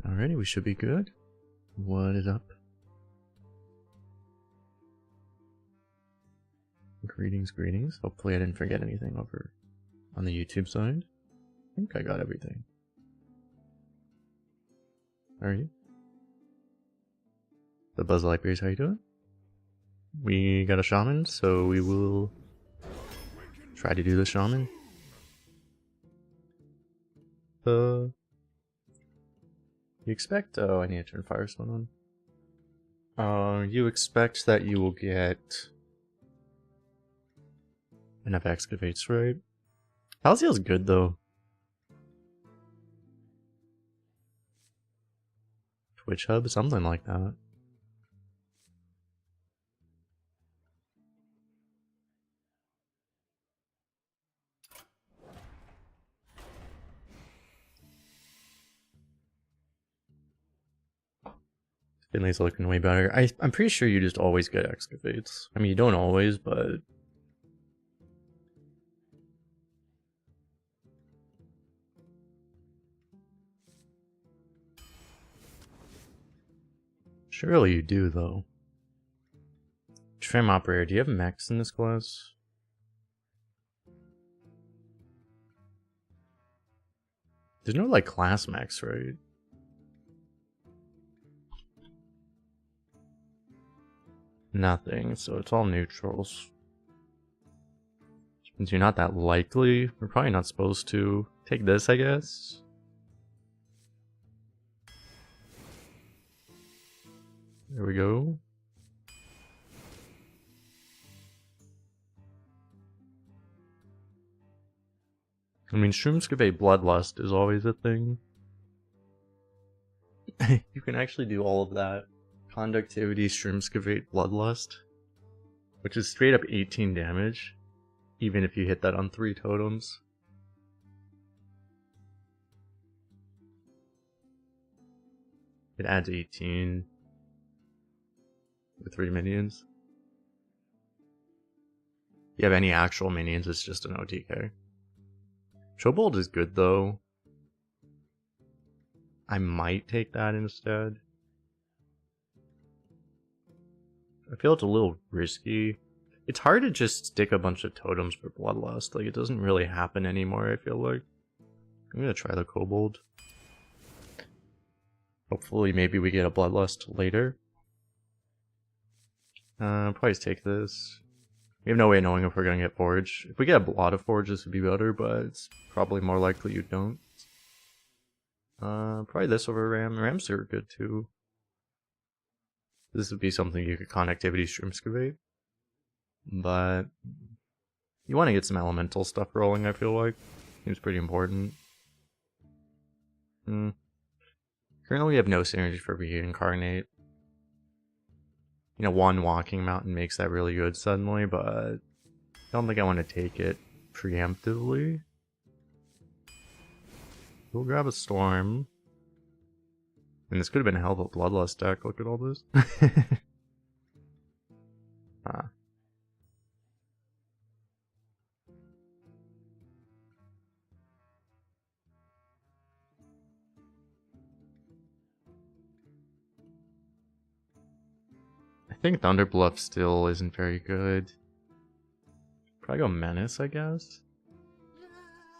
Alrighty, we should be good. What is up? Greetings, greetings. Hopefully I didn't forget anything over on the YouTube side. I think I got everything. Alright. The Buzz Libraries, how you doing? We got a shaman, so we will try to do the shaman. You expect... oh, I need to turn Firestone on. You expect that you will get enough excavates, right? Halcyon's good, though. Twitch Hub? Something like that. Finley's looking way better. I'm pretty sure you just always get excavates. I mean, you don't always, but... surely you do, though. Trim Operator, do you have mechs in this class? There's no, like, class mechs, right? Nothing, so it's all neutrals. Which means you're not that likely. We're probably not supposed to take this, I guess. There we go. I mean, Shroomscavate Bloodlust is always a thing. You can actually do all of that. Conductivity, Shroomscavate, Bloodlust. Which is straight up 18 damage. Even if you hit that on 3 totems. It adds 18. With 3 minions. If you have any actual minions, it's just an OTK. Chobold is good though. I might take that instead. I feel it's a little risky. It's hard to just stick a bunch of totems for Bloodlust. Like, it doesn't really happen anymore, I feel like. I'm gonna try the Kobold. Hopefully maybe we get a Bloodlust later. Probably just take this. We have no way of knowing if we're gonna get Forge. If we get a lot of Forge, this would be better, but it's probably more likely you don't. Probably this over Ram. Rams are good too. This would be something you could Connectivity Shroomscavate. But you want to get some elemental stuff rolling, I feel like. Seems pretty important. Currently we have no synergy for Reincarnate. You know, one Walking Mountain makes that really good suddenly, but I don't think I want to take it preemptively. We'll grab a Storm. And this could have been a hell of a Bloodlust deck, look at all this. I think Thunderbluff still isn't very good. Probably go Menace, I guess.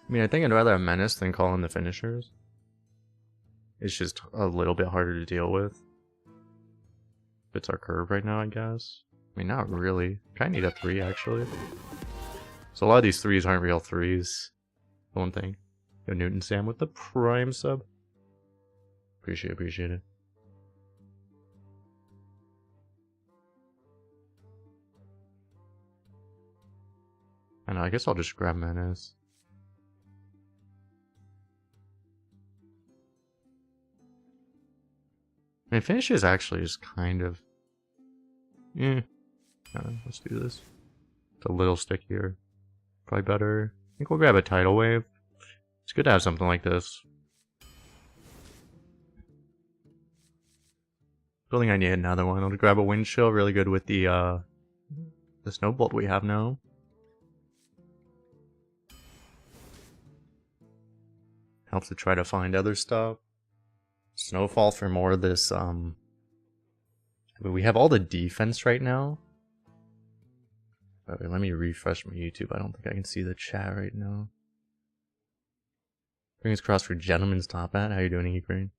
I mean, I think I'd rather have Menace than call in the finishers. It's just a little bit harder to deal with. Fits our curve right now, I guess. I mean, not really. Kinda need a 3, actually. So a lot of these 3s aren't real 3s. One thing. Go Newton Sam with the Prime sub. Appreciate it. I know, I guess I'll just grab Menace. I mean, finish is actually just kind of... let's do this. It's a little stickier. Probably better. I think we'll grab a Tidal Wave. It's good to have something like this. Feeling I need another one. I'll grab a Wind Chill, really good with the Snowbolt we have now. Helps to try to find other stuff. Snowfall for more of this, but we have all the defense right now. Wait, let me refresh my YouTube. I don't think I can see the chat right now. Fingers crossed for Gentleman's Top Hat. How you doing, Ukraine?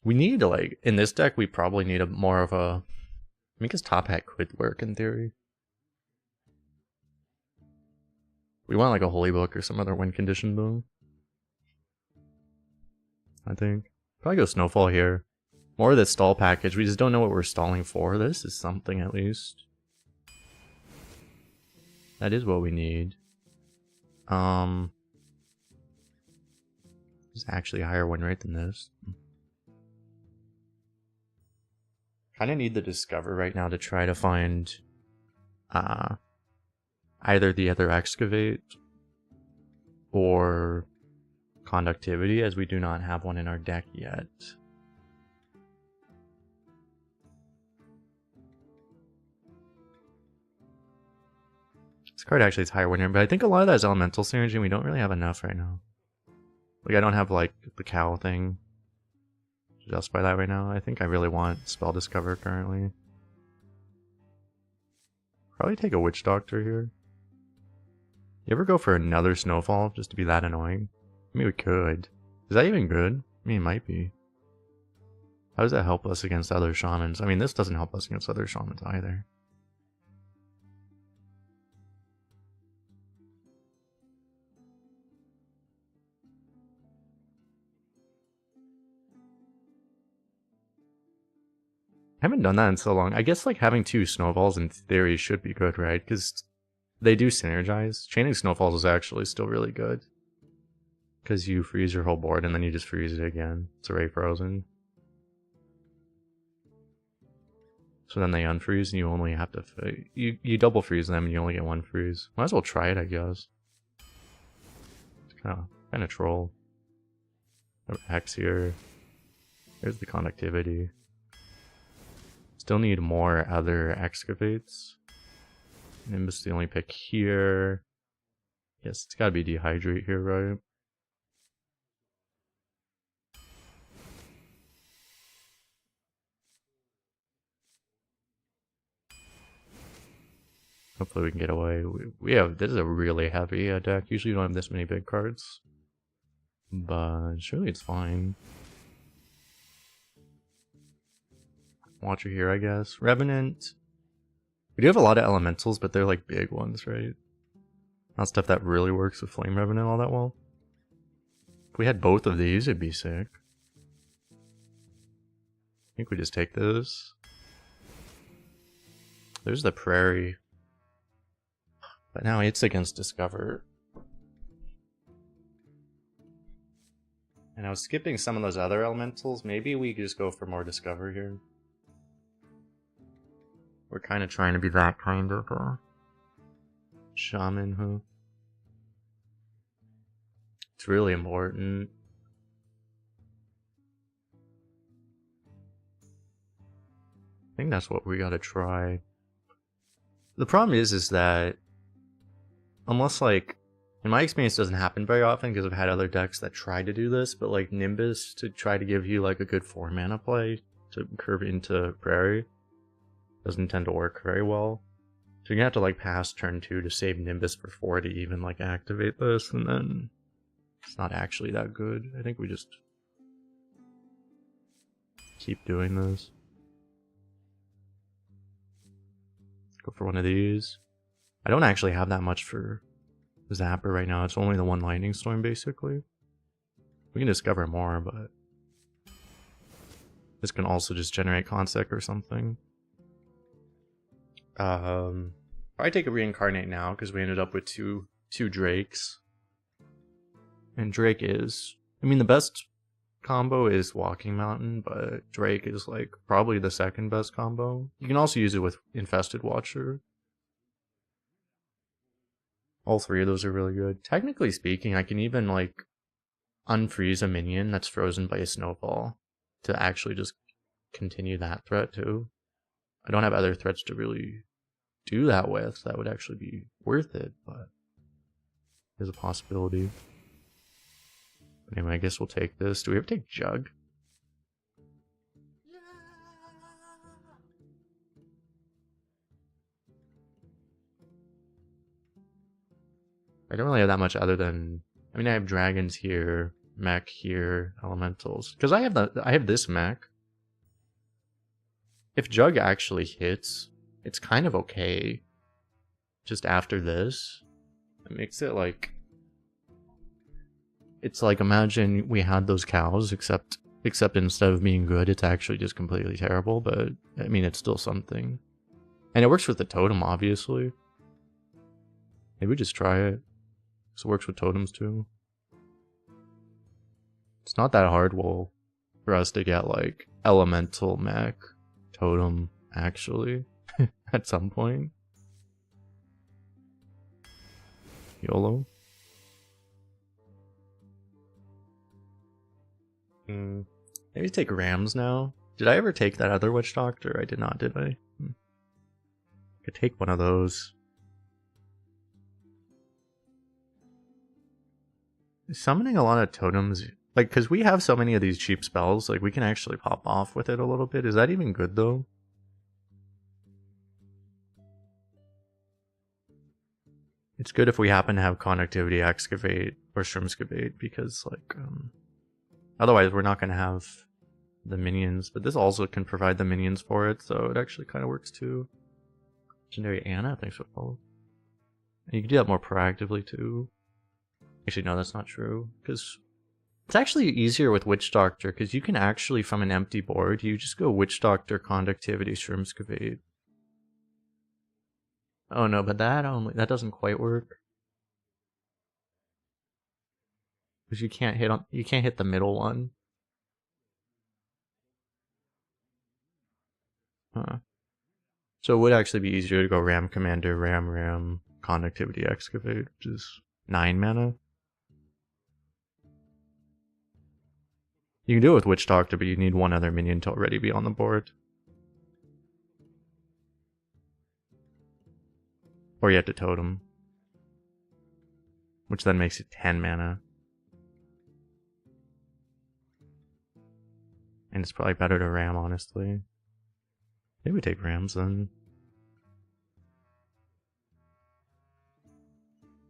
We need, like, in this deck, we probably need a more of a... I mean, because Top Hat could work in theory. We want, like, a Holy Book or some other win condition, though. I think. Probably go Snowfall here. More of the stall package. We just don't know what we're stalling for. This is something, at least. That is what we need. There's actually a higher win rate than this. Kind of need the Discover right now to try to find either the other Excavate or Conductivity, as we do not have one in our deck yet. This card actually is higher winner, but I think a lot of that is elemental synergy, and we don't really have enough right now. Like, I don't have, like, the cow thing to justify that right now. I think I really want Spell Discover currently. Probably take a Witch Doctor here. You ever go for another Snowfall just to be that annoying? I mean, we could. Is that even good? I mean, it might be. How does that help us against other shamans? I mean, this doesn't help us against other shamans either. I haven't done that in so long. I guess, like, having two Snowfalls in theory should be good, right? Because they do synergize. Chaining Snowfalls is actually still really good. Because you freeze your whole board and then you just freeze it again. It's already frozen. So then they unfreeze and you only have to... You double freeze them and you only get one freeze. Might as well try it, I guess. It's kind of troll. Hex here. There's the Conductivity. Still need more other Excavates. Nimbus the only pick here. Yes, it's gotta be Dehydrate here, right? Hopefully we can get away. We have, this is a really heavy deck. Usually we don't have this many big cards. But surely it's fine. Watcher here, I guess. Revenant. We do have a lot of elementals, but they're like big ones, right? Not stuff that really works with Flame Revenant all that well. If we had both of these, it'd be sick. I think we just take this. There's the Prairie. But now it's against Discover. And I was skipping some of those other elementals. Maybe we could just go for more Discover here. We're kind of trying to be that kind of shaman who... It's really important. I think that's what we gotta try. The problem is that unless, like, in my experience, it doesn't happen very often because I've had other decks that try to do this, but like Nimbus to try to give you like a good 4 mana play to curve into Prairie doesn't tend to work very well. So you're gonna have to like pass turn 2 to save Nimbus for 4 to even like activate this, and then it's not actually that good. I think we just keep doing this. Go for one of these. I don't actually have that much for Zapper right now. It's only the one Lightning Storm basically. We can discover more, but this can also just generate Consec or something. Probably take a Reincarnate now because we ended up with two Drakes. And Drake is, I mean, the best combo is Walking Mountain, but Drake is like probably the second best combo. You can also use it with Infested Watcher. All three of those are really good. Technically speaking, I can even like unfreeze a minion that's frozen by a Snowfall to actually just continue that threat too. I don't have other threats to really do that with. That would actually be worth it, but there's a possibility. Anyway, I guess we'll take this. Do we ever take Jug? I don't really have that much other than... I mean, I have dragons here, mech here, elementals. Because I have this mech. If Jug actually hits, it's kind of okay. Just after this, it makes it like... It's like, imagine we had those cows, except instead of being good, it's actually just completely terrible. But, I mean, it's still something. And it works with the totem, obviously. Maybe we just try it. So it works with totems too. It's not that hard, well, for us to get like elemental mech totem actually at some point. YOLO. Maybe take Rams now. Did I ever take that other Witch Doctor? I did not, did I? Could take one of those. Summoning a lot of totems, like, because we have so many of these cheap spells, like, we can actually pop off with it a little bit. Is that even good, though? It's good if we happen to have Conductivity, Excavate, or Shrimpscavate, because, like, otherwise we're not going to have the minions. But this also can provide the minions for it, so it actually kind of works, too. Legendary Anna, thanks for following. You can do that more proactively, too. Actually, no, that's not true, because it's actually easier with Witch Doctor, because you can actually, from an empty board, you just go Witch Doctor, Conductivity, Shrimpscavate. Oh no, but that doesn't quite work. Because you can't hit the middle one. Huh. So it would actually be easier to go Ram Commander, Ram, Conductivity, Excavate, which is 9 mana. You can do it with Witch Doctor, but you need one other minion to already be on the board. Or you have to totem. Which then makes it 10 mana. And it's probably better to Ram, honestly. Maybe we take Rams then.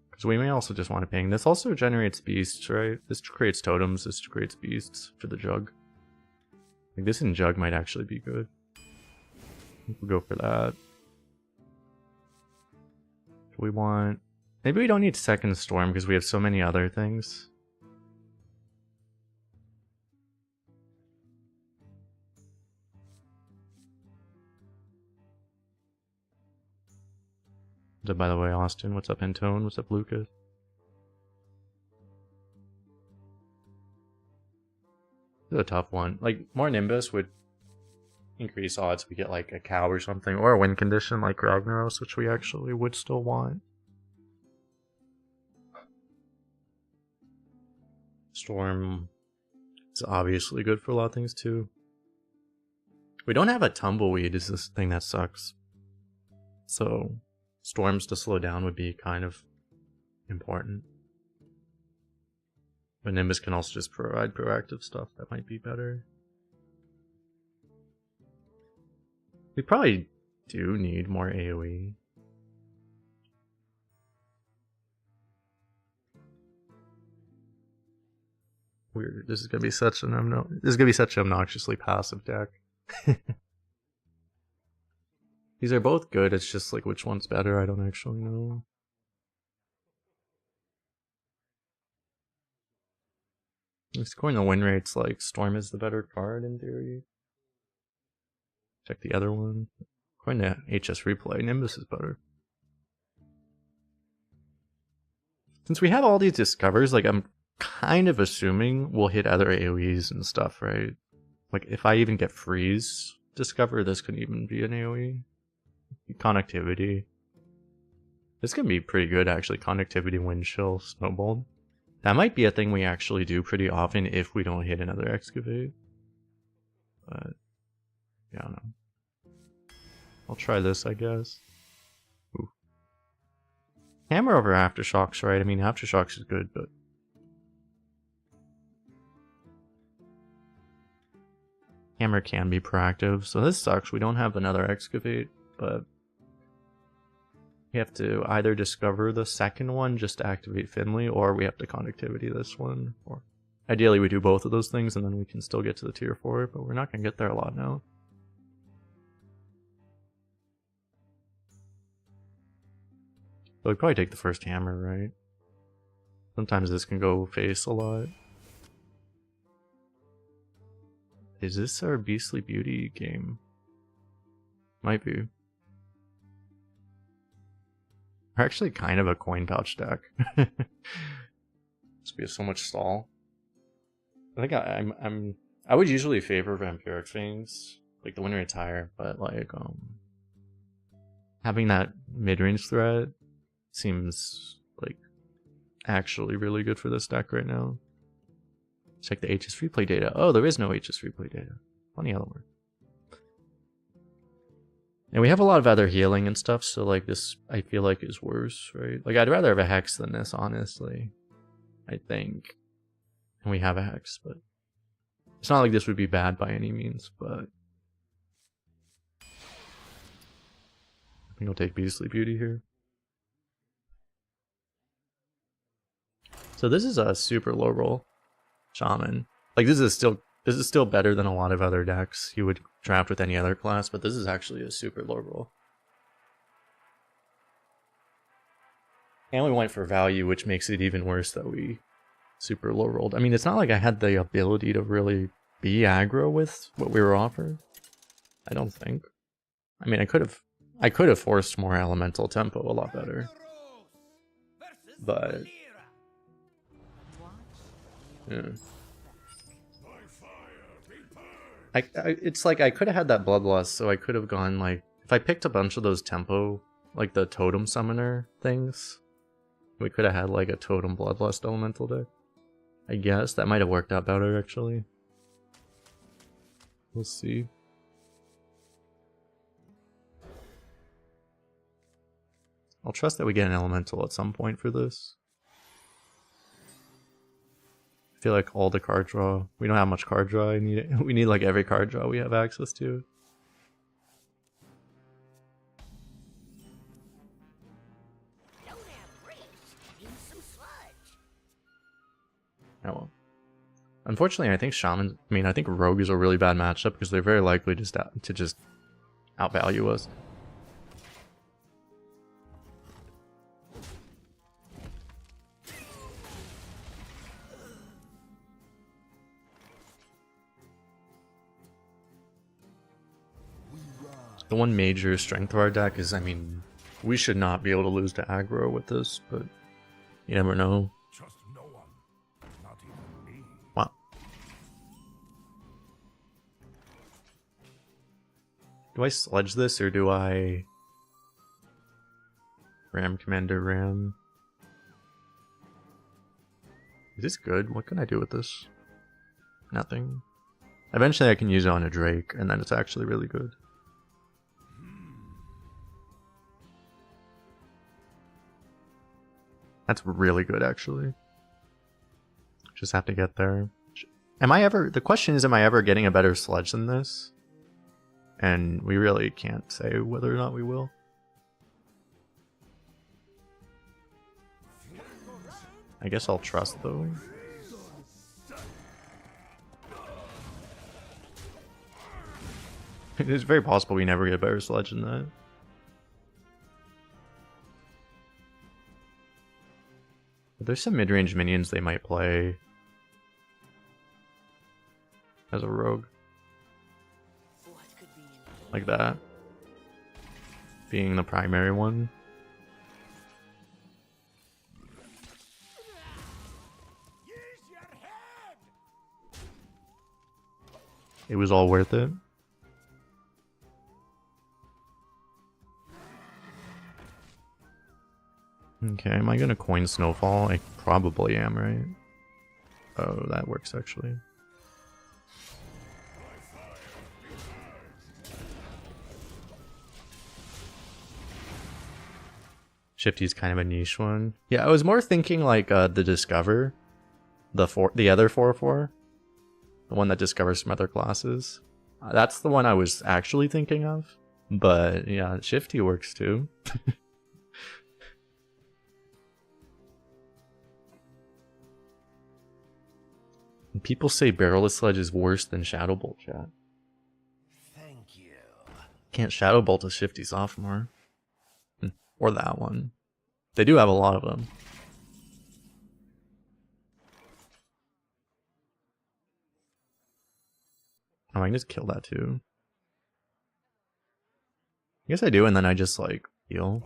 Because we may also just want to ping. This also generates beasts, right? This creates totems, this creates beasts for the Jug. Like, this in Jug might actually be good. I think we'll go for that. Do we want... Maybe we don't need Second Storm because we have so many other things. So, by the way, Austin, what's up, Antone? What's up, Lucas? This is a tough one. Like, more Nimbus would increase odds we get like a cow or something, or a win condition like Ragnaros, which we actually would still want. Storm is obviously good for a lot of things too. We don't have a Tumbleweed is this thing that sucks. So storms to slow down would be kind of important. But Nimbus can also just provide proactive stuff that might be better. We probably do need more AoE. Weird. This is gonna be such an obnoxiously passive deck. These are both good. It's just like which one's better. I don't actually know. Scoring the win rates, like Storm is the better card in theory. Check the other one. According to HS Replay, Nimbus is better. Since we have all these discovers, like I'm kind of assuming we'll hit other AoEs and stuff, right? Like if I even get Freeze Discover, this could even be an AoE. Connectivity. This can be pretty good actually. Connectivity, Wind Chill, Snowball. That might be a thing we actually do pretty often if we don't hit another Excavate. But yeah, I don't know. I'll try this, I guess. Ooh. Hammer over Aftershocks, right? I mean, Aftershocks is good, but Hammer can be proactive, so this sucks. We don't have another excavate, but we have to either discover the second one just to activate Finley, or we have to conductivity this one. Or ideally we do both of those things and then we can still get to the tier 4, but we're not going to get there a lot now. So we probably take the first hammer, right? Sometimes this can go face a lot. Is this our Beastly Beauty game? Might be. We're actually kind of a coin pouch deck. Just we have so much stall. I think I would usually favor Vampiric Fangs, like the Winter Attire, but like having that mid-range threat seems like actually really good for this deck right now. Check the HS free play data. Oh, there is no HS free play data. Funny how that works. And we have a lot of other healing and stuff, so like this I feel like is worse, right? Like I'd rather have a Hex than this, honestly. I think. And we have a Hex, but it's not like this would be bad by any means, but I think I'll take Beastly Beauty here. So this is a super low roll Shaman. Like this is still better than a lot of other decks you would draft with any other class, but this is actually a super low roll. And we went for value, which makes it even worse that we super low rolled. I mean, it's not like I had the ability to really be aggro with what we were offered. I don't think. I mean, I could have forced more elemental tempo a lot better. But yeah. It's like I could have had that Bloodlust, so I could have gone like, if I picked a bunch of those tempo, like the Totem Summoner things, we could have had like a Totem Bloodlust elemental deck. I guess that might have worked out better actually. We'll see. I'll trust that we get an elemental at some point for this. I feel like all the card draw. We don't have much card draw. We need like every card draw we have access to. Oh well. Unfortunately, I think Shaman. I think Rogue is a really bad matchup because they're very likely to just outvalue us. The one major strength of our deck is, I mean, we should not be able to lose to aggro with this, but you never know. Trust no one, not even me. Wow. Do I sledge this or do I Ram Commander Ram? Is this good? What can I do with this? Nothing. Eventually I can use it on a Drake and then it's actually really good. That's really good, actually. Just have to get there. The question is, am I ever getting a better sledge than this? And we really can't say whether or not we will. I guess I'll trust, though. It's very possible we never get a better sledge than that. There's some mid-range minions they might play as a rogue. Like that. Being the primary one. It was all worth it. Okay, am I gonna coin Snowfall? I probably am, right? Oh, that works actually. Shifty's kind of a niche one. Yeah, I was more thinking like the Discover. The other 4/4. The one that discovers some other classes. That's the one I was actually thinking of. But yeah, Shifty works too. People say Barrelless Sledge is worse than Shadow Bolt, chat. Thank you. Can't Shadow Bolt a Shifty Sophomore. Or that one. They do have a lot of them. Oh, I can just kill that too. I guess I do, and then I just like heal.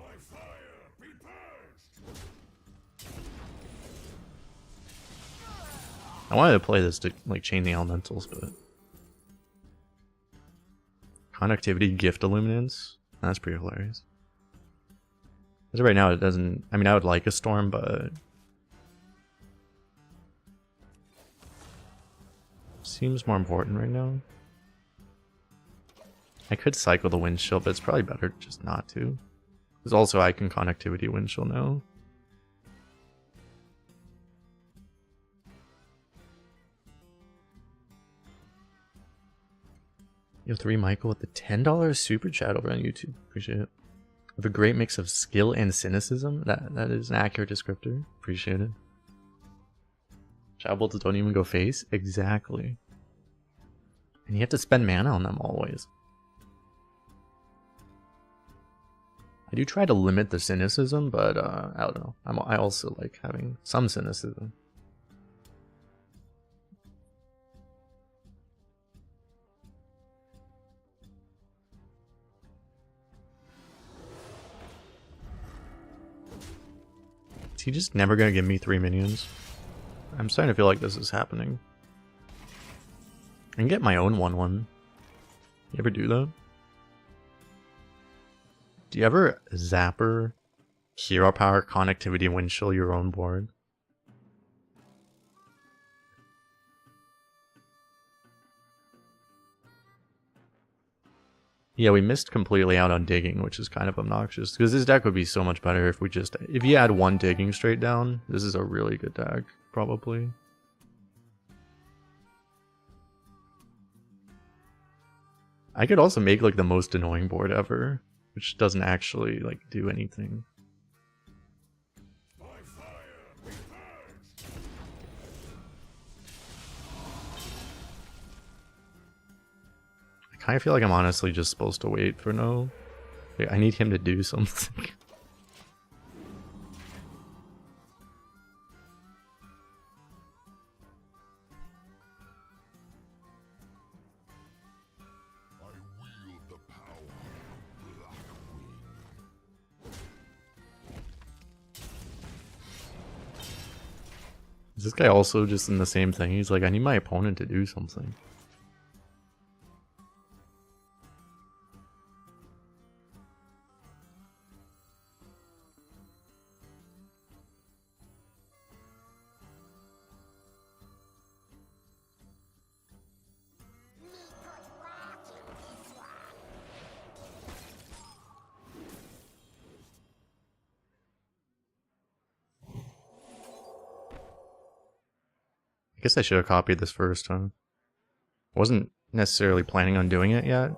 I wanted to play this to like chain the elementals, but Conductivity Gift Illuminance? That's pretty hilarious. As of right now, it doesn't. I mean, I would like a storm, but seems more important right now. I could cycle the wind shield, but it's probably better just not to. Because also I can Conductivity wind shield now. Yo, 3 Michael with the $10 super chat over on YouTube. Appreciate it. With a great mix of skill and cynicism. That is an accurate descriptor. Appreciate it. Shadow Bolts don't even go face? Exactly. And you have to spend mana on them always. I do try to limit the cynicism, but I don't know. I also like having some cynicism. Is he just never gonna give me 3 minions? I'm starting to feel like this is happening. I can get my own 1/1. You ever do that? Do you ever Zapper, Hero Power, Connectivity, Windshield your own board? Yeah, we missed completely out on digging, which is kind of obnoxious. Because this deck would be so much better if we just... If you had 1 digging straight down, this is a really good deck, probably. I could also make like the most annoying board ever, which doesn't actually like do anything. I kind of feel like I'm honestly just supposed to wait for no. Like, I need him to do something. Is this guy also just in the same thing? He's like, I need my opponent to do something. I guess I should have copied this first, huh? Wasn't necessarily planning on doing it yet,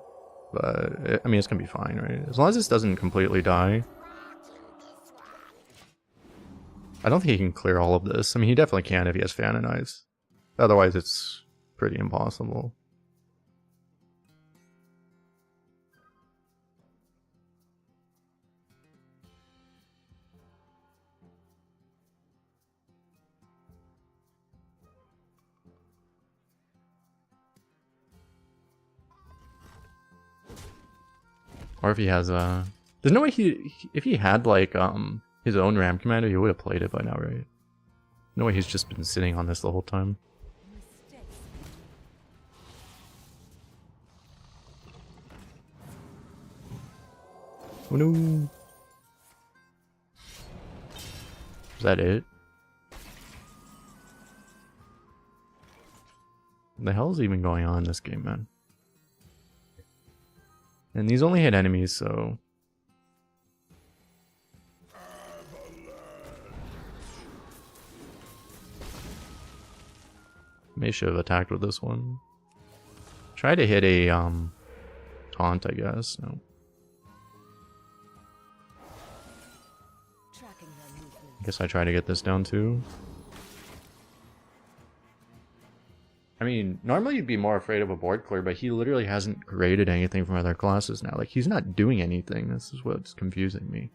but I mean, it's gonna be fine, right? As long as this doesn't completely die. I don't think he can clear all of this. I mean, he definitely can if he has Fan and Ice. Otherwise, it's pretty impossible. Or if he has a... There's no way if he had like his own Ram Commander, he would have played it by now, right? No way he's just been sitting on this the whole time. Oh no! Is that it? What the hell is even going on in this game, man? And these only hit enemies, so... May should have attacked with this one. Try to hit a taunt, I guess. No. I guess I try to get this down too. I mean, normally you'd be more afraid of a board clear, but he literally hasn't graded anything from other classes now. Like, he's not doing anything. This is what's confusing me.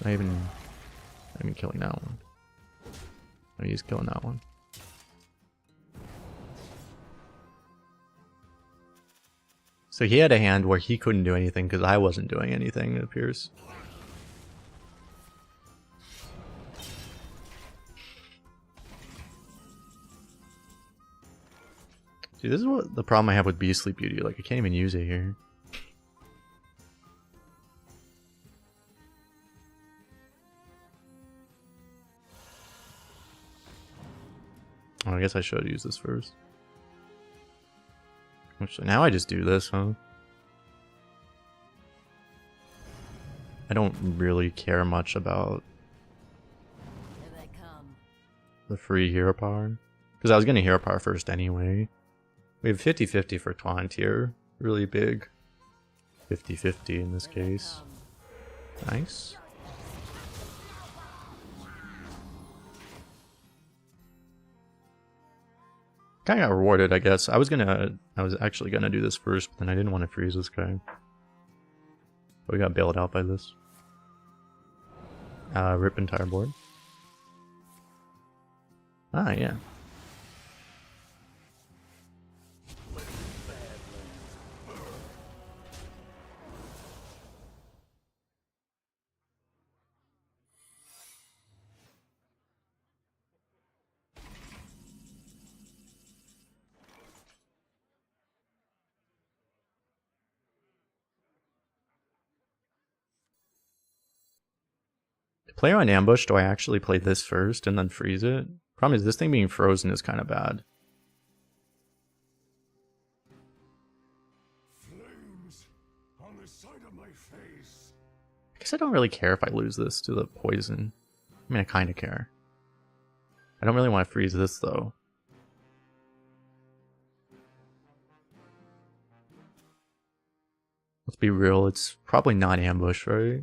Not even killing that one. Oh, he's killing that one. So he had a hand where he couldn't do anything because I wasn't doing anything, it appears. See, this is what the problem I have with Beastly Beauty. Like, I can't even use it here. Oh, I guess I should use this first. Actually, now I just do this, huh? I don't really care much about the free hero power. Because I was going to hero power first anyway. We have 50-50 for taunt here. Really big. 50-50 in this case. Nice. Kind of got rewarded, I guess. I was actually gonna do this first, but then I didn't want to freeze this guy. But we got bailed out by this. Rip entire board. Ah, yeah. Play on ambush, do I actually play this first and then freeze it? Problem is, this thing being frozen is kind of bad. Flames on the side of my face. I guess I don't really care if I lose this to the poison. I mean, I kind of care. I don't really want to freeze this, though. Let's be real, it's probably not ambush, right?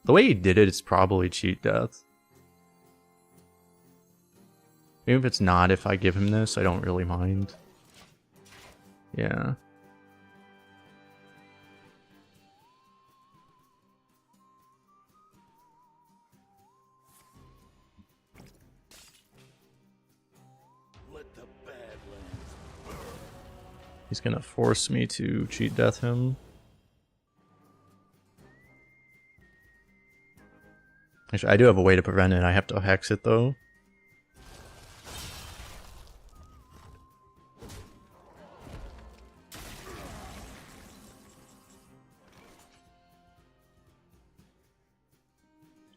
The way he did it is probably cheat death. Even if it's not, if I give him this, I don't really mind. Yeah. Let the Badlands burn. He's gonna force me to cheat death him. Actually, I do have a way to prevent it. I have to hex it though.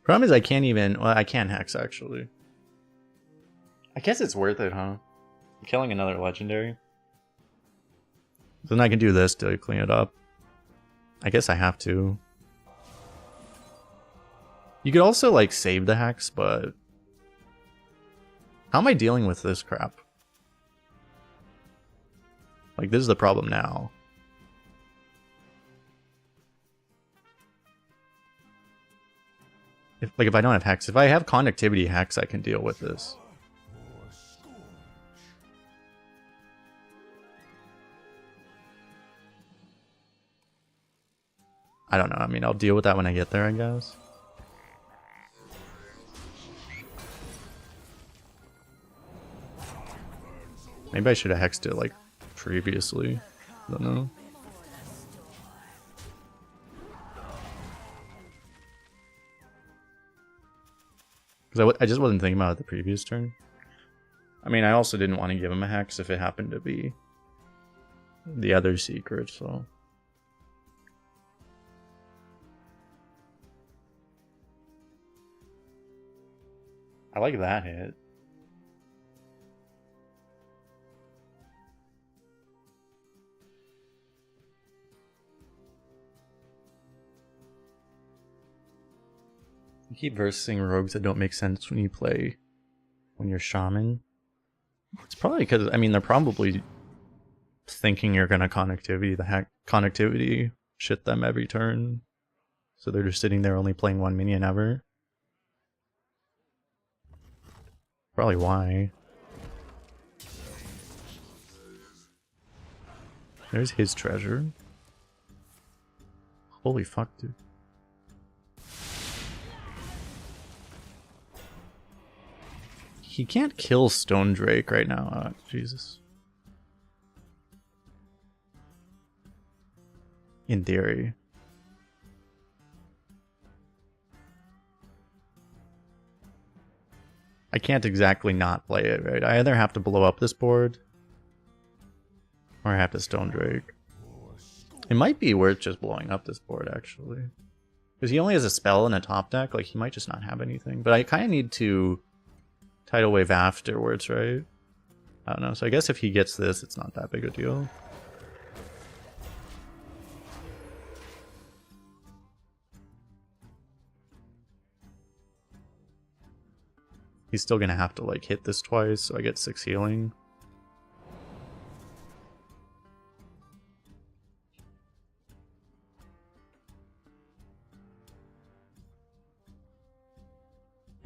Problem is I can't even, well, I can hex actually. I guess it's worth it, huh? Killing another legendary. Then I can do this to clean it up. I guess I have to. You could also like save the hex, but how am I dealing with this crap? Like, this is the problem now. If I don't have hex, if I have conductivity hex, I can deal with this. I don't know. I mean, I'll deal with that when I get there, I guess. Maybe I should have hexed it like previously. I don't know. Because I just wasn't thinking about it the previous turn. I mean, I also didn't want to give him a hex if it happened to be the other secret, so. I like that hit. You keep versing rogues that don't make sense when you're shaman. It's probably because, I mean, they're probably thinking you're gonna connectivity. The heck, connectivity shit them every turn. So they're just sitting there only playing one minion ever. Probably why. There's his treasure. Holy fuck, dude. He can't kill Stone Drake right now. Oh, Jesus. In theory. I can't exactly not play it, right? I either have to blow up this board or I have to Stone Drake. It might be worth just blowing up this board, actually. Because he only has a spell in a top deck, like he might just not have anything. But I kind of need to Tidal Wave afterwards, right? I don't know, so I guess if he gets this, it's not that big a deal. He's still gonna have to like hit this twice, so I get 6 healing.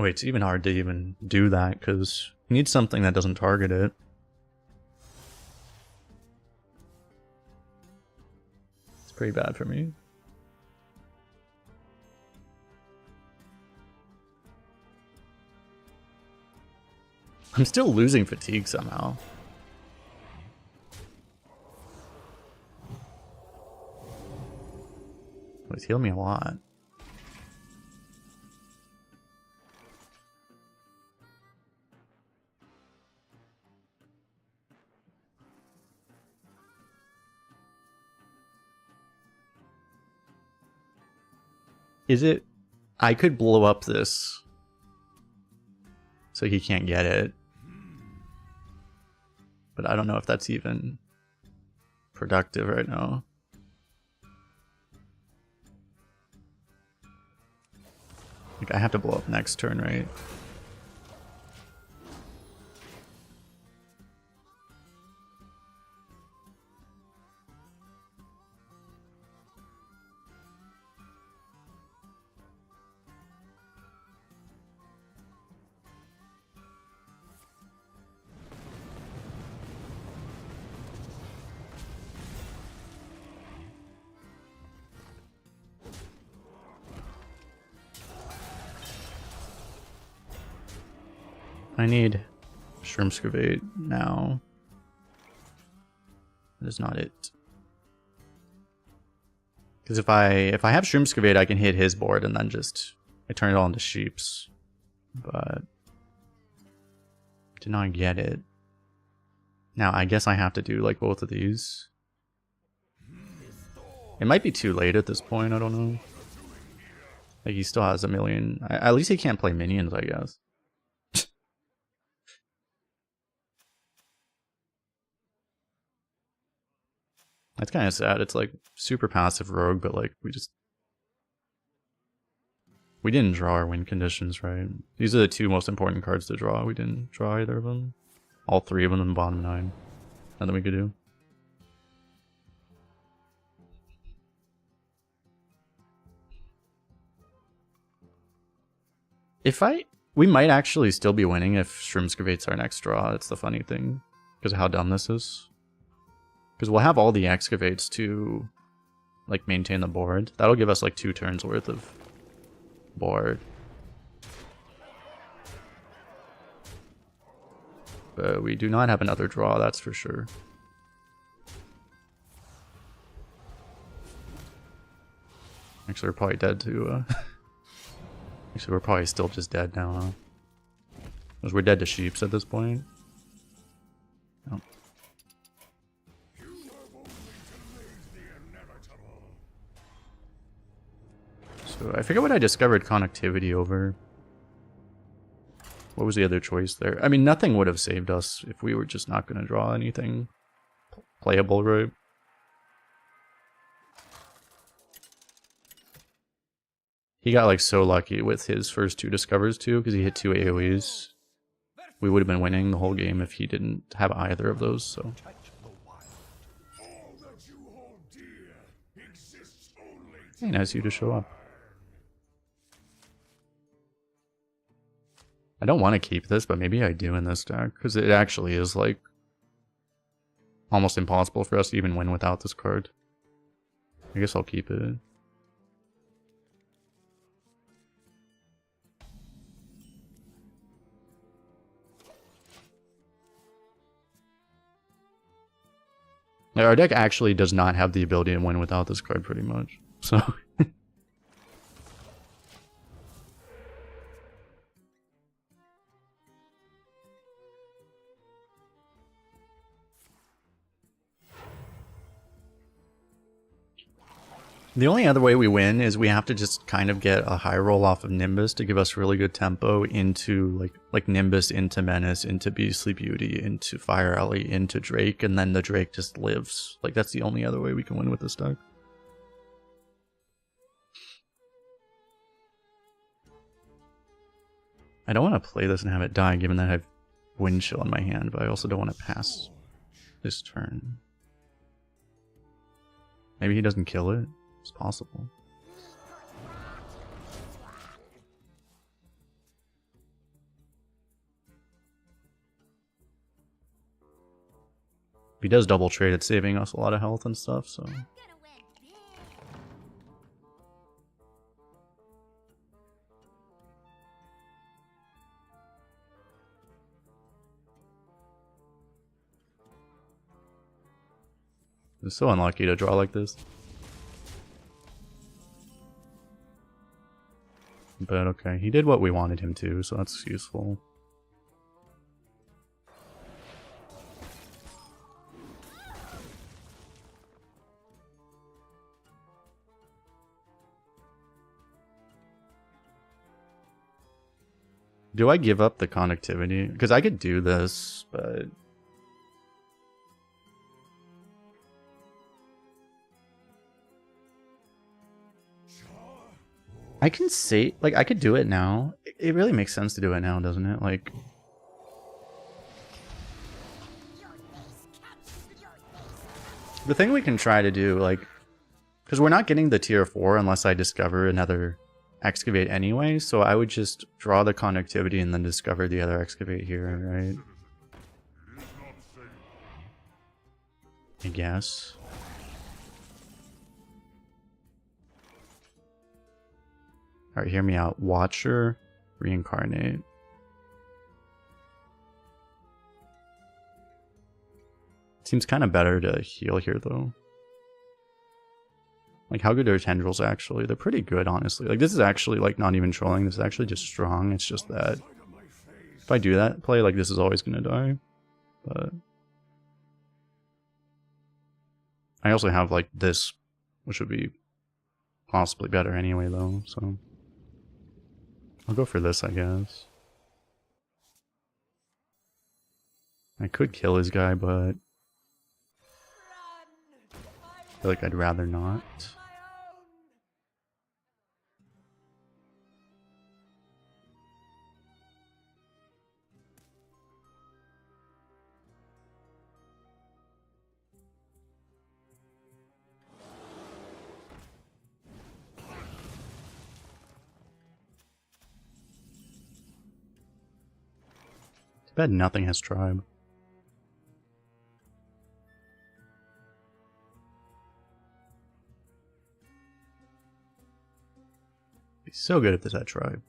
Wait, it's even hard to even do that, because you need something that doesn't target it. It's pretty bad for me. I'm still losing fatigue somehow. Oh, he's healed me a lot. Is it... I could blow up this so he can't get it. But I don't know if that's even productive right now. Like, I have to blow up next turn, right? I need Shroomscavate now. That is not it. Because if I have Shroomscavate, I can hit his board and then just I turn it all into sheeps. But did not get it. Now I guess I have to do like both of these. It might be too late at this point, I don't know. Like he still has a million. At least he can't play minions, I guess. That's kind of sad. It's like super passive rogue, but like we didn't draw our win conditions, right? These are the two most important cards to draw. We didn't draw either of them. All three of them in the bottom 9. Nothing we could do. We might actually still be winning if Shroomscavate's our next draw. That's the funny thing, because of how dumb this is. Because we'll have all the excavates to like maintain the board. That'll give us like 2 turns worth of board. But we do not have another draw, that's for sure. Actually, we're probably dead too. Actually, we're probably still just dead now, huh? Because we're dead to sheeps at this point. Oh. So I forget what I discovered connectivity over. What was the other choice there? I mean, nothing would have saved us if we were just not going to draw anything playable, right? He got like so lucky with his first 2 discovers too, because he hit 2 AoEs. We would have been winning the whole game if he didn't have either of those, so. Hey, nice of you to show up. I don't want to keep this, but maybe I do in this deck, because it actually is like almost impossible for us to even win without this card. I guess I'll keep it. Our deck actually does not have the ability to win without this card pretty much, so... The only other way we win is we have to just kind of get a high roll off of Nimbus to give us really good tempo into like Nimbus into Menace, into Beastly Beauty, into Fire Alley, into Drake, and then the Drake just lives. Like that's the only other way we can win with this deck. I don't want to play this and have it die given that I have Wind Chill in my hand, but I also don't want to pass this turn. Maybe he doesn't kill it. It's possible. If he does double trade, it's saving us a lot of health and stuff, so... I'm so unlucky to draw like this. But okay, he did what we wanted him to, so that's useful. Do I give up the connectivity? Because I could do this, but... I can say, like, I could do it now. It really makes sense to do it now, doesn't it? Like... The thing we can try to do, like... Because we're not getting the tier 4 unless I discover another excavate anyway, so I would just draw the connectivity and then discover the other excavate here, right? I guess. Alright, hear me out. Watcher, reincarnate. Seems kind of better to heal here, though. Like, how good are tendrils, actually? They're pretty good, honestly. Like, this is actually, like, not even trolling. This is actually just strong. It's just that if I do that play, like, this is always gonna die. But... I also have, like, this, which would be possibly better anyway, though, so... I'll go for this, I guess. I could kill his guy, but... I feel like I'd rather not. Too bad nothing has tribe. Be so good if this had tribe.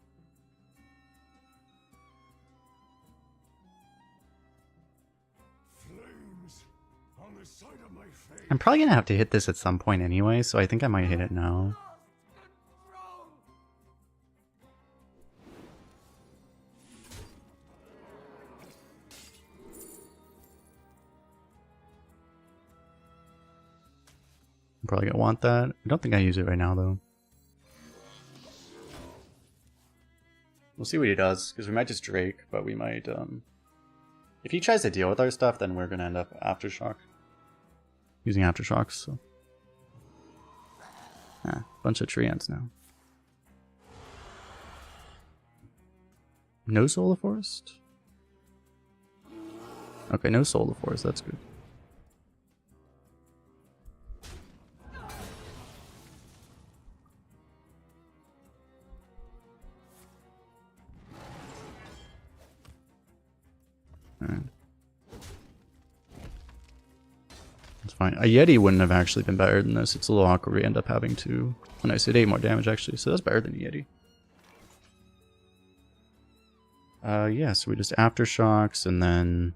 I'm probably gonna have to hit this at some point anyway, so I think I might hit it now. I'm probably gonna want that. I don't think I use it right now though. We'll see what he does, because we might just Drake, but we might, if he tries to deal with our stuff, then we're gonna end up Aftershock. Using Aftershocks, so... Ah, bunch of tree ants now. No Solar Forest? Okay, no Solar Forest, that's good. Alright. That's fine. A Yeti wouldn't have actually been better than this. It's a little awkward. We end up having to... When I said 8 more damage, actually. So that's better than a Yeti. Yeah, so we just Aftershocks, and then...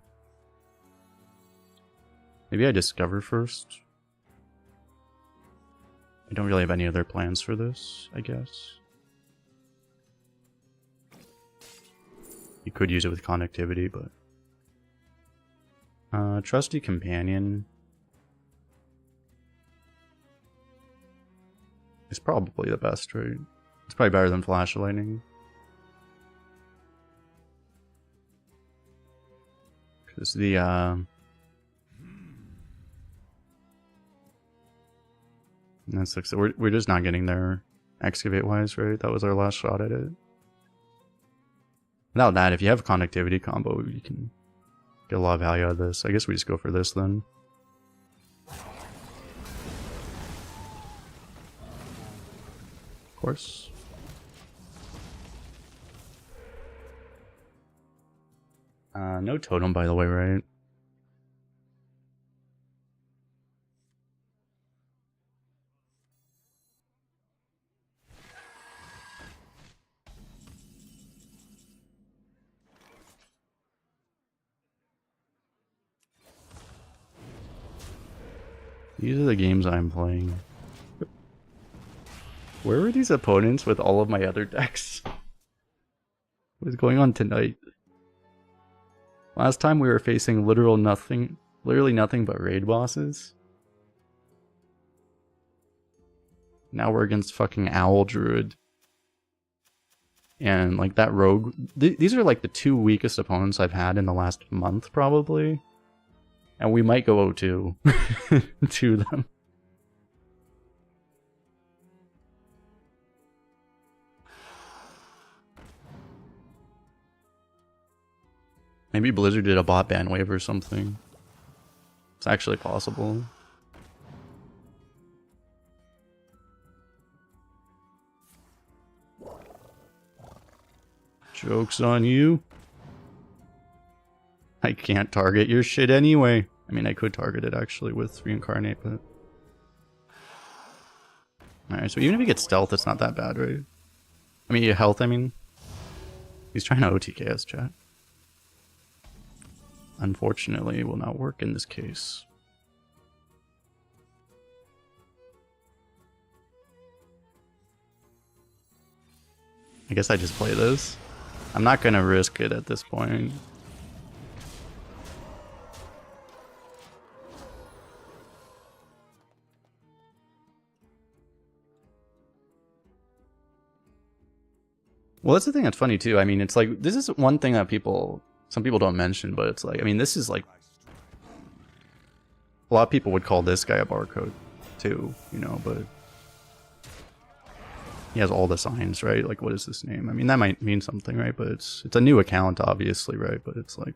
Maybe I Discover first. I don't really have any other plans for this, I guess. You could use it with Connectivity, but... Trusty Companion... is probably the best, right? It's probably better than Flash Lightning. Because the, that's like, so we're just not getting there Excavate-wise, right? That was our last shot at it. Without that, if you have Connectivity combo, you can get a lot of value out of this. I guess we just go for this then. Of course. No totem, by the way, right? These are the games I'm playing. Where were these opponents with all of my other decks? What is going on tonight? Last time we were facing literally nothing but raid bosses. Now we're against fucking Owl Druid. And like that rogue... these are like the 2 weakest opponents I've had in the last month, probably. And we might go 0-2 to them. Maybe Blizzard did a bot ban wave or something. It's actually possible. Joke's on you. I can't target your shit anyway. I mean, I could target it actually with Reincarnate, but... Alright, so even if he gets stealth, it's not that bad, right? I mean, health, I mean. He's trying to OTK us, chat. Unfortunately, it will not work in this case. I guess I just play this. I'm not gonna risk it at this point. Well, that's the thing that's funny too. I mean, it's like, this is one thing that some people don't mention, but it's like, I mean, this is like, a lot of people would call this guy a barcode too, you know, but he has all the signs, right? Like, what is this name? I mean, that might mean something, right? But it's a new account, obviously, right? But it's like,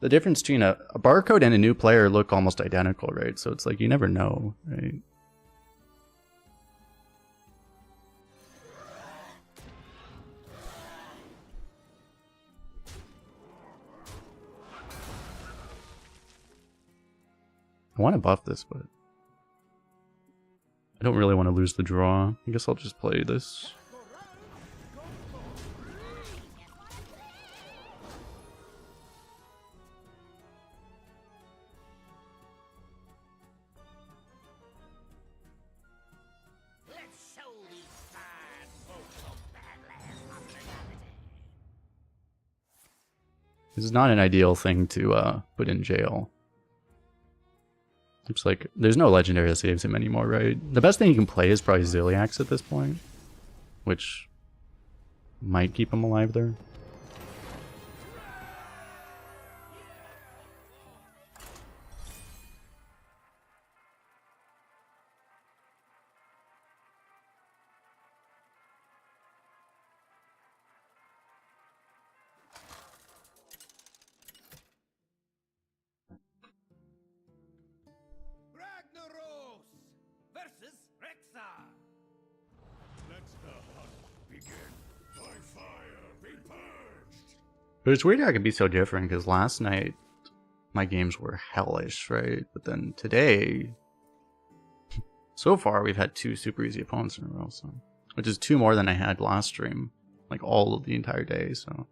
the difference between a barcode and a new player look almost identical, right? So it's like, you never know, right? I want to buff this, but I don't really want to lose the draw. I guess I'll just play this. This is not an ideal thing to put in jail. Looks like there's no legendary that saves him anymore, right? The best thing he can play is probably Ziliax at this point, which might keep him alive there. But it's weird how it can be so different, because last night my games were hellish, right? But then today, so far we've had 2 super easy opponents in a row, so which is 2 more than I had last stream, like all of the entire day, so.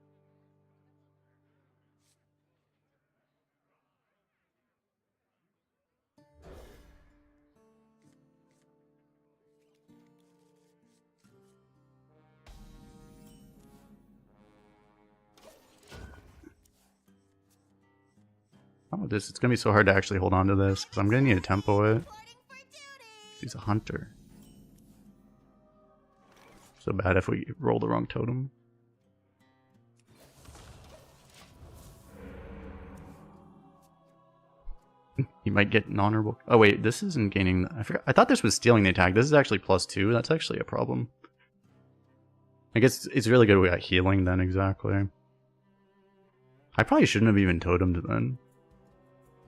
Oh, it's gonna be so hard to actually hold on to this, because I'm gonna need to tempo it. He's a hunter. So bad if we roll the wrong totem. He might get an honorable. Oh wait, this isn't gaining. I forgot. I thought this was stealing the attack. This is actually +2. That's actually a problem. I guess it's really good we got healing then. Exactly. I probably shouldn't have even totemed then.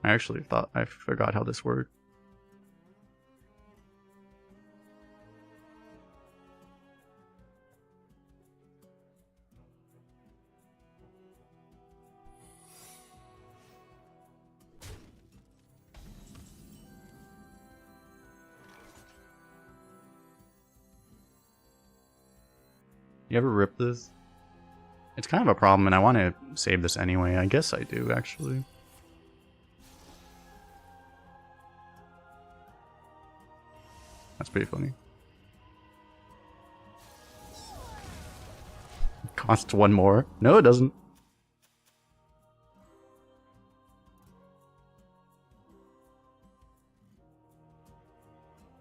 I actually thought I forgot how this worked. You ever rip this? It's kind of a problem, and I want to save this anyway. I guess I do, actually. That's pretty funny. Costs 1 more. No, it doesn't.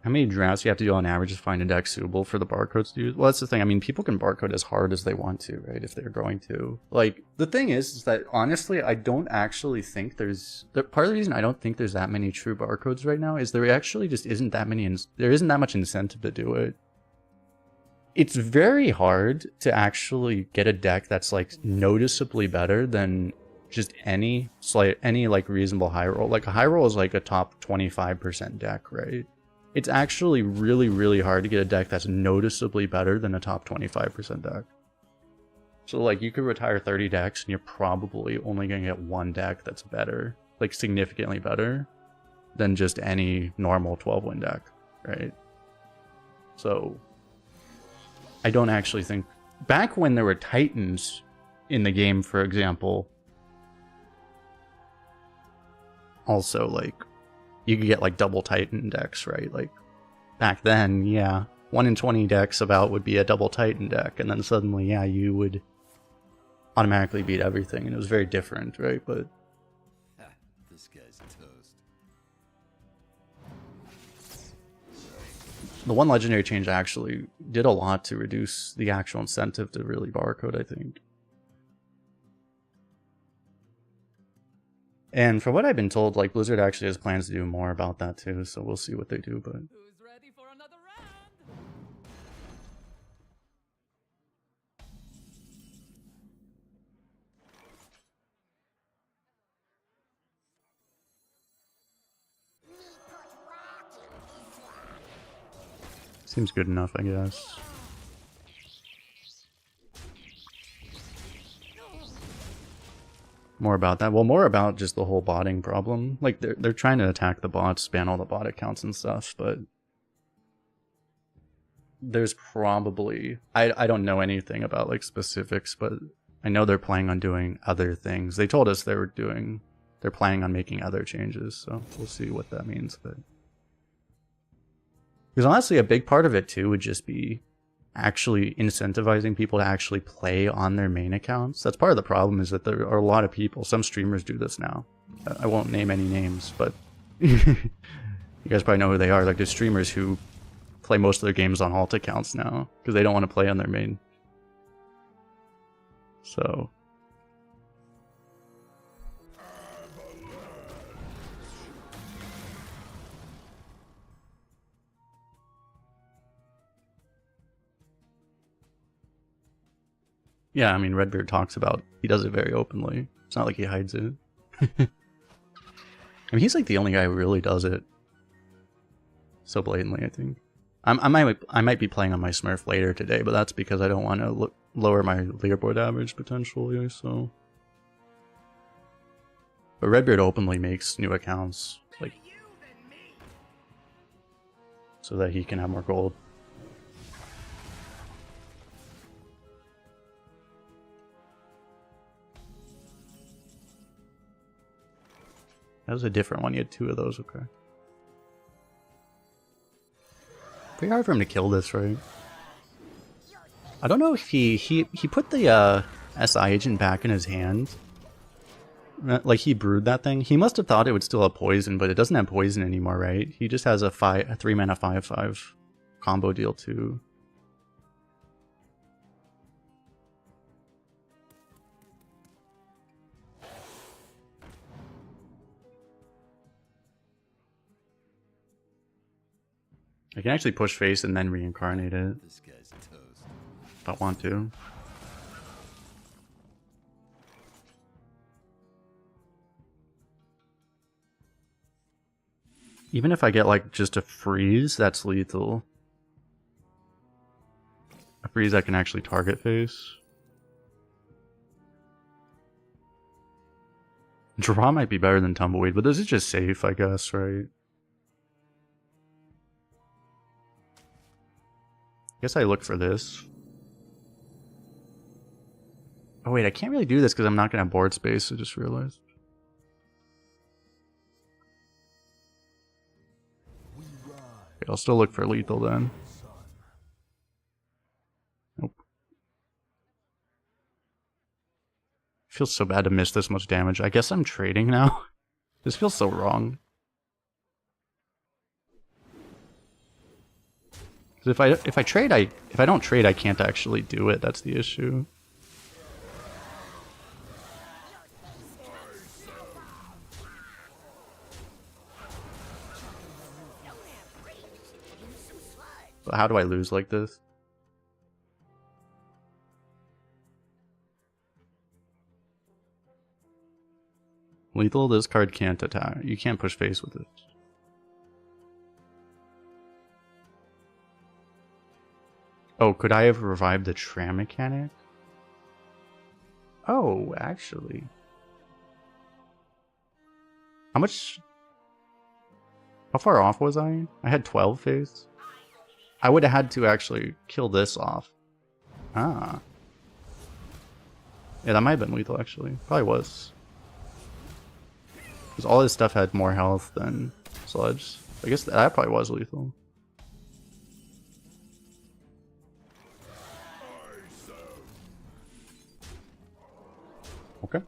How many drafts do you have to do on average to find a deck suitable for the barcodes to use? Well, that's the thing. I mean, people can barcode as hard as they want to, right? If they're going to. Like, the thing is that, honestly, I don't actually think there's... Part of the reason I don't think there's that many true barcodes right now is there actually just isn't that many... There isn't that much incentive to do it. It's very hard to actually get a deck that's, like, noticeably better than just any reasonable high roll. Like, a high roll is, like, a top 25% deck, right? It's actually really, really hard to get a deck that's noticeably better than a top 25% deck. So, like, you could retire 30 decks and you're probably only going to get 1 deck that's better, like, significantly better than just any normal 12-win deck, right? So, I don't actually think... Back when there were Titans in the game, for example, also, like, you could get, like, double Titan decks, right? Like, back then, yeah, 1 in 20 decks about would be a double Titan deck, and then suddenly, yeah, you would automatically beat everything, and it was very different, right? But this guy's toast. the one legendary change actually did a lot to reduce the actual incentive to really barcode, I think. And from what I've been told, like, Blizzard actually has plans to do more about that too, so we'll see what they do, but... Who's ready for another round? Seems good enough, I guess. More about that. Well, more about just the whole botting problem. Like, they're trying to attack the bots, ban all the bot accounts and stuff, but there's probably... I don't know anything about, like, specifics, but I know they're planning on doing other things. They told us they're planning on making other changes, so we'll see what that means, but... Because honestly, a big part of it, too, would just be actually incentivizing people to actually play on their main accounts. That's part of the problem, is that there are a lot of people, some streamers do this now. I won't name any names, but you guys probably know who they are. Like, there's streamers who play most of their games on alt accounts now because they don't want to play on their main. So... yeah, I mean, Redbeard talks about... He does it very openly. It's not like he hides it. I mean, he's like the only guy who really does it so blatantly, I think. I might be playing on my Smurf later today, but that's because I don't want to lower my leaderboard average, potentially, so... But Redbeard openly makes new accounts, like, so that he can have more gold. That was a different one. He had 2 of those. Okay. Pretty hard for him to kill this, right? I don't know if he put the SI agent back in his hand. Like he brewed that thing. He must have thought it would still have poison, but it doesn't have poison anymore, right? He just has a 3-mana 5/5 combo deal too. I can actually push face and then reincarnate it. This guy's toast. If I want to. Even if I get like just a freeze, that's lethal. A freeze I can actually target face. Draw might be better than Tumbleweed, but this is just safe, I guess, right? Guess I look for this. Oh wait, I can't really do this because I'm not gonna have board space, I just realized. Okay, I'll still look for lethal then. Nope. Feels so bad to miss this much damage. I guess I'm trading now. This feels so wrong. If I trade, if I don't trade, I can't actually do it. That's the issue. But how do I lose like this? Lethal, this card can't attack. You can't push face with it. Oh, could I have revived the Tram mechanic? Oh, actually. How far off was I? I had 12 face. I would have had to actually kill this off. Ah. Yeah, that might have been lethal, actually. Probably was. Because all his stuff had more health than Sludge. I guess that probably was lethal. Okay.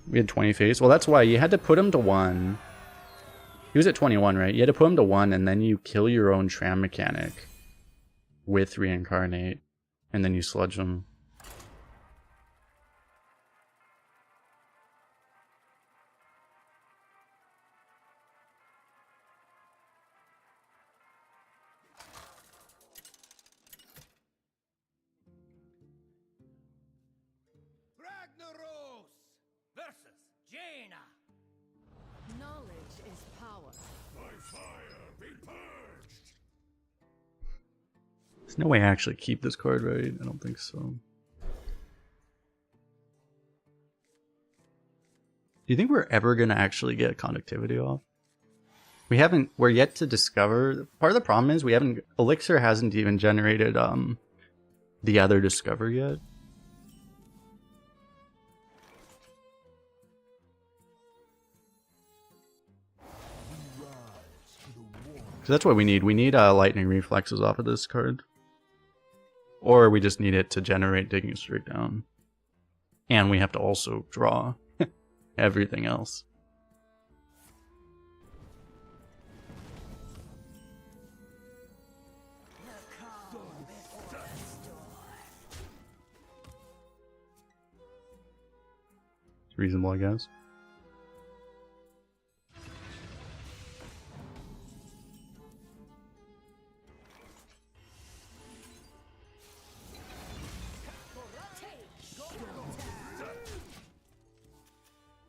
We had 20 face. Well, that's why you had to put him to 1. He was at 21, right? You had to put him to 1, and then you kill your own Tram mechanic with Reincarnate, and then you sludge him. Ragnaros versus Jaina. Knowledge is power. By fire be purged. There's no way I actually keep this card, right? I don't think so. Do you think we're ever going to actually get conductivity off? We're yet to discover. Part of the problem is Elixir hasn't even generated the other Discover yet. So that's what we need. We need lightning reflexes off of this card. Or we just need it to generate digging straight down. And we have to also draw everything else. It's reasonable, I guess.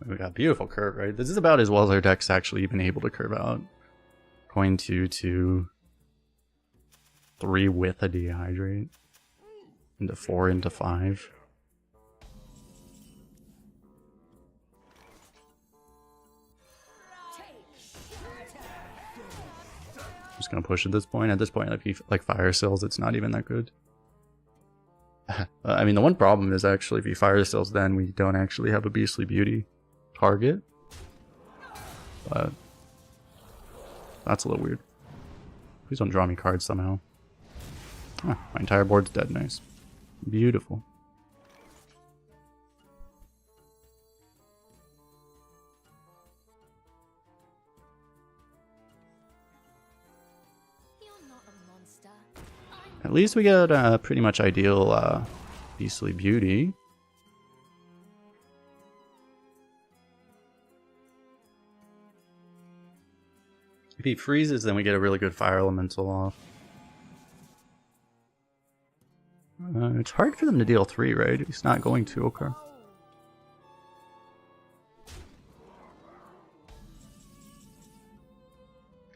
We got beautiful curve, right? This is about as well as our deck's actually even able to curve out. Coin 2, 2, 3 with a dehydrate. into 4 into 5. Just gonna push at this point. At this point, if he like fire sales, it's not even that good. I mean, the one problem is actually if he fire sales, then we don't actually have a Beastly Beauty target. But that's a little weird. Please don't draw me cards somehow. Ah, my entire board's dead. Nice. Beautiful. You're not a monster. At least we get a pretty much ideal Beastly Beauty. If he freezes, then we get a really good Fire Elemental off. It's hard for them to deal 3, right? He's not going to, okay.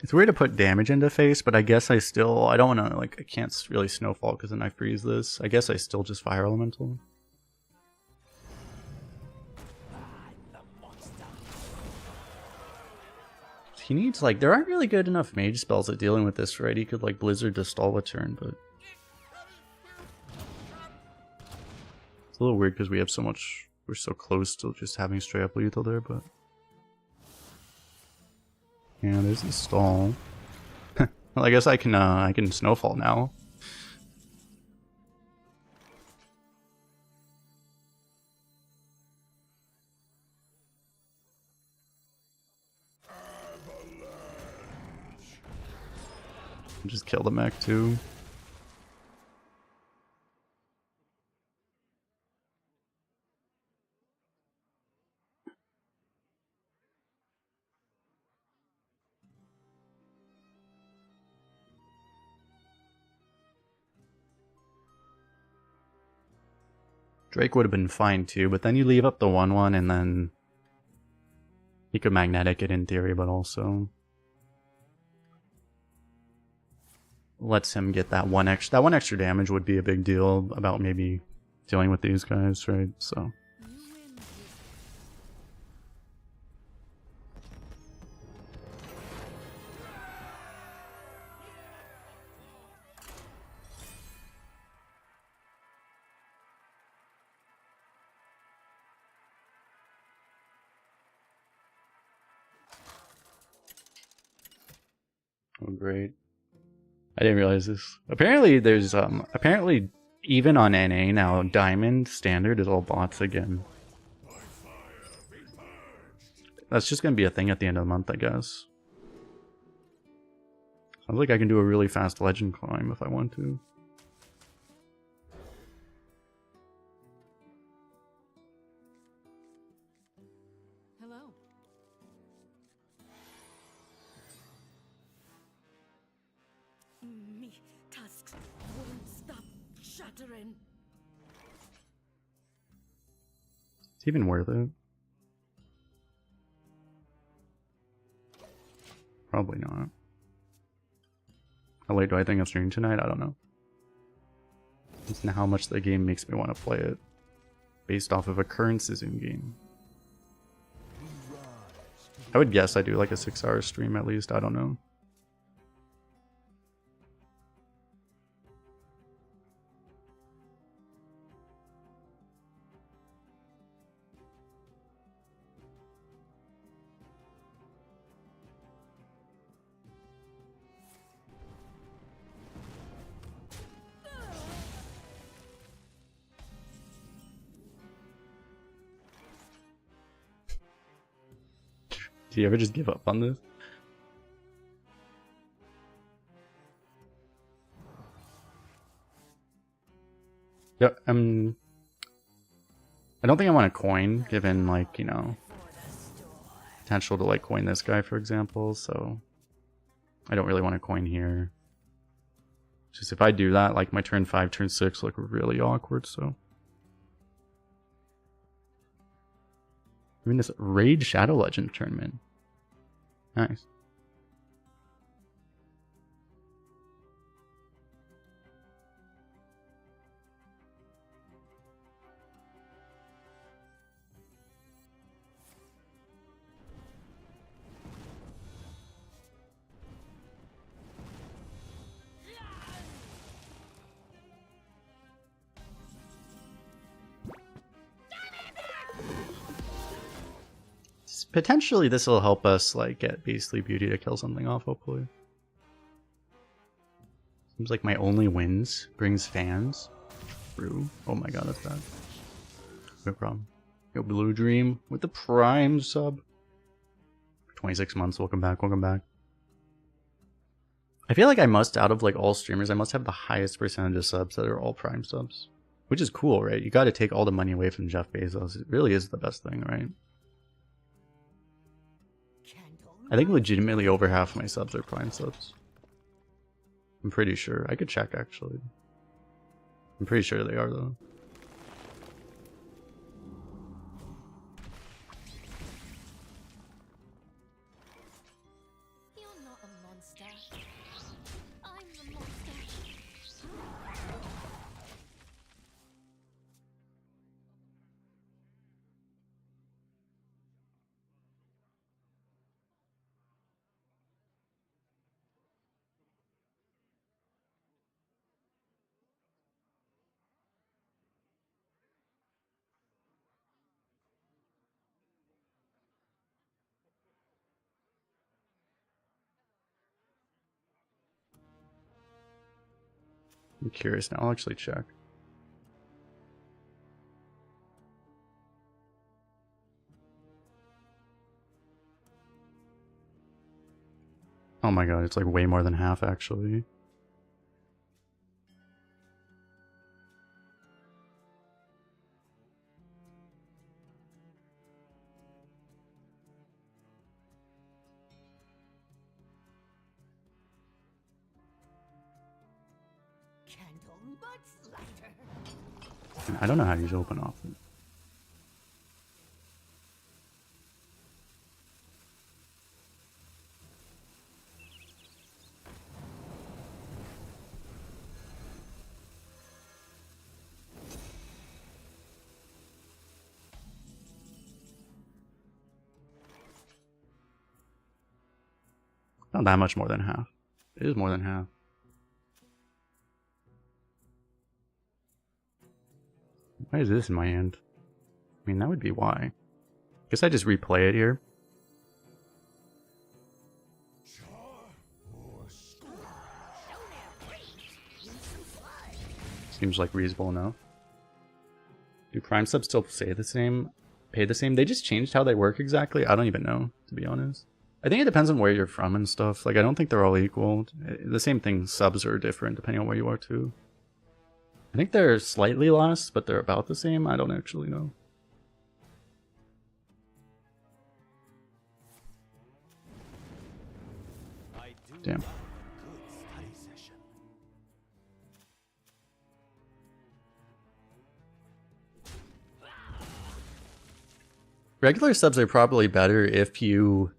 It's weird to put damage into face, but I guess I don't want to, like, I can't really Snowfall because then I freeze this. I guess I still just Fire Elemental. He needs, like, there aren't really good enough mage spells at dealing with this, right? He could, like, Blizzard to stall a turn, but it's a little weird because we have so much, we're so close to just having straight up lethal there, but yeah, there's the stall. Well, I guess I can Snowfall now. Just kill the mech too. Drake would have been fine too, but then you leave up the 1/1 and then he could magnetic it in theory, but also lets him get that one extra damage would be a big deal about maybe dealing with these guys, right? So oh great. I didn't realize this. Apparently there's apparently even on NA now, Diamond Standard is all bots again. That's just gonna be a thing at the end of the month, I guess. Sounds like I can do a really fast legend climb if I want to. Hello. Me tusks won't stop shattering. It's even worth it. Probably not. How late do I think I'm streaming tonight? I don't know. It's how much the game makes me want to play it. Based off of occurrences in game. I would guess I do like a 6-hour stream at least. I don't know. Do you ever just give up on this? Yeah, I don't think I want to coin, given, like, you know, potential to, like, coin this guy, for example, so I don't really want to coin here. Just if I do that, like, my turn 5, turn 6 look really awkward, so. I mean, this Raid Shadow Legend tournament. Nice. potentially this will help us like get Beastly Beauty to kill something off, hopefully. Seems like my only wins brings fans. True. Oh my god, that's bad. No problem. Yo, Blue Dream with the Prime sub. 26 months, welcome back, welcome back. I feel like I must, out of like all streamers, I must have the highest percentage of subs that are all Prime subs. Which is cool, right? You gotta take all the money away from Jeff Bezos. It really is the best thing, right? I think legitimately over half of my subs are Prime subs. I'm pretty sure. I could check, actually. I'm pretty sure they are, though. You're not a monster. I'm the monster. I'm curious now. I'll actually check. Oh my god, it's like way more than half, actually. Candle much lighter. I don't know how these open off it. Not that much more than half. It is more than half. Why is this in my hand? I mean, that would be why. Guess I just replay it here. Seems like reasonable enough. Do Prime subs still say the same? Pay the same? They just changed how they work exactly? I don't even know, to be honest. I think it depends on where you're from and stuff. Like, I don't think they're all equal. The same thing, subs are different depending on where you are too. I think they're slightly less, but they're about the same. I don't actually know. Damn. Regular subs are probably better if you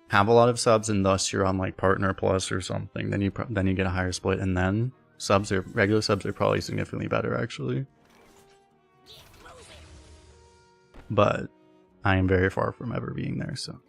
have a lot of subs and thus you're on like Partner Plus or something. Then you get a higher split, and then regular subs are probably significantly better actually. But I am very far from ever being there, so.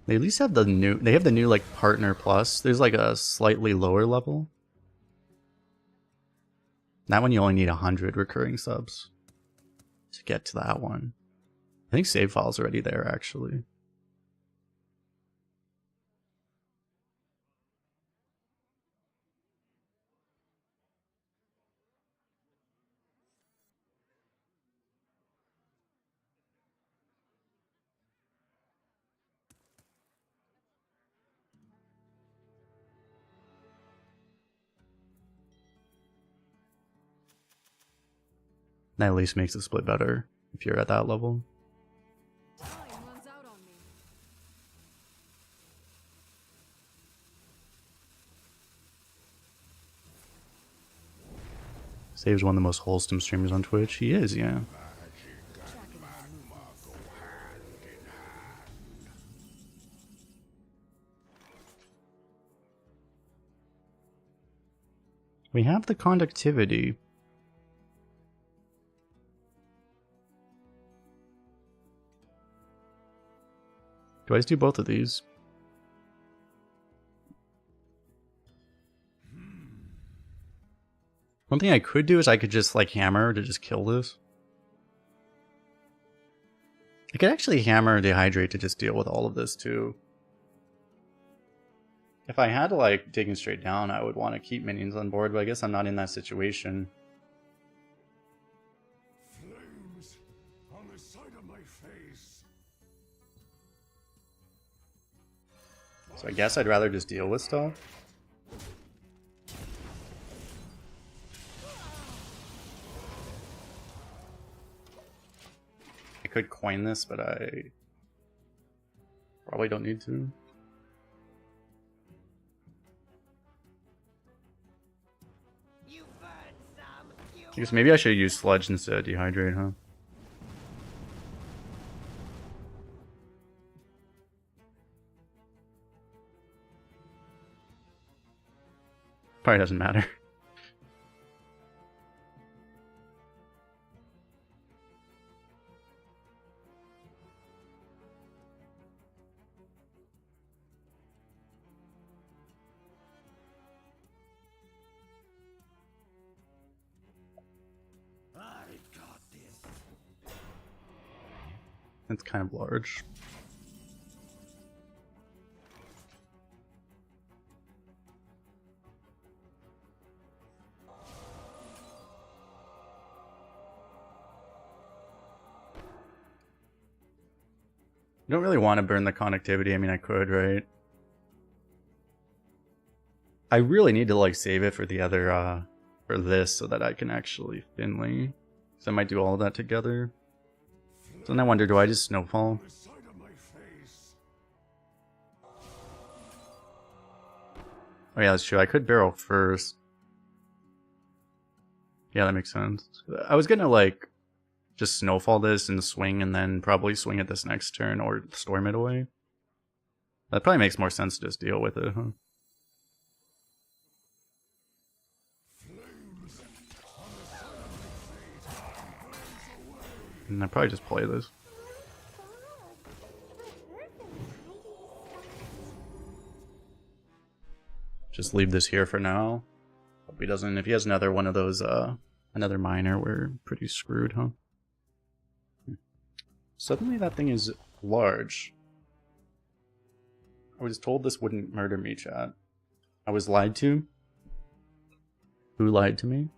They at least have the new like Partner Plus. There's like a slightly lower level. That one you only need 100 recurring subs to get to that one. I think save file's already there actually. That at least makes the split better if you're at that level. Time runs out on me. Save's one of the most wholesome streamers on Twitch. He is, yeah. We have the conductivity. Do I just do both of these? One thing I could do is I could just like hammer to just kill this. I could actually hammer dehydrate to just deal with all of this too. If I had to like digging straight down, I would want to keep minions on board, but I guess I'm not in that situation. Flames on the side of my face. So I guess I'd rather just deal with stuff. I could coin this, but I probably don't need to. You burn some. You I guess maybe I should use sludge instead of dehydrate, huh? Probably doesn't matter. I've got this. It's kind of large. I don't really want to burn the conductivity. I mean, I could, right? I really need to like save it for the other, for this so that I can actually Finley. So I might do all of that together. So then I wonder, do I just snowfall? The side of my face. Oh yeah, that's true. I could barrel first. Yeah, that makes sense. I was gonna like just snowfall this and swing and then probably swing it this next turn or storm it away. That probably makes more sense to just deal with it, huh? And I probably just play this. Just leave this here for now. Hope he doesn't. If he has another one of those, another miner, we're pretty screwed, huh? Suddenly that thing is large. I was told this wouldn't murder me, chat. I was lied to? Who lied to me?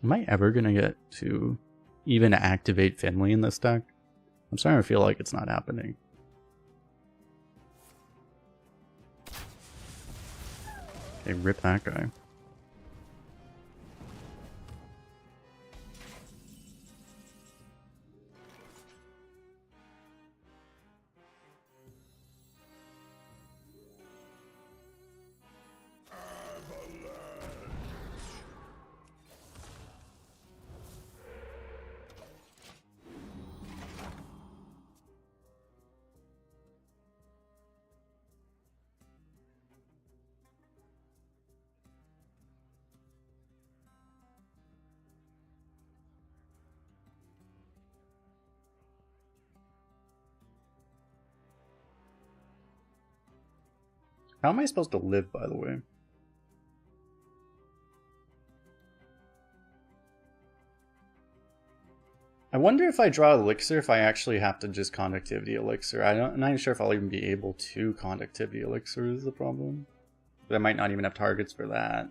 Am I ever gonna get to even activate Finley in this deck? I'm starting to feel like it's not happening. Okay, rip that guy. How am I supposed to live, by the way? I wonder if I draw Elixir, if I actually have to just Conductivity Elixir. I'm not even sure if I'll even be able to Conductivity Elixir is the problem. But I might not even have targets for that.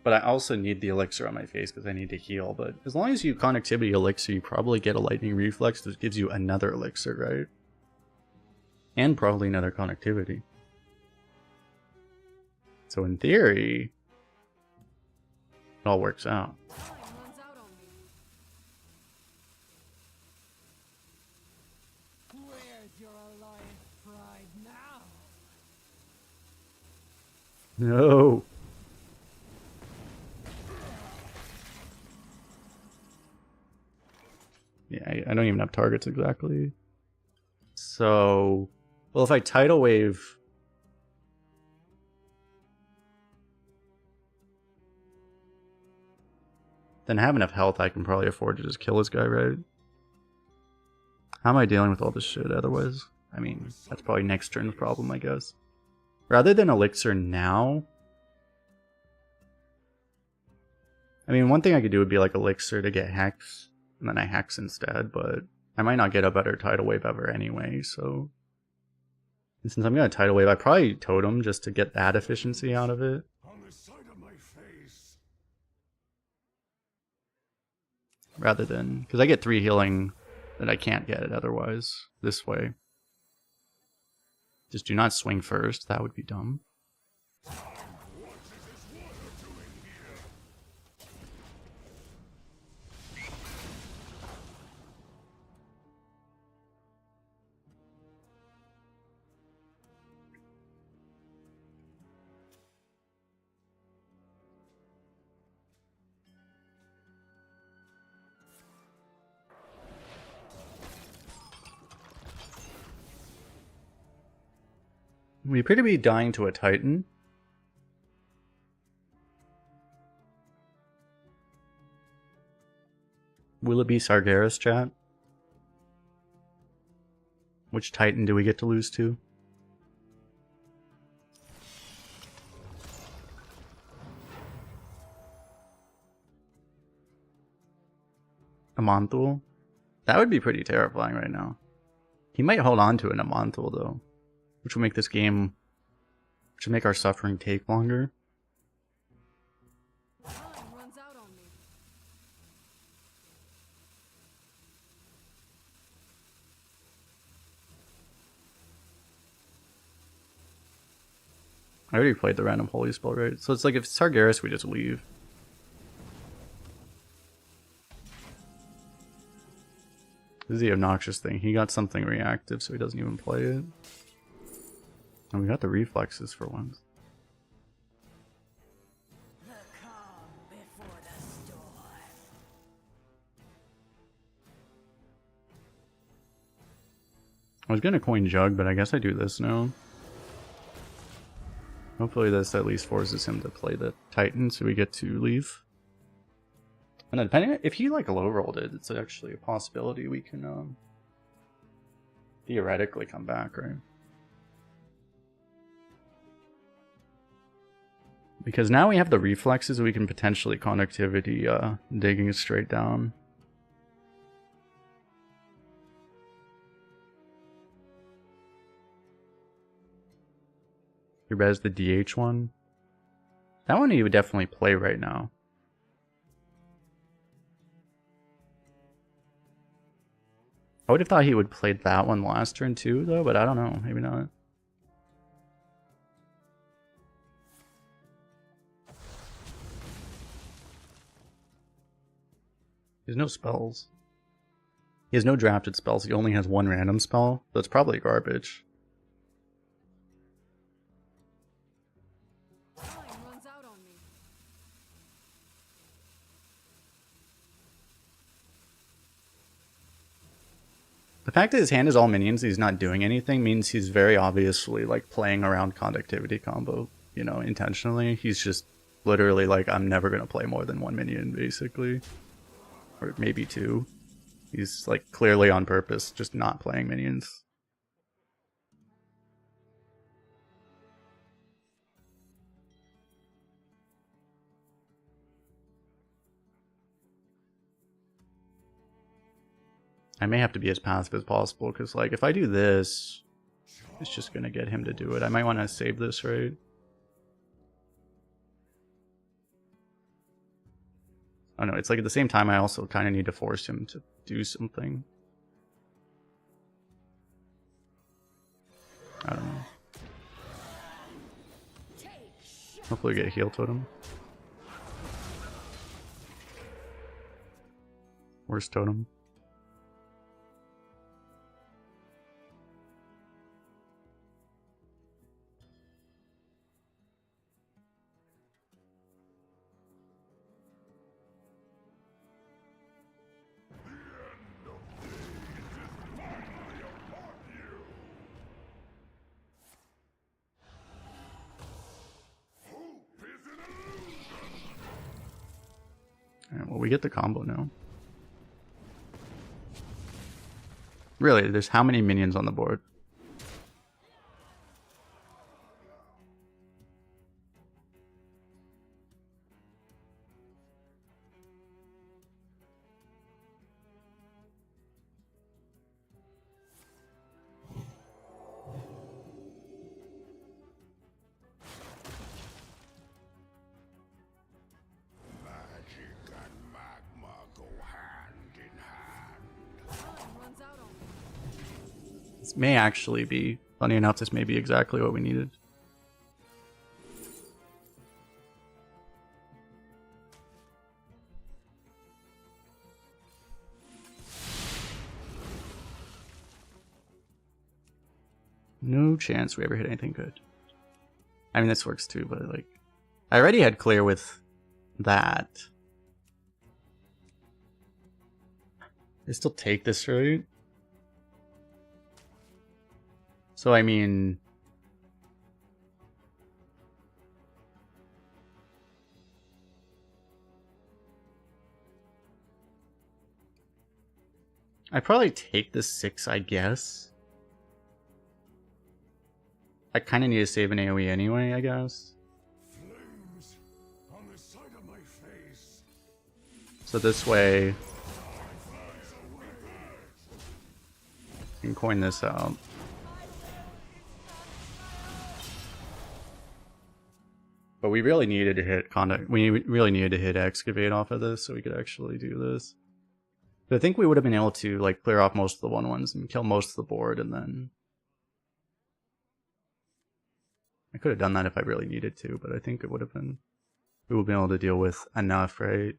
But I also need the Elixir on my face because I need to heal. But as long as you Conductivity Elixir, you probably get a Lightning Reflex that gives you another Elixir, right? And probably another Conductivity. So in theory, it all works out. Time runs out on me. Where's your alliance pride now? No. Yeah, I don't even have targets exactly. So, well, if I tidal wave, then I have enough health, I can probably afford to just kill this guy, right? How am I dealing with all this shit otherwise? I mean, that's probably next turn's problem, I guess. Rather than Elixir now, I mean, one thing I could do would be like Elixir to get Hex, and then I Hex instead, but I might not get a better tidal wave ever anyway, so... And since I'm gonna tidal wave, I probably Totem just to get that efficiency out of it. On the side of my face. Rather than... Because I get 3 healing that I can't get it otherwise, this way. Just do not swing first, that would be dumb. We appear to be dying to a Titan. Will it be Sargeras, chat? Which Titan do we get to lose to? Amanthul? That would be pretty terrifying right now. He might hold on to an Amanthul though, which will make this game, which will make our suffering take longer. Time runs out on me. I already played the random holy spell, right? So it's like if it's Sargeras, we just leave. This is the obnoxious thing. He got something reactive, so he doesn't even play it. And we got the reflexes for once. The calm before the storm. I was gonna coin Jug, but I guess I do this now. Hopefully this at least forces him to play the Titan, so we get to leave. And then depending if he like low rolled it, it's actually a possibility we can theoretically come back, right? Because now we have the reflexes, we can potentially conductivity digging it straight down. You res the DH one. That one he would definitely play right now. I would have thought he would play that one last turn too, though, but I don't know. Maybe not. He has no spells. He has no drafted spells. He only has one random spell. That's probably garbage. Time runs out on me. The fact that his hand is all minions, he's not doing anything, means he's very obviously like playing around conductivity combo, you know, intentionally. He's just literally like, I'm never going to play more than one minion, basically. Or maybe 2. He's like clearly on purpose, just not playing minions. I may have to be as passive as possible, because like if I do this, it's just going to get him to do it. I might want to save this, right? I don't know, it's like at the same time I also kind of need to force him to do something. I don't know. Hopefully get a heal totem. Where's totem? Alright, well, we get the combo now. Really, there's how many minions on the board? Magic and magma go hand in hand. Time runs out on me. This may actually be, funny enough, this may be exactly what we needed. No chance we ever hit anything good. I mean, this works too, but like, I already had clear with that. They still take this, right? So, I mean... I'd probably take the 6, I guess. I kind of need to save an AoE anyway, I guess. Flames on the side of my face. So this way... I can coin this out. But we really needed to hit conduct. We really needed to hit excavate off of this so we could actually do this. But I think we would have been able to like clear off most of the 1/1s and kill most of the board, and then I could have done that if I really needed to. But I think it would have been, we would have been able to deal with enough, right?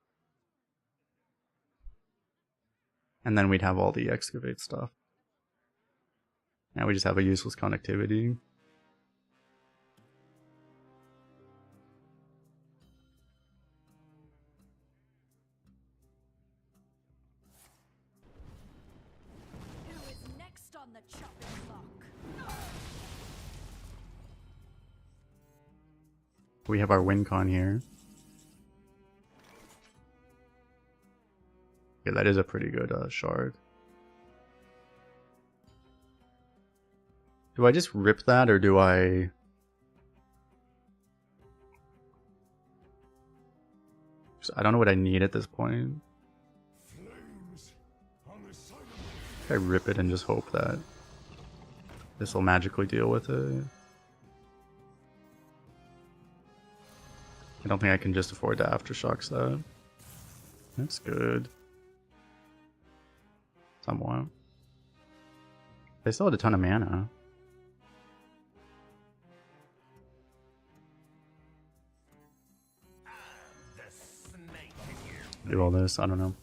And then we'd have all the excavate stuff. Now we just have a useless connectivity. Who is next on the chopping block? We have our win con here. Yeah, that is a pretty good shard. Do I just rip that, or do I... I don't know what I need at this point. Flames on the side of I my rip it and just hope that this will magically deal with it. I don't think I can just afford to aftershocks that. That's good. Somewhat. They still had a ton of mana. Do all this, I don't know.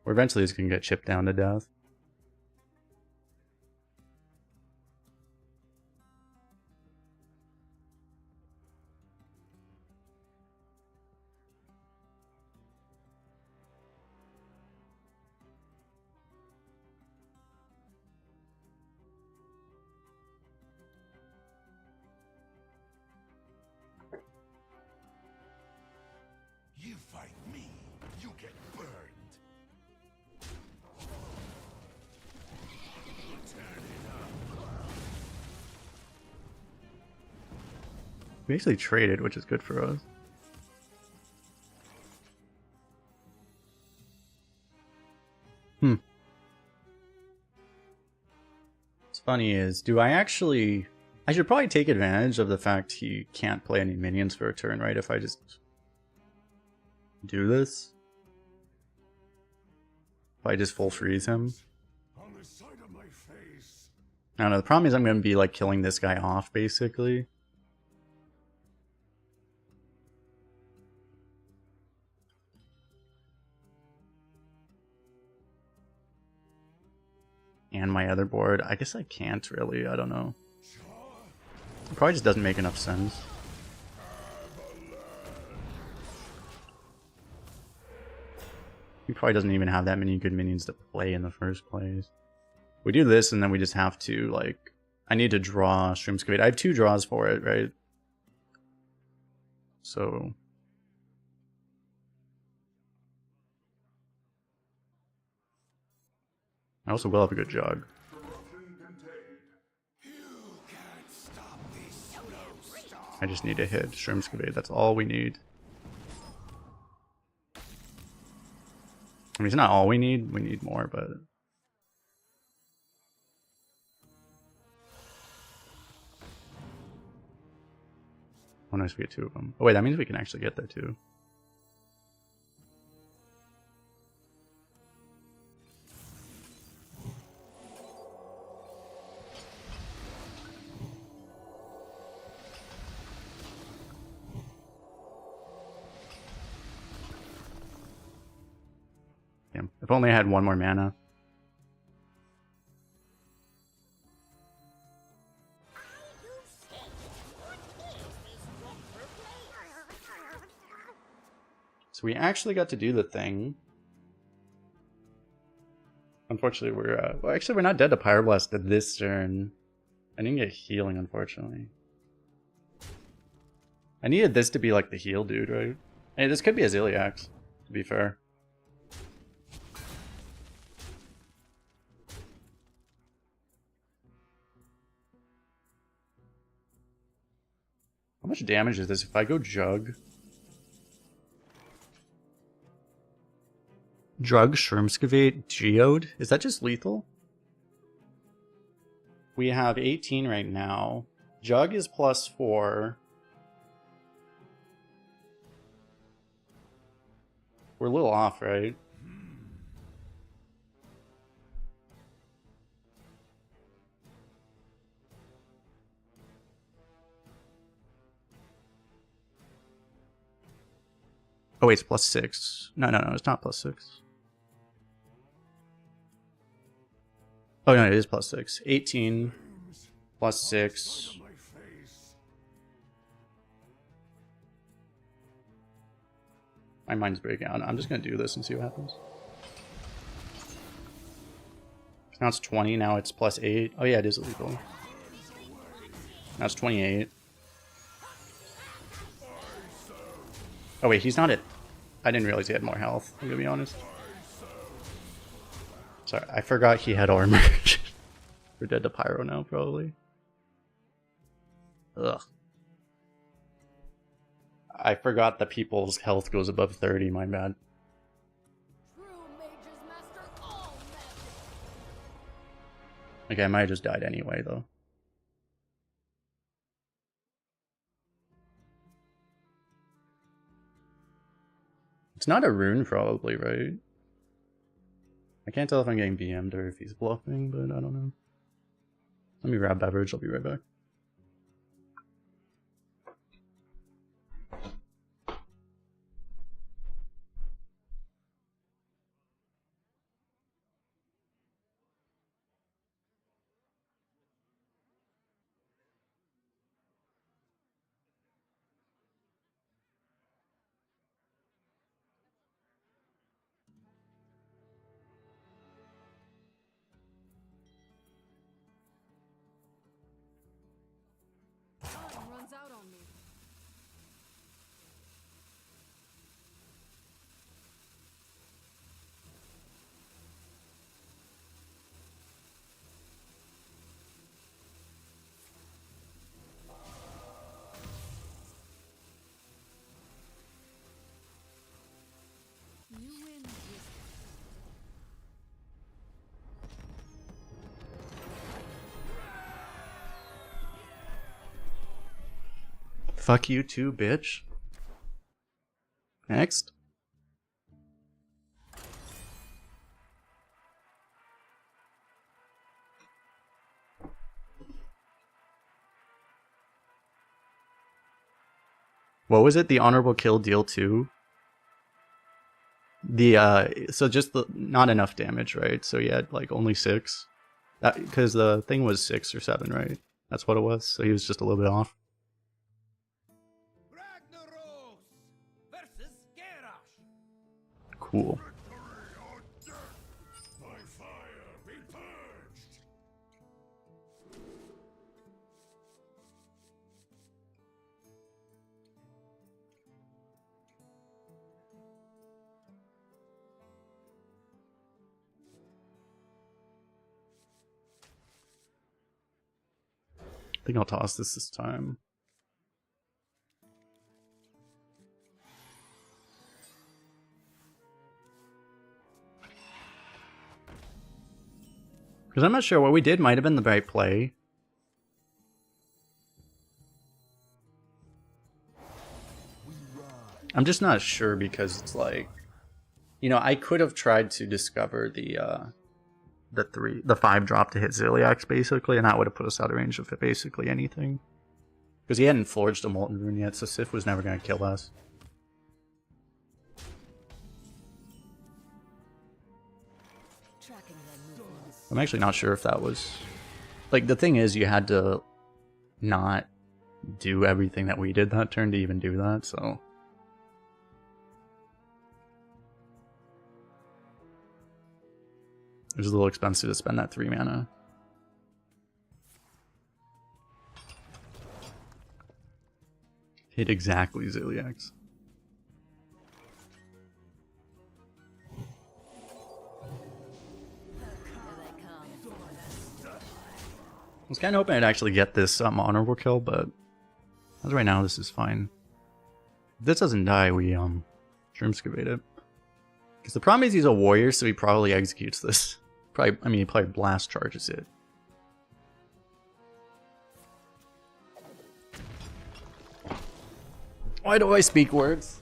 Or eventually it's gonna get chipped down to death. You fight me, you get burned. Turn it up. We actually traded, which is good for us. What's funny is, do I actually... I should probably take advantage of the fact he can't play any minions for a turn, right? If I just do this. If I just full freeze him. On the side of my face. I don't know, the problem is I'm going to be like killing this guy off, basically. And my other board. I guess I can't really, I don't know. It probably just doesn't make enough sense. He probably doesn't even have that many good minions to play in the first place. We do this and then we just have to, like... I need to draw Shroomscavate. I have 2 draws for it, right? So I also will have a good jog. I just need to hit Shrimskavade. That's all we need. I mean, it's not all we need. We need more, but... Oh, nice, we get 2 of them. Oh, wait, that means we can actually get there, too. Damn, if only I had 1 more mana. So we actually got to do the thing. Unfortunately, we're well, actually we're not dead to Pyroblast this turn. I didn't get healing, unfortunately. I needed this to be like the heal dude, right? Hey, this could be a Ziliax, to be fair. How much damage is this if I go Jug? Drug, Shrimskavate, Geode? Is that just lethal? We have 18 right now. Jug is +4. We're a little off, right? Oh wait, it's +6. No, it's not +6. Oh no, it is +6. 18 +6. My mind's breaking out. I'm just gonna do this and see what happens. Now it's 20, now it's +8. Oh yeah, it is illegal. Now it's 28. Oh wait, he's not at... I didn't realize he had more health, I'm gonna be honest. Sorry, I forgot he had armor. We're dead to Pyro now, probably. Ugh. I forgot that people's health goes above 30, my bad. True mages master all magic. Okay, I might have just died anyway, though. It's not a rune, probably, right? I can't tell if I'm getting BM'd or if he's bluffing, but I don't know. Let me grab beverage, I'll be right back. Time runs out on me. You win this. Fuck you too, bitch. Next. What was it? The honorable kill deal 2? The so just the not enough damage, right? So he had like only 6. That because the thing was 6 or 7, right? That's what it was. So he was just a little bit off. Ragnaros versus Garrosh. Cool. By fire be purged. I think I'll toss this time. Because I'm not sure what we did might have been the right play. I'm just not sure because it's like, you know, I could have tried to discover the 5 drop to hit Ziliax basically, and that would have put us out of range of basically anything. Because he hadn't forged a Molten Rune yet, so Sif was never going to kill us. I'm actually not sure if that was... Like, the thing is, you had to not do everything that we did that turn to even do that, so... It was a little expensive to spend that 3 mana. Hit exactly Ziliax. I was kind of hoping I'd actually get this honorable kill, but as of right now, this is fine. If this doesn't die, we Shroomscavate it. Because the problem is he's a warrior, so he probably executes this. Probably, I mean, he probably blast charges it. Why do I speak words?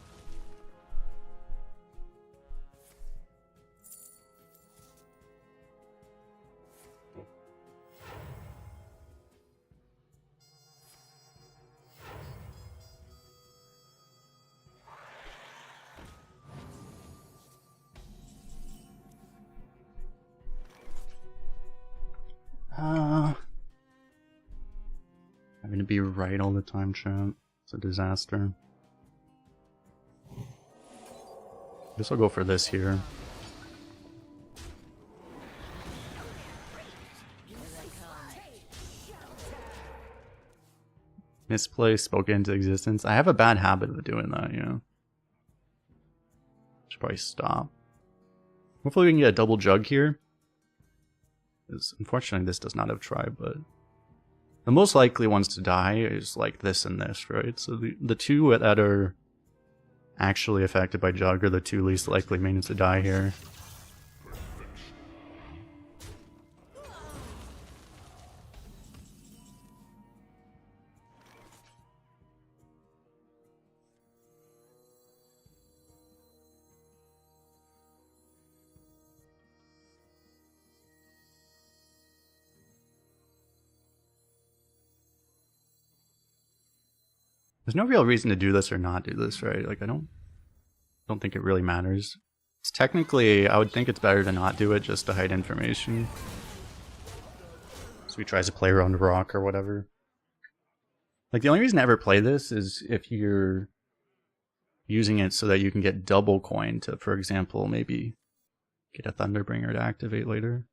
I'm gonna be right all the time, chat. It's a disaster. Guess I'll go for this here. Misplay, spoke into existence. I have a bad habit of doing that, you know. Should probably stop. Hopefully we can get a double jug here. Unfortunately, this does not have tribe, but the most likely ones to die is like this and this, right? So the two that are actually affected by jug are the 2 least likely minions to die here. There's no real reason to do this or not do this, right? Like, I don't think it really matters. It's technically, I would think it's better to not do it just to hide information. So he tries to play around a rock or whatever. Like, the only reason to ever play this is if you're using it so that you can get double coin to, for example, maybe get a Thunderbringer to activate later.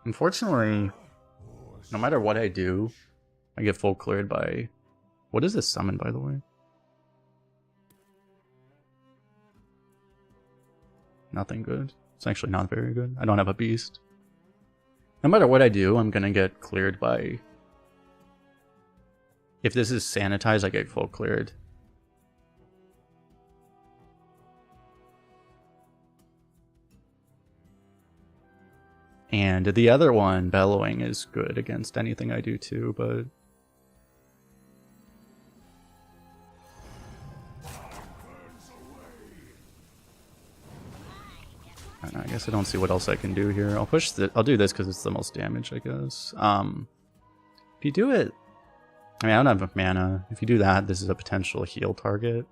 Unfortunately, no matter what I do, I get full cleared by... What is this summon, by the way? Nothing good. It's actually not very good. I don't have a beast. No matter what I do, I'm gonna get cleared by... If this is sanitized, I get full cleared. And the other one, Bellowing, is good against anything I do too, but... I don't know, I guess I don't see what else I can do here. I'll do this because it's the most damage, I guess. If you do it... I mean, I don't have enough mana. If you do that, this is a potential heal target.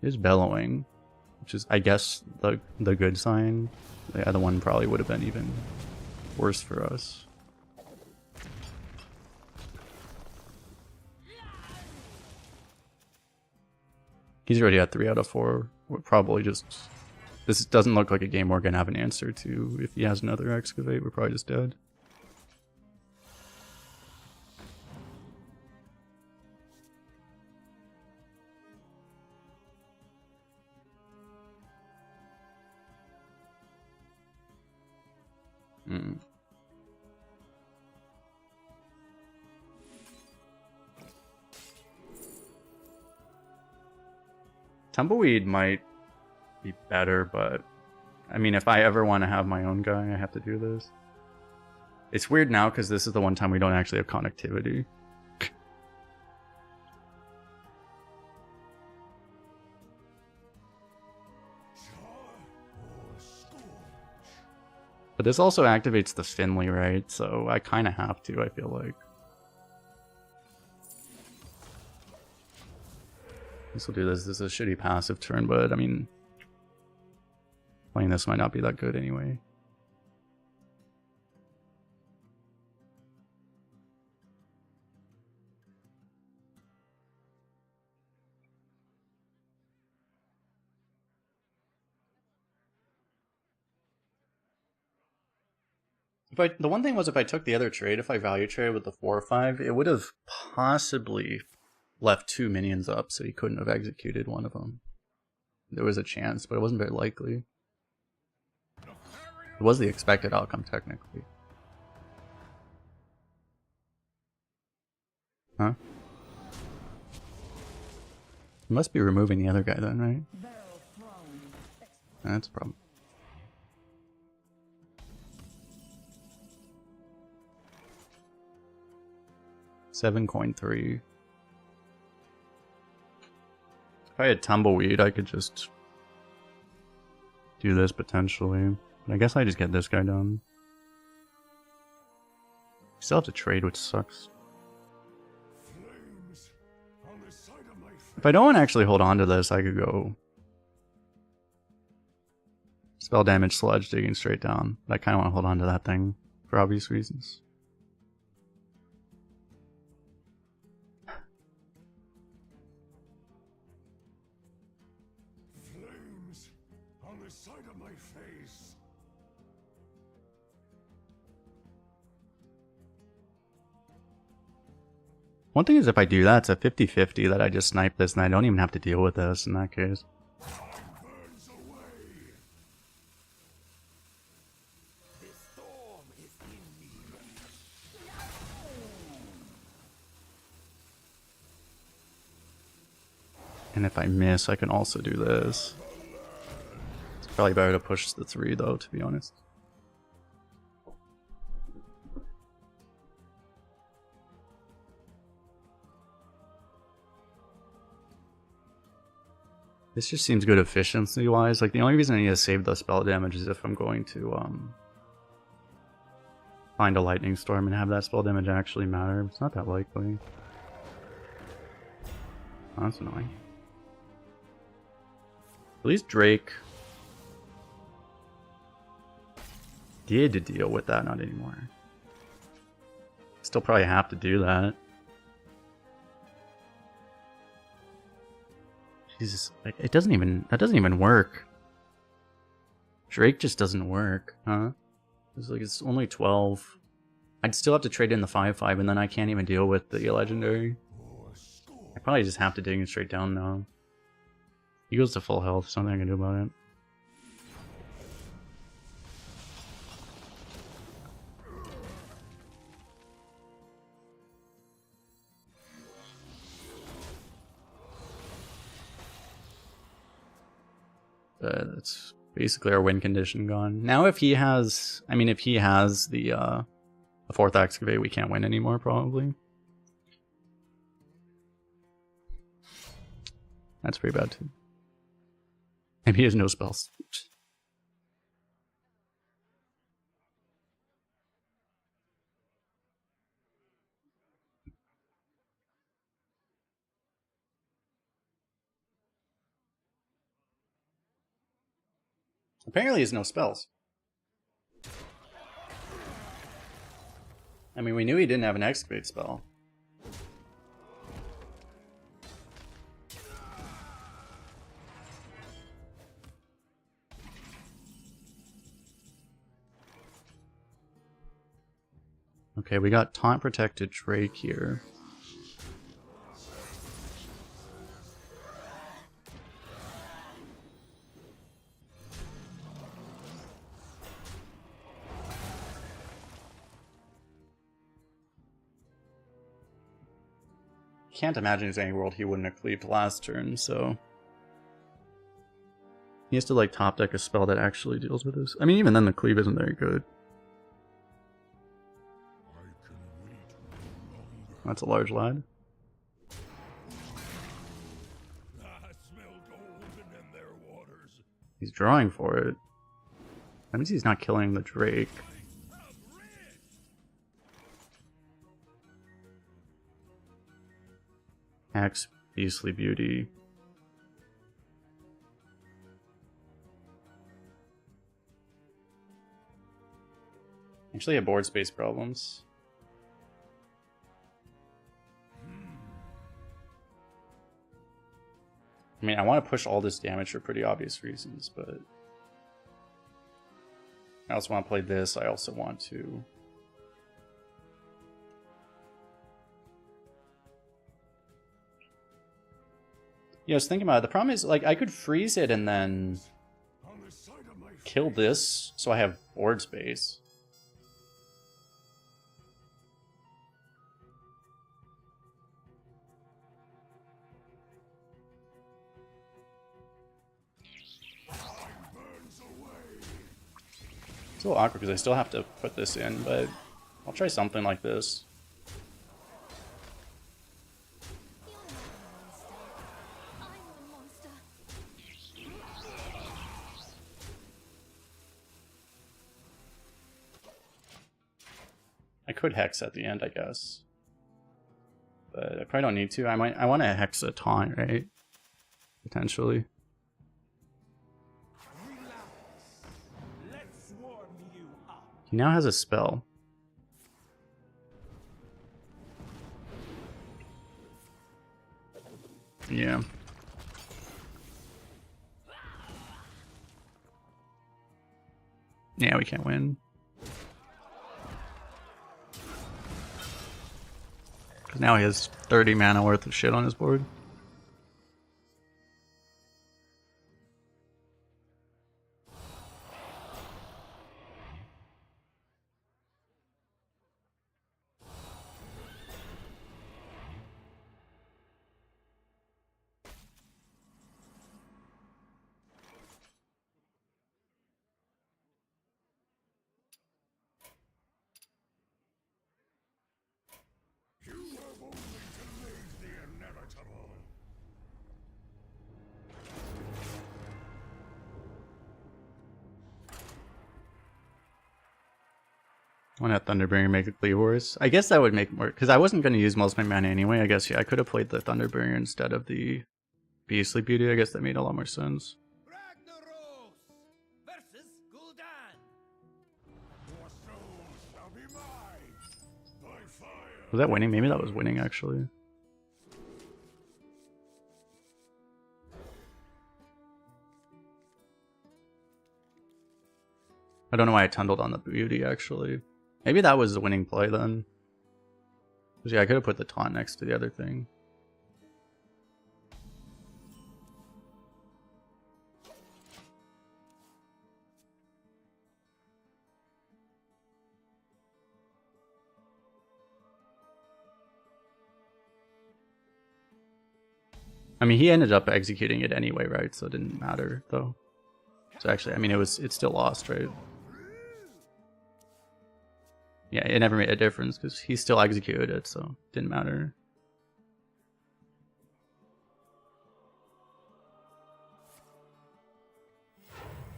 Is Bellowing, which is, I guess, the good sign. The other one probably would have been even worse for us. He's already at 3 out of 4. We're probably just... This doesn't look like a game we're going to have an answer to. If he has another excavate, we're probably just dead. Tumbleweed might be better, but I mean, if I ever want to have my own guy, I have to do this. It's weird now because this is the one time we don't actually have connectivity. But this also activates the Finley, right? So I kind of have to, I feel like. This will do this. This is a shitty passive turn, but I mean, playing this might not be that good anyway. The one thing was, if I took the other trade, if I value trade with the 4 or 5, it would have possibly left 2 minions up, so he couldn't have executed one of them. There was a chance, but it wasn't very likely. It was the expected outcome, technically. Huh? He must be removing the other guy then, right? That's a problem. $7.3. If I had Tumbleweed, I could just do this potentially. But I guess I just get this guy done. Still have to trade, which sucks. If I don't want to actually hold on to this, I could go spell damage, sludge, digging straight down. But I kind of want to hold on to that thing for obvious reasons. One thing is, if I do that, it's a 50-50 that I just snipe this and I don't even have to deal with this in that case. And if I miss, I can also do this. It's probably better to push the 3 though, to be honest. This just seems good efficiency-wise. Like, the only reason I need to save the spell damage is if I'm going to find a lightning storm and have that spell damage actually matter. It's not that likely. Oh, that's annoying. At least Drake did deal with that, not anymore. Still probably have to do that. Jesus, like, that doesn't even work. Drake just doesn't work, huh? It's only 12. I'd still have to trade in the 5/5, and then I can't even deal with the legendary. I probably just have to dig it straight down now. He goes to full health, something I can do about it. That's basically our win condition gone. Now if he has, I mean, if he has the 4th excavate, we can't win anymore, probably. That's pretty bad too. Maybe he has no spells. Apparently he has no spells. I mean, we knew he didn't have an excavate spell. Okay, we got taunt protected Drake here. Can't imagine there's any world he wouldn't have cleaved last turn, so he has to like top deck a spell that actually deals with this. I mean, even then the cleave isn't very good. I can wait no longer. That's a large lad. I smell golden in their waters. He's drawing for it. That means he's not killing the Drake. Hex, Beastly Beauty. Actually, have board space problems. I mean, I want to push all this damage for pretty obvious reasons, but I also want to play this. I also want to. Yeah, I was thinking about it. The problem is, like, I could freeze it and then On the side of my kill this, so I have board space. burns away. It's a little awkward because I still have to put this in, but I'll try something like this. I'm the monster. I could hex at the end, I guess. But I probably don't need to. I want to hex a taunt, right? Potentially. Let's warm you up. He now has a spell. Yeah. Yeah, we can't win. Because now he has 30 mana worth of shit on his board. You have only delayed the inevitable. Why not Thunderbringer make a Cleave Wars? I guess that would make more, because I wasn't going to use most of my mana anyway. I guess, yeah, I could have played the Thunderbringer instead of the Beastly Beauty. I guess that made a lot more sense. Ragnaros versus Gul'dan. Your soul shall be mine. By fire. Was that winning? Maybe that was winning, actually. I don't know why I tundled on the Beauty, actually. Maybe that was the winning play, then. 'Cause, yeah, I could have put the taunt next to the other thing. I mean, he ended up executing it anyway, right? So it didn't matter, though. So actually, I mean, it's still lost, right? Yeah, it never made a difference because he still executed it, so it didn't matter.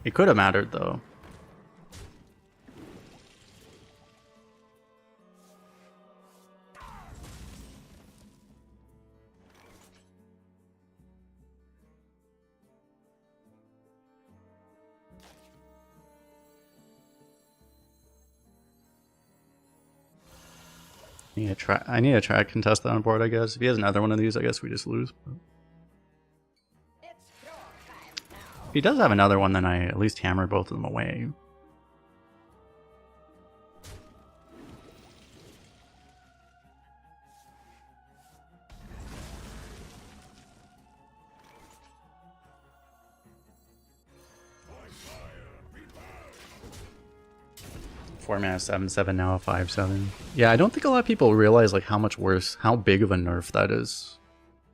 It could have mattered, though. I need to try to contest that on board, I guess. If he has another one of these, I guess we just lose. But if he does have another one, then I at least hammer both of them away. 4 mana 7/7, now a 5/7. Yeah, I don't think a lot of people realize like how much worse, how big of a nerf that is.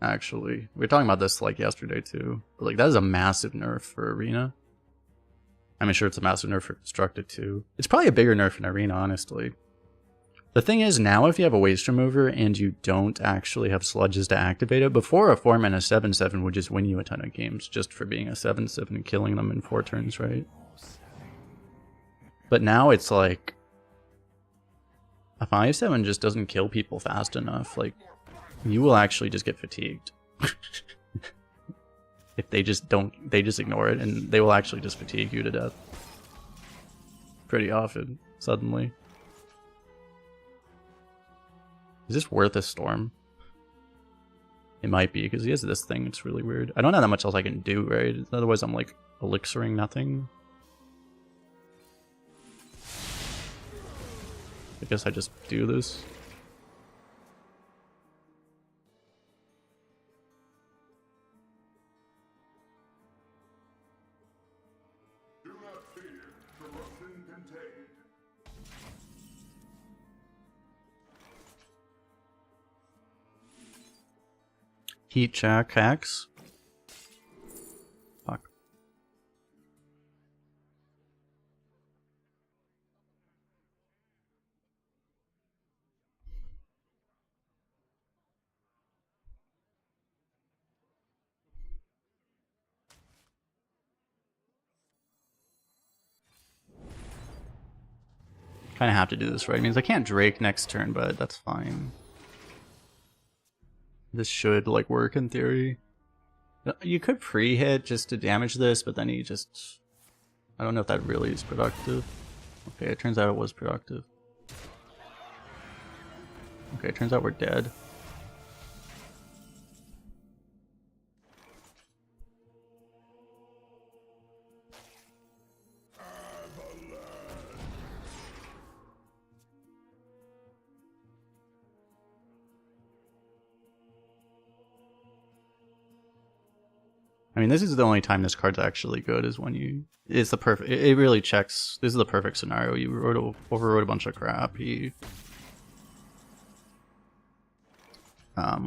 Actually, we were talking about this like yesterday too. But, like that is a massive nerf for Arena. I'm sure it's a massive nerf for Constructed too. It's probably a bigger nerf in Arena, honestly. The thing is, now if you have a waste remover and you don't actually have sludges to activate it, before a 4 mana 7/7 would just win you a ton of games just for being a 7/7 and killing them in 4 turns, right? But now it's like a 5/7 just doesn't kill people fast enough. Like you will actually just get fatigued. If they just ignore it, and they will actually just fatigue you to death. Pretty often, suddenly. Is this worth a storm? It might be, because he has this thing, it's really weird. I don't know that much else I can do, right? Otherwise I'm like elixiring nothing. I guess I just do this. Do not fear. Corruption contained. Heat check hacks. Fuck. Kind of have to do this, right? It means I can't Drake next turn, but that's fine. This should like work in theory. You could pre-hit just to damage this, but then you just... I don't know if that really is productive. Okay, it turns out it was productive. Okay, it turns out we're dead. I mean, this is the only time this card's actually good, is when you... It's the perfect... It really checks... This is the perfect scenario. You overrode a bunch of crap. He...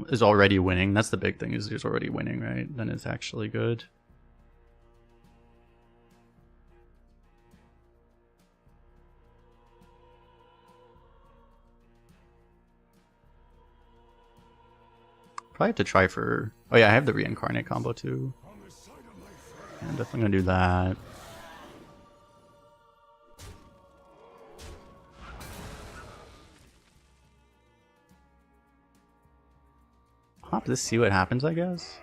is already winning. That's the big thing, is he's already winning, right? Then it's actually good. Probably have to try for... Oh yeah, I have the reincarnate combo too. I'm definitely gonna do that. Hop this, see what happens, I guess.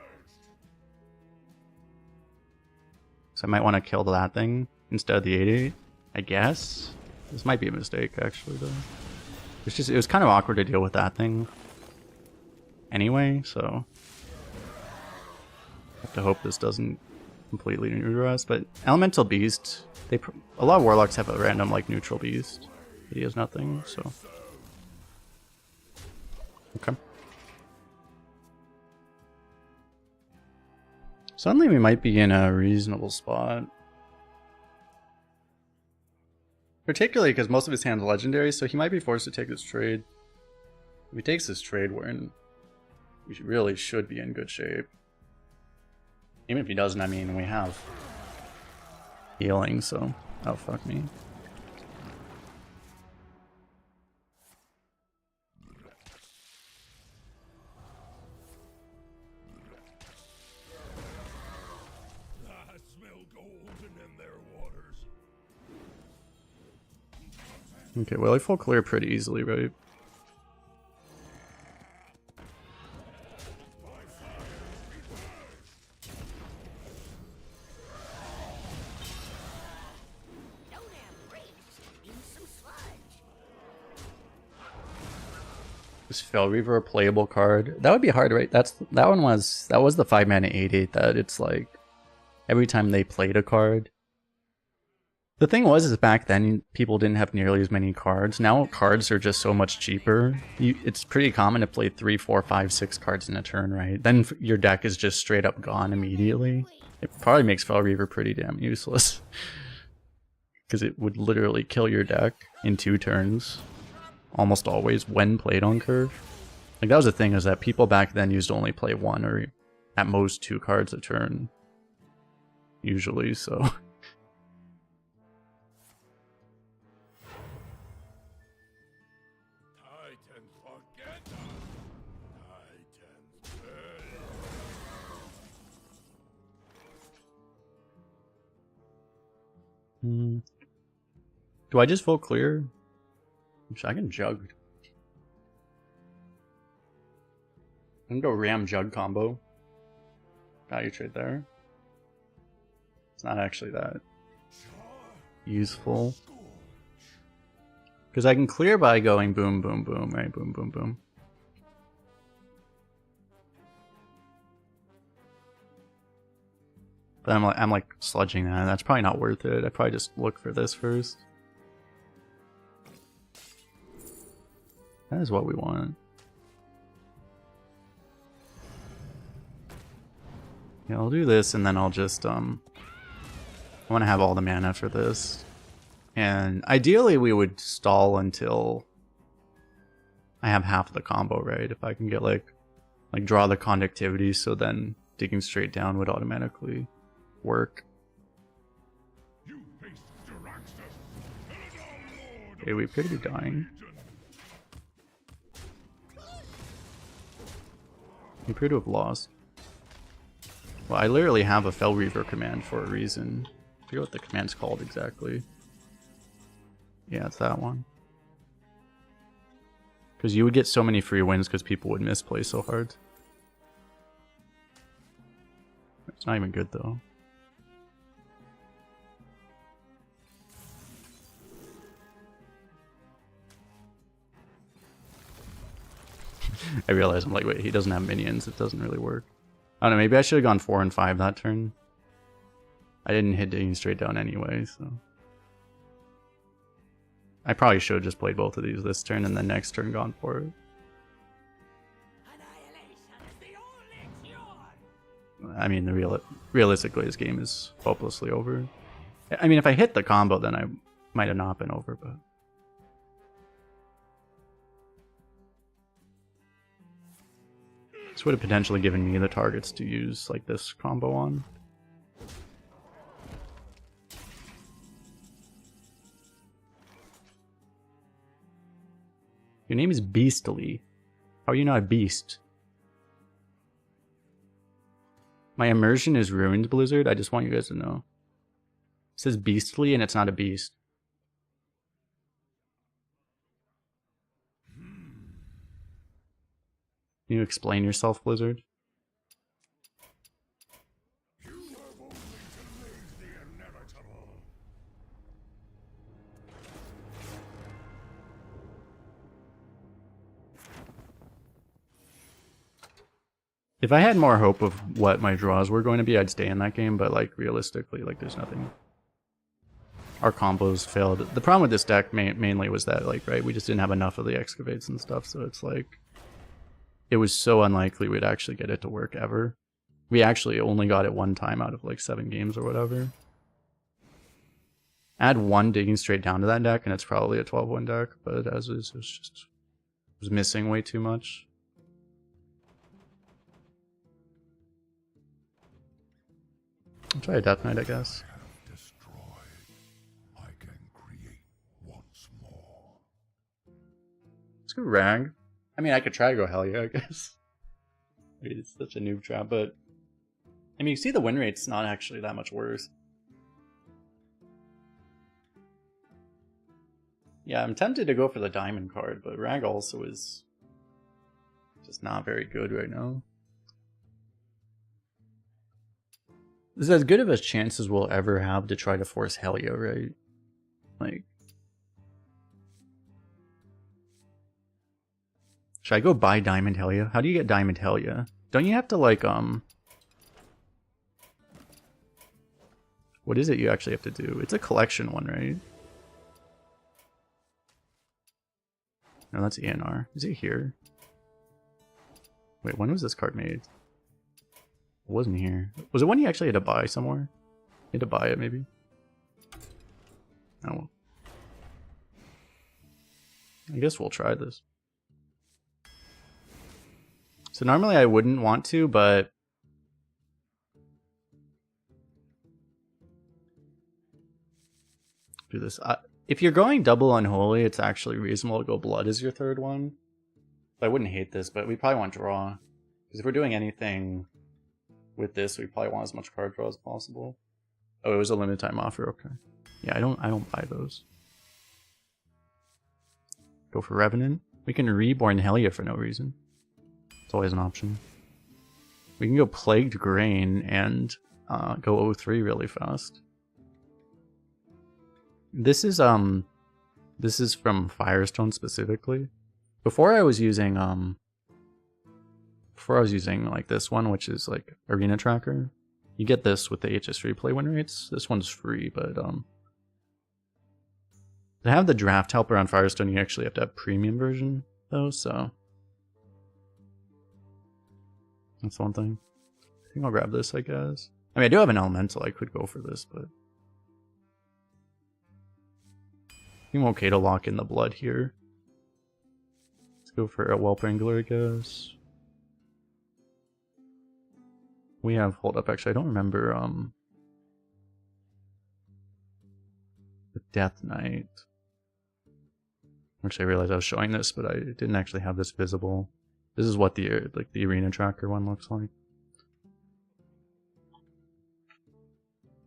So I might want to kill that thing instead of the 8/8, I guess. This might be a mistake, actually, though. It was kind of awkward to deal with that thing anyway, so I have to hope this doesn't completely neuter us. But Elemental Beast, a lot of Warlocks have a random like neutral beast. He has nothing, so okay. Suddenly we might be in a reasonable spot. Particularly because most of his hand's legendary, so he might be forced to take this trade. If he takes this trade, we really should be in good shape. Even if he doesn't, I mean, we have healing, so... Oh, fuck me. I smell golden in their waters. Okay, well, I full clear pretty easily, right? Is Fel Reaver a playable card? That would be hard, right? That was the 5 mana 8/8 that it's like every time they played a card. The thing is back then people didn't have nearly as many cards. Now cards are just so much cheaper. It's pretty common to play 3, 4, 5, 6 cards in a turn, right? Then your deck is just straight up gone immediately. It probably makes Fel Reaver pretty damn useless. because it would literally kill your deck in 2 turns, almost always when played on curve. Like that was the thing, is that people back then used to only play 1 or at most 2 cards a turn, usually, so. Titans forget us. Titans burn. Do I just vote clear? I can jug. I'm gonna go ram jug combo. Value trade there. It's not actually that useful. Because I can clear by going boom, boom, boom, right? Boom, boom, boom. But I'm like sludging that. That's probably not worth it. I probably just look for this first. That is what we want. Yeah, I'll do this and then I'll just I want to have all the mana for this. And ideally we would stall until I have half the combo, right? If I can get like draw the conductivity, so then digging straight down would automatically work. Okay, we appear to be dying. We appear to have lost. Well, I literally have a Fell Reaver command for a reason. I forget what the command's called exactly. Yeah, it's that one. Because you would get so many free wins because people would misplay so hard. It's not even good though. I realize I'm like, wait, he doesn't have minions. It doesn't really work. I don't know, maybe I should have gone 4 and 5 that turn. I didn't hit digging straight down anyway, so. I probably should have just played both of these this turn and then next turn gone for it. I mean, realistically, this game is hopelessly over. I mean, if I hit the combo, then I might have not been over, but. This would have potentially given me the targets to use like this combo on. Your name is Beastly. How are you not a beast? My immersion is ruined, Blizzard. I just want you guys to know. It says Beastly and it's not a beast. Can you explain yourself, Blizzard? You have only delayed the inevitable. If I had more hope of what my draws were going to be, I'd stay in that game, but like realistically, like there's nothing. Our combos failed. The problem with this deck mainly was that, like, right, we just didn't have enough of the excavates and stuff, so it's like it was so unlikely we'd actually get it to work ever. We actually only got it one time out of like 7 games or whatever. Add 1 digging straight down to that deck and it's probably a 12-1 deck, but as is, it was missing way too much. I'll try a Death Knight, I guess. I can create once more. Let's go Rag. I mean, I could try to go Hell yeah, I guess. I mean, it's such a noob trap, but I mean, you see the win rate's not actually that much worse. Yeah, I'm tempted to go for the diamond card, but Rag also is just not very good right now. This is as good of a chance as we'll ever have to try to force Helio, right? Like, should I go buy Diamond Helio? How do you get Diamond Helio? Don't you have to like, what is it you actually have to do? It's a collection one, right? No, that's ENR. Is it here? Wait, when was this card made? It wasn't here. Was it one you actually had to buy somewhere? You had to buy it, maybe? Oh. I guess we'll try this. So normally I wouldn't want to, but do this. If you're going double unholy, it's actually reasonable to go blood as your third one. I wouldn't hate this, but we probably want draw. Because if we're doing anything with this, we probably want as much card draw as possible. Oh, it was a limited time offer, okay. Yeah, I don't buy those. Go for Revenant. We can Reborn Helia for no reason. It's always an option. We can go Plagued Grain and go 0-3 really fast. This is from Firestone specifically. Before I was using like this one, which is like Arena Tracker. You get this with the HS3 play win rates. This one's free, but to have the draft helper on Firestone, you actually have to have premium version though, so that's one thing. I think I'll grab this, I guess. I mean, I do have an elemental. I could go for this, but I think I'm okay to lock in the blood here. Let's go for a Whelp Wrangler, I guess. We have, hold up, actually, I don't remember, the Death Knight. Actually, I realized I was showing this, but I didn't actually have this visible. This is what the Arena Tracker one looks like.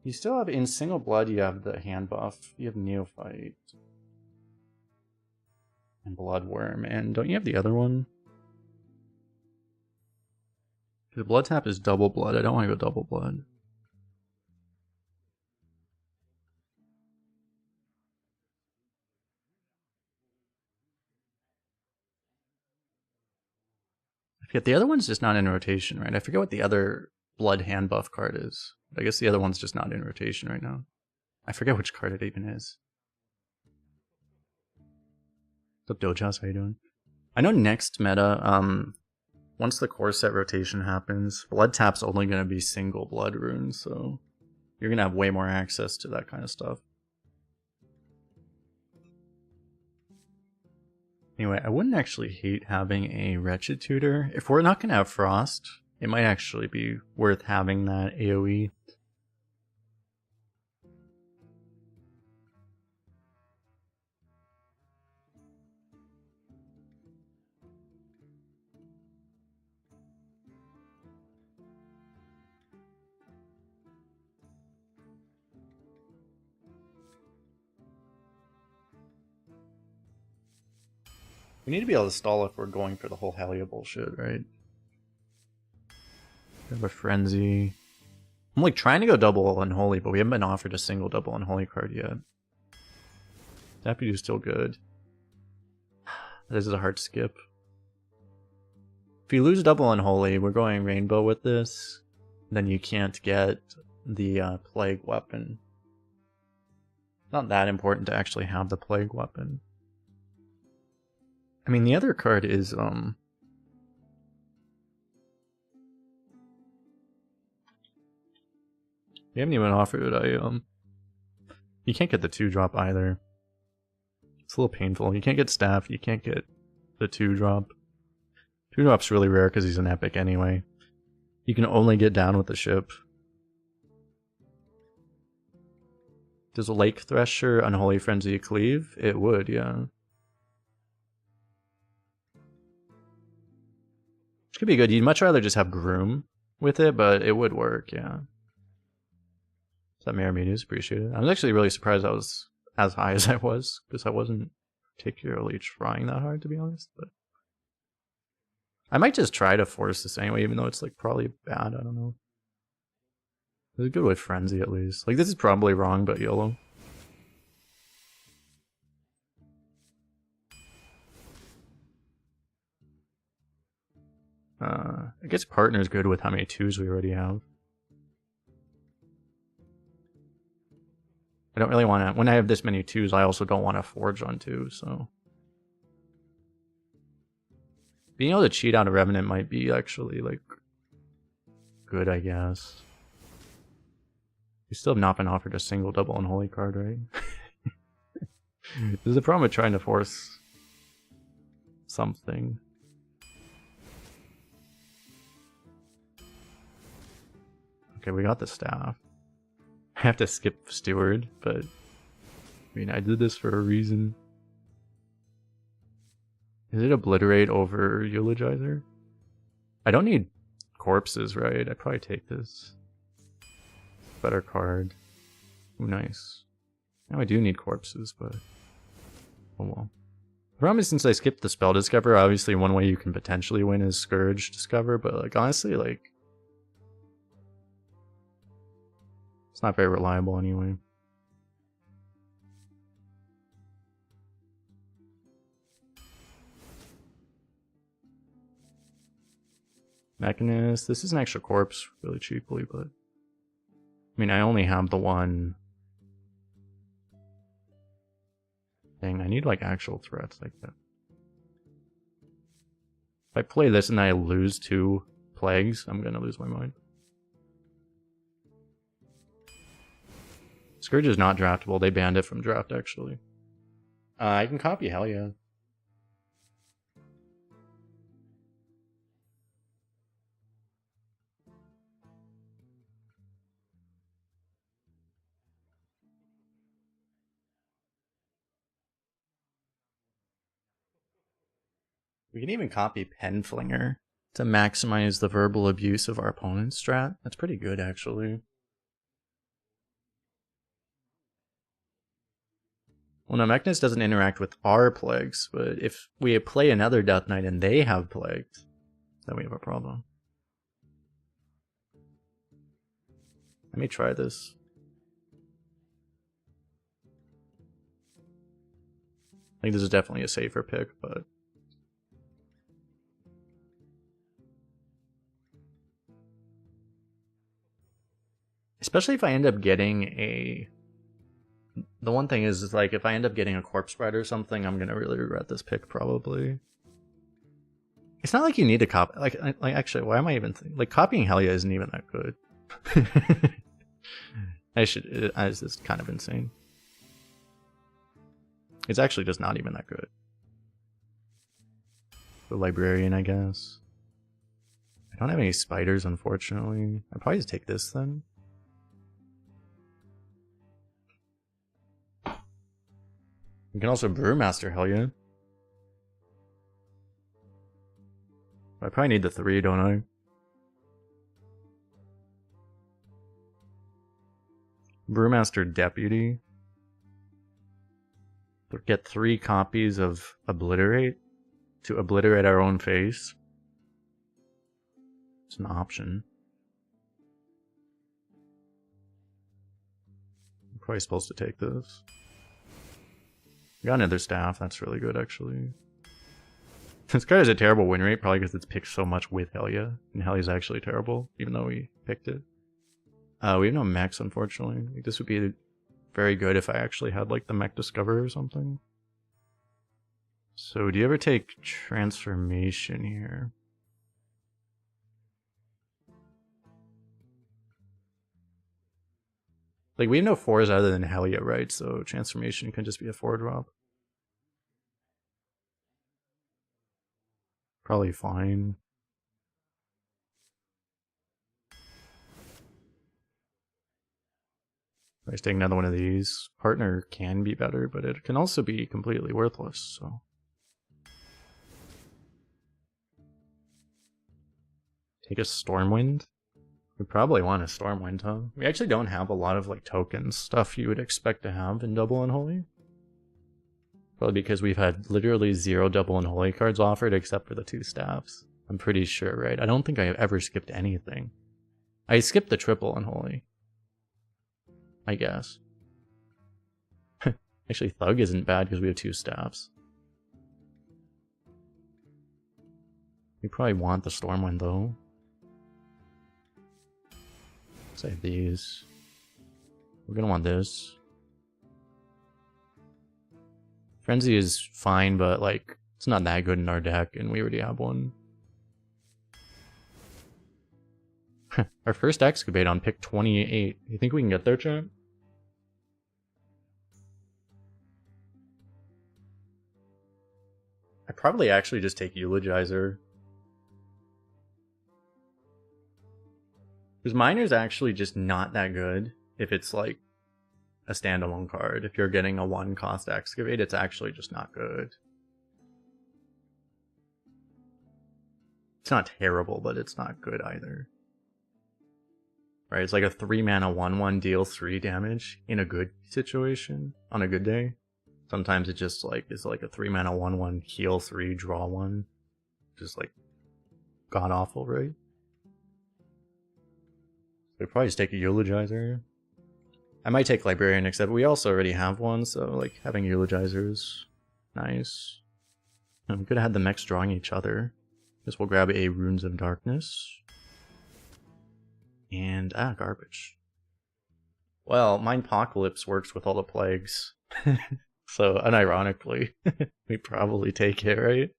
You still have, in single blood, you have the hand buff, you have Neophyte. And Bloodworm, and don't you have the other one? The blood tap is double blood. I don't want to go double blood. I forget, the other one's just not in rotation, right? I forget what the other blood hand buff card is. I guess the other one's just not in rotation right now. I forget which card it even is. What's up, Dojas? How you doing? I know next meta, once the core set rotation happens, blood tap's only going to be single blood runes, so you're going to have way more access to that kind of stuff. Anyway, I wouldn't actually hate having a Wretched Tutor. If we're not going to have Frost, it might actually be worth having that AoE. We need to be able to stall if we're going for the whole Helia bullshit, right? We have a Frenzy. I'm like trying to go double Unholy, but we haven't been offered a single double Unholy card yet. Deputy's still good. This is a hard skip. If you lose double Unholy, we're going Rainbow with this, then you can't get the Plague weapon. Not that important to actually have the Plague weapon. I mean, the other card is, we haven't even offered it. You can't get the 2-drop either. It's a little painful. You can't get Staff, you can't get the 2-drop. 2-drop's really rare because he's an epic anyway. You can only get down with the ship. Does a Lake Thresher Unholy Frenzy cleave? It would, yeah. Could be good. You'd much rather just have Groom with it, but it would work, yeah. That Mirror Medias, appreciate it. I was actually really surprised I was as high as I was, because I wasn't particularly trying that hard, to be honest. But I might just try to force this anyway, even though it's like probably bad, I don't know. It's good with Frenzy at least. Like, this is probably wrong, but YOLO. I guess Partner's good with how many 2s we already have. I don't really want to... When I have this many 2s, I also don't want to forge on 2, so... Being able to cheat out a Revenant might be actually, like... good, I guess. We still have not been offered a single double Unholy card, right? There's a problem with trying to force something. Okay, we got the staff. I have to skip Steward, but I mean, I did this for a reason. Is it Obliterate over Eulogizer? I don't need corpses, right? I'd probably take this. Better card. Ooh, nice. Now I do need corpses, but oh well. The problem is, since I skipped the Spell Discover, obviously one way you can potentially win is Scourge Discover, but like honestly, like it's not very reliable anyway. Mechanist. This is an extra corpse really cheaply, but I mean, I only have the one thing. I need like actual threats like that. If I play this and I lose 2 plagues, I'm gonna lose my mind. Scourge is not draftable. They banned it from draft actually. I can copy, hell yeah. We can even copy Penflinger to maximize the verbal abuse of our opponent's strat. That's pretty good, actually. Well, no, Mechanist doesn't interact with our plagues, but if we play another Death Knight and they have plagues, then we have a problem. Let me try this. I think this is definitely a safer pick, but especially if I end up getting a... The one thing is like, if I end up getting a Corpse Bride or something, I'm gonna really regret this pick, probably. It's not like you need to copy... Like actually, why am I even thinking... Like, copying Helya isn't even that good. It's just kind of insane. It's actually just not even that good. The Librarian, I guess. I don't have any spiders, unfortunately. I'd probably just take this then. You can also Brewmaster Helya. I probably need the 3, don't I? Brewmaster Deputy. Get 3 copies of Obliterate to obliterate our own face. It's an option. I'm probably supposed to take this. We got another staff, that's really good actually. This card has a terrible win rate, probably because it's picked so much with Helya, and Helya's actually terrible, even though we picked it. We have no mechs, unfortunately. Like, this would be very good if I actually had like the mech discover or something. So do you ever take transformation here? Like, we have no 4s other than Helya, right? So transformation can just be a 4-drop. Probably fine. If I take another one of these, partner can be better, but it can also be completely worthless, so. Take a Stormwind? We probably want a Stormwind, huh? We actually don't have a lot of like tokens, stuff you would expect to have in Double Unholy. Probably because we've had literally 0 Double Unholy cards offered except for the 2 staffs. I'm pretty sure, right? I don't think I have ever skipped anything. I skipped the Triple Unholy, I guess. Actually, Thug isn't bad because we have 2 staffs. We probably want the Stormwind though. Save these. We're gonna want this. Frenzy is fine, but like it's not that good in our deck, and we already have one. Our first excavate on pick 28. You think we can get there, champ? I'd probably actually just take Eulogizer. Because Miner's actually just not that good if it's like a standalone card. If you're getting a 1-cost Excavate, it's actually just not good. It's not terrible, but it's not good either. Right, it's like a 3-mana 1/1 deal 3 damage in a good situation on a good day. Sometimes it just like is like a 3-mana 1/1 heal 3 draw 1. Just like god awful, right? We'd probably just take a Eulogizer. I might take Librarian, except we also already have one, so like having Eulogizer is nice. I'm gonna have the mechs drawing each other. Guess we'll grab a Runes of Darkness. And garbage. Well, Mindpocalypse works with all the plagues. So unironically, we probably take it, right?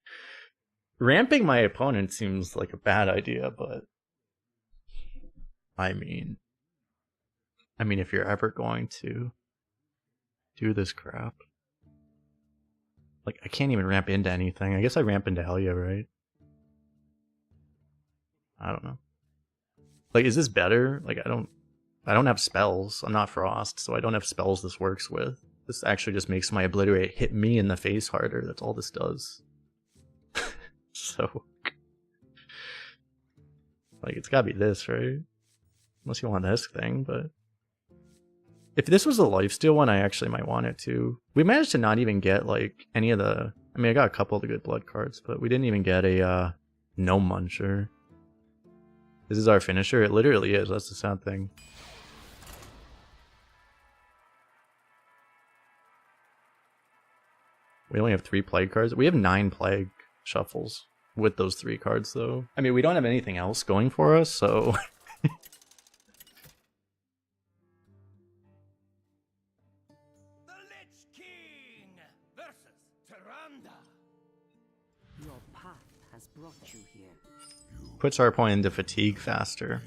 Ramping my opponent seems like a bad idea, but I mean if you're ever going to do this crap. Like, I can't even ramp into anything. I guess I ramp into Helya, right? I don't know. Like, is this better? Like, I don't have spells. I'm not Frost, so I don't have spells this works with. This actually just makes my Obliterate hit me in the face harder. That's all this does. So, like, it's gotta be this, right? Unless you want this thing, but if this was a lifesteal one, I actually might want it too. We managed to not even get, like, any of the... I mean, I got a couple of the good blood cards, but we didn't even get a, No Muncher. This is our finisher? It literally is, that's the sad thing. We only have 3 plague cards. We have 9 plague shuffles with those 3 cards, though. I mean, we don't have anything else going for us, so... Your path has brought you here. Puts our opponent into fatigue faster.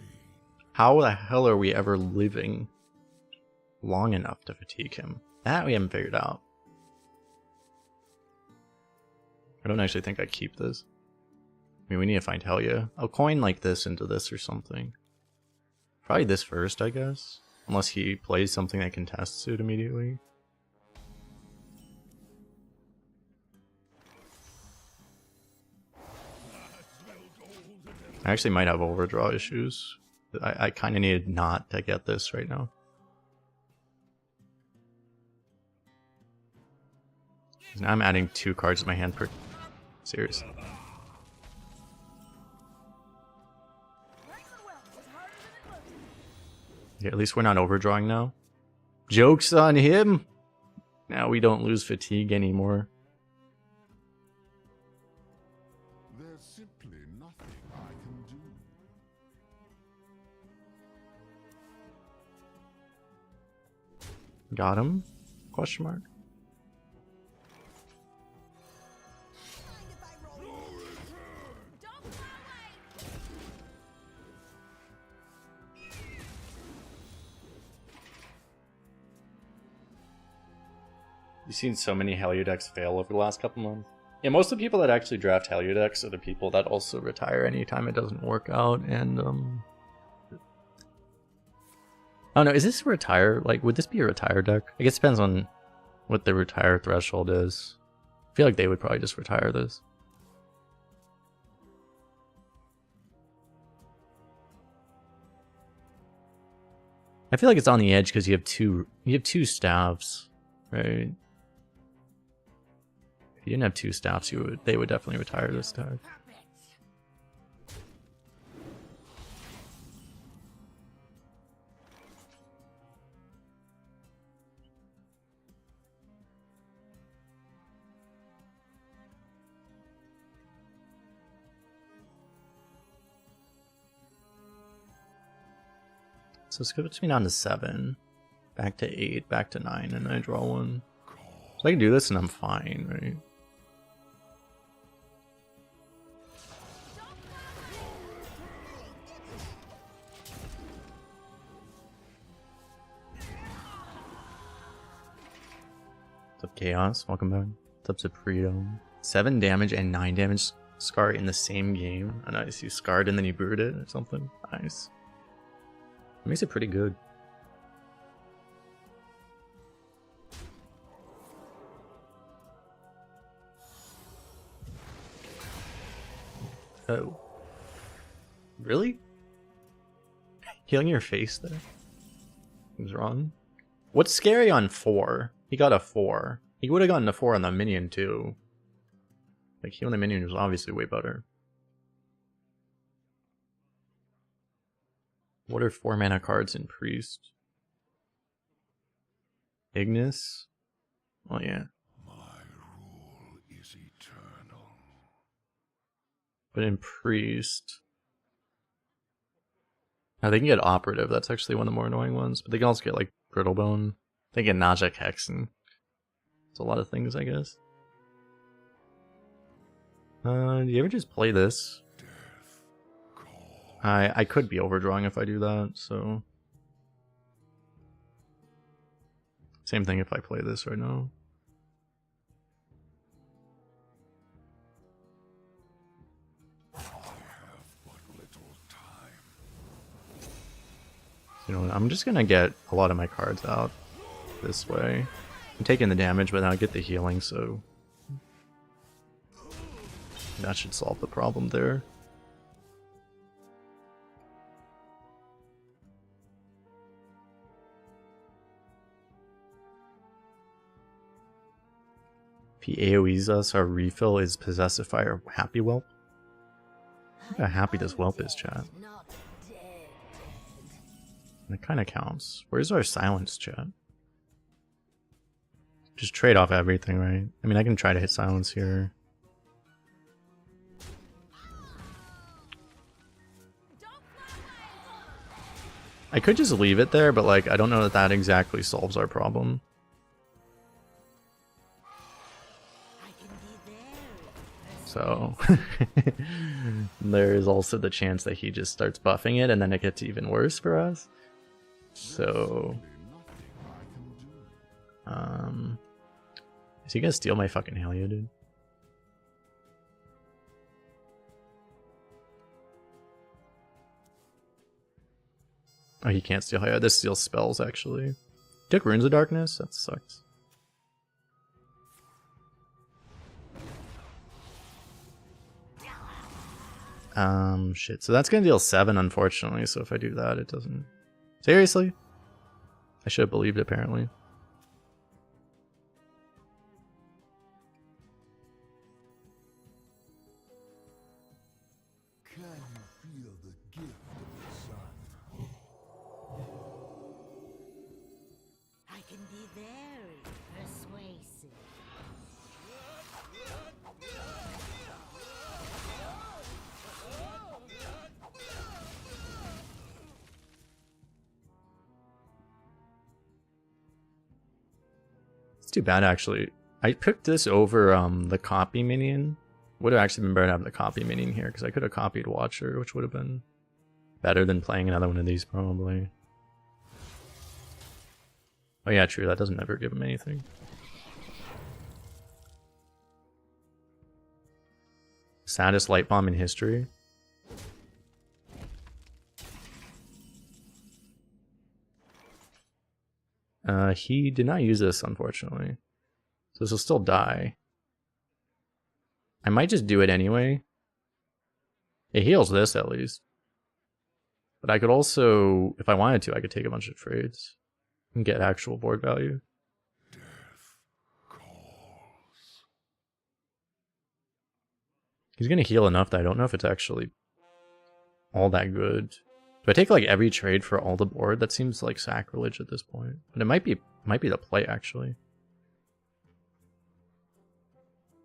How the hell are we ever living long enough to fatigue him? That we haven't figured out. I don't actually think I keep this. I mean, we need to find Helya. I'll coin like this into this or something. Probably this first, I guess. Unless he plays something that contests it immediately. I actually might have overdraw issues. I kind of needed not to get this right now. Now I'm adding 2 cards to my hand per... Seriously. Yeah, at least we're not overdrawing now. Joke's on him! Now we don't lose fatigue anymore. There's simply nothing I can do. Got him? Question mark. You've seen so many Helya decks fail over the last couple months. Yeah, most of the people that actually draft Helya decks are the people that also retire anytime it doesn't work out, and I don't know, is this a retire? Like, would this be a retire deck? I guess it depends on what the retire threshold is. I feel like they would probably just retire this. I feel like it's on the edge because you have two staffs, right? If you didn't have 2 staffs, they would definitely retire this deck. So this puts me down to 7, back to 8, back to 9, and then I draw 1. So I can do this and I'm fine, right? What's up, Chaos? Welcome back. What's up, Supreme? 7 damage and 9 damage Scar in the same game. Oh, nice. You scarred and then you brewed it or something. Nice. It makes it pretty good. Oh. Really? Healing your face there? What's wrong? What's scary on 4? He got a 4. He would have gotten a 4 on the minion too. Like, healing the minion was obviously way better. What are 4 mana cards in Priest? Ignis? Oh yeah. My rule is eternal. But in Priest... Now they can get Operative, that's actually one of the more annoying ones. But they can also get, like, Brittlebone. They get Najak Hexen. It's a lot of things, I guess. Do you ever just play this? I could be overdrawing if I do that, so... Same thing if I play this right now. I have but little time. You know, I'm just gonna get a lot of my cards out this way. I'm taking the damage, but now I get the healing, so... That should solve the problem there. If he AoEs us, our refill is Possessify or Happy Whelp. Look how happy this Whelp is, chat. That kind of counts. Where's our silence, chat? Just trade off everything, right? I mean, I can try to hit silence here. I could just leave it there, but like, I don't know that that exactly solves our problem. So, there's also the chance that he just starts buffing it and then it gets even worse for us. So, is he gonna steal my fucking Helio, dude? Oh, he can't steal Helio. This steals spells, actually. Took Runes of Darkness? That sucks. Shit. So that's gonna deal 7, unfortunately. So if I do that, it doesn't... Seriously? I should have believed, apparently. Can you feel the gift of the sun? I can be very persuasive. It's too bad, actually. I picked this over the copy minion. Would have actually been better to have the copy minion here, because I could have copied Watcher, which would have been better than playing another one of these, probably. Oh yeah, true, that doesn't ever give him anything. Saddest light bomb in history. He did not use this, unfortunately. So this will still die. I might just do it anyway. It heals this, at least. But I could also, if I wanted to, I could take a bunch of trades and get actual board value. Death calls. He's gonna heal enough that I don't know if it's actually all that good. Do I take like every trade for all the board? That seems like sacrilege at this point. But it might be the play, actually.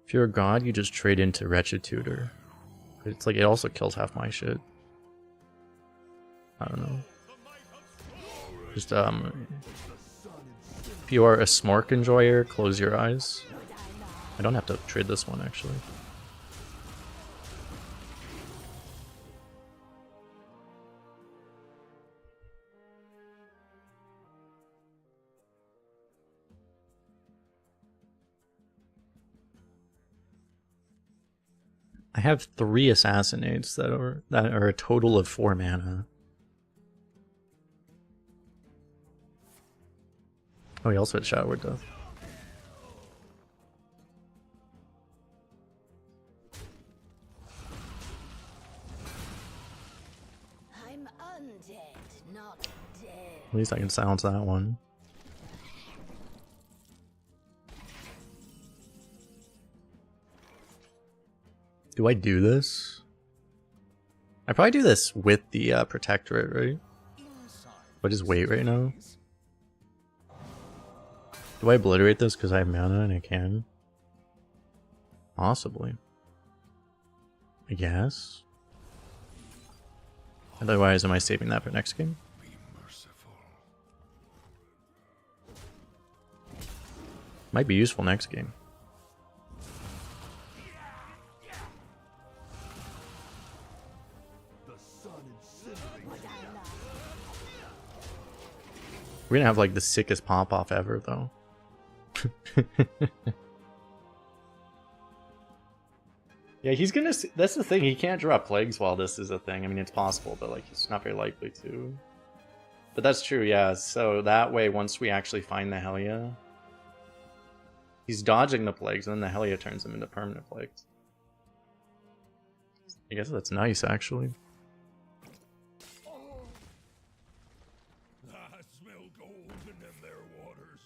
If you're a god, you just trade into Wretched Tutor. It's like it also kills half my shit. I don't know. Just if you are a Smork enjoyer, close your eyes. I don't have to trade this one, actually. I have 3 assassinates that are a total of 4 mana. Oh, he also had Shower Death. I'm undead, not dead. At least I can silence that one. Do I do this? I probably do this with the Protectorate, right? But just wait right now. Do I obliterate this because I have mana and I can? Possibly. I guess. Otherwise, am I saving that for next game? Be merciful. Might be useful next game. The sun incinerates. We're gonna have like the sickest pop-off ever, though. Yeah, he's gonna. That's the thing. He can't draw plagues while this is a thing. I mean, it's possible, but like, it's not very likely to. But that's true, yeah. So that way, once we actually find the Helia, he's dodging the plagues, and then the Helia turns them into permanent plagues. I guess that's nice, actually. I smell gold in them there waters.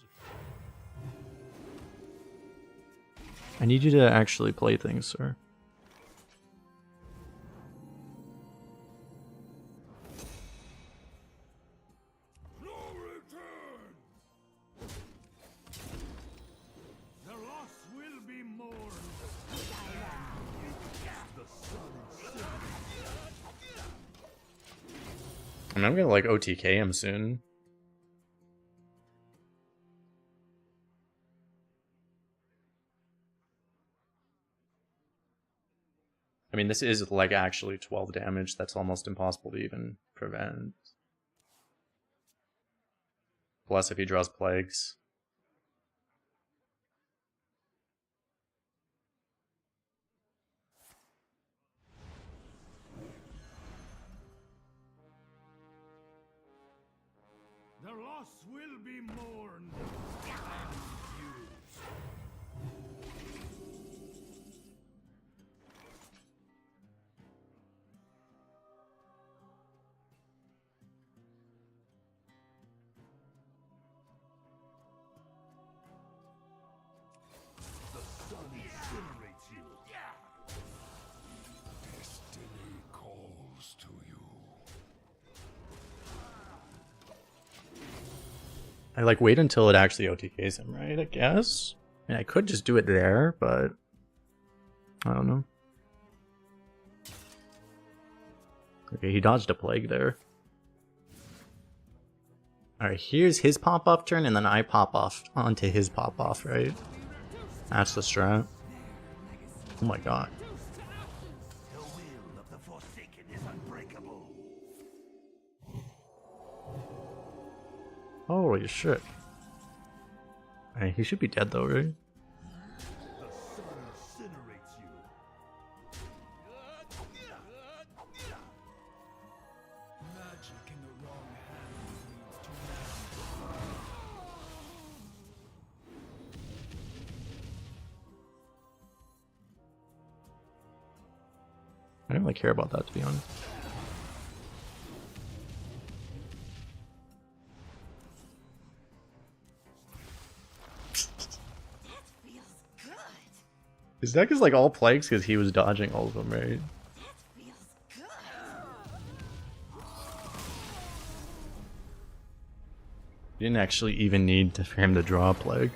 I need you to actually play things, sir. No return. The loss will be mourned. The sun incinerates. I mean, I'm gonna like OTK him soon. I mean, this is like actually 12 damage. That's almost impossible to even prevent. Plus, if he draws plagues. The loss will be mourned. The sun incinerates you. Destiny calls to you. I like wait until it actually OTKs him, right? I guess. I mean, I could just do it there, but I don't know. Okay, he dodged a plague there. Alright, here's his pop-off turn, and then I pop off onto his pop-off, right? That's the strat. Oh my god. The will of the Forsaken is unbreakable. Holy shit. Alright, he should be dead though, right? The sun incinerates you. Magic in the wrong hands leads to madness. I don't really care about that, to be honest. That feels good. His deck is like all plagues because he was dodging all of them, right? That feels good. He didn't actually even need for him to draw a plague.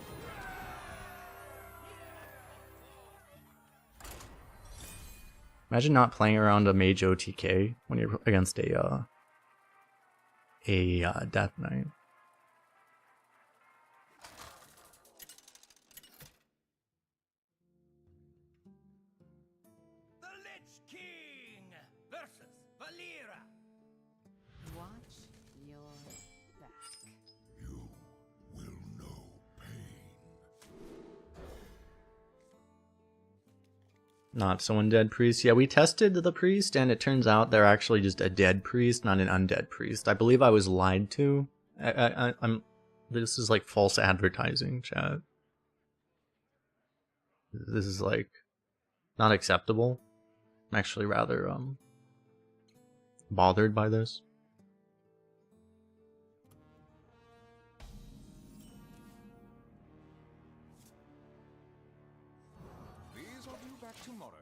Imagine not playing around a mage OTK when you're against a Death Knight. The Lich King versus Valera. Watch your back. You will know pain. not so undead priest. Yeah, we tested the priest, and it turns out they're actually just a dead priest, not an undead priest. I believe I was lied to. I'm. This is like false advertising, chat. This is like not acceptable. I'm actually rather bothered by this. These are due back tomorrow.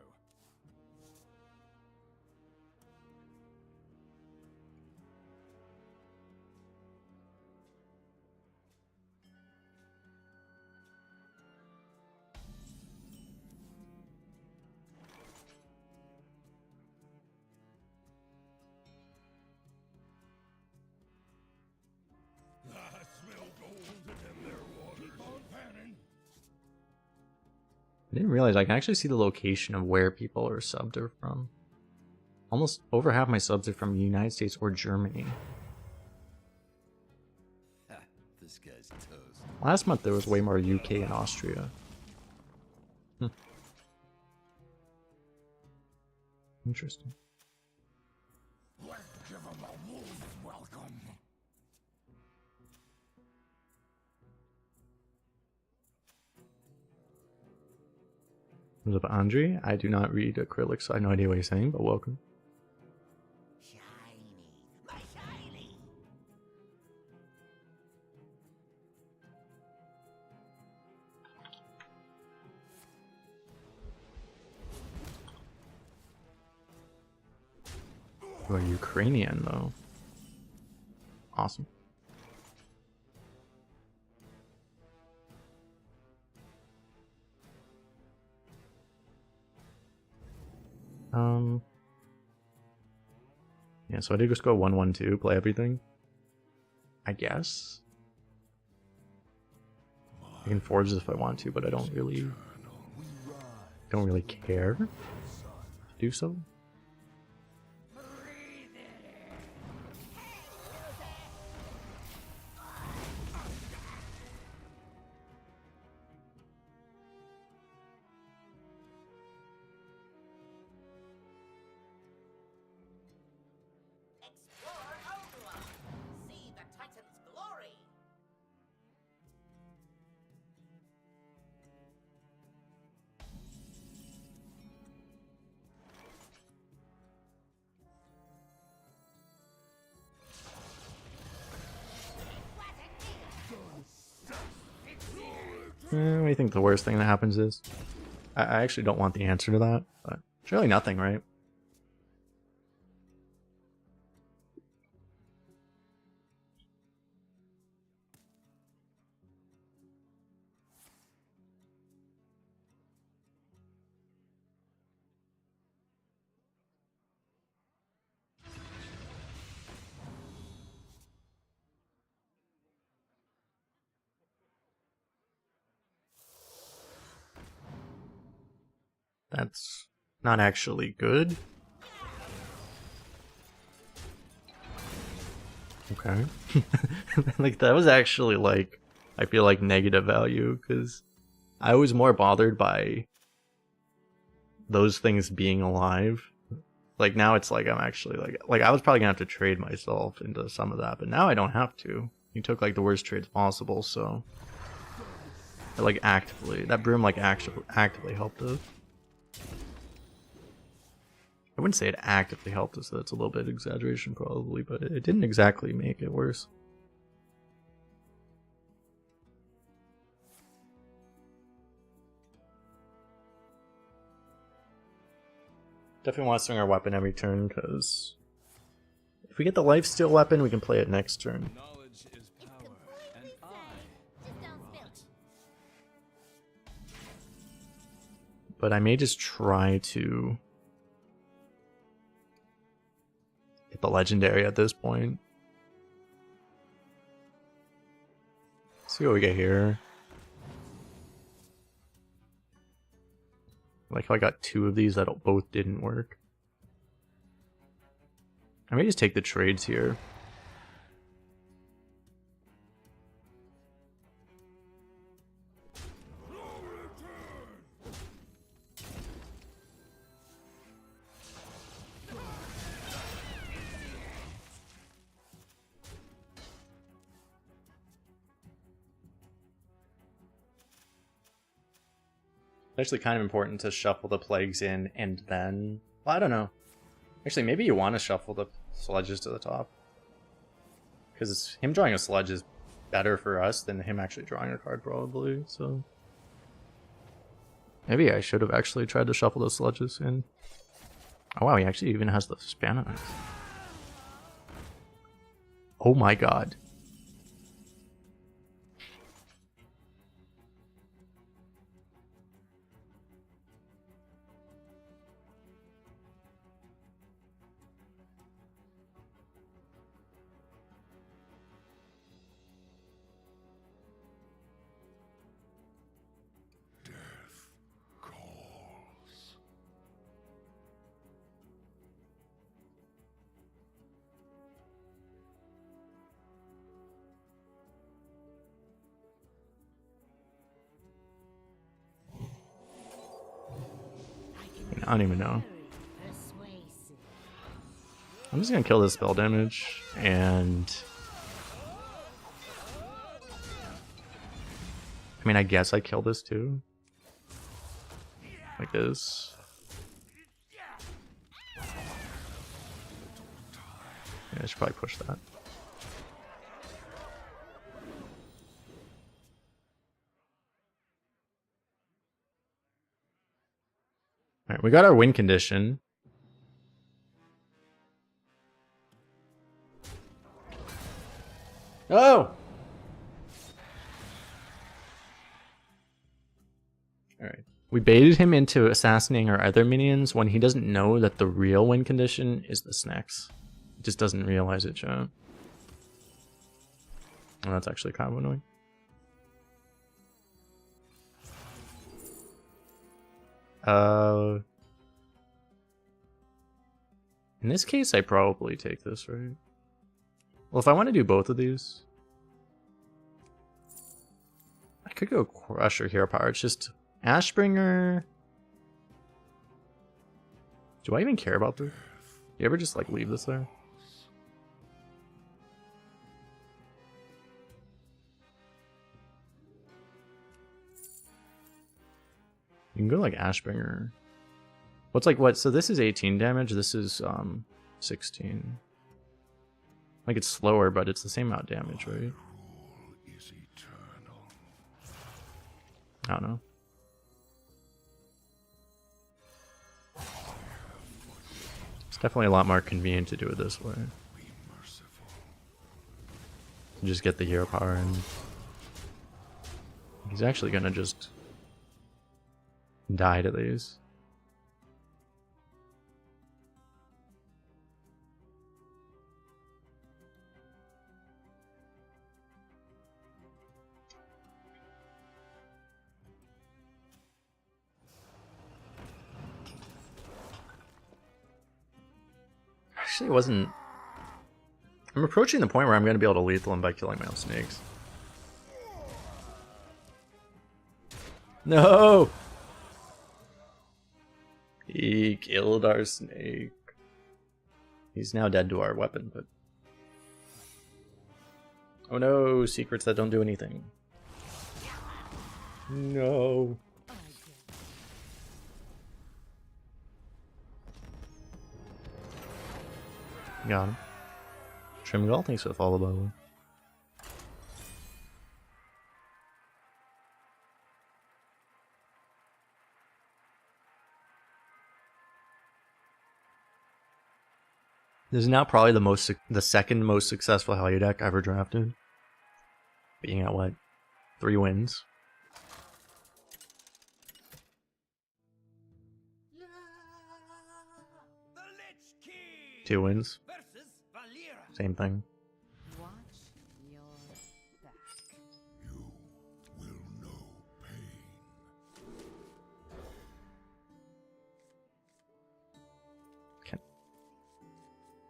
I smell gold in their waters. Keep on panning. I didn't realize I can actually see the location of where people are subbed are from. Almost over half my subs are from the United States or Germany. This guy's toast. Last month there was way more UK and Austria. Interesting. Let's give him a wolf welcome. What's up, Andre? I do not read acrylic, so I have no idea what you're saying, but welcome. Shiny, my shiny. You are Ukrainian, though. Awesome. Yeah, so I did just go 1-1-2, play everything. I guess. I can forge this if I want to, but I don't really care to do so. Explore Overwatch. See the Titan's glory. What do you think the worst thing that happens is? I actually don't want the answer to that, but surely nothing, right? That's not actually good. Okay. Like, that was actually, like, I feel like negative value, because I was more bothered by those things being alive. Like, now it's like I'm actually, like I was probably gonna have to trade myself into some of that, but now I don't have to. You took, like, the worst trades possible, so... Like, actively. That broom, like, actively helped us. I wouldn't say it actively helped us, that's a little bit exaggeration probably, but it didn't exactly make it worse. Definitely want to swing our weapon every turn, because if we get the lifesteal weapon, we can play it next turn. Knowledge is power, and Just don't spill it. But I may just try to get the legendary at this point. See what we get here. Like how I got two of these that both didn't work. I may just take the trades here. actually kind of important to shuffle the plagues in and then... Well, I don't know. Actually, maybe you want to shuffle the sludges to the top. Because him drawing a sludge is better for us than him actually drawing a card, probably, so... Maybe I should have actually tried to shuffle those sludges in. Oh wow, he actually even has the Spanish. Oh my god. Calls. I don't even know. I'm just gonna kill this spell damage and... I mean, I guess I kill this too. Like this. Yeah, I should probably push that. Alright, we got our win condition. Oh! Alright. We baited him into assassinating our other minions when he doesn't know that the real win condition is the snacks. He just doesn't realize it, chat. Well, that's actually kind of annoying. In this case, I probably take this, right? Well, if I want to do both of these, I could go Crush or Hero Power. It's just Ashbringer. Do I even care about this? You ever just like leave this there? You can go like Ashbringer. What's like what? So this is 18 damage. This is 16. Like it's slower, but it's the same amount of damage, right? Rule is eternal. I don't know. It's definitely a lot more convenient to do it this way. Be merciful. Just get the hero power and he's actually gonna just die to these. Actually, it wasn't... I'm approaching the point where I'm going to be able to lethal him by killing my own snakes. No! He killed our snake. He's now dead to our weapon, but... Oh no, secrets that don't do anything. No. Got him. Trimgall, thanks for the follow, by the way. This is now probably the second most successful Hellier deck I ever drafted. Being at what? 3 wins. The Lich King 2 wins. versus Valera. Same thing. Watch your back. You will know pain.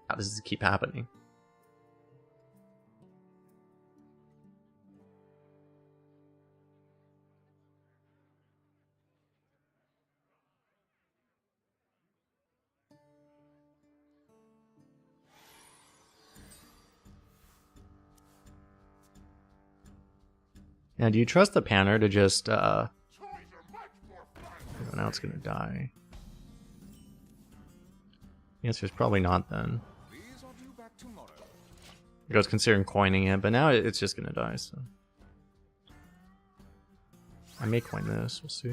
How does this keep happening? Now, do you trust the Panner to just, Toys are much more fun it's gonna die. The answer is probably not then. These are due back tomorrow. I was considering coining it, but now it's just gonna die, so. I may coin this, we'll see.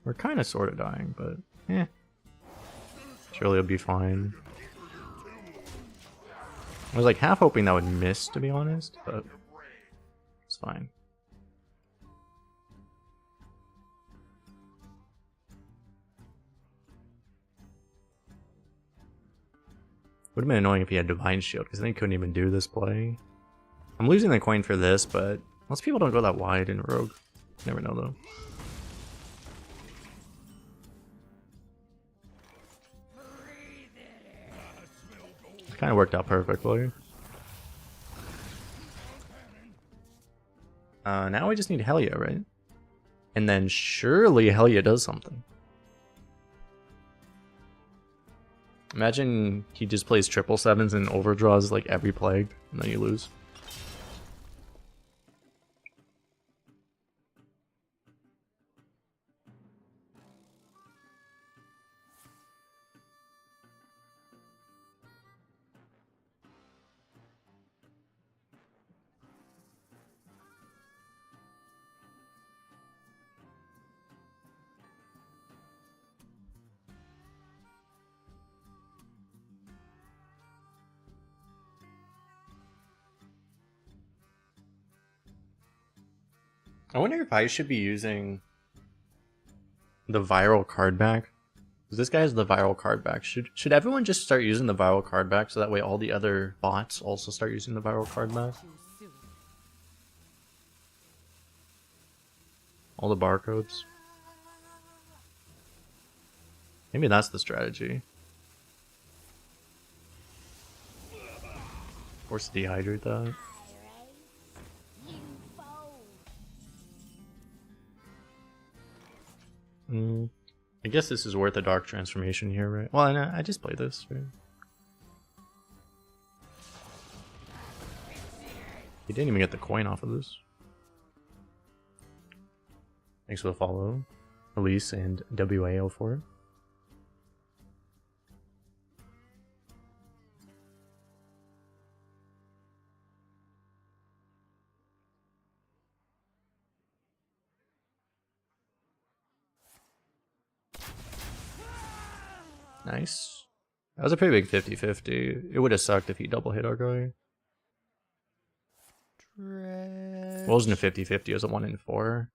We're kind of sort of dying, but eh. Surely it'll be fine. I was like half hoping that would miss, to be honest, but it's fine. Would have been annoying if he had Divine Shield, because then he couldn't even do this play. I'm losing the coin for this, but most people don't go that wide in Rogue. Never know though. It kind of worked out perfectly. Now we just need Helia, right? And then surely Helia does something. Imagine he just plays 777s and overdraws like every plague, and then you lose. I wonder if I should be using the viral card back. Because this guy has the viral card back. Should everyone just start using the viral card back so that way all the other bots also start using the viral card back? All the barcodes. Maybe that's the strategy. Force to dehydrate that. I guess this is worth a dark transformation here, right? Well, and I just play this, right? He didn't even get the coin off of this. Thanks for the follow, Elise and WAO4. Nice. That was a pretty big 50-50. It would have sucked if he double hit our guy. Well, it wasn't a 50-50, it was a 1 in 4.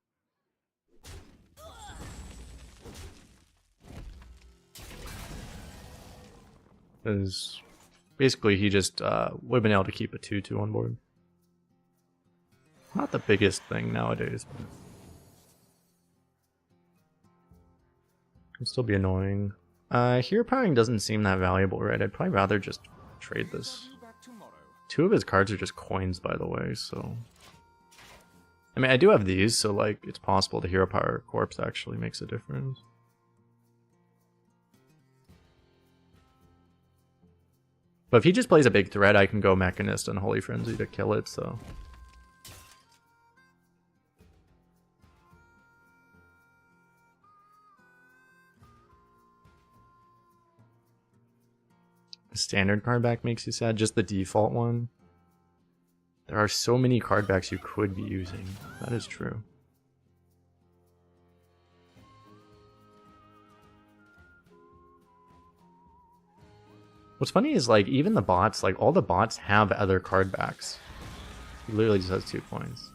Because basically he just would have been able to keep a 2-2 on board. Not the biggest thing nowadays, but can still be annoying. Hero powering doesn't seem that valuable, right? I'd probably rather just trade this. 2 of his cards are just coins, by the way, so... I mean, I do have these, so like, it's possible the hero power corpse actually makes a difference. But if he just plays a big threat, I can go Mechanist and Holy Frenzy to kill it, so... Standard card back makes you sad, just the default one. There are so many card backs you could be using. That is true. What's funny is like even the bots, like all the bots have other card backs. He literally just has 2 coins.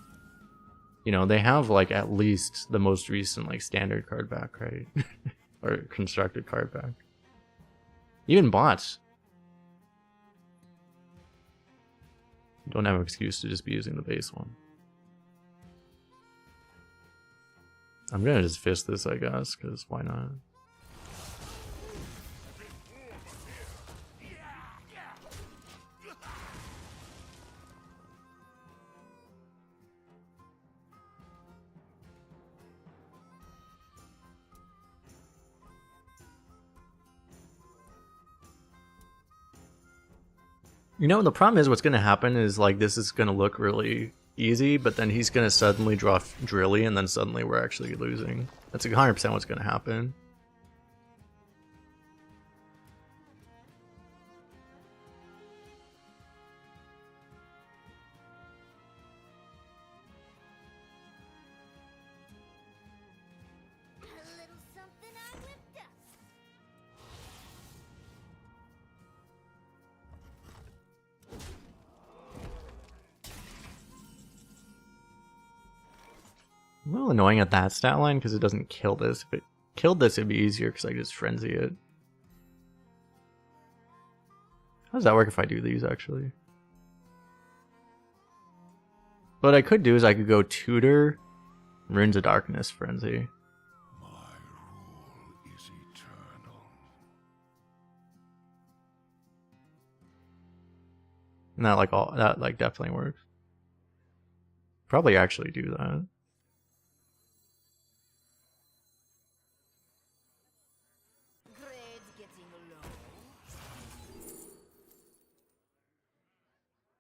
You know, they have like at least the most recent like standard card back, right? Or constructed card back. Even bots don't have an excuse to just be using the base one. I'm gonna just fist this, I guess, because why not? You know, the problem is what's going to happen is like this is going to look really easy, but then he's going to suddenly draw Drilly, and then suddenly we're actually losing. That's 100% what's going to happen. A little something I whipped up. A little annoying at that stat line because it doesn't kill this. If it killed this, it'd be easier because I just frenzy it. How does that work if I do these, actually? What I could do is I could go Tutor, Runes of Darkness, Frenzy. My rule is eternal. And that like definitely works. Probably actually do that. Grade's getting low.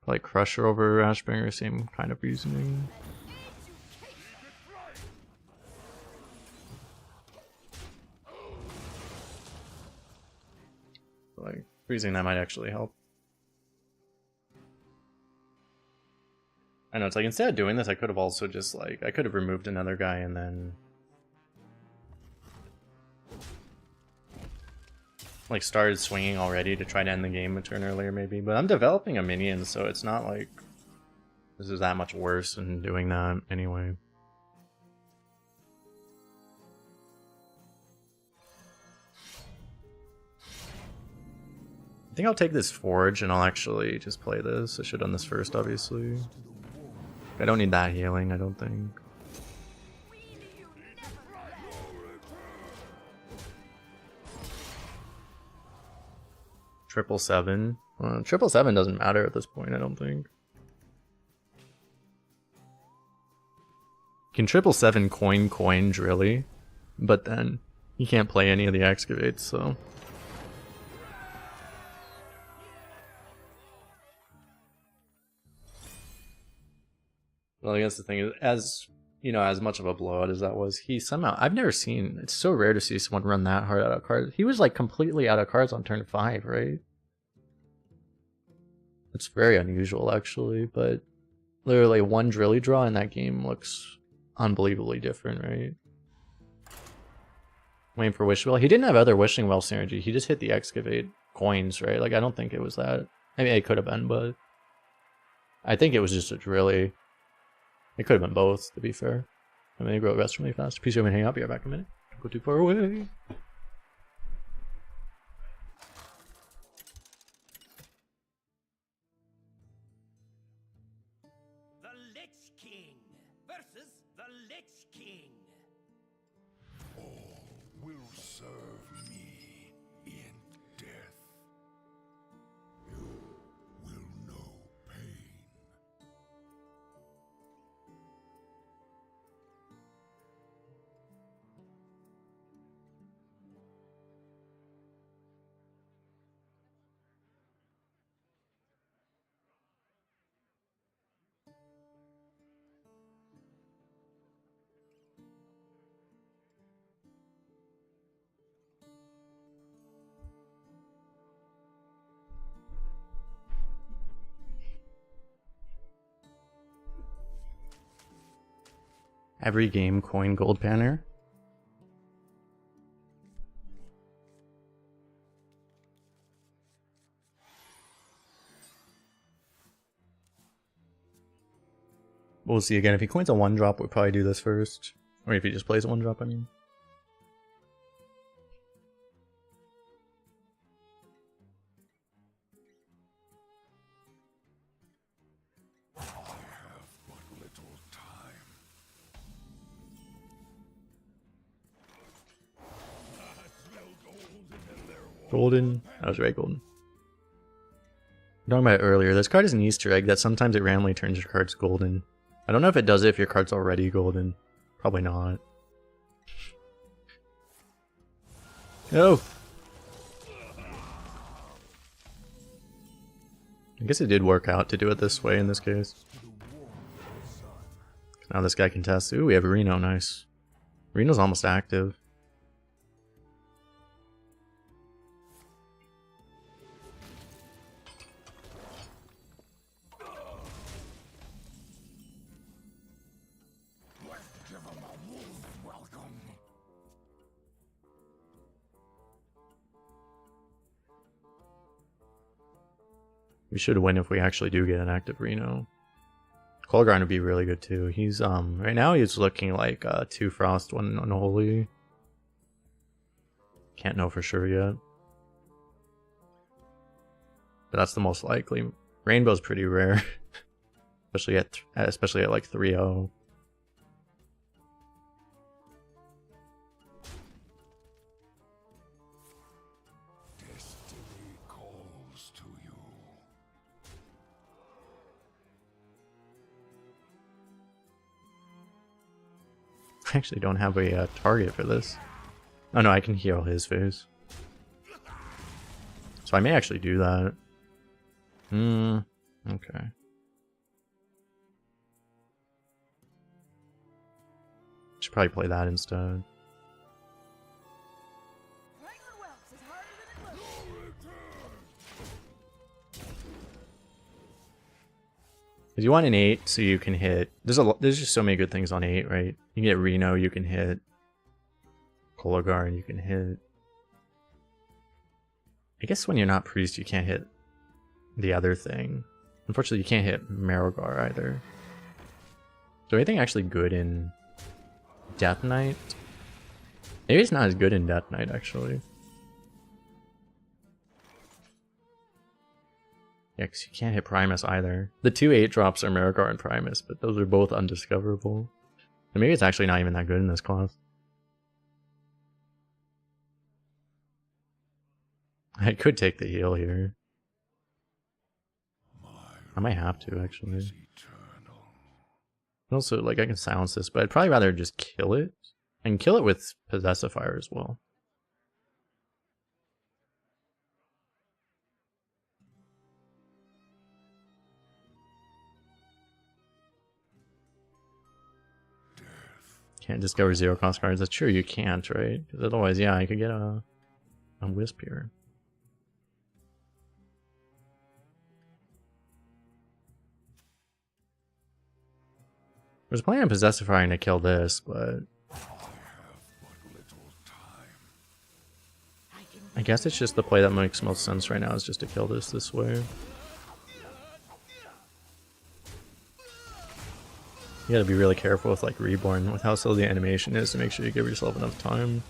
Like Crusher over Ashbringer, same kind of reasoning. Like freezing that might actually help. I know, it's like instead of doing this, I could have also just like I could have removed another guy and then like started swinging already to try to end the game a turn earlier maybe. But I'm developing a minion, so it's not like this is that much worse than doing that anyway. I think I'll take this Forge and I'll actually just play this. I should have done this first, obviously. I don't need that healing, I don't think. Triple seven. 777 doesn't matter at this point, I don't think. You can 777 coin Drilly, but then you can't play any of the excavates, so. Well, I guess the thing is, as you know, as much of a blowout as that was, he somehow, I've never seen, it's so rare to see someone run that hard out of cards. He was like completely out of cards on turn 5, right? It's very unusual actually, but literally one Drilly draw in that game looks unbelievably different, right? Waiting for Wish Well. He didn't have other Wishing Well synergy, he just hit the excavate coins, right? Like I don't think it was that. I mean, it could have been, but I think it was just a Drilly. It could have been both, to be fair. I mean, they grow rest really fast. Please, hang out. Be right back in a minute. Don't go too far away. The Lich King versus the Lich King. All will serve me in death. You will know pain. Every game coin gold banner. We'll see again. If he coins a 1-drop, we'll probably do this first. Or if he just plays a 1-drop, I mean. I have but little time. I smell gold in their water. Golden. That was right, golden. Talking about it earlier, this card is an Easter egg that sometimes it randomly turns your cards golden. I don't know if it does it if your card's already golden. Probably not. Oh! I guess it did work out to do it this way in this case. Now this guy can test. Ooh, we have Reno, nice. Reno's almost active. Let's give him a wolf welcome. We should win if we actually do get an active Reno. Colgarn would be really good too. He's right now he's looking like 2 Frost, 1 Unholy. Can't know for sure yet. But that's the most likely. Rainbow's pretty rare. especially at like 3-0. Destiny calls to you. I actually don't have a target for this. Oh no, I can heal his face. So I may actually do that. Okay. Should probably play that instead. Playing with whelps is harder than it looks. Because you want an 8 so you can hit. There's just so many good things on 8, right? You can get Reno, you can hit Kolagar, you can hit. I guess when you're not Priest, you can't hit the other thing. Unfortunately, you can't hit Marigar either. Is there anything actually good in Death Knight? Maybe it's not as good in Death Knight, actually. Yeah, because you can't hit Primus either. The 2 8-drops are Marigar and Primus, but those are both undiscoverable. And maybe it's actually not even that good in this class. I could take the heal here. I might have to, actually. Eternal. Also, like, I can silence this, but I'd probably rather just kill it. And kill it with Possessifier as well. Can't discover 0-cost cards. That's true, you can't, right? Because otherwise, yeah, I could get a Wisp here. I was planning on Possessifying to kill this, but I have but little time. I guess it's just the play that makes most sense right now is just to kill this way. You gotta be really careful with like Reborn, with how slow the animation is to make sure you give yourself enough time.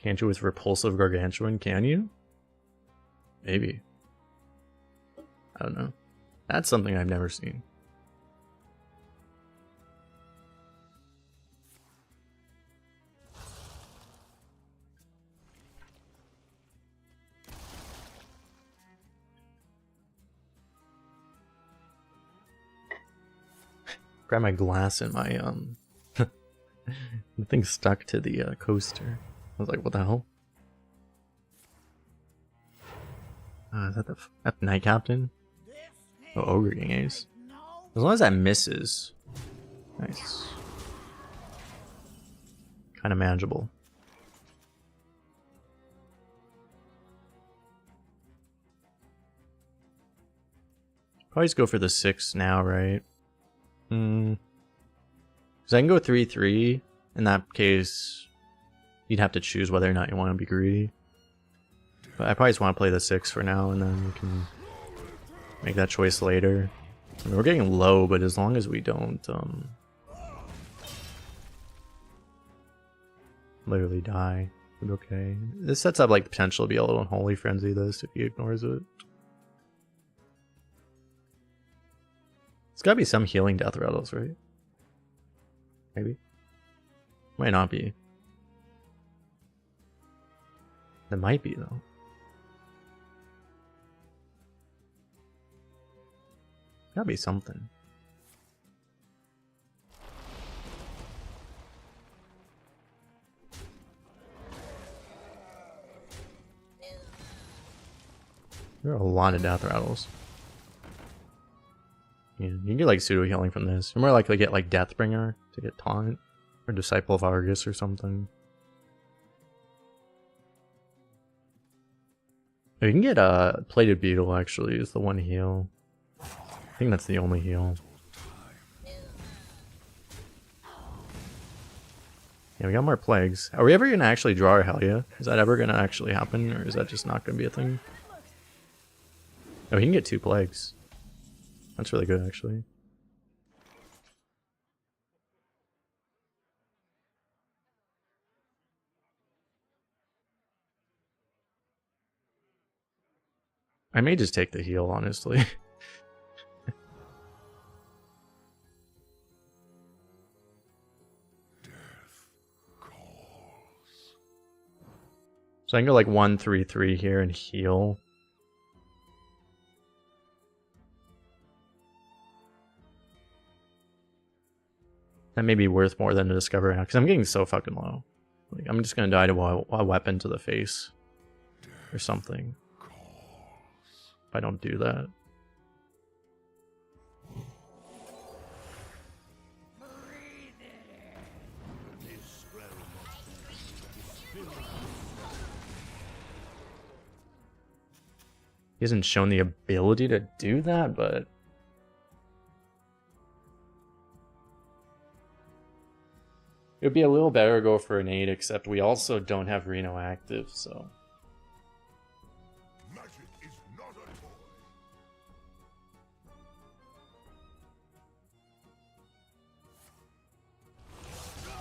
Can't you with Repulsive Gargantuan, can you? Maybe. I don't know. That's something I've never seen. Grab my glass and my the thing stuck to the coaster. I was like, what the hell? Is that the Knight Captain? Oh, Ogre King Ace. As long as that misses. Nice. Kind of manageable. Probably just go for the 6 now, right? Because I can go 3-3. In that case, you'd have to choose whether or not you want to be greedy. But I probably just want to play the 6 for now, and then we can make that choice later. I mean, we're getting low, but as long as we don't literally die, we'll be okay. This sets up like the potential to be a little Unholy Frenzy this if he ignores it. It's gotta be some healing Death Rattles, right? Maybe. Might not be. There might be though. Gotta be something. There are a lot of death rattles. Yeah, you can get like pseudo healing from this. You're more likely to get like Deathbringer to get taunt. Or Disciple of Argus or something. Oh, you can get Plated Beetle actually is the one heal. I think that's the only heal. Yeah, we got more plagues. Are we ever gonna actually draw our Hellia? Is that ever gonna actually happen, or is that just not gonna be a thing? Oh, he can get 2 plagues. That's really good, actually. I may just take the heal, honestly. So I can go like 1-3-3 here and heal. That may be worth more than a Discover because I'm getting so fucking low. Like, I'm just gonna die to a weapon to the face. Or something. If I don't do that. He hasn't shown the ability to do that, but... It would be a little better to go for an 8, except we also don't have Reno active, so... Magic is not a toy.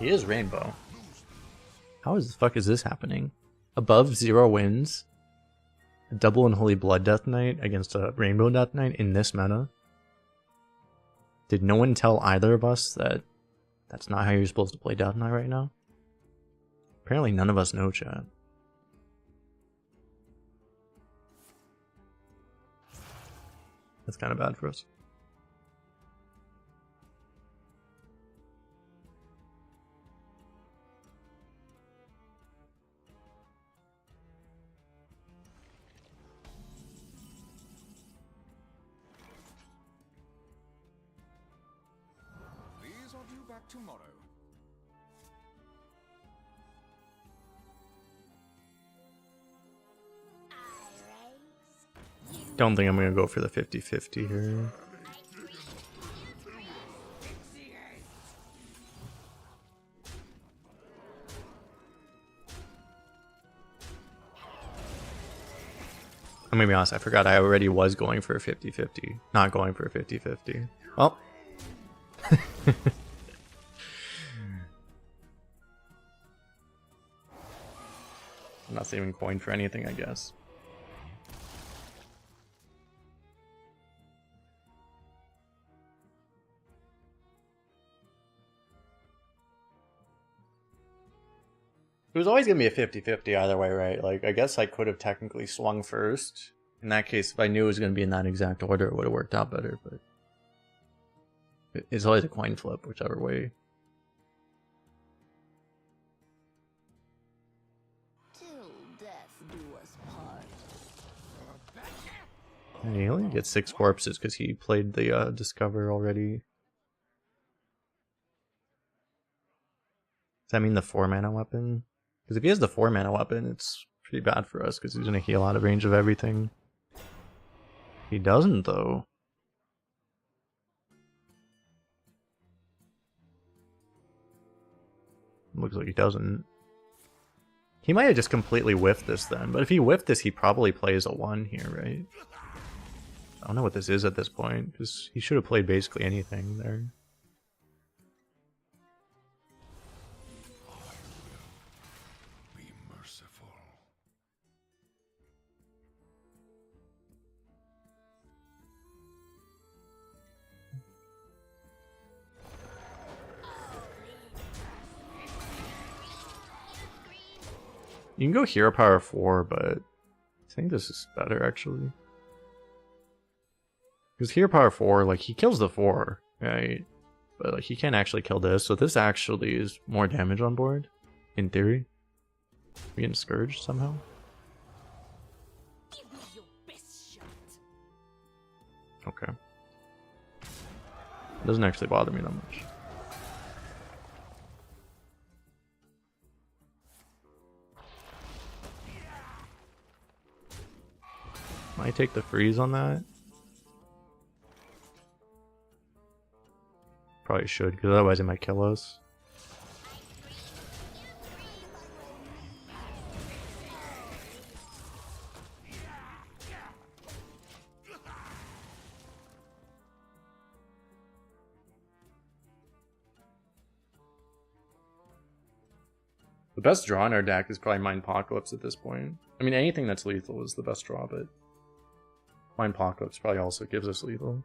He is Rainbow. How the fuck is this happening? Above 0 wins? A double Unholy Blood Death Knight against a Rainbow Death Knight in this meta? Did no one tell either of us that that's not how you're supposed to play Death Knight right now? Apparently none of us know, chat. That's kind of bad for us. These are due back tomorrow. Don't think I'm gonna go for the 50-50 here. I'm gonna be honest, I forgot I already was going for a 50-50. Not going for a 50-50. Well. I'm not saving coin for anything, I guess. It was always going to be a 50-50 either way, right? Like, I guess I could have technically swung first. In that case, if I knew it was going to be in that exact order, it would have worked out better, but... It's always a coin flip, whichever way. Till death do us part. And he only gets 6 corpses because he played the Discover already. Does that mean the 4-mana weapon? Because if he has the 4-mana weapon, it's pretty bad for us because he's going to heal out of range of everything. He doesn't, though. Looks like he doesn't. He might have just completely whiffed this then, but if he whiffed this, he probably plays a 1 here, right? I don't know what this is at this point, because he should have played basically anything there. Be merciful. You can go Hero Power 4, but I think this is better, actually. Because Hero Power 4, like, he kills the 4, right? But, like, he can't actually kill this, so this actually is more damage on board, in theory. We getting Scourged somehow? Give me your best shot. Okay. It doesn't actually bother me that much. Might take the freeze on that. Probably should, because otherwise it might kill us. The best draw in our deck is probably Mindpocalypse at this point. I mean, anything that's lethal is the best draw, but Mindpocalypse probably also gives us lethal.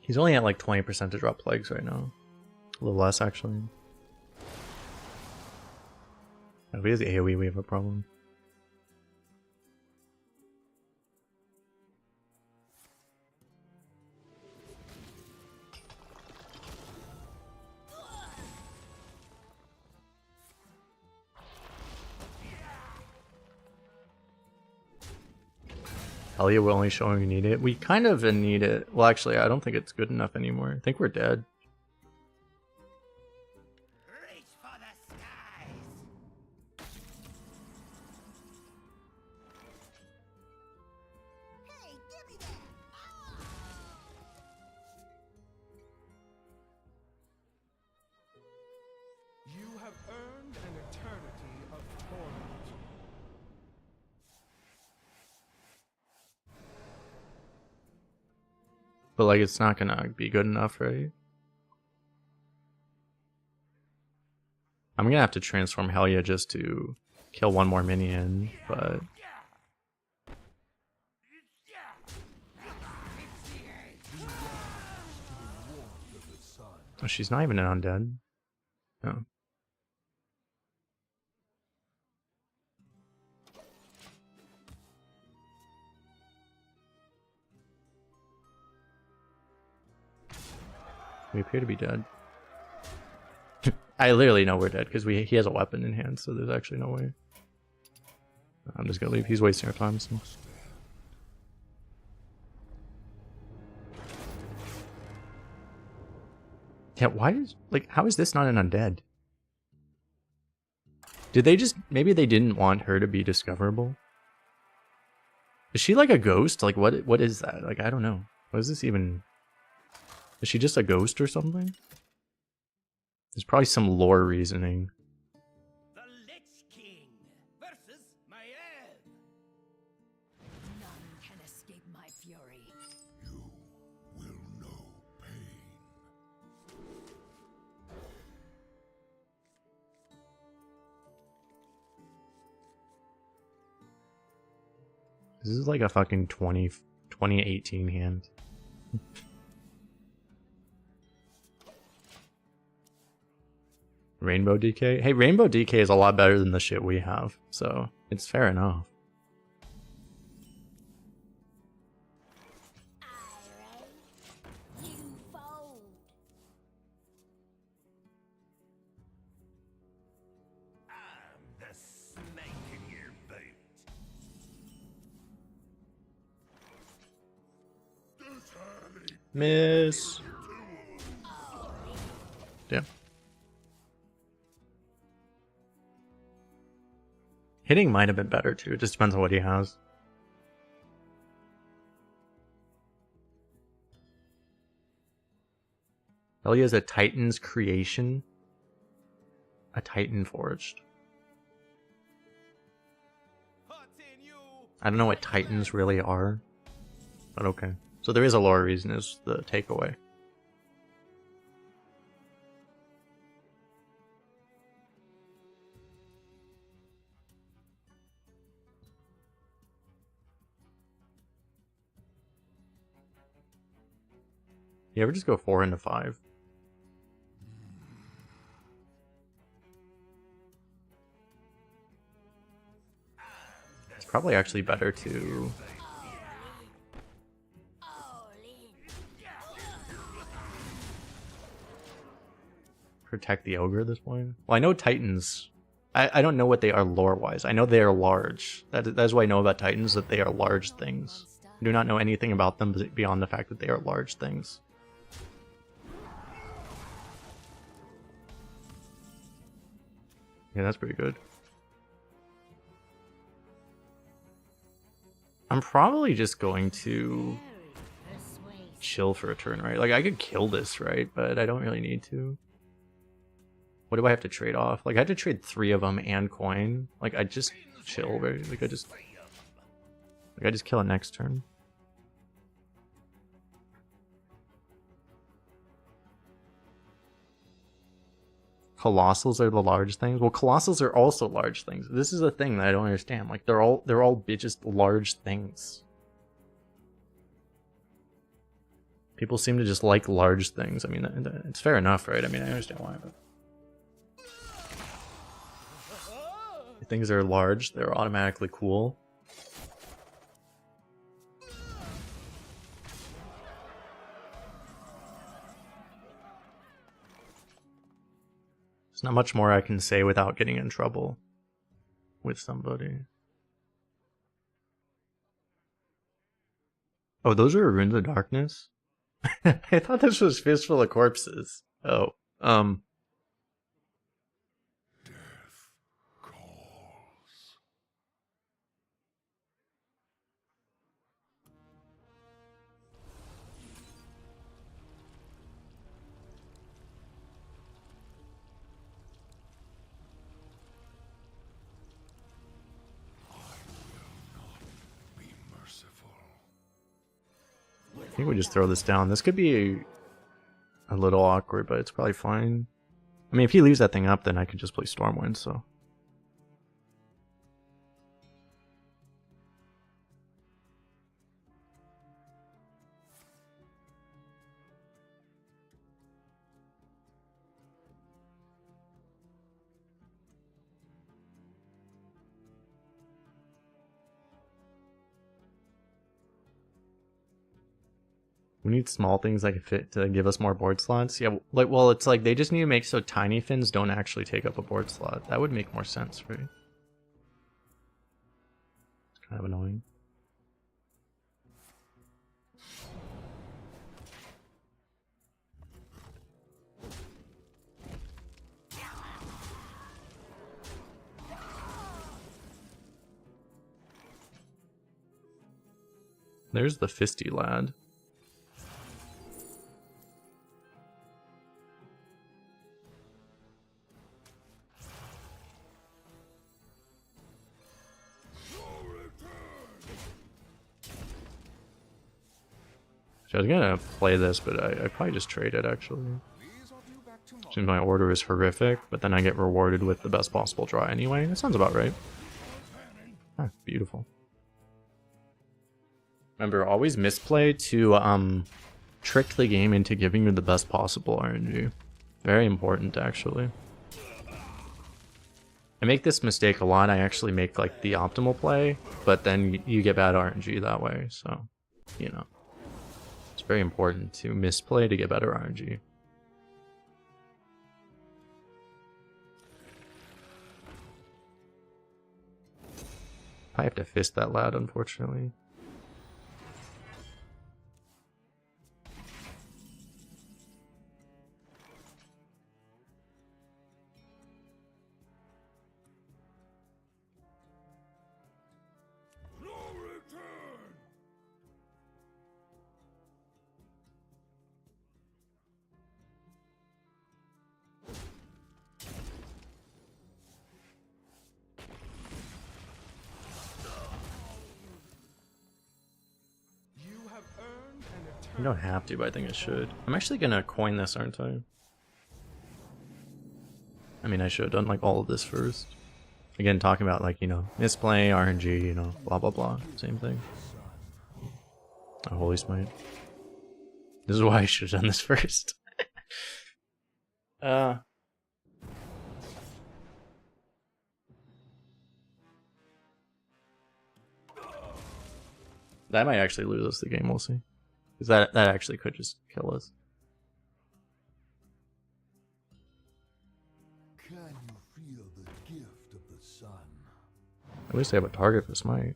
He's only at like 20% to drop plagues right now. A little less, actually. If he has AoE, we have a problem. Hell yeah, we're only showing we need it. We kind of need it. Well, actually, I don't think it's good enough anymore. I think we're dead. Reach for the skies. Hey, give me that. You have earned an eternity of torment. But like, it's not gonna be good enough, right? I'm gonna have to transform Helya just to kill one more minion, but... Oh, she's not even an undead. No. We appear to be dead. I literally know we're dead because he has a weapon in hand, so there's actually no way. I'm just gonna leave. He's wasting our time. So. Yeah, why is how is this not an undead? Did they just maybe they didn't want her to be discoverable? Is she like a ghost? Like what is that? Like I don't know. What is this even? Is she just a ghost or something? There's probably some lore reasoning. The Lich King versus Maiev. None can escape my fury. You will know pain. This is like a fucking 2018 hand. Rainbow DK? Hey, Rainbow DK is a lot better than the shit we have, so it's fair enough. You fold. I'm the snake in your boot. Miss. Damn. Hitting might have been better too. It just depends on what he has. Helya is a Titan's creation. A Titan forged. I don't know what Titans really are. But okay. So there is a lore reason is the takeaway. You ever just go 4 into 5? It's probably actually better to protect the ogre at this point. Well, I know Titans I don't know what they are lore-wise. I know they are large. That's what I know about Titans, that they are large things. I do not know anything about them beyond the fact that they are large things. Yeah, that's pretty good. I'm probably just going to chill for a turn, right? Like, I could kill this, right? But I don't really need to. What do I have to trade off? Like, I had to trade 3 of them and coin. Like, I just chill, right? Like, I just kill it next turn. Colossals are the large things. Well, colossals are also large things. This is a thing that I don't understand. Like, they're all just large things. People seem to just like large things. I mean, it's fair enough, right? I mean, I understand why, but if things are large, they're automatically cool. There's not much more I can say without getting in trouble with somebody. Oh, those are Runes of Darkness? I thought this was Fistful of Corpses. Oh, Death calls. Be merciful. I think we just throw this down. This could be a little awkward, but it's probably fine. I mean, if he leaves that thing up, then I could just play Stormwind, so. We need small things that can fit to give us more board slots. Yeah, like, well, it's like they just need to make so tiny fins don't actually take up a board slot. That would make more sense, right? It's kind of annoying. There's the Fisty lad. So I was gonna play this, but I probably just trade it actually. Seems my order is horrific, but then I get rewarded with the best possible draw anyway. That sounds about right. Ah, beautiful. Remember, always misplay to trick the game into giving you the best possible RNG. Very important, actually. I make this mistake a lot. I actually make like the optimal play, but then you get bad RNG that way. So, you know, it's very important to misplay to get better RNG. I have to fist that lad, unfortunately. I don't have to, but I think I should. I'm actually gonna coin this, aren't I? I mean, I should have done like all of this first. Again, talking about like, you know, misplay, RNG, you know, blah blah blah. Same thing. Oh, holy smite. This is why I should have done this first. That might actually lose us the game, we'll see. Because that actually could just kill us. Can you feel the gift At least they have a target for smite.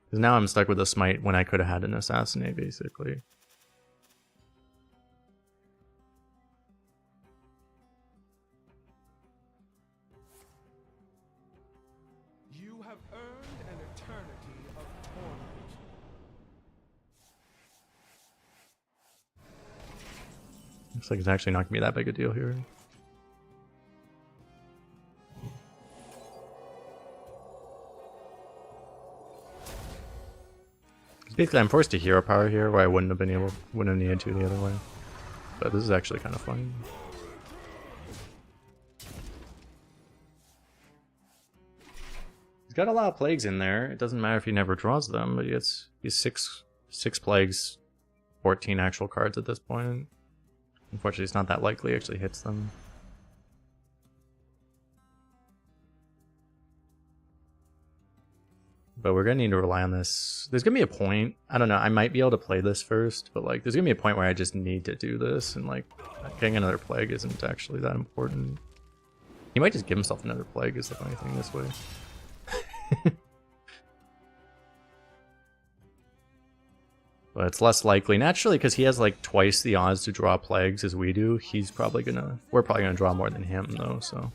Because now I'm stuck with a smite when I could have had an assassinate, basically. You have earned an eternity of torment. Looks like it's actually not going to be that big a deal here. Basically, I'm forced to hero power here, where I wouldn't have needed to the other way. But this is actually kind of funny. He's got a lot of plagues in there. It doesn't matter if he never draws them, but he's six plagues, 14 actual cards at this point. Unfortunately, it's not that likely he actually hits them. But we're gonna need to rely on this. There's gonna be a point, I don't know, I might be able to play this first, but like there's gonna be a point where I just need to do this, and like getting another plague isn't actually that important. He might just give himself another plague is the funny thing this way. But it's less likely, naturally, because he has like twice the odds to draw plagues as we do. We're probably gonna draw more than him though, so.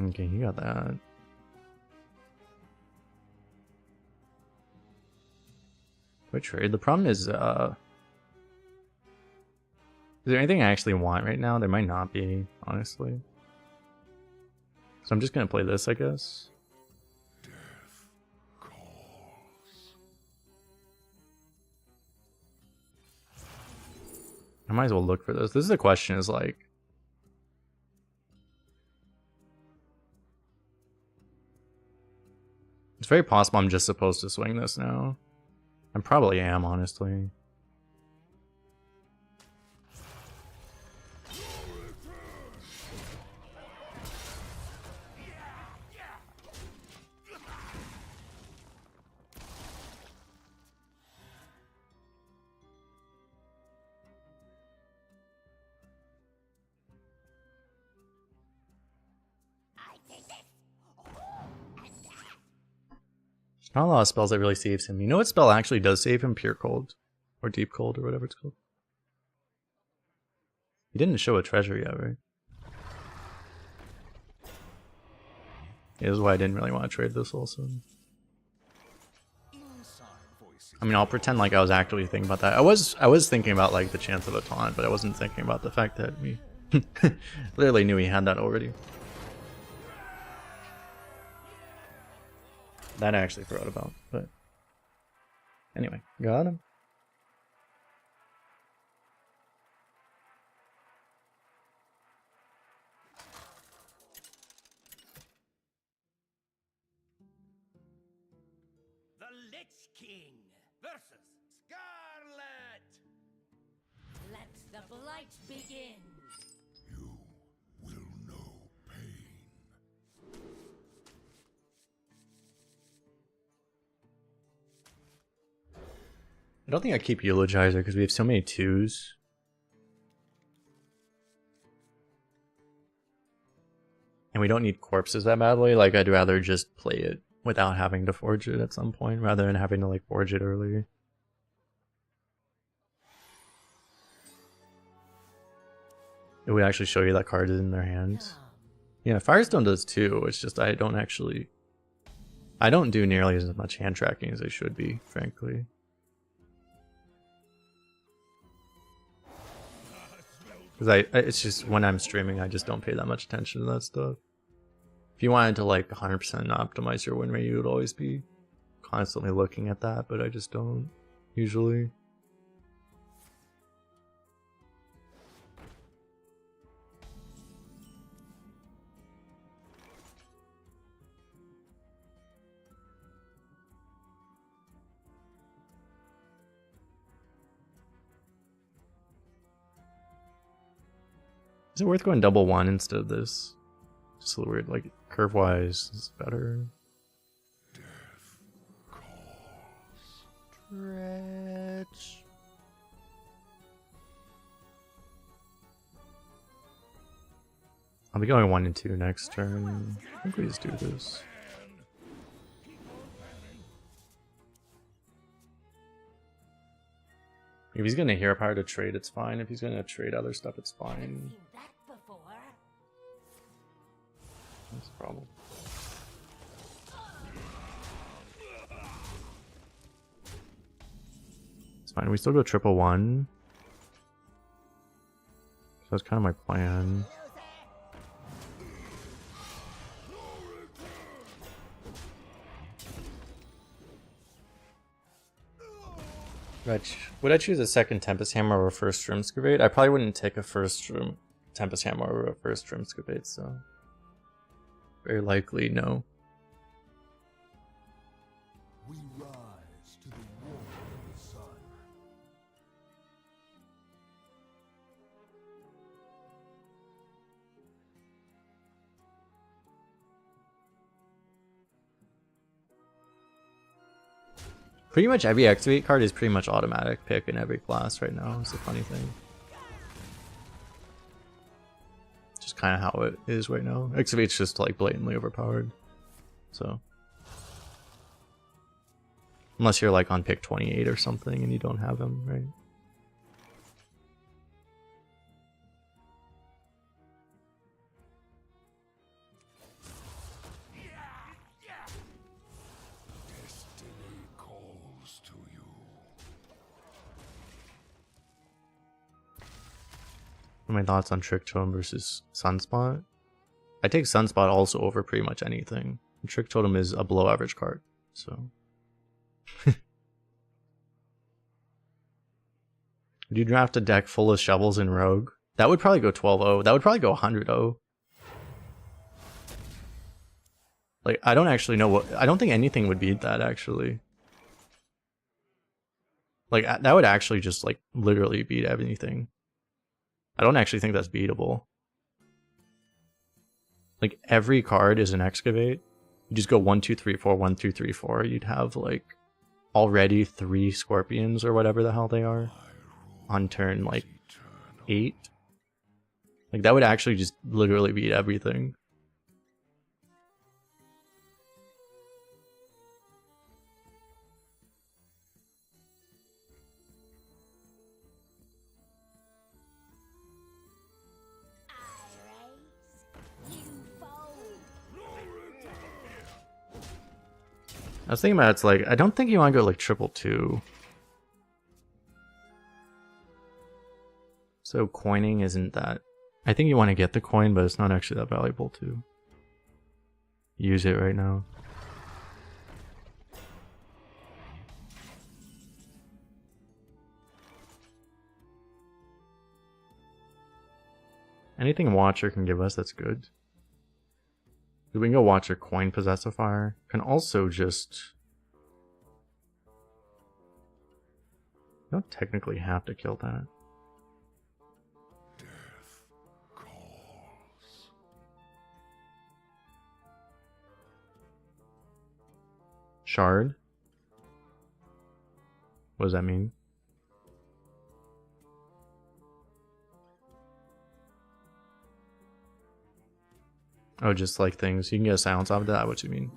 Okay, he got that. Quick trade. The problem is there anything I actually want right now? There might not be, honestly. So I'm just gonna play this, I guess. I might as well look for this. This is the question, is like... It's very possible I'm just supposed to swing this now. I probably am, honestly. Not a lot of spells that really saves him. You know what spell actually does save him? Pure Cold. Or Deep Cold, or whatever it's called. He didn't show a treasure yet, right? Yeah, this is why I didn't really want to trade this also. I mean, I'll pretend like I was actually thinking about that. I was thinking about like the chance of a taunt, but I wasn't thinking about the fact that we literally knew he had that already. That I actually forgot about, but anyway, got him. The Lich King versus Scarlet. Let the blight begin. You will know pain. I don't think I keep Eulogizer because we have so many twos. And we don't need corpses that badly. Like, I'd rather just play it without having to forge it at some point rather than having to like forge it earlier. It would actually show you that card is in their hands. Yeah, Firestone does too. It's just I don't do nearly as much hand tracking as I should be, frankly. Because it's just when I'm streaming, I just don't pay that much attention to that stuff. If you wanted to like 100% optimize your win rate, you would always be constantly looking at that, but I just don't usually. Is it worth going double one instead of this? Just a little weird, like curve wise is better. Stretch. I'll be going 1 and 2 next turn. I think we just do this. If he's gonna hero power to trade, it's fine. If he's gonna trade other stuff, it's fine. Seen that before. That's the problem. It's fine. We still go triple 1. So that's kind of my plan. Would I choose a second Tempest Hammer over a first Shrimpscavate? I probably wouldn't take a first Tempest Hammer over a first Shrimpscavate, so very likely no. We rise to the warmth of the sun. Pretty much every Activate card is pretty much automatic pick in every class right now. It's a funny thing. Just kind of how it is right now. Activate's just like blatantly overpowered. So unless you're like on pick 28 or something and you don't have him, right? Destiny calls to you. What are my thoughts on Trick Totem versus Sunspot? I take Sunspot also over pretty much anything. Trick Totem is a below average card, so. Would you draft a deck full of shovels in Rogue? That would probably go 12-0. That would probably go 100-0. Like, I don't actually know what... I don't think anything would beat that, actually. Like, that would actually just, like, literally beat anything. I don't actually think that's beatable. Like, every card is an Excavate. You just go 1, 2, 3, 4, 1, 2, 3, 4. You'd have, like, already 3 Scorpions or whatever the hell they are on turn, like, 8. Like, that would actually just literally beat everything. I was thinking about it's like, I don't think you want to go like 222. So coining isn't that... I think you want to get the coin, but it's not actually that valuable to use it right now. Anything Watcher can give us, that's good. We can go Watcher Coin Possessifier. Can also just... You don't technically have to kill that. Death calls. Shard? What does that mean? Oh, just like things. You can get a silence off of that, what you mean?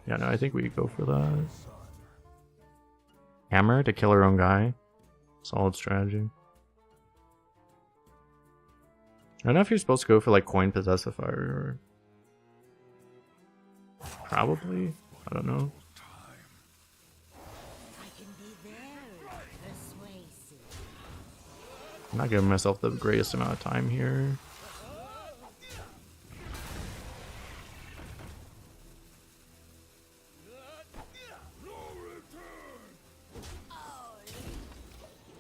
Yeah, no, I think we go for that. Hammer to kill our own guy. Solid strategy. I don't know if you're supposed to go for like Coin Possessifier or... Probably? I don't know. I can be very persuasive. I'm not giving myself the greatest amount of time here.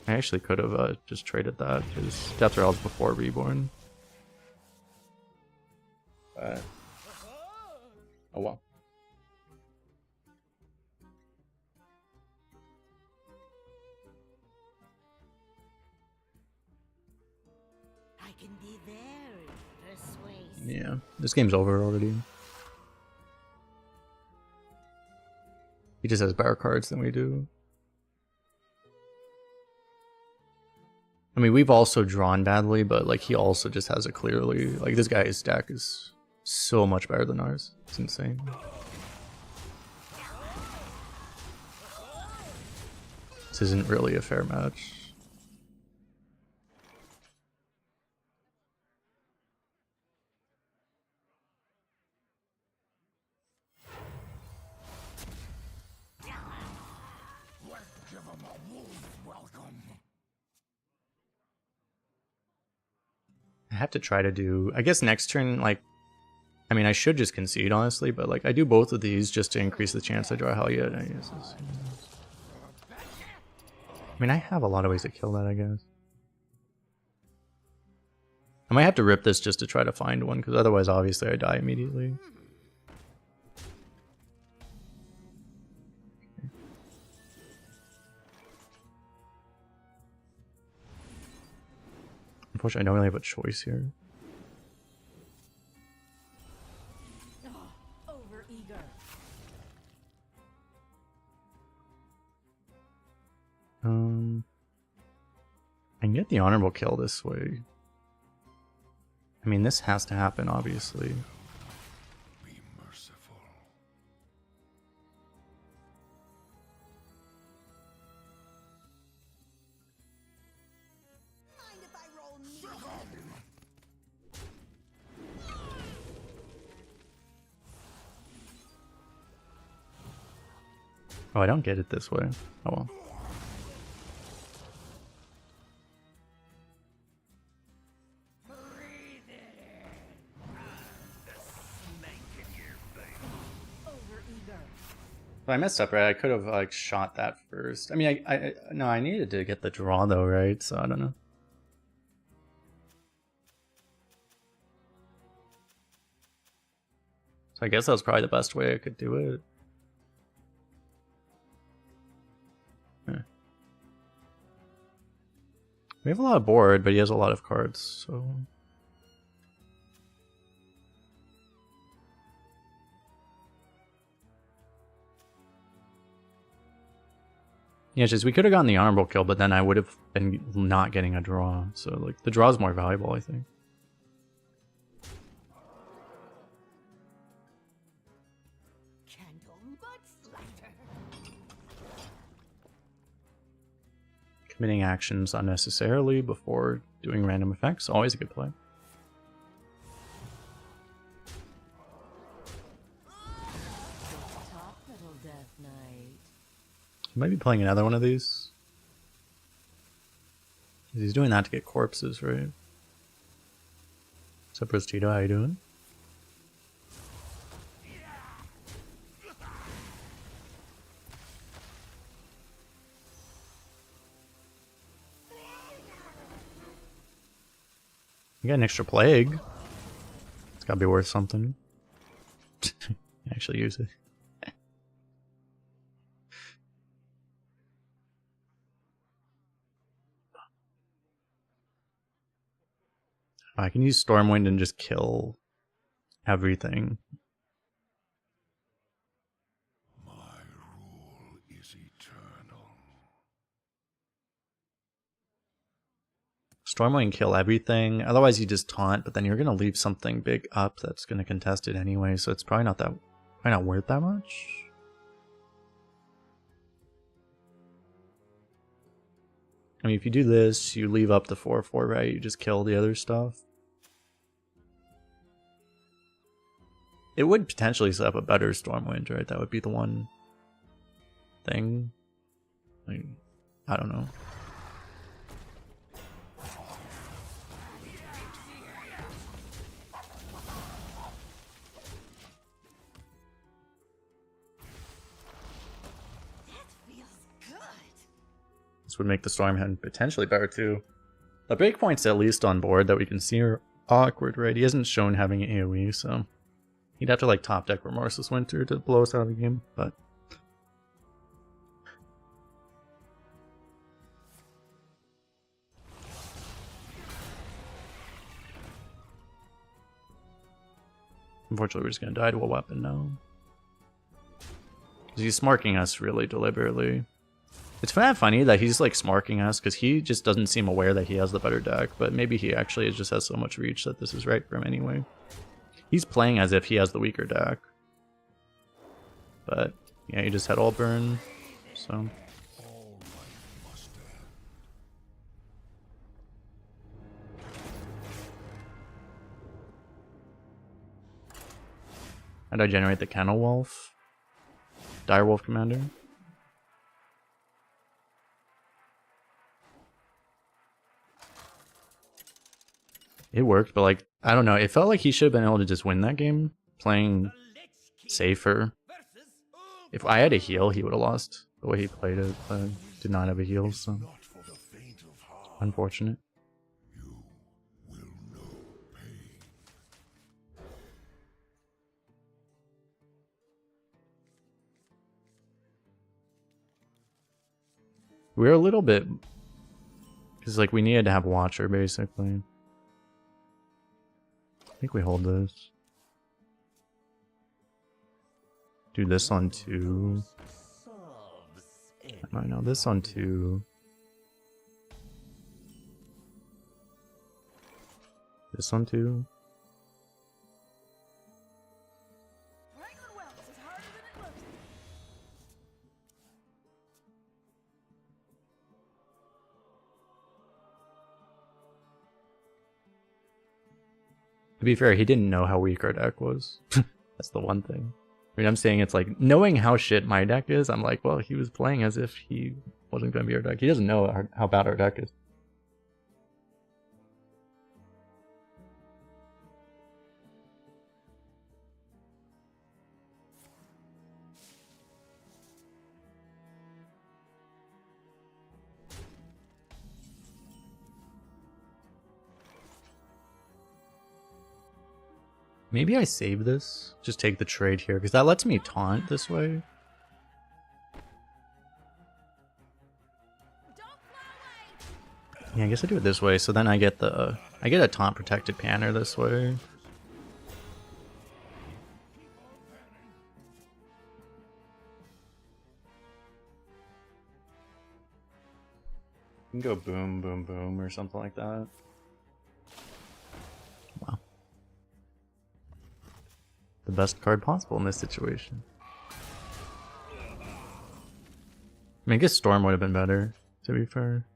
I actually could have just traded that because Death Rail's before Reborn. But... oh well. I can be very persuasive. Yeah, this game's over already. He just has better cards than we do. I mean, we've also drawn badly, but like he also just has a clearly like this guy's deck is so much better than ours. It's insane. This isn't really a fair match. Let's give him a warm welcome. I have to try to do, I guess next turn, like, I mean, I should just concede, honestly, but like, I do both of these just to increase the chance I draw Hell Yet. I guess I mean, I have a lot of ways to kill that, I guess. I might have to rip this just to try to find one, because otherwise, obviously, I die immediately. Unfortunately, I don't really have a choice here. Over eager. I can get the honorable kill this way. I mean, this has to happen, obviously. Be merciful. Mind if I roll me? Oh, I don't get it this way. Oh well. Over eager. If I messed up, right? I could have like shot that first. I mean, no, I needed to get the draw though, right? So I don't know. So I guess that was probably the best way I could do it. We have a lot of board, but he has a lot of cards, so... Yeah, just we could have gotten the honorable kill, but then I would have been not getting a draw. So, like, the draw is more valuable, I think. Candle much lighter. Committing actions unnecessarily before doing random effects, always a good play. Top little death knight. Might be playing another one of these. He's doing that to get corpses, right? What's up, Rostito? How you doing? You got an extra plague. It's gotta be worth something. Actually use it. I can use Stormwind and just kill everything. My rule is eternal. Stormwind kill everything. Otherwise you just taunt, but then you're gonna leave something big up that's gonna contest it anyway, so it's probably not worth that much. I mean, if you do this, you leave up the 4/4, right? You just kill the other stuff. It would potentially set up a better Stormwind, right? That would be the one thing. Like, I don't know. That feels good. This would make the Stormwind potentially better too. The breakpoints at least on board that we can see are awkward, right? He hasn't shown having AoE, so he'd have to like top deck Remorseless Winter to blow us out of the game, but unfortunately we're just gonna die to a weapon now. 'Cause he's smarking us really deliberately. It's kind of funny that he's like smarking us because he just doesn't seem aware that he has the better deck, but maybe he actually just has so much reach that this is right for him anyway. He's playing as if he has the weaker deck. But yeah, he just had all burn, so. How'd I generate the Kennel Wolf? Direwolf Commander? It worked, but like, I don't know. It felt like he should have been able to just win that game playing safer. If I had a heal, he would have lost the way he played it, but did not have a heal, so Not for the faint of heart. unfortunate. You will know pain. We're a little bit, because like we needed to have Watcher basically. I think we hold this. Do this on 2. I know this on 2. This on 2. Hang on, well, this is harder than it looks. To be fair, he didn't know how weak our deck was. That's the one thing. I mean, I'm saying it's like, knowing how shit my deck is, I'm like, well, he was playing as if he wasn't going to be our deck. He doesn't know how bad our deck is. Maybe I save this. Just take the trade here, because that lets me taunt this way. Yeah, I guess I do it this way, so then I get a taunt protected panner this way. You can go boom, boom, boom, or something like that. Wow. The best card possible in this situation. I mean, I guess Storm would have been better, to be fair.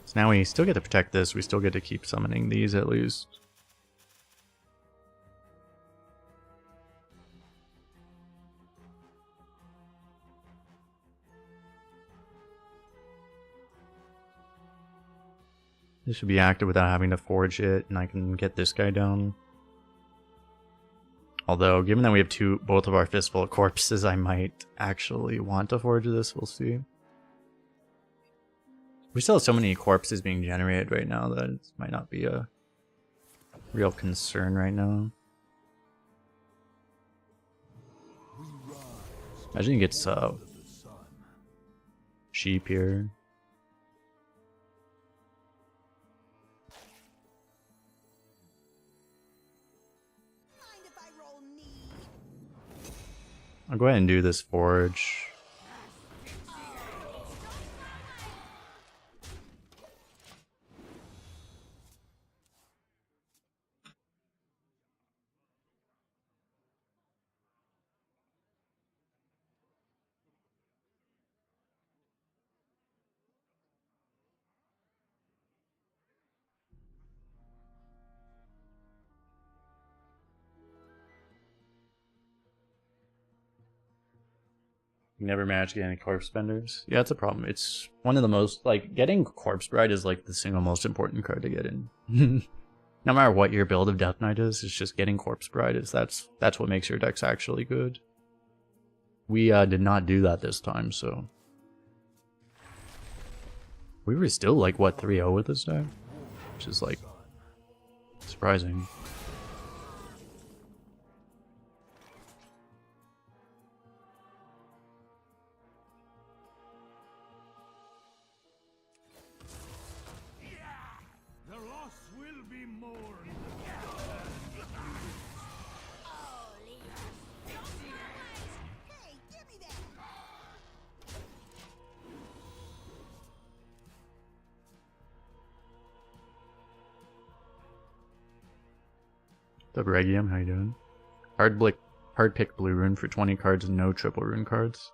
So now we still get to protect this, we still get to keep summoning these at least. This should be active without having to forge it, and I can get this guy down. Although, given that we have both of our fistful of corpses, I might actually want to forge this, we'll see. We still have so many corpses being generated right now that it might not be a real concern right now. Imagine he gets sheep here. I'll go ahead and do this forge. You never managed to get any corpse benders. Yeah, it's a problem. It's one of the most, like, getting Corpse Bride is like the single most important card to get in. No matter what your build of Death Knight is, it's just getting Corpse Bride. That's what makes your decks actually good. We did not do that this time, so we were still like what 3-0 with this deck, which is like surprising. The loss will be The Regium, how you doing? Hard pick blue rune for 20 cards and no triple rune cards.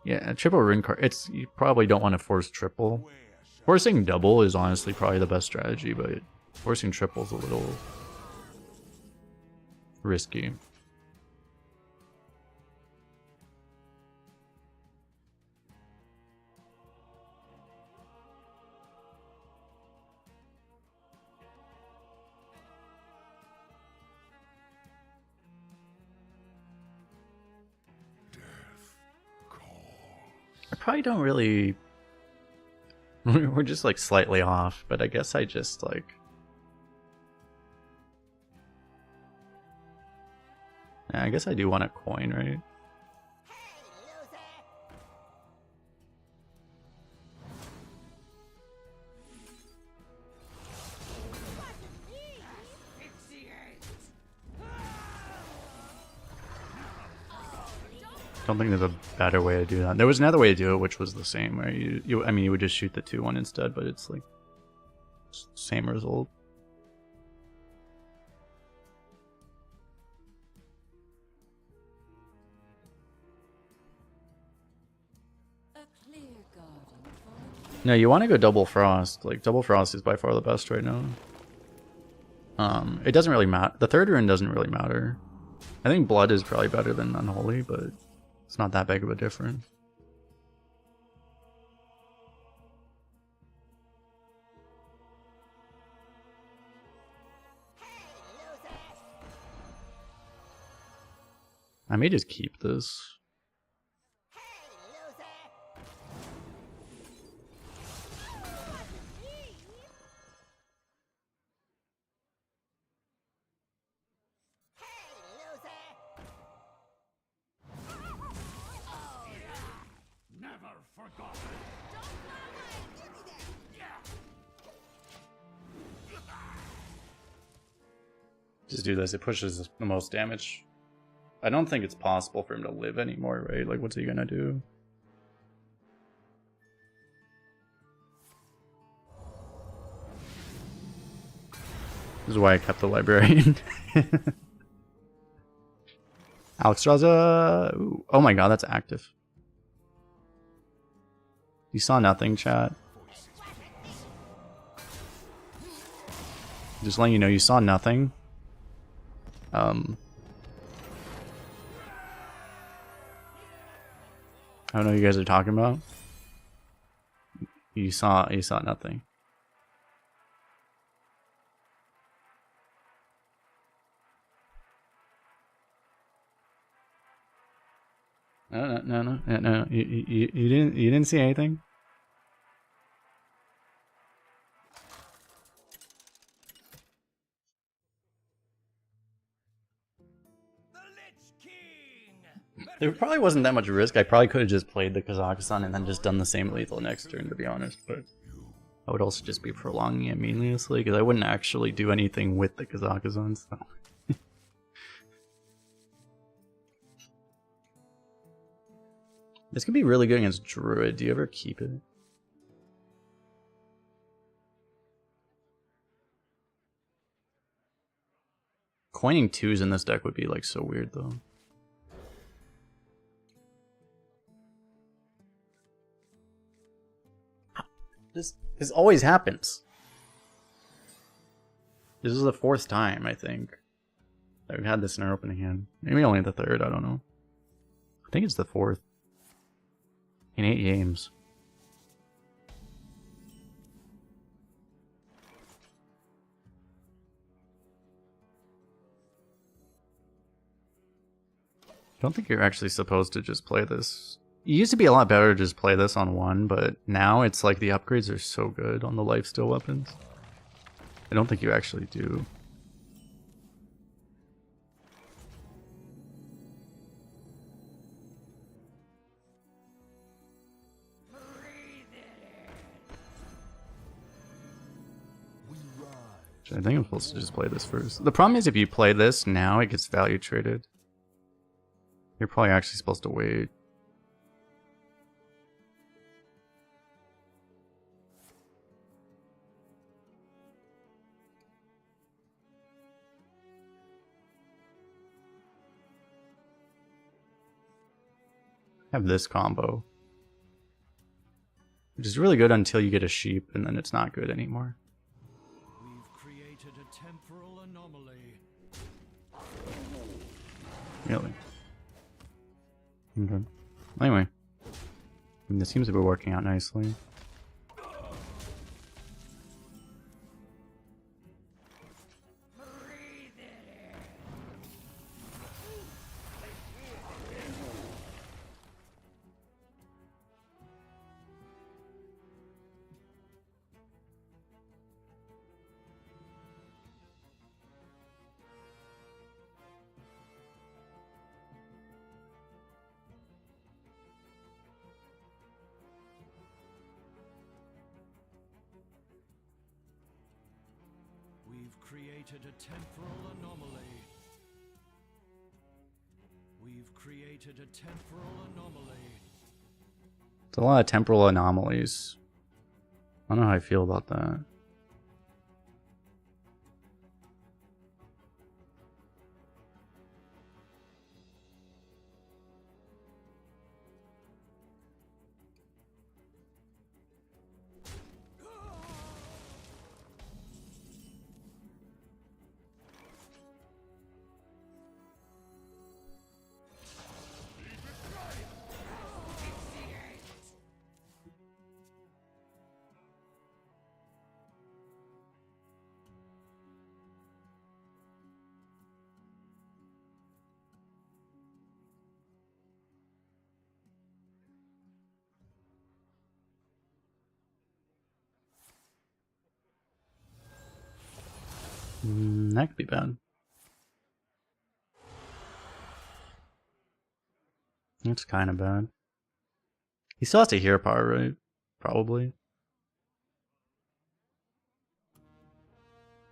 Yeah, triple rune card. It's you probably don't want to force triple. Forcing double is honestly probably the best strategy, but forcing triple is a little risky. I probably don't really... We're just like slightly off, but I guess I just like... Yeah, I guess I do want a coin, right? Don't think there's a better way to do that. There was another way to do it, which was the same, right? I mean, you would just shoot the 2-1 instead, but it's like same result. A clear garden for No, you want to go double frost. Like double frost is by far the best right now. It doesn't really matter. The third rune doesn't really matter. I think blood is probably better than unholy, but it's not that big of a difference. I may just keep this. Never forgotten. Just do this. It pushes the most damage. I don't think it's possible for him to live anymore, right? Like, what's he gonna do? This is why I kept the librarian. Alex Raza. Ooh. Oh my god, that's active. You saw nothing, chat. Just letting you know, you saw nothing. I don't know what you guys are talking about. You saw nothing. No. You didn't see anything. The Lich King! There probably wasn't that much risk. I probably could have just played the Kazakhstan and then just done the same lethal next turn, to be honest. But I would also just be prolonging it meaninglessly because I wouldn't actually do anything with the Kazakhstan. So. This could be really good against Druid. Do you ever keep it? Coining 2s in this deck would be like so weird though. This always happens. This is the 4th time, I think, that we've had this in our opening hand. Maybe only the 3rd, I don't know. I think it's the 4th. In 8 games. I don't think you're actually supposed to just play this. It used to be a lot better to just play this on 1, but now it's like the upgrades are so good on the lifesteal weapons. I don't think you actually do. I think I'm supposed to just play this first. The problem is if you play this now, it gets value traded. You're probably actually supposed to wait. have this combo. Which is really good until you get a sheep, and then it's not good anymore. We've created a temporal anomaly. Really? Okay. Anyway. I mean, this seems to be working out nicely. We've created a temporal anomaly. We've created a temporal anomaly. It's a lot of temporal anomalies. I don't know how I feel about that. That could be bad. That's kind of bad. He still has to hear power, right? Probably.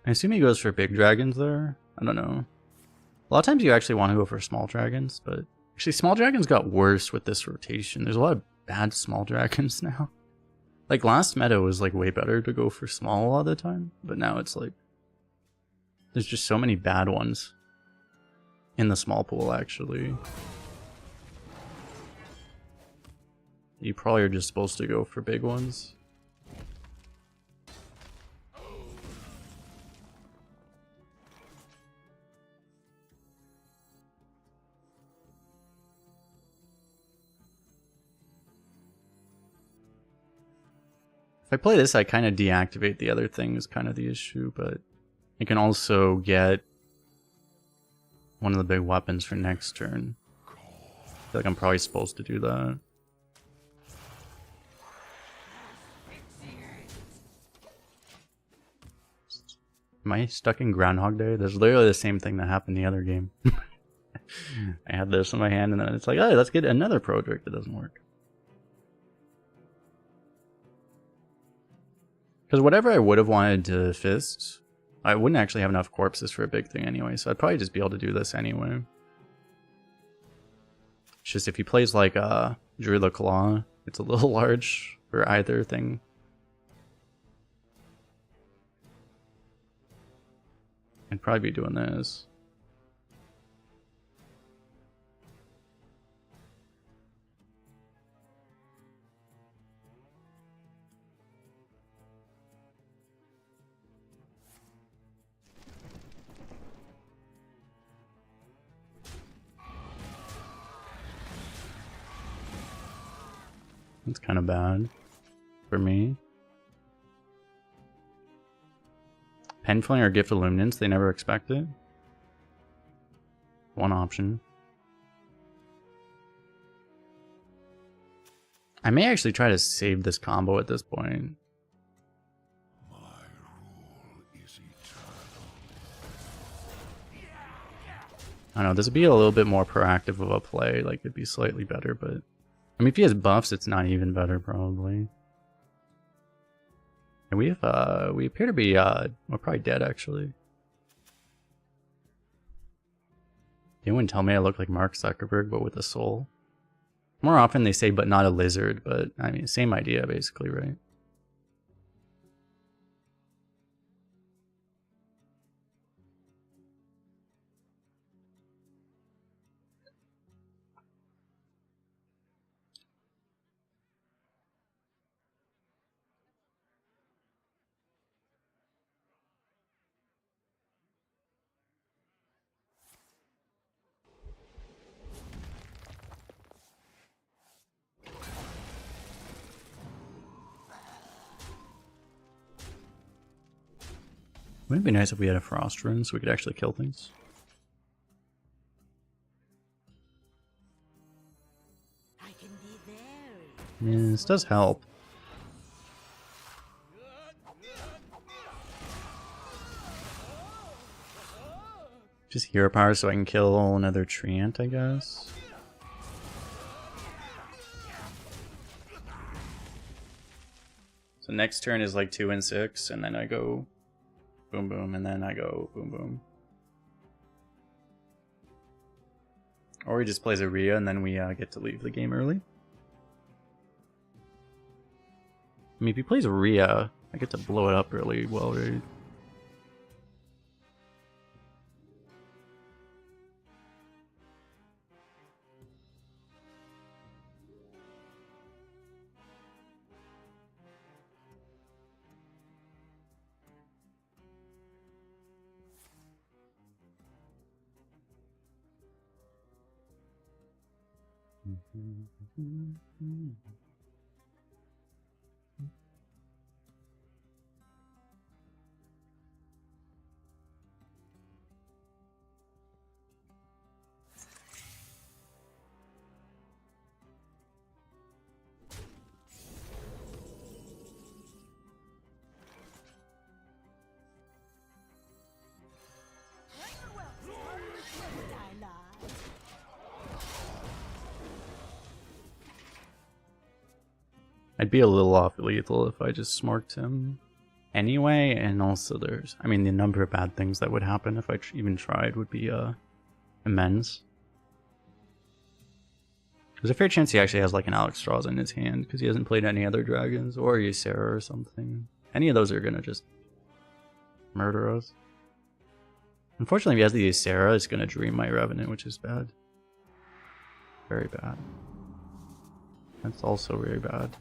I assume he goes for big dragons there. I don't know. A lot of times you actually want to go for small dragons, but actually small dragons got worse with this rotation. There's a lot of bad small dragons now. Like last meta was like way better to go for small a lot of the time, but now it's like there's just so many bad ones in the small pool actually. You probably are just supposed to go for big ones. If I play this, I kind of deactivate the other thing is kind of the issue, but I can also get one of the big weapons for next turn. I feel like I'm probably supposed to do that. Am I stuck in Groundhog Day? There's literally the same thing that happened the other game. I had this in my hand and then it's like, oh, let's get another project that doesn't work. Because whatever I would have wanted to fist, I wouldn't actually have enough corpses for a big thing anyway, so I'd probably just be able to do this anyway. It's just if he plays like Druid the Claw, it's a little large for either thing. I'd probably be doing this. That's kind of bad for me. Penfling or Gift of Luminance, they never expect it. One option. I may actually try to save this combo at this point. My rule is eternal. I don't know, this would be a little bit more proactive of a play, like it'd be slightly better, but I mean if he has buffs it's not even better probably. And we have we appear to be we're probably dead actually. Anyone tell me I look like Mark Zuckerberg but with a soul? More often they say but not a lizard, but I mean same idea basically, right? Wouldn't it be nice if we had a frost rune so we could actually kill things? I can be very. Yeah, this does help. Just hero power so I can kill another treant, I guess. So next turn is like 2 and 6, and then I go boom boom, and then I go boom boom. Or he just plays a Rhea, and then we get to leave the game early. I mean, if he plays a Rhea, I get to blow it up really well, right? I'd be a little off lethal if I just smarked him anyway, and also I mean, the number of bad things that would happen if I even tried would be immense. There's a fair chance he actually has like an Alex Strauss in his hand because he hasn't played any other dragons or Ysera or something. Any of those are gonna just murder us. Unfortunately, if he has the Ysera, it's gonna dream my Revenant, which is bad. Very bad. That's also very bad.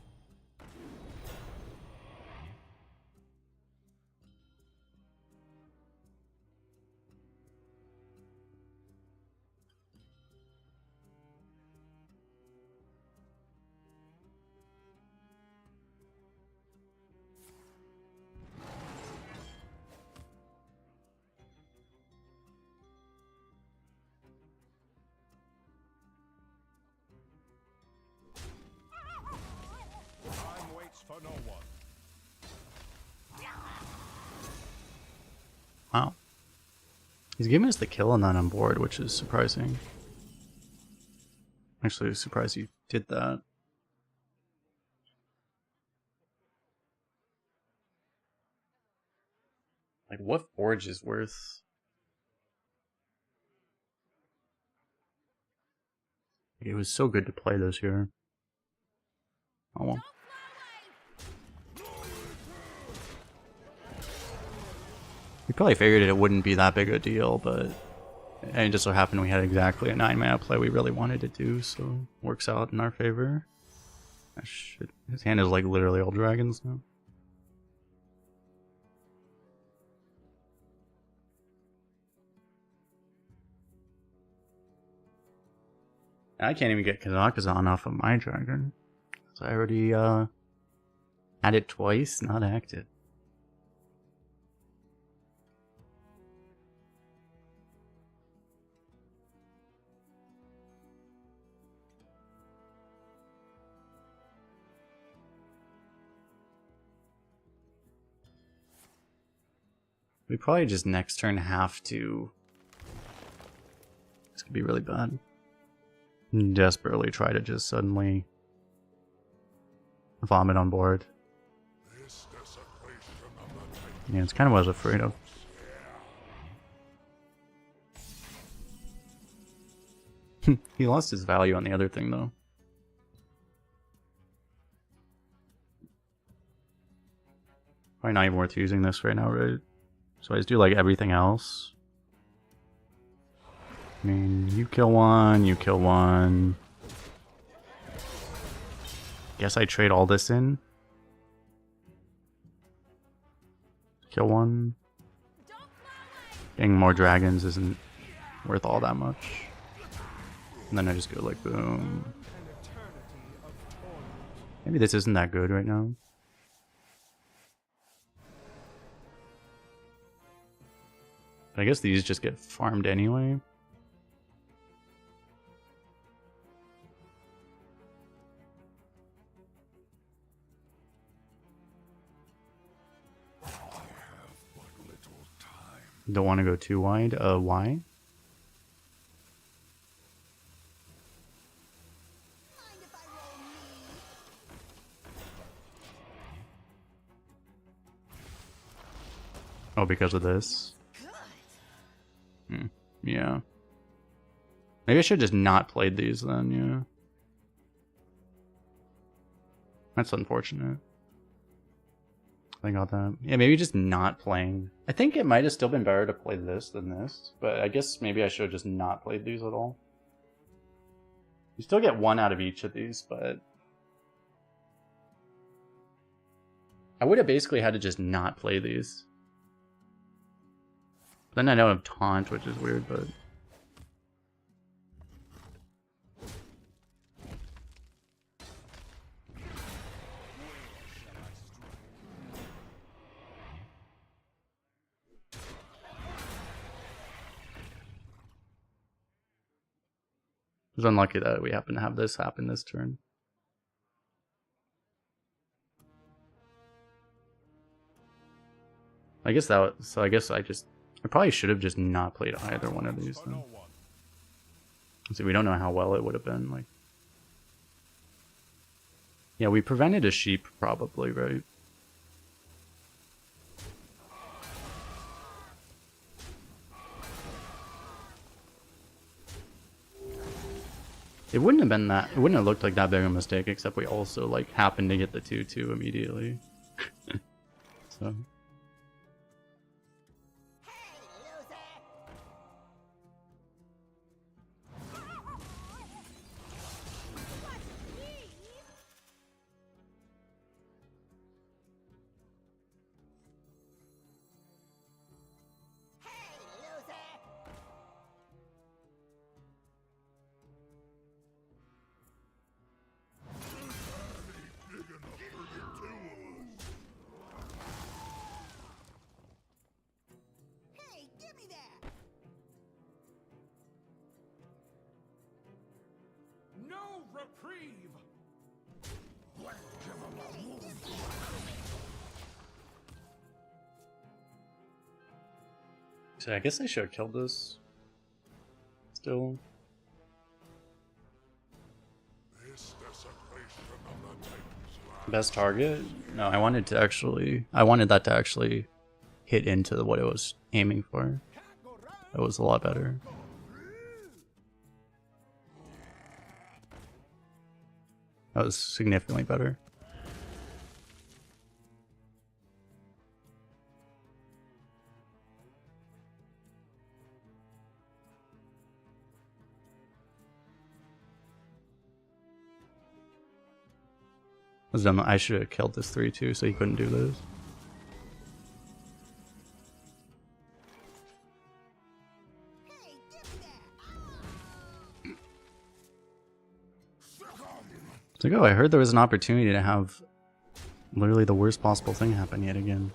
Time waits for no one. Wow. He's giving us the kill and not on board, which is surprising. Actually, surprised he did that. Like, what Forge is worth? It was so good to play this here. Oh well. We probably figured it wouldn't be that big a deal, but it just so happened we had exactly a 9-mana play we really wanted to do, so works out in our favor. Ah, shit. His hand is like literally all dragons now. I can't even get Kazakhstan off of my dragon. So I already had it twice, not acted. We probably just next turn have to. This could be really bad. Desperately try to just suddenly vomit on board. This desecration of the night. Yeah, it's kind of what I was afraid of. He lost his value on the other thing though. Probably not even worth using this right now, right? So I just do like everything else. I mean, you kill one, you kill one. Guess I trade all this in. Kill one. Getting more dragons isn't worth all that much. And then I just go like boom. Maybe this isn't that good right now. I guess these just get farmed anyway. I have but little time. Don't want to go too wide. Why? Mind if I roll me? Oh, because of this? Good. Yeah. Maybe I should just not played these then, yeah. That's unfortunate. I got that. Yeah, maybe just not playing. I think it might have still been better to play this than this, but I guess maybe I should have just not played these at all. You still get one out of each of these, but I would have basically had to just not play these. Then I don't have taunt, which is weird, but it was unlucky that we happen to have this happen this turn. I guess that was, so I guess I probably should have just not played either one of these then. See, we don't know how well it would have been, like. Yeah, we prevented a sheep probably, right? It wouldn't have been that, it wouldn't have looked like that big of a mistake, except we also like happened to get the 2-2 immediately. So Hey, give me that. No reprieve! So I guess I should have killed this. Still. This desecration of the Titan's land. Best target? No, I wanted that to actually hit into what it was aiming for. That was a lot better. That was significantly better. Was dumb. I should have killed this 3-2 so he couldn't do this. Hey, give me that. It's like, oh, I heard there was an opportunity to have literally the worst possible thing happen yet again.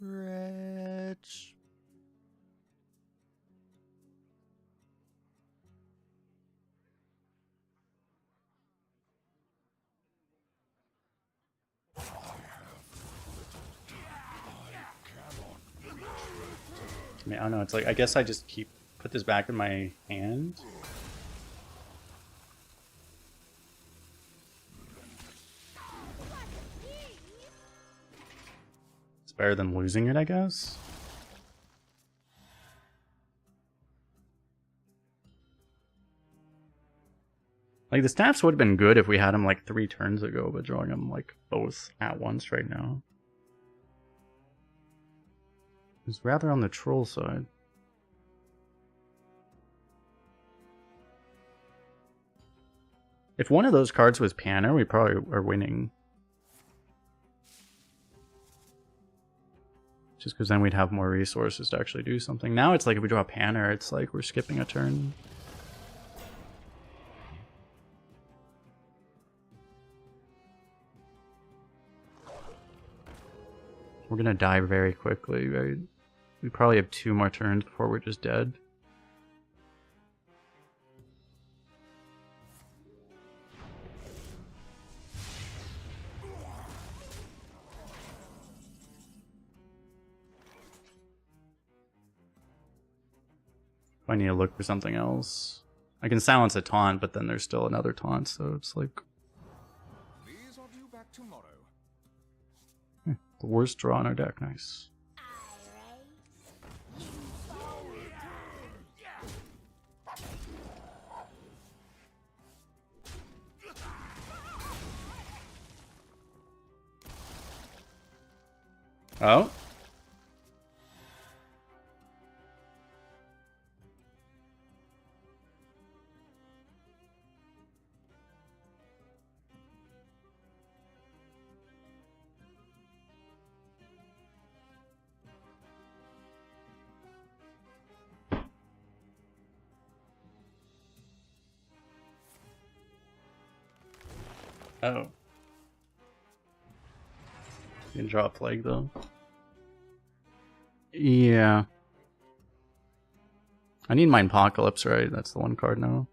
Stretch. I mean, I don't know. It's like, I guess I just put this back in my hand. It's better than losing it, I guess. Like, the staffs would have been good if we had them like 3 turns ago, but drawing them like both at once right now is rather on the troll side. If one of those cards was Panner, we probably are winning. Just because then we'd have more resources to actually do something. Now it's like if we draw a Panner, it's like we're skipping a turn. We're gonna die very quickly, right? We probably have 2 more turns before we're just dead. I need to look for something else. I can silence a taunt, but then there's still another taunt, so it's like These are due back tomorrow. the worst draw on our deck. Nice. Oh. Oh. You can draw a plague though. Yeah. I need my Apocalypse, right? That's the one card now.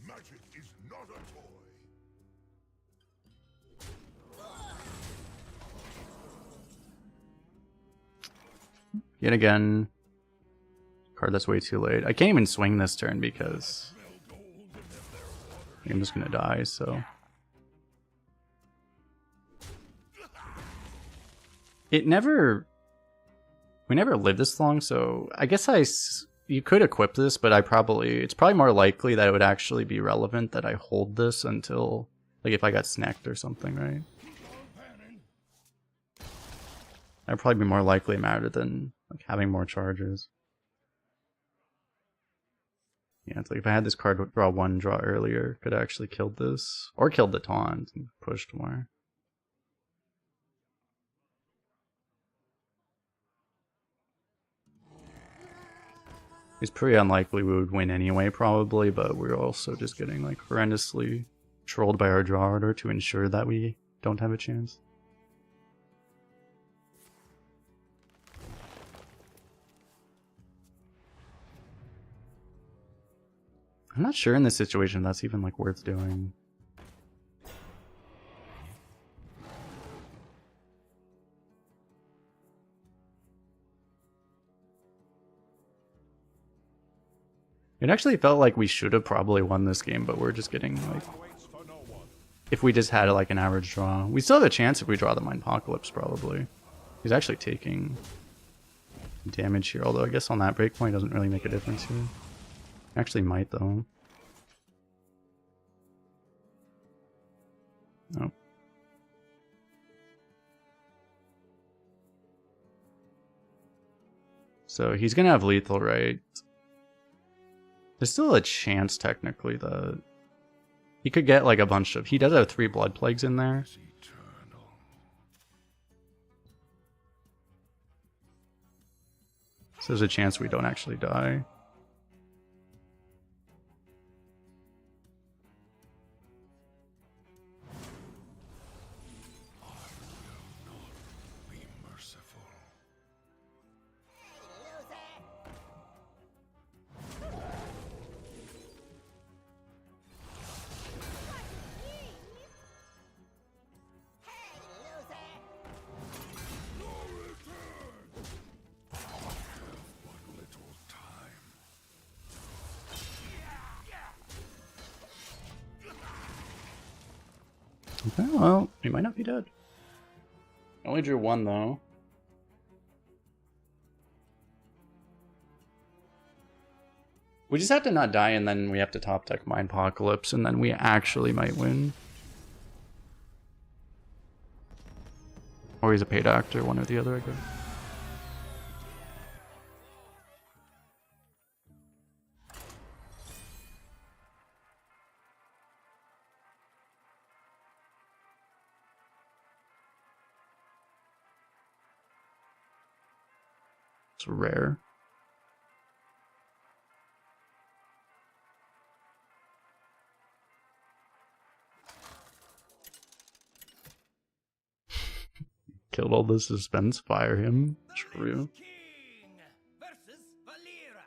Magic is not a toy. Yet again. Card that's way too late. I can't even swing this turn because I'm just gonna die, so. We never lived this long, so I guess you could equip this, but it's probably more likely that it would actually be relevant that I hold this until, like if I got snacked or something, right? That'd probably be more likely matter than like having more charges. Yeah, it's like if I had this card draw 1 draw earlier, could have actually killed this. Or killed the taunt and pushed more. It's pretty unlikely we would win anyway, probably, but we're also just getting like horrendously trolled by our draw order to ensure that we don't have a chance. I'm not sure in this situation that's even like worth doing. It actually felt like we should have probably won this game, but we're just getting like, if we just had like an average draw. We still have a chance if we draw the Apocalypse probably. He's actually taking damage here, although I guess on that breakpoint doesn't really make a difference here. Actually might though. Nope. So he's gonna have lethal, right? There's still a chance technically that he could get like a bunch of. He does have 3 blood plagues in there. So there's a chance we don't actually die. Okay, well, he might not be dead. I only drew 1 though. We just have to not die, and then we have to top deck my Apocalypse, and then we actually might win. Or he's a paid actor, one or the other, I guess. It's rare. Killed all the suspense, fire him. True. Lich King versus Valera.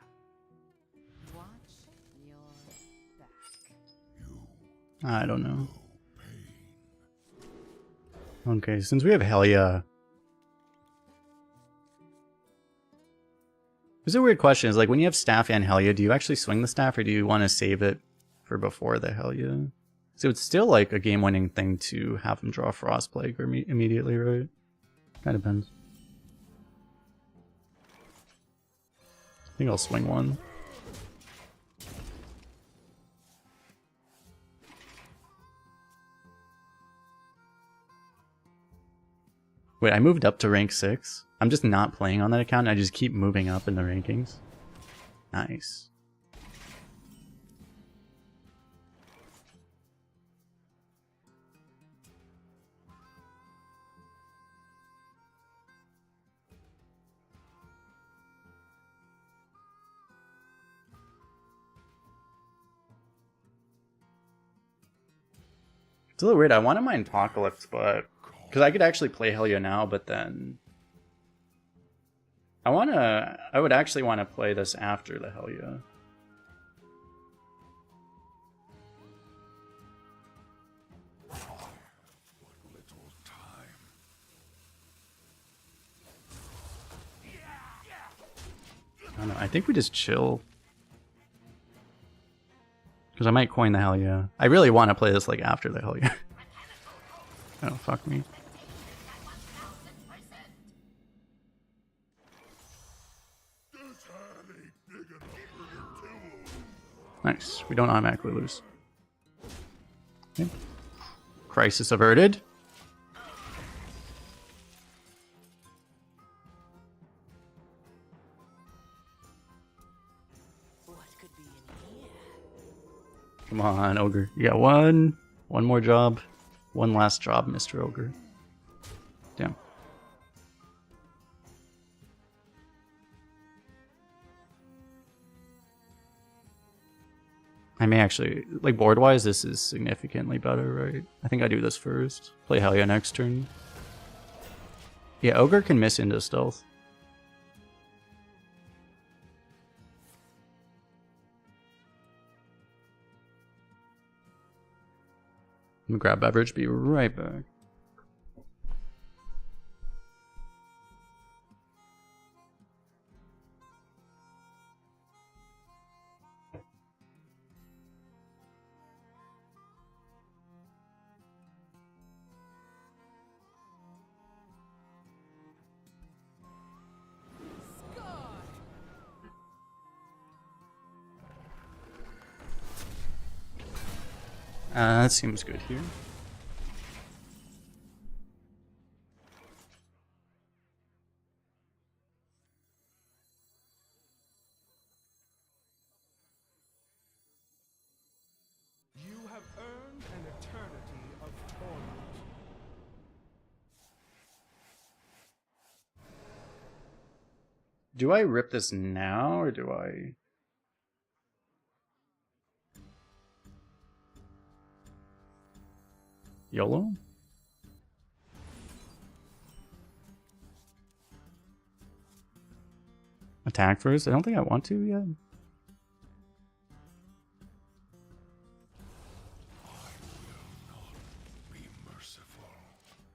Watch your back. I don't know. Okay, since we have Helia. There's a weird question. Is like when you have staff and Helia, do you actually swing the staff or do you want to save it for before the Helia? So it's still like a game-winning thing to have him draw Frost Plague immediately, right? Kind of depends. I think I'll swing one. Wait, I moved up to rank 6. I'm just not playing on that account. I just keep moving up in the rankings. Nice. It's a little weird. I want to mine Apocalypse, but because I could actually play Helia now, but then I would actually want to play this after the Helia. Little time. I don't know. I think we just chill. Because I might coin the Helia. I really want to play this like after the Helia. Oh, fuck me. Nice. We don't automatically lose. Okay. Crisis averted. What could be in here? Come on, Ogre. You got one more job. One last job, Mr. Ogre. Damn. I may actually, like board-wise, this is significantly better, right? I think I do this first. Play Helia next turn. Yeah, Ogre can miss into stealth. I'm gonna grab beverage, be right back. That seems good here. You have earned an eternity of torment. Do I rip this now, or do I... YOLO? Attack first? I don't think I want to yet. Be merciful.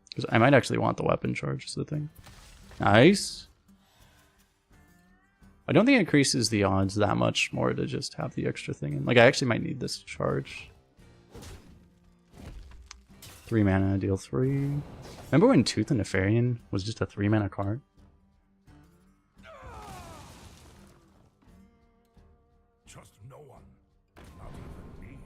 Because I might actually want the weapon charge, is the thing. Nice. I don't think it increases the odds that much more to just have the extra thing in. Like, I actually might need this charge. 3 mana, deal 3. Remember when Tooth and Nefarian was just a 3 mana card? Trust no one. Not even me.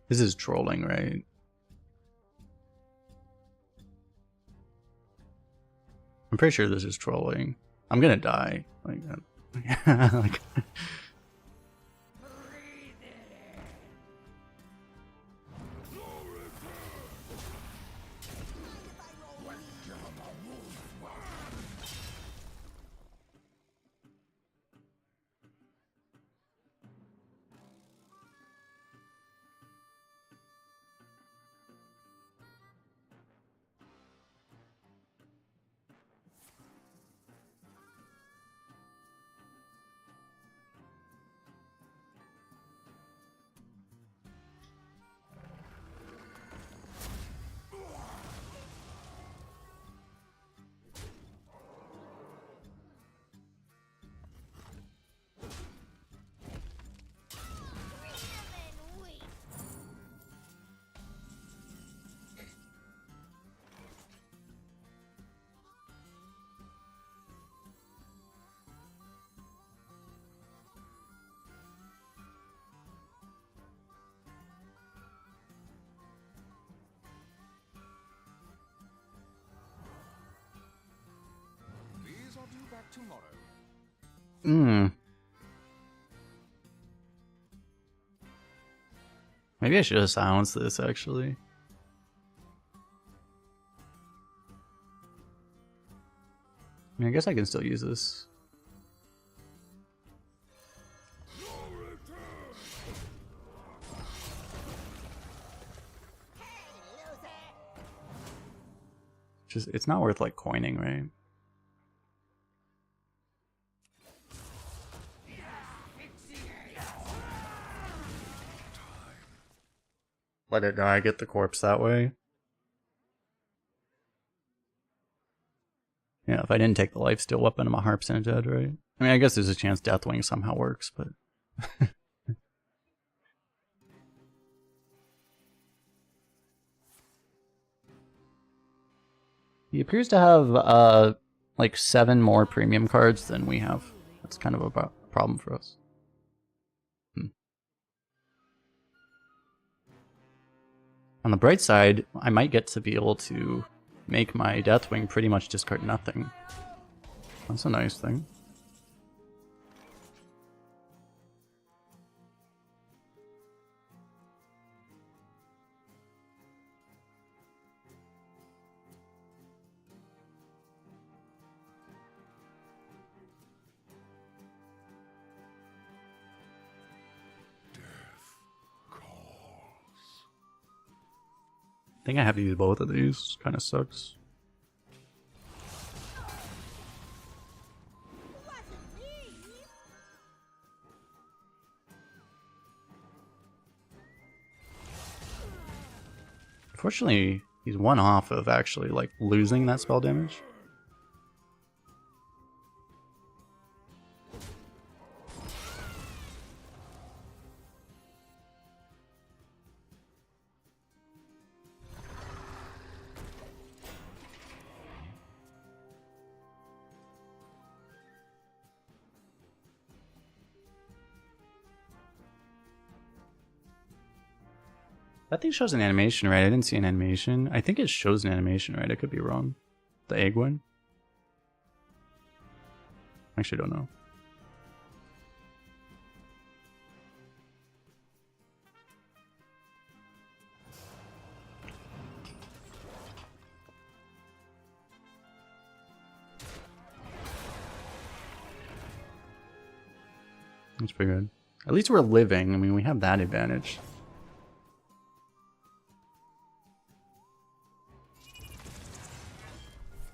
This is trolling, right? I'm pretty sure this is trolling. I'm gonna die. Like, like These are due back tomorrow. Maybe I should have silenced this actually. I mean, I guess I can still use this. Just, it's not worth like coining, right? Let it die, get the corpse that way. Yeah, if I didn't take the lifesteal weapon, I'm a harpstone dead, right? I mean, I guess there's a chance Deathwing somehow works, but... He appears to have, like 7 more premium cards than we have. That's kind of a problem for us. On the bright side, I might get to be able to make my Deathwing pretty much discard nothing. That's a nice thing. I think I have to use both of these. Kind of sucks. Unfortunately, he's one off of actually like losing that spell damage. That thing shows an animation, right? I didn't see an animation. I think it shows an animation, right? I could be wrong. The egg one? Actually, don't know. That's pretty good. At least we're living. I mean, we have that advantage.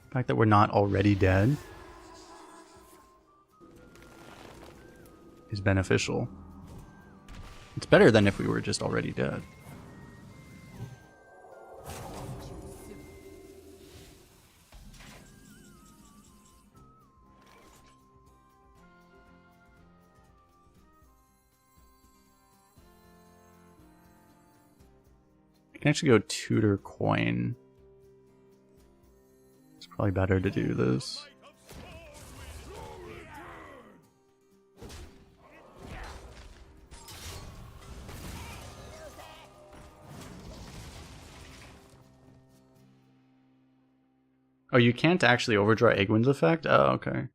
The fact that we're not already dead is beneficial. It's better than if we were just already dead. I can actually go tutor coin. It's probably better to do this. Oh, you can't actually overdraw Egwin's effect? Oh, okay.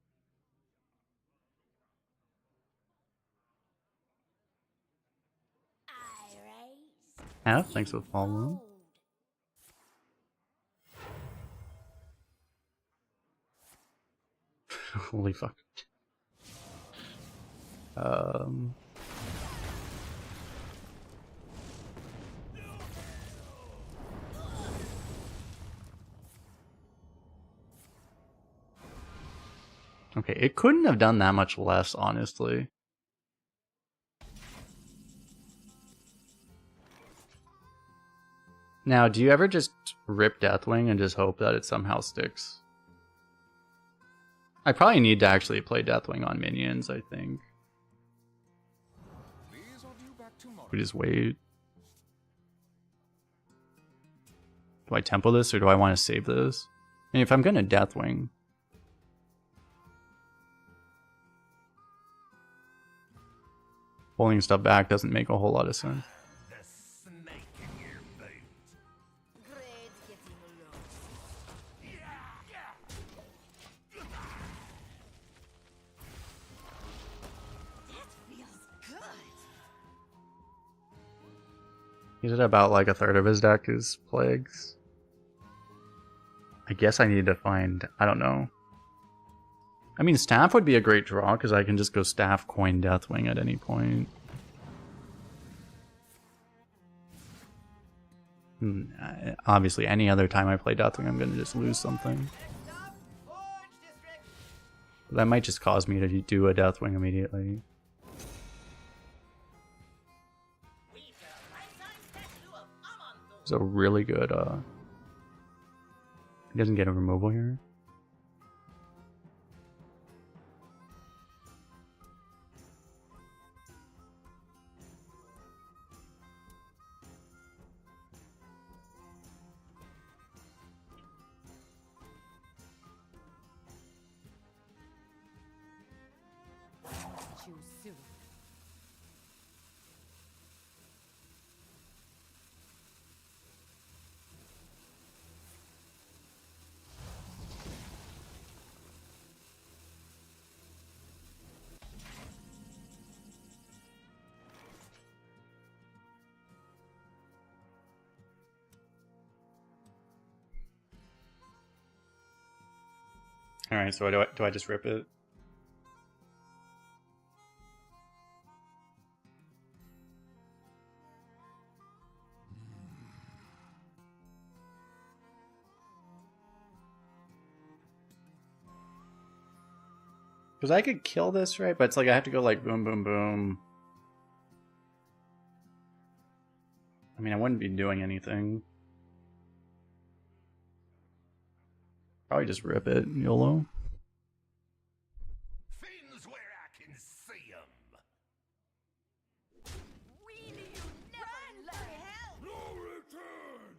I raise. Yeah, thanks for the follow. Holy fuck. Okay, it couldn't have done that much less, honestly. Now, do you ever just rip Deathwing and just hope that it somehow sticks? I probably need to actually play Deathwing on minions, I think. These are due back tomorrow. We just wait. Do I tempo this or do I want to save this? I mean, if I'm gonna Deathwing... Pulling stuff back doesn't make a whole lot of sense. The snake in your boot. Great getting low. That feels good. He said about like a third of his deck is plagues. I guess I need to find... I don't know. I mean, Staff would be a great draw because I can just go Staff, Coin, Deathwing at any point. Obviously, any other time I play Deathwing, I'm going to just lose something. But that might just cause me to do a Deathwing immediately. It's a really good... He doesn't get a removal here. Choose soon. Alright, so do I just rip it? Because I could kill this, right? But it's like I have to go like boom, boom, boom. I mean, I wouldn't be doing anything. Probably just rip it, YOLO. Fins where I can see 'em. Weenie, you never learn. No return!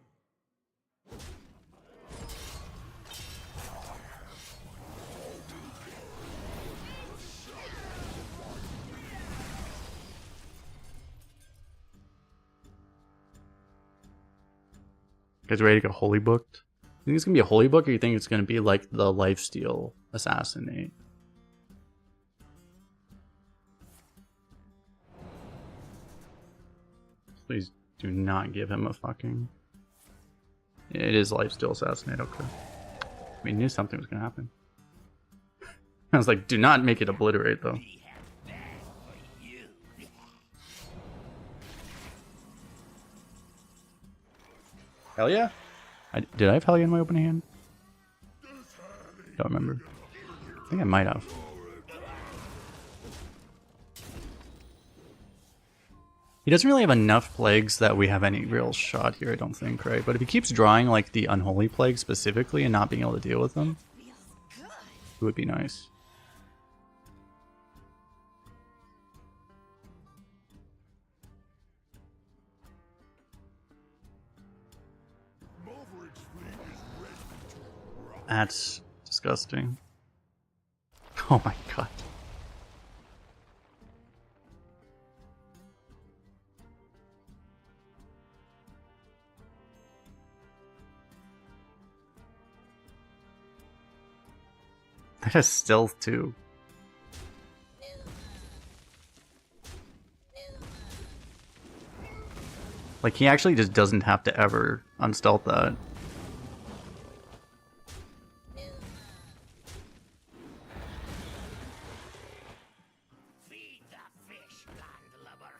You guys ready to get holy booked? You think it's gonna be a holy book, or you think it's gonna be like the lifesteal assassinate? Please do not give him a fucking... It is lifesteal assassinate, okay. We knew something was gonna happen. I was like, do not make it obliterate though. Hell yeah! Did I have Hellion in my opening hand? Don't remember. I think I might have. He doesn't really have enough plagues that we have any real shot here, I don't think, right? But if he keeps drawing like the unholy plague specifically and not being able to deal with them, it would be nice. That's disgusting. Oh my god. That has stealth too. Like, he actually just doesn't have to ever unstealth that. Feed the fish, landlubber.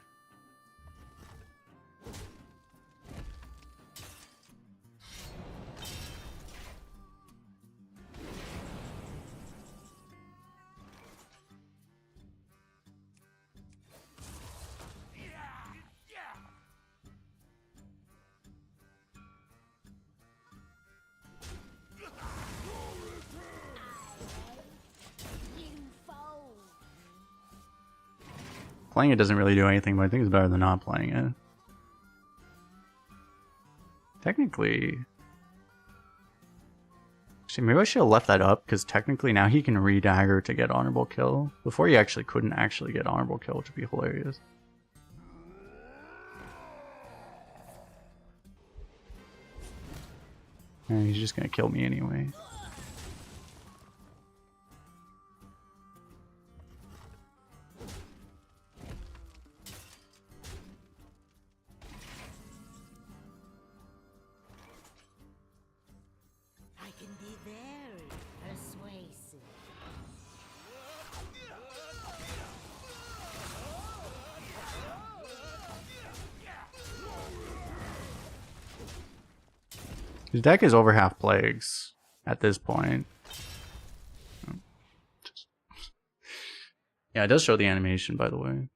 You fold. Playing it doesn't really do anything, but I think it's better than not playing it. Technically... Actually, maybe I should have left that up, because technically now he can re-dagger to get honorable kill. Before he actually couldn't actually get honorable kill, which would be hilarious. And he's just gonna kill me anyway. I can be very persuasive. His deck is over half plagues at this point. Yeah, it does show the animation, by the way.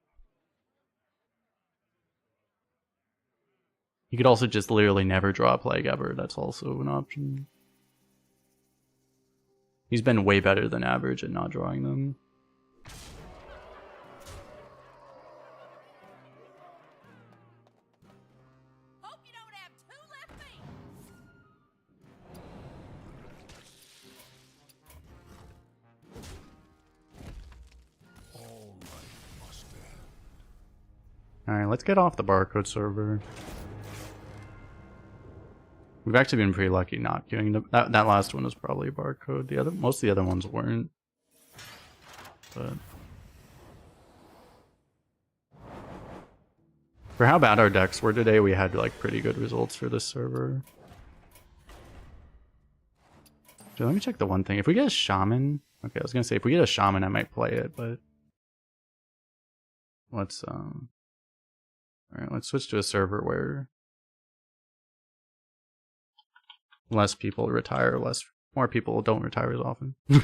You could also just literally never draw a plague ever. That's also an option. He's been way better than average at not drawing them. Hope you don't have two left feet. All might must end. Alright, let's get off the barcode server. We've actually been pretty lucky not queuing them. That last one was probably a barcode. Most of the other ones weren't. But for how bad our decks were today, we had like pretty good results for this server. Dude, let me check the one thing. If we get a shaman, okay, I was gonna say if we get a shaman, I might play it, but let's all right, let's switch to a server where less people retire, more people don't retire as often. Even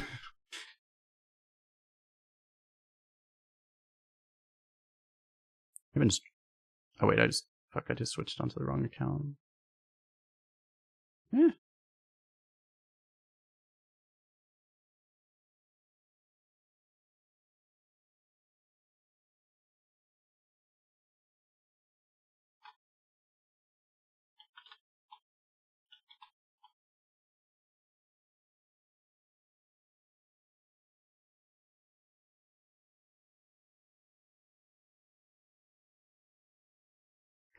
just, oh wait, I just switched onto the wrong account. Yeah.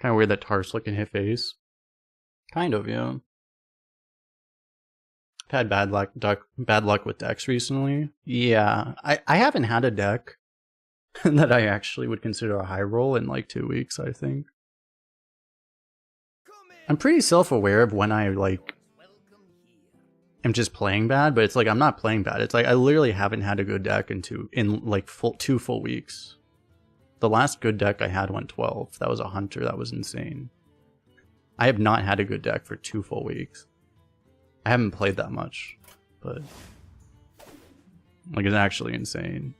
Kind of weird that Tarslick can hit face. Kind of, yeah. I've had bad luck with decks recently. Yeah, I haven't had a deck that I actually would consider a high roll in like 2 weeks, I think. I'm pretty self-aware of when I like am just playing bad, but it's like I'm not playing bad. It's like I literally haven't had a good deck in like 2 full weeks. The last good deck I had went 12. That was a hunter. That was insane. I have not had a good deck for 2 full weeks. I haven't played that much, but like it's actually insane.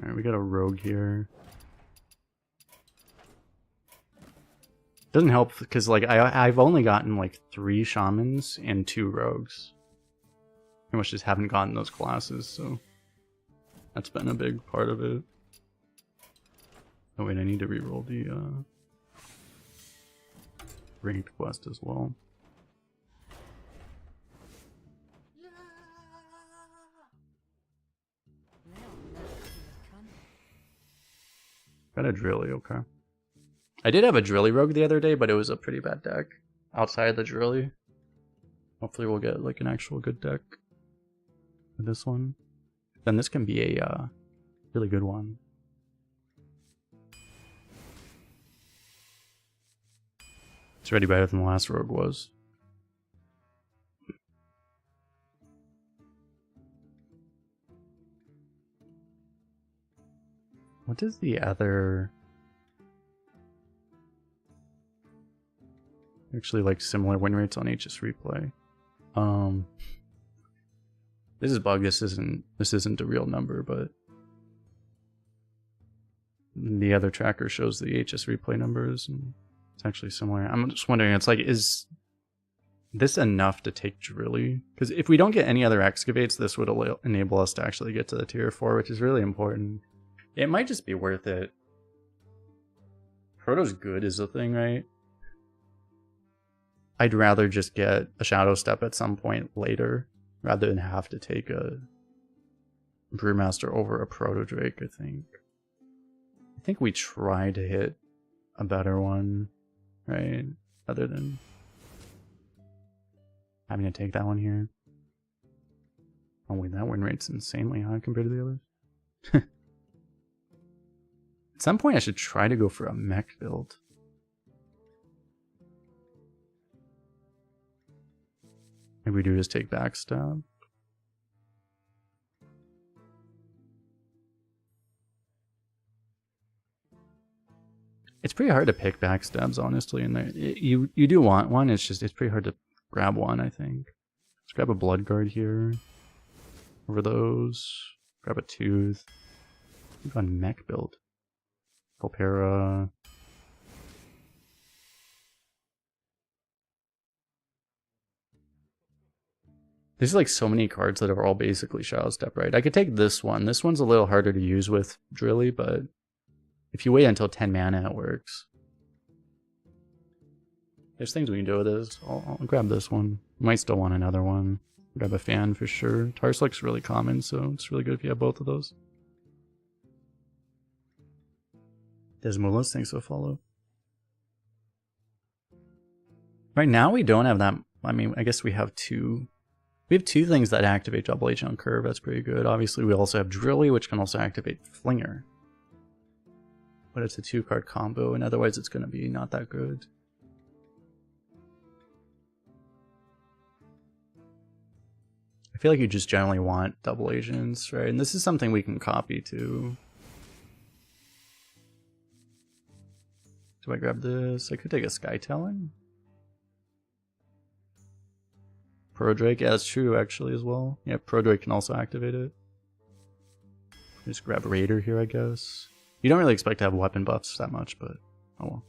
Alright, we got a rogue here. Doesn't help because like I've only gotten like 3 shamans and 2 rogues. Pretty much just haven't gotten those classes, so that's been a big part of it. Oh wait, I need to reroll the ranked quest as well. Got a Drilly, okay. I did have a Drilly Rogue the other day, but it was a pretty bad deck. Outside the Drilly. Hopefully we'll get like an actual good deck with this one. Then this can be a really good one. It's already better than the last Rogue was. What does the other... Actually, like similar win rates on HS Replay. This is bug. This isn't a real number, but the other tracker shows the HS Replay numbers, and it's actually similar. I'm just wondering. It's like, is this enough to take Drilly? Because if we don't get any other excavates, this would enable us to actually get to the tier 4, which is really important. It might just be worth it. Proto's good is the thing, right? I'd rather just get a Shadow Step at some point later, rather than have to take a Brewmaster over a Proto Drake, I think. I think we try to hit a better one, right? Other than having to take that one here. Oh wait, that win rate's insanely high compared to the others. At some point I should try to go for a mech build. Maybe we do just take backstab. It's pretty hard to pick backstabs, honestly, in there. You do want one, it's pretty hard to grab one, I think. Let's grab a Blood Guard here. Over those. Grab a Tooth. We've got a mech build. Colpera. There's like so many cards that are all basically Shadow Step, right? I could take this one. This one's a little harder to use with Drilly, but if you wait until 10 mana, it works. There's things we can do with this. I'll grab this one. Might still want another one. Grab a Fan for sure. Tarslick's really common, so it's really good if you have both of those. Desmoulas, thanks for follow. Right now we don't have that. I mean, I guess we have two. We have two things that activate Double H on Curve. That's pretty good. Obviously, we also have Drilly, which can also activate Flinger. But it's a 2-card combo, and otherwise it's going to be not that good. I feel like you just generally want double agents, right? And this is something we can copy too. Do I grab this? I could take a Skytelling. Prodrake, yeah, that's true actually as well. Yeah, Prodrake can also activate it. Just grab Raider here, I guess. You don't really expect to have weapon buffs that much, but oh well.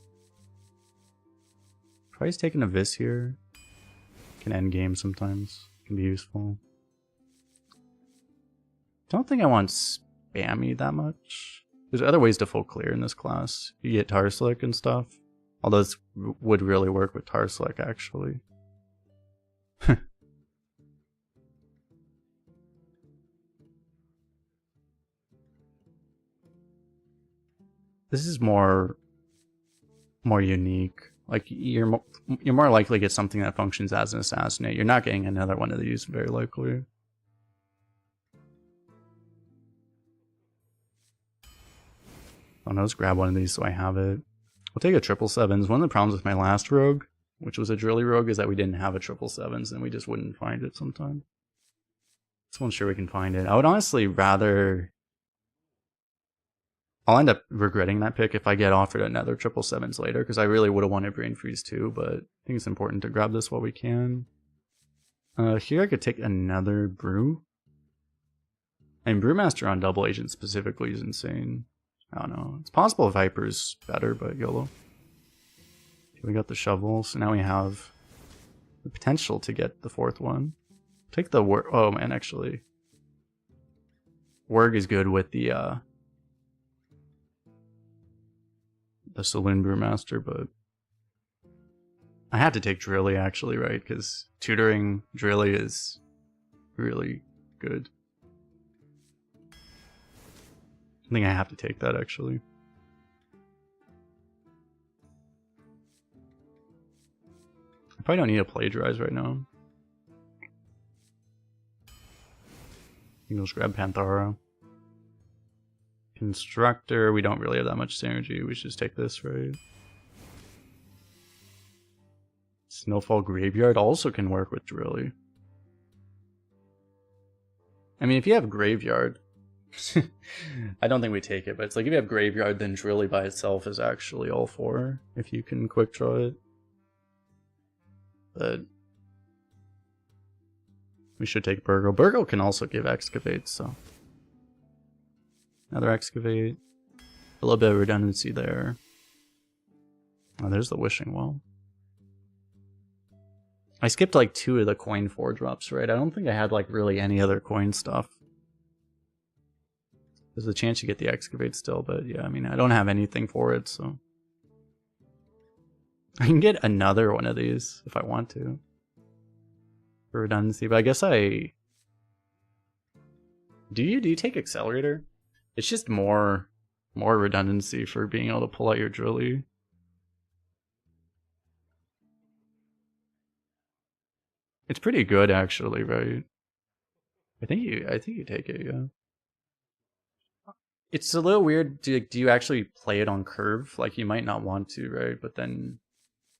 Probably taking a Vis here. Can end game sometimes. Can be useful. Don't think I want spammy that much. There's other ways to full clear in this class. You get Tarslick and stuff. Although this would really work with Tarslick actually. This is more unique. Like you're more likely to get something that functions as an assassinate. You're not getting another one of these very likely. Oh no, let's grab one of these so I have it. We'll take a 777s. One of the problems with my last rogue, which was a Drilly rogue, is that we didn't have a 777s and we just wouldn't find it sometimes. This one's sure we can find it. I would honestly rather... I'll end up regretting that pick if I get offered another 777s later, because I really would have wanted Brain Freeze too, but I think it's important to grab this while we can. Here I could take another Brew. And Brewmaster on double agent specifically is insane. I don't know. It's possible Viper's better, but YOLO. Okay, we got the shovel, so now we have the potential to get the fourth one. Take the Warg. Oh man, actually. Warg is good with the Saloon Brewmaster, but I had to take Drilly actually, right? Because tutoring Drilly is really good. I think I have to take that actually. I probably don't need to plagiarize right now. You can just grab Panthara. Constructor, we don't really have that much synergy. We should just take this, right? Snowfall Graveyard also can work with Drilly. I mean, if you have Graveyard, I don't think we take it, but it's like if you have Graveyard, then Drilly by itself is actually all 4, if you can quick draw it. But we should take Burgo. Burgo can also give Excavate, so. Another Excavate. A little bit of redundancy there. Oh, there's the Wishing Well. I skipped like 2 of the coin 4 drops, right? I don't think I had like really any other coin stuff. There's a chance you get the Excavate still, but yeah, I mean, I don't have anything for it, so. I can get another one of these if I want to. For redundancy, but I guess I... Do you take Accelerator? It's just more redundancy for being able to pull out your Drilly. It's pretty good actually, right? I think you take it, yeah. It's a little weird. Do you actually play it on curve? Like you might not want to, right? But then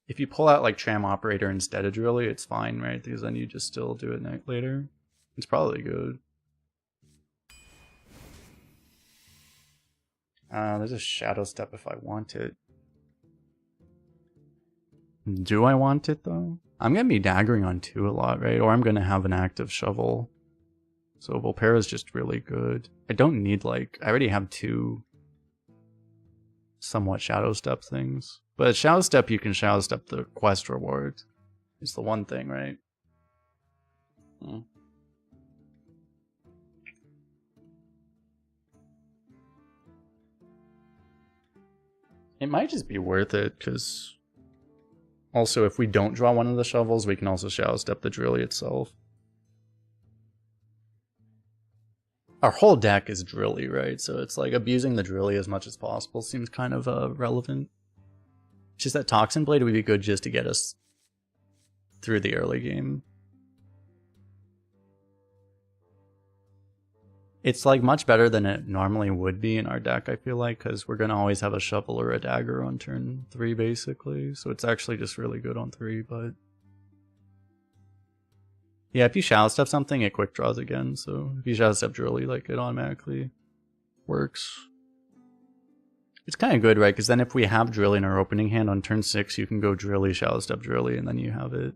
if you pull out like Tram Operator instead of Drilly, it's fine, right? Because then you just still do it later. It's probably good. There's a Shadow Step if I want it. Do I want it though? I'm gonna be daggering on 2 a lot, right? Or I'm gonna have an active shovel. So Volpera is just really good. I don't need like, I already have 2 somewhat Shadow Step things. But Shadow Step, you can Shadow Step the quest reward. It's the one thing, right? It might just be worth it, because also if we don't draw one of the shovels, we can also Shadow Step the Drilly itself. Our whole deck is Drilly, right? So it's like abusing the Drilly as much as possible seems kind of relevant. It's just that Toxin Blade would be good just to get us through the early game. It's like much better than it normally would be in our deck, I feel like, because we're going to always have a shovel or a dagger on turn 3, basically. So it's actually just really good on 3, but... Yeah, if you Shadow Step something, it quick draws again, so if you Shadow Step Drilly, like, it automatically works. It's kind of good, right? Because then if we have Drilly in our opening hand on turn 6, you can go Drilly, Shadow Step Drilly, and then you have it.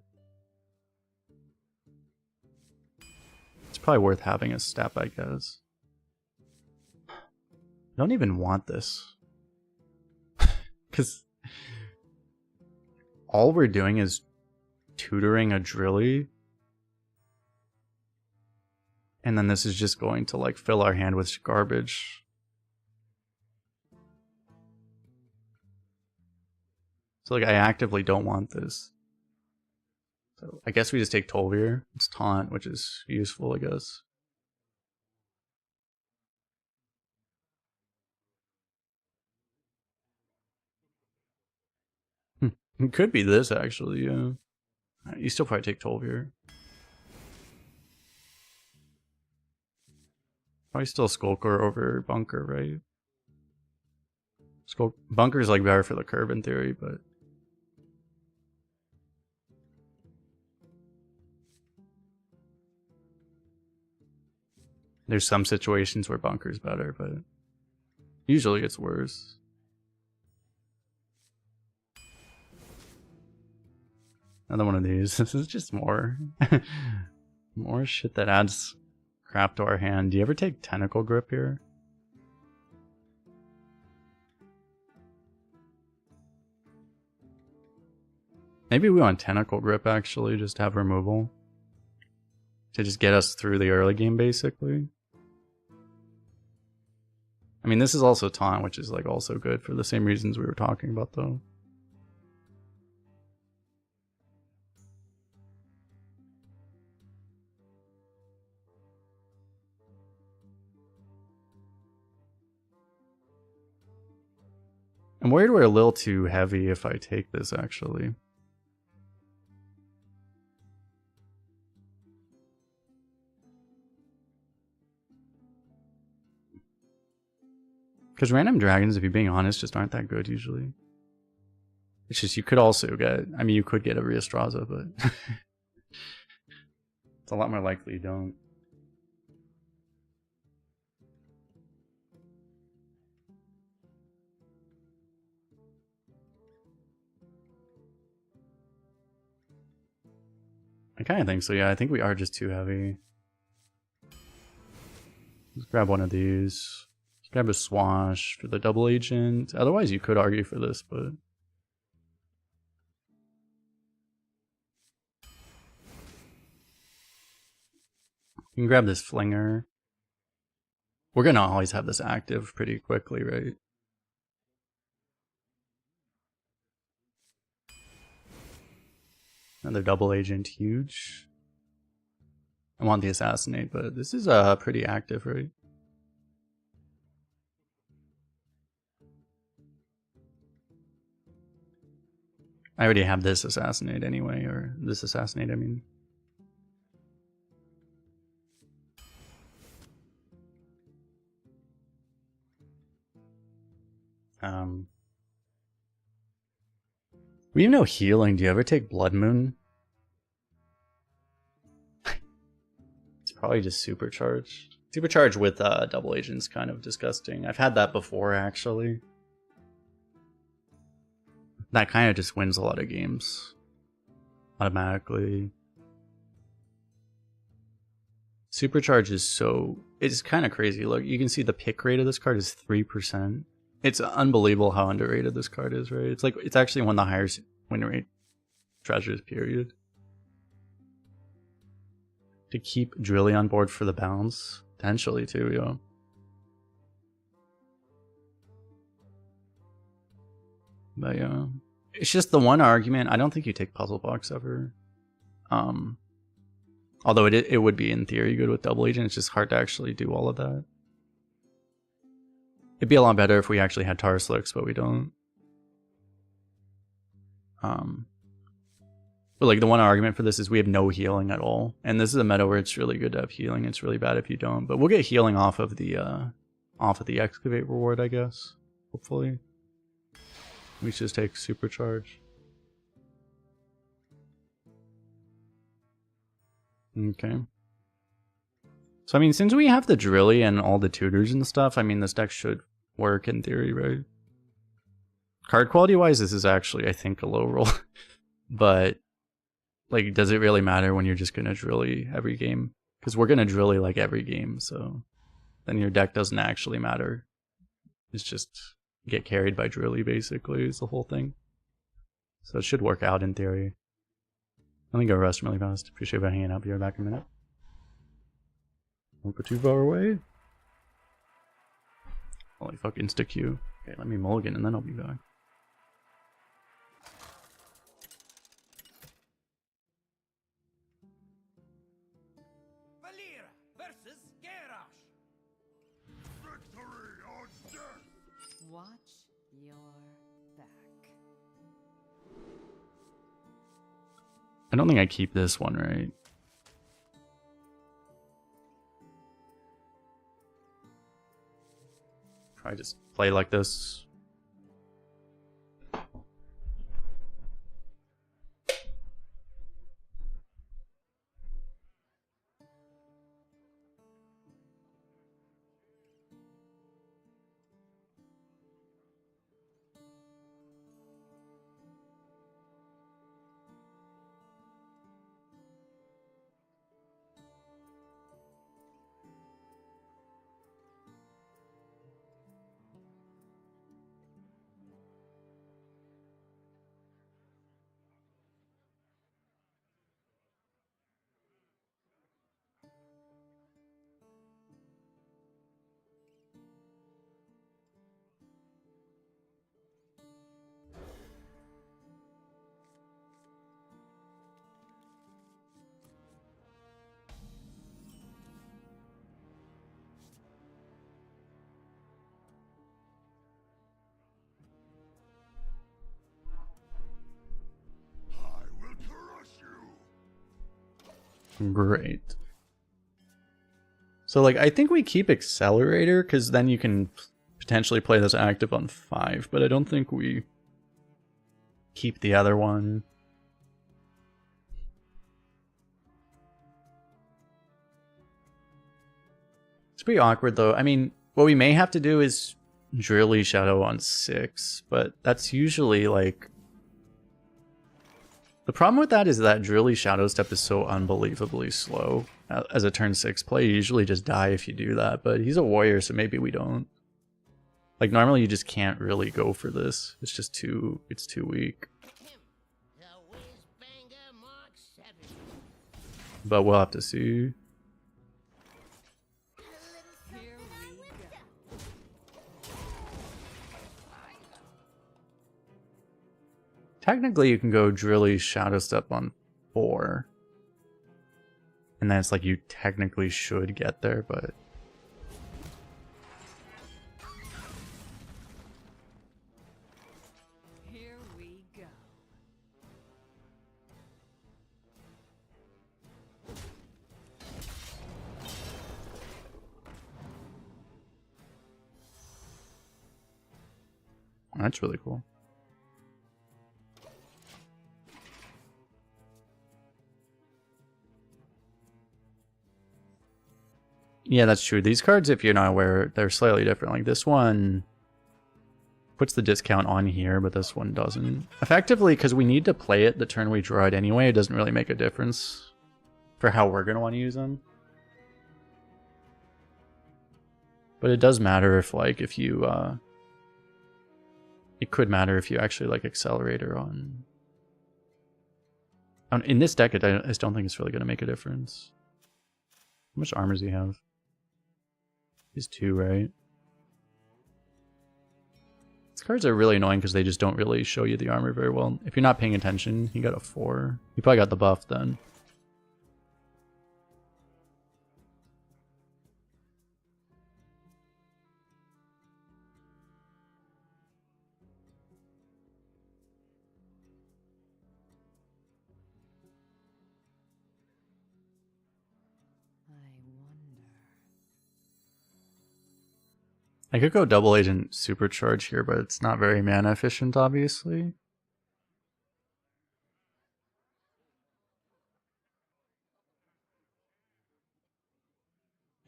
It's probably worth having a step, I guess. I don't even want this. Because all we're doing is tutoring a Drilly. And then this is just going to like fill our hand with garbage. So like I actively don't want this. So I guess we just take Tolvir. It's taunt, which is useful, I guess. It could be this actually, yeah. You still probably take Tolvir. Probably still Skulker over Bunker, right? Bunker is like better for the curve in theory, but... There's some situations where Bunker's better, but usually it's worse. Another one of these. This is just more more shit that adds crap to our hand. Do you ever take Tentacle Grip here? Maybe we want Tentacle Grip actually, just have removal. To just get us through the early game basically. I mean, this is also taunt, which is like also good for the same reasons we were talking about though. I'm worried we're a little too heavy if I take this actually. Because random dragons, if you're being honest, just aren't that good usually. It's just you could also get, I mean, you could get a Riastraza, but it's a lot more likely you don't. I kind of think so, yeah. I think we are just too heavy. Let's grab one of these. Let's grab a Swash for the double agent. Otherwise, you could argue for this, but... You can grab this Flinger. We're gonna always have this active pretty quickly, right? Another double agent, huge. I want the Assassinate, but this is pretty active, right? I already have this Assassinate anyway, or this Assassinate, I mean. We have no healing. Do you ever take Blood Moon? It's probably just Supercharge. Supercharge with double agent's kind of disgusting. I've had that before, actually. That kind of just wins a lot of games. Automatically. Supercharge is so... It's kind of crazy. Look, you can see the pick rate of this card is 3%. It's unbelievable how underrated this card is, right? It's like, it's actually one of the highest win rate treasures, period. To keep Drilly on board for the bounce. Potentially, too, yo. But yeah. It's just the one argument. I don't think you take Puzzle Box ever. Although it would be, in theory, good with double agent. It's just hard to actually do all of that. It'd be a lot better if we actually had Tarslicks, but we don't. But like the one argument for this is we have no healing at all, and this is a meta where it's really good to have healing. It's really bad if you don't. But we'll get healing off of the Excavate reward, I guess. Hopefully, we should just take Supercharge. Okay. So I mean, since we have the Drilly and all the tutors and stuff, I mean, this deck should work in theory, right? Card quality wise, this is actually, I think, a low roll. But like, does it really matter when you're just gonna Drilly every game? Because we're gonna Drilly like every game, so then your deck doesn't actually matter. It's just get carried by Drilly, basically, is the whole thing. So it should work out in theory. Let me go rest really fast. Appreciate you hanging out. Be right back in a minute. Don't go too far away. Holy fuck, insta Q. Okay, let me mulligan and then I'll be back. Valera versus Garrosh. Victory or death! Watch your back. I don't think I keep this one, right? Probably just play like this. I will crush you! Great. So like I think we keep Accelerator because then you can potentially play this active on 5, but I don't think we keep the other one. It's pretty awkward though. I mean, what we may have to do is Drilly Shadow on 6, but that's usually like... The problem with that is that Drilly Shadow Step is so unbelievably slow. As a turn 6 play, you usually just die if you do that, but he's a warrior, so maybe we don't. Like, normally you just can't really go for this. It's just too... it's too weak. But we'll have to see. Here we go. Technically, you can go Drilly Shadow Step on 4. And then it's like you technically should get there, but... Here we go. That's really cool. Yeah, that's true. These cards, if you're not aware, they're slightly different. Like this one puts the discount on here, but this one doesn't. Effectively, because we need to play it the turn we draw it anyway, it doesn't really make a difference for how we're going to want to use them. But it does matter if, like, if you, it could matter if you actually, like, Accelerator on... In this deck, I just don't think it's really going to make a difference. How much armor does he have? He's 2, right? These cards are really annoying because they just don't really show you the armor very well. If you're not paying attention, he got a 4. He probably got the buff then. I could go double agent supercharge here, but it's not very mana efficient, obviously.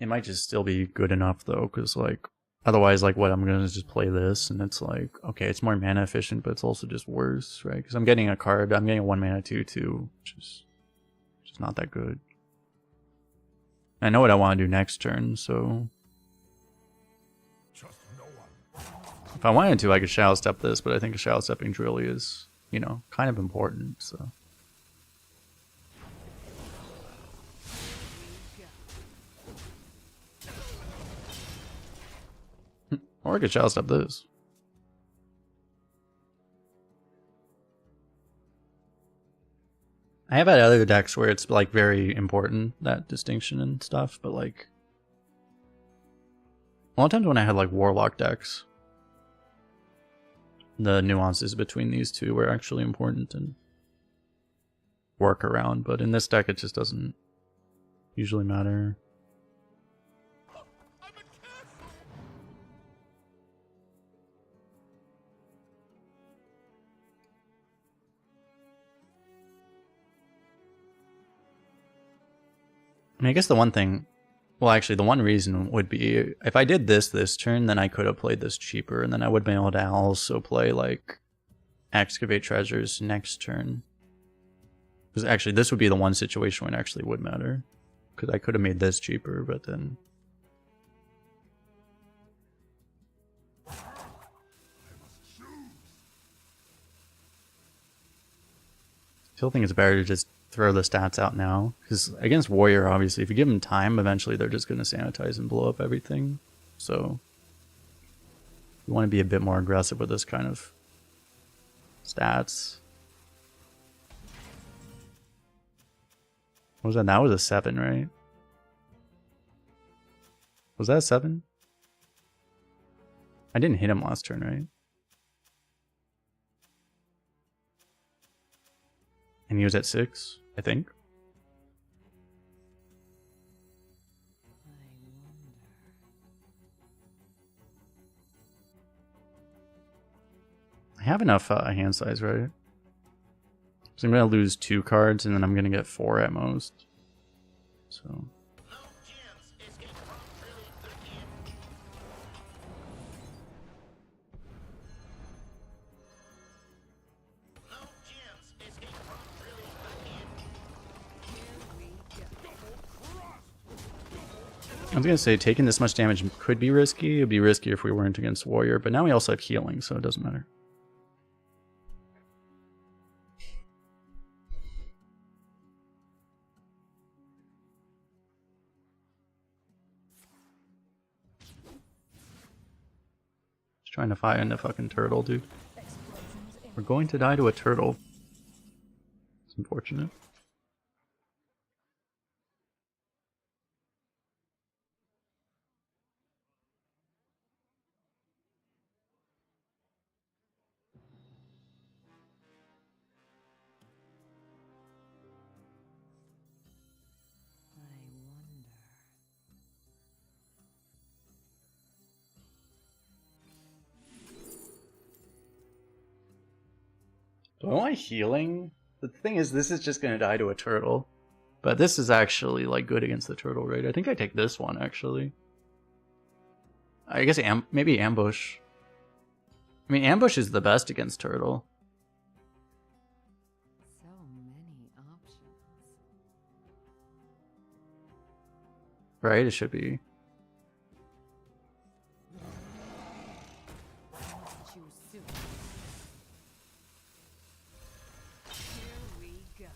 It might just still be good enough though, because like otherwise, like what I'm gonna just play this, and it's like okay, it's more mana efficient, but it's also just worse, right? Because I'm getting a card, I'm getting a 1 mana 2/2, which is not that good. I know what I want to do next turn, so. Trust no one. If I wanted to, I could Shadow Step this, but I think a Shadow Stepping Drilly is, you know, kind of important, so. Or I could Shadow Step this. I have had other decks where it's like very important, that distinction and stuff, but like a lot of times when I had like Warlock decks, the nuances between these two were actually important and work around, but in this deck it just doesn't usually matter. I mean, I guess the one thing, well actually the one reason would be, if I did this turn, then I could have played this cheaper, and then I would have been able to also play like Excavate Treasures next turn. Because actually this would be the one situation when it actually would matter. Because I could have made this cheaper, but then... Still think it's better to just throw the stats out now, because against Warrior, obviously, if you give them time, eventually they're just going to sanitize and blow up everything. So you want to be a bit more aggressive with this kind of stats. What was that? That was a 7, right? Was that a 7? I didn't hit him last turn, right? And he was at 6, I think. have enough hand size, right? So I'm gonna lose 2 cards, and then I'm gonna get 4 at most. So I was gonna say taking this much damage could be risky. It'd be risky if we weren't against Warrior, but now we also have healing, so it doesn't matter. Just trying to find a fucking turtle, dude. We're going to die to a turtle. It's unfortunate. Do I want healing? The thing is, this is just gonna die to a turtle. But this is actually, like, good against the turtle, right? I think I take this one, actually. I guess maybe ambush. I mean, ambush is the best against turtle. So many options. Right? It should be. Choose soon. Here we go.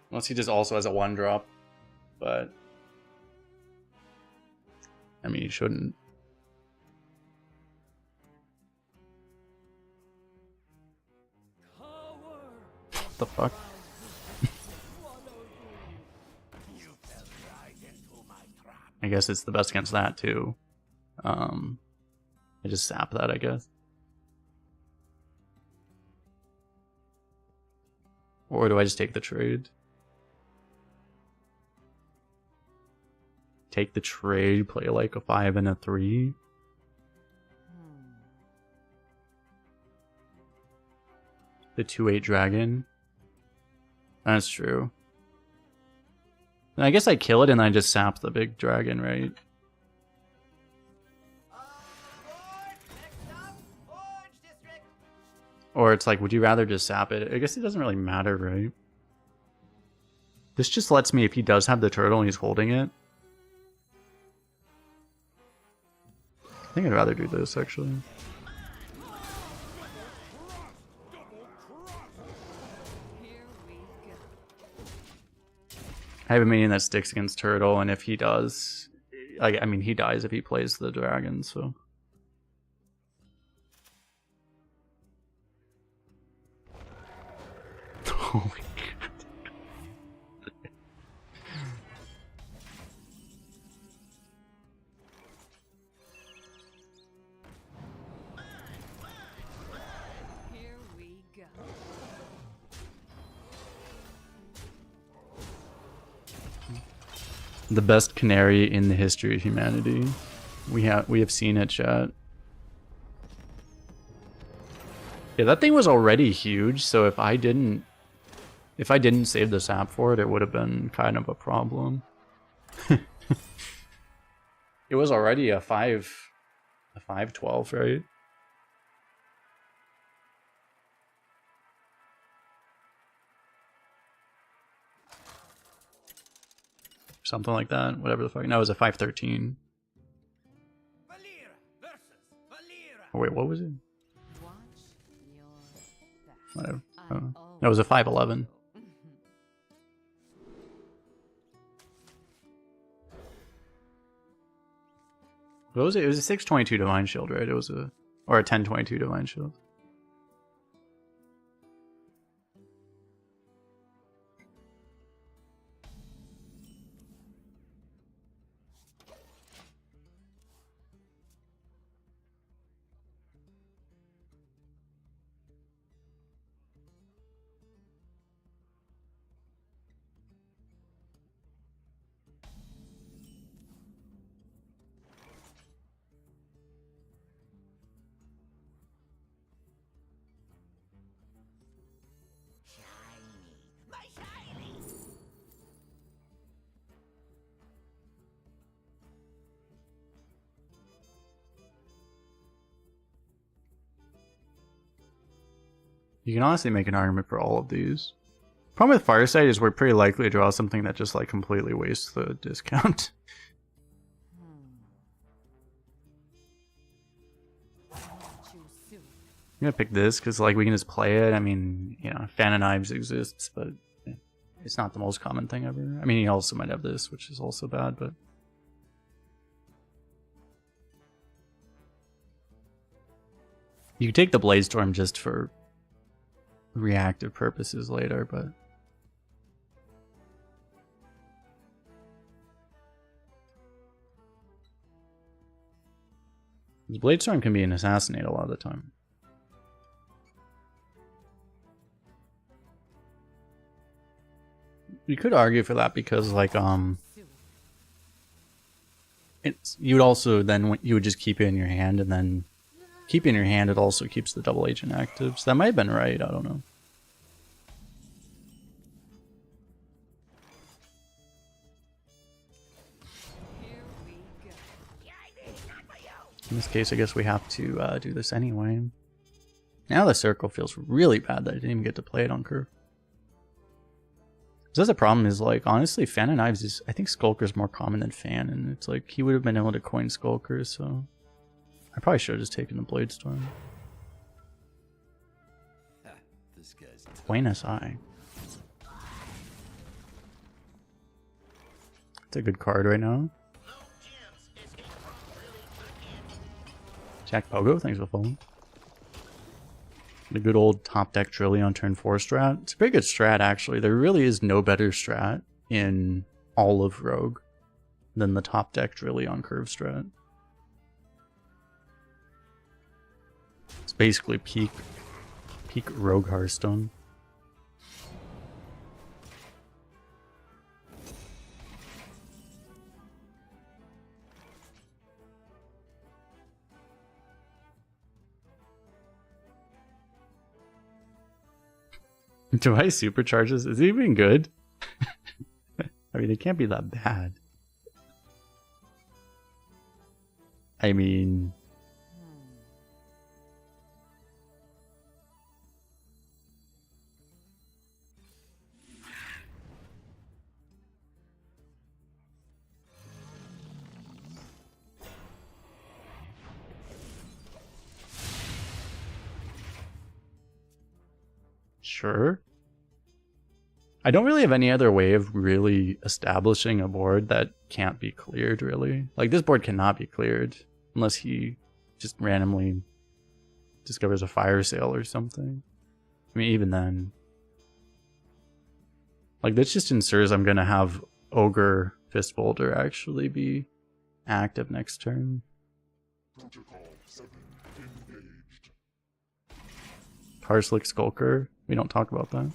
Unless he just also has a 1-drop. But I mean, he shouldn't. What the fuck? I guess it's the best against that too. I just sap that, I guess. Or do I just take the trade? Take the trade, play like a 5 and a 3. The 2/8 dragon. That's true. And I guess I kill it and I just sap the big dragon, right? Or it's like, would you rather just sap it? I guess it doesn't really matter, right? This just lets me, if he does have the turtle and he's holding it. I think I'd rather do this, actually. I have a minion that sticks against turtle, and if he does, I mean, he dies if he plays the dragon, so. Oh my god. Here we go. The best canary in the history of humanity. We have seen it, chat. Yeah, that thing was already huge, so if I didn't save the sap for it, it would have been kind of a problem. It was already a 5/12, right? Something like that. Whatever the fuck. No, it was a 5/13. Valera versus Valera. Oh wait, what was it? Watch your back. Whatever. I don't know. Oh. That was a 5/11. What was it? It was a 6/22 Divine Shield, right? It was a... Or a 10/22 Divine Shield. You can honestly make an argument for all of these. Problem with Farsight is we're pretty likely to draw something that just like completely wastes the discount. I'm gonna pick this because like we can just play it. I mean, you know, Fan of Knives exists, but it's not the most common thing ever. I mean, you also might have this, which is also bad, but you could take the Bladestorm just for reactive purposes later, but the Bladestorm can be an assassinate a lot of the time. You could argue for that because like it's you would also then you would just keep it in your hand, and then keeping it in your hand it also keeps the double agent active. So that might have been right, I don't know. In this case, I guess we have to do this anyway. Now the circle feels really bad that I didn't even get to play it on curve. So that's the problem is, like, honestly, Fan of Knives is, I think Skulker is more common than Fan, and it's like, he would have been able to coin Skulker, so I probably should have just taken the Bladestorm. This guy's Buenos Eye. It's a good card right now. Jack Pogo, thanks for following. The good old top deck Trilly on turn 4 strat. It's a pretty good strat, actually. There really is no better strat in all of Rogue than the top deck Trilly on curve strat. It's basically peak Rogue Hearthstone. Device supercharges? Is it even good? I mean, it can't be that bad. I mean... Sure. I don't really have any other way of really establishing a board that can't be cleared, really. Like, this board cannot be cleared unless he just randomly discovers a fire sale or something. I mean, even then. Like, this just ensures I'm gonna have Ogre Fistfolder actually be active next turn. Protocol 7 engaged. Parslick Skulker. We don't talk about that.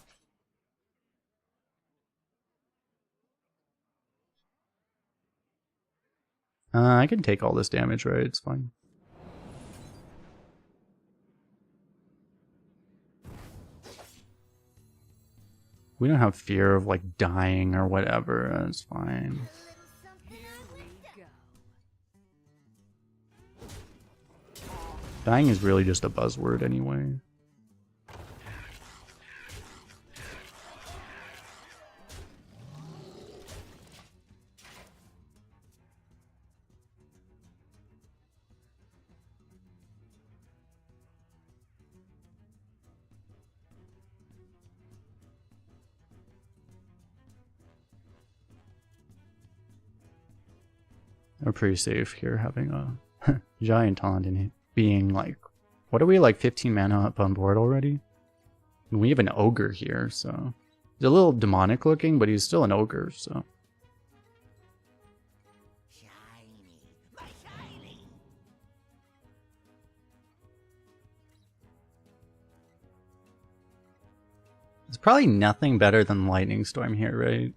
I can take all this damage, right? It's fine. We don't have fear of like dying or whatever. That's fine. Dying is really just a buzzword anyway. We're pretty safe here having a giant taunt in it. Being like, what are we, like 15 mana up on board already? And we have an ogre here, so he's a little demonic looking, but he's still an ogre, so. shiny. My shiny. It's probably nothing better than Lightning Storm here, right?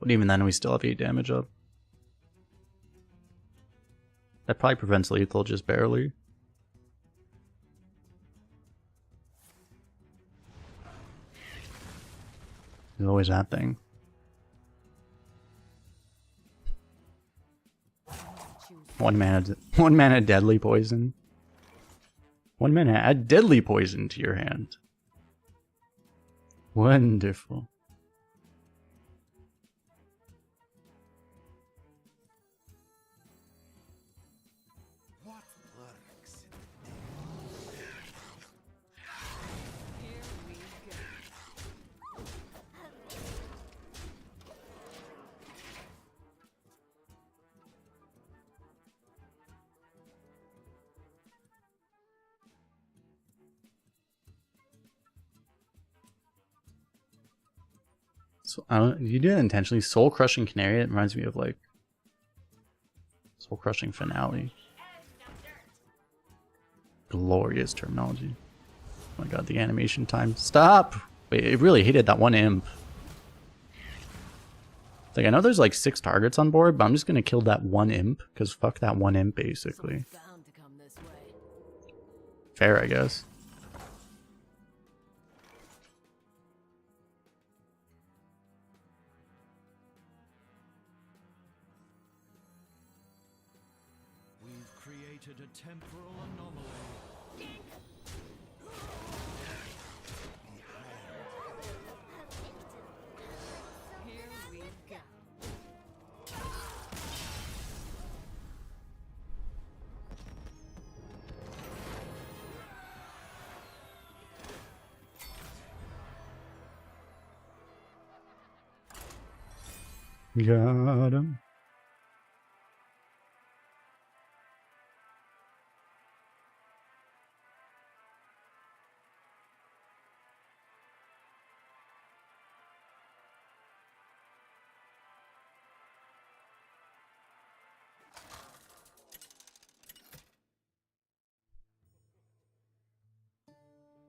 But even then, we still have 8 damage up. That probably prevents lethal just barely. There's always that thing. One mana deadly poison. 1 minute, add deadly poison to your hand. Wonderful. What lurks in Here we go. So I don't. You did it intentionally. Soul crushing canary. It reminds me of like soul crushing finale. Glorious terminology. Oh my god, the animation time. Stop! Wait, it really hated that one imp. It's like I know there's like 6 targets on board, but I'm just gonna kill that one imp because fuck that one imp basically. Bound to come this way. Fair, I guess. We've created a temporal anomaly. Here we go. Got him.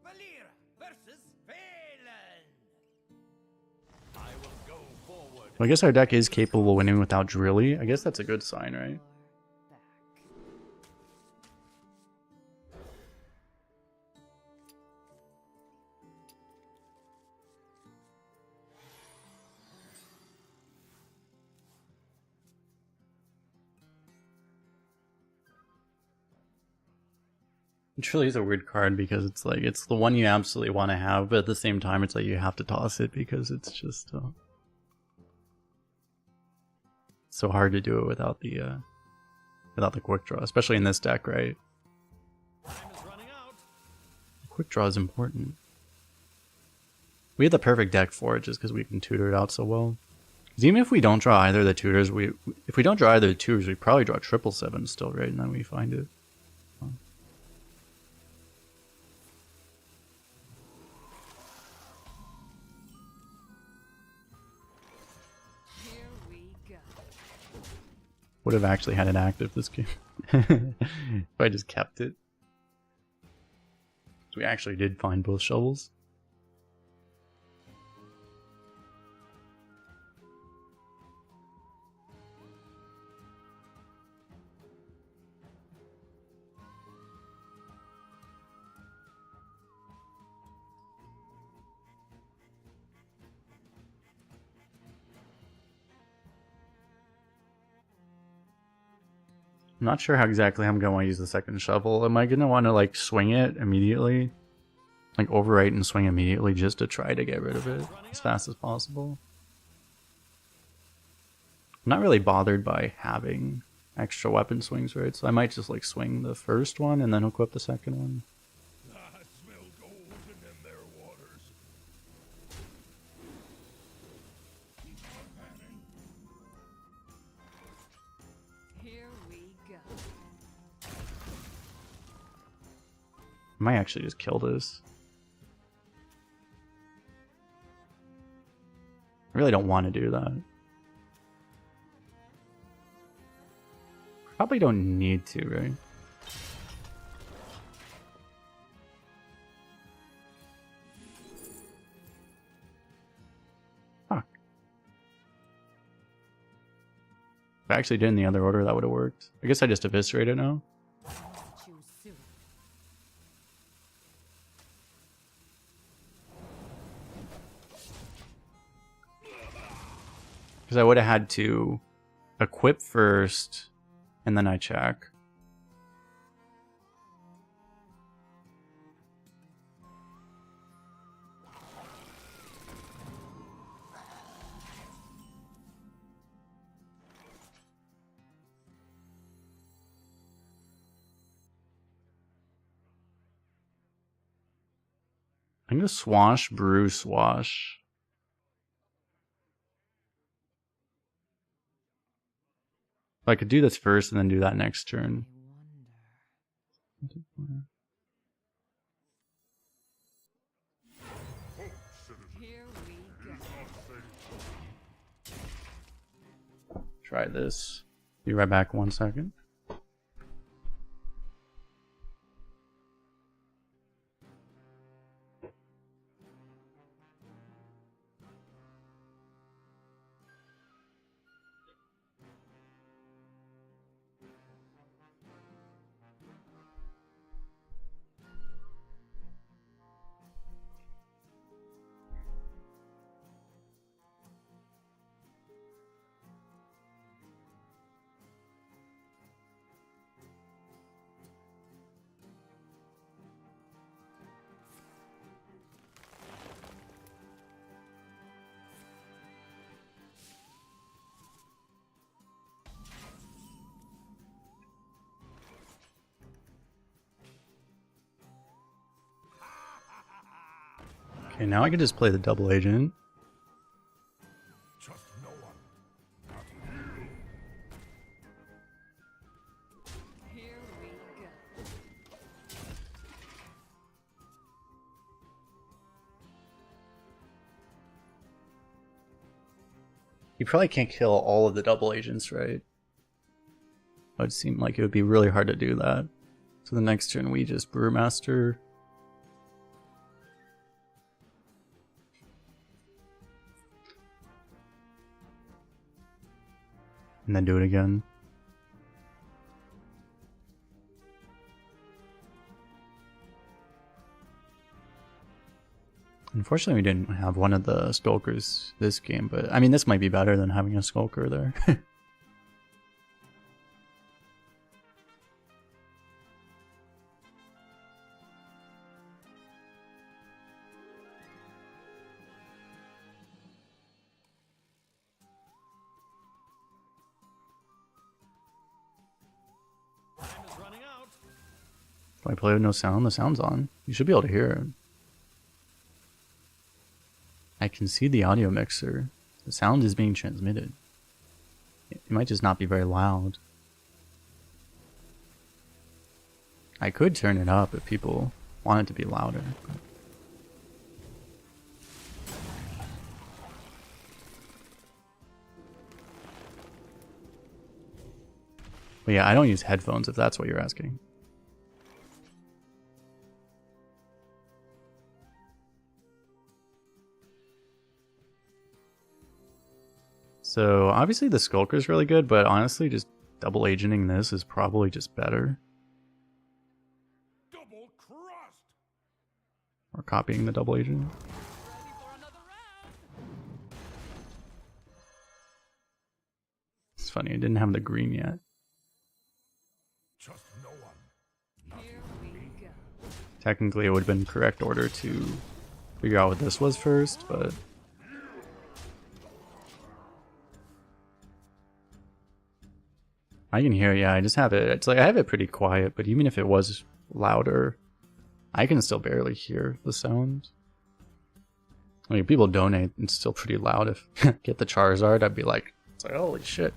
Valir versus Phelan. I will go forward. Well, I guess our deck is capable of winning without Drilly. I guess that's a good sign, right? Back. Drilly is a weird card because it's like it's the one you absolutely want to have, but at the same time it's like you have to toss it because it's just so hard to do it without the quick draw, especially in this deck, right? Time is running out. Quick draw is important. We had the perfect deck for it just because we can tutor it out so well. 'Cause even if we don't draw either of the tutors, if we don't draw either of the tutors, we probably draw 777 still, right? And then we find it. Here we go. Would have actually had it active this game if I just kept it. So we actually did find both shovels. I'm not sure how exactly I'm going to use the second shovel. Am I going to want to like swing it immediately? Like overwrite and swing immediately just to try to get rid of it as fast as possible? I'm not really bothered by having extra weapon swings, right? So I might just like swing the first one and then equip the second one. I smell gold in them there waters. Keep on panning. Here we go. I might actually just kill this. I really don't want to do that. Probably don't need to, right? Fuck. If I actually did in the other order, that would have worked. I guess I just eviscerate it now. Choose soon. Because I would have had to equip first, and then I check. I'm gonna swash, brew, swash. I could do this first and then do that next turn. Here we go. Try this. Be right back 1 second. Okay, now I can just play the double agent. Trust no one. Not you. Here we go. You probably can't kill all of the double agents, right? It would seem like it would be really hard to do that. So the next turn we just Brewmaster. And then do it again. Unfortunately, we didn't have one of the Skulkers this game, but I mean, this might be better than having a Skulker there. Time is running out. Do I play with no sound? The sound's on. You should be able to hear it. I can see the audio mixer. The sound is being transmitted. It might just not be very loud. I could turn it up if people want it to be louder. But yeah, I don't use headphones if that's what you're asking. So obviously the Skulker is really good, but honestly just double agenting this is probably just better. Double crust. Or copying the double agent. Ready for another round? It's funny, I didn't have the green yet. Trust no one. Here we go. Technically it would have been correct order to figure out what this was first, but I can hear it, yeah, I just have it. It's like I have it pretty quiet, but even if it was louder, I can still barely hear the sound. I mean, people donate, it's still pretty loud. If get the Charizard, I'd be like, it's like, holy shit.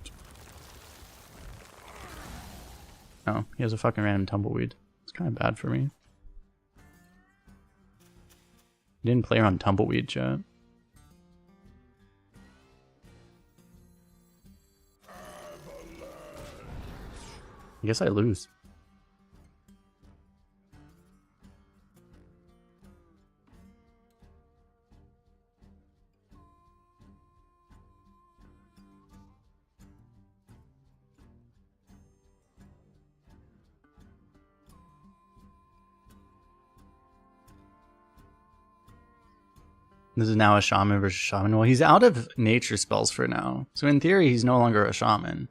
Oh, he has a fucking random tumbleweed. It's kind of bad for me. Didn't play around tumbleweed yet. I guess I lose. This is now a shaman versus shaman. Well, he's out of nature spells for now. So in theory, he's no longer a shaman.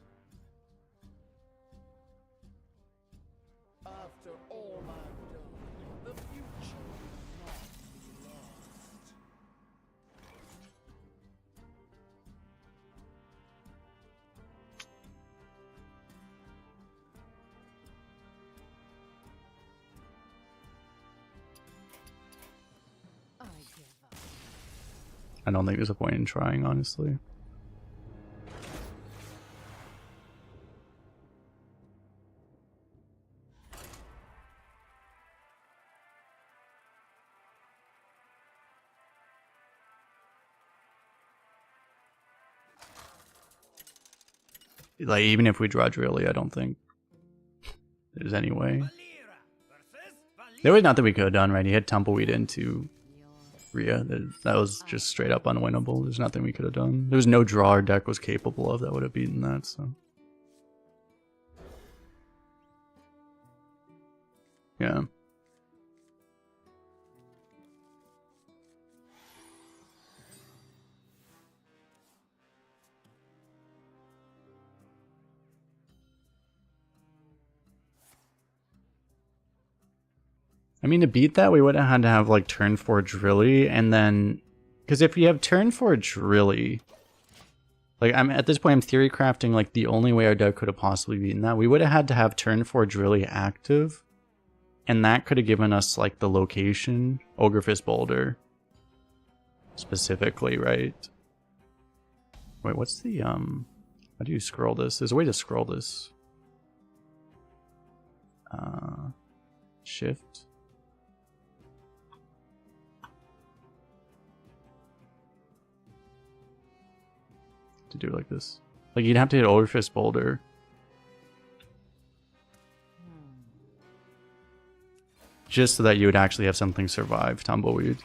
After all I've done, the future will not be lost. I don't think there's a point in trying, honestly. Like, even if we draw Drilly, I don't think there's any way. Valera versus Valera. There was nothing we could have done, right? He had Tumbleweed into Rhea. That was just straight up unwinnable. There's nothing we could have done. There was no draw our deck was capable of that would have beaten that, so. Yeah. I mean, to beat that, we would have had to have, like, turn 4 Drilly, and then... Because if you have turn 4 Drilly... Like, at this point, I'm theory crafting, like, the only way our deck could have possibly beaten that. We would have had to have turn 4 Drilly active, and that could have given us, like, the location, Ogrefist Boulder, specifically, right? Wait, what's the, How do you scroll this? There's a way to scroll this. Shift. To do it like this. Like, you'd have to hit Ogrefist Boulder. Just so that you would actually have something survive Tumbleweed.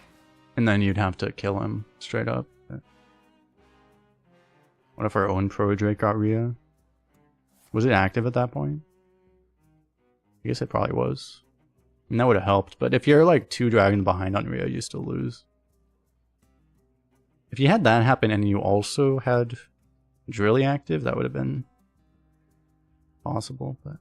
And then you'd have to kill him straight up. What if our own Pro Drake got Rhea? Was it active at that point? I guess it probably was. And that would have helped. But if you're like 2 dragons behind on Rhea, you still lose. If you had that happen and you also had Drilly active, that would have been possible, but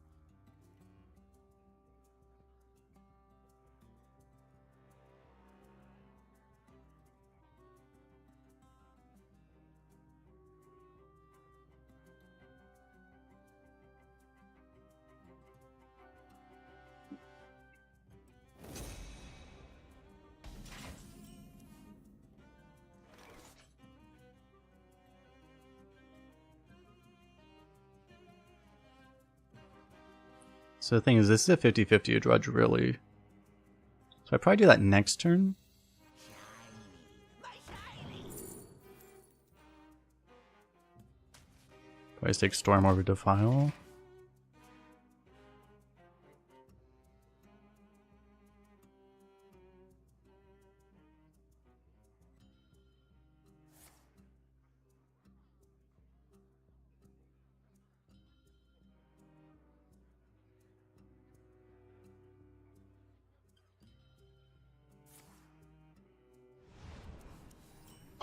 so the thing is, this is a 50-50 to draw Drilly. So I probably do that next turn. Probably take Storm over Defile.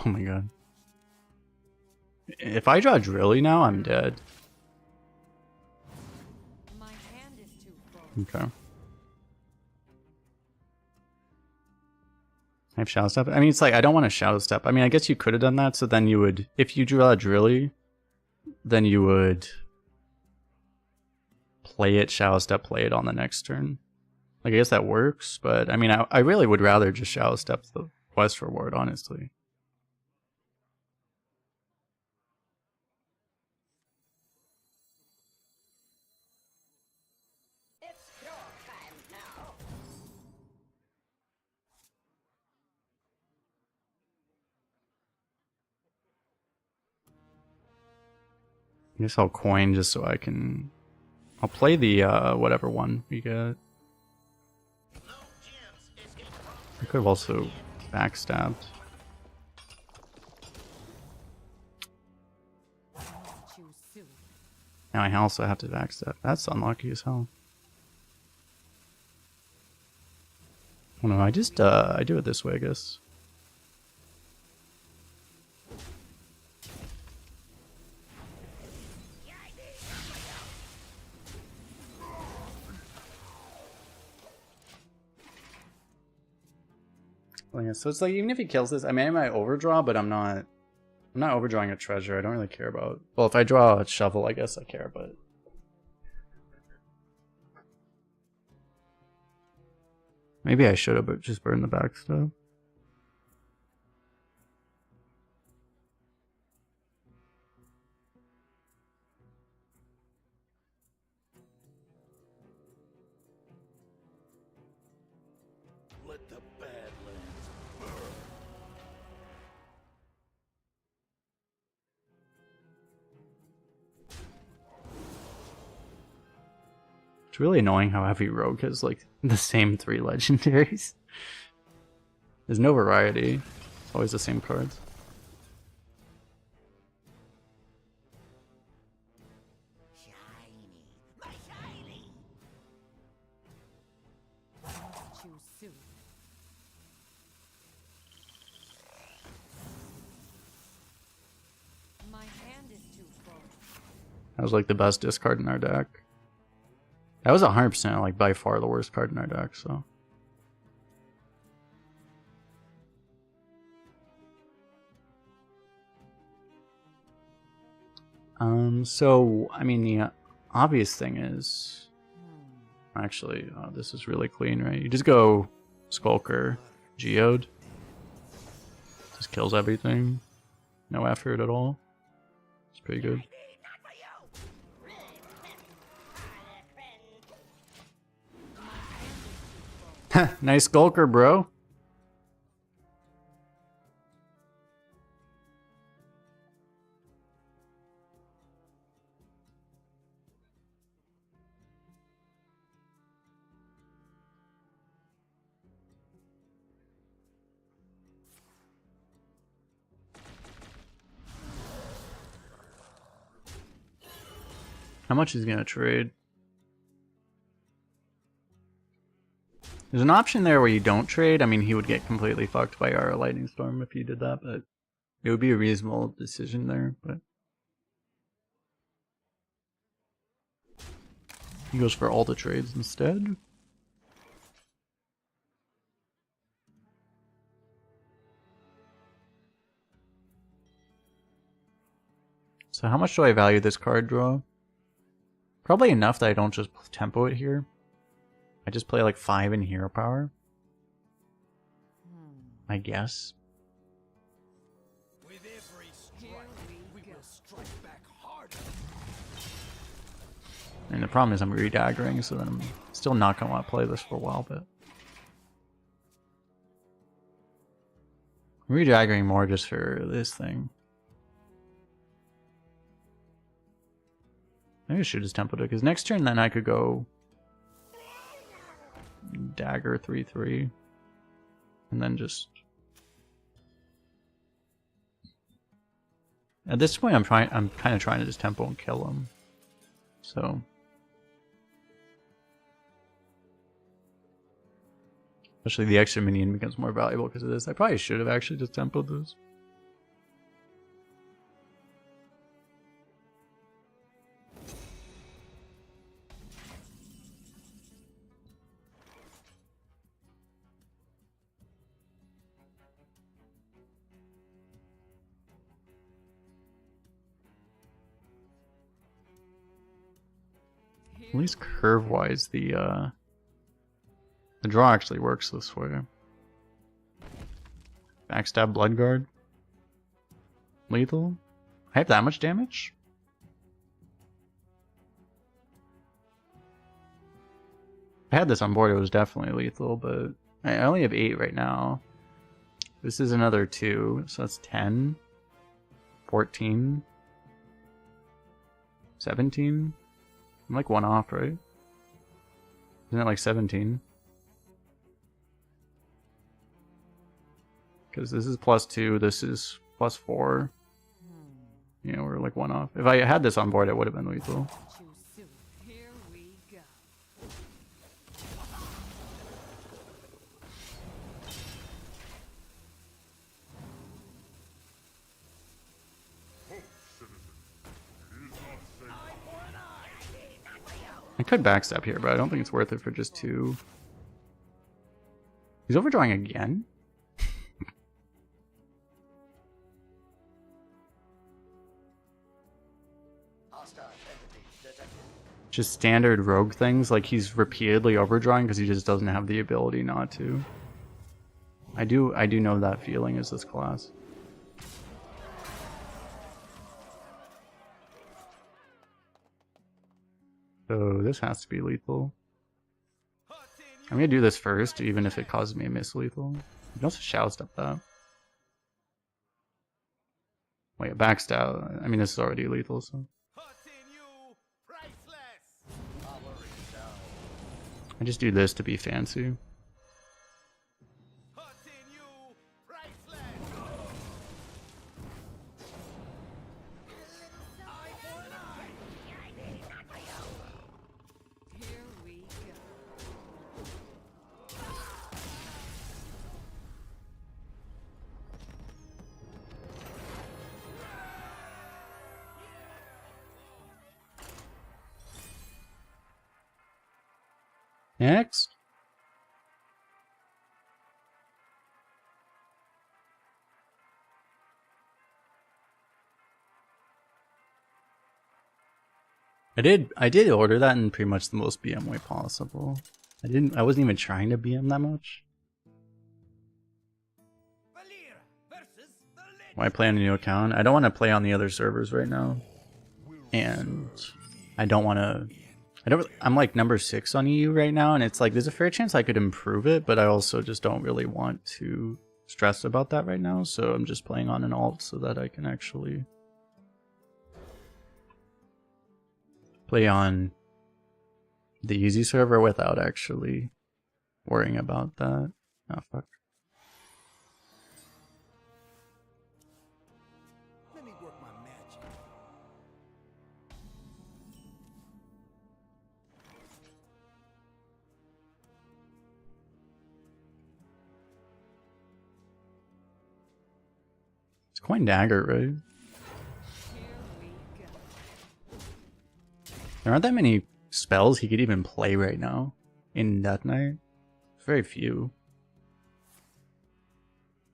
Oh my god. If I draw Drilly now, I'm dead. My hand is too full. Okay. I have Shadow Step. I mean, it's like, I don't want to Shadow Step. I mean, I guess you could have done that, so then you would... If you draw Drilly, then you would... play it, Shadow Step, play it on the next turn. Like, I guess that works, but I mean, I really would rather just Shadow Step the Quest reward, honestly. It's your time now. I guess I'll coin just so I can... I'll play the, whatever one we get. I could have also backstabbed. Too soon. Now I also have to backstab. That's unlucky as hell. Oh no, I just, I do it this way, I guess. Well, yeah, so it's like, even if he kills this, I mean, I might overdraw, but I'm not overdrawing a treasure. I don't really care about... Well, if I draw a shovel, I guess I care, but... Maybe I should have just burned the backstab. the Badlands burn. It's really annoying how heavy rogue has like the same 3 legendaries. There's no variety. It's always the same cards. Shiny, my shiny. Too soon. My hand is too full. That was like the best discard in our deck. That was 100% like by far the worst card in our deck, so. So, I mean, the obvious thing is, actually, this is really clean, right? You just go Skulker, Geode. Just kills everything. No effort at all. It's pretty good. Nice Skulker, bro. How much is he gonna trade? There's an option there where you don't trade. I mean, he would get completely fucked by our Lightning Storm if he did that, but it would be a reasonable decision there. But he goes for all the trades instead. So how much do I value this card draw? Probably enough that I don't just tempo it here. I just play like 5 in hero power. I guess. With every strike, we will strike back harder. And the problem is I'm redaggering, so then I'm still not going to want to play this for a while, but... I'm redaggering more just for this thing. Maybe I should just tempo it, because next turn then I could go... Dagger 3/3. And then just... At this point I'm kind of trying to just tempo and kill him. So... Especially the extra minion becomes more valuable because of this. I probably should have actually just tempoed this. At least curve-wise, the draw actually works this way. Backstab Bloodguard. Lethal. I have that much damage? If I had this on board, it was definitely lethal, but I only have 8 right now. This is another 2, so that's 10. 14. 17. I'm like 1 off, right? Isn't it like 17? Because this is +2, this is +4. You know, we're like 1 off. If I had this on board, it would have been lethal. Too soon. Here we go. I could backstab here, but I don't think it's worth it for just 2. He's overdrawing again? Just standard rogue things, like he's repeatedly overdrawing because he just doesn't have the ability not to. I do know that feeling as this class. So this has to be lethal. I'm gonna do this first, even if it causes me a miss lethal. You can also shadow step that. Wait, a backstab. I mean, this is already lethal, so. Continue, priceless. I just do this to be fancy. Continue, priceless. Here we go. Next. I did order that in pretty much the most BM way possible. I wasn't even trying to BM that much. Valir versus the Lich. Why play on a new account? I don't want to play on the other servers right now. And I don't want to... I'm like number 6 on EU right now, and it's like there's a fair chance I could improve it, but I also just don't really want to stress about that right now, so I'm just playing on an alt so that I can actually play on the easy server without actually worrying about that. Oh fuck. Let me work my magic. It's Coin Dagger, right? Here we go. There aren't that many spells he could even play right now in Death Knight. Very few.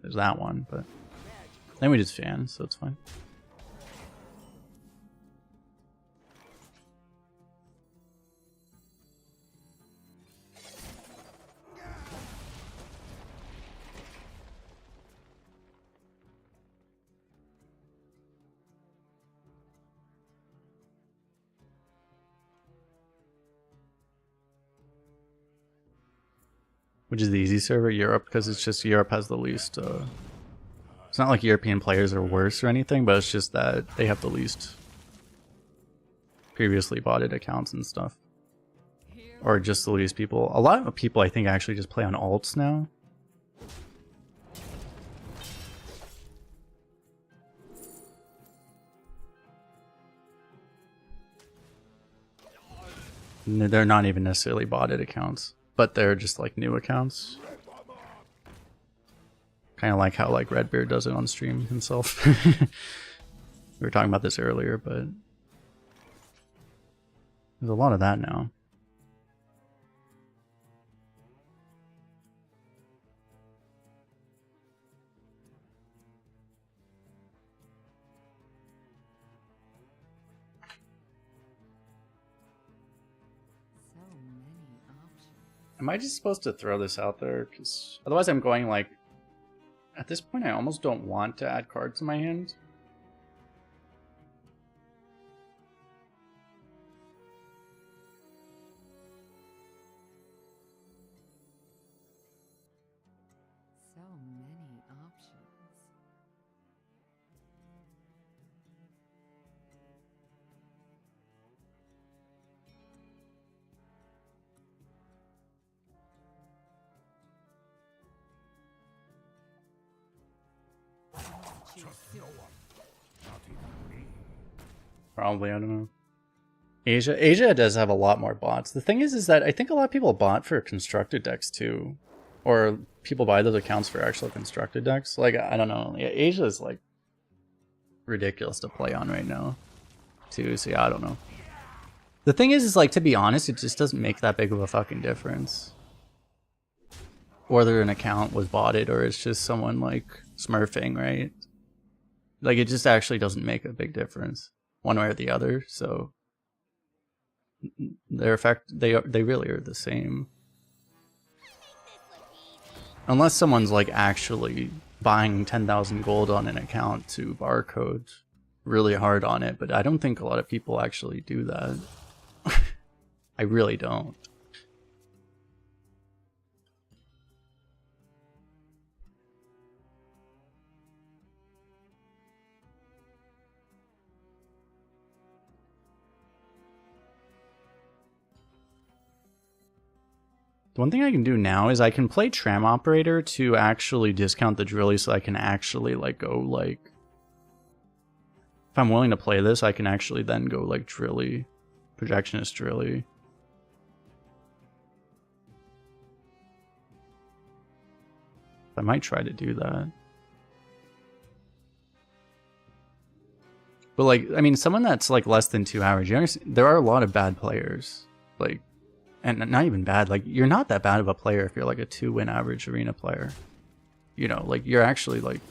There's that one, but then we just fan, so it's fine. Which is the easy server? Europe, because it's just Europe has the least. It's not like European players are worse or anything, but it's just that they have the least previously botted accounts and stuff. Or just the least people. A lot of people, I think, actually just play on alts now. They're not even necessarily botted accounts, but they're just like new accounts. Kind of like how like Redbeard does it on stream himself. We were talking about this earlier, but there's a lot of that now. So many options. Am I just supposed to throw this out there? Because otherwise I'm going like... At this point I almost don't want to add cards in my hand. So many options. Probably, I don't know. Asia does have a lot more bots. The thing is that I think a lot of people bot for constructed decks too. Or people buy those accounts for actual constructed decks. Like, I don't know. Yeah, Asia is like ridiculous to play on right now too, so yeah, I don't know. The thing is like, to be honest, it just doesn't make that big of a fucking difference. Whether an account was botted or it's just someone like smurfing, right? Like, it just actually doesn't make a big difference one way or the other, so their effect, they really are the same. Unless someone's like actually buying 10,000 gold on an account to barcode really hard on it, but I don't think a lot of people actually do that. I really don't. The one thing I can do now is I can play Tram Operator to actually discount the Drilly so I can actually like go like... If I'm willing to play this, I can actually then go like Drilly. Projectionist Drilly. I might try to do that. But like, I mean, someone that's like less than 2 hours, you understand, there are a lot of bad players. Like, and not even bad, like you're not that bad of a player if you're like a 2-win average arena player. You know, like you're actually like,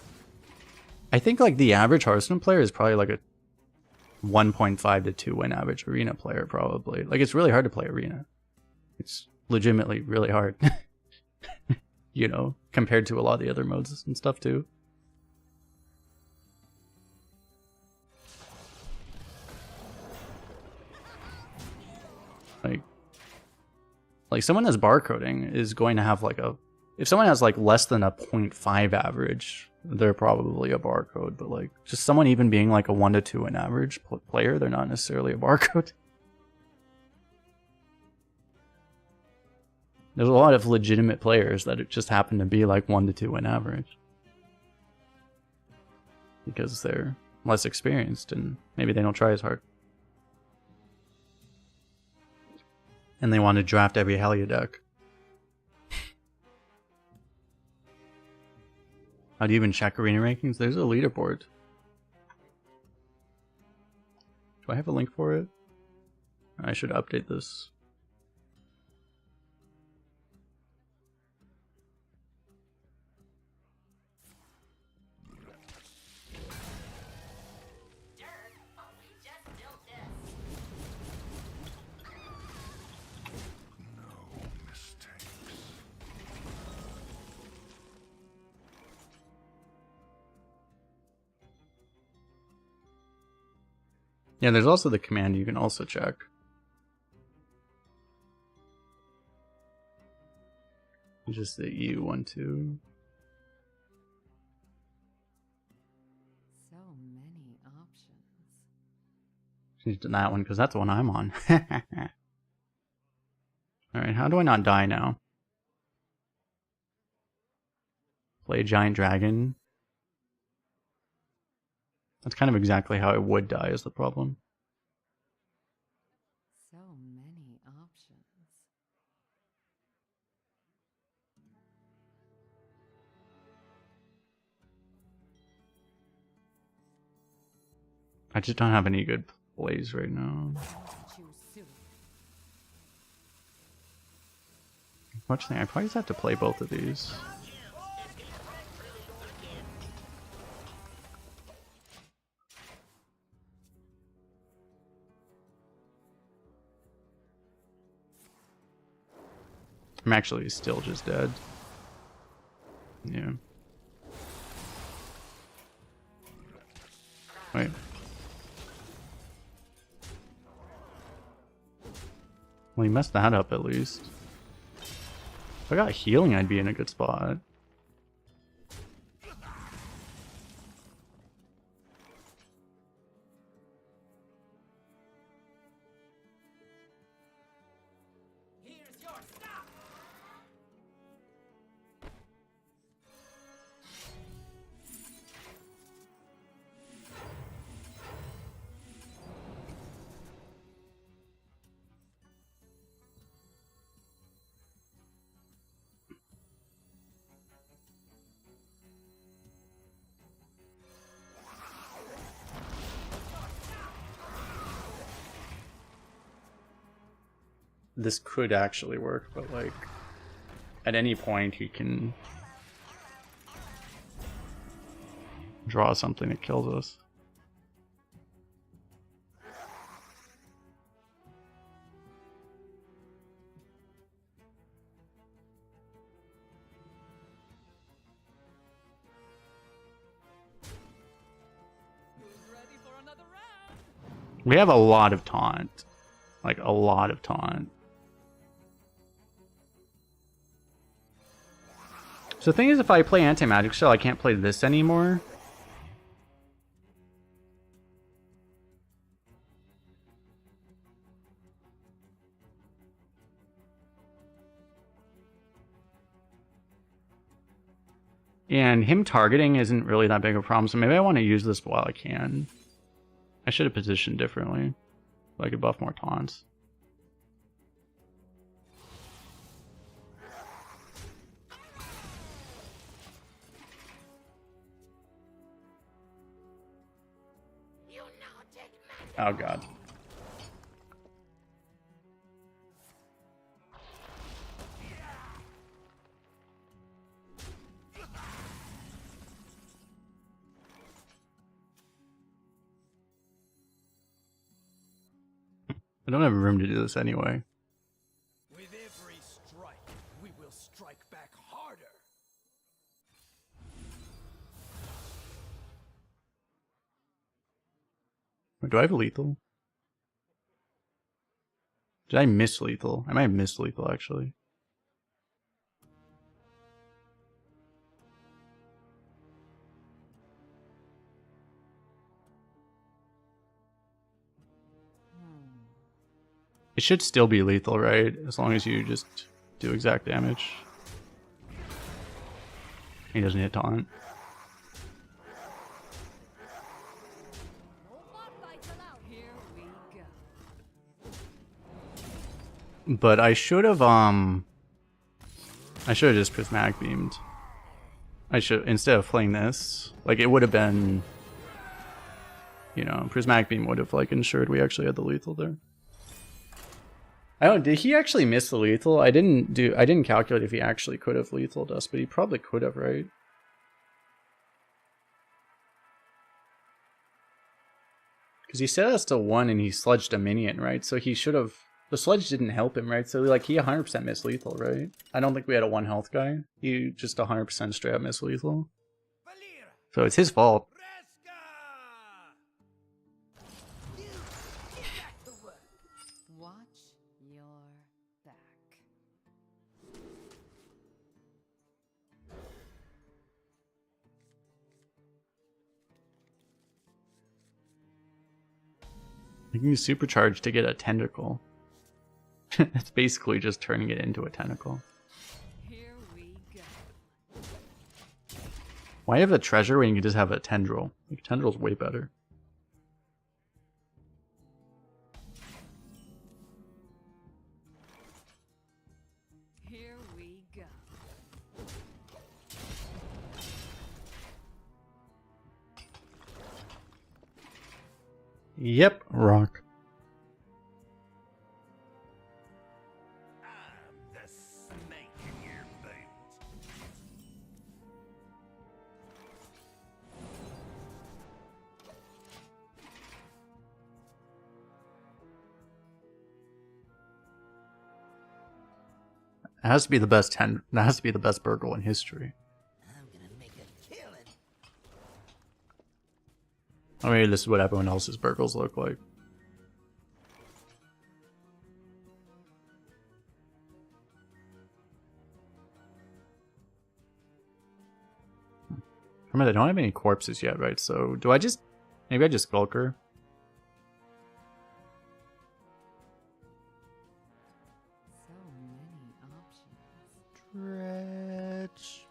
I think like the average Hearthstone player is probably like a 1.5 to 2-win average arena player probably. Like it's really hard to play arena. It's legitimately really hard. You know, compared to a lot of the other modes and stuff too. Like someone that's barcoding is going to have like a, if someone has like less than a 0.5 average, they're probably a barcode. But like just someone even being like a 1 to 2 in average player, they're not necessarily a barcode. There's a lot of legitimate players that it just happen to be like 1 to 2 in average. Because they're less experienced and maybe they don't try as hard. And they want to draft every Hellia deck. How do you even check arena rankings? There's a leaderboard. Do I have a link for it? I should update this. Yeah, there's also the command you can also check. Just the EU12. So many options. She's done that one because that's the one I'm on. Alright, how do I not die now? Play Giant Dragon. That's kind of exactly how I would die is the problem. So many options. I just don't have any good plays right now. Choose soon. Unfortunately, I probably just have to play both of these. I'm actually still just dead. Yeah. Wait. Well, he messed that up at least. If I got healing, I'd be in a good spot. Here's your stuff. This could actually work, but like at any point he can draw something that kills us. Who's ready for another round? We have a lot of taunt. Like a lot of taunt. So the thing is, if I play anti-magic shell, I can't play this anymore. And him targeting isn't really that big of a problem, so maybe I want to use this while I can. I should have positioned differently. So I could buff more taunts. Oh god. I don't have room to do this anyway. With every strike, we will strike back harder. Wait, do I have lethal? Did I miss lethal? I might have missed lethal actually. It should still be lethal, right? As long as you just do exact damage. He doesn't hit taunt. No more fights allowed. Here we go. But I should have just prismatic beamed. I should, instead of playing this, like it would have been, you know, prismatic beam would have like ensured we actually had the lethal there. I don't, did he actually miss the lethal? I didn't calculate if he actually could have lethaled us, but he probably could have, right? Because he set us to 1 and he sludged a minion, right? So he should have, the sludge didn't help him, right? So like he 100% missed lethal, right? I don't think we had a 1 health guy. He just 100% straight up missed lethal. Valir! So it's his fault. Reska! Watch your back. You can use supercharge to get a tentacle. It's basically just turning it into a tentacle. Here we go. Why have a treasure when you can just have a tendril? Like, tendril's way better. Here we go. Yep, rock. I'm the snake in your boot. It has to be the best that has to be the best burgle in history. I'm gonna make a killing. I mean, this is what everyone else's burgles look like. Remember, they don't have any corpses yet, right? So, do I just... Maybe I just skulk her? So many options. Stretch.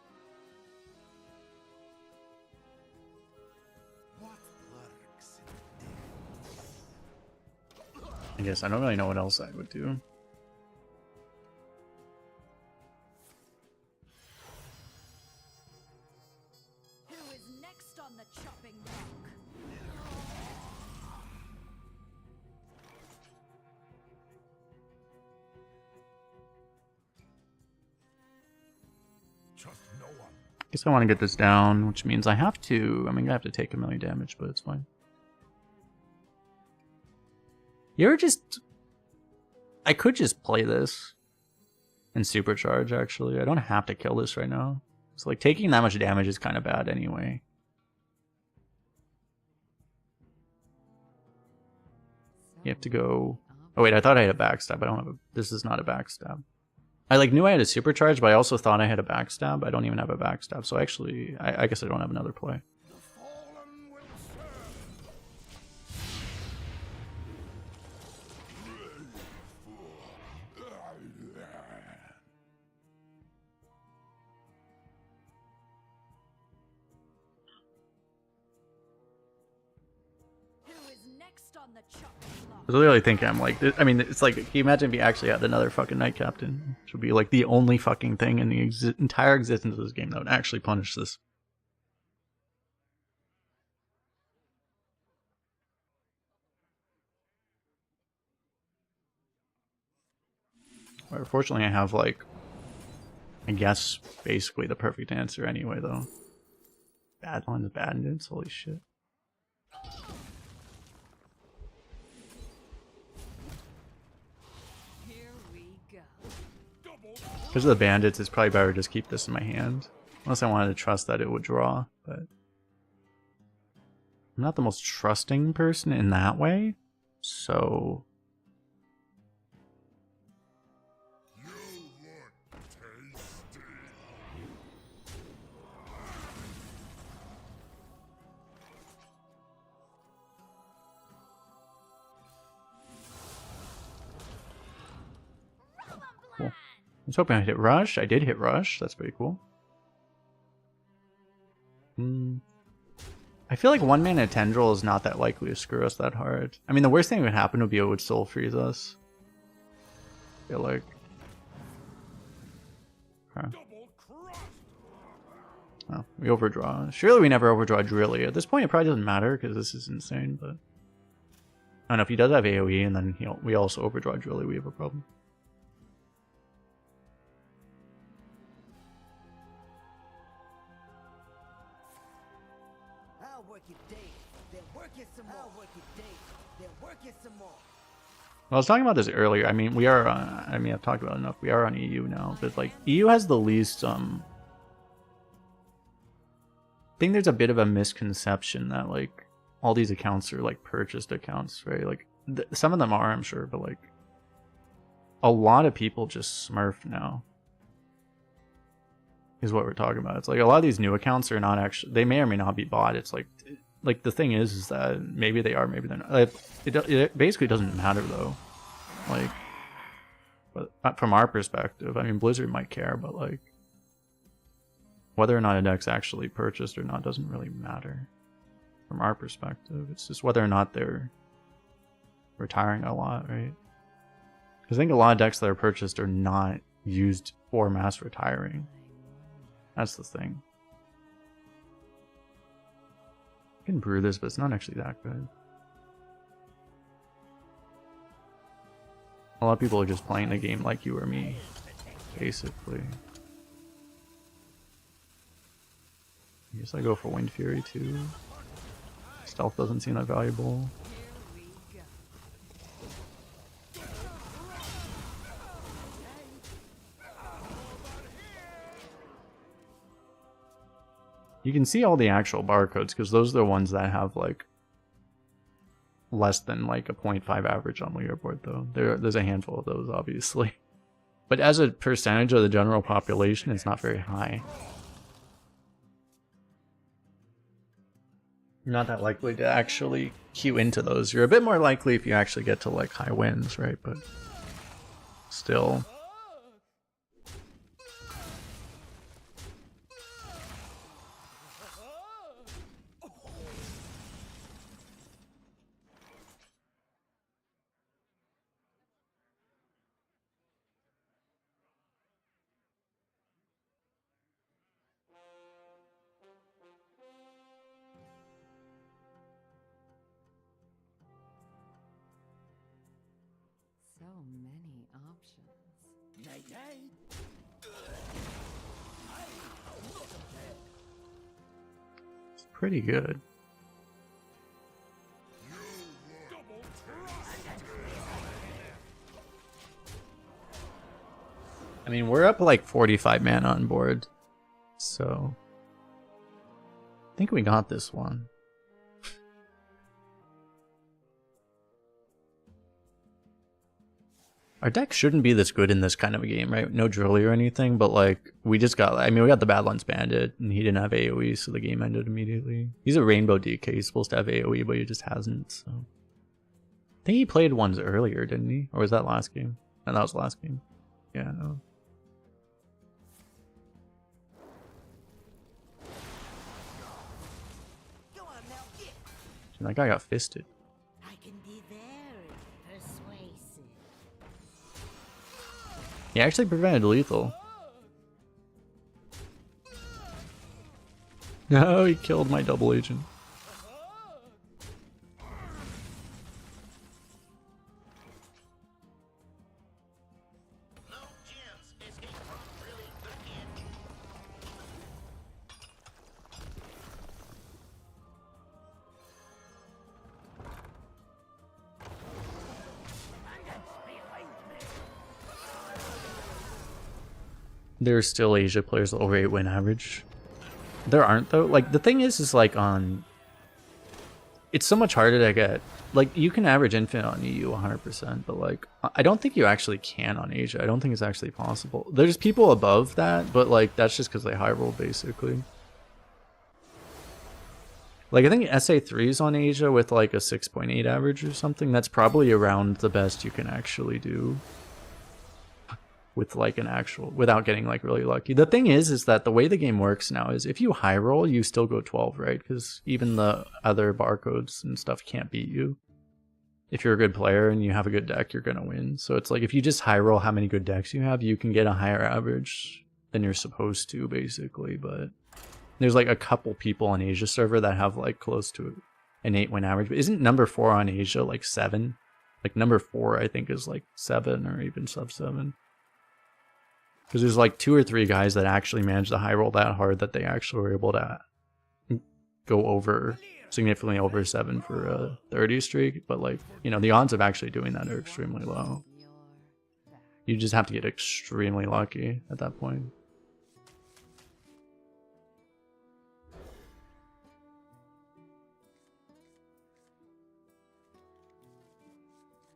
What lurks in I guess I don't really know what else I would do. Who is next on the chopping block? Trust no one. I guess I want to get this down, which means I have to... I'm gonna have to take a million damage, but it's fine. You're just... I could just play this and supercharge, actually. I don't have to kill this right now. It's like, taking that much damage is kind of bad anyway. You have to go... Oh wait, I thought I had a backstab. I don't have a... This is not a backstab. I like knew I had a supercharge, but I also thought I had a backstab. I don't even have a backstab, so actually, I guess I don't have another play. The fallen will serve. next on the chopping block. I was literally thinking, I'm like, I mean, it's like, can you imagine if he actually had another fucking Knight Captain? Which would be like the only fucking thing in the entire existence of this game that would actually punish this. Well, fortunately, I have like, I guess, basically the perfect answer anyway, though. Badlands Bandits, holy shit. Here we go. Because of the bandits, it's probably better to just keep this in my hand. Unless I wanted to trust that it would draw, but... I'm not the most trusting person in that way, so... Cool. I was hoping I'd hit Rush. I did hit Rush. That's pretty cool. I feel like one mana Tendril is not that likely to screw us that hard. I mean, the worst thing that would happen would be it would soul freeze us. I feel like. Okay. Oh, we overdraw. Surely we never overdraw Drilly. At this point, it probably doesn't matter because this is insane, but. I don't know, if he does have AoE and then we also overdraw Drilly, we have a problem. I'll work it day, then work it some more. I'll work it day, then work it some more. I was talking about this earlier. I mean, we are on, I mean, I've talked about it enough. We are on EU now, but like EU has the least I think there's a bit of a misconception that like all these accounts are like purchased accounts, right? Like some of them are, I'm sure, but like a lot of people just smurf now. Is what we're talking about. It's like a lot of these new accounts are not actually, they may or may not be bought. It's like the thing is that maybe they are, maybe they're not. It basically doesn't matter though. Like, but from our perspective, I mean, Blizzard might care, but like, whether or not a deck's actually purchased or not doesn't really matter. From our perspective, it's just whether or not they're retiring a lot, right? Because I think a lot of decks that are purchased are not used for mass retiring. That's the thing. I can brew this, but it's not actually that good. A lot of people are just playing the game like you or me, basically. I guess I go for Wind Fury too. Stealth doesn't seem that valuable. Here we go. You can see all the actual barcodes because those are the ones that have like less than like a 0.5 average on leaderboard though. There's a handful of those obviously. But as a percentage of the general population, it's not very high. You're not that likely to actually queue into those. You're a bit more likely if you actually get to like high wins, right? But still. So many options. Night night. It's pretty good. I mean, we're up like 45 mana on board, so I think we got this one. Our deck shouldn't be this good in this kind of a game, right? No Drilly or anything, but like, we just got, I mean, we got the Badlands Bandit, and he didn't have AoE, so the game ended immediately. He's a Rainbow DK, he's supposed to have AoE, but he just hasn't, so. I think he played ones earlier, didn't he? Or was that last game? No, that was last game. Yeah, no. Go on now, get. That guy got fisted. I can He actually prevented lethal. No, he killed my double agent. There's still Asia players with over 8 win average. There aren't though. Like the thing is like on. It's so much harder to get. Like you can average infinite on EU 100%, but like I don't think you actually can on Asia. I don't think it's actually possible. There's people above that, but like that's just because they high roll basically. Like I think SA3 is on Asia with like a 6.8 average or something. That's probably around the best you can actually do. With like an actual, without getting like really lucky. The thing is that the way the game works now is if you high roll, you still go 12, right? Because even the other barcodes and stuff can't beat you. If you're a good player and you have a good deck, you're gonna win. So it's like if you just high roll how many good decks you have, you can get a higher average than you're supposed to, basically. But there's like a couple people on Asia server that have like close to an 8 win average. But isn't number 4 on Asia like 7? Like number 4 I think is like 7 or even sub 7. Because there's like 2 or 3 guys that actually managed to high roll that hard that they actually were able to go over, significantly over 7 for a 30 streak. But like, you know, the odds of actually doing that are extremely low. You just have to get extremely lucky at that point.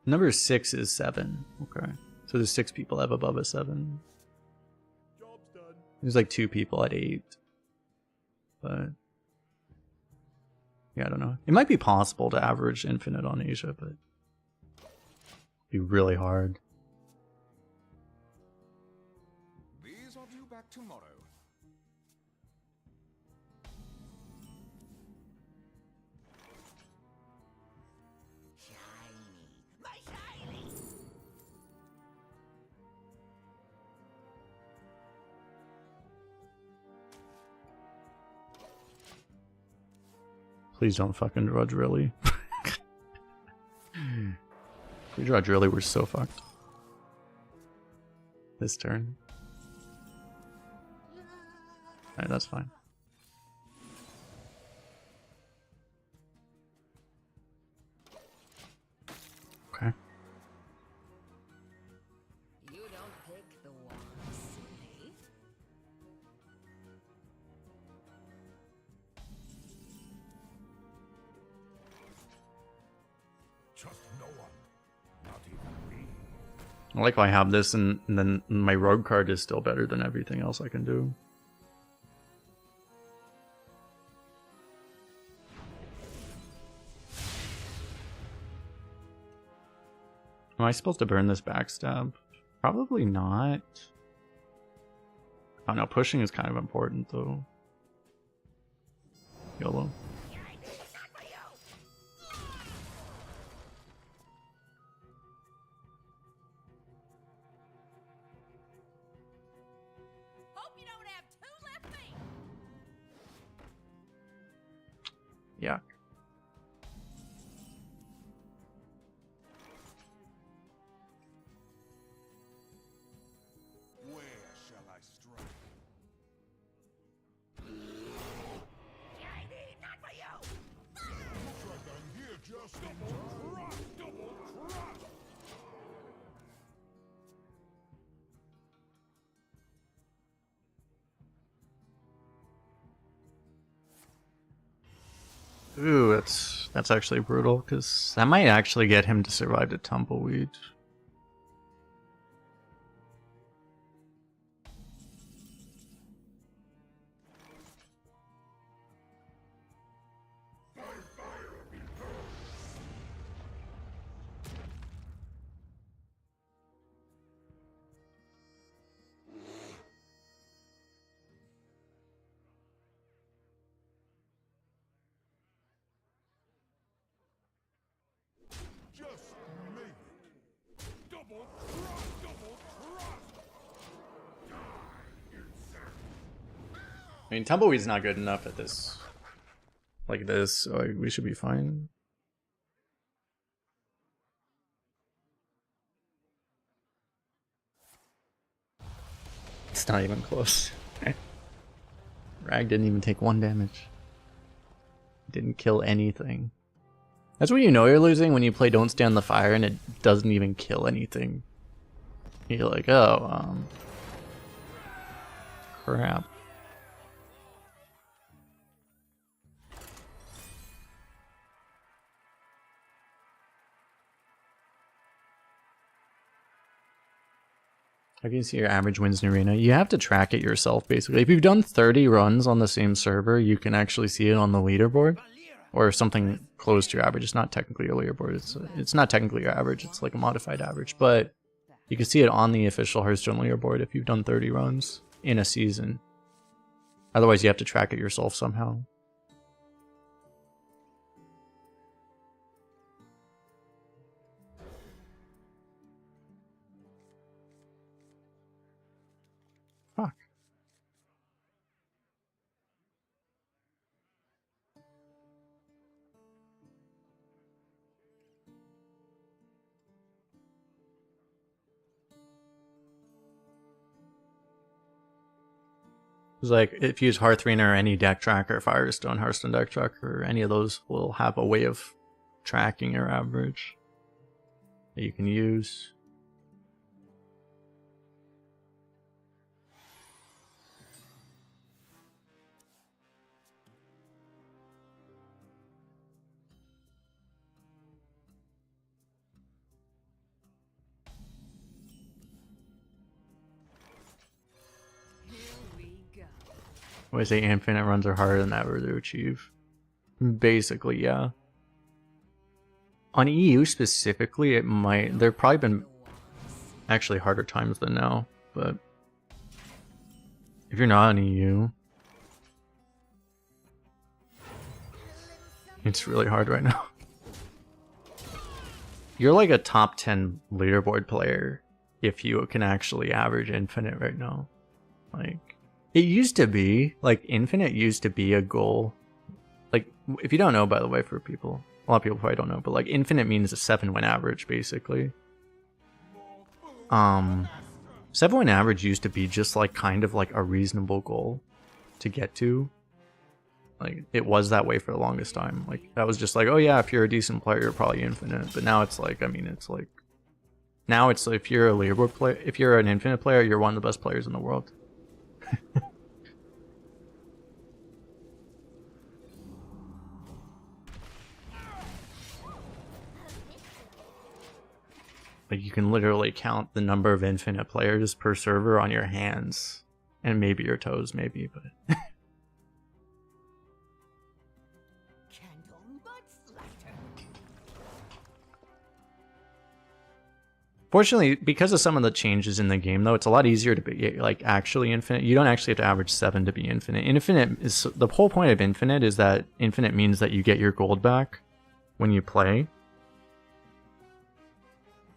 Number 6 is 7. Okay. So there's 6 people that have above a 7. There's like 2 people at 8. But yeah, I don't know. It might be possible to average infinite on Asia, but it'd be really hard. These are due back tomorrow. Please don't fucking draw Drilly. If we draw Drilly, we're so fucked. This turn. Alright, that's fine. Okay. You don't pick the ones, eh? Trust no one, not even me. I like how I have this and then my rogue card is still better than everything else I can do. Am I supposed to burn this backstab? Probably not. Oh no, pushing is kind of important though. YOLO. Hope you don't have 2 left feet. Yeah. Where shall I strike? Strike I'm here just in time. Double cross! Ooh, that's actually brutal, because that might actually get him to survive the tumbleweed. Just made it. Double cross! Double cross! I mean, Tumbleweed's not good enough at this. Like this, so we should be fine. It's not even close. Rag didn't even take 1 damage. Didn't kill anything. That's when you know you're losing, when you play Don't Stand the Fire and it doesn't even kill anything. You're like, oh, crap. How can you see your average wins in Arena? You have to track it yourself, basically. If you've done 30 runs on the same server, you can actually see it on the leaderboard. Or something close to your average. It's not technically your leaderboard. It's not technically your average. It's like a modified average. But you can see it on the official Hearthstone leaderboard if you've done 30 runs in a season. Otherwise, you have to track it yourself somehow. Fuck. It's like, if you use Hearthrena or any deck tracker, Firestone, Hearthstone deck tracker, any of those will have a way of tracking your average that you can use. I would say infinite runs are harder than ever to achieve. Basically, yeah. On EU specifically, it might... There have probably been actually harder times than now, but... If you're not on EU... It's really hard right now. You're like a top 10 leaderboard player if you can actually average infinite right now. Like... It used to be, like, infinite used to be a goal. Like, if you don't know, by the way, for people, a lot of people probably don't know, but, like, infinite means a 7-win average, basically. 7-win average used to be just, like, kind of, like, a reasonable goal to get to. Like, it was that way for the longest time. Like, that was just like, oh yeah, if you're a decent player, you're probably infinite. But now it's like, I mean, it's like... Now it's, if you're a leaderboard player, if you're an infinite player, you're one of the best players in the world. Like, you can literally count the number of infinite players per server on your hands. And maybe your toes, maybe, but... Fortunately, because of some of the changes in the game, though, it's a lot easier to be, like, actually infinite. You don't actually have to average 7 to be infinite. Infinite is... The whole point of infinite is that infinite means that you get your gold back when you play.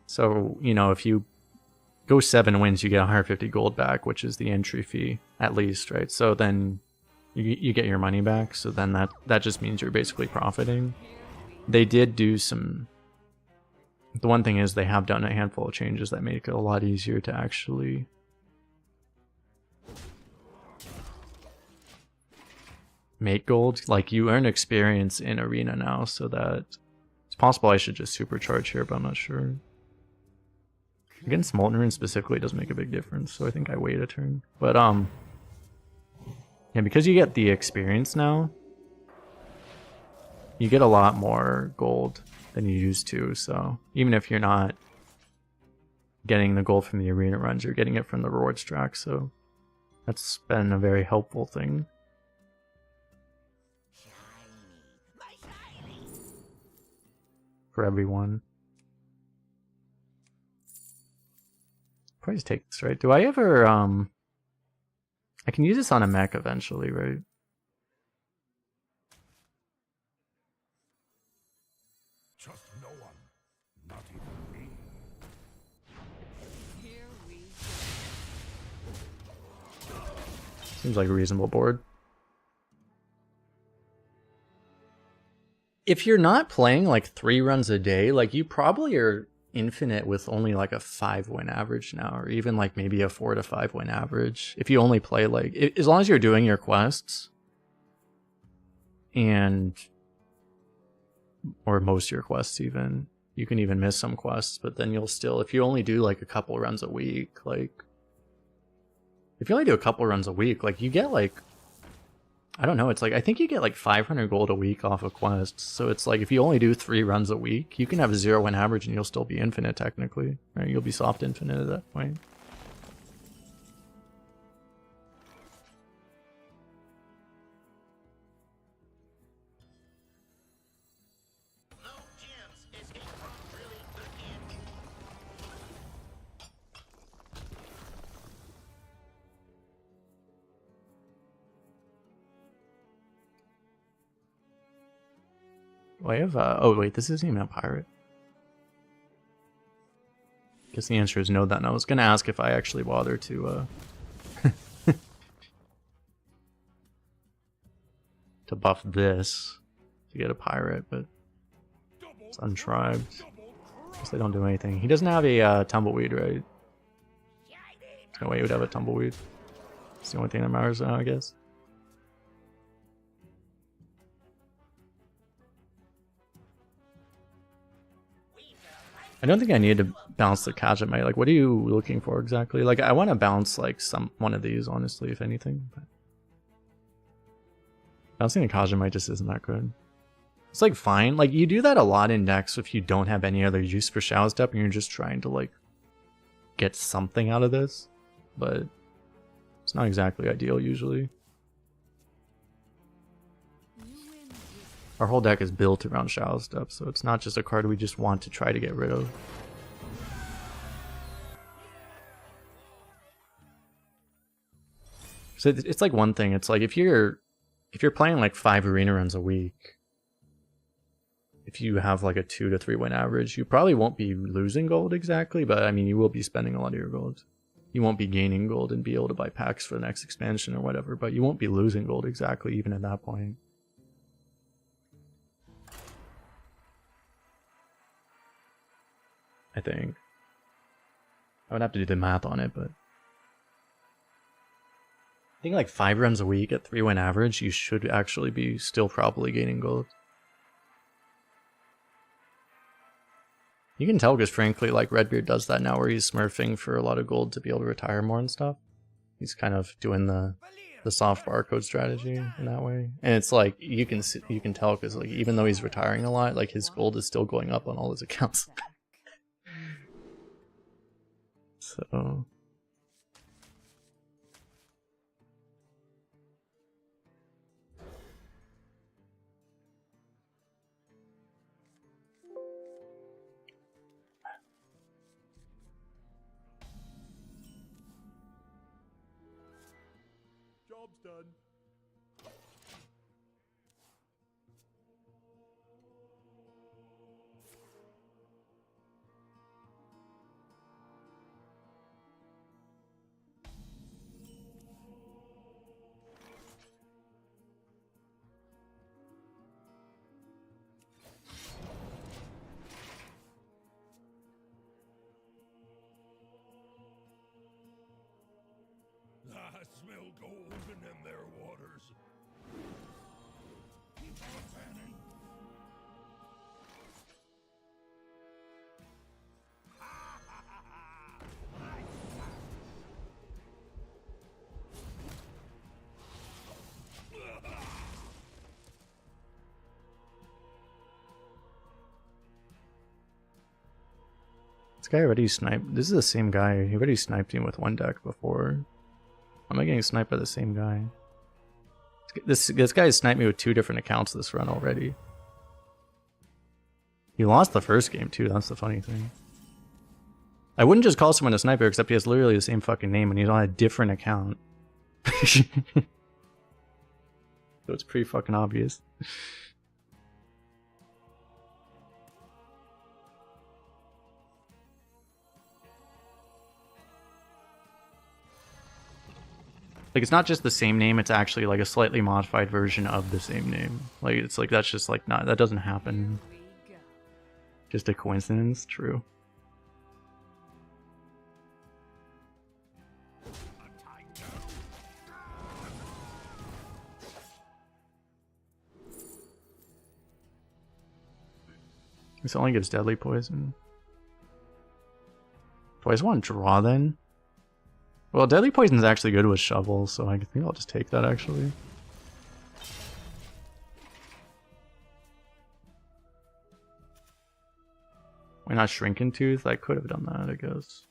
So, you know, if you go 7 wins, you get 150 gold back, which is the entry fee, at least, right? So then you get your money back. So then that just means you're basically profiting. They did do some... The one thing is they have done a handful of changes that make it a lot easier to actually make gold. Like, you earn experience in Arena now, so that it's possible I should just supercharge here, but I'm not sure. Against Molten Rune specifically, it doesn't make a big difference, so I think I wait a turn. But yeah, because you get the experience now, you get a lot more gold than you used to, so even if you're not getting the gold from the arena runs, you're getting it from the rewards track, so that's been a very helpful thing for everyone. Probably just take this, right? Do I ever I can use this on a mech eventually, right? Trust no one, not even me. Here we Seems like a reasonable board. if you're not playing like 3 runs a day, like you probably are infinite with only like a 5-win average now, or even like maybe a 4 to 5-win average. If you only play like, as long as you're doing your quests and, or most of your quests even, you can even miss some quests, but then you'll still, if you only do like a couple runs a week, like, if you only do a couple runs a week, like you get like, I don't know, it's like, I think you get like 500 gold a week off of quests. So it's like, if you only do 3 runs a week, you can have a 0-win average and you'll still be infinite technically, right? You'll be soft infinite at that point. Oh, I have, oh wait, this isn't even a pirate. Guess the answer is no then. I was gonna ask if I actually bother to, to buff this to get a pirate, but it's untribed. Guess they don't do anything. He doesn't have a tumbleweed, right? There's no way he would have a tumbleweed. It's the only thing that matters now, I guess. I don't think I need to bounce the Kajimite. Like, what are you looking for exactly? Like, I want to bounce, like, one of these, honestly, if anything. But bouncing the Kajimite just isn't that good. It's, like, fine. Like, you do that a lot in decks if you don't have any other use for Shadow Step and you're just trying to, like, get something out of this. But it's not exactly ideal, usually. Our whole deck is built around Shadow Step, so it's not just a card we just want to try to get rid of. So it's like one thing, it's like if you're playing like 5 arena runs a week, if you have like a 2 to 3 win average, you probably won't be losing gold exactly, but I mean you will be spending a lot of your gold. You won't be gaining gold and be able to buy packs for the next expansion or whatever, but you won't be losing gold exactly even at that point. I think. I would have to do the math on it, but I think like 5 runs a week at 3 win average, you should actually be still probably gaining gold. You can tell because frankly, like Redbeard does that now where he's smurfing for a lot of gold to be able to retire more and stuff. He's kind of doing the soft barcode strategy in that way. And it's like, you can tell because like even though he's retiring a lot, like his gold is still going up on all his accounts. So Job's done. I smell gold in them there waters. Keep on fanning. this guy already sniped. This is the same guy. He already sniped me with one deck before. Am I getting sniped by the same guy? This guy has sniped me with 2 different accounts this run already. He lost the first game too, that's the funny thing. I wouldn't just call someone a sniper except he has literally the same fucking name and he's on a different account. So it's pretty fucking obvious. Like, it's not just the same name, it's actually like a slightly modified version of the same name. Like, it's like, that's just like, not, that doesn't happen. Just a coincidence? True. This only gives deadly poison. Do I just want to draw then? Well, deadly poison is actually good with shovel, so I think I'll just take that actually. Why not Shrinking Tooth? I could have done that, I guess.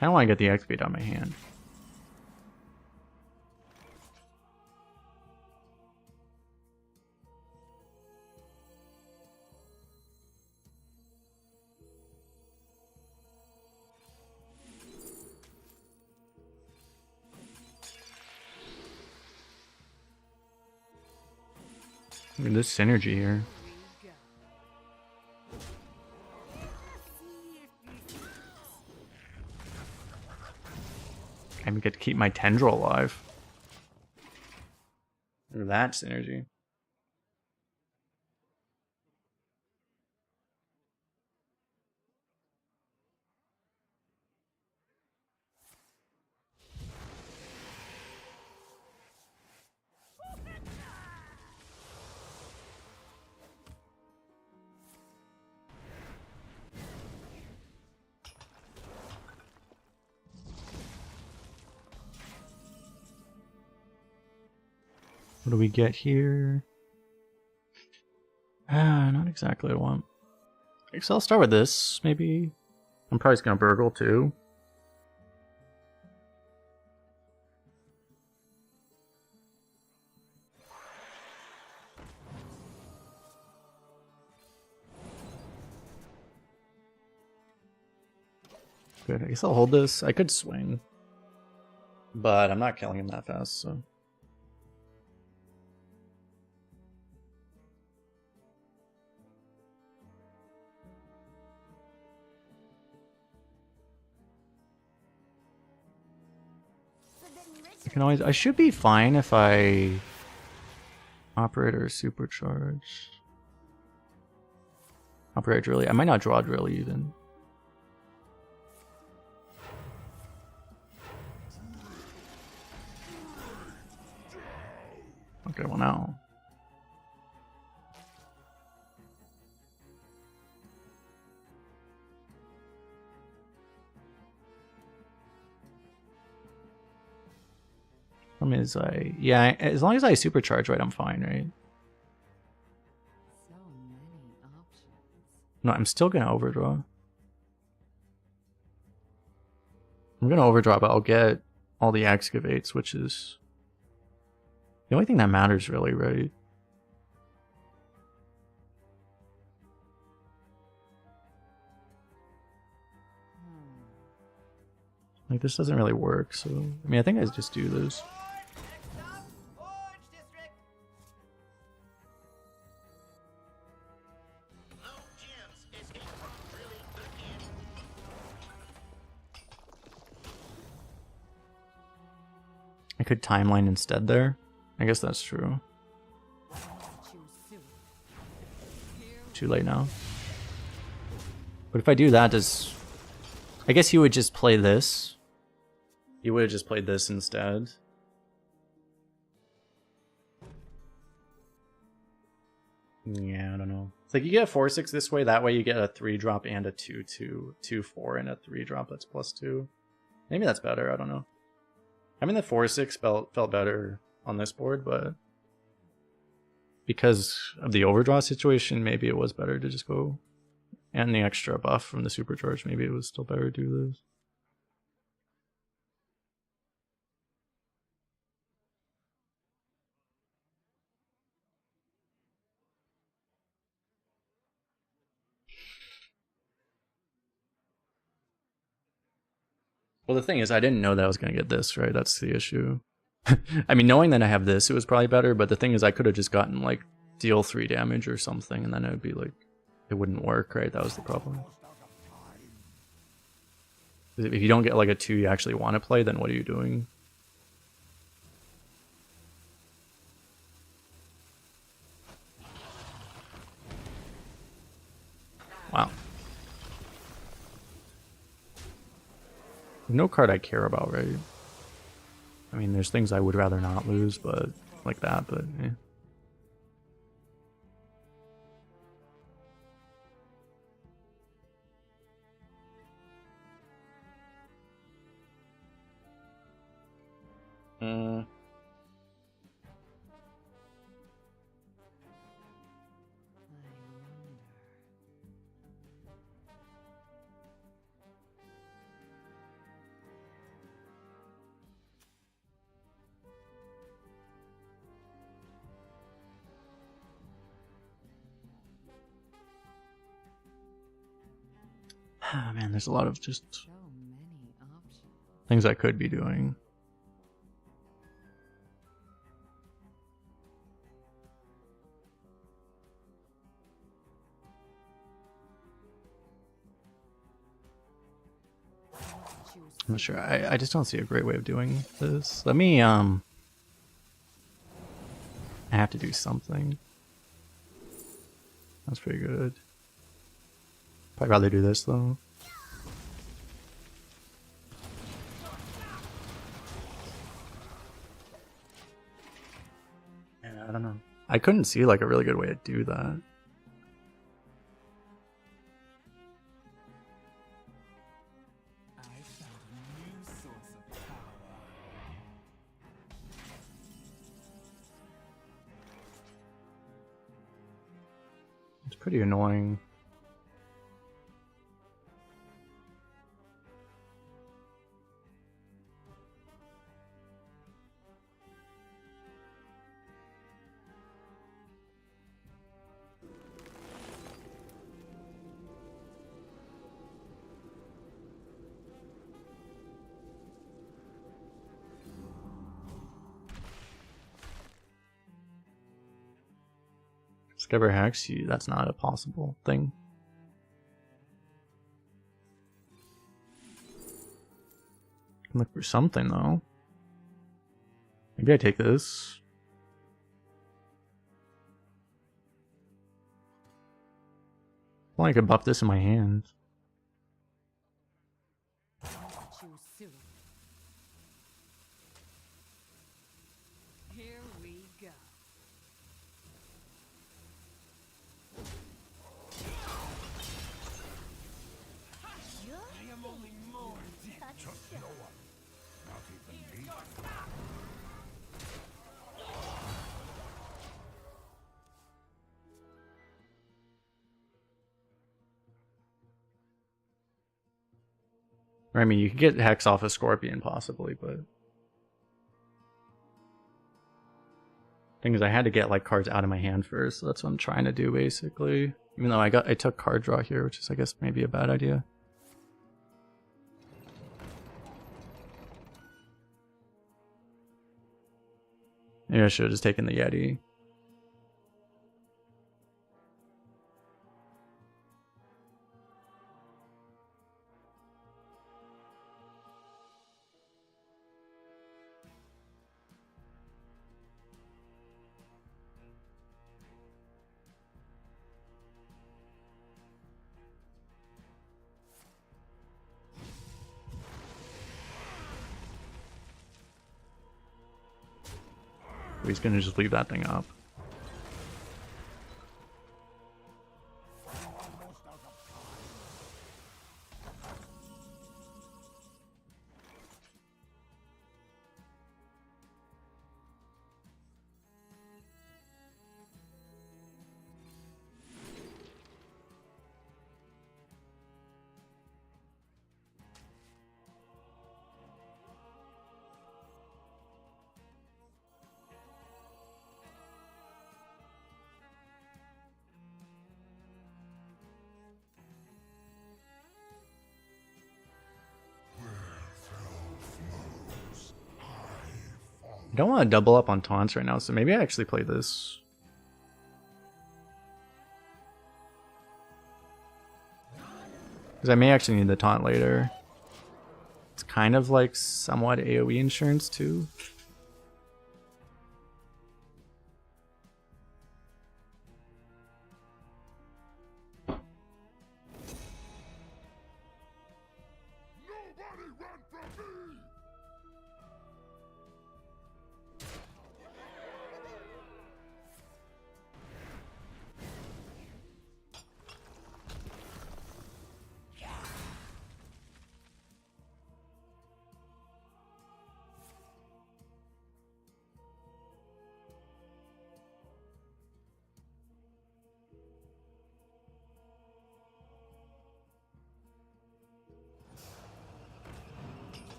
I don't want to get the XP out of my hand. Look at this synergy here. I even get to keep my tendril alive. Look at that synergy. What do we get here? Not exactly what I want. So I'll start with this, maybe. I'm probably just gonna burgle too. Good, I guess I'll hold this. I could swing. But I'm not killing him that fast, so. I can always. I should be fine if I operate or supercharge. Operate really. I might not draw drill even. Okay, well now. Is yeah, as long as I supercharge right, I'm fine, right? So many options. No, I'm still gonna overdraw. I'm gonna overdraw, but I'll get all the excavates, which is the only thing that matters really, right? Like, this doesn't really work, so I mean, I think I just do this. I could timeline instead there. I guess that's true. Too late now. But if I do that, does... I guess you would just play this. You would have just played this instead. Yeah, I don't know. It's like you get a 4/6 this way, that way you get a 3-drop and a 2/2, 2/4 and a 3-drop that's +2. Maybe that's better, I don't know. I mean, the 4/6 felt better on this board, but because of the overdraw situation, maybe it was better to just go, and the extra buff from the supercharge, maybe it was still better to do this. Well, the thing is, I didn't know that I was going to get this, right? That's the issue. I mean, knowing that I have this, it was probably better, but the thing is, I could have just gotten, like, deal 3 damage or something, and then it would be like, it wouldn't work, right? That was the problem. If you don't get like a 2 you actually want to play, then what are you doing? Wow. No card I care about, right? I mean, there's things I would rather not lose, but like that, but eh. Man, there's a lot of just So many options. things I could be doing. Choose I'm not sure. I just don't see a great way of doing this. Let me I have to do something. That's pretty good. Probably rather do this though. Yeah, I don't know. I couldn't see like a really good way to do that. I found a new source of power. It's pretty annoying. Discover hacks, that's not a possible thing. Look for something though. Maybe I take this. Well, I could buff this in my hand. choose soon. Here we go. I am only more dead. Trust no one. Not even me. I mean, you could get Hex off a Scorpion possibly, but thing is, I had to get like cards out of my hand first, so that's what I'm trying to do basically. Even though I took card draw here, which is I guess maybe a bad idea. Maybe I should have just taken the Yeti. He's gonna just leave that thing up. I don't want to double up on taunts right now, so maybe I actually play this. Because I may actually need the taunt later. It's kind of like somewhat AoE insurance too.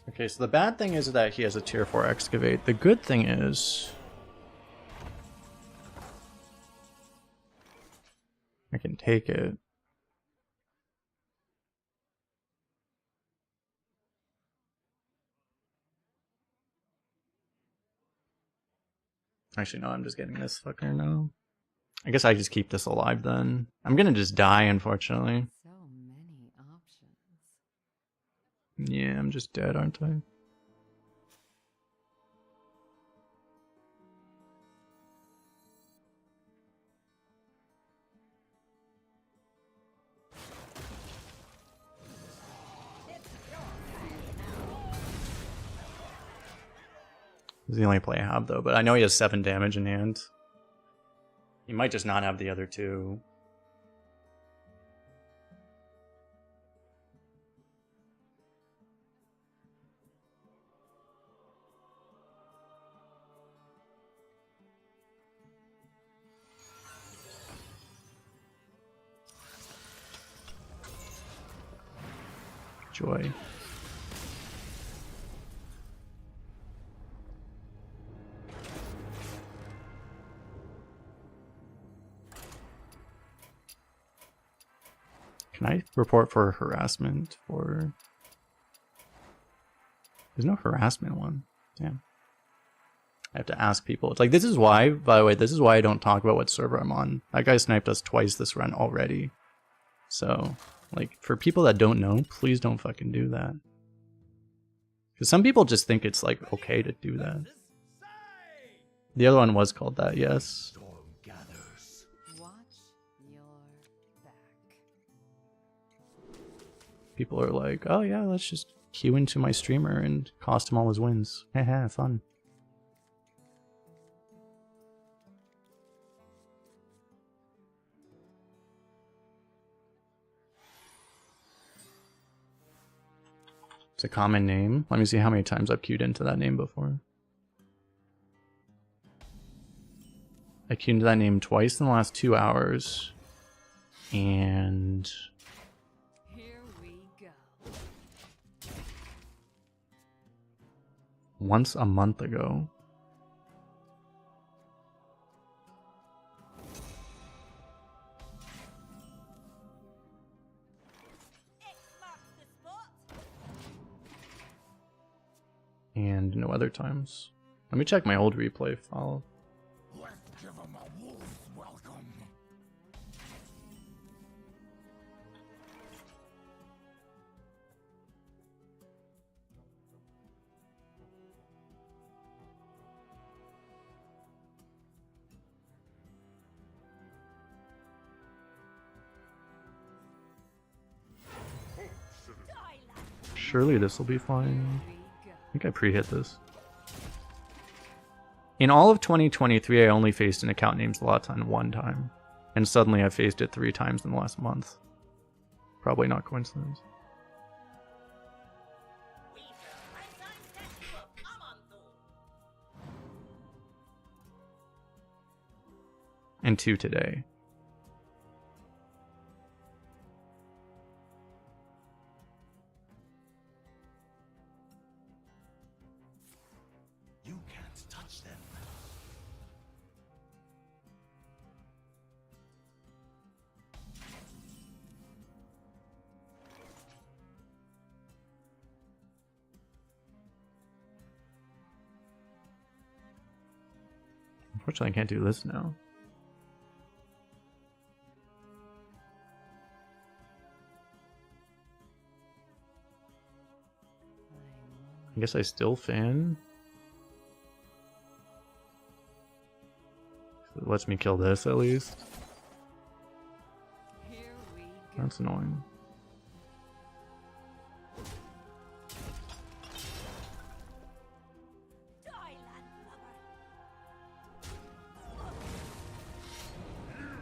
Okay, so the bad thing is that he has a tier 4 excavate. The good thing is I can take it. Actually, no, I'm just getting this fucker now. I guess I just keep this alive then. I'm gonna just die, unfortunately. So many options. Yeah, I'm just dead, aren't I? This is the only play I have, though, but I know he has 7 damage in hand. He might just not have the other 2. Joy. Can I report for harassment for... There's no harassment one. Damn. I have to ask people. It's like, this is why, by the way, this is why I don't talk about what server I'm on. That guy sniped us twice this run already. So, like, for people that don't know, please don't fucking do that. Because some people just think it's, like, okay to do that. The other one was called that, yes. Watch your back. People are like, oh yeah, let's just queue into my streamer and cost him all his wins. Haha, fun. It's a common name. Let me see how many times I've queued into that name before. I queued into that name twice in the last 2 hours. And Here we go. once a month ago. And no other times. Let me check my old replay file. Let's give him a wolf's welcome. Surely this will be fine. I think I pre-hit this. In all of 2023, I only faced an account named Zlatan 1 time. And suddenly I faced it 3 times in the last month. Probably not coincidence. And 2 today. You can't touch them. Unfortunately, I can't do this now. I guess I still fan. It lets me kill this at least. Here we go. That's annoying. Die, landlubber.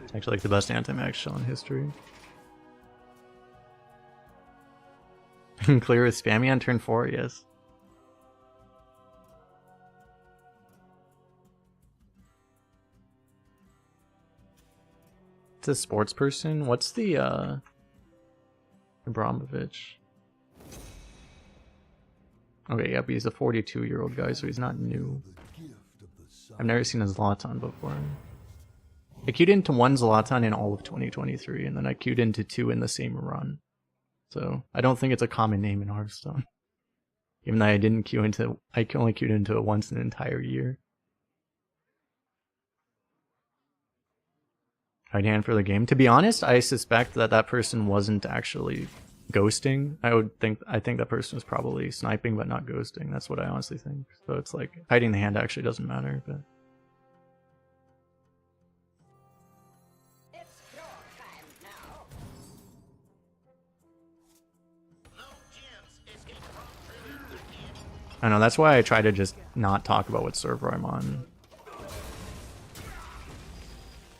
It's actually like the best anti-mag shell in history. Clear with spammy on turn 4, yes. It's a sports person. What's the Abramovich? Okay, yeah, but he's a 42-year-old guy, so he's not new. I've never seen a Zlatan before. I queued into one Zlatan in all of 2023, and then I queued into 2 in the same run. So I don't think it's a common name in Hearthstone. Even though I didn't queue into, I only queued into it once in an entire year. Right hand for the game. To be honest, I suspect that that person wasn't actually ghosting. I think that person was probably sniping but not ghosting. That's what I honestly think. So it's like hiding the hand actually doesn't matter, but It's your time now. I know that's why I try to just not talk about what server I'm on.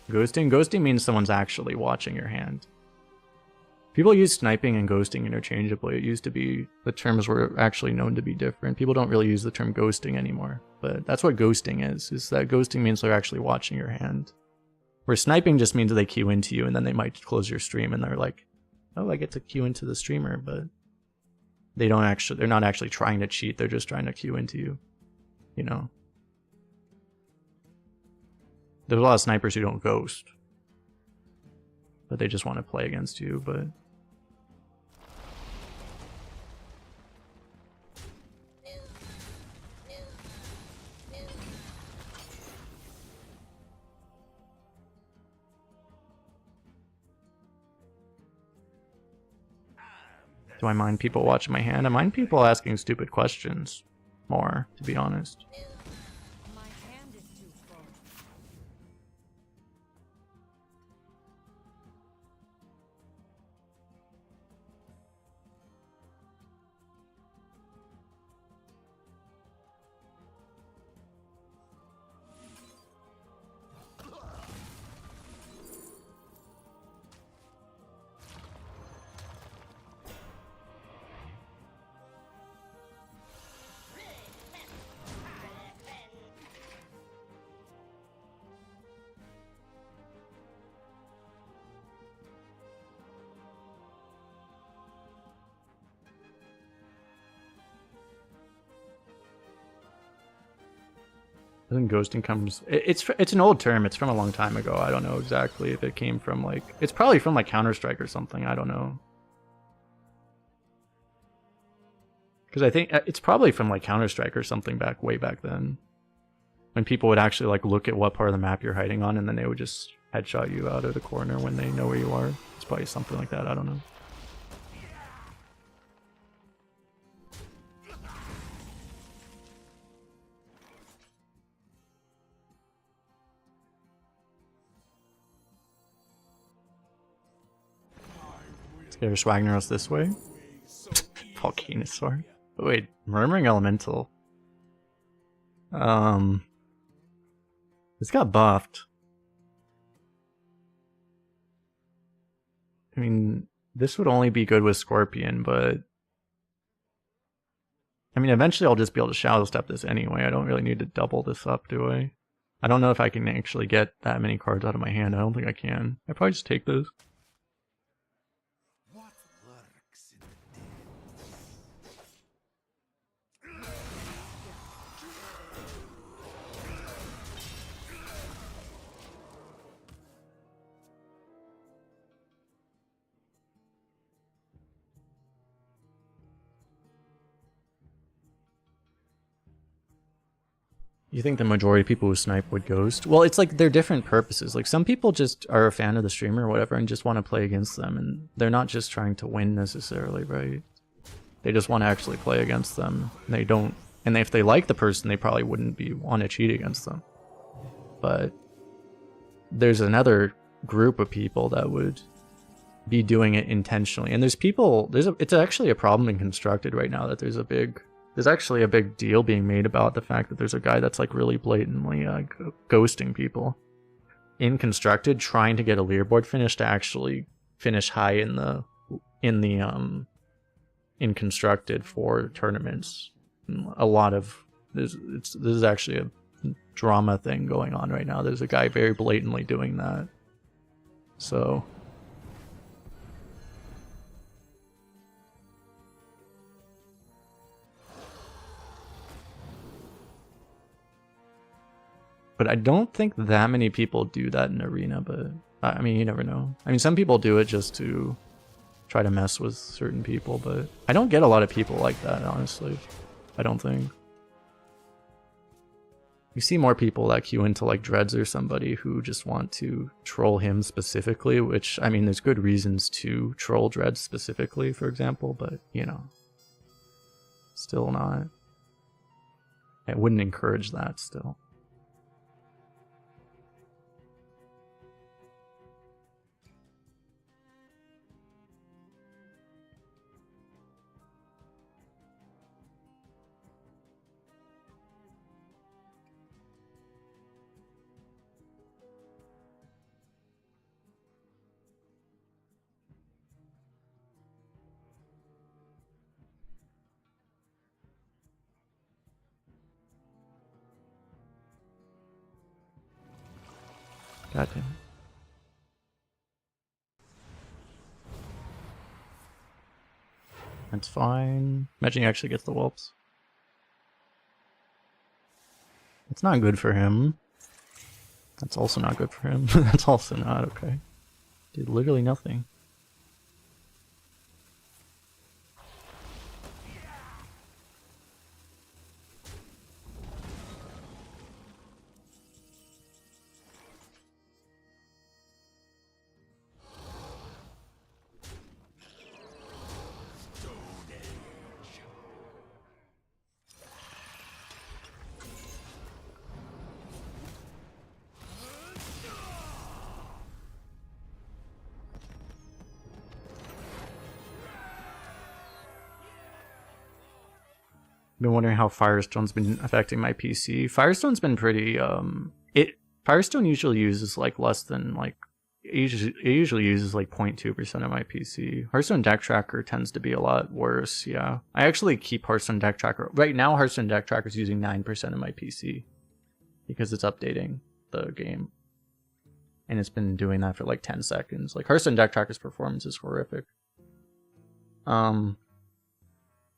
Ghosting means someone's actually watching your hand. People use sniping and ghosting interchangeably. It used to be, the terms were actually known to be different. People don't really use the term ghosting anymore, but that's what ghosting is that ghosting means they're actually watching your hand. Where sniping just means they queue into you and then they might close your stream and they're like, oh, I get to queue into the streamer, but they're not actually trying to cheat, they're just trying to queue into you, you know? There's a lot of snipers who don't ghost, but they just want to play against you, but do I mind people watching my hand? I mind people asking stupid questions more, to be honest. My hand is too full. I think ghosting comes. It's an old term. It's from a long time ago. I don't know exactly if it came from like. It's probably from like Counter-Strike or something. I don't know. Because I think it's probably from like Counter-Strike or something way back then, when people would actually like look at what part of the map you're hiding on, and then they would just headshot you out of the corner when they know where you are. It's probably something like that. I don't know. There's Swagneros this way. Volcanosaur. Oh, wait, Murmuring Elemental. This got buffed. I mean, this would only be good with Scorpion, but I mean, eventually I'll just be able to Shadow Step this anyway. I don't really need to double this up, do I? I don't know if I can actually get that many cards out of my hand. I don't think I can. I probably just take this. What lurks in the You think the majority of people who snipe would ghost? Well, it's like they're different purposes. Like some people just are a fan of the streamer or whatever and just want to play against them, and they're not just trying to win necessarily, right? They just want to actually play against them. They don't, and if they like the person, they probably wouldn't want to cheat against them. But there's another group of people that would be doing it intentionally. And there's people, it's actually a problem in Constructed right now that there's actually a big deal being made about the fact that there's a guy that's like really blatantly ghosting people in Constructed, trying to get a leaderboard finish to actually finish high in Constructed for tournaments. A lot of this is actually a drama thing going on right now. There's a guy very blatantly doing that. So but I don't think that many people do that in Arena, but I mean, you never know. I mean, some people do it just to try to mess with certain people, but I don't get a lot of people like that, honestly. I don't think. You see more people that queue into like Dreads or somebody who just want to troll him specifically, which, I mean, there's good reasons to troll Dreads specifically, for example, but, you know, still not. I wouldn't encourage that still. God damn it. That's fine. Imagine he actually gets the whelps. It's not good for him. That's also not good for him. That's also not okay. Did literally nothing. Been wondering how Firestone's been affecting my PC. Firestone's been pretty Firestone usually uses like less than like it usually uses like 0.2% of my PC. Hearthstone Deck Tracker tends to be a lot worse. Yeah, I actually keep Hearthstone Deck Tracker right now. Hearthstone Deck Tracker is using 9% of my PC because it's updating the game, and it's been doing that for like 10 seconds. Like Hearthstone Deck Tracker's performance is horrific.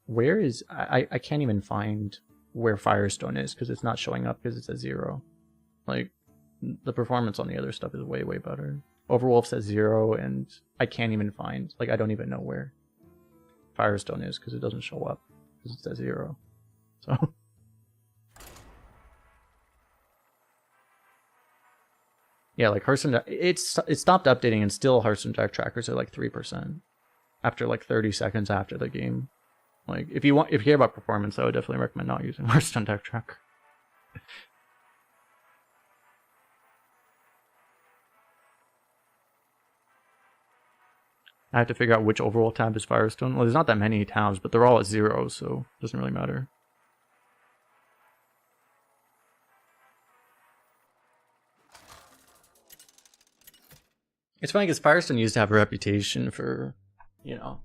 Where is I can't even find where Firestone is because it's not showing up because it's at 0. Like the performance on the other stuff is way better. Overwolf says 0, and I can't even find, like, I don't even know where Firestone is because it doesn't show up because it's at 0. So yeah, like Hearthstone, it stopped updating, and still Hearthstone Deck Trackers are like 3% after like 30 seconds after the game. Like, if you care about performance, I would definitely recommend not using Hearthstone Deck Tracker. I have to figure out which overall tab is Firestone. Well, there's not that many tabs, but they're all at 0, so it doesn't really matter. It's funny because Firestone used to have a reputation for, you know,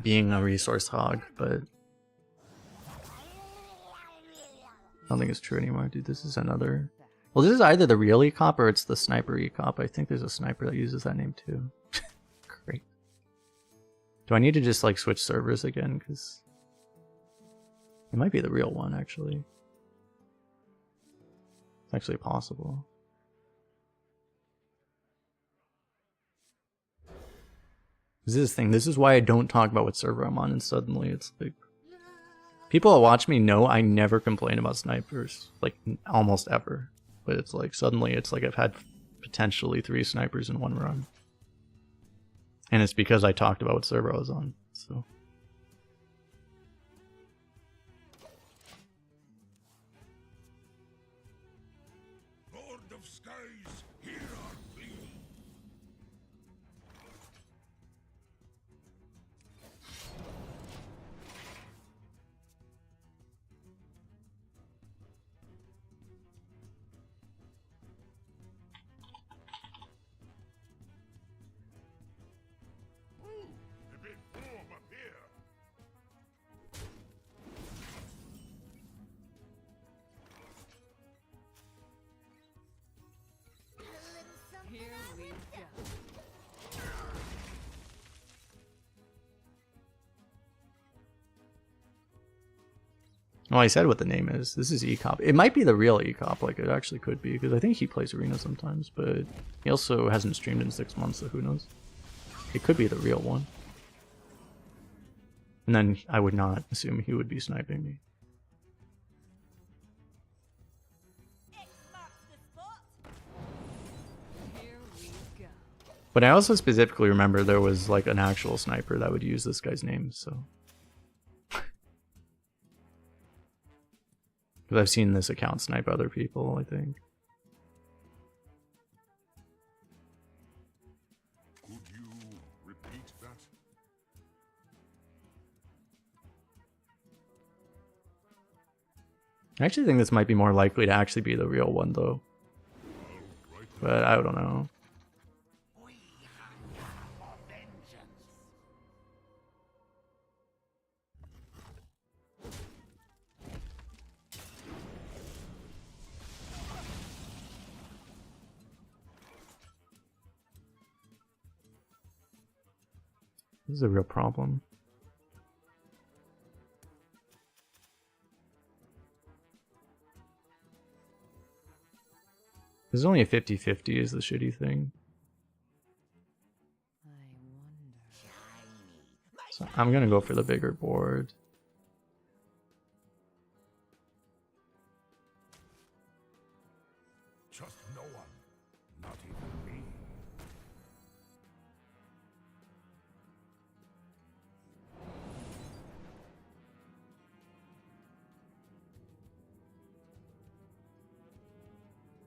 being a resource hog, but I don't think it's true anymore. Dude, this is another... Well, this is either the real e-cop or it's the sniper e-cop. I think there's a sniper that uses that name too. Great. Do I need to just like switch servers again? Because it might be the real one, actually. It's actually possible. This is the thing. This is why I don't talk about what server I'm on, and suddenly it's like... People that watch me know I never complain about snipers. Like, almost ever. But it's like, suddenly it's like I've had potentially 3 snipers in one run. And it's because I talked about what server I was on, so... of skies, hear our plea. A bit warm up here. Here we go. Well, I said what the name is. This is Ecop. It might be the real Ecop, like it actually could be, because I think he plays Arena sometimes, but he also hasn't streamed in 6 months, so who knows? It could be the real one. And then I would not assume he would be sniping me. Here we go. But I also specifically remember there was like an actual sniper that would use this guy's name, so. Because I've seen this account snipe other people, I think. Could you repeat that? I actually think this might be more likely to actually be the real one, though. Right. But I don't know. We hunger for vengeance. This is a real problem. There's only a 50-50 is the shitty thing. I wonder. So I'm gonna go for the bigger board. Trust no one, not even me.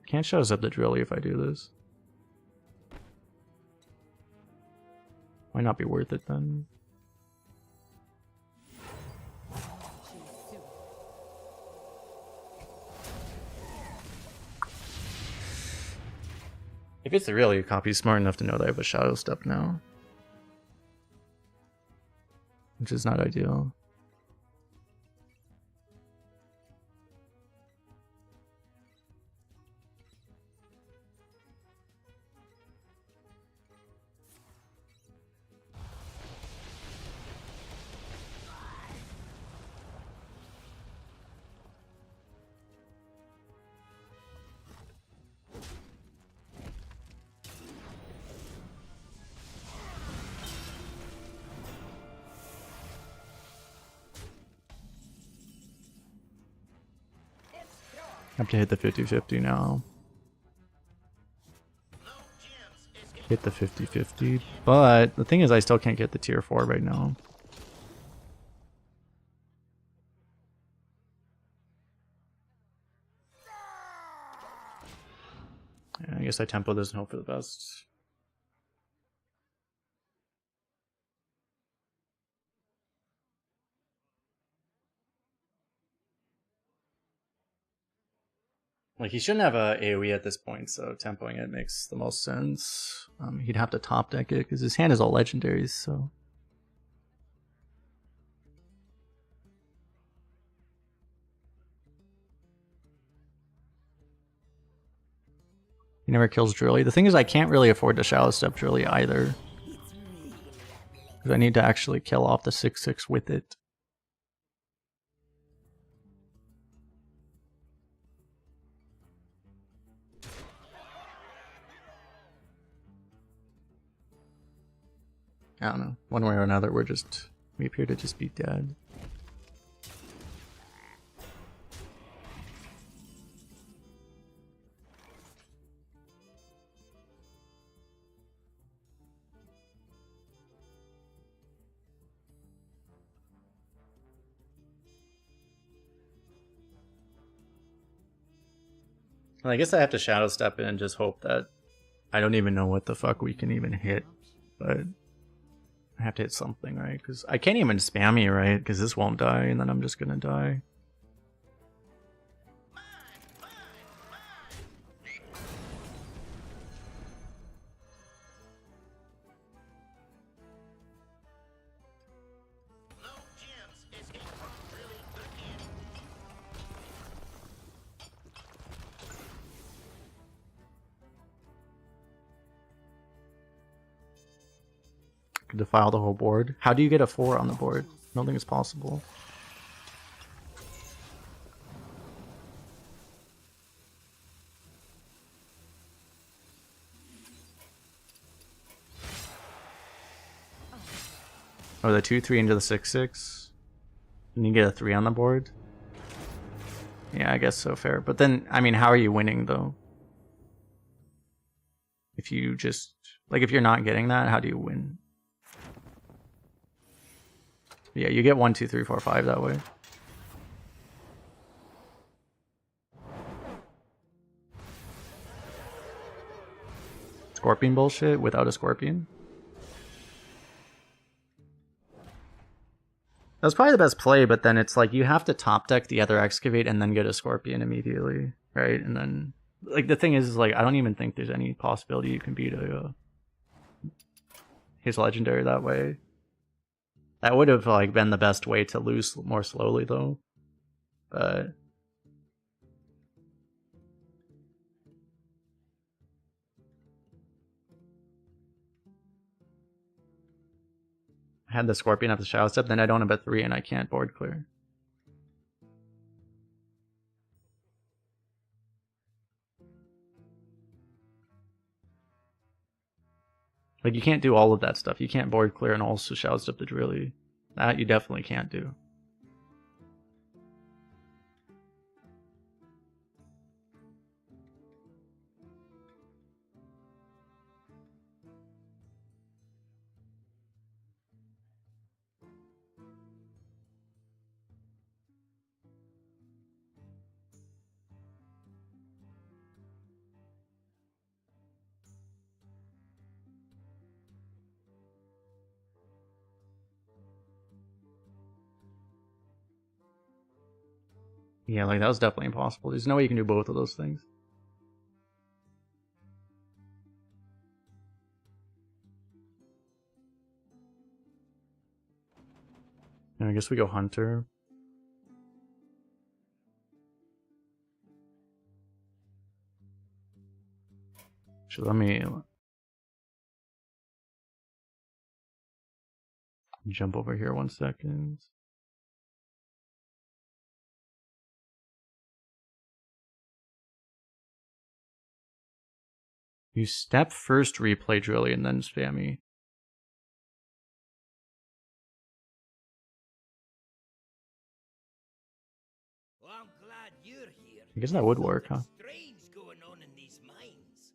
Can't show us up the drilly if I do this. Might not be worth it then. If it's the real Ecop, he's smart enough to know that I have a shadow step now. Which is not ideal. I have to hit the 50-50 now. Hit the 50-50. But the thing is I still can't get the tier 4 right now. Yeah, I guess I tempo this and hope for the best. Like, he shouldn't have a AoE at this point, so tempoing it makes the most sense. He'd have to top deck it, because his hand is all legendaries, so... He never kills Drilly. The thing is, I can't really afford to Shallow Step Drilly either. Because I need to actually kill off the 6/6 with it. I don't know. One way or another, we appear to just be dead. Well, I guess I have to shadow step in and just hope that I don't even know what the fuck we can even hit, but I have to hit something, right? Because I can't even spam you, right? Because this won't die, and then I'm just gonna die. Defile the whole board. How do you get a 4 on the board? I don't think it's possible. Oh, the 2/3 into the 6/6. And you get a 3 on the board. Yeah, I guess so, fair. But then, I mean, how are you winning though? If you just like, if you're not getting that, how do you win? Yeah, you get 1, 2, 3, 4, 5 that way. Scorpion bullshit without a scorpion. That's probably the best play, but then it's like you have to top deck the other excavate and then get a scorpion immediately, right? And then, like, the thing is like, I don't even think there's any possibility you can beat his legendary that way. That would have like been the best way to lose more slowly though, but I had the scorpion up the shadow step, then I don't have a 3 and I can't board clear. Like, you can't do all of that stuff. You can't board clear and also shadow step the drilly. That you definitely can't do. Yeah, like, that was definitely impossible. There's no way you can do both of those things. And I guess we go Hunter. So let me jump over here 1 second. You step first, replay drilly, and then spam me. Well, I'm glad you're here. I guess that would work, huh? Strange going on in these mines.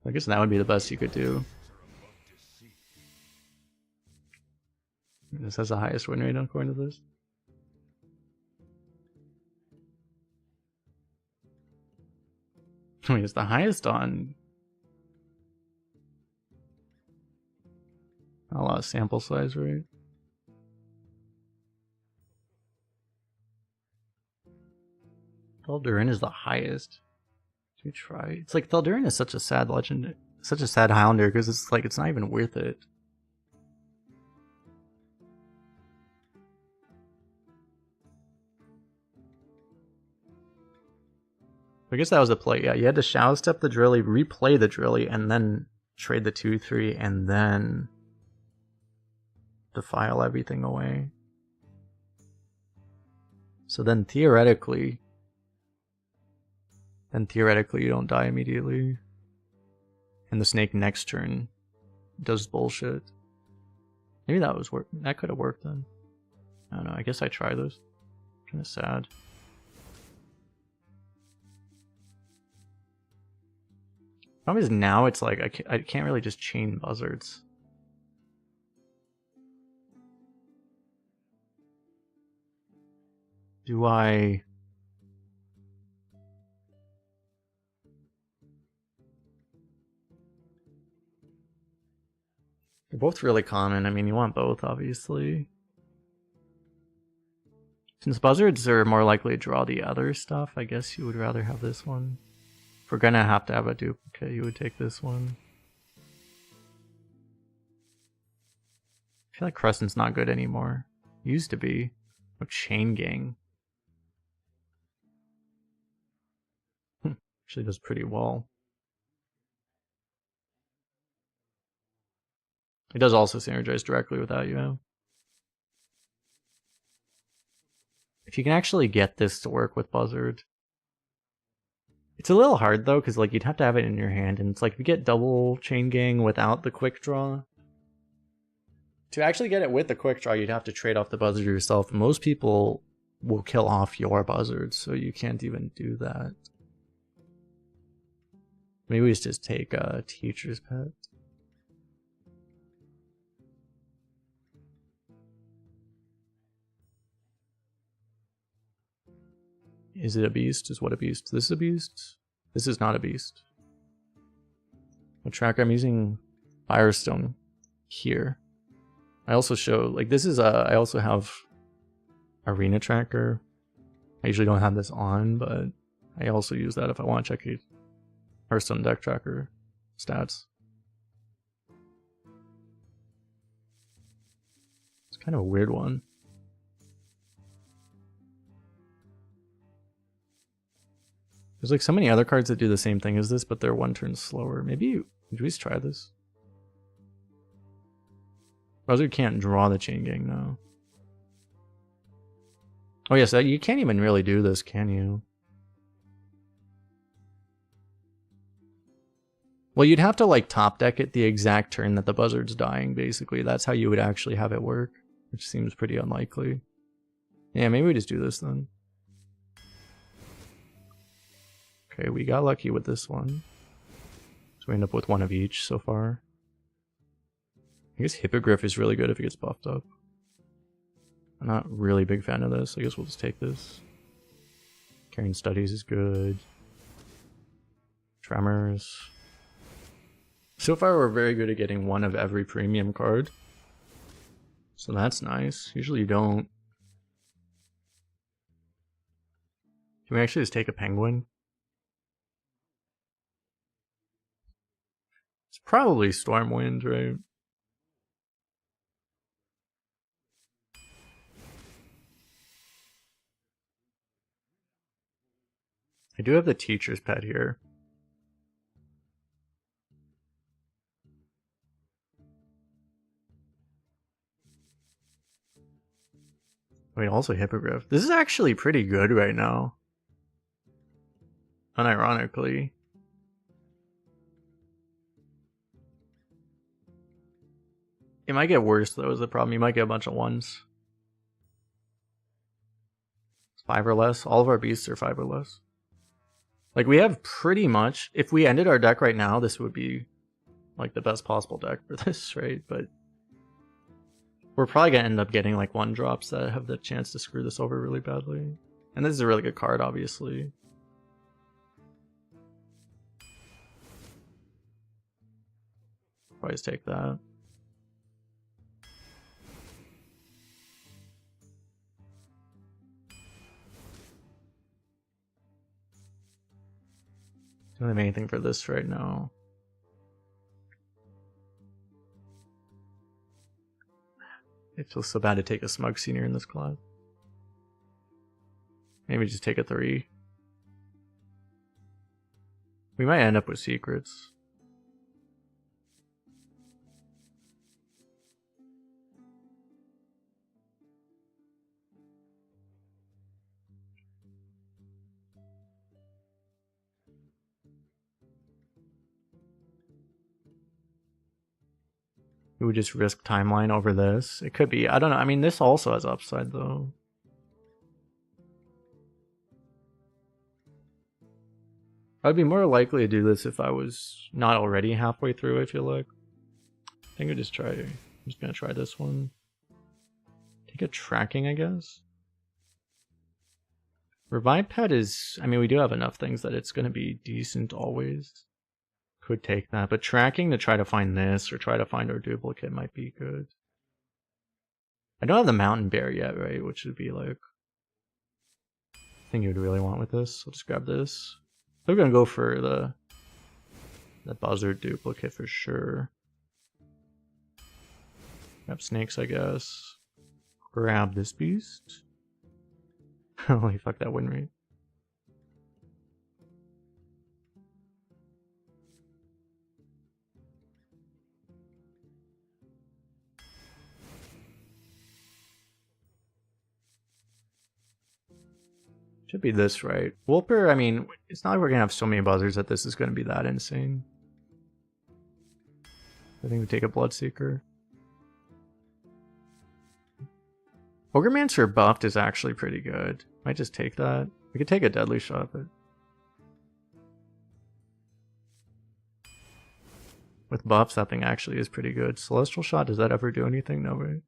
I guess that would be the best you could do. This has the highest win rate according to this. Wait, it's the highest on a lot of sample size, right? Thaldurin is the highest. To try. It's like Thaldurin is such a sad legend, such a sad Highlander, because it's like it's not even worth it. I guess that was the play. Yeah, you had to shadow step the drilly, replay the drilly, and then trade the 2/3, and then defile everything away. So then theoretically you don't die immediately. And the snake next turn does bullshit. Maybe that was work. That could have worked then. I don't know. I guess I try this. Kind of sad. Problem is now it's like I can't really just chain buzzards. Do I... They're both really common. I mean, you want both, obviously. Since buzzards are more likely to draw the other stuff, I guess you would rather have this one. If we're gonna have to have a duplicate, you would take this one. I feel like Crescent's not good anymore. Used to be. Oh, Chain Gang. Actually does pretty well. It does also synergize directly with that, you know. If you can actually get this to work with Buzzard. It's a little hard though, because like you'd have to have it in your hand, and it's like if you get double Chain Gang without the quick draw. To actually get it with the quick draw, you'd have to trade off the Buzzard yourself. Most people will kill off your Buzzard, so you can't even do that. Maybe we just take a Teacher's Pet. Is it a beast? Is what a beast? This is a beast? This is not a beast. What tracker? I'm using Firestone here. I also show, like this is I also have Arena Tracker. I usually don't have this on, but I also use that if I want to check a Hearthstone deck tracker stats. It's kind of a weird one. There's like so many other cards that do the same thing as this, but they're one turn slower. Maybe, should we just try this? Buzzard can't draw the Chain Gang though. Oh yes, you can't even really do this, can you? Well, you'd have to like top deck it the exact turn that the Buzzard's dying, basically. That's how you would actually have it work, which seems pretty unlikely. Yeah, maybe we just do this then. Okay, we got lucky with this one. So we end up with one of each so far. I guess Hippogriff is really good if it gets buffed up. I'm not really a big fan of this. I guess we'll just take this. Carrying Studies is good. Tremors. So far we're very good at getting one of every premium card. So that's nice. Usually you don't. Can we actually just take a Penguin? It's probably Stormwind, right? I do have the Teacher's Pet here. Wait, also Hippogriff. This is actually pretty good right now. Unironically. It might get worse though, is the problem. You might get a bunch of ones. 5 or less. All of our beasts are 5 or less. Like, we have pretty much... If we ended our deck right now, this would be, like, the best possible deck for this, right? But we're probably going to end up getting, like, 1-drops that have the chance to screw this over really badly. And this is a really good card, obviously. Probably just take that. Don't have anything for this right now. It feels so bad to take a Smug Senior in this class. Maybe just take a 3. We might end up with secrets. We would just risk timeline over this. It could be. I don't know. I mean, this also has upside, though. I'd be more likely to do this if I was not already halfway through, I feel like. I think I'd just try... I'm just going to try this one. Take a tracking, I guess. Revive Pet is, I mean, we do have enough things that it's going to be decent always. Could take that, but tracking to try to find this or try to find our duplicate might be good. I don't have the Mountain Bear yet, right? Which would be like, I think you'd really want with this. I'll just grab this. We're going to go for the Buzzard duplicate for sure. Grab snakes, I guess. Grab this beast. Holy fuck, that win rate. Should be this, right? Wolper, I mean, it's not like we're gonna have so many buzzards that this is gonna be that insane. I think we take a Bloodseeker. Ogremancer buffed is actually pretty good. Might just take that. We could take a Deadly Shot, but with buffs, that thing actually is pretty good. Celestial Shot, does that ever do anything? No, right?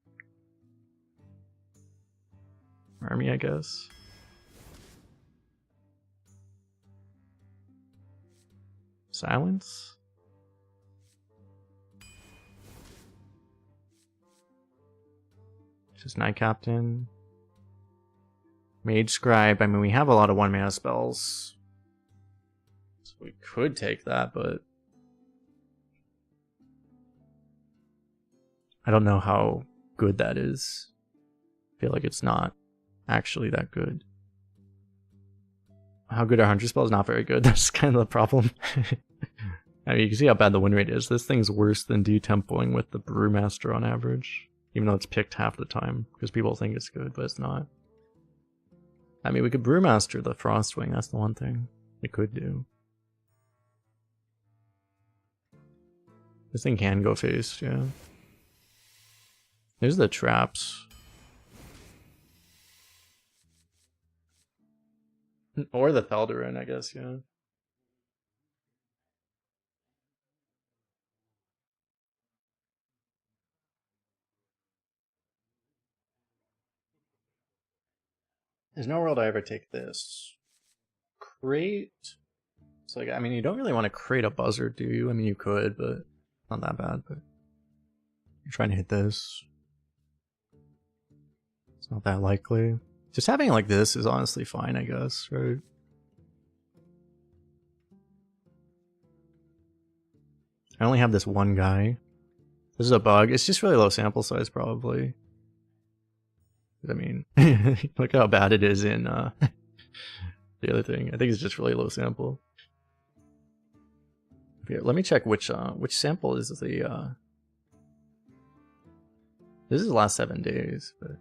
Army, I guess. Silence? Just Knight Captain. Mage Scribe. I mean, we have a lot of 1-mana spells. So we could take that, but I don't know how good that is. I feel like it's not actually that good. How good are 100 spells? Not very good. That's kind of the problem. I mean, you can see how bad the win rate is. This thing's worse than detempoing with the Brewmaster on average. Even though it's picked half the time. Because people think it's good, but it's not. I mean, we could Brewmaster the Frostwing. That's the one thing we could do. This thing can go face, yeah. There's the traps. Or the Thaldarin, I guess, yeah. There's no world I ever take this. Crate. It's like, I mean, you don't really want to crate a buzzard, do you? I mean, you could, but not that bad. But you're trying to hit this. It's not that likely. Just having it like this is honestly fine, I guess, right? I only have this one guy. This is a bug. It's just really low sample size, probably. I mean, look how bad it is in the other thing. I think it's just really low sample. Here, let me check which sample is the. This is the last 7 days, but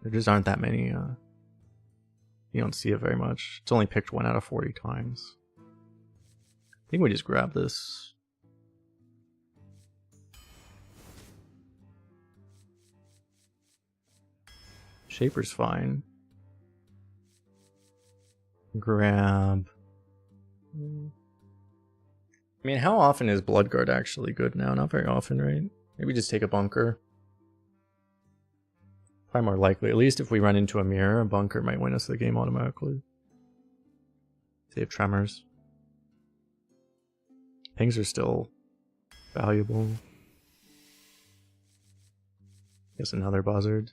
there just aren't that many. You don't see it very much. It's only picked 1 out of 40 times. I think we just grab this. Shaper's fine. Grab. I mean, how often is Bloodguard actually good now? Not very often, right? Maybe just take a bunker. Probably more likely. At least if we run into a mirror, a bunker might win us the game automatically. Save Tremors. Pings are still valuable. Guess another Buzzard.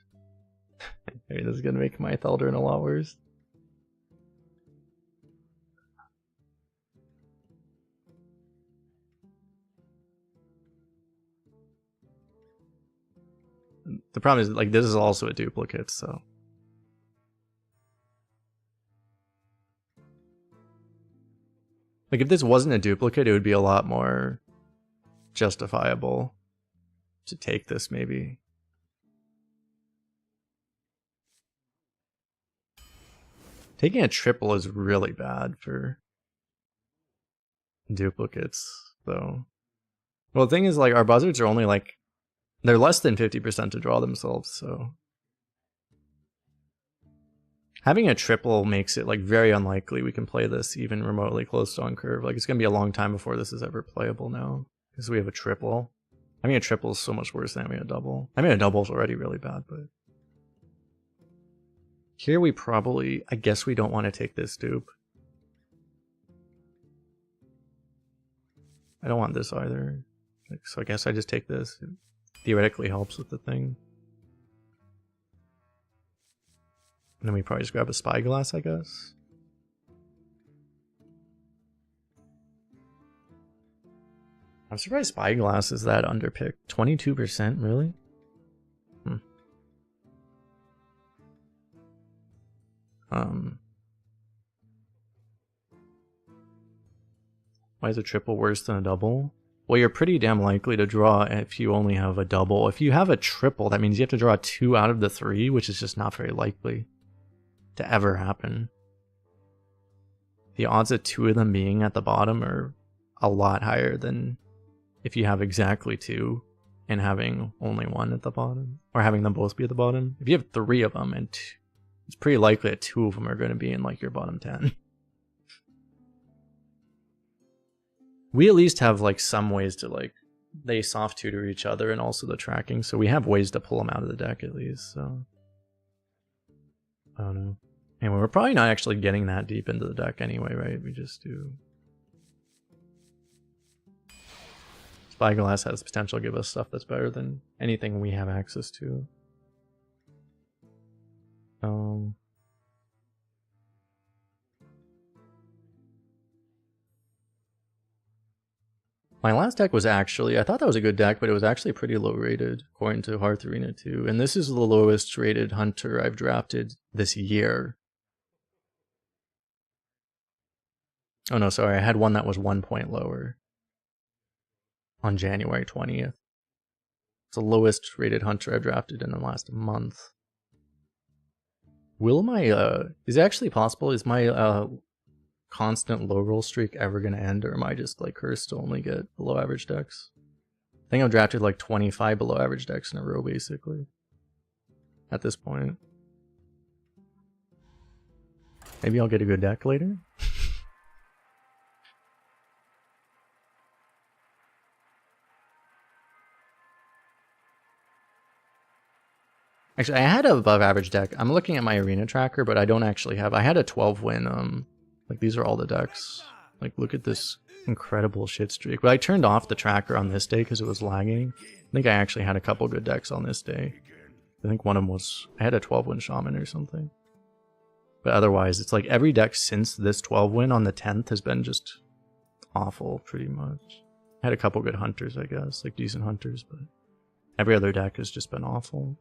Maybe this is gonna make my Thaldarin a lot worse. The problem is, like, this is also a duplicate, so. Like, if this wasn't a duplicate, it would be a lot more justifiable to take this, maybe. Taking a triple is really bad for duplicates, though. Well, the thing is, like, our buzzards are only, like, they're less than 50% to draw themselves, so. Having a triple makes it, like, very unlikely we can play this even remotely close to on curve. Like, it's gonna be a long time before this is ever playable now, because we have a triple. I mean, a triple is so much worse than having a double. I mean, a double is already really bad, but here we probably, I guess we don't want to take this dupe. I don't want this either. Like, so I guess I just take this. It theoretically helps with the thing. And then we probably just grab a spyglass, I guess. I'm surprised spyglass is that underpicked. 22%, really? Why is a triple worse than a double? Well, you're pretty damn likely to draw if you only have a double. If you have a triple, that means you have to draw 2 out of the 3, which is just not very likely to ever happen. The odds of 2 of them being at the bottom are a lot higher than if you have exactly 2 and having only 1 at the bottom, or having them both be at the bottom. If you have 3 of them and it's pretty likely that 2 of them are going to be in like your bottom 10. We at least have like some ways to like, they soft tutor each other and also the tracking, so we have ways to pull them out of the deck at least, so. I don't know. Anyway, we're probably not actually getting that deep into the deck anyway, right? We just do. Spyglass has potential to give us stuff that's better than anything we have access to. My last deck was actually, I thought that was a good deck, but it was actually pretty low rated according to Hearth Arena 2. And this is the lowest rated Hunter I've drafted this year. Oh no, sorry, I had one that was 1 point lower on January 20th. It's the lowest rated Hunter I've drafted in the last month. Will my, is it actually possible, is my constant low roll streak ever going to end, or am I just like cursed to only get below average decks? I think I've drafted like 25 below average decks in a row basically at this point. Maybe I'll get a good deck later. Actually, I had an above average deck. I'm looking at my arena tracker, but I don't actually have, I had a 12 win, like these are all the decks. Like look at this incredible shit streak. But I turned off the tracker on this day because it was lagging. I think I actually had a couple good decks on this day. I think one of them was, I had a 12 win shaman or something. But otherwise, it's like every deck since this 12 win on the 10th has been just awful pretty much. I had a couple good hunters, I guess, like decent hunters, but every other deck has just been awful.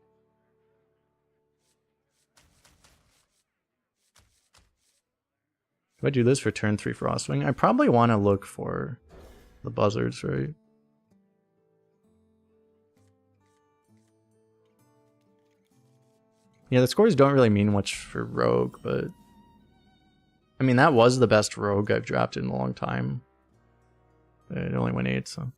If I do this for turn 3 Frostwing, I probably want to look for the buzzards, right? Yeah, the scores don't really mean much for Rogue, but I mean, that was the best Rogue I've drafted in a long time. It only went 8, so.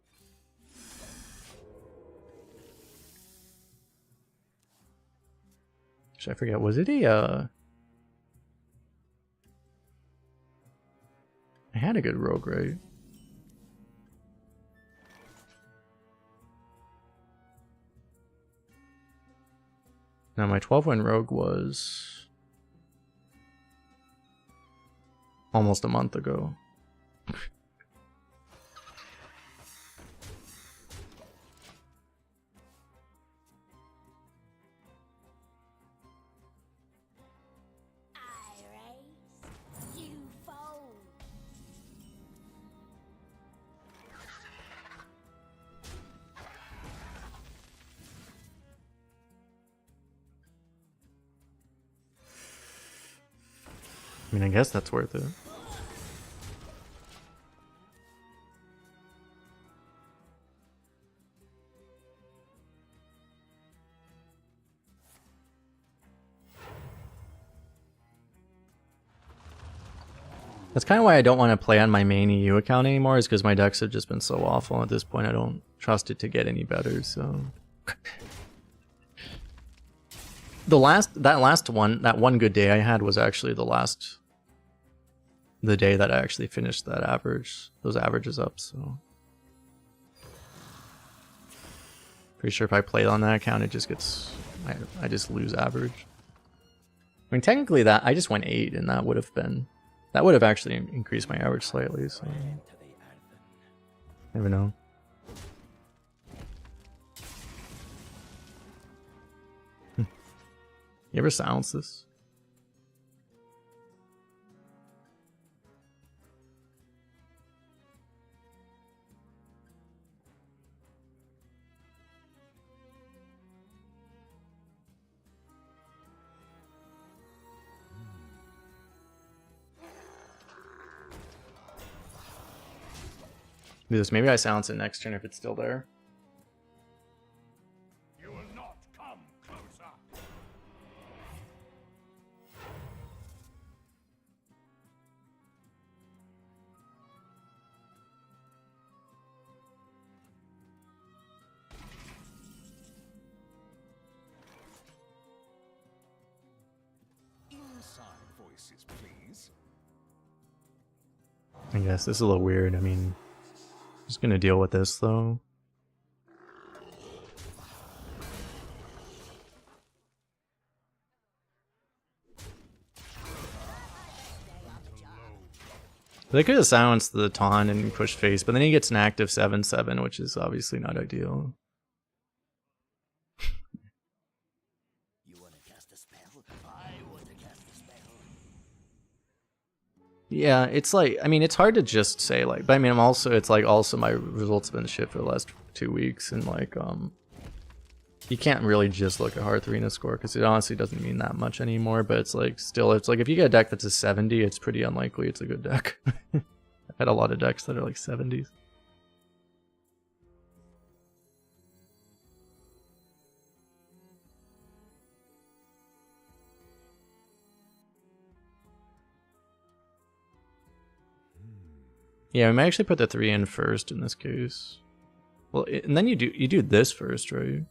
Actually, I forget, was it a, I had a good Rogue, right? Now my 12-win Rogue was almost a month ago. I mean, I guess that's worth it. That's kind of why I don't want to play on my main EU account anymore, is because my decks have just been so awful. At this point, I don't trust it to get any better, so... That one good day I had was actually the day that I actually finished those averages up, so. Pretty sure if I played on that account, it just gets... I just lose average. I mean, technically that... I just went 8, and that would have been... That would have actually increased my average slightly, so... Never know. You ever silence this? Do this. Maybe I silence it next turn if it's still there. You will not come closer. Inside voices, please. I guess this is a little weird. I mean, just gonna deal with this though. They could have silenced the taunt and pushed face, but then he gets an active 7/7, which is obviously not ideal. You want to cast a spell? I want to cast a spell. Yeah, it's like, I mean, it's hard to just say like, but I mean, it's like also my results have been shit for the last 2 weeks, and like, you can't really just look at Hearth Arena score because it honestly doesn't mean that much anymore. But it's like, still, it's like if you get a deck that's a 70, it's pretty unlikely it's a good deck. I've had a lot of decks that are like 70s. Yeah, we might actually put the 3 in first in this case. Well, and then you do this first, right?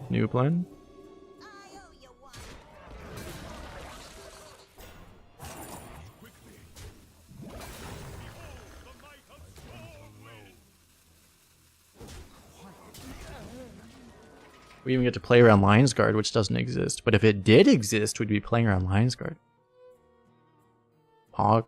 New plan? We even get to play around Lion's Guard, which doesn't exist. But if it did exist, we'd be playing around Lion's Guard. Pog.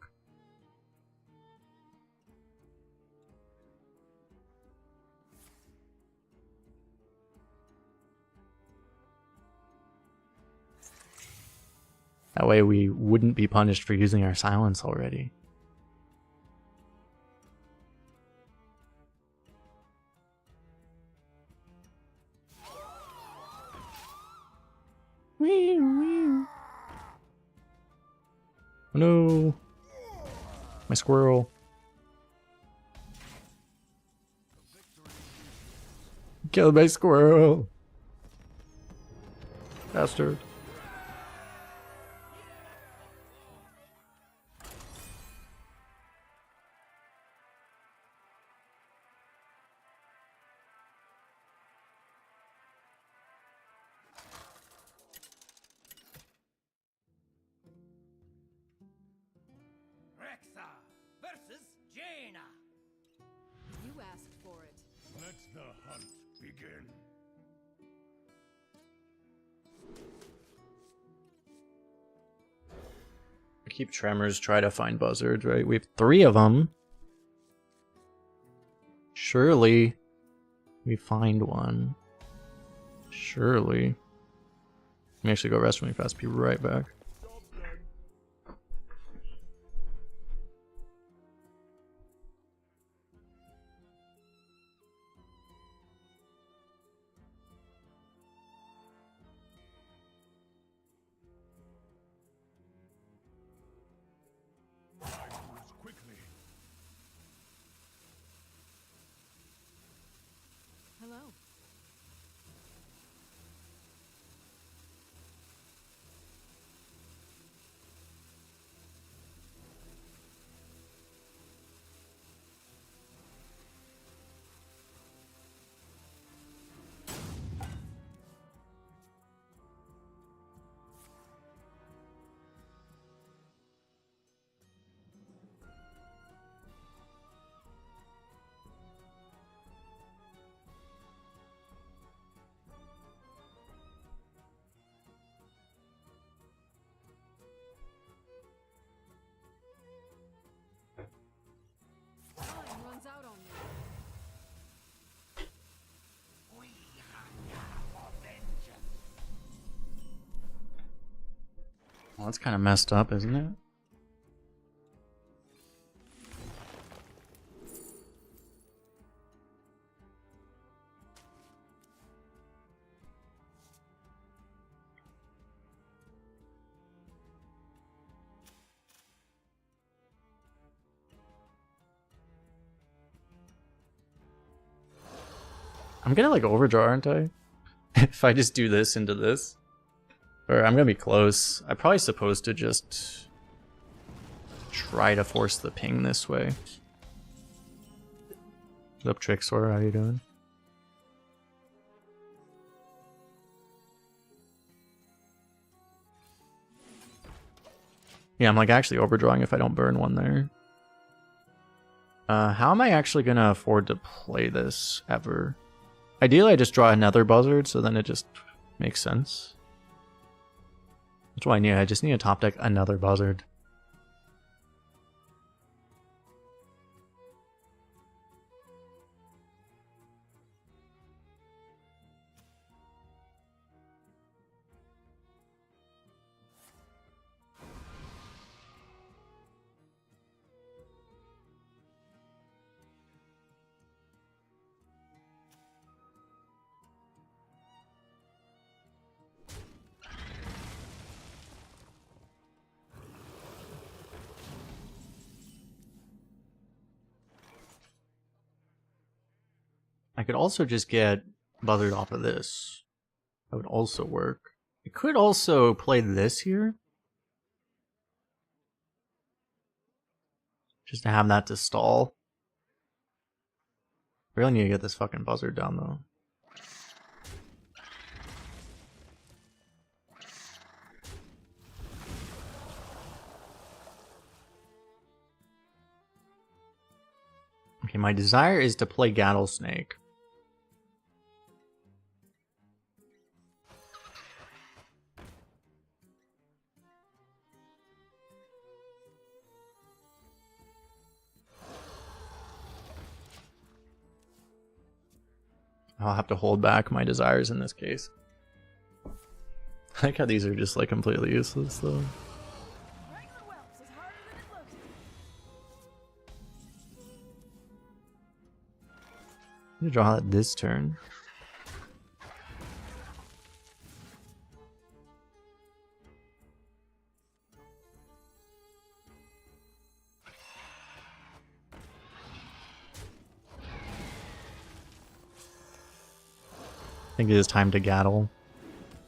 That way we wouldn't be punished for using our silence already. Oh no! My squirrel. Kill my squirrel! Bastard. Rexa versus Jaina. You asked for it. Let the hunt begin. Keep Tremors, try to find Buzzards, right? We have 3 of them. Surely we find one. Surely. Let me actually go rest really fast, be right back. Hello. that's kind of messed up, isn't it? I'm gonna like overdraw, aren't I? If I just do this into this. Or I'm gonna be close. I'm probably supposed to just try to force the ping this way. What's up, Trixor? How you doing? Yeah, I'm like actually overdrawing if I don't burn one there. How am I actually gonna afford to play this ever? Ideally, I just draw another buzzard, so then it just makes sense. That's what I need. I just need to top deck another buzzard. I could also just get buzzard off of this. That would also work. I could also play this here. Just to have that to stall. Really need to get this fucking buzzard down though. Okay, my desire is to play Gattlesnake. I'll have to hold back my desires in this case. I like how these are just like completely useless though. Regular whelps is harder than it looks. I'm gonna draw that this turn. I think it is time to gattle.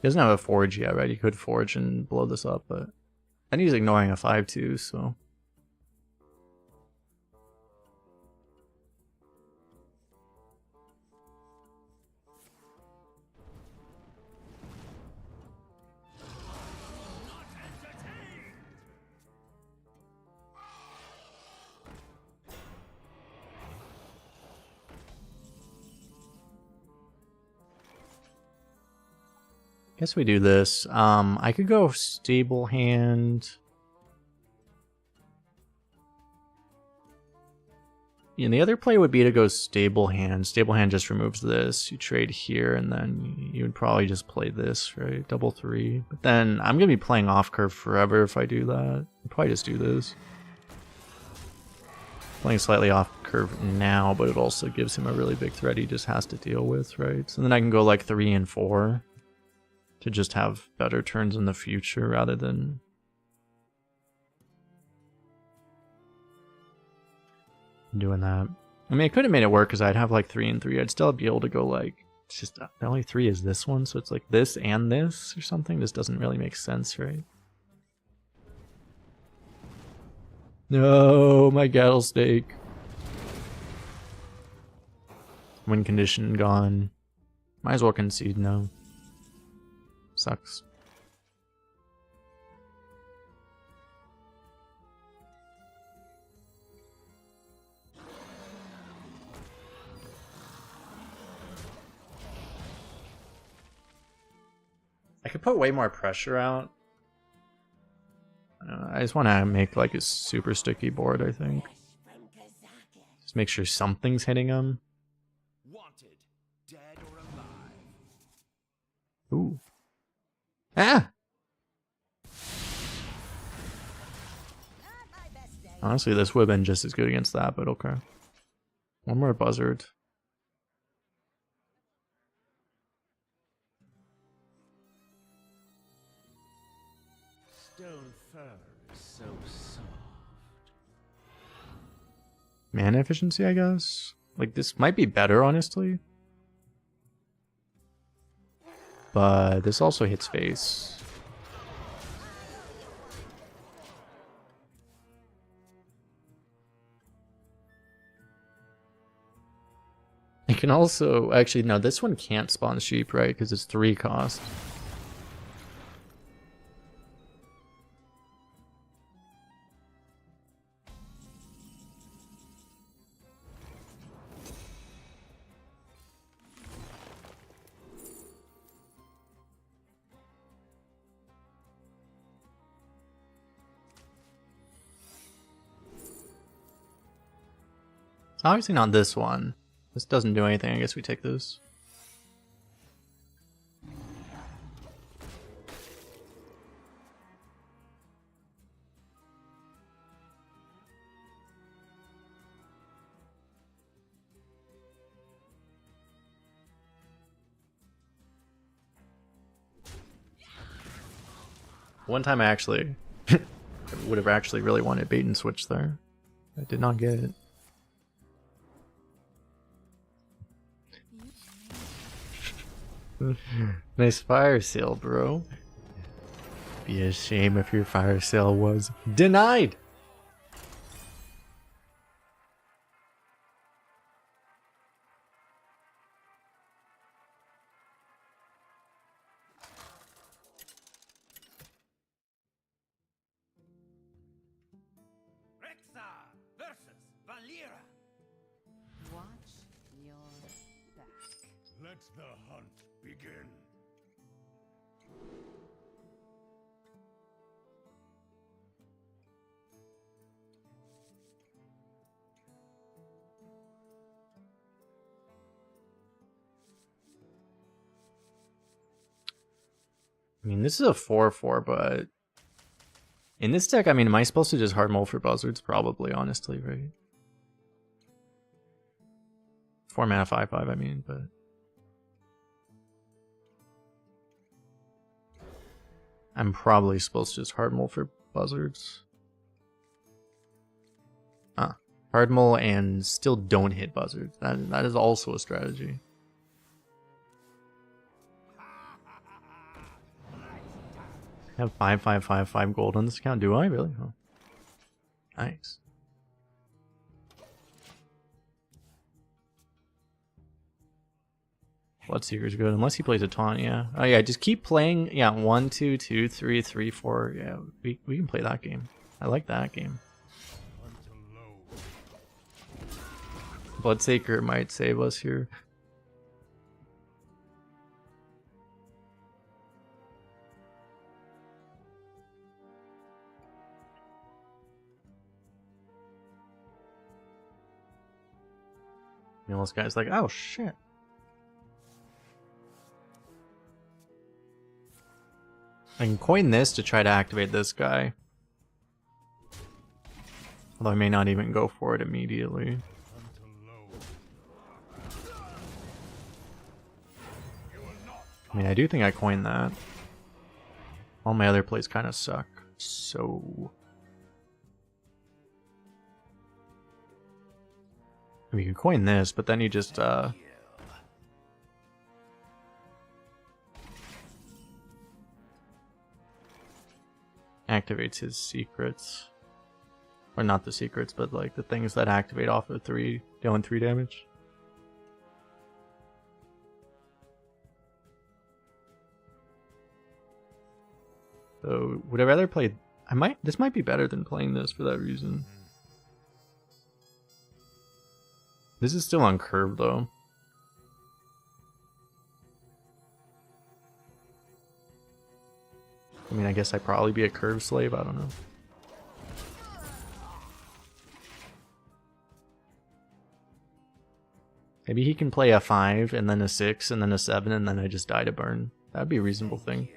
He doesn't have a forge yet, right? He could forge and blow this up, but and he's ignoring a 5-2, so guess we do this. I could go stable hand. Yeah, and the other play would be to go stable hand. Stable hand just removes this. You trade here, and then you would probably just play this, right? Double 3. But then I'm gonna be playing off curve forever if I do that. I'll probably just do this. Playing slightly off curve now, but it also gives him a really big threat he just has to deal with, right? So then I can go like 3 and 4. To just have better turns in the future rather than doing that. I mean, I could have made it work because I'd have like 3 and 3. I'd still be able to go like, it's just the only 3 is this one, so it's like this and this or something. This doesn't really make sense, right? No, my Gattlesnake. Win condition gone. Might as well concede now. Sucks. I could put way more pressure out. I just want to make like a super sticky board, I think. Just make sure something's hitting him. Wanted, dead or alive. Ooh. Ah! Honestly, this would have been just as good against that, but okay. One more buzzard. Stone fur is so soft. Mana efficiency, I guess? Like, this might be better, honestly. But this also hits face. You can also... Actually, no, this one can't spawn sheep, right? Because it's 3 cost. Obviously not this one. This doesn't do anything. I guess we take this. One time I actually would have actually really wanted bait and switch there. I did not get it. Nice fire sale, bro. Be a shame if your fire sale was denied. Rexa versus Valera. Watch your back. Let the hunt begin. I mean, this is a 4/4, but in this deck, I mean, am I supposed to just hard mull for buzzards? Probably, honestly, right? 4 mana 5/5, I mean, but I'm probably supposed to just hard mull for buzzards. Hard mull and still don't hit buzzards. That is also a strategy. I have 5/5/5/5 gold on this account. Do I really? Oh. Nice. Bloodseeker's good unless he plays a taunt. Yeah. Oh yeah. Just keep playing. Yeah. 1, 2, 2, 3, 3, 4. Yeah. We can play that game. I like that game. Bloodseeker might save us here. You know, this guy's like, oh shit. I can coin this to try to activate this guy. Although I may not even go for it immediately. I mean, I do think I coined that. All my other plays kind of suck. So... I mean, you can coin this, but then you just, activates his secrets. Or not the secrets, but like the things that activate off of 3, dealing 3 damage. So, would I rather play... This might be better than playing this for that reason. This is still on curve, though. I mean, I guess I'd probably be a curve slave, I don't know. Maybe he can play a 5, and then a 6, and then a 7, and then I just die to burn. That'd be a reasonable thing.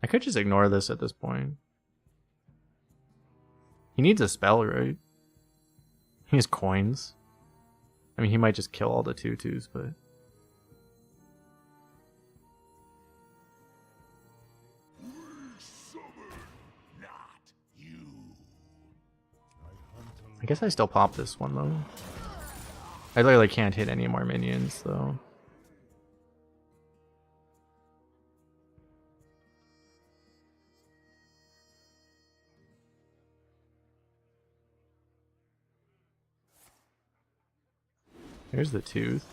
I could just ignore this at this point. He needs a spell, right? He has coins. I mean, he might just kill all the 2/2s, but... I guess I still pop this one, though. I literally can't hit any more minions, though. Here's the tooth.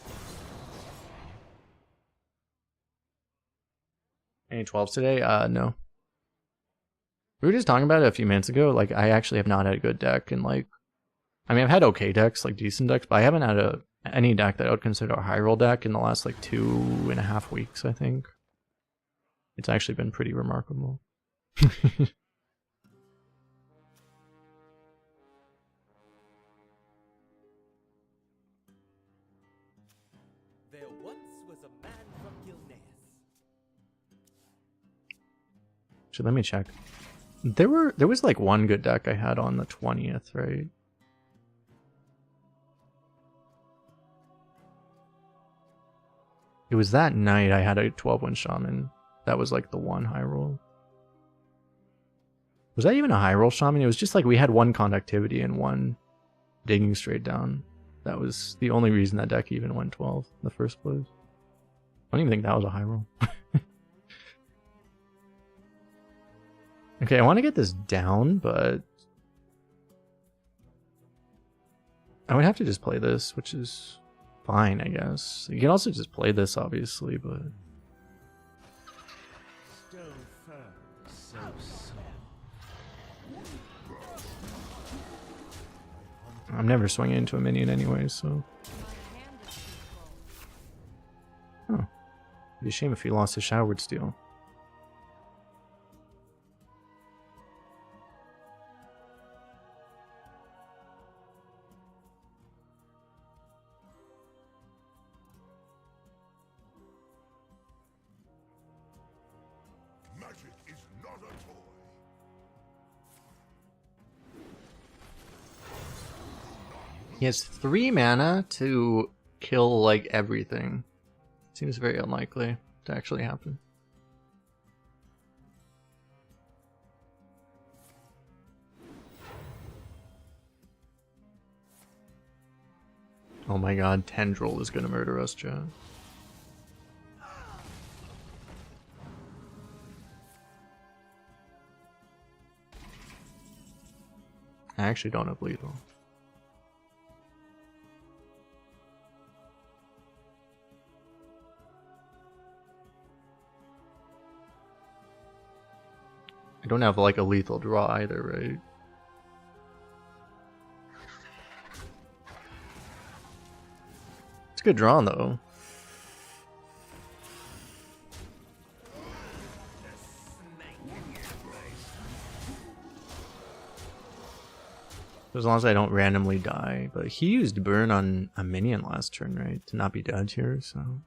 Any 12s today? No. We were just talking about it a few minutes ago. Like, I actually have not had a good deck in, like... I mean, I've had okay decks, like decent decks, but I haven't had any deck that I would consider a high roll deck in the last, like, 2.5 weeks, I think. It's actually been pretty remarkable. There once was a man from Gilneas. So let me check. There was like one good deck I had on the 20th, right? It was that night I had a 12-1 shaman. That was like the one high roll. Was that even a high roll shaman? It was just like we had one conductivity and one digging straight down. That was the only reason that deck even went 12 in the first place. I don't even think that was a high roll. Okay, I want to get this down, but I would have to just play this, which is fine, I guess. You can also just play this, obviously, but I'm never swinging into a minion anyway, so... Oh. It'd be a shame if he lost his Showered Steel. Magic is not a toy. He has 3 mana to kill, like, everything. Seems very unlikely to actually happen. Oh my god, Tendril is gonna murder us, Joe. I actually don't have lethal. I don't have like a lethal draw either, right? It's a good draw though. As long as I don't randomly die. But he used burn on a minion last turn, right? To not be dead here, so...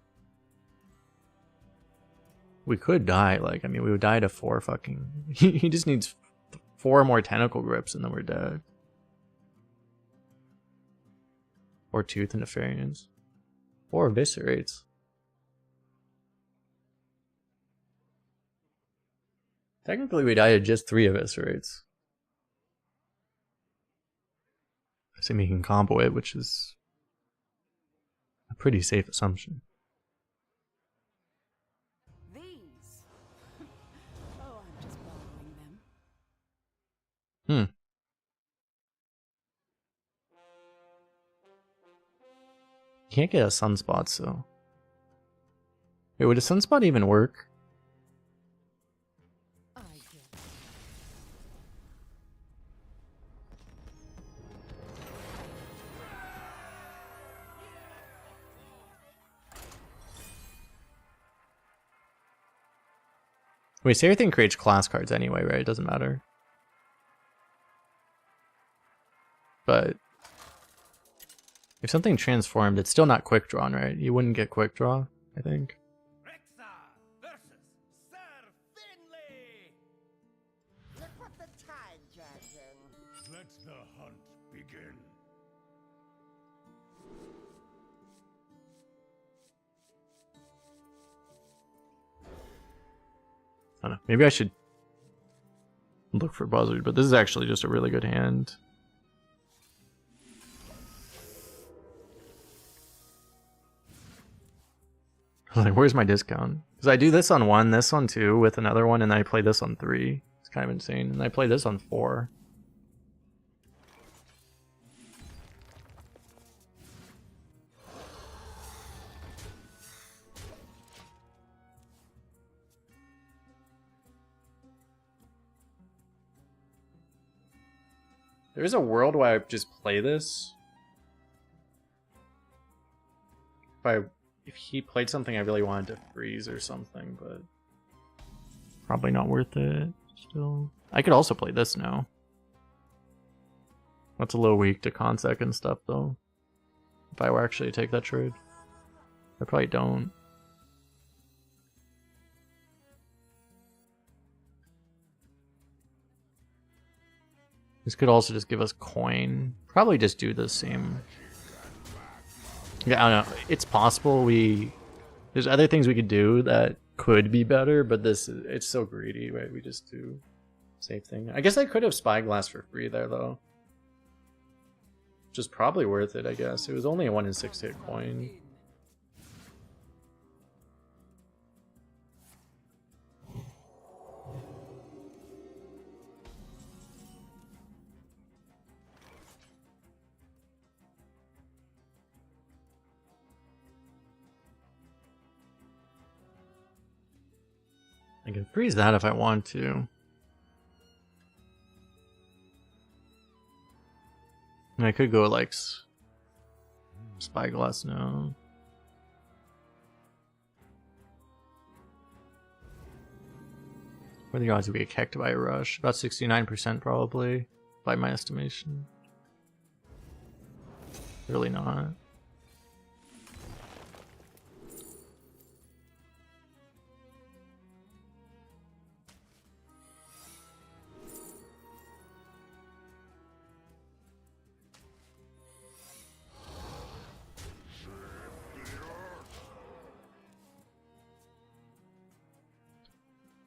We could die, like, I mean, we would die to 4 fucking... He just needs 4 more tentacle grips and then we're dead. Or Tooth and Nefarians. Or Eviscerates. Technically we died to just 3 Eviscerates. Assuming he can combo it, which is a pretty safe assumption. These. Oh, I'm just borrowing them. Can't get a sunspot, so... Wait, would a sunspot even work? I get Wait, so everything creates class cards anyway, right? It doesn't matter. But... if something transformed, it's still not quick drawn, right? You wouldn't get quick draw, I think. Rexa versus Sir Finley. I don't know. Maybe I should look for Buzzard, but this is actually just a really good hand. Like, where's my discount? Because I do this on 1, this on 2 with another one, and then I play this on 3. It's kind of insane. And I play this on 4. There is a world where I just play this. If he played something I really wanted to freeze or something, but probably not worth it still. I could also play this now. That's a little weak to Consec and stuff though. If I were actually to take that trade. I probably don't. This could also just give us coin. Probably just do the same. Yeah, I don't know. It's possible there's other things we could do that could be better, but it's so greedy, right? We just do same thing. I guess I could have Spyglass for free there though. Which is probably worth it, I guess. It was only a 1 in 6 hit coin. I can freeze that if I want to. And I could go like Spyglass now. What are the odds we get kicked by a rush? About 69% probably, by my estimation. Really not.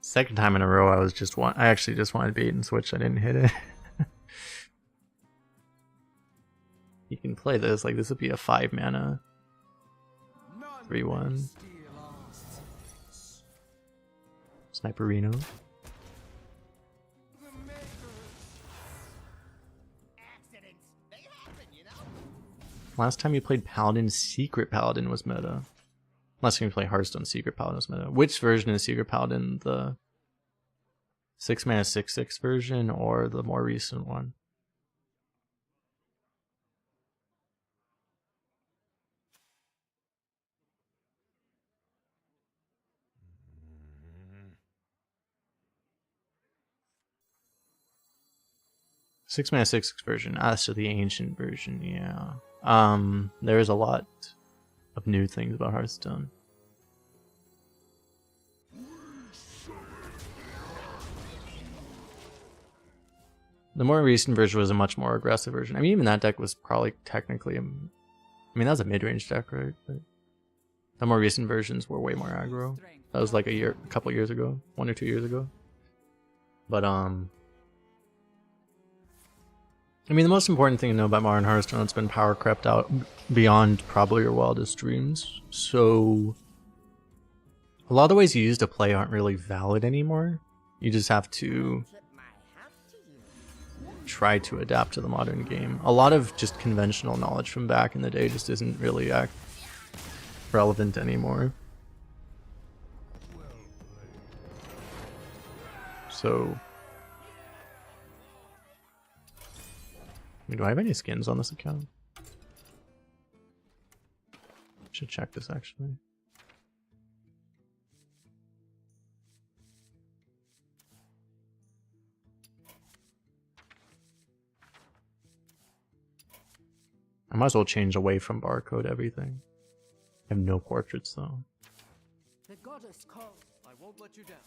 Second time in a row, I actually just wanted bait and switch. I didn't hit it. You can play this like this would be a 5 mana 3/1 Sniperino. Accidents, they happen, you know? Last time you played Paladin, Secret Paladin was meta. Last time you played Hearthstone, Secret Paladin was meta. Which version of Secret Paladin? The 6 mana 6/6 version or the more recent one? Six mana 6/6 version. Ah, so the ancient version, yeah. There is a lot of new things about Hearthstone. The more recent version was a much more aggressive version. I mean, even that deck was probably technically, I mean, that was a mid-range deck, right? But the more recent versions were way more aggro. That was like a couple years ago, 1 or 2 years ago. But I mean, the most important thing to know about modern Hearthstone, it's been power crept out beyond probably your wildest dreams. So a lot of the ways you used to play aren't really valid anymore. You just have to try to adapt to the modern game. A lot of just conventional knowledge from back in the day just isn't really relevant anymore. So do I have any skins on this account? Should check this actually. I might as well change away from barcode everything. I have no portraits though. The goddess calls. I won't let you down.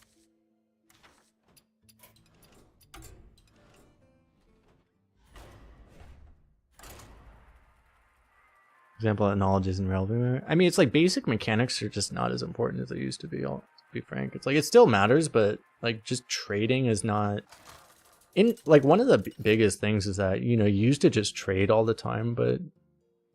Example that knowledge isn't relevant. I mean, it's like basic mechanics are just not as important as they used to be. be frank. It's like it still matters, but like just trading is not in like one of the biggest things is that, you know, you used to just trade all the time, but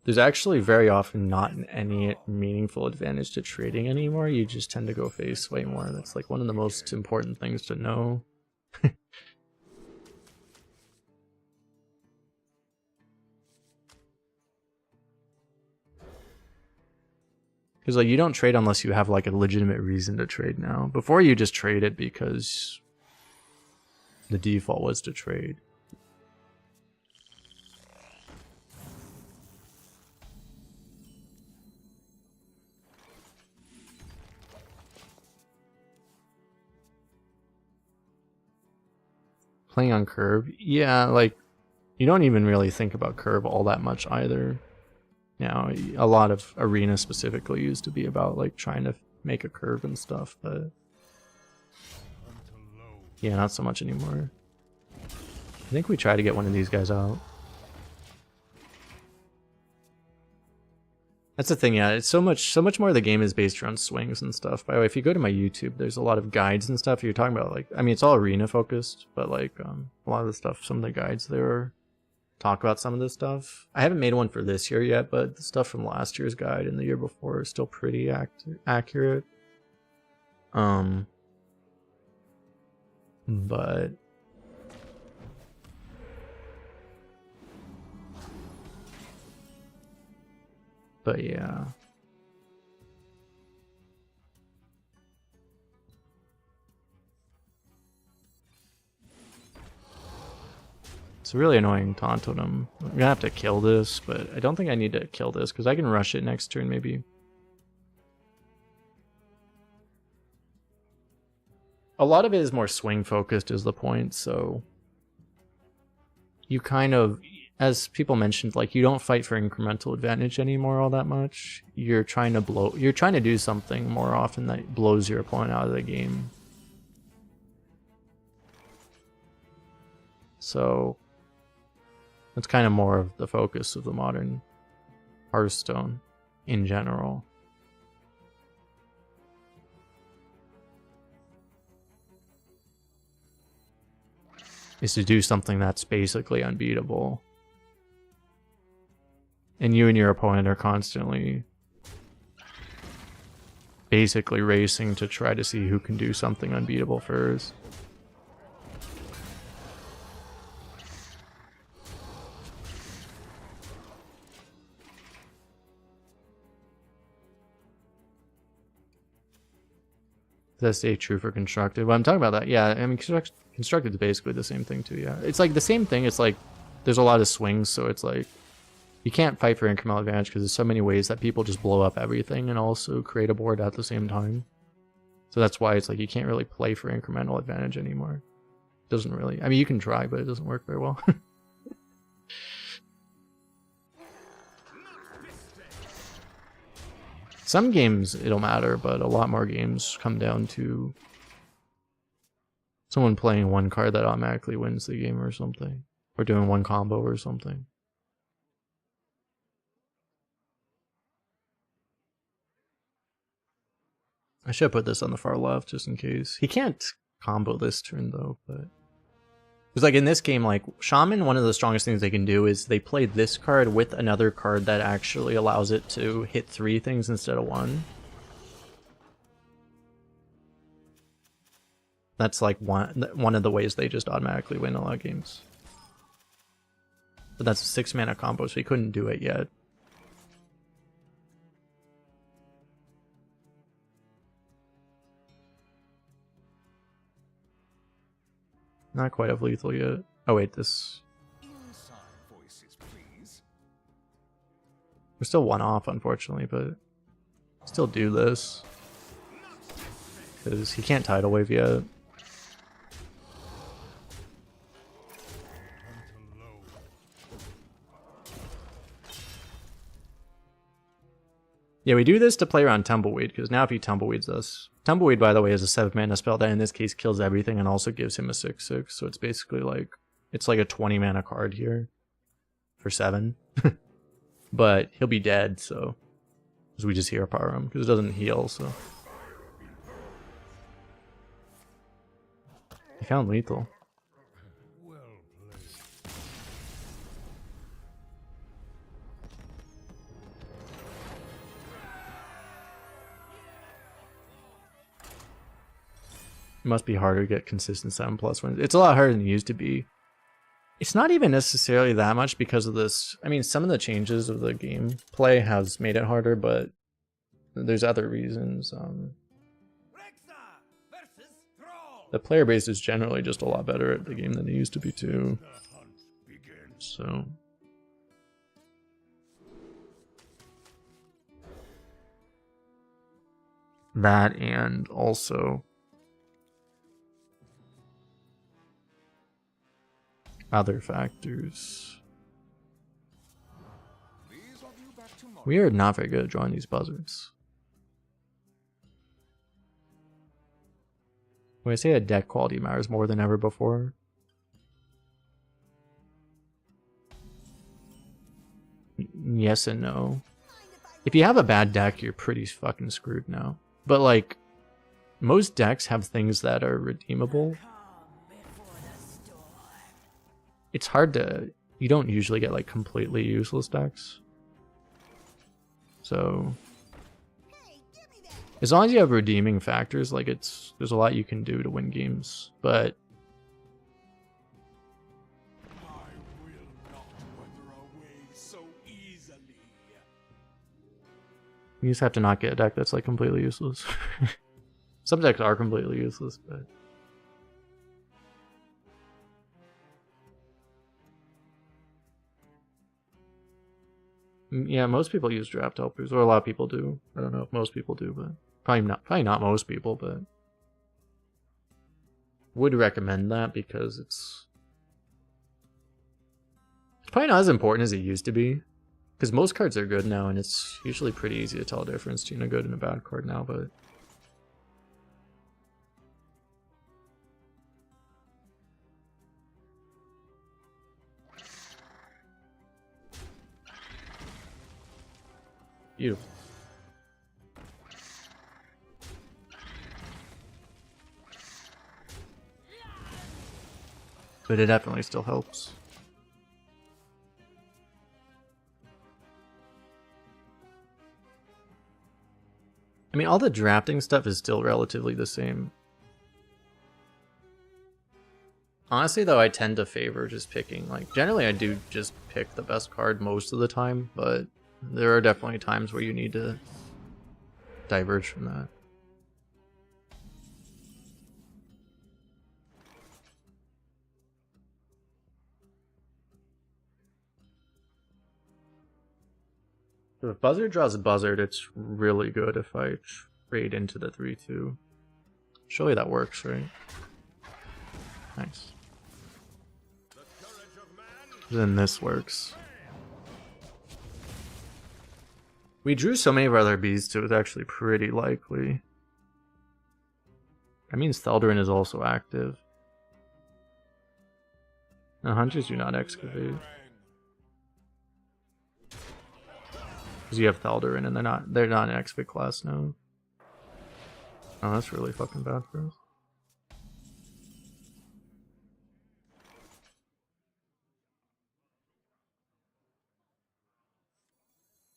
there's actually very often not any meaningful advantage to trading anymore. You just tend to go face way more. That's like one of the most important things to know. Because like you don't trade unless you have like a legitimate reason to trade now. Before you just traded because the default was to trade. Playing on curve, yeah, like you don't even really think about curve all that much either. Now, a lot of arena specifically used to be about like trying to make a curve and stuff, but yeah, not so much anymore. I think we try to get one of these guys out. That's the thing, yeah. It's so much more of the game is based around swings and stuff. By the way, if you go to my YouTube, there's a lot of guides and stuff. You're talking about like, I mean, it's all arena focused, but like a lot of the stuff, some of the guides there talk about some of this stuff. I haven't made one for this year yet, but the stuff from last year's guide and the year before is still pretty accurate. But yeah. It's a really annoying taunt totem. I'm gonna have to kill this, but I don't think I need to kill this because I can rush it next turn maybe. A lot of it is more swing focused is the point, so you kind of, as people mentioned, like you don't fight for incremental advantage anymore all that much. You're trying to do something more often that blows your opponent out of the game. So that's kind of more of the focus of the modern Hearthstone in general. Is to do something that's basically unbeatable. And you and your opponent are constantly basically racing to try to see who can do something unbeatable first. Does that stay true for constructed? Well, I'm talking about that. Yeah, I mean, constructed is basically the same thing too. Yeah, it's like the same thing. It's like there's a lot of swings, so it's like you can't fight for incremental advantage because there's so many ways that people just blow up everything and also create a board at the same time. So that's why it's like you can't really play for incremental advantage anymore. It doesn't really. I mean, you can try, but it doesn't work very well. Some games it'll matter, but a lot more games come down to someone playing one card that automatically wins the game or something. Or doing one combo or something. I should put this on the far left just in case. He can't combo this turn though, but because like in this game, like Shaman, one of the strongest things they can do is they play this card with another card that actually allows it to hit 3 things instead of 1. That's like one of the ways they just automatically win a lot of games. But that's a 6 mana combo, so he couldn't do it yet. Not quite of lethal yet. Oh wait, this... Inside voices, please. We're still 1 off, unfortunately, but still do this. Because he can't tidal wave yet. Yeah, we do this to play around Tumbleweed, because now if he Tumbleweeds us... Tumbleweed, by the way, is a 7 mana spell that in this case kills everything and also gives him a 6/6, so it's basically like... It's like a 20 mana card here. For 7. But he'll be dead, so... Because we just hero power him, because it doesn't heal, so... I found lethal. Well played. It must be harder to get consistent 7+ wins. It's a lot harder than it used to be. It's not even necessarily that much because of this. I mean, some of the changes of the gameplay has made it harder, but there's other reasons. Rexa versus Thrall. The player base is generally just a lot better at the game than it used to be too. The hunt begins. So that, and also other factors. These of you back tomorrow. We are not very good at drawing these buzzards. When I say that deck quality matters more than ever before, yes and no. If you have a bad deck, you're pretty fucking screwed now. But like, most decks have things that are redeemable. It's hard to, you don't usually get like completely useless decks. So as long as you have redeeming factors, like there's a lot you can do to win games, but I will not wither away so easily. you just have to not get a deck that's like completely useless. Some decks are completely useless, but yeah, most people use draft helpers, or a lot of people do. I don't know if most people do, but probably not most people, but would recommend that because it's probably not as important as it used to be. Because most cards are good now, and it's usually pretty easy to tell the difference between a good and a bad card now, but beautiful. But it definitely still helps. I mean, all the drafting stuff is still relatively the same. Honestly, though, I tend to favor just picking, like, generally I do just pick the best card most of the time, but there are definitely times where you need to diverge from that. So if Buzzard draws a Buzzard, it's really good if I trade into the 3/2. Surely that works, right? Nice. Then this works. We drew so many of our other bees too, it's actually pretty likely. That means Theldurin is also active. No, hunters do not excavate. Because you have Theldurin and they're not an excavate class now. Oh, that's really fucking bad for us.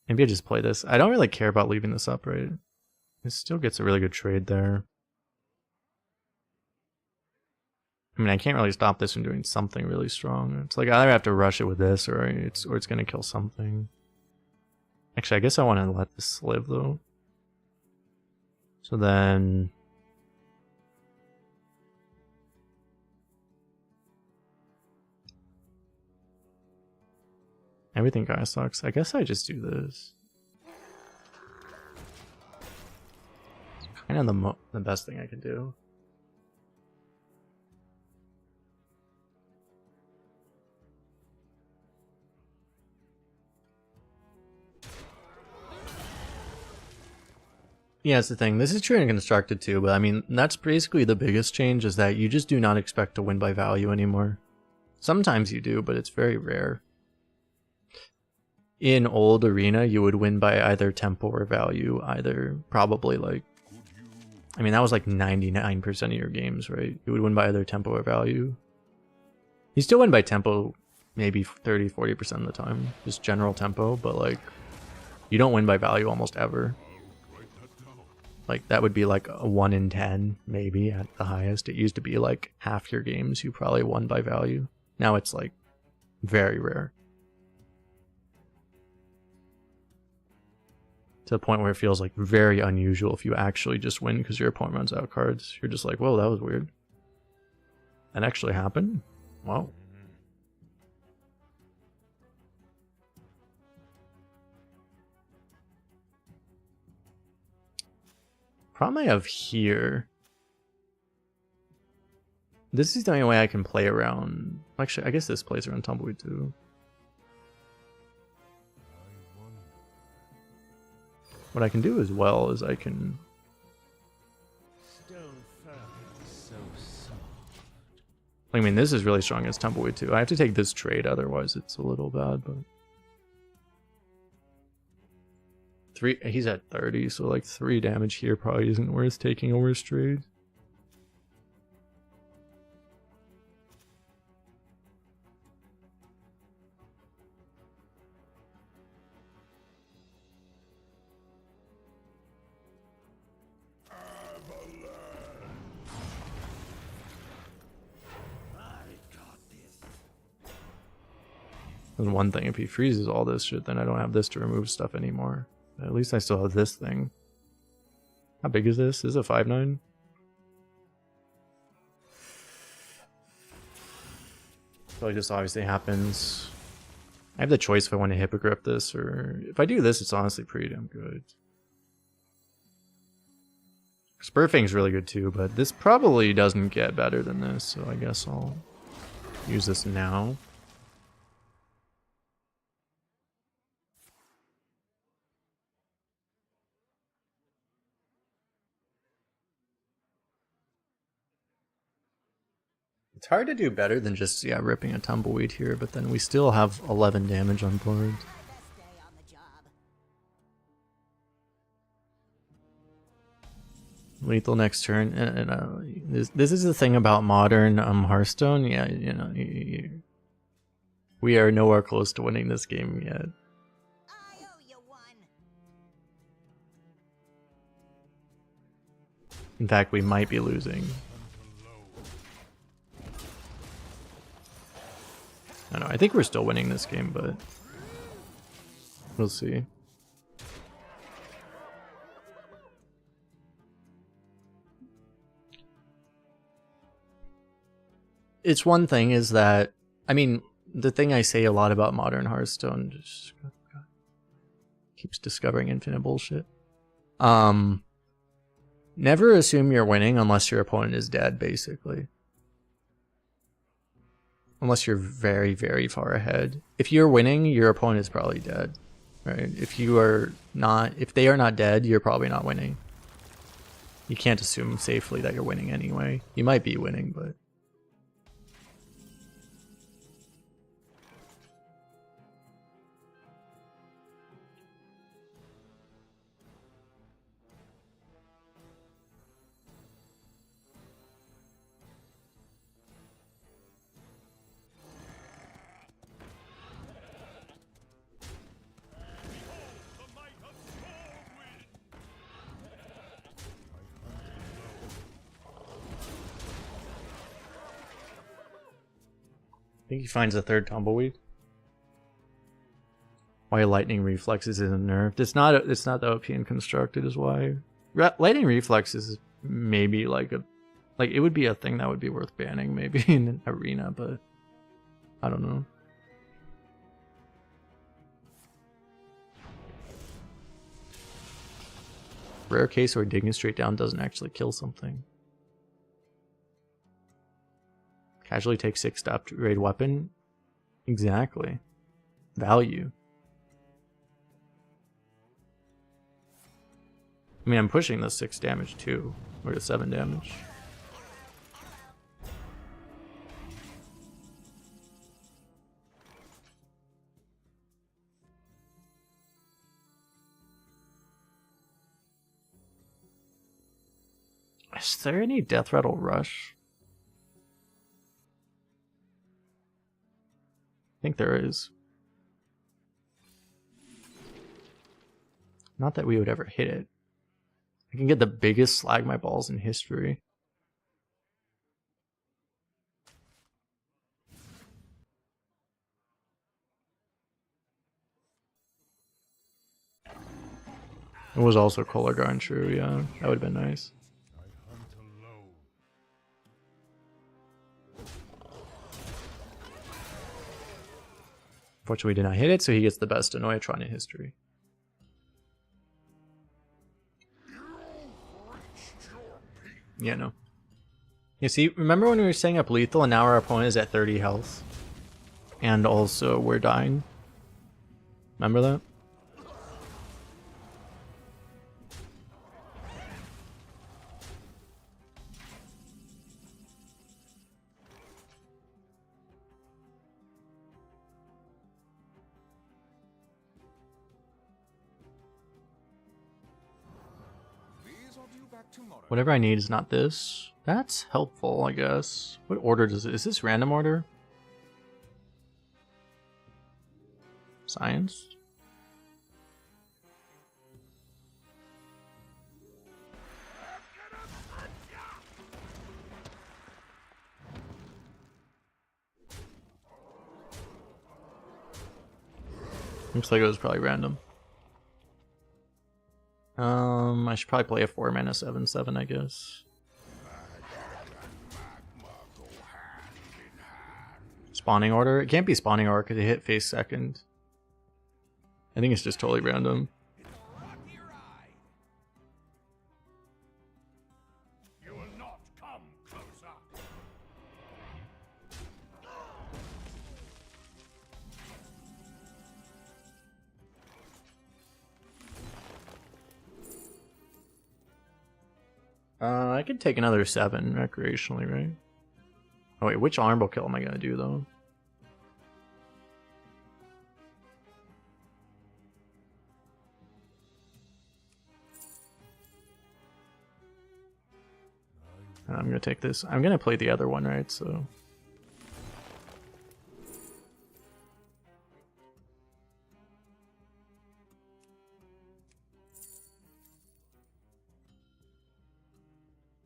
Maybe I just play this. I don't really care about leaving this up, right? It still gets a really good trade there. I mean, I can't really stop this from doing something really strong. It's like I either have to rush it with this or it's gonna kill something. Actually, I guess I want to let this live though. So then everything kind of sucks. I guess I just do this. It's kind of the best thing I can do. Yeah, that's the thing. This is true in Constructed too, but I mean, that's basically the biggest change is that you just do not expect to win by value anymore. Sometimes you do, but it's very rare. In old Arena, you would win by either tempo or value, either probably like... I mean, that was like 99% of your games, right? You would win by either tempo or value. You still win by tempo maybe 30-40% of the time, just general tempo, but like you don't win by value almost ever. Like that would be like a 1 in 10 maybe at the highest. It used to be like half your games you probably won by value. Now it's like very rare. To the point where it feels like very unusual if you actually just win because your opponent runs out cards. You're just like, whoa, that was weird. That actually happened? Wow. Problem I have here. This is the only way I can play around. Actually, I guess this plays around Tumbleweed too. What I can do as well is I can. Stone firm, so soft. I mean, this is really strong as Tumbleweed too. I have to take this trade, otherwise it's a little bad. But he's at 30, so like 3 damage here probably isn't worth taking a worse trade. And one thing, if he freezes all this shit, then I don't have this to remove stuff anymore. At least I still have this thing. How big is this? Is it 5/9? So it just obviously happens. I have the choice if I want to Hippogriff this, or if I do this, it's honestly pretty damn good. Spurfang's really good too, but this probably doesn't get better than this, so I guess I'll use this now. It's hard to do better than just, yeah, ripping a Tumbleweed here, but then we still have 11 damage on board. Best day on the job. Lethal next turn. This is the thing about modern Hearthstone. Yeah, you know, we are nowhere close to winning this game yet. I owe you one. In fact, we might be losing. I don't know. I think we're still winning this game, but we'll see. It's one thing is that, I mean, the thing I say a lot about modern Hearthstone, just keeps discovering infinite bullshit. Never assume you're winning unless your opponent is dead, basically. Unless you're very, very far ahead. If you're winning, your opponent is probably dead, right? If they are not dead, you're probably not winning. You can't assume safely that you're winning anyway. You might be winning, but I think he finds a third Tumbleweed. Why lightning reflexes isn't nerfed? It's not the OP and constructed is why. Lightning reflexes is maybe like it would be a thing that would be worth banning maybe in an arena, but I don't know. Rare case where digging straight down doesn't actually kill something. Casually take 6 to upgrade weapon. Exactly. Value. I mean, I'm pushing the 6 damage too, or the 7 damage. Is there any Death Rattle Rush? I think there is. Not that we would ever hit it. I can get the biggest slag my balls in history. It was also Colorgarn, true, yeah. That would have been nice. I hunt alone. Unfortunately, we did not hit it, so he gets the best Annoyatron in history. Yeah, no. You see, remember when we were setting up lethal and now our opponent is at 30 health? And also we're dying? Remember that? These are due back tomorrow. Whatever I need is not this. That's helpful, I guess. What order does it? Is this random order? Science? Looks like it was probably random. I should probably play a 4-mana 7/7, I guess. Spawning order? It can't be spawning order because it hit face second. I think it's just totally random. Rocky ride. You will not come closer. I could take another 7 recreationally, right? Oh wait, which armbow kill am I gonna do though? I'm gonna take this. I'm gonna play the other one, right? So.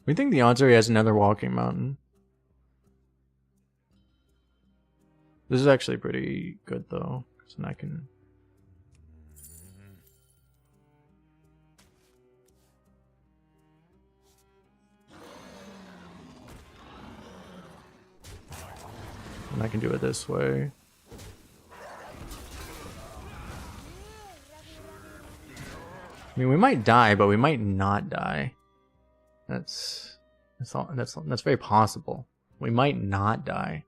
We think the odds are he has another walking mountain. This is actually pretty good though, because then I can. And I can do it this way. I mean, we might die, but we might not die. That's very possible. We might not die.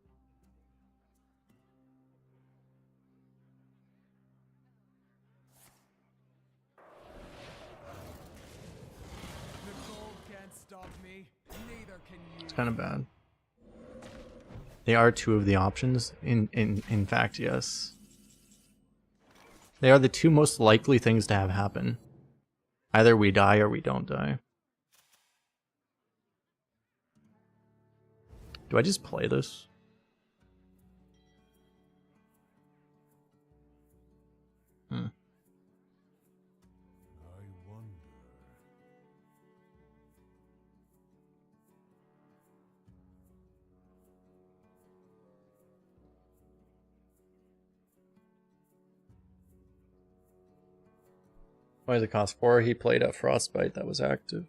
The cold can't stop me. Neither can you. It's kind of bad. They are two of the options. In fact, yes. They are the two most likely things to have happen. Either we die or we don't die. Do I just play this? I wonder. Why does it cost 4? He played a Frostbite that was active.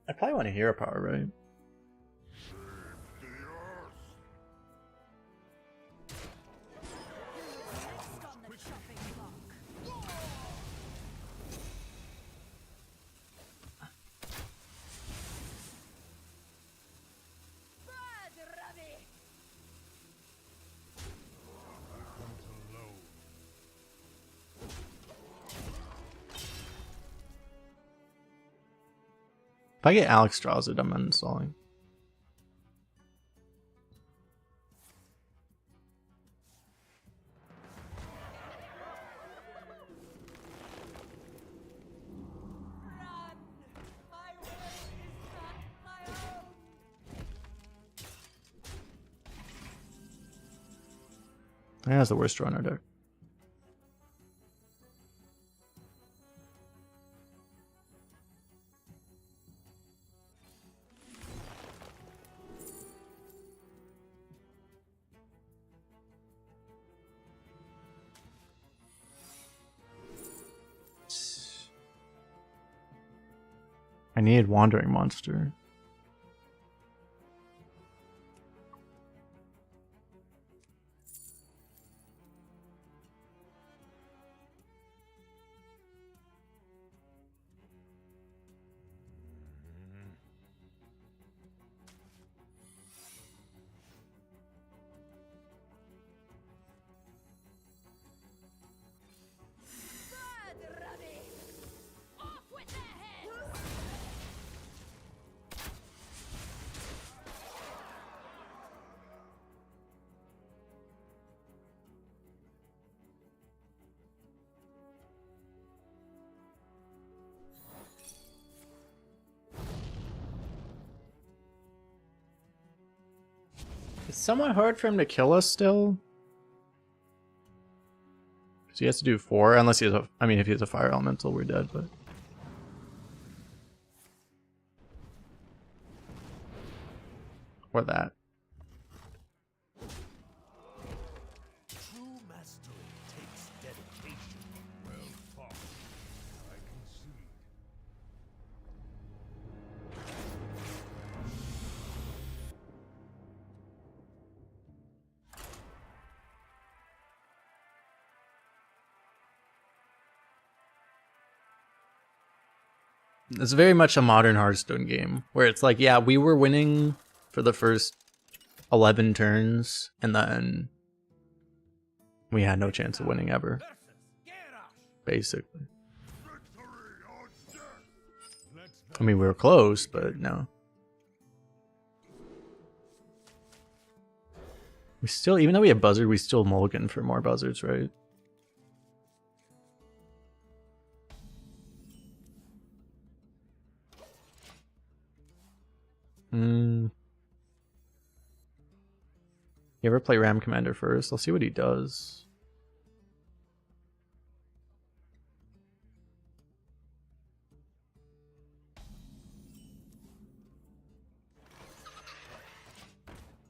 I probably want to hero power, right? Next on the chopping block. Bad Ravi. Hunt alone. If I get Alex draws it, I'm uninstalling. That's the worst draw in our deck. I needed Wandering Monster. Off with their heads! It's somewhat hard for him to kill us still. Because he has to do 4, unless he has a... I mean, if he has a fire elemental, we're dead, but... Or that. True mastery takes dedication. Well fought. I concede. It's very much a modern Hearthstone game, where it's like, yeah, we were winning for the first 11 turns, and then we had no chance of winning ever, Versus Garrosh. basically. Victory or death. Let's I mean, we were close, but no. We still, even though we have Buzzard, we still mulligan for more Buzzards, right? You ever play Ram Commander first? I'll see what he does.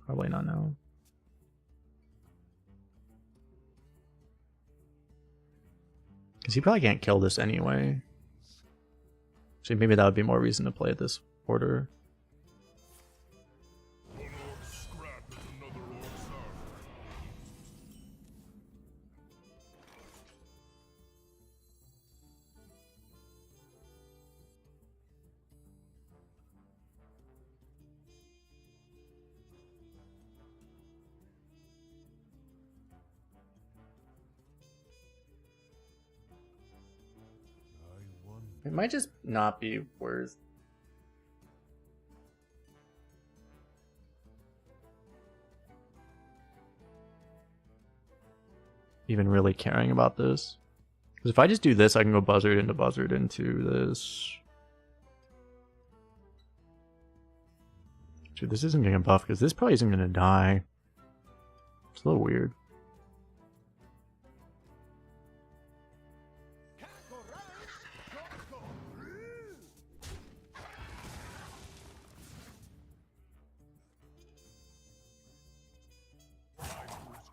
Probably not now. Because he probably can't kill this anyway. So maybe that would be more reason to play this order. One orc scrap is another orc's armor. I wonder. It might just not be worth even really caring about this. Because if I just do this, I can go Buzzard into this. Dude, this isn't getting a buff because this probably isn't going to die. It's a little weird.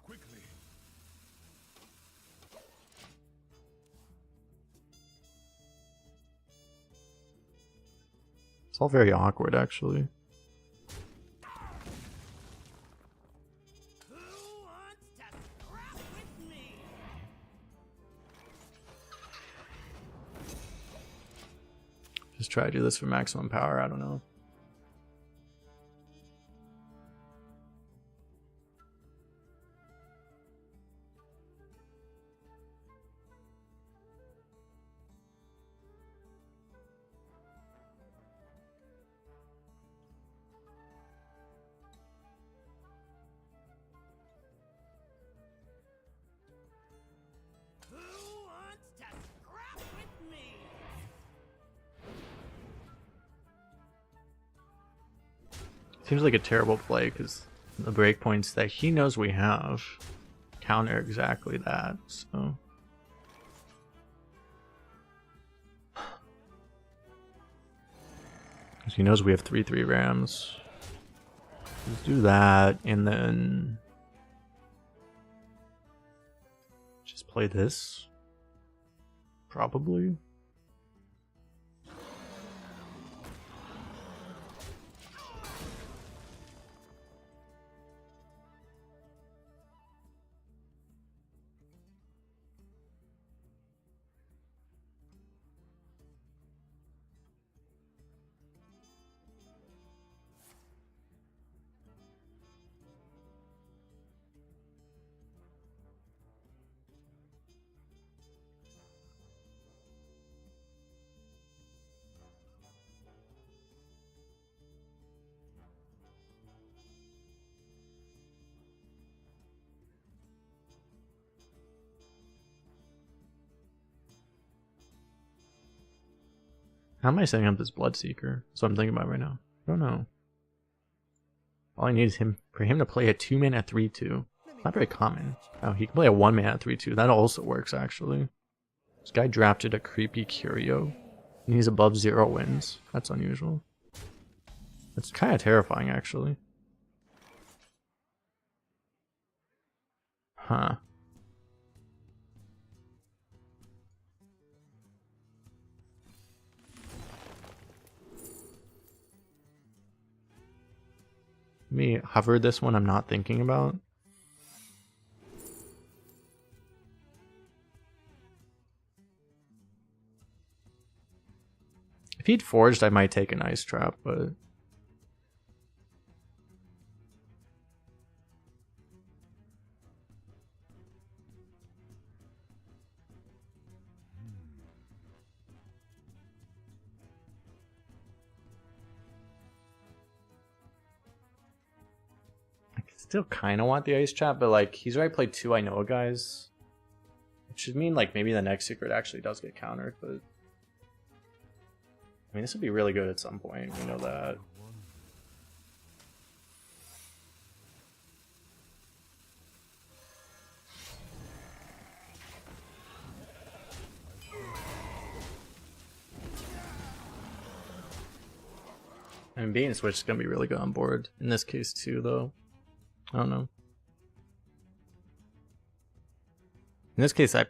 Quickly. It's all very awkward, actually. Who wants to scrap with me? Just try to do this for maximum power, I don't know. Who wants to scrap with me? Seems like a terrible play because the breakpoints that he knows we have counter exactly that, so. Because he knows we have 3/3 Rams. Let's do that, and then just play this. Probably. How am I setting up this Bloodseeker? That's what I'm thinking about right now. I don't know. All I need is for him to play a 2-mana 3/2. Not very common. Oh, he can play a 1-mana 3/2. That also works, actually. This guy drafted a creepy Curio, and he's above 0 wins. That's unusual. That's kind of terrifying, actually. Huh. Let me hover this one I'm not thinking about. If he'd forged, I might take an ice trap, but I still kind of want the ice trap, but like he's already played 2 I know guys, which should mean like maybe the next secret actually does get countered, but I mean this would be really good at some point, we know that. I mean, being switch is gonna be really good on board in this case too, though. I don't know. In this case, I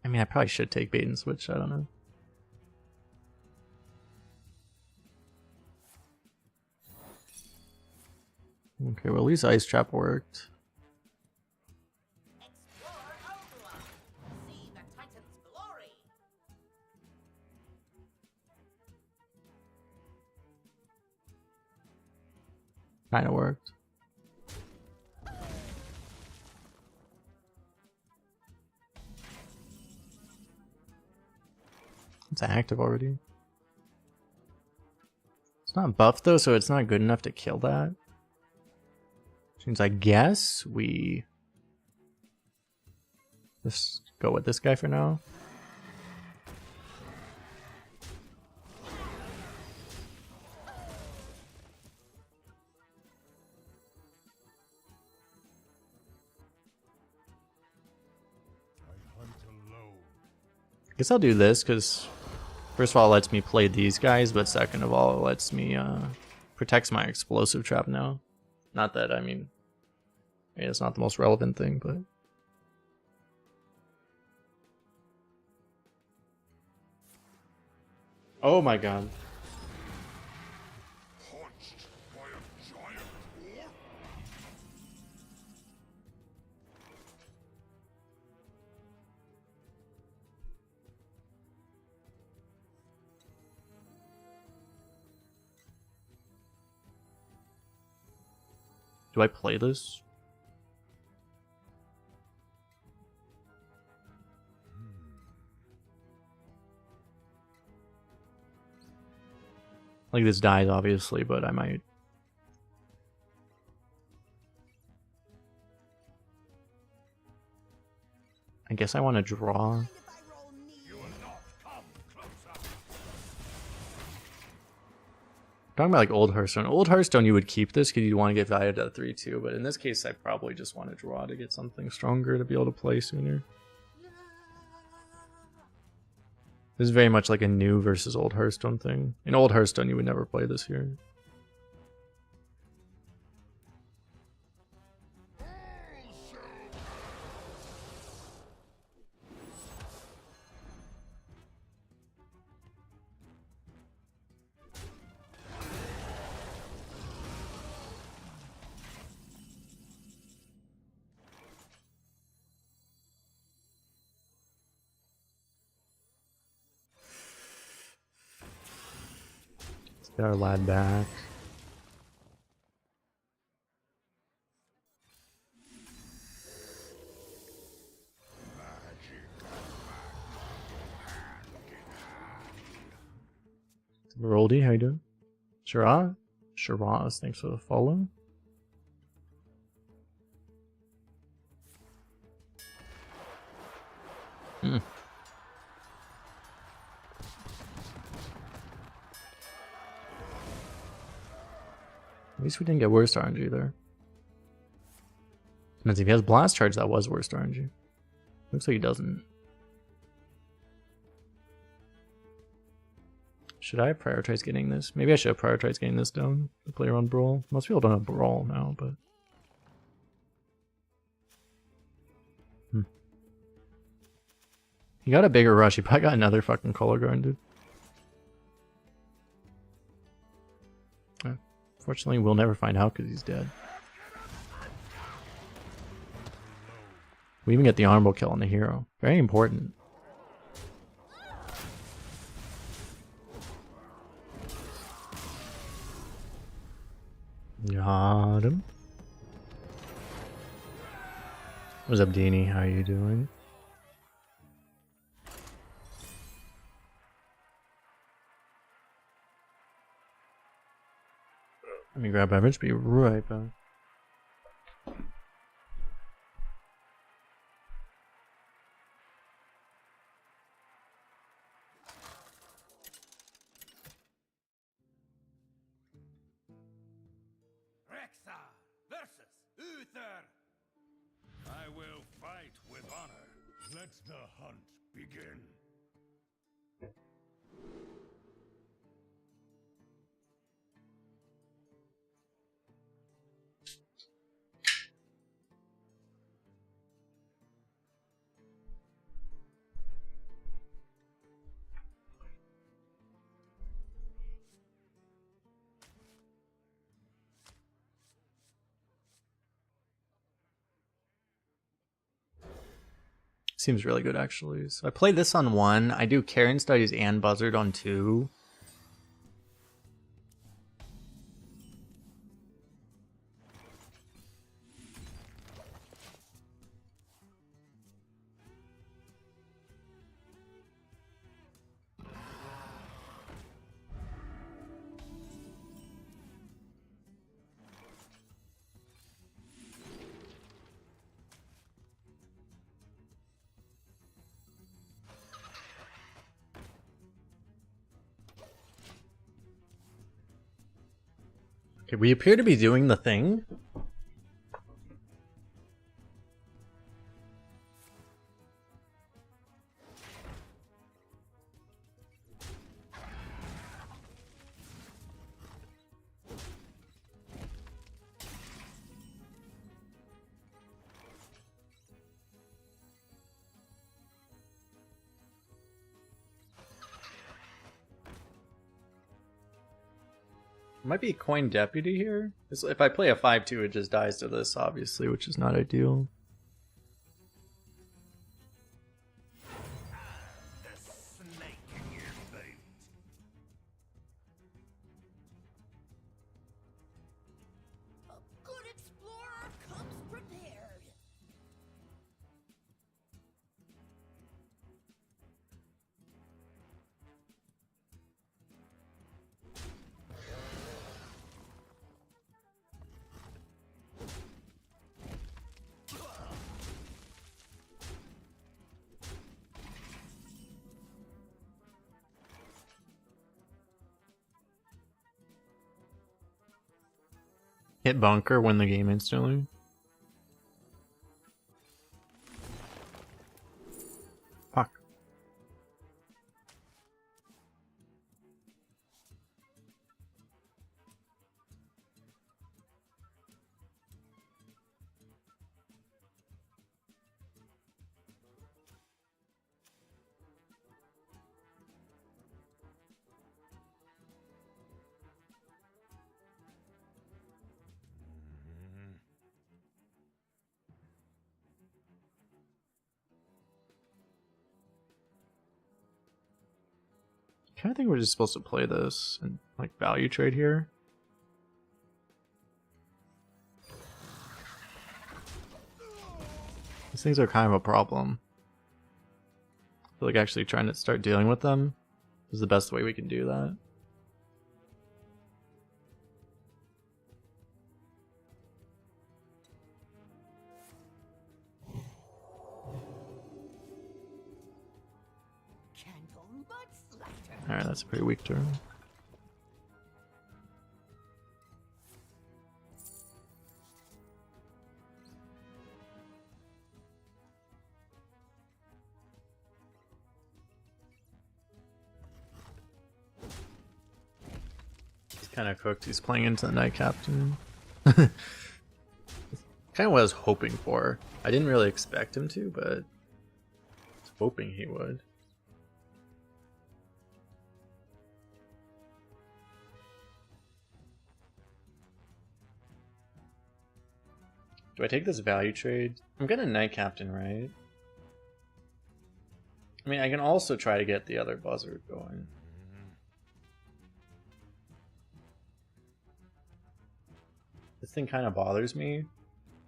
mean, I probably should take bait and switch. I don't know. Okay, well, at least ice trap worked. See the Titan's glory. Kind of worked. It's active already. It's not buffed though, so it's not good enough to kill that. Which means I guess we just go with this guy for now. Guess I'll do this because first of all it lets me play these guys, but second of all it lets me protects my explosive trap now. Not that I mean it's not the most relevant thing, but oh my god. Punched by a giant dwarf? Do I play this? Like this dies obviously, but I might. I guess I want to draw. You will not come closer. Talking about like old Hearthstone. Old Hearthstone, you would keep this because you'd want to get value to 3-2, but in this case, I probably just want to draw to get something stronger to be able to play sooner. This is very much like a new versus old Hearthstone thing. In old Hearthstone, you would never play this here. Get our lad back. Roldy, how you doing? Shiraz, thanks for the follow. At least we didn't get worst RNG there. Depends if he has blast charge, that was worst RNG. Looks like he doesn't. Should I prioritize getting this? Maybe I should have prioritized getting this down. The player on Brawl. Most people don't have Brawl now, but... He got a bigger rush. He probably got another fucking color guard, dude. Fortunately, we'll never find out because he's dead. We even get the honorable kill on the hero. Very important. Got him. What's up, Deanie? How are you doing? Let me grab beverage, be right back. Rexa versus Uther. I will fight with honor. Let the hunt begin. Seems really good, actually. So I play this on 1. I do Karen Studies and Buzzard on 2. Okay, we appear to be doing the thing. Might be a coin deputy here. If I play a 5-2, it just dies to this, obviously, which is not ideal. The snake in your boot. A good explorer comes prepared. Hit bunker, win the game instantly. Fuck. I think we're just supposed to play this and like value trade here. These things are kind of a problem. I feel like actually trying to start dealing with them is the best way we can do that. Alright, that's a pretty weak turn. He's kind of cooked. He's playing into the Night Captain. Kind of what I was hoping for. I didn't really expect him to, but I was hoping he would. Do I take this value trade? I'm gonna Night Captain, right? I mean, I can also try to get the other buzzard going. This thing kind of bothers me.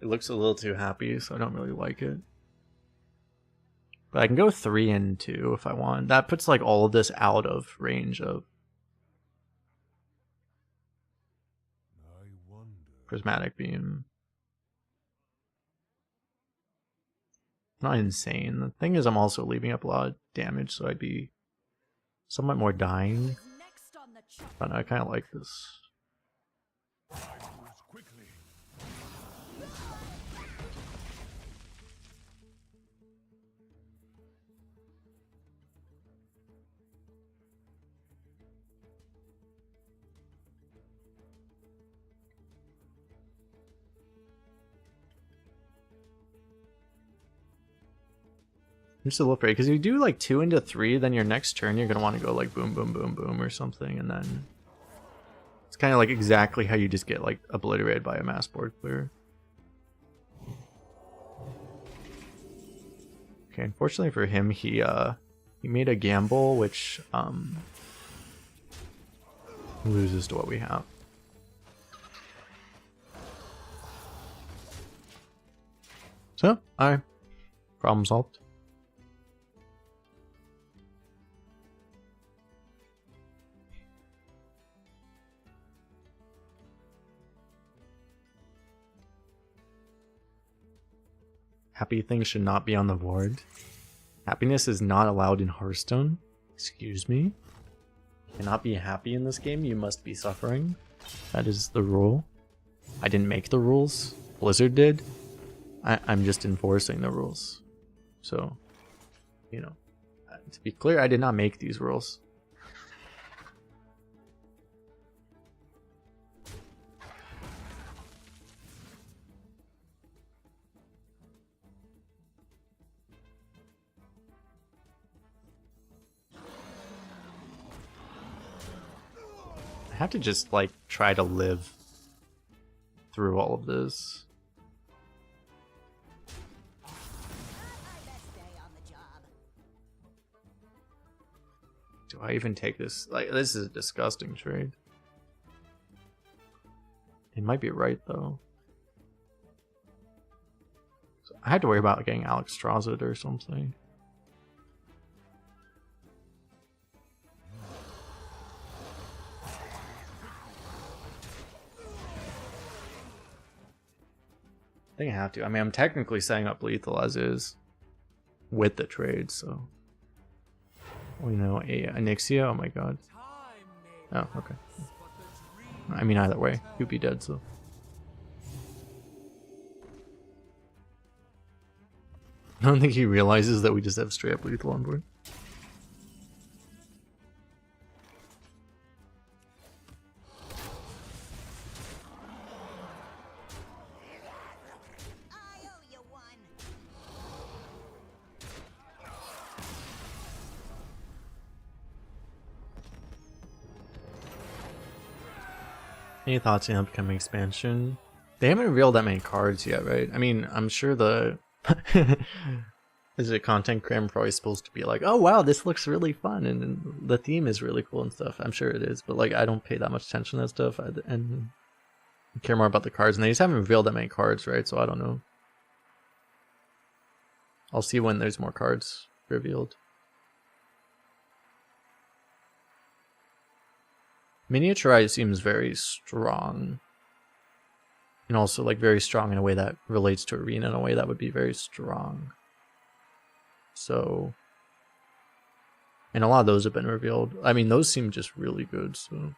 It looks a little too happy, so I don't really like it. But I can go 3 and 2 if I want. That puts like all of this out of range of Prismatic Beam. Not insane. The thing is, I'm also leaving up a lot of damage, so I'd be somewhat more dying. But I kind of like this. Just a little afraid because you do like 2 into 3, then your next turn you're gonna want to go like boom, boom, boom, boom or something, and then it's kind of like exactly how you just get like obliterated by a mass board clear. Okay, unfortunately for him, he made a gamble which loses to what we have. So, alright, problem solved. Happy things should not be on the board. Happiness is not allowed in Hearthstone. Excuse me. You cannot be happy in this game, you must be suffering. That is the rule. I didn't make the rules. Blizzard did. I'm just enforcing the rules. So, you know, to be clear, I did not make these rules. I have to just like try to live through all of this. Do I even take this? Like, this is a disgusting trade. It might be right though. So I had to worry about getting Alex Strazit or something. I think I have to. I mean, I'm technically setting up lethal as is with the trade, so. Oh, you know, a Anixia? Oh my god. Oh, okay. I mean, either way, you'd be dead, so. I don't think he realizes that we just have straight up lethal on board. I owe you one. Any thoughts on the upcoming expansion? They haven't revealed that many cards yet, right? I mean, I'm sure the is it content creator probably supposed to be like, oh wow, this looks really fun and the theme is really cool and stuff. I'm sure it is, but like I don't pay that much attention to that stuff and care more about the cards. And they just haven't revealed that many cards, right? So I don't know. I'll see when there's more cards revealed. Miniaturize seems very strong. And also like very strong in a way that relates to Arena in a way that would be very strong. So, and a lot of those have been revealed. I mean, those seem just really good, so.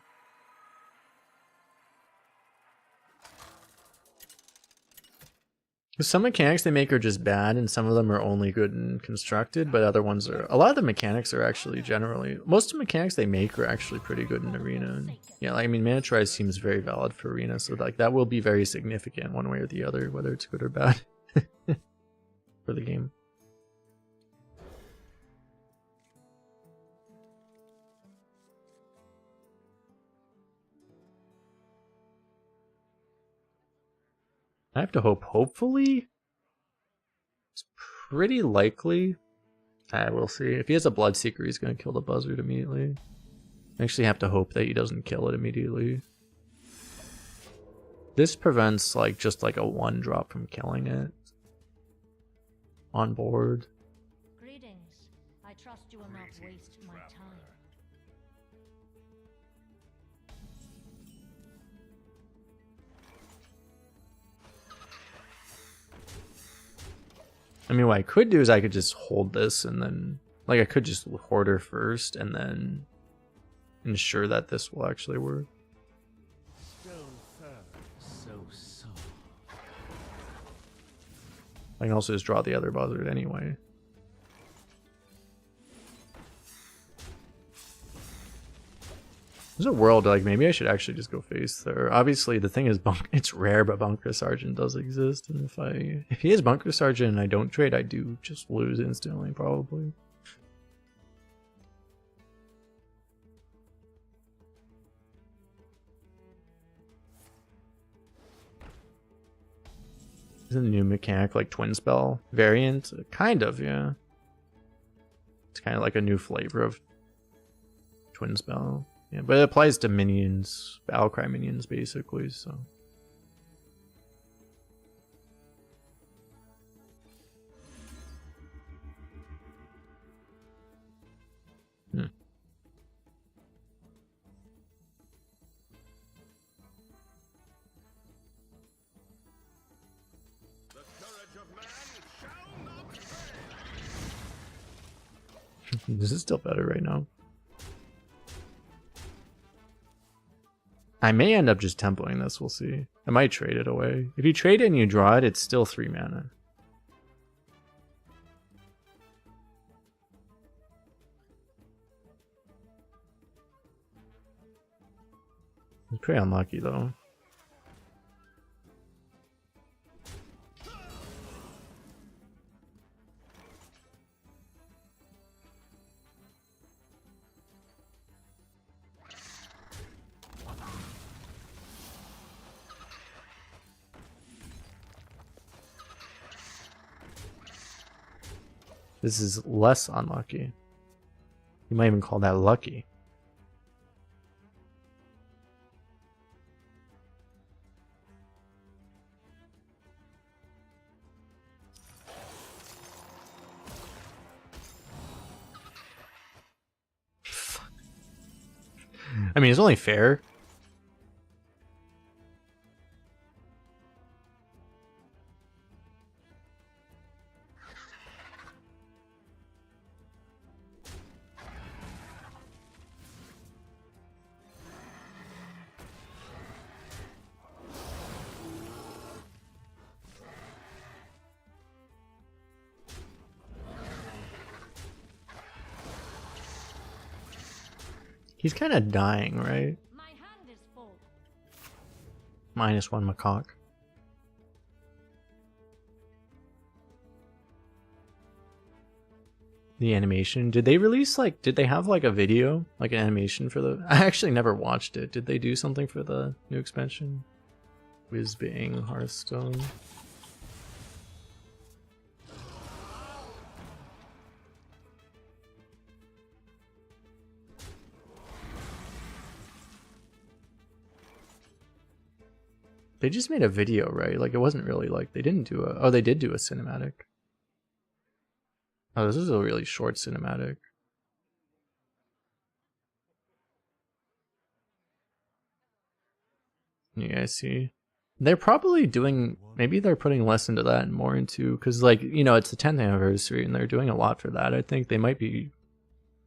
Some mechanics they make are just bad, and some of them are only good and constructed, but other ones are... A lot of the mechanics are actually generally... Most of the mechanics they make are actually pretty good in Arena. And yeah, like, I mean, Miniaturize seems very valid for Arena, so like that will be very significant one way or the other, whether it's good or bad for the game. I have to hope, hopefully, it's pretty likely. I will see. If he has a Bloodseeker, he's going to kill the buzzard immediately. I actually have to hope that he doesn't kill it immediately. This prevents like just like a 1-drop from killing it on board. Greetings. I trust you will not waste my time. I mean, what I could do is I could just hold this and then, like, I could just hoard her first and then ensure that this will actually work. Stone fur, so soft. I can also just draw the other buzzard anyway. There's a world, like, maybe I should actually just go face there. Obviously, the thing is, it's rare, but Bunker Sergeant does exist. And if he is Bunker Sergeant and I don't trade, I do just lose instantly, probably. Isn't a new mechanic like Twin Spell variant? Kind of, yeah. It's kind of like a new flavor of Twin Spell. Yeah, but it applies to minions, Battlecry minions, basically, so. Hmm. The courage of man shall not fail. This is still better right now. I may end up just templating this, we'll see. I might trade it away. If you trade it and you draw it, it's still 3 mana. It's pretty unlucky though. This is less unlucky. You might even call that lucky. I mean, it's only fair. He's kind of dying, right? My hand is full. -1 macaque. The animation. Did they release like? Did they have like a video, like an animation for the? I actually never watched it. Did they do something for the new expansion? Whiz-bang Hearthstone. They just made a video, right? Like it wasn't really like they didn't do a. Oh, they did do a cinematic. Oh, this is a really short cinematic. Yeah, I see. They're probably doing. Maybe they're putting less into that and more into because, like, you know, it's the 10th anniversary and they're doing a lot for that. I think they might be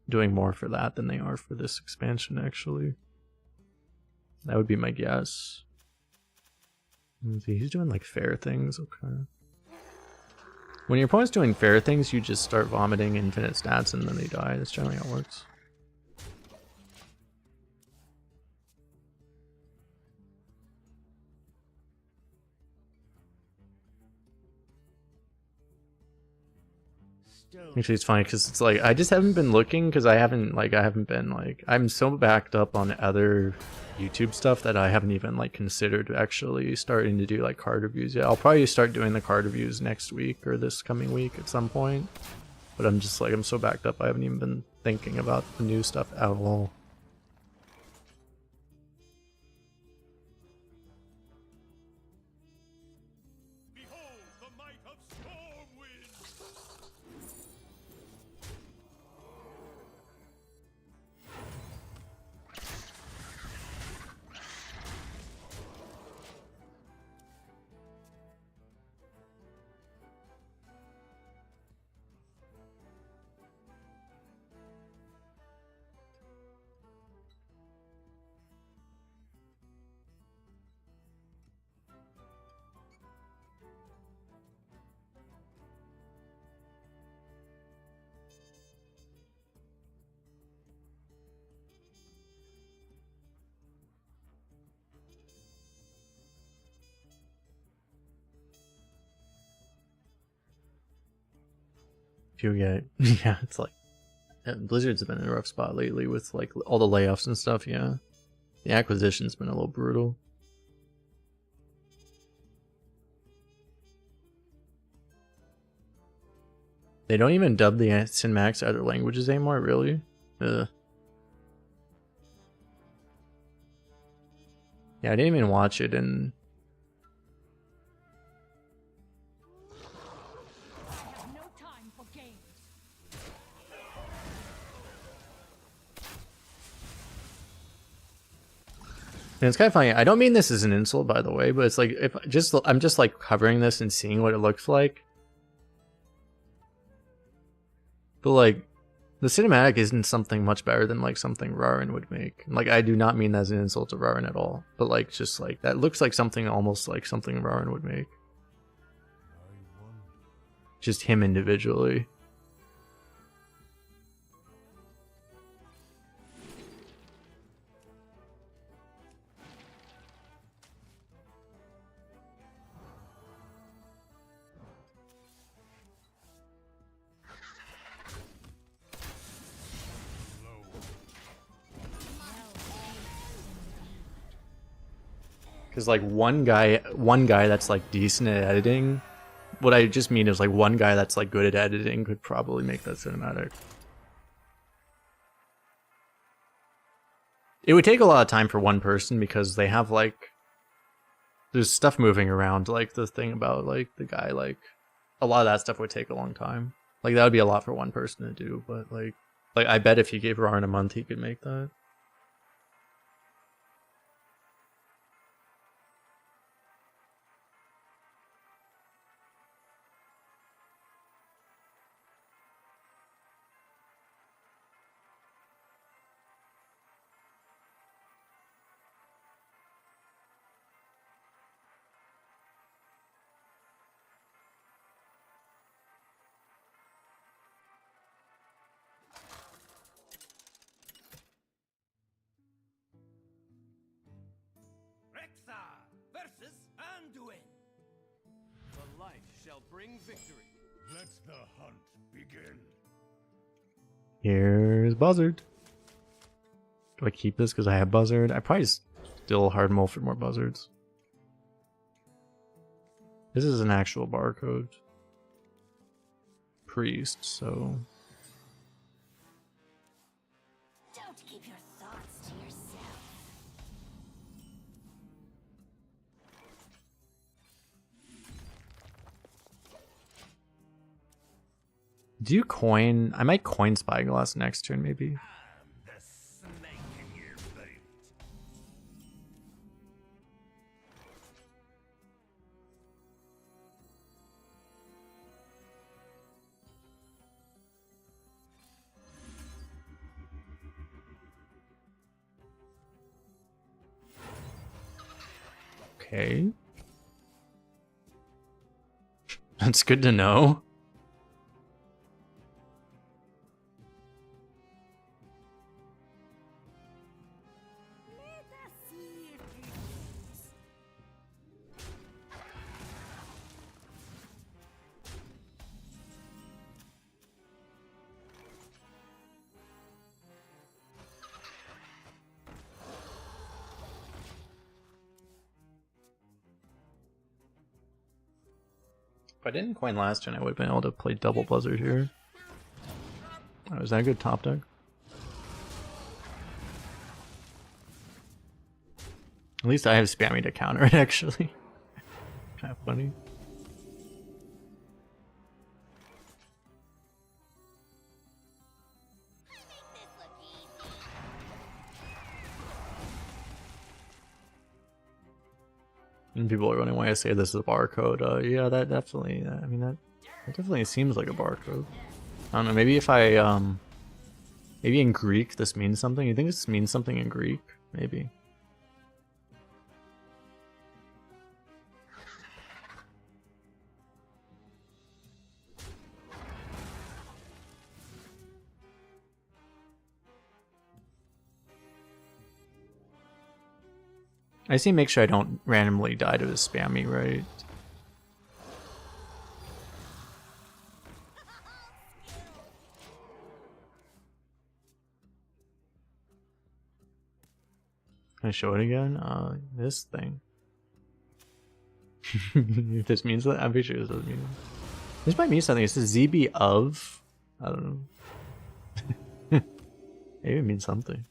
doing more for that than they are for this expansion. Actually, that would be my guess. Let's see, he's doing like fair things. Okay. When your opponent's doing fair things, you just start vomiting infinite stats and then they die. That's generally how it works. Actually, it's funny because it's like I just haven't been looking because I haven't been like I'm so backed up on other YouTube stuff that I haven't even like considered actually starting to do like card reviews yet. I'll probably start doing the card reviews next week or this coming week at some point. But I'm just like I'm so backed up I haven't even been thinking about the new stuff at all. Behold the might of Stormwind! If you get yeah, it's like Blizzard's been in a rough spot lately with like all the layoffs and stuff. Yeah, the acquisition's been a little brutal. They don't even dub the Cinemax other languages anymore, really? Ugh. Yeah, I didn't even watch it in... I have no time for games. And it's kind of funny. I don't mean this as an insult, by the way, but it's like if I'm just like covering this and seeing what it looks like. But like the cinematic isn't something much better than like something Rarin would make. Like I do not mean that as an insult to Rarin at all. But like just like that looks like something almost like something Rarin would make. Just him individually. Because like one guy that's like decent at editing, what I just mean is like one guy that's like good at editing could probably make that cinematic. It would take a lot of time for one person because they have like there's stuff moving around, like the thing about like the guy, like a lot of that stuff would take a long time. Like that would be a lot for one person to do, but like I bet if you gave Rarin a month he could make that. shall bring victory. Let the hunt begin. Here's Buzzard. Do I keep this because I have Buzzard? I probably still hard mull for more Buzzards. This is an actual barcode. Priest, so... Don't keep your thoughts to yourself. Do you coin? I might coin Spyglass next turn, maybe. The snake in your boot. Okay. That's good to know. If I didn't coin last turn, I would have been able to play double Buzzard here. Oh, is that a good top deck? At least I have Spammy to counter it, actually. Kind of funny. And people are wondering why I say this is a barcode. Yeah, that definitely. I mean, that definitely seems like a barcode. I don't know. Maybe if I maybe in Greek this means something. You think this means something in Greek? Maybe. I just need to make sure I don't randomly die to a spammy, right? Can I show it again? This thing. If this means that, I'm pretty sure this doesn't mean it. This might mean something. It says ZB of. I don't know. Maybe it means something.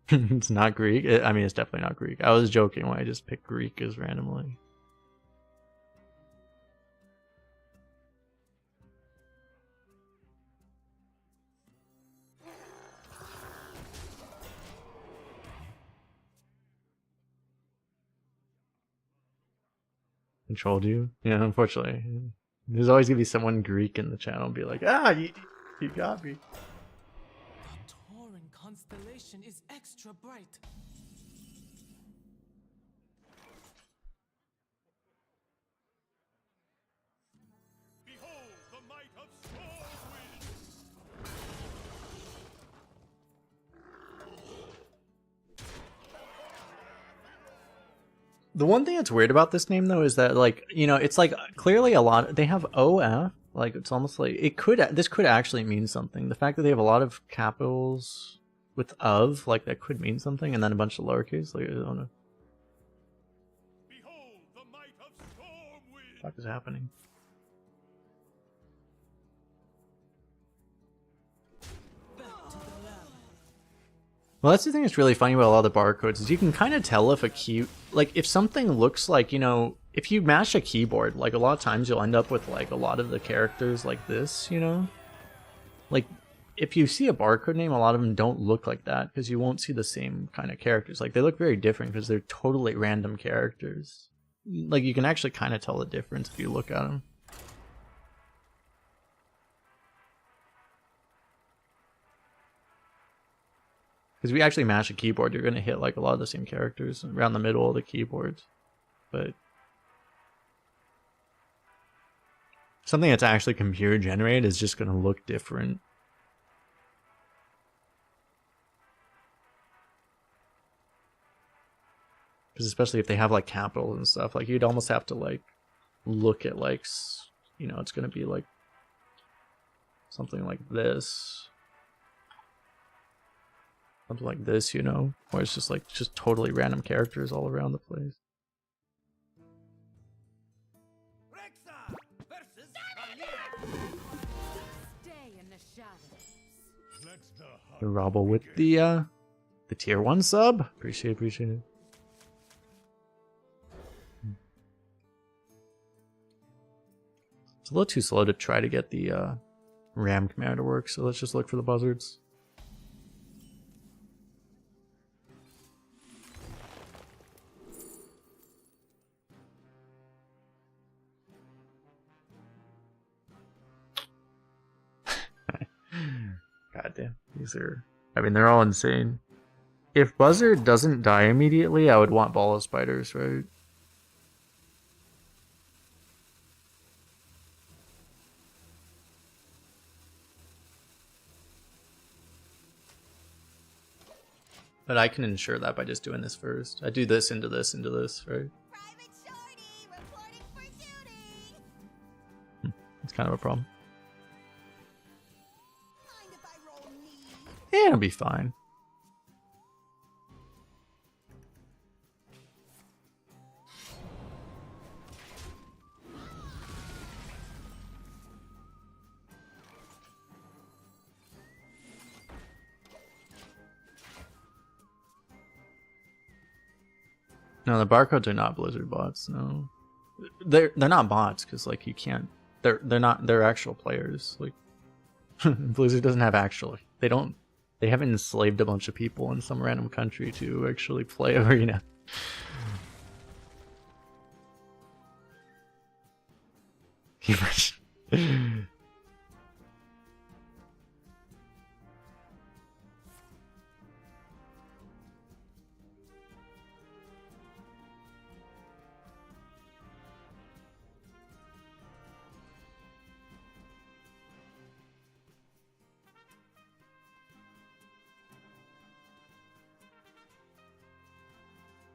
It's not Greek. I mean, it's definitely not Greek. I was joking when I just picked Greek as randomly. Controlled you? Yeah, unfortunately. There's always gonna be someone Greek in the channel and be like, ah, you got me. The Tauran constellation is extra bright. Behold the might of Stormwind. The one thing that's weird about this name though is that, like, you know, it's like clearly a lot. They have OF, like it's almost like it could. This could actually mean something. The fact that they have a lot of capitals with of, like, that could mean something, and then a bunch of lowercase. Like, I don't know. Behold the might of Stormwind. What the fuck is happening? Back to the lab. Well, that's the thing that's really funny about a lot of the barcodes is you can kind of tell if a key, like if something looks like, you know, if you mash a keyboard, like a lot of times you'll end up with like a lot of the characters like this, you know? Like if you see a barcode name, a lot of them don't look like that because you won't see the same kind of characters. Like they look very different because they're totally random characters. Like you can actually kind of tell the difference if you look at them. Because if you actually mash a keyboard, you're going to hit like a lot of the same characters around the middle of the keyboard. But something that's actually computer generated is just going to look different. Because especially if they have like capital and stuff, like you'd almost have to like look at like, you know, it's gonna be like something like this. Something like this, you know, where it's just like just totally random characters all around the place. Rexa versus Stay in the shadows. Let's the hunt. Robble with the tier 1 sub. Appreciate it. It's a little too slow to try to get the ram command to work, so let's just look for the buzzards. God damn, these are... I mean, they're all insane. If Buzzard doesn't die immediately, I would want Ball of Spiders, right? But I can ensure that by just doing this first. I do this into this into this, right? Private Shorty reporting for duty. It's kind of a problem. Mind if I roll knee? Yeah, it'll be fine. No, the barcodes are not Blizzard bots. No, they're not bots because like you can't. They're not. They're actual players. Like Blizzard doesn't have actual. They don't. They haven't enslaved a bunch of people in some random country to actually play Arena. Can you imagine?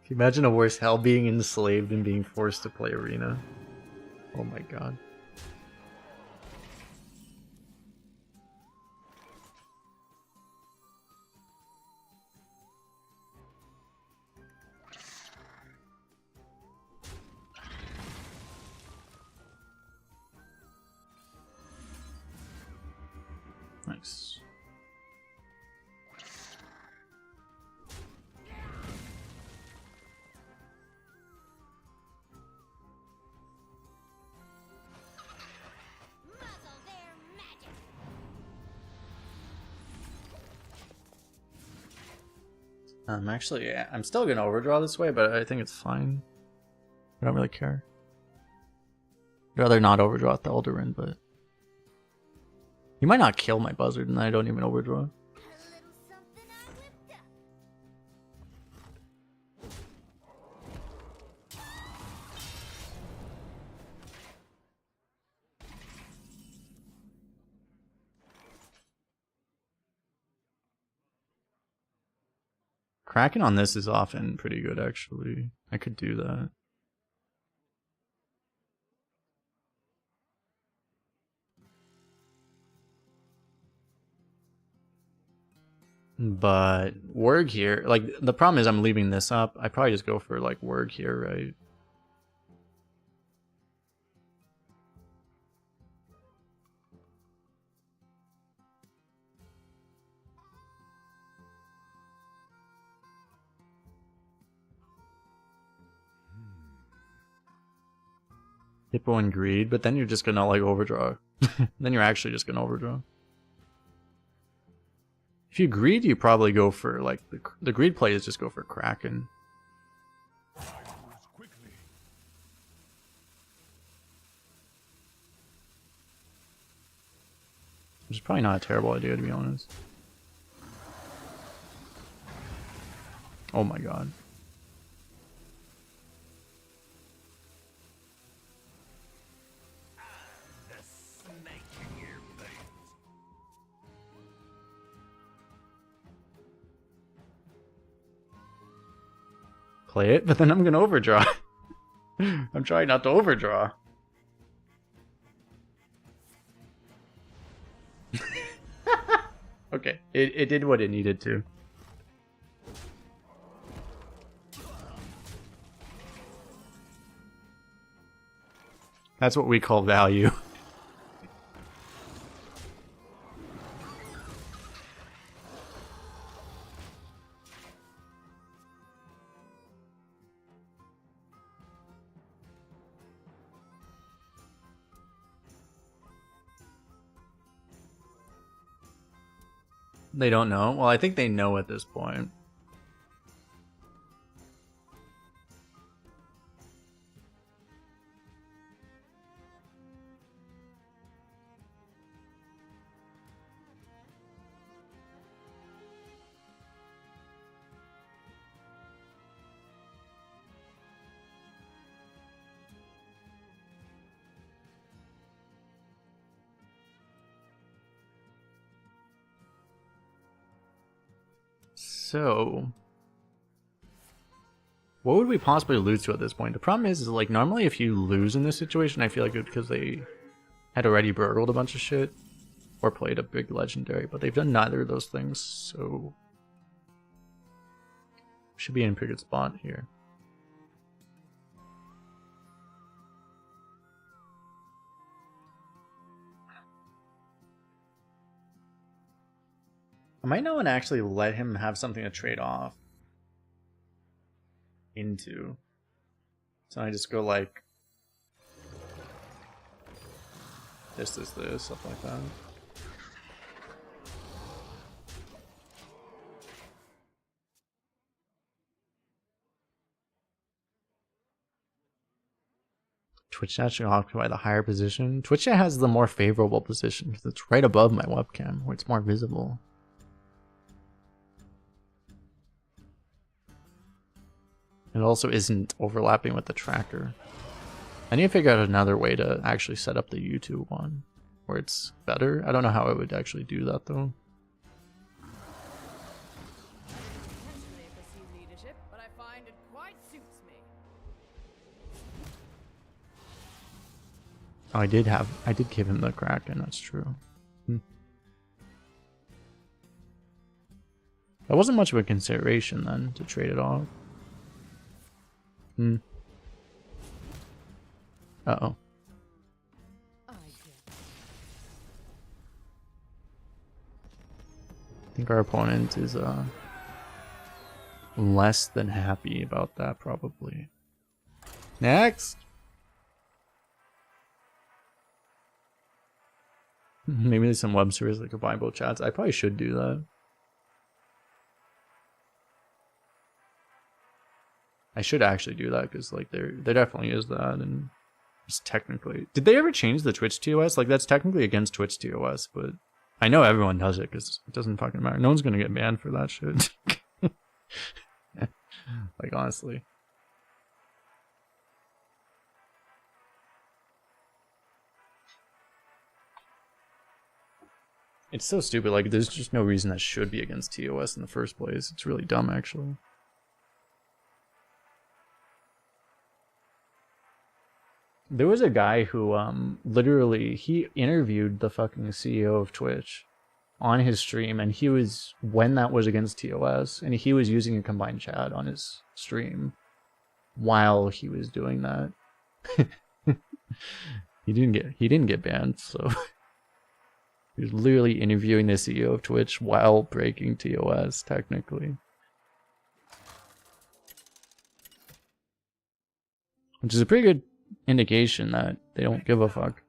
Can you imagine a worse hell, being enslaved and being forced to play Arena? Oh my god. Nice. Muzzle their magic. Actually, I'm still gonna overdraw this way, but I think it's fine. I don't really care. I'd rather not overdraw at the Eldarin, but you might not kill my buzzard and I don't even overdraw. A little something I whipped up. Kraken on this is often pretty good, actually. I could do that. But Wurg here, like, the problem is I'm leaving this up. I probably just go for, like, Wurg here, right? Hippo and Greed, but then you're just gonna, like, overdraw. Then you're actually just gonna overdraw. If you greed, you probably go for, like, the greed play is just go for Kraken. I moves quickly. Which is probably not a terrible idea, to be honest. Oh my god. the snake in your boot. play it, but then I'm gonna overdraw. I'm trying not to overdraw. Okay, it did what it needed to. That's what we call value. They don't know? Well, I think they know at this point. So, what would we possibly lose to at this point? The problem is like normally if you lose in this situation, I feel like it's because they had already burgled a bunch of shit or played a big legendary, but they've done neither of those things, so should be in a pretty good spot here. I might not want to actually let him have something to trade off into. So I just go like this, stuff like that. Twitch chat should occupy the higher position. Twitch chat has the more favorable position because it's right above my webcam where it's more visible. It also isn't overlapping with the tracker. I need to figure out another way to actually set up the YouTube one where it's better. I don't know how I would actually do that though. Potentially pursue leadership, but I find it quite suits me. Oh, I did give him the Kraken, that's true. That wasn't much of a consideration then to trade it off. Uh-oh. I get I think our opponent is less than happy about that probably. Next! Maybe there's some web servers that combine both chats. I probably should do that. I should actually do that because like there definitely is that, and it's technically. Did they ever change the Twitch TOS? Like that's technically against Twitch TOS, but I know everyone does it because it doesn't fucking matter. No one's gonna get banned for that shit. Like honestly. It's so stupid. Like there's just no reason that should be against TOS in the first place. It's really dumb actually. There was a guy who literally he interviewed the fucking CEO of Twitch on his stream, and he was when that was against TOS, and he was using a combined chat on his stream while he was doing that. He didn't get banned, so he was literally interviewing the CEO of Twitch while breaking TOS technically. Which is a pretty good indication that they don't give a fuck.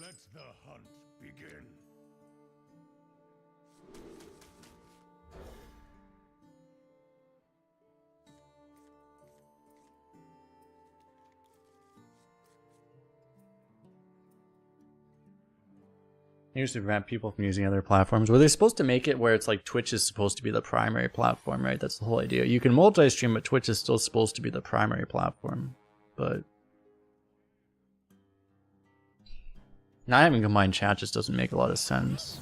Let the hunt begin. They used to prevent people from using other platforms. Were they supposed to make it where it's like Twitch is supposed to be the primary platform, right? That's the whole idea. You can multi-stream, but Twitch is still supposed to be the primary platform. But not having combined chat just doesn't make a lot of sense.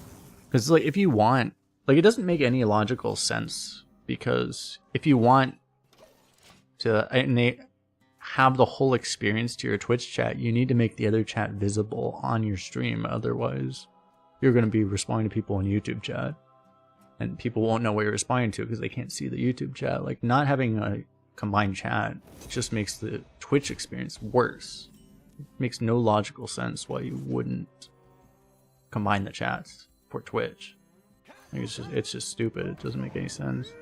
Because like if you want like it doesn't make any logical sense, because if you want to have the whole experience to your Twitch chat, you need to make the other chat visible on your stream. Otherwise, you're going to be responding to people in YouTube chat, and people won't know what you're responding to because they can't see the YouTube chat. Like, not having a combined chat just makes the Twitch experience worse. It makes no logical sense why you wouldn't combine the chats for Twitch. Like, it's just stupid. It doesn't make any sense.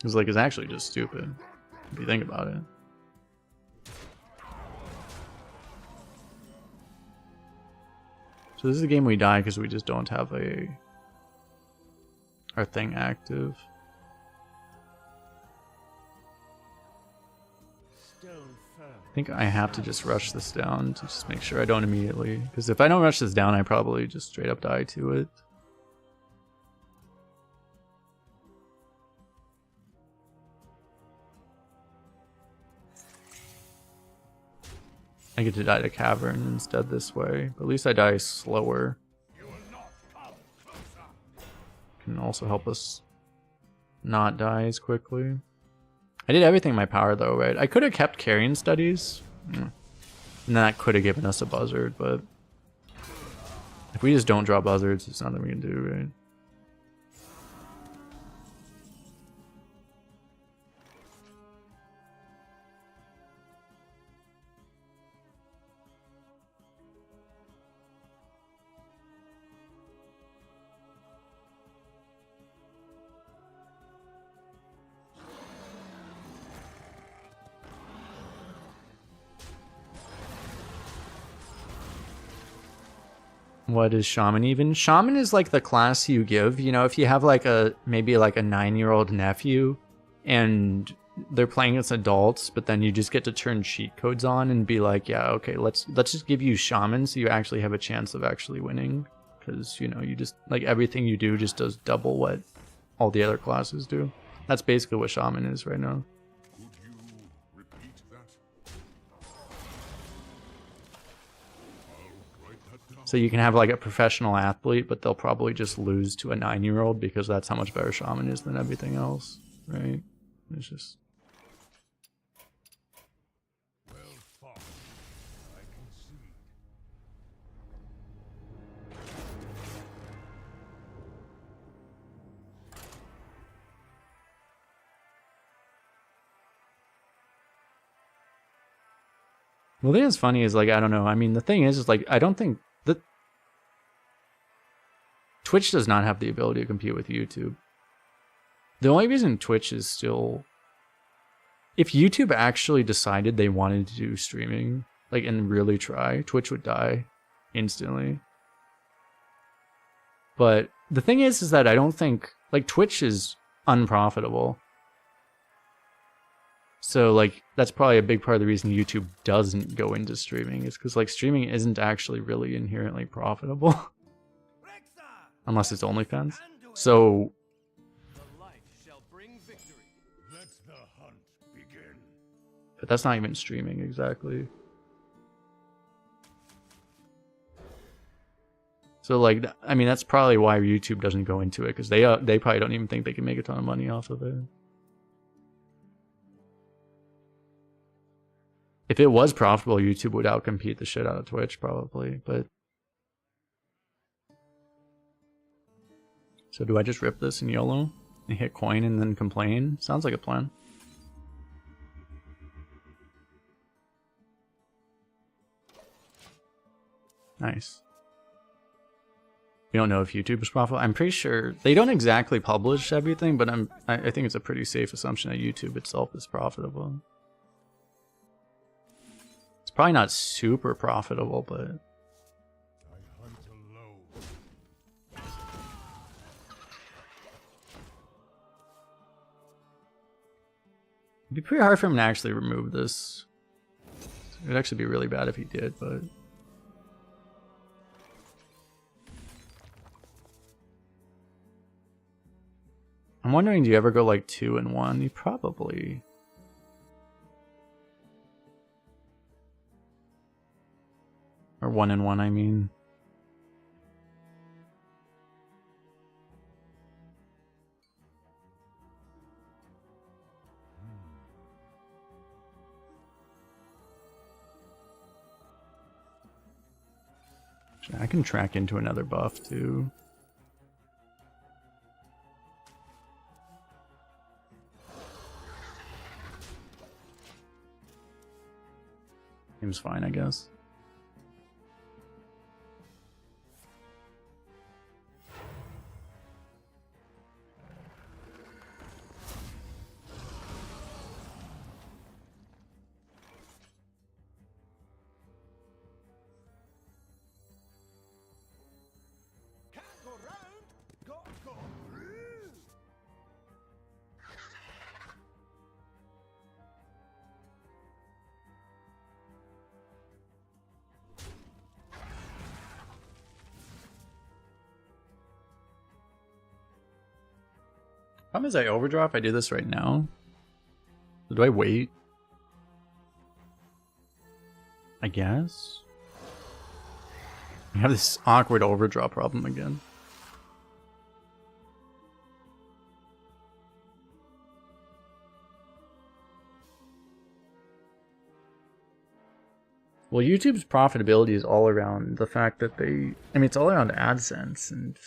It's actually just stupid if you think about it. So this is a game we die because we just don't have our thing active. I think I have to just rush this down to just make sure I don't immediately, because if I don't rush this down, I probably just straight up die to it. I get to die to Cavern instead this way, but at least I die slower. Can also help us not die as quickly. I did everything in my power though, right? I could have kept carrying studies, and that could have given us a buzzard, but if we just don't draw buzzards, there's nothing we can do, right? What is Shaman even? Shaman is like the class you give, you know, if you have like maybe like a 9-year-old nephew and they're playing as adults, but then you just get to turn cheat codes on and be like, yeah, okay, let's just give you Shaman so you actually have a chance of actually winning. Because, you know, you just, like, everything you do just does double what all the other classes do. That's basically what Shaman is right now. So you can have like a professional athlete, but they'll probably just lose to a 9-year-old because that's how much better Shaman is than everything else, right? It's just... Well fought. I concede. Well, the thing that's funny is, like, I don't know. I mean, the thing is like, I don't think that Twitch does not have the ability to compete with YouTube. The only reason Twitch is still... If YouTube actually decided they wanted to do streaming, like, and really try, Twitch would die instantly. But the thing is that I don't think... Like, Twitch is unprofitable. So, like, that's probably a big part of the reason YouTube doesn't go into streaming, is because, like, streaming isn't actually really inherently profitable. Unless it's OnlyFans. So, The light shall bring victory. Let the hunt begin. but that's not even streaming exactly. So, like, I mean, that's probably why YouTube doesn't go into it, because they probably don't even think they can make a ton of money off of it. If it was profitable, YouTube would outcompete the shit out of Twitch, probably, but... So do I just rip this in YOLO and hit coin and then complain? Sounds like a plan. Nice. We don't know if YouTube is profitable. I'm pretty sure they don't exactly publish everything, but I think it's a pretty safe assumption that YouTube itself is profitable. It's probably not super profitable, but I hunt alone. it'd be pretty hard for him to actually remove this. It'd actually be really bad if he did, but... I'm wondering, do you ever go like 2 and 1? You probably Or 1-1, I mean. I can track into another buff too. Seems fine, I guess. Can't go round, gotta go through. Problem is I overdraw if I do this right now. Do I wait? I guess. I have this awkward overdraw problem again. Well, YouTube's profitability is all around the fact that I mean, it's all around AdSense, and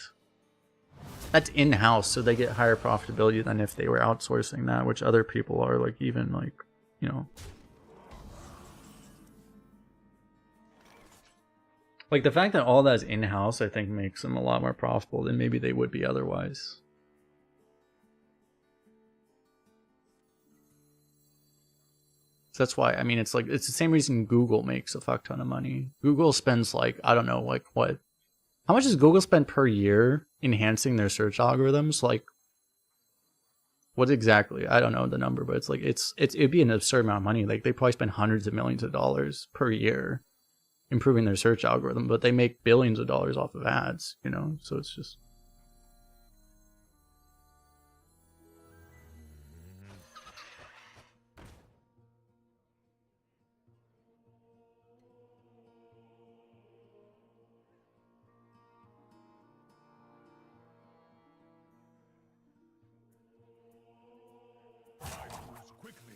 that's in-house, so they get higher profitability than if they were outsourcing that, which other people are, like, even, like, you know. Like, the fact that all that is in-house, I think, makes them a lot more profitable than maybe they would be otherwise. So that's why, I mean, it's like, it's the same reason Google makes a fuck ton of money. Google spends, like, I don't know, like, what? How much does Google spend per year enhancing their search algorithms? Like, what exactly? I don't know the number, but it's like, it'd be an absurd amount of money. Like, they probably spend hundreds of millions of dollars per year improving their search algorithm, but they make billions of dollars off of ads, you know? So it's just... Time moves quickly.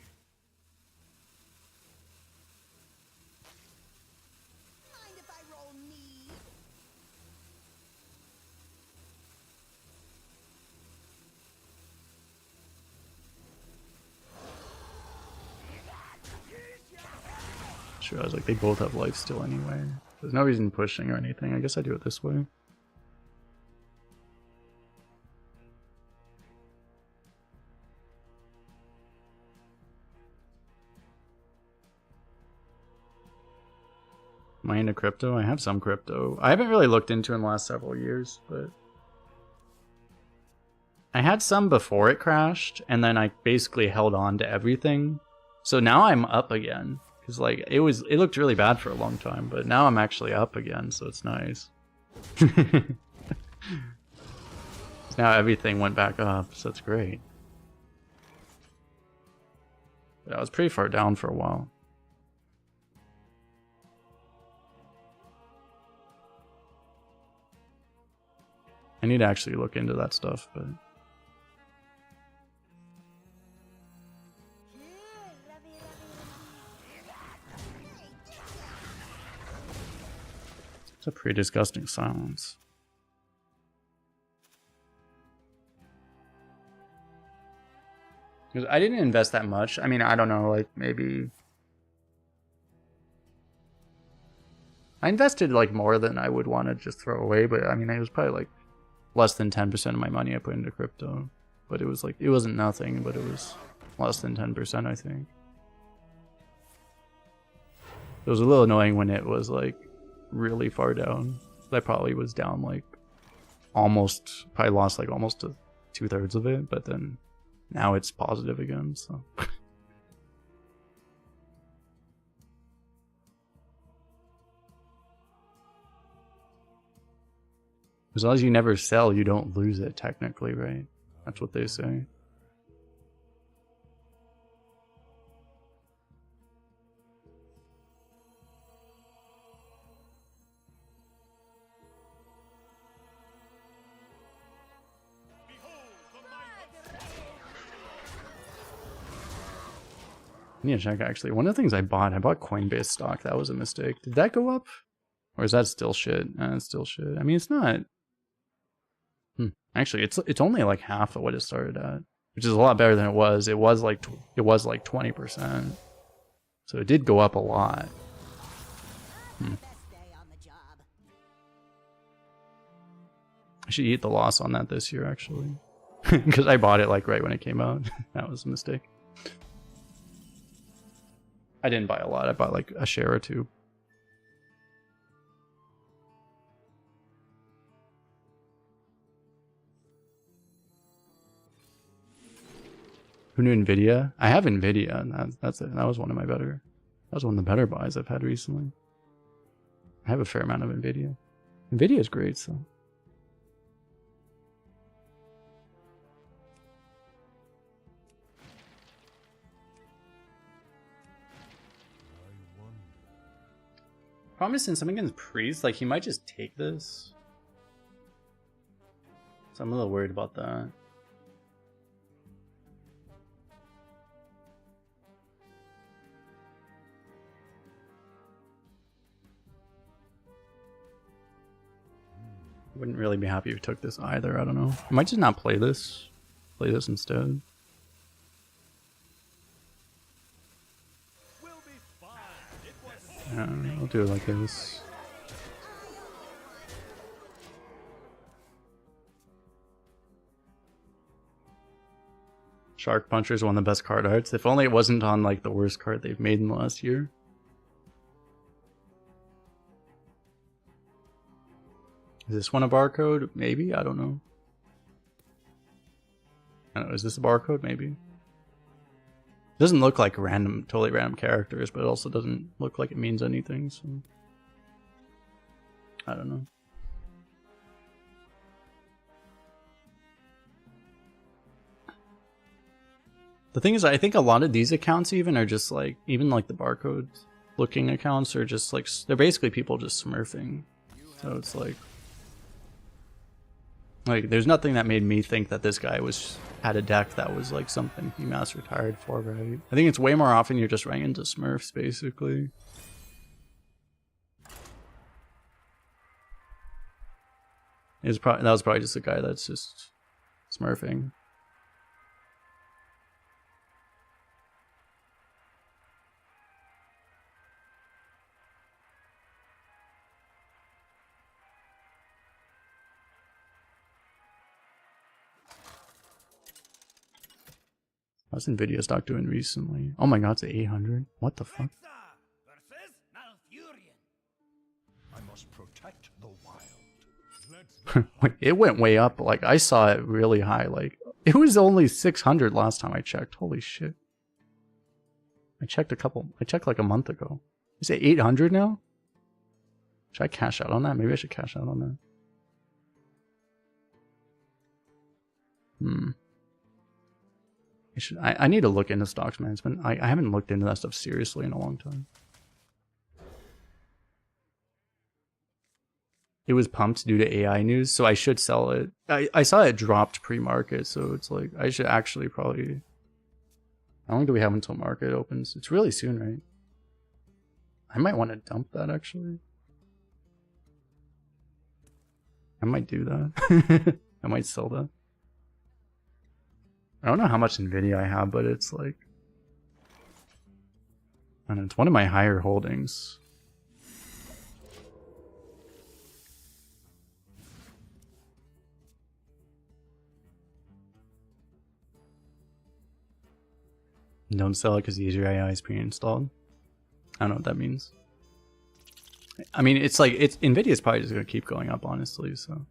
Mind if I roll me? Sure, I was like, they both have life still anyway. There's no reason pushing or anything. I guess I do it this way. Am I into crypto? I have some crypto. I haven't really looked into it in the last several years, but I had some before it crashed, and then I basically held on to everything. So now I'm up again. Because, like, it looked really bad for a long time, but now I'm actually up again, so it's nice. Now everything went back up, so it's great. But I was pretty far down for a while. I need to actually look into that stuff, but... It's a pretty disgusting silence. Because I didn't invest that much. I mean, I don't know, like, maybe... I invested, like, more than I would want to just throw away, but, I mean, it was probably, like, less than 10% of my money I put into crypto. But it was, like, it wasn't nothing, but it was less than 10%, I think. It was a little annoying when it was, like, really far down. That probably was down, like, almost, probably lost, like, almost to 2/3 of it, but then now it's positive again, so... As long as you never sell, you don't lose it, technically, right? That's what they say. I need to check actually. One of the things I bought Coinbase stock. That was a mistake. Did that go up? Or is that still shit? It's still shit. I mean, it's not. Actually, it's only like half of what it started at, which is a lot better than it was. It was like 20%. So it did go up a lot. Best day on the job. I should eat the loss on that this year actually, because I bought it like right when it came out. That was a mistake. I didn't buy a lot. I bought like a share or two. Who knew Nvidia? I have Nvidia, and that's it. That was one of my better. That was one of the better buys I've had recently. I have a fair amount of Nvidia. Nvidia is great, so. Problem is, since I'm against Priest, like he might just take this. So I'm a little worried about that. Wouldn't really be happy if you took this either. I don't know. I might just not play this. Play this instead. We'll be fine. It wasn't Yeah, I'll do it like this. Shark Puncher is one of the best card arts. If only it wasn't on like the worst card they've made in the last year. Is this one a barcode? Maybe? I don't know. I don't know. Is this a barcode? Maybe. It doesn't look like random, totally random characters, but it also doesn't look like it means anything, so. I don't know. The thing is, I think a lot of these accounts even are just like, even like the barcode looking accounts are just like, they're basically people just smurfing. So it's like there's nothing that made me think that this guy had a deck that was like something he mass retired for, right? I think it's way more often you're just running into smurfs, basically. That was probably just a guy that's just smurfing. How's Nvidia stock doing recently? Oh my god, it's at 800. What the fuck? Versus Malfurion. I must protect the wild. Wait, it went way up. Like, I saw it really high. Like, it was only 600 last time I checked. Holy shit. I checked like a month ago. Is it 800 now? Should I cash out on that? Maybe I should cash out on that. I need to look into stocks management. I haven't looked into that stuff seriously in a long time. It was pumped due to AI news, so I should sell it. I saw it dropped pre-market, so it's like I should actually probably. How long do we have until market opens? It's really soon, right? I might want to dump that actually. I might do that. I might sell that. I don't know how much Nvidia I have, but it's like, I don't know, it's one of my higher holdings. Don't sell it because the user AI is pre-installed. I don't know what that means. I mean, it's like, Nvidia's probably just going to keep going up, honestly, so.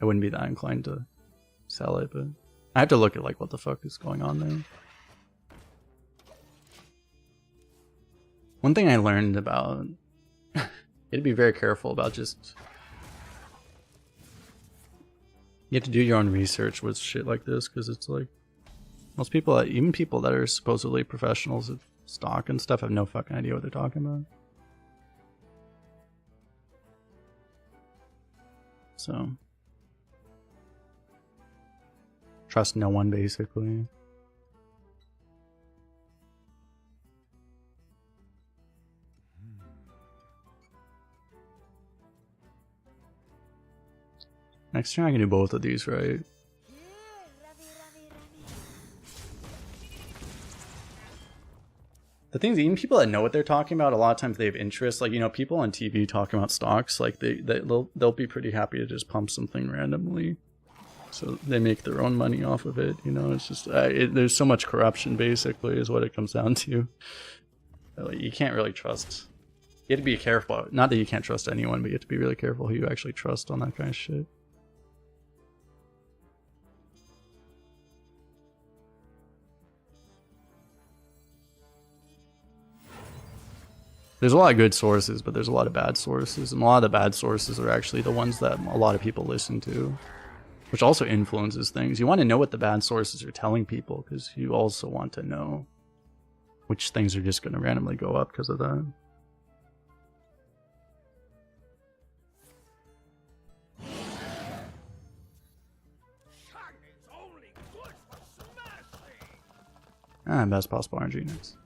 I wouldn't be that inclined to sell it, but I have to look at like what the fuck is going on there. One thing I learned about, you have to be very careful about just, you have to do your own research with shit like this, because it's like, most people, even people that are supposedly professionals at stock and stuff, have no fucking idea what they're talking about. So. Trust no one, basically. Next turn I can do both of these, right? The thing is, even people that know what they're talking about, a lot of times they have interest. Like, you know, people on TV talking about stocks, like they'll be pretty happy to just pump something randomly, so they make their own money off of it. You know, it's just there's so much corruption, basically, is what it comes down to. Like, you can't really trust. You have to be careful. Not that you can't trust anyone, but you have to be really careful who you actually trust on that kind of shit. There's a lot of good sources, but there's a lot of bad sources, and a lot of the bad sources are actually the ones that a lot of people listen to, which also influences things. You want to know what the bad sources are telling people, because you also want to know which things are just going to randomly go up because of that. Best possible RNG next.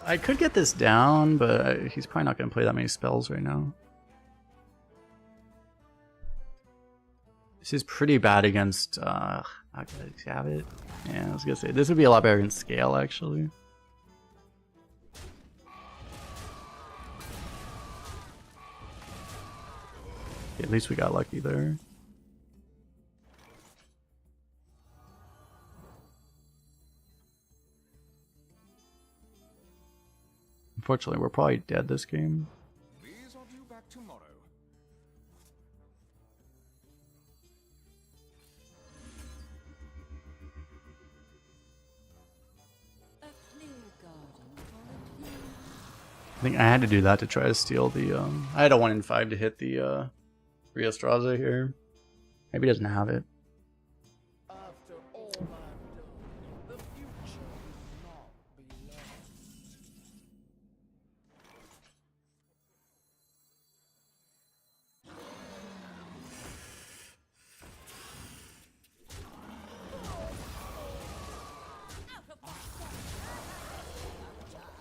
I could get this down, but he's probably not going to play that many spells right now. This is pretty bad against, have it? Yeah, I was going to say, this would be a lot better against Scale, actually. At least we got lucky there. Unfortunately, we're probably dead this game. These are due back tomorrow. A clear garden for a clear. I think I had to do that to try to steal the, I had a 1 in 5 to hit the, Riastraza here. Maybe he doesn't have it. After all I've done, the future will not be lost.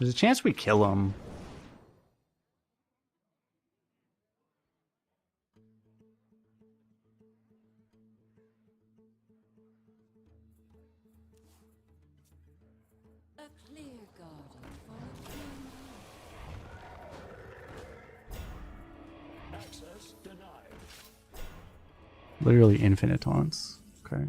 There's a chance we kill him. A clear garden for a clear. Access denied. Literally infinite taunts. Okay.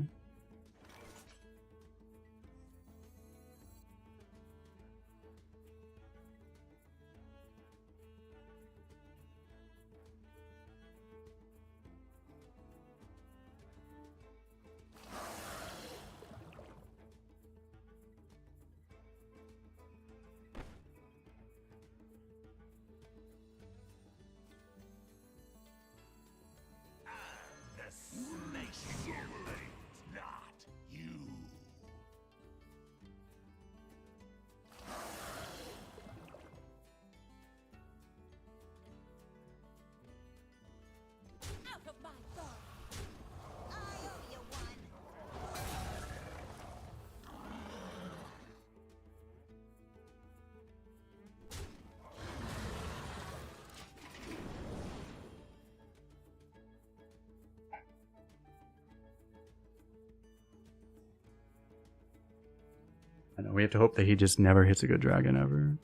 The snake not you. Out of my thought. I owe you one. I know, we have to hope that he just never hits a good dragon ever.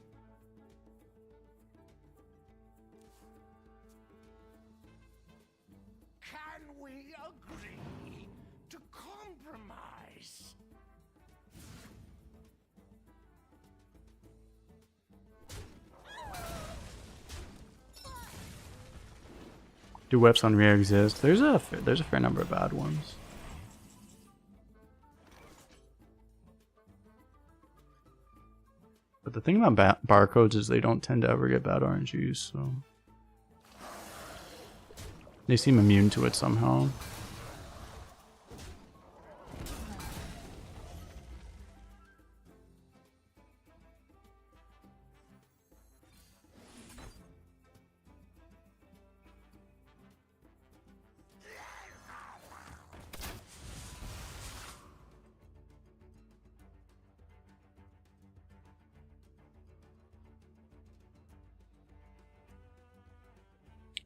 Can we agree to compromise? Do whips on Rhea exist? There's a fair number of bad ones. But the thing about barcodes is they don't tend to ever get bad RNGs, so they seem immune to it somehow.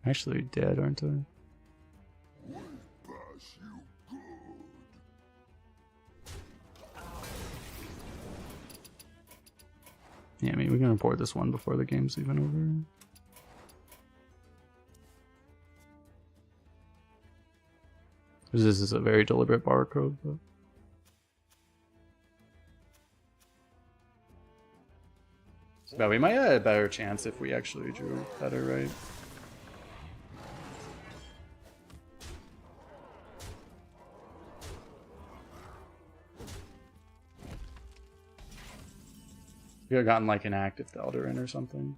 Actually dead, aren't I? Yeah, I mean, we can report this one before the game's even over. This is a very deliberate barcode, but... But we might have a better chance if we actually drew better, right? We could have gotten like an active Eldarin or something.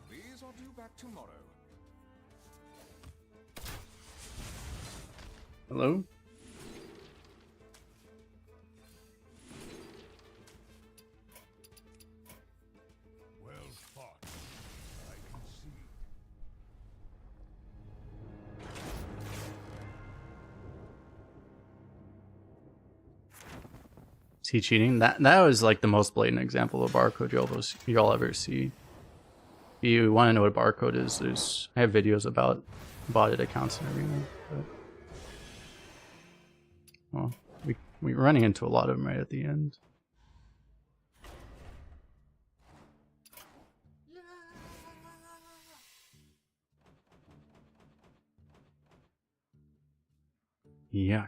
These are due back tomorrow. Hello? Well fought. I can see. Is he cheating? That was like the most blatant example of barcode you'll ever see. If you want to know what a barcode is, I have videos about botted accounts and everything. But, well, we're running into a lot of them right at the end. Yuck.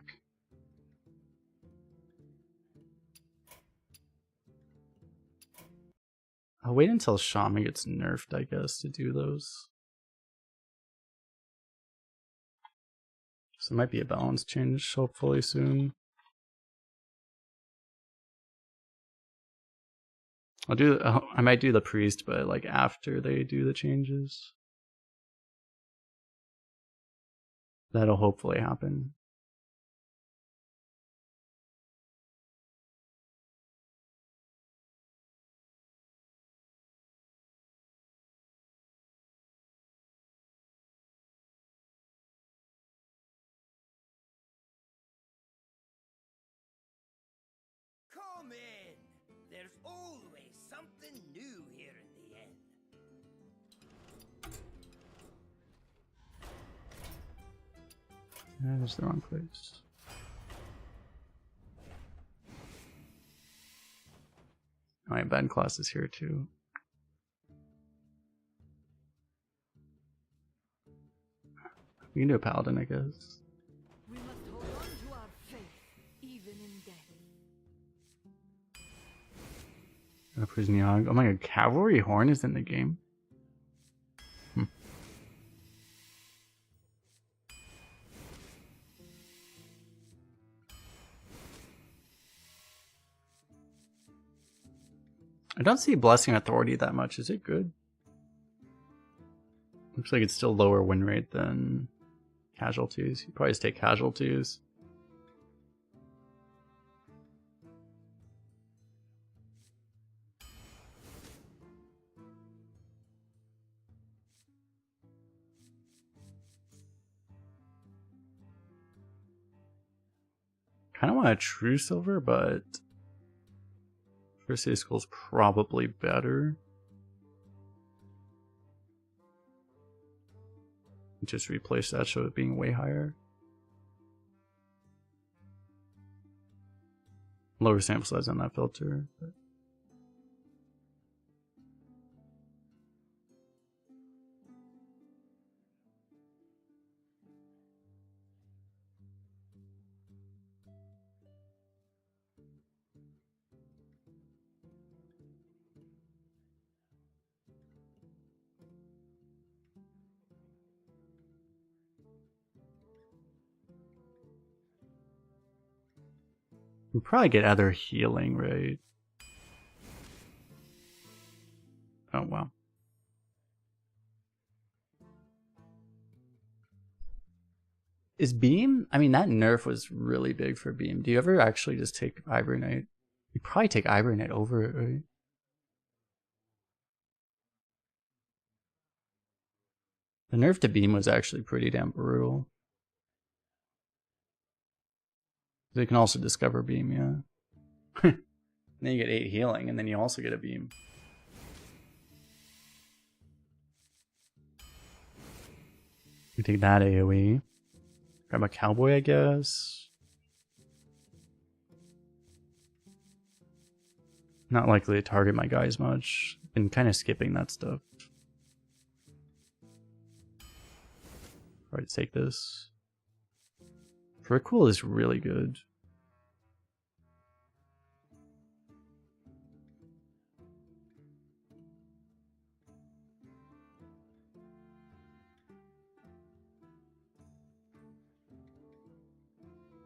I'll wait until Shaman gets nerfed, I guess, to do those. So it might be a balance change, hopefully soon. I might do the priest, but like after they do the changes. That'll hopefully happen. Come in. There's always something new here in the end. That's the wrong place. My bad class is here too. We can do a paladin, I guess. We must hold on to our faith, even in death. Prison Yog. Oh my god, Cavalry Horn is in the game. I don't see Blessing Authority that much. Is it good? Looks like it's still lower win rate than Casualties. You probably just take Casualties. Kind of want a True Silver, but First Day of School is probably better. Just replace that, show it being way higher. Lower sample size on that filter. But... you probably get other healing, right? Oh, wow. Is Beam? I mean, that nerf was really big for Beam. Do you ever actually just take Ivory Knight? You probably take Hibernate over it, right? The nerf to beam was actually pretty damn brutal. They can also discover beam, yeah. Then you get 8 healing, and then you also get a beam. We take that AoE. Grab a cowboy, I guess. Not likely to target my guys much. Been kind of skipping that stuff. Alright, take this. Cool is really good.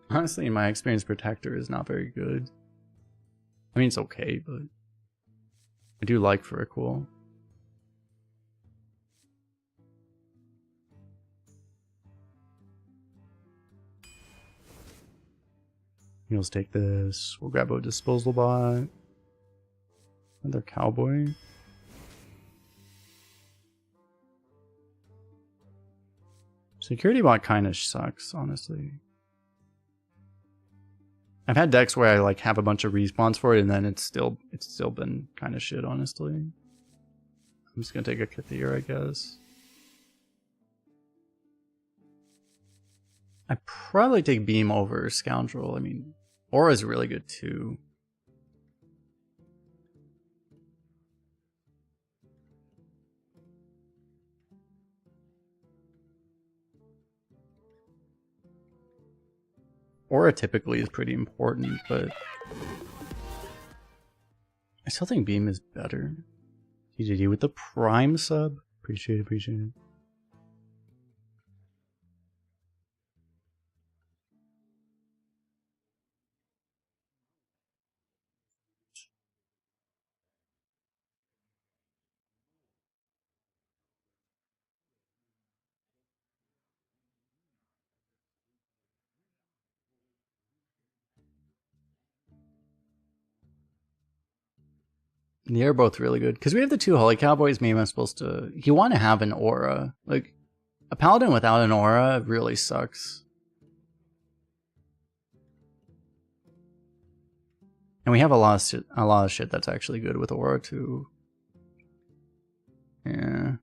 Honestly, in my experience, Protector is not very good. I mean, it's okay, but I do like Cool. Let's take this. We'll grab a disposal bot. Another cowboy. Security bot kind of sucks, honestly. I've had decks where I like have a bunch of respawns for it, and then it's still been kind of shit, honestly. I'm just gonna take a Kathir, I guess. I'd probably take Beam over Scoundrel. I mean, Aura's really good too. Aura typically is pretty important, but I still think Beam is better. TGD with the Prime sub. Appreciate it, appreciate it. They're both really good. Because we have the 2 Holy Cowboys, maybe I'm supposed to... You want to have an aura. Like, a Paladin without an aura really sucks. And we have a lot of shit that's actually good with aura too. Yeah.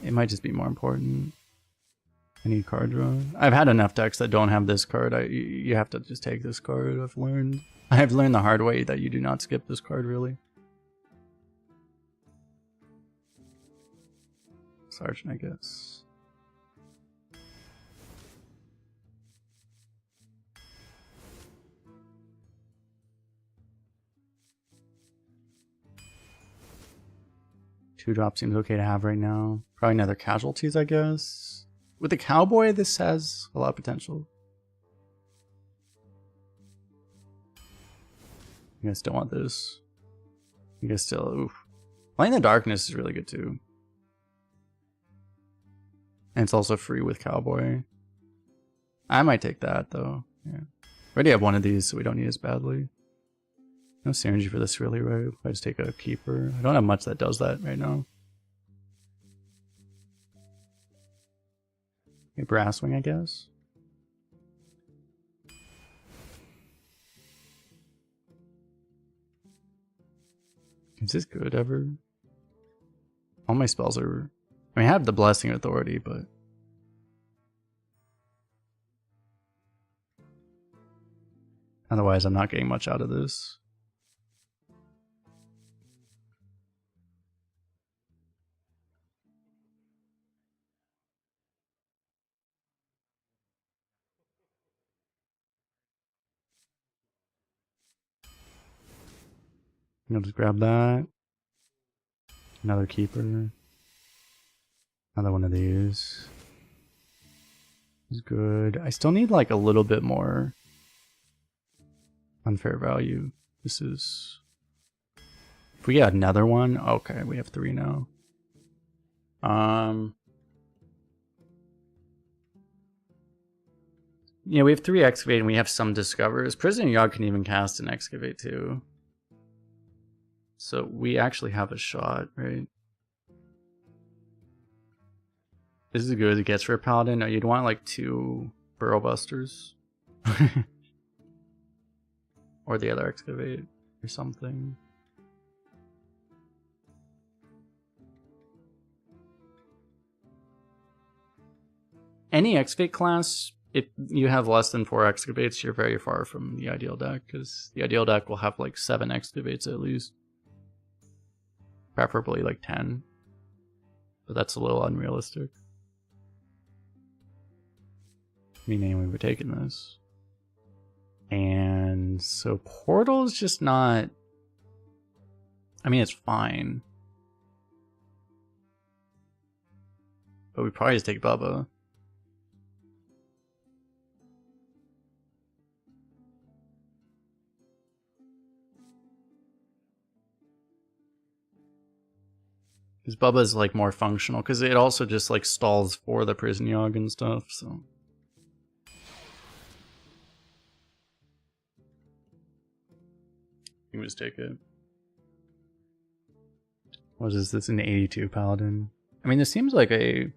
It might just be more important. I need card draw. I've had enough decks that don't have this card. You have to just take this card. I've learned the hard way that you do not skip this card, really. Sergeant, I guess. Two drop seems okay to have right now. Probably another casualties, I guess. With the cowboy, this has a lot of potential. You guys still want this. You guys still... Oof. Playing the Darkness is really good too. And it's also free with cowboy. I might take that though. Yeah. Already have one of these, so we don't need as badly. No synergy for this really, right? I just take a keeper. I don't have much that does that right now. A brass wing, I guess. Is this good ever? All my spells are... I mean, I have the Blessing Authority, but... Otherwise, I'm not getting much out of this. I'll just grab that. Another keeper. Another one of these. Is good. I still need like a little bit more unfair value. This is... If we get another one... Okay, we have 3 now. Yeah, we have 3 excavate and we have some discovers. Prisoner Yogg can even cast an excavate too. So we actually have a shot, right? This is as good as it gets for a paladin. No, you'd want like 2 burrow busters. Or the other excavate or something. Any excavate class, if you have less than 4 excavates, you're very far from the ideal deck, because the ideal deck will have like 7 excavates at least. Preferably like 10. But that's a little unrealistic. Meaning we were taking this. And so Portal is just not... I mean, it's fine. But we probably just take Bubba. Because Bubba's like more functional, because it also just like stalls for the Prison Yogg and stuff, so... You can just take it. What is this, an 82 Paladin? I mean, this seems like a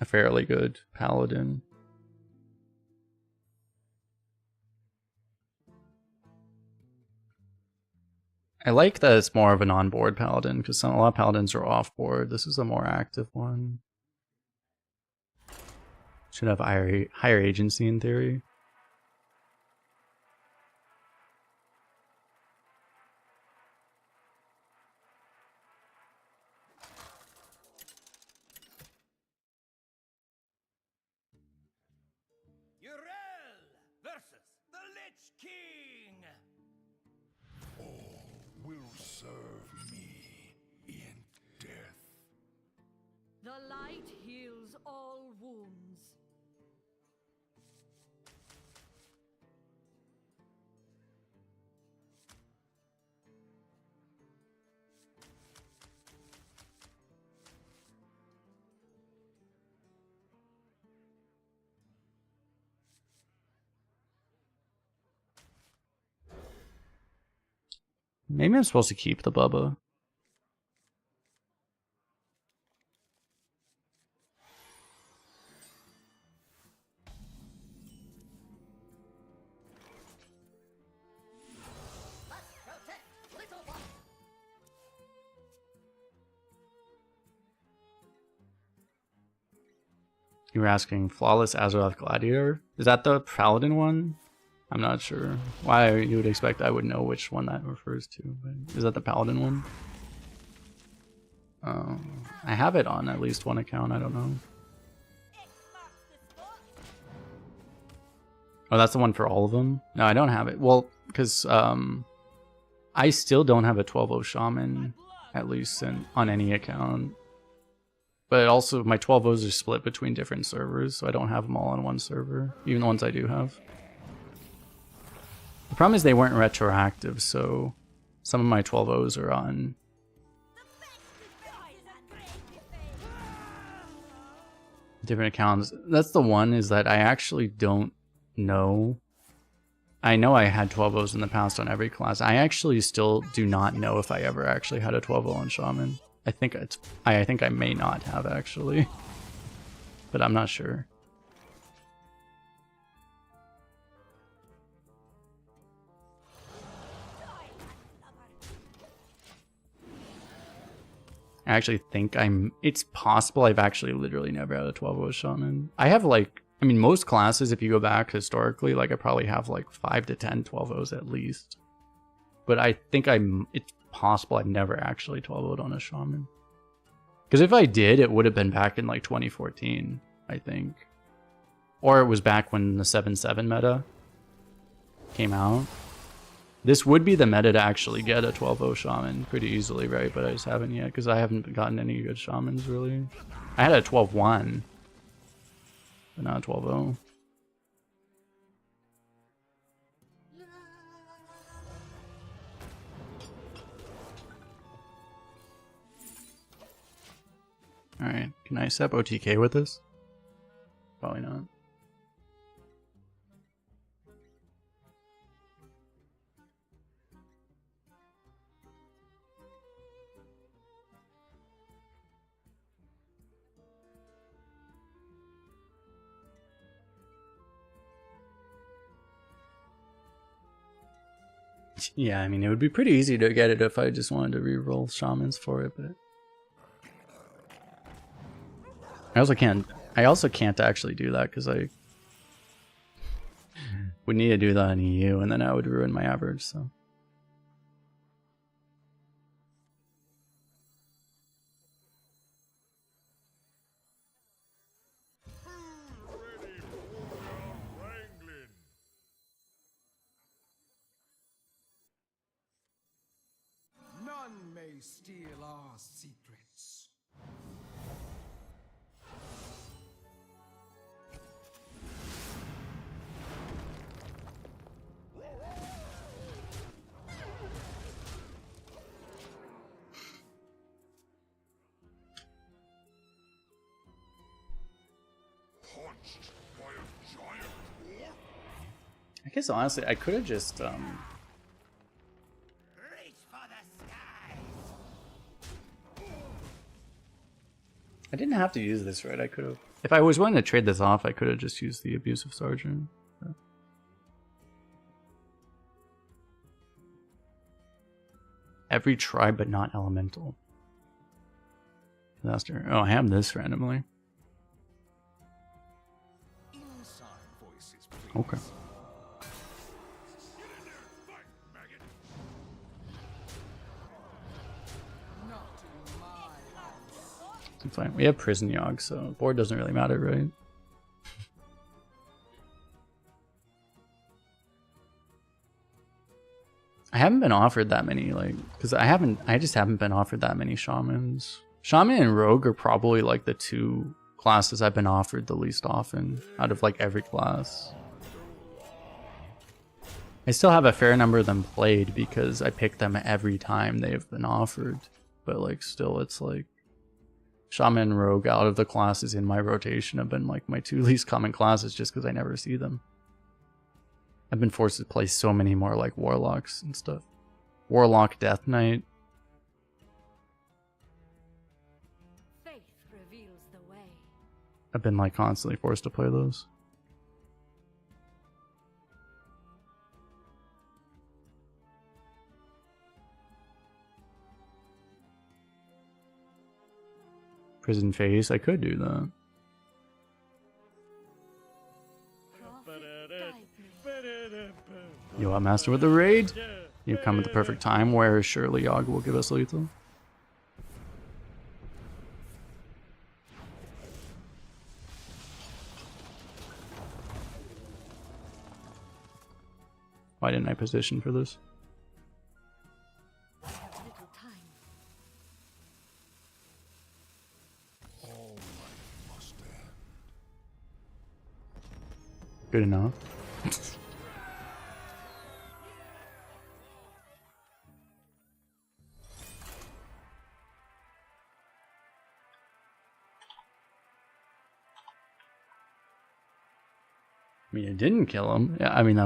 fairly good Paladin. I like that it's more of an on-board Paladin, because a lot of Paladins are off-board. This is a more active one. Should have higher agency in theory. Versus the Lich King! Will serve me in death. The light heals all wounds. Maybe I'm supposed to keep the Bubba. You were asking Flawless Azeroth Gladiator? Is that the Paladin one? I'm not sure. Why you would expect I would know which one that refers to. But is that the Paladin one? I have it on at least one account, I don't know. Oh, that's the one for all of them? No, I don't have it. Well, because I still don't have a 12-0 Shaman, at least on any account. But also, my 12-0s are split between different servers, so I don't have them all on one server, even the ones I do have. The problem is they weren't retroactive, so some of my 12-0s are on different accounts. That's the one, is that I actually don't know. I know I had 12-0s in the past on every class. I actually still do not know if I ever actually had a 12-0 on Shaman. I think I may not have actually, but I'm not sure. I actually think it's possible I've actually literally never had a 12-0 Shaman. I have like, I mean, most classes, if you go back historically, like I probably have like 5 to 10 12-0s at least. But I think it's possible I've never actually 12-0'd on a Shaman. Because if I did, it would have been back in like 2014, I think. Or it was back when the 7-7 meta came out. This would be the meta to actually get a 12-0 Shaman pretty easily, right? But I just haven't yet, because I haven't gotten any good Shamans, really. I had a 12-1, but not a 12-0. Alright, can I step OTK with this? Probably not. Yeah, I mean, it would be pretty easy to get it if I just wanted to reroll shamans for it, but I also can't actually do that because I would need to do that in EU, and then I would ruin my average. So Ready for wrangling. None may steal our secrets. Punched by a giant dwarf? I guess honestly, I could have just Reach for the skies. I didn't have to use this, right? I could have, if I was willing to trade this off, I could have just used the abusive sergeant. But every tribe, but not elemental. Disaster. Oh, I have this randomly. Inside voices, please. Okay. Get in there and fight, maggot. Not in my house. It's fine. We have prison yog, so board doesn't really matter, right? I haven't been offered that many, like, because I just haven't been offered that many shamans. Shaman and rogue are probably like the two classes I've been offered the least often out of like every class. I still have a fair number of them played because I pick them every time they have been offered, but like still it's like Shaman and Rogue out of the classes in my rotation have been like my two least common classes just because I never see them. I've been forced to play so many more like Warlocks and stuff. Warlock Death Knight. Faith reveals the way. I've been like constantly forced to play those. Prison Phase, I could do that. Prophet, guide me. Yo, I'm Master with the raid. You come at the perfect time where surely Yogg will give us lethal. Why didn't I position for this? I have little time. All life must end. Good enough. I mean, it didn't kill him. Yeah, I mean,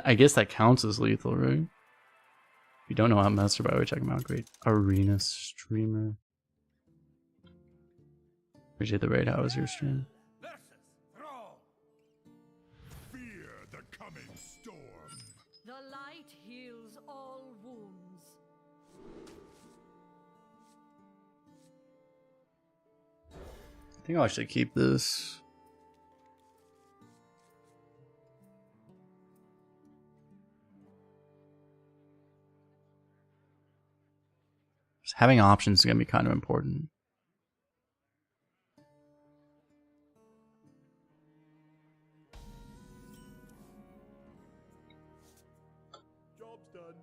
I guess that counts as lethal, right? If you don't know how Master by, check him out. Great arena streamer. Appreciate the raid. How was your stream? Versus Thrall. Fear the coming storm. The light heals all wounds. I think I'll actually keep this. Just having options is going to be kind of important. Job's done.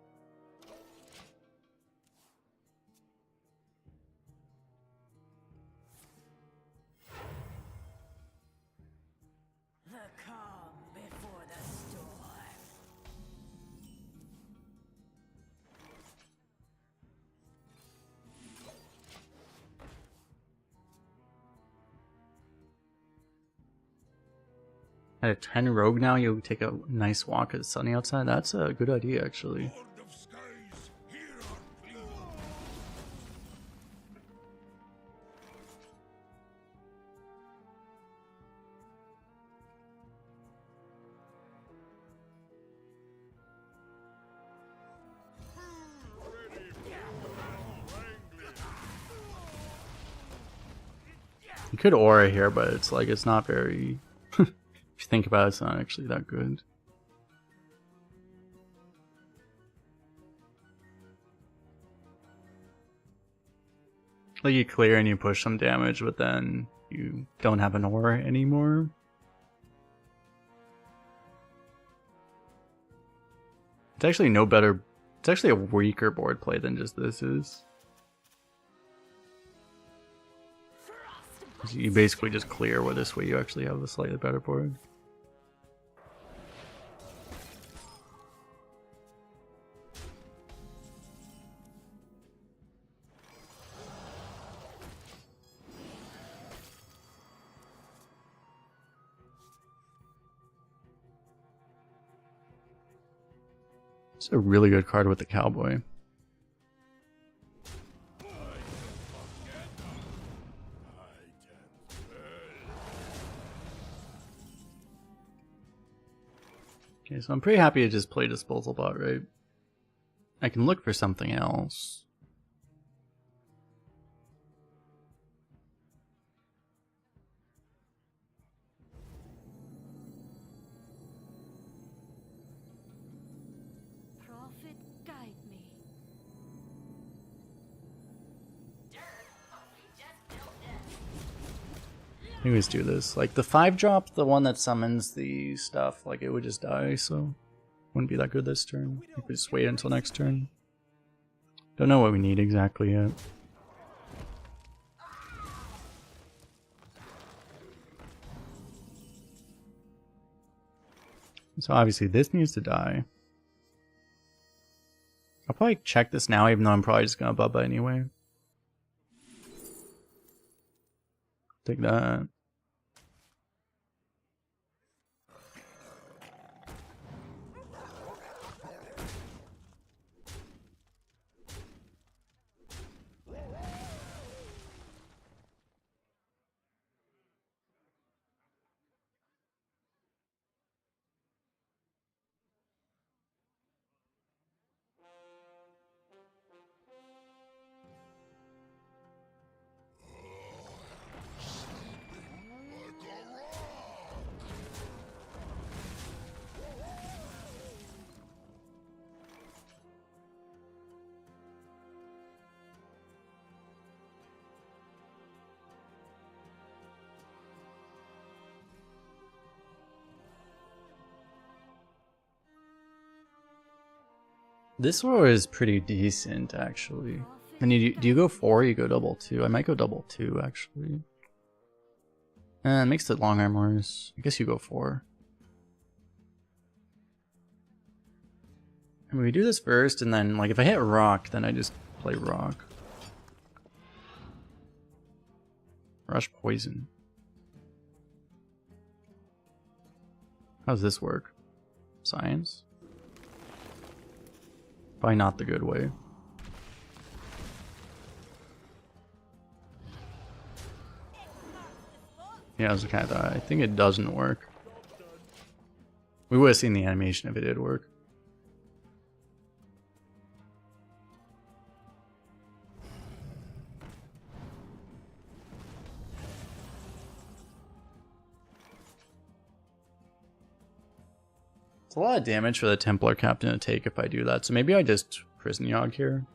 The calm before the storm. At a 10 rogue now, you'll take a nice walk at the sunny outside. That's a good idea, actually. Lord of Skies, hear our plea. You could aura here, but it's like, it's not very... if you think about it, it's not actually that good. Like, you clear and you push some damage, but then you don't have an aura anymore. It's actually no better... It's actually a weaker board play than just this is. You basically just clear, where this way you actually have a slightly better board. It's a really good card with the cowboy. Okay, so I'm pretty happy to just play Disposal Bot, right? I can look for something else. Prophet, guide me. Anyways, do this. Like, the 5-drop, the one that summons the stuff, like, it would just die, so wouldn't be that good this turn. We could just wait until next turn. Don't know what we need exactly yet. So obviously this needs to die. I'll probably check this now, even though I'm probably just gonna Bubba anyway. Take that. This war is pretty decent, actually. And do you go 4 or you go double 2? I might go double 2, actually. It makes it long arm worse. I guess you go 4. I mean, we do this first, and then, like, if I hit rock, then I just play rock. Rush poison. How does this work? Science? Probably not the good way. Yeah, I was kind of thought. I think it doesn't work. We would have seen the animation if it did work. It's a lot of damage for the Templar Captain to take if I do that, so maybe I just Prison Yogg here.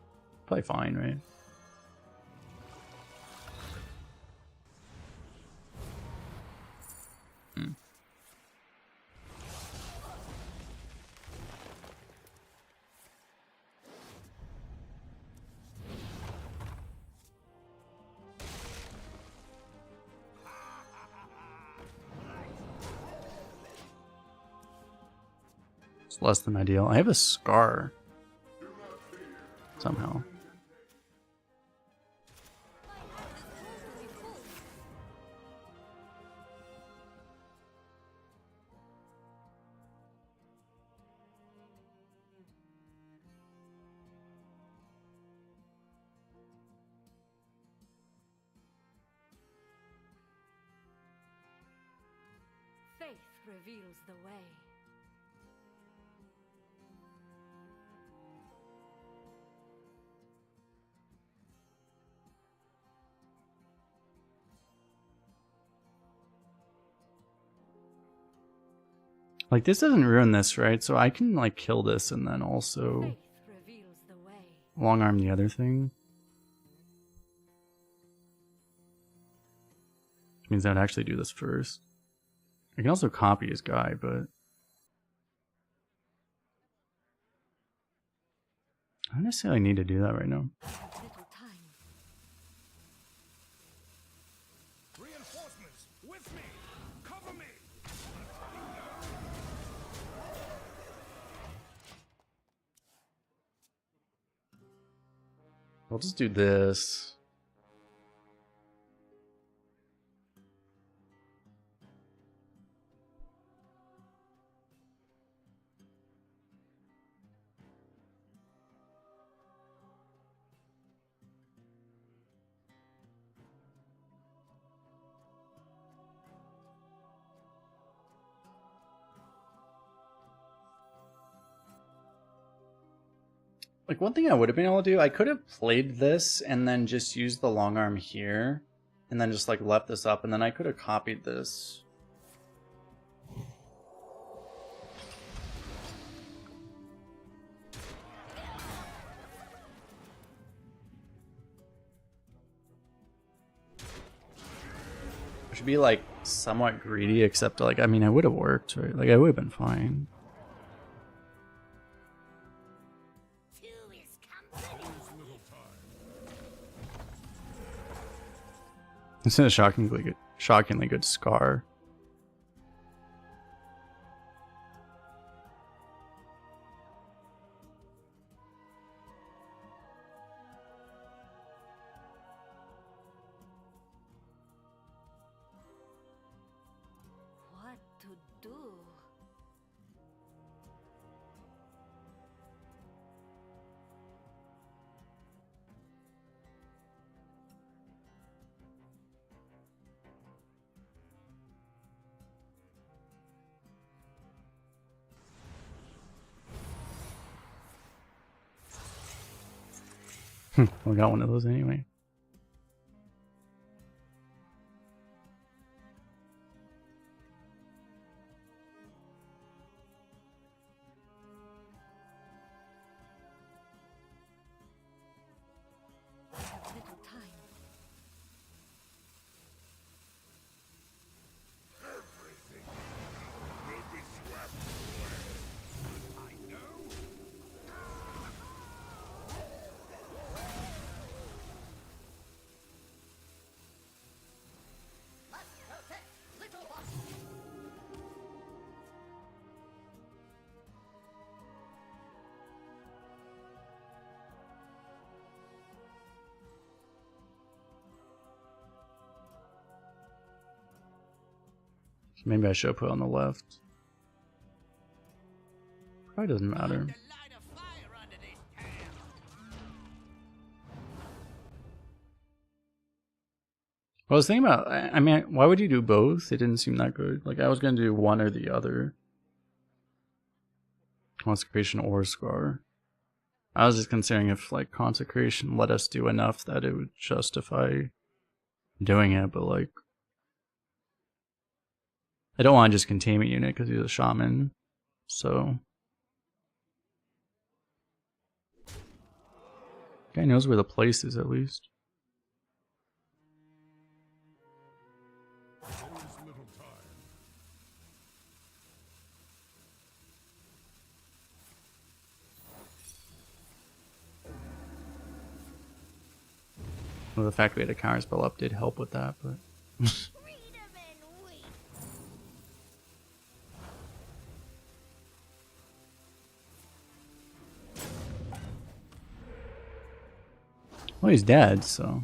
Probably fine, right? It's less than ideal. I have a Scar. Somehow. Faith reveals the way. Like, this doesn't ruin this, right? So I can, like, kill this and then also Faith reveals the way. long arm the other thing. Which means I'd actually do this first. I can also copy his guy, but I don't necessarily need to do that right now. I have little time. Reinforcements with me. Cover me. I'll just do this. Like, one thing I would have been able to do, I could have played this and then just used the long arm here and then just like left this up, and then I could have copied this. I should be like somewhat greedy, except like, I mean, it would have worked, right? Like, I would have been fine. Two is company. This is a shockingly good scar. What to do? I got one of those anyway. I have little time. Must protect little one. Maybe I should put on the left. Probably doesn't matter. To light a fire under this town. I was thinking about, I mean, why would you do both? It didn't seem that good. Like, I was going to do one or the other. Consecration or Scar. I was just considering if, like, Consecration let us do enough that it would justify doing it, but, like, I don't want to just Containment Unit because he's a Shaman, so. Guy knows where the place is, at least. Well, the fact we had a counter spell up did help with that, but. Freedom and wheat. Well, he's dead, so.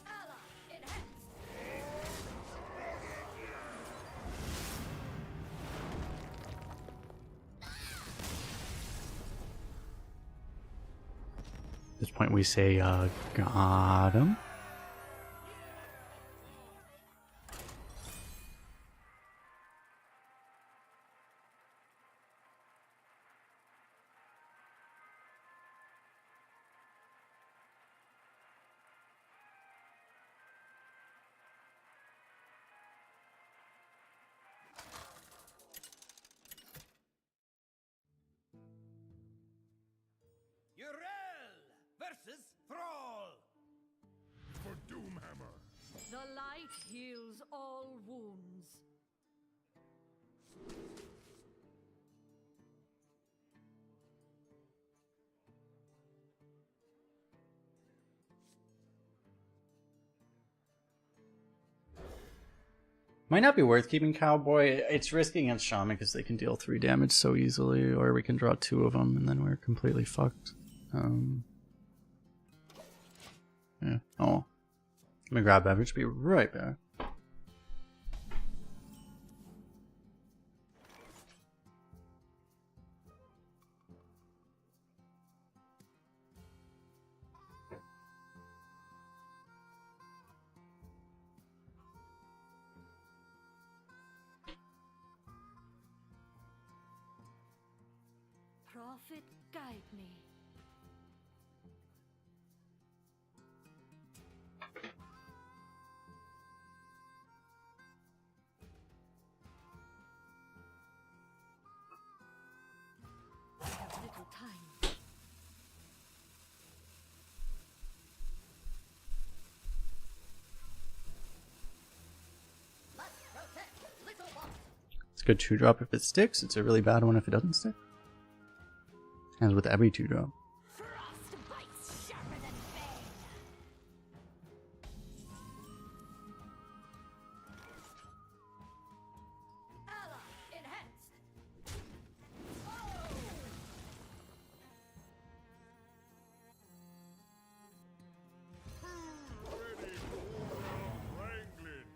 Ally enhanced. At this point, we say, got him. Urel versus Thrall. For Doomhammer. The light heals all wounds. Might not be worth keeping Cowboy. It's risky against Shaman because they can deal 3 damage so easily, or we can draw 2 of them and then we're completely fucked. Yeah. Oh. Let me grab beverage. Be right back. Prophet, guide me. I have little time. It's a good 2-drop if it sticks. It's a really bad one if it doesn't stick. As with every 2-drop. Frost bites sharper than bane. Ally enhanced. Ready for wrangling.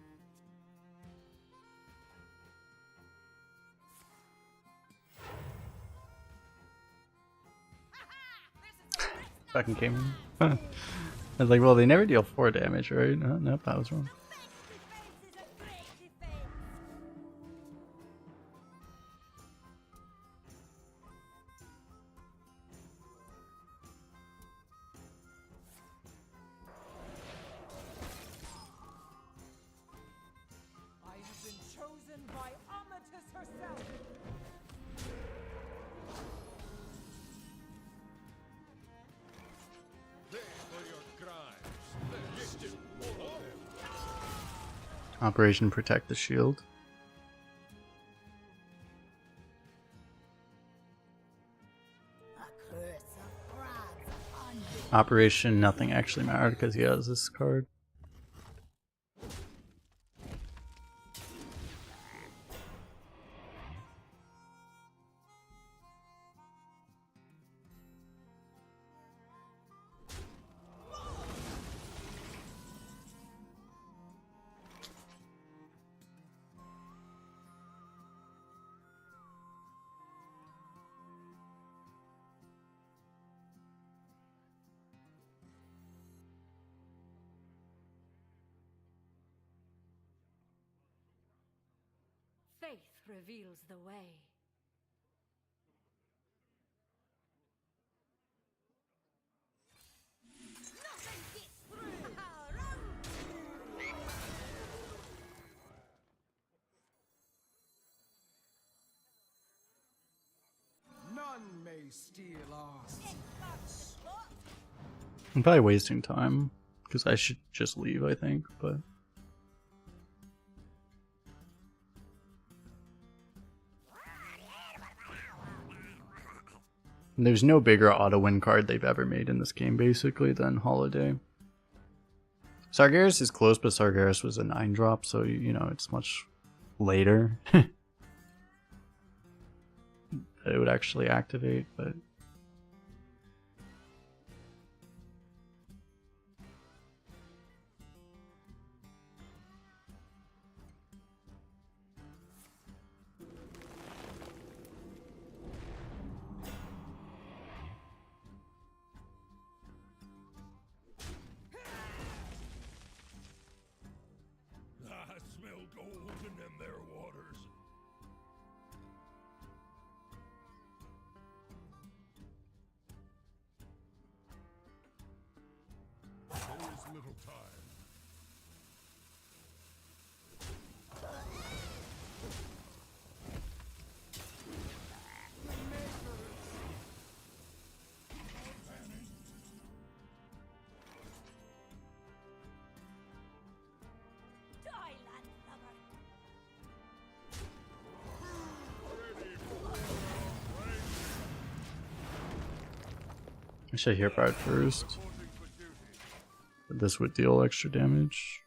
Fucking came in. I was like, well, they never deal 4 damage, right? No, nope, that was wrong. I have been chosen by Amatis herself. Pay for your crimes. Get you all of them. Operation Protect the Shield. A curse of frogs unbidden. Operation Nothing actually mattered because he has this card. Faith reveals the way. Nothing gets through. None may steal our secrets. I'm probably wasting time because I should just leave, I think, but there's no bigger auto-win card they've ever made in this game, basically, than Holiday. Sargeras is close, but Sargeras was a 9-drop, so, you know, it's much later that it would actually activate, but... I smell gold in them there waters. There is little time. I should hear part first. But this would deal extra damage.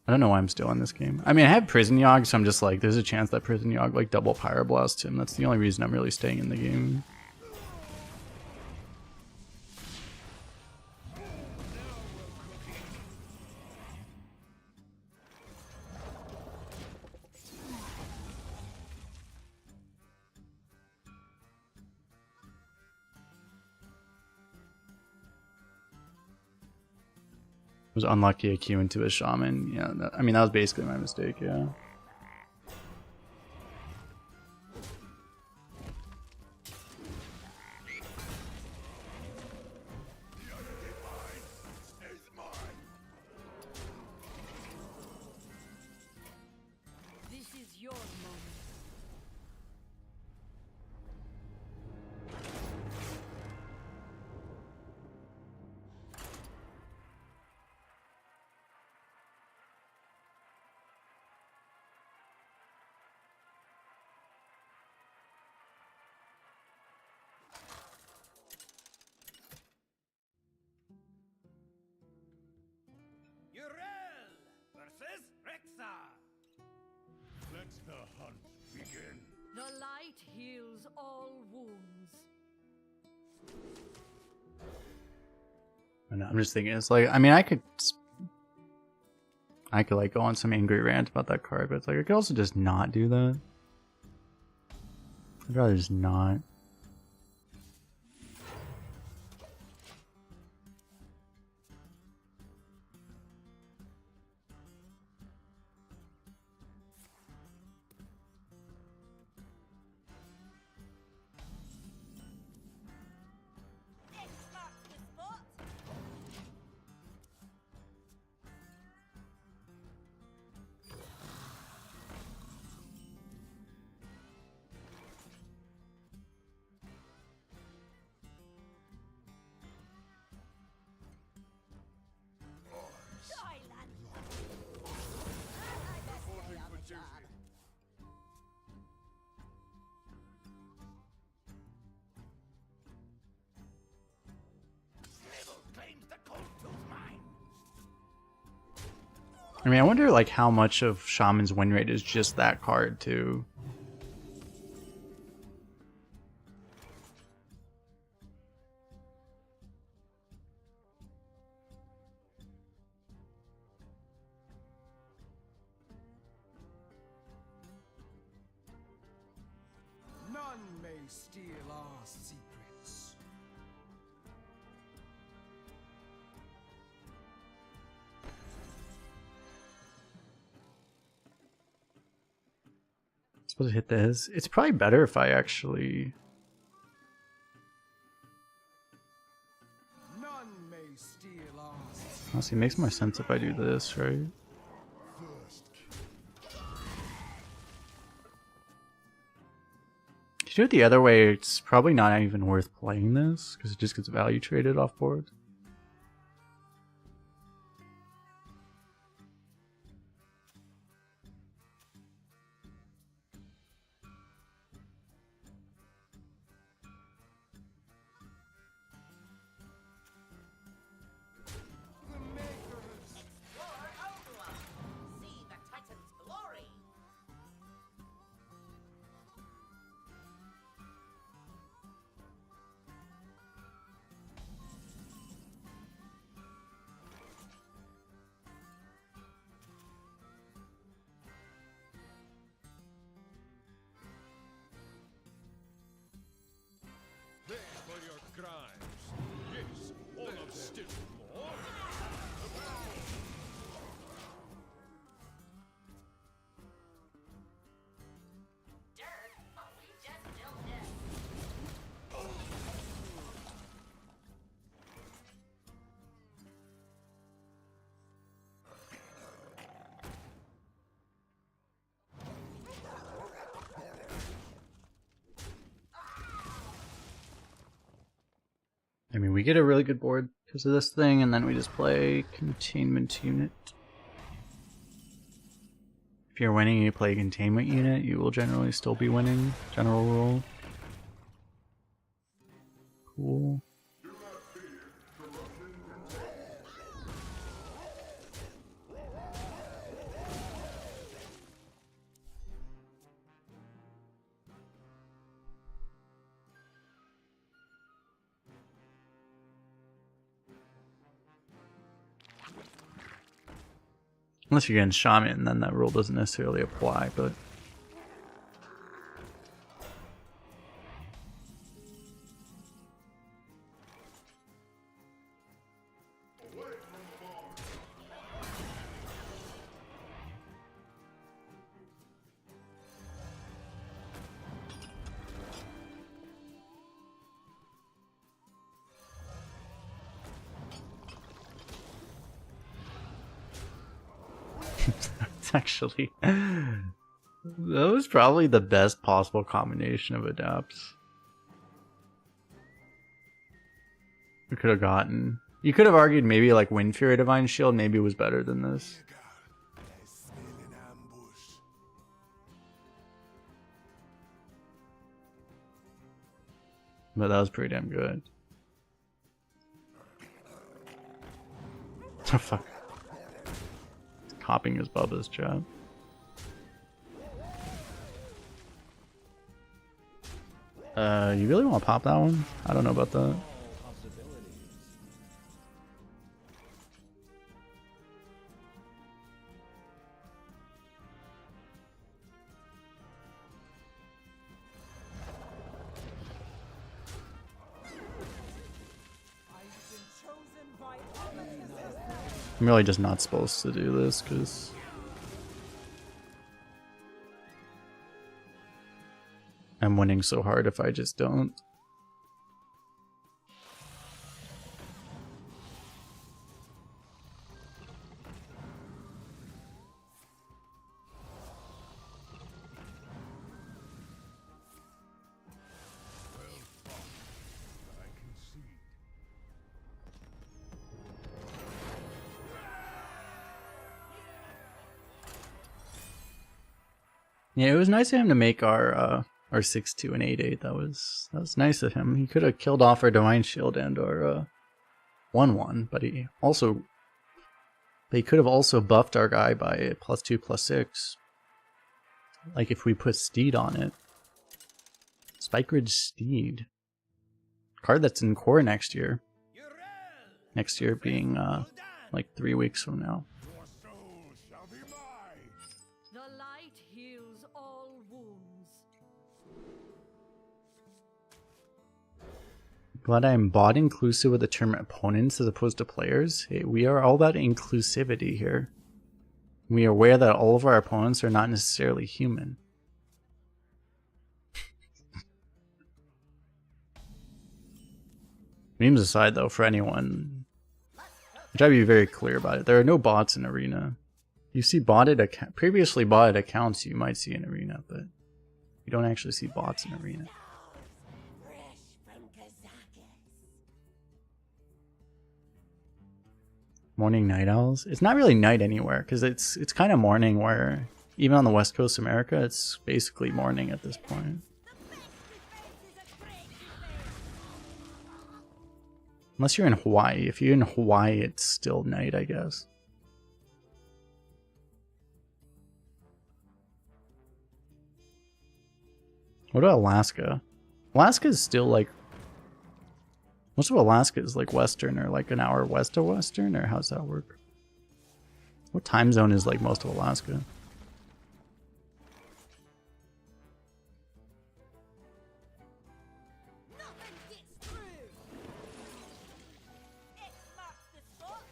I don't know why I'm still in this game. I mean, I have Prison Yogg, so I'm just like, there's a chance that Prison Yogg like double Pyroblast him. That's the only reason I'm really staying in the game. Was unlucky a Q into a Shaman. Yeah, I mean, that was basically my mistake, yeah. This is your moment. Urel versus Rexar. Let the hunt begin. The light heals all wounds. I know, I'm just thinking, it's like, I mean, I could like go on some angry rant about that card, but it's like, I could also just not do that. I'd rather just not. This marks the spot. Thailand. I best stay on the job. Little claims the Kolst mine. I mean, I wonder like how much of Shaman's win rate is just that card too. None may steal our secrets. I'm supposed to hit this. It's probably better if I actually. None may steal our secrets. Honestly, it makes more sense if I do this, right? If you do it the other way, it's probably not even worth playing this, because it just gets value traded off board. The makers. Explore Outlaw. See the Titan's glory. Pay for your crimes. Yes, all of still more. Dirt, but we just built this. I mean, we get a really good board because of this thing, and then we just play Containment Unit. If If you're winning and you play a containment unit, you will generally still be winning. General rule. Cool. Unless you're getting shaman, then that rule doesn't necessarily apply, but it's actually that was probably the best possible combination of adapts we could have gotten. You could have argued maybe like Wind Fury Divine Shield maybe was better than this. But that was pretty damn good. Oh fuck. Copying his Bubba's chat. You really want to pop that one? I don't know about that. I'm really just not supposed to do this because I'm winning so hard if I just don't. Yeah, it was nice of him to make our 6-2 and 8-8. That was nice of him. He could have killed off our Divine Shield and our 1-1, but he could have also buffed our guy by a +2/+6. Like if we put Steed on it. Spike Ridge Steed. Card that's in core next year. Next year being like 3 weeks from now. The light heals all wounds. Glad I'm bot inclusive with the term opponents as opposed to players. Hey, we are all about inclusivity here. We are aware that all of our opponents are not necessarily human. Memes aside though, for anyone, which I'd be very clear about it, there are no bots in Arena. You see previously botted accounts you might see in Arena, but you don't actually see bots in Arena. Morning night owls? It's not really night anywhere because it's kind of morning where even on the West Coast of America it's basically morning at this point. Unless you're in Hawaii. If you're in Hawaii it's still night, I guess. What about Alaska? Alaska is still like... Most of Alaska is like Western or like an hour west of Western, or how's that work? What time zone is like most of Alaska? Nothing gets through. X marks the spot.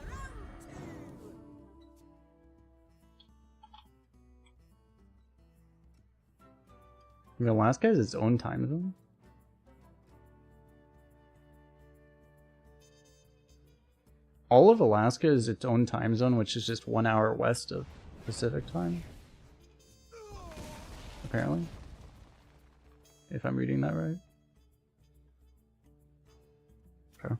Round two. I mean, Alaska has its own time zone? All of Alaska is its own time zone, which is just 1 hour west of Pacific time. Apparently. If I'm reading that right. Okay.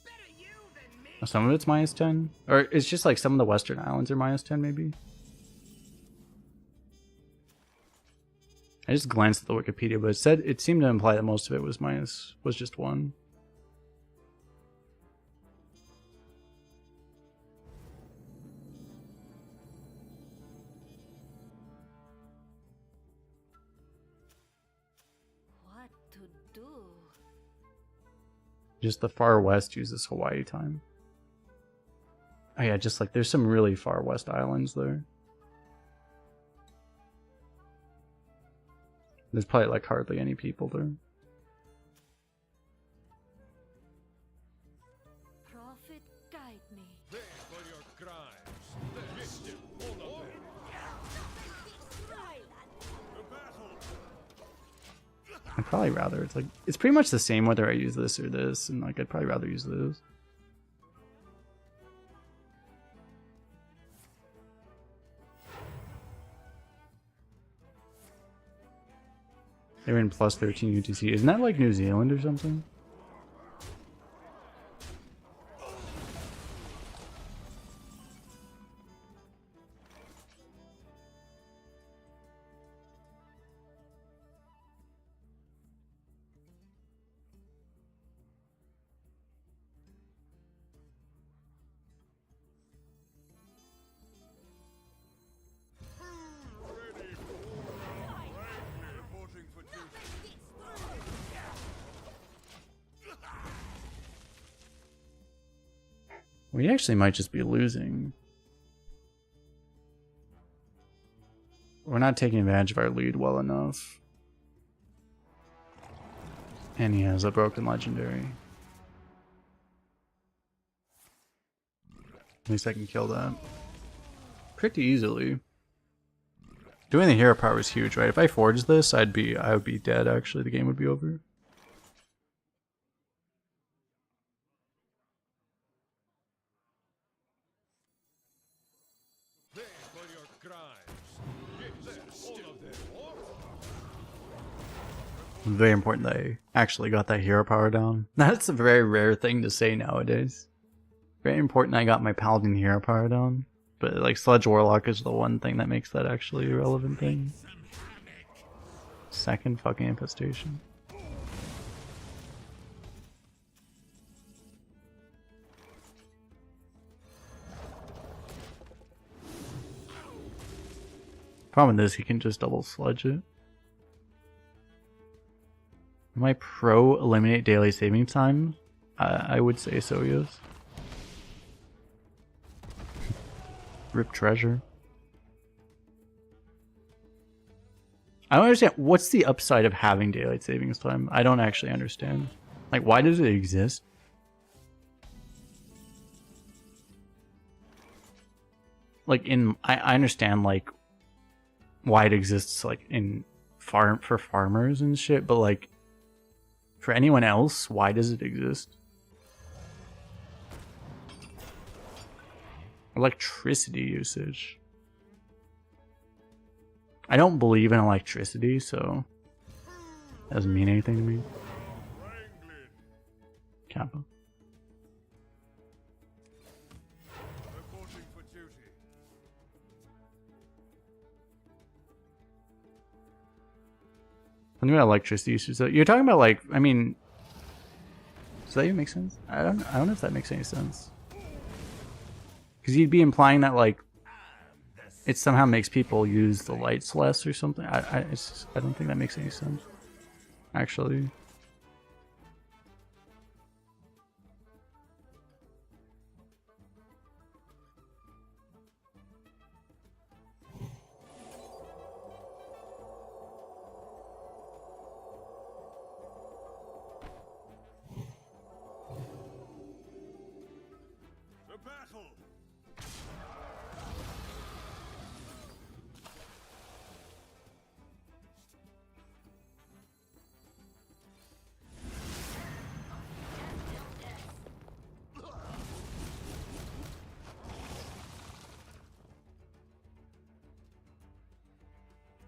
Better you than me. Some of it's -10, or it's just like some of the Western islands are -10, maybe. I just glanced at the Wikipedia, but it seemed to imply that most of it was just 1. What to do? Just the far west uses Hawaii time. Oh yeah, just like there's some really far west islands there. There's probably like hardly any people there. Prophet, guide me. Pay for your crimes. List them, all of them. To battle. I'd probably rather it's pretty much the same whether I use this or this, and like I'd probably rather use this. They're in +13 UTC. Isn't that like New Zealand or something? Reporting for duty. We actually might just be losing. We're not taking advantage of our lead well enough. And he has a broken legendary. At least I can kill that pretty easily. Doing the hero power is huge, right? If I forged this, I would be dead actually. The game would be over. Pay for your crimes. Give them, all of them. Or Very important that I actually got that hero power down. That's a very rare thing to say nowadays. Very important I got my paladin hero power down. But like Sludge Warlock is the one thing that makes that actually a relevant thing. Second fucking infestation. Problem is he can just double sludge it. Am I pro eliminate daily saving time? I would say so, yes. Rip treasure. I don't understand. What's the upside of having daylight savings time? I don't actually understand. Like, why does it exist? Like, I understand, like, why it exists, like, for farmers and shit, but, like, for anyone else, why does it exist? Electricity usage. I don't believe in electricity, so it doesn't mean anything to me. Kappa. reporting for duty. Something about electricity usage. So you're talking about, like, I mean, does that even make sense? I don't know if that makes any sense. Because you'd be implying that, like, it somehow makes people use the lights less or something. I don't think that makes any sense, actually. To battle.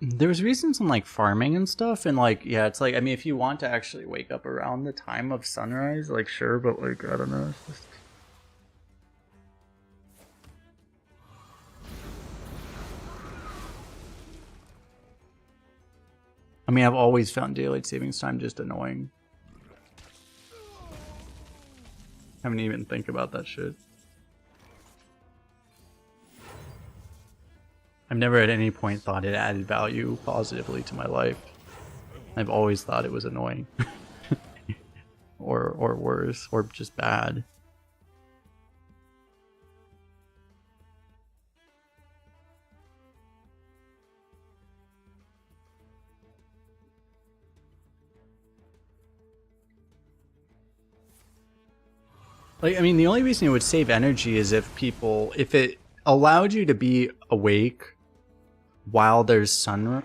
There was reasons on, like, farming and stuff, and, like, yeah, it's like, I mean, if you want to actually wake up around the time of sunrise, like, sure, but, like, I don't know, it's just, I mean, I've always found daylight savings time just annoying. I haven't even think about that shit. I've never at any point thought it added value positively to my life. I've always thought it was annoying. or worse, or just bad. Like, I mean, the only reason it would save energy is if it allowed you to be awake while there's sun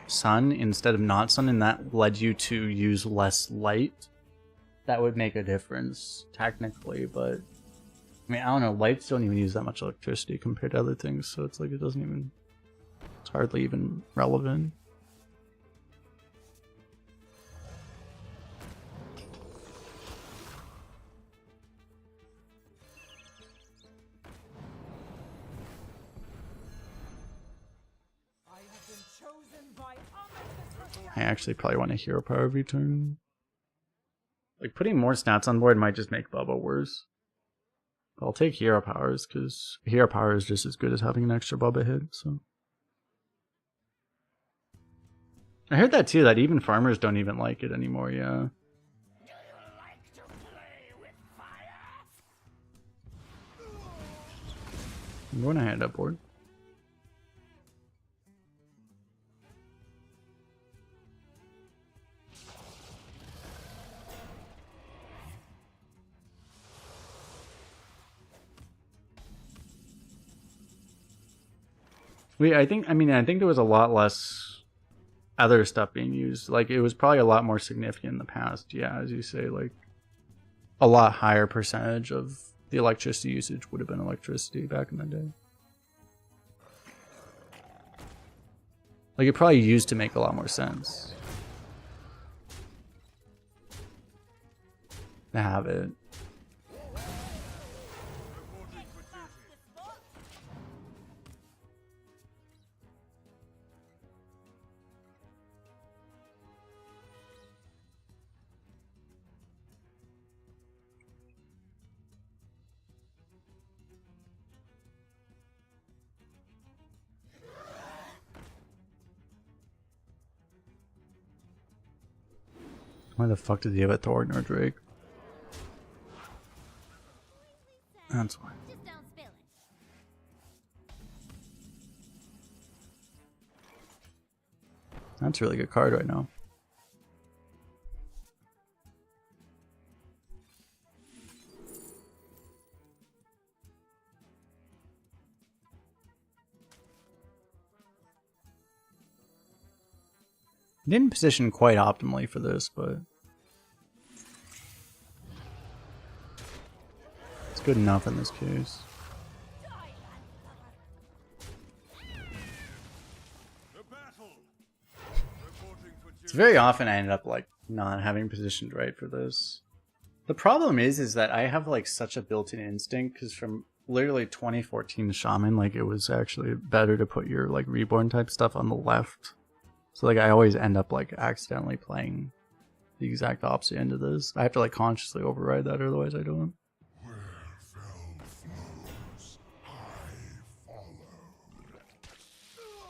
instead of not sun, and that led you to use less light, that would make a difference technically. But I mean, I don't know, lights don't even use that much electricity compared to other things, so it's like it's hardly even relevant. I actually probably want a hero power every turn. Like, putting more stats on board might just make Bubba worse. I'll take hero powers, because hero power is just as good as having an extra Bubba hit, so. I heard that too, that even farmers don't even like it anymore, yeah. I'm going to hand up board. I think there was a lot less other stuff being used. Like, it was probably a lot more significant in the past. Yeah, as you say, like, a lot higher percentage of the electricity usage would have been electricity back in the day. Like, it probably used to make a lot more sense to have it. Why the fuck did he have a Thornton or Drake? That's why. Just don't spill it. That's a really good card right now. Didn't position quite optimally for this, but it's good enough in this case. It's very often I end up like not having positioned right for this. The problem is that I have like such a built-in instinct, because from literally 2014 Shaman, like, it was actually better to put your like reborn type stuff on the left. So like I always end up like accidentally playing the exact opposite end of this. I have to like consciously override that, otherwise I don't.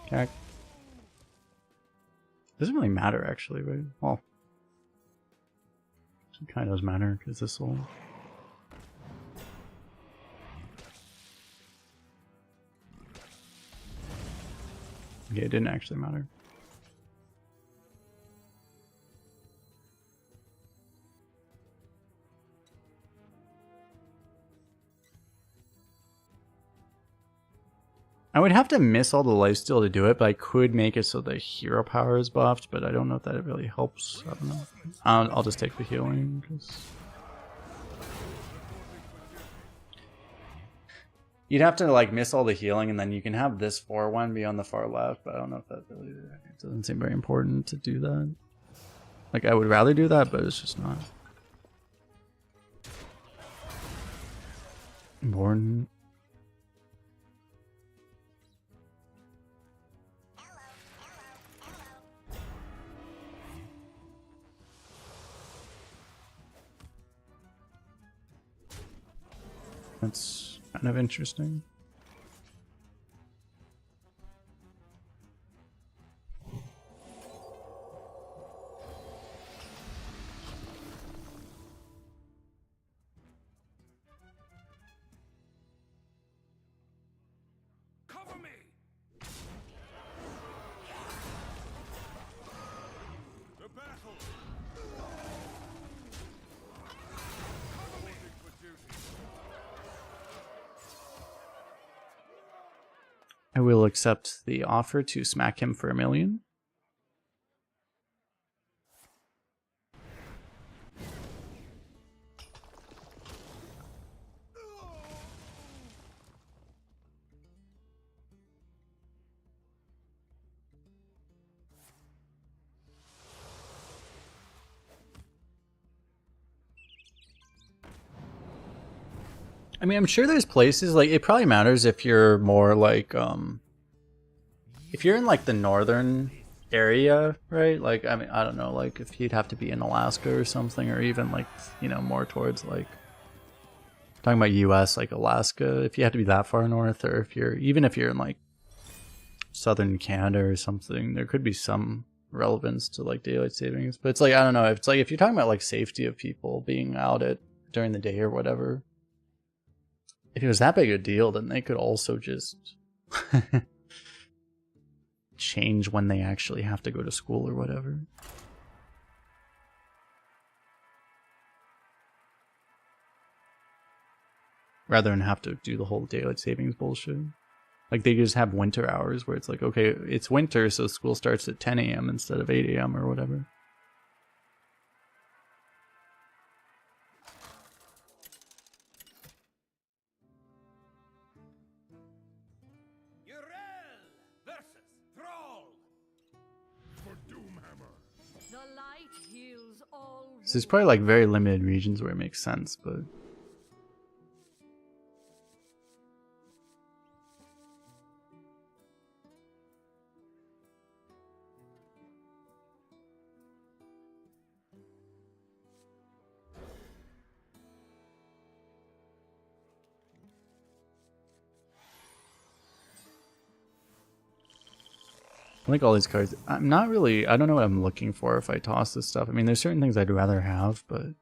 Okay. Doesn't really matter actually, right? Well, it kind of does matter because this will. Okay, it didn't actually matter. I would have to miss all the lifesteal to do it, but I could make it so the hero power is buffed, but I don't know if that really helps. I don't know. I'll just take the healing. You'd have to like miss all the healing, and then you can have this 4-1 be on the far left, but I don't know if that really, it doesn't seem very important to do that. Like, I would rather do that, but it's just not. Important. That's kind of interesting. Cover me. The battle. Cover me for duty. I will accept the offer to smack him for 1 million. I mean, I'm sure there's places, like, it probably matters if you're more like, if you're in like the northern area, right? Like, I mean, I don't know, like if you'd have to be in Alaska or something, or even like, you know, more towards like, talking about US, like Alaska, if you have to be that far north, or if you're, even if you're in like southern Canada or something, there could be some relevance to like daylight savings. But it's like, I don't know, it's like if you're talking about like safety of people being out at during the day or whatever, if it was that big a deal, then they could also just change when they actually have to go to school or whatever. Rather than have to do the whole daylight savings bullshit. Like they just have winter hours where it's like, okay, it's winter, so school starts at 10 a.m. instead of 8 a.m. or whatever. Urel versus Thrall. For Doomhammer. The light heals all. So there's probably like very limited regions where it makes sense, but I like all these cards. I'm not really, I don't know what I'm looking for if I toss this stuff. I mean, there's certain things I'd rather have, but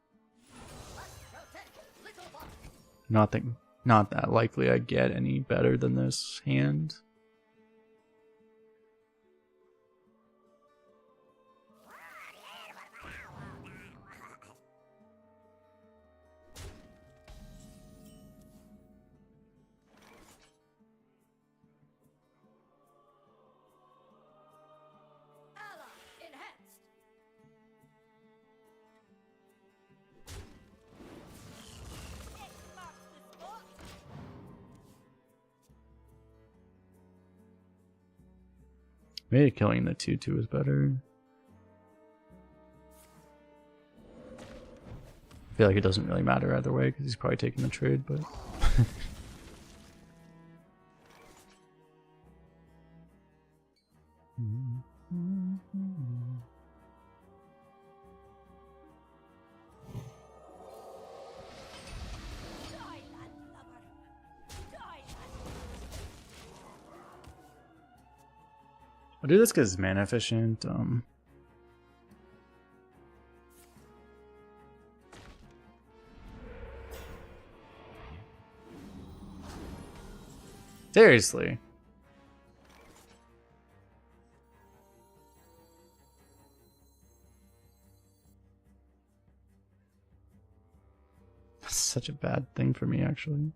not that likely I get any better than this hand. Enhanced. X marks the spot. Maybe killing the 2/2 is better. I feel like it doesn't really matter either way because he's probably taking the trade, but Die, land lover. Die, land. I'll do this because it's mana efficient. Seriously. That's such a bad thing for me, actually.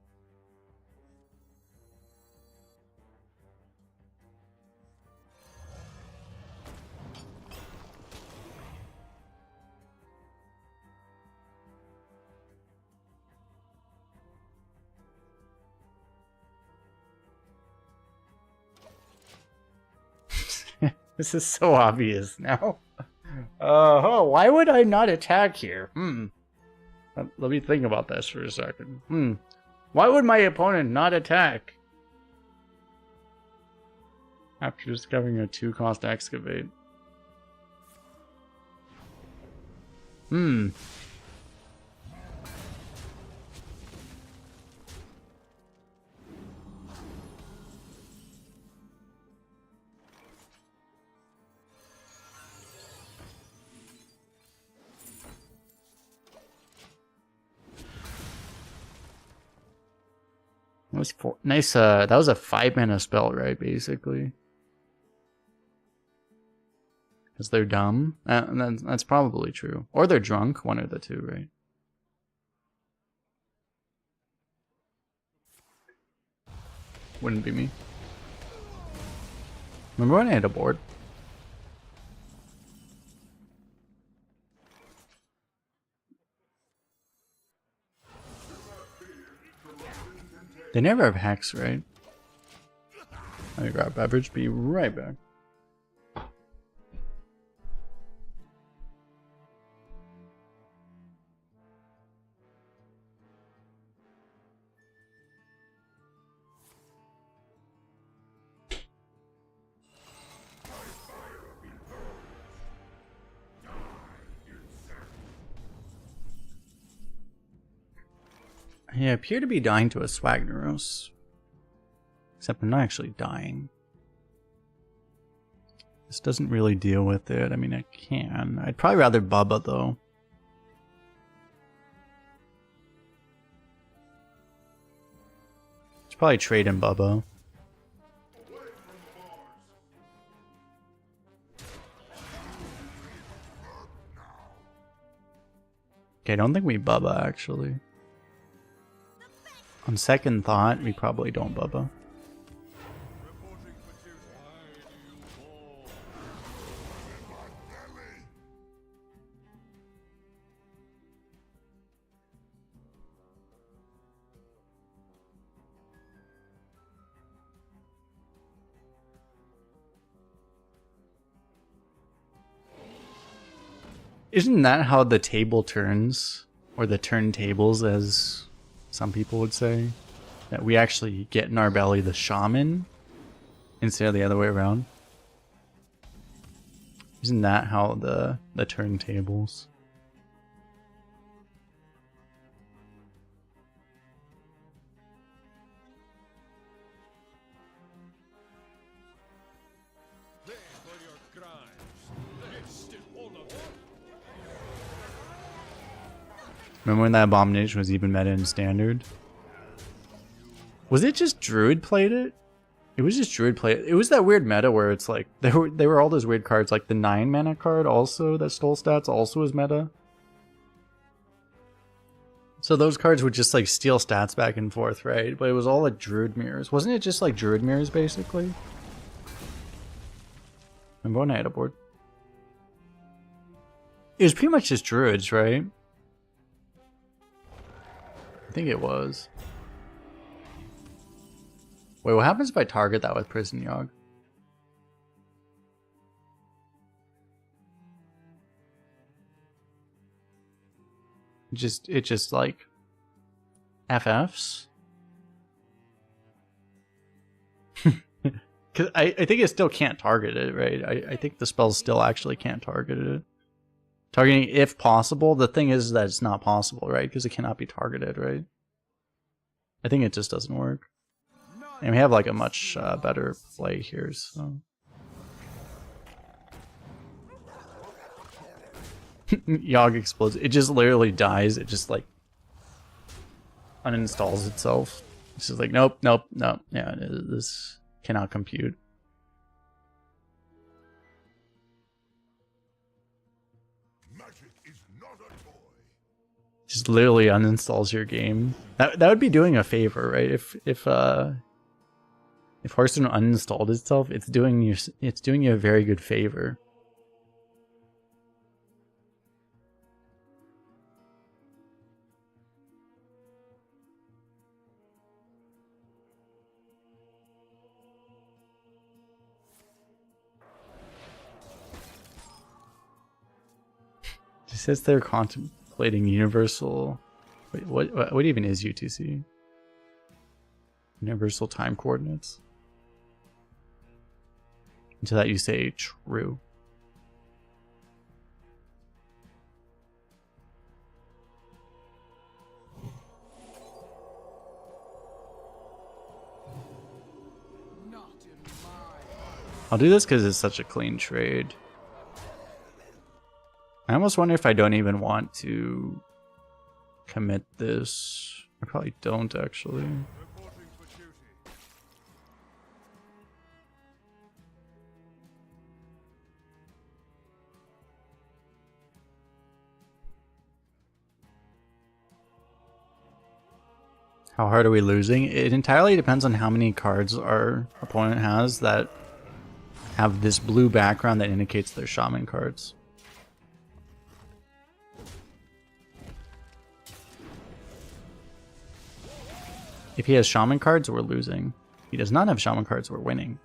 This is so obvious now. Why would I not attack here? Let me think about this for a second. Why would my opponent not attack? After discovering a 2-cost excavate. was four. Nice. That was a 5-mana spell, right? Basically, because they're dumb. That's probably true, or they're drunk. One of the two, right? Wouldn't be me. Remember when I had a board? They never have hex, right? Let me grab beverage, be right back. I appear to be dying to a Swagneros. Except I'm not actually dying. This doesn't really deal with it. I mean, I can. I'd probably rather Bubba, though. It's probably trade in Bubba. Okay, I don't think we Bubba, actually. On second thought, we probably don't Bubba. Isn't that how the table turns? Or the turntables, as some people would say? That we actually get in our belly the shaman instead of the other way around? Isn't that how the turntables? Pay for your crimes. It's still all of them. Remember when that abomination was even meta in standard? Was it just Druid played it? It was just Druid played it. It was that weird meta where it's like there were all those weird cards, like the 9-mana card also that stole stats also was meta. So those cards would just like steal stats back and forth, right? But it was all like Druid mirrors. Wasn't it just like Druid mirrors basically? Remember when I had a board? It was pretty much just Druids, right? I think it was. Wait, what happens if I target that with Prison Yogg? It just like FFs? Cause I think it still can't target it, right? I think the spells still actually can't target it. Targeting if possible. The thing is that it's not possible, right? Because it cannot be targeted, right? I think it just doesn't work. And we have like a much better play here, so. Yogg explodes. It just literally dies. It just like uninstalls itself. It's just like, nope, nope, nope. Yeah, this cannot compute. Just literally uninstalls your game. That would be doing a favor, right? If Hearthstone uninstalled itself, it's doing you a very good favor. It says they're contemplating universal. Wait, what even is UTC? Universal time coordinates. Until that you say true. Not in my I'll do this because it's such a clean trade. I almost wonder if I don't even want to commit this. I probably don't actually. Reporting for How hard are we losing? It entirely depends on how many cards our opponent has that have this blue background that indicates they're shaman cards. If he has shaman cards, we're losing. If he does not have shaman cards, we're winning.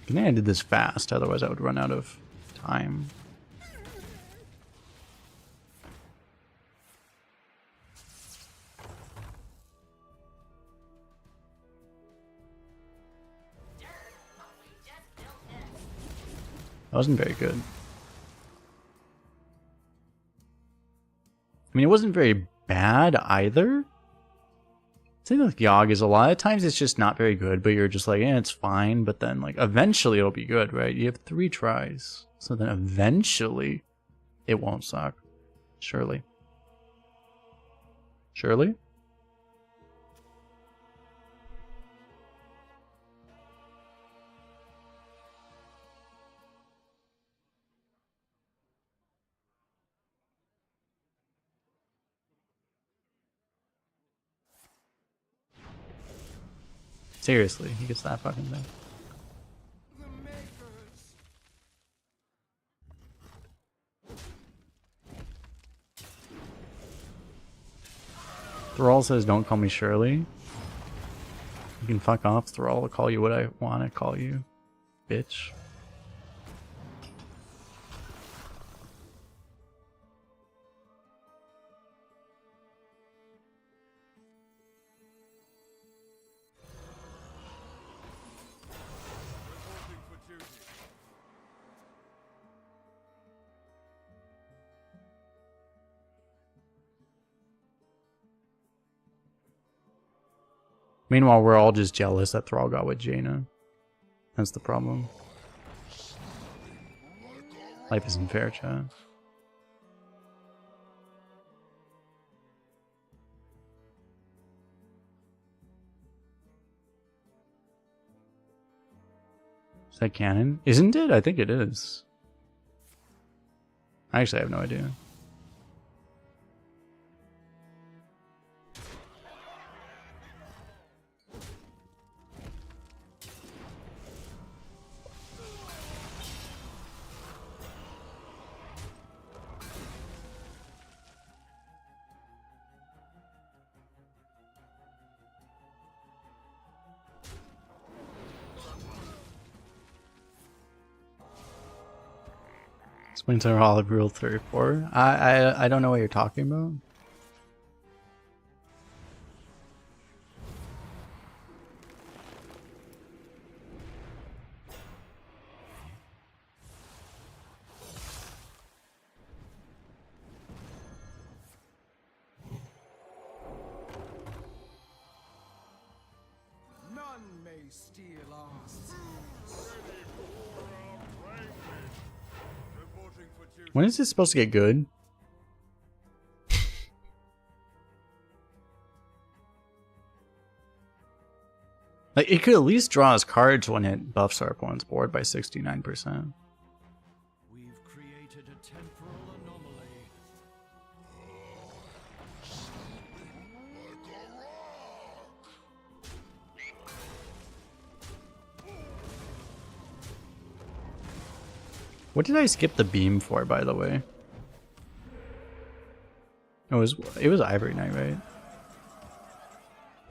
I think I did this fast, otherwise I would run out of time. That wasn't very good. I mean, it wasn't very bad either. I think like Yogg is a lot of times it's just not very good, but you're just like, eh, it's fine. But then like eventually it'll be good, right? You have 3 tries. So then eventually it won't suck. Surely. Surely? Seriously, he gets that fucking thing. The makers. Thrall says, don't call me Shirley. You can fuck off, Thrall. I'll call you what I want to call you. Bitch. Reporting for duty. Meanwhile, we're all just jealous that Thrall got with Jaina. That's the problem. Life isn't fair, chat. Is that canon? Isn't it? I think it is. I actually have no idea. Winter Olive Rule 34. I don't know what you're talking about. None may steal our souls. Reporting for duty. When is this supposed to get good? Like, it could at least draw us cards when it buffs our opponent's board by 69%. We've created a temporal anomaly. What did I skip the beam for, by the way? It was Ivory Knight, right?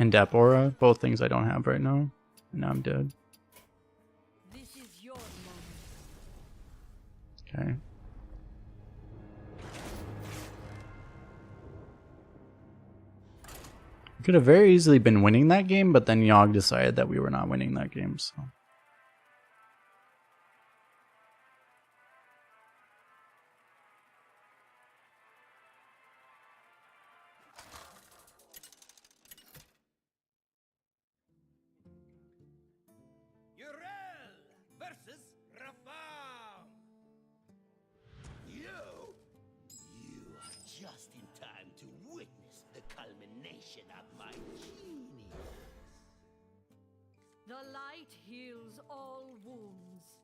And Dep Aura, both things I don't have right now. And now I'm dead. This is your moment. Okay. We could have very easily been winning that game, but then Yogg decided that we were not winning that game, so. Urel versus Rafam. You are just in time to witness the culmination It heals all wounds.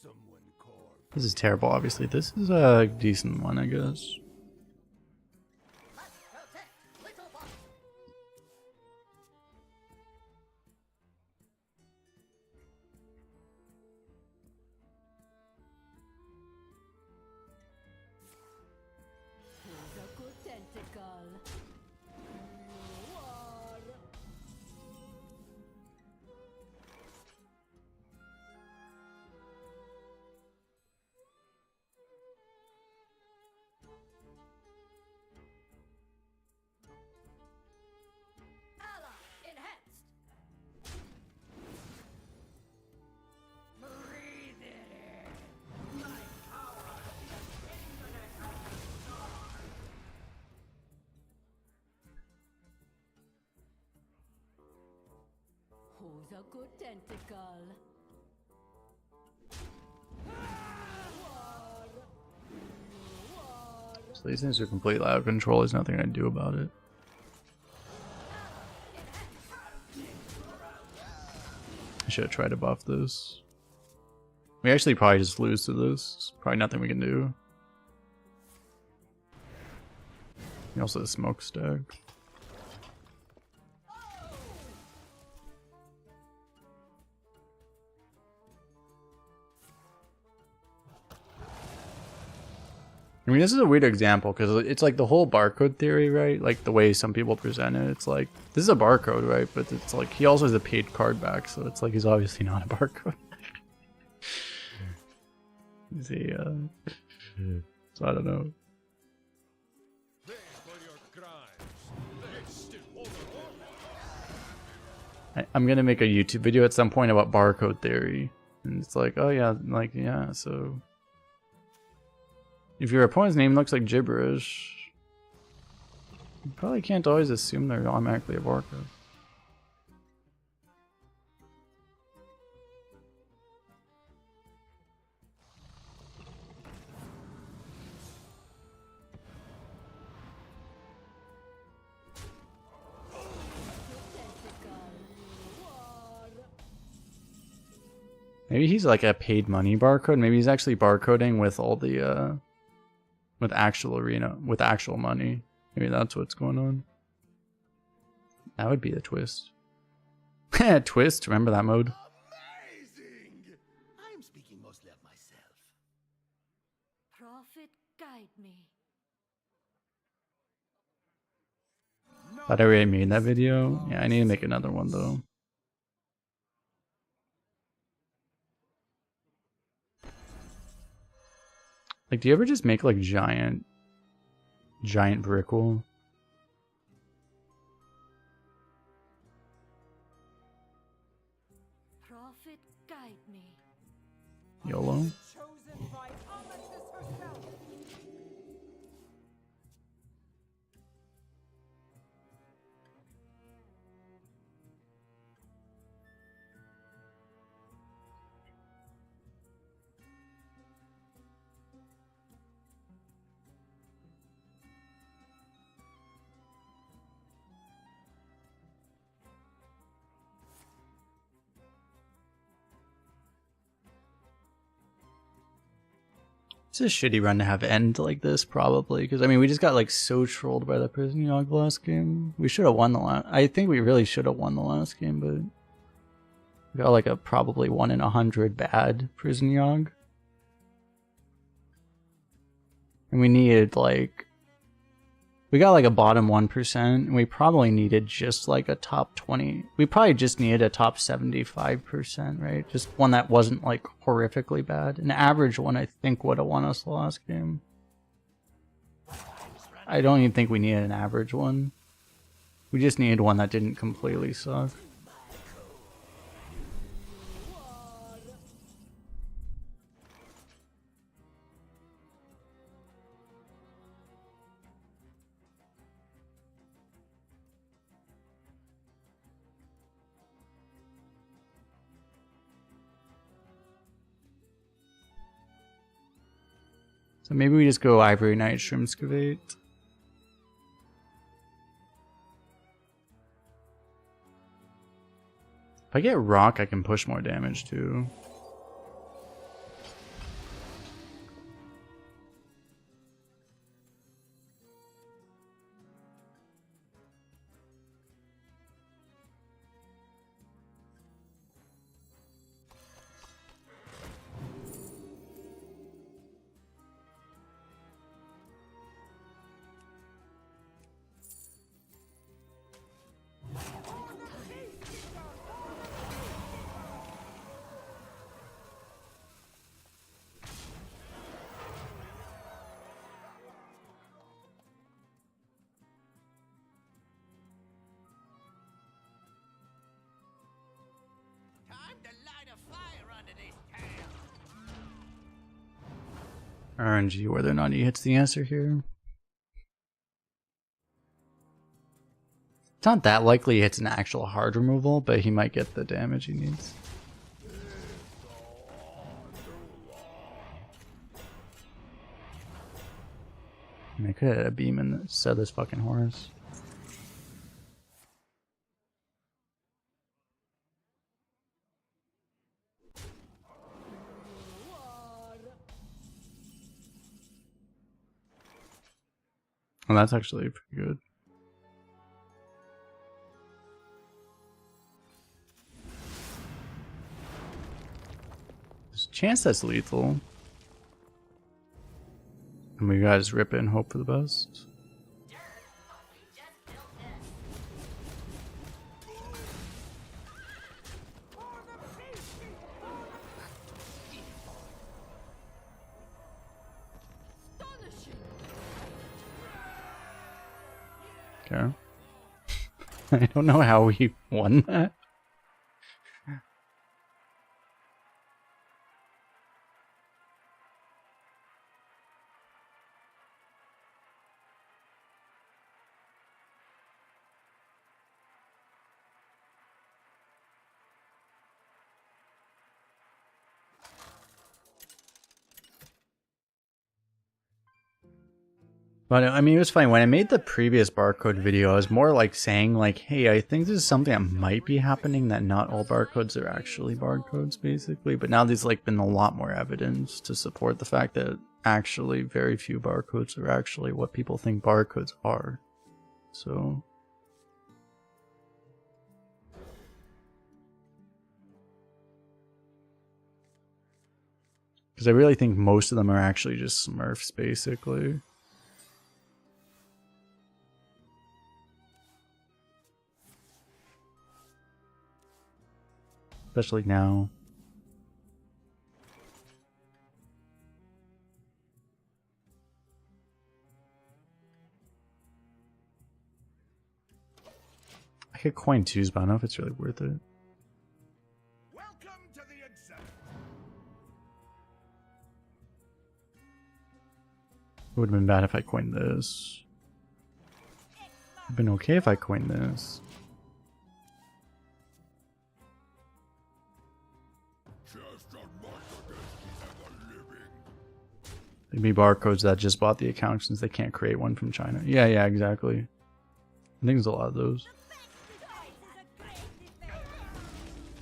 Someone carved. This is terrible, obviously. This is a decent one, I guess. Who's a good tentacle? You are. Ally enhanced. Breathe it in. My power is infinite as stars. Who's a good tentacle? So these things are completely out of control. There's nothing I can do about it. I should have tried to buff this. We actually probably just lose to this. Probably nothing we can do. We also have smokestack. I mean, this is a weird example because it's like the whole barcode theory, right? Like the way some people present it. It's like, this is a barcode, right? But it's like, he also has a paid card back, so it's like he's obviously not a barcode. Is he, so I don't know. Pay for your crimes. It's still over. I'm gonna make a YouTube video at some point about barcode theory. And it's like, oh yeah, like, yeah, so... If your opponent's name looks like gibberish, you probably can't always assume they're automatically a barcode. Maybe he's like a paid money barcode. Maybe he's actually barcoding with all the with actual arena, with actual money. Maybe that's what's going on. That would be the twist. Twist, remember that mode? Amazing! I'm speaking mostly of myself. Prophet, guide me. Thought I already made that video. Yeah, I need to make another one though. Like, do you ever just make like giant brick wall? Prophet, guide me. YOLO? Chosen by Amethyst herself. It's a shitty run to have end like this, probably, because I mean we just got like so trolled by the prison yog last game. We should have won the last. I think we really should have won the last game, but we got like a probably 1 in 100 bad prison yog, and we needed like we got like a bottom 1%, and we probably needed just like a top 20. We probably just needed a top 75%, right? Just one that wasn't like horrifically bad. An average one, I think, would have won us the last game. I don't even think we needed an average one. We just needed one that didn't completely suck. So maybe we just go Ivory Knight, Shrimskavate. If I get Rock, I can push more damage too. Time to light a fire under this town. RNG, whether or not he hits the answer here. It's not that likely he hits an actual hard removal, but he might get the damage he needs. I mean, I could have had a beam and set this fucking horse. Well, that's actually pretty good. There's a chance that's lethal. And we gotta just rip it and hope for the best. Okay. I don't know how we won that. But I mean, it was funny when I made the previous barcode video. I was more like saying like, hey, I think this is something that might be happening, that not all barcodes are actually barcodes, basically. But now there's like been a lot more evidence to support the fact that actually very few barcodes are actually what people think barcodes are. So because I really think most of them are actually just Smurfs, basically. Especially now. I could coin twos, but I don't know if it's really worth it. Welcome to the exam. It would have been bad if I coined this. It would have been okay if I coined this. There'd be barcodes that just bought the account since they can't create one from China. Yeah, exactly. I think there's a lot of those.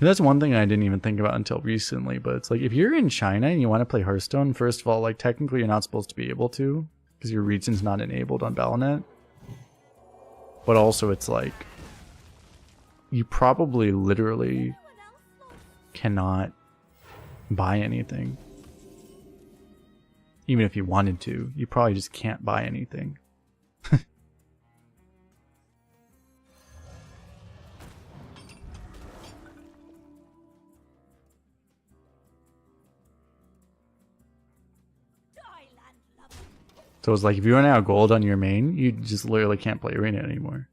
That's one thing I didn't even think about until recently, but it's like, if you're in China and you want to play Hearthstone, first of all, like, technically you're not supposed to be able to, because your region's not enabled on Battle.net. But also, it's like, you probably literally cannot buy anything. Even if you wanted to, you probably just can't buy anything. So it's like, if you run out of gold on your main, you just literally can't play Arena anymore.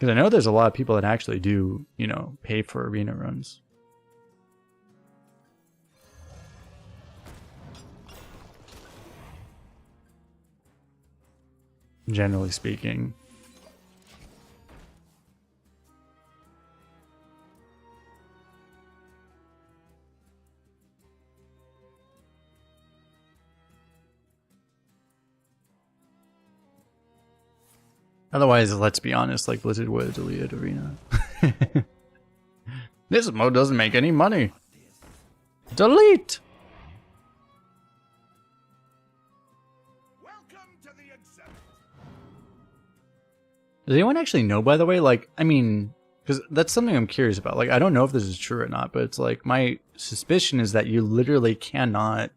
Because I know there's a lot of people that actually do, you know, pay for arena runs. Generally speaking. Otherwise, let's be honest, like Blizzard would have deleted Arena. This mode doesn't make any money. Delete! Welcome to the exhibit. Does anyone actually know, by the way? Like, I mean, because that's something I'm curious about. Like, I don't know if this is true or not, but it's like, my suspicion is that you literally cannot...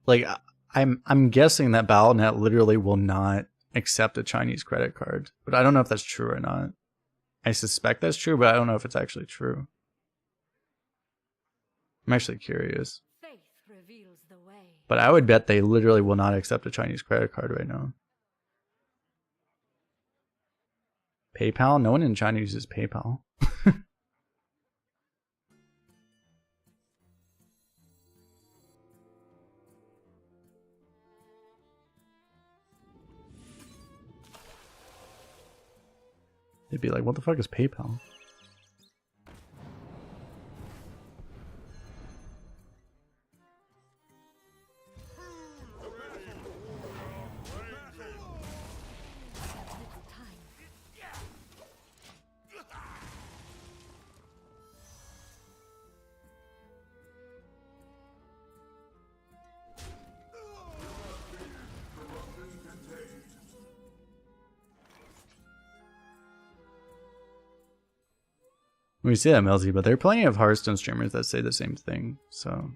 Like, I'm guessing that Battle.net literally will not accept a Chinese credit card, but I don't know if that's true or not. I suspect that's true, but I don't know if it's actually true. I'm actually curious. Faith reveals the way. But I would bet they literally will not accept a Chinese credit card right now. PayPal? No one in China uses PayPal. They'd be like, what the fuck is PayPal? Little time. We say that, Melzy, but there are plenty of Hearthstone streamers that say the same thing, so...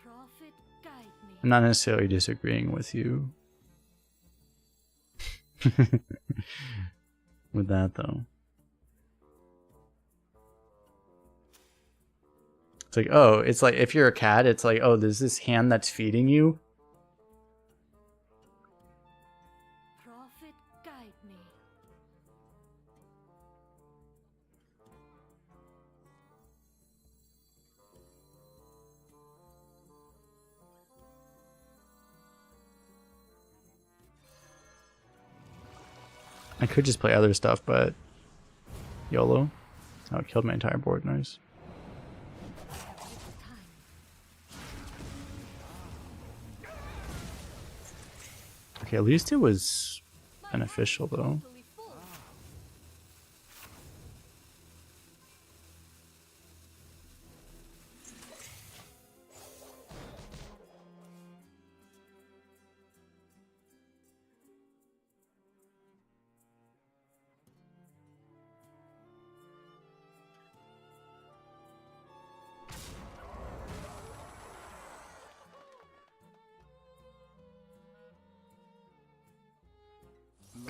Prophet, guide me. I'm not necessarily disagreeing with you. With that, though. It's like, oh, it's like, if you're a cat, it's like, oh, there's this hand that's feeding you. Prophet, guide me. I could just play other stuff, but... YOLO. Oh, it killed my entire board, nice. Little time. Okay, at least it was beneficial, though. Totally full.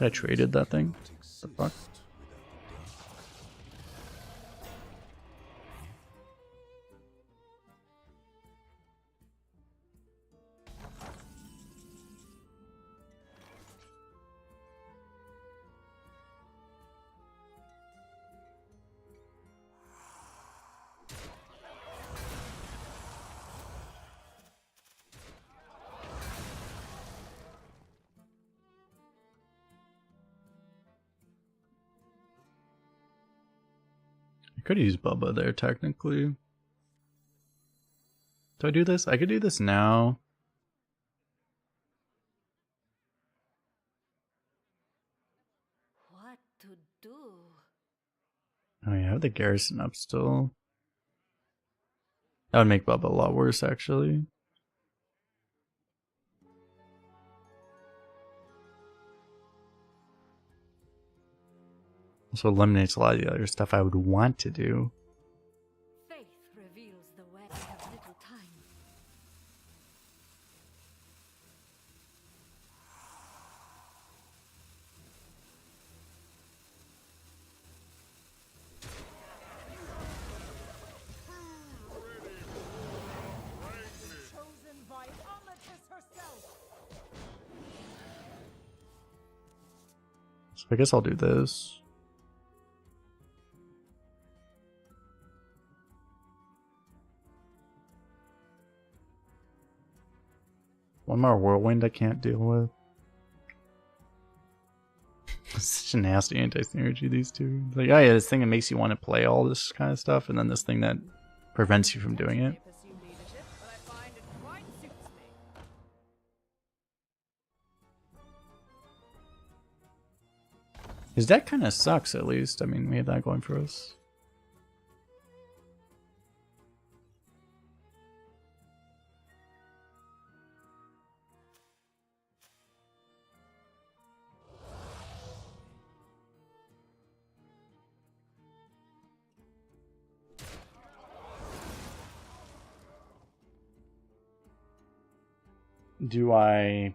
I traded that thing. The fuck? I could use Bubba there, technically. Do I do this? I could do this now. What to do? Oh yeah, I have the garrison up still. That would make Bubba a lot worse, actually. Also eliminates a lot of the other stuff I would want to do. Faith reveals the way. I have little time. So I guess I'll do this. One more whirlwind I can't deal with. Such a nasty anti-synergy, these two. It's like, oh yeah, this thing that makes you want to play all this kind of stuff, and then this thing that prevents you from doing it. Pursue leadership, but I find it quite suits me. His deck kind of sucks, at least. I mean, we have that going for us. Do I...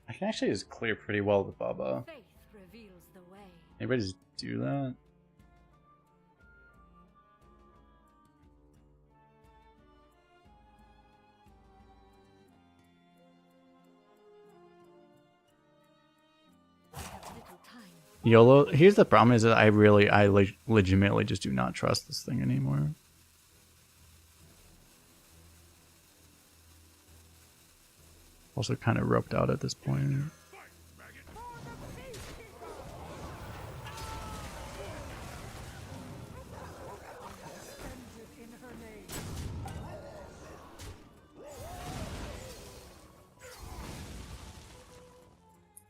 I can actually just clear pretty well with Bubba. Faith reveals the way. Anybody just do that? I have little time. YOLO. Here's the problem: is that I legitimately just do not trust this thing anymore. Also, kind of roped out at this point. In her name.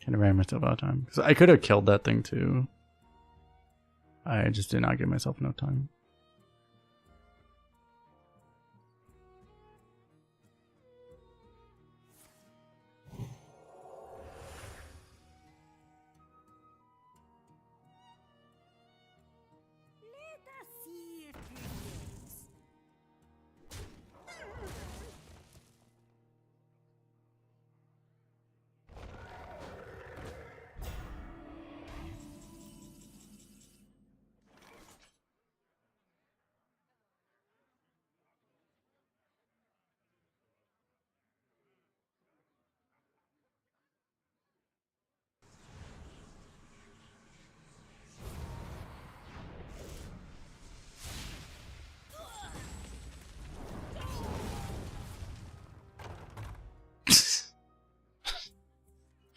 Kind of ran myself out of time because I could have killed that thing too. I just did not give myself enough time. Let us see if it works.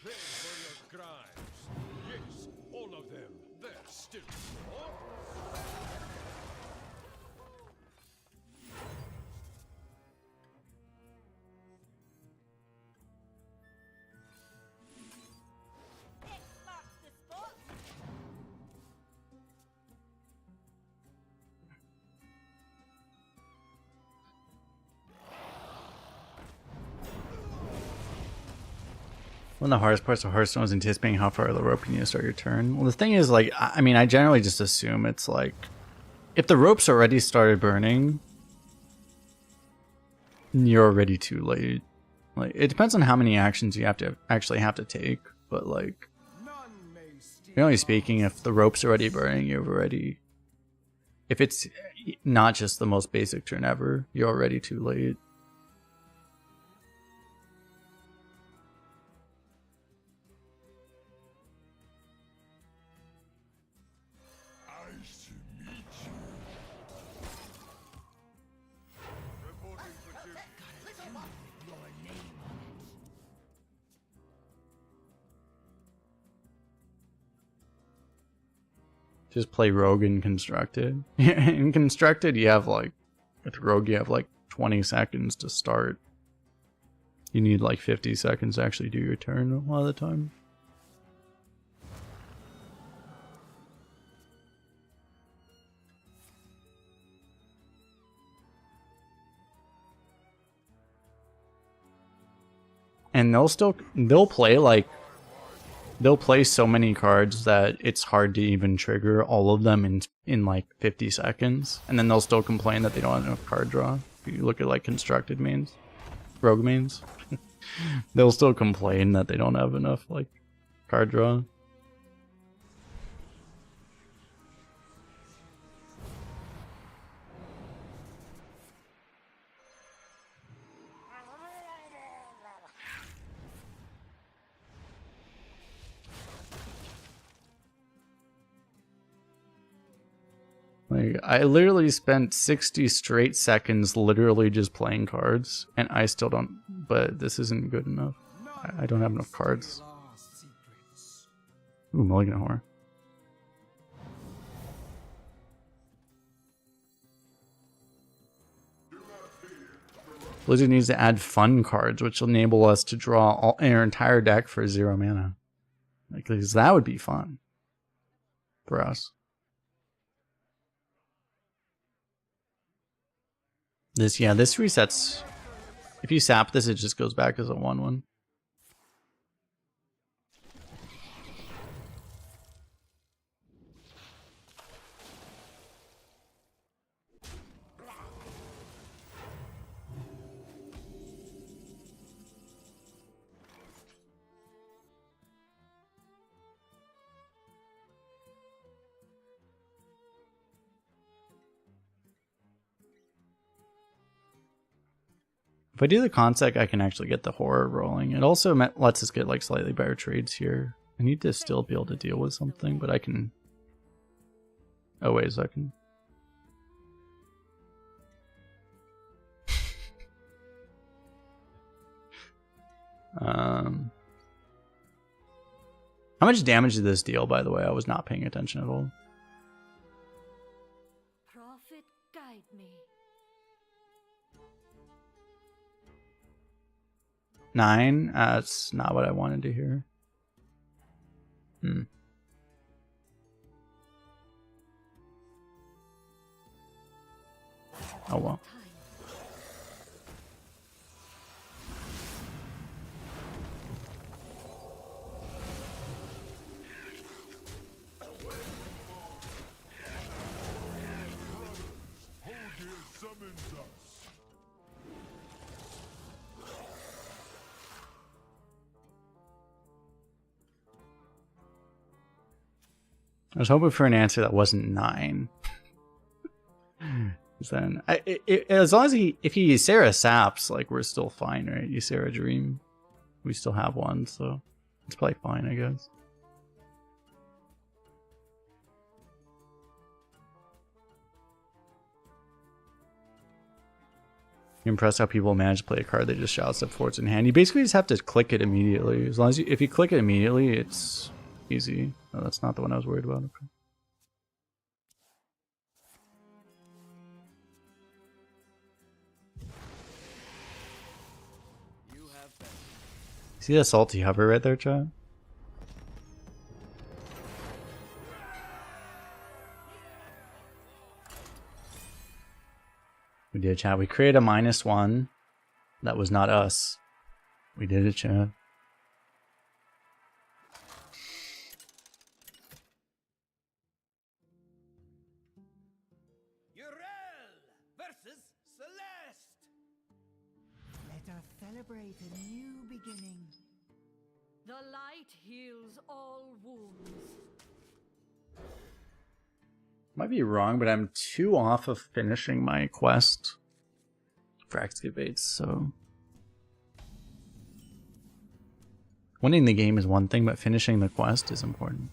Pay for your crimes. Yes, all of them. There's still more. X marks the spot. One of the hardest parts of Hearthstone is anticipating how far the rope you need to start your turn. Well, the thing is, like, I mean, I generally just assume it's like, if the rope's already started burning, you're already too late. Like, it depends on how many actions you actually have to take, but like, None may steal. generally speaking, if the rope's already burning, you've already, if it's not just the most basic turn ever, you're already too late. Nice to meet you. Reporting for duty. Your name on it. Just play Rogue in Constructed. In Constructed, you have like, with Rogue, you have like 20 seconds to start. You need like 50 seconds to actually do your turn a lot of the time. And they'll play so many cards that it's hard to even trigger all of them in like 50 seconds. And then they'll still complain that they don't have enough card draw. If you look at like constructed mains, rogue mains, they'll still complain that they don't have enough like card draw. Like, I literally spent 60 straight seconds literally just playing cards, and I still don't. But this isn't good enough. I don't have enough cards. Ooh, Mulligan Horror. Blizzard needs to add fun cards, which will enable us to draw our entire deck for 0 mana. Like, 'cause that would be fun for us. This resets. If you sap this, it just goes back as a 1/1. If I do the consec, I can actually get the horror rolling. It also lets us get like slightly better trades here. I need to still be able to deal with something, but I can... Oh, wait a second. How much damage did this deal, by the way? I was not paying attention at all. Prophet, guide me. 9? That's not what I wanted to hear. Oh well. I was hoping for an answer that wasn't 9. Then, as long as if he Ysera saps, like, we're still fine, right? Ysera Dream, we still have one, so it's probably fine, I guess. You're impressed how people manage to play a card that just shouts up forwards in hand. You basically just have to click it immediately. As long as if you click it immediately, it's easy. No, that's not the one I was worried about. Okay. See that salty hover right there, chat? We did, chat. We created a -1. That was not us. We did it, chat. Urel versus Celeste. Let us celebrate a new beginning. The light heals all wounds. Might be wrong, but I'm 2 off of finishing my quest for excavates, so... Winning the game is one thing, but finishing the quest is important.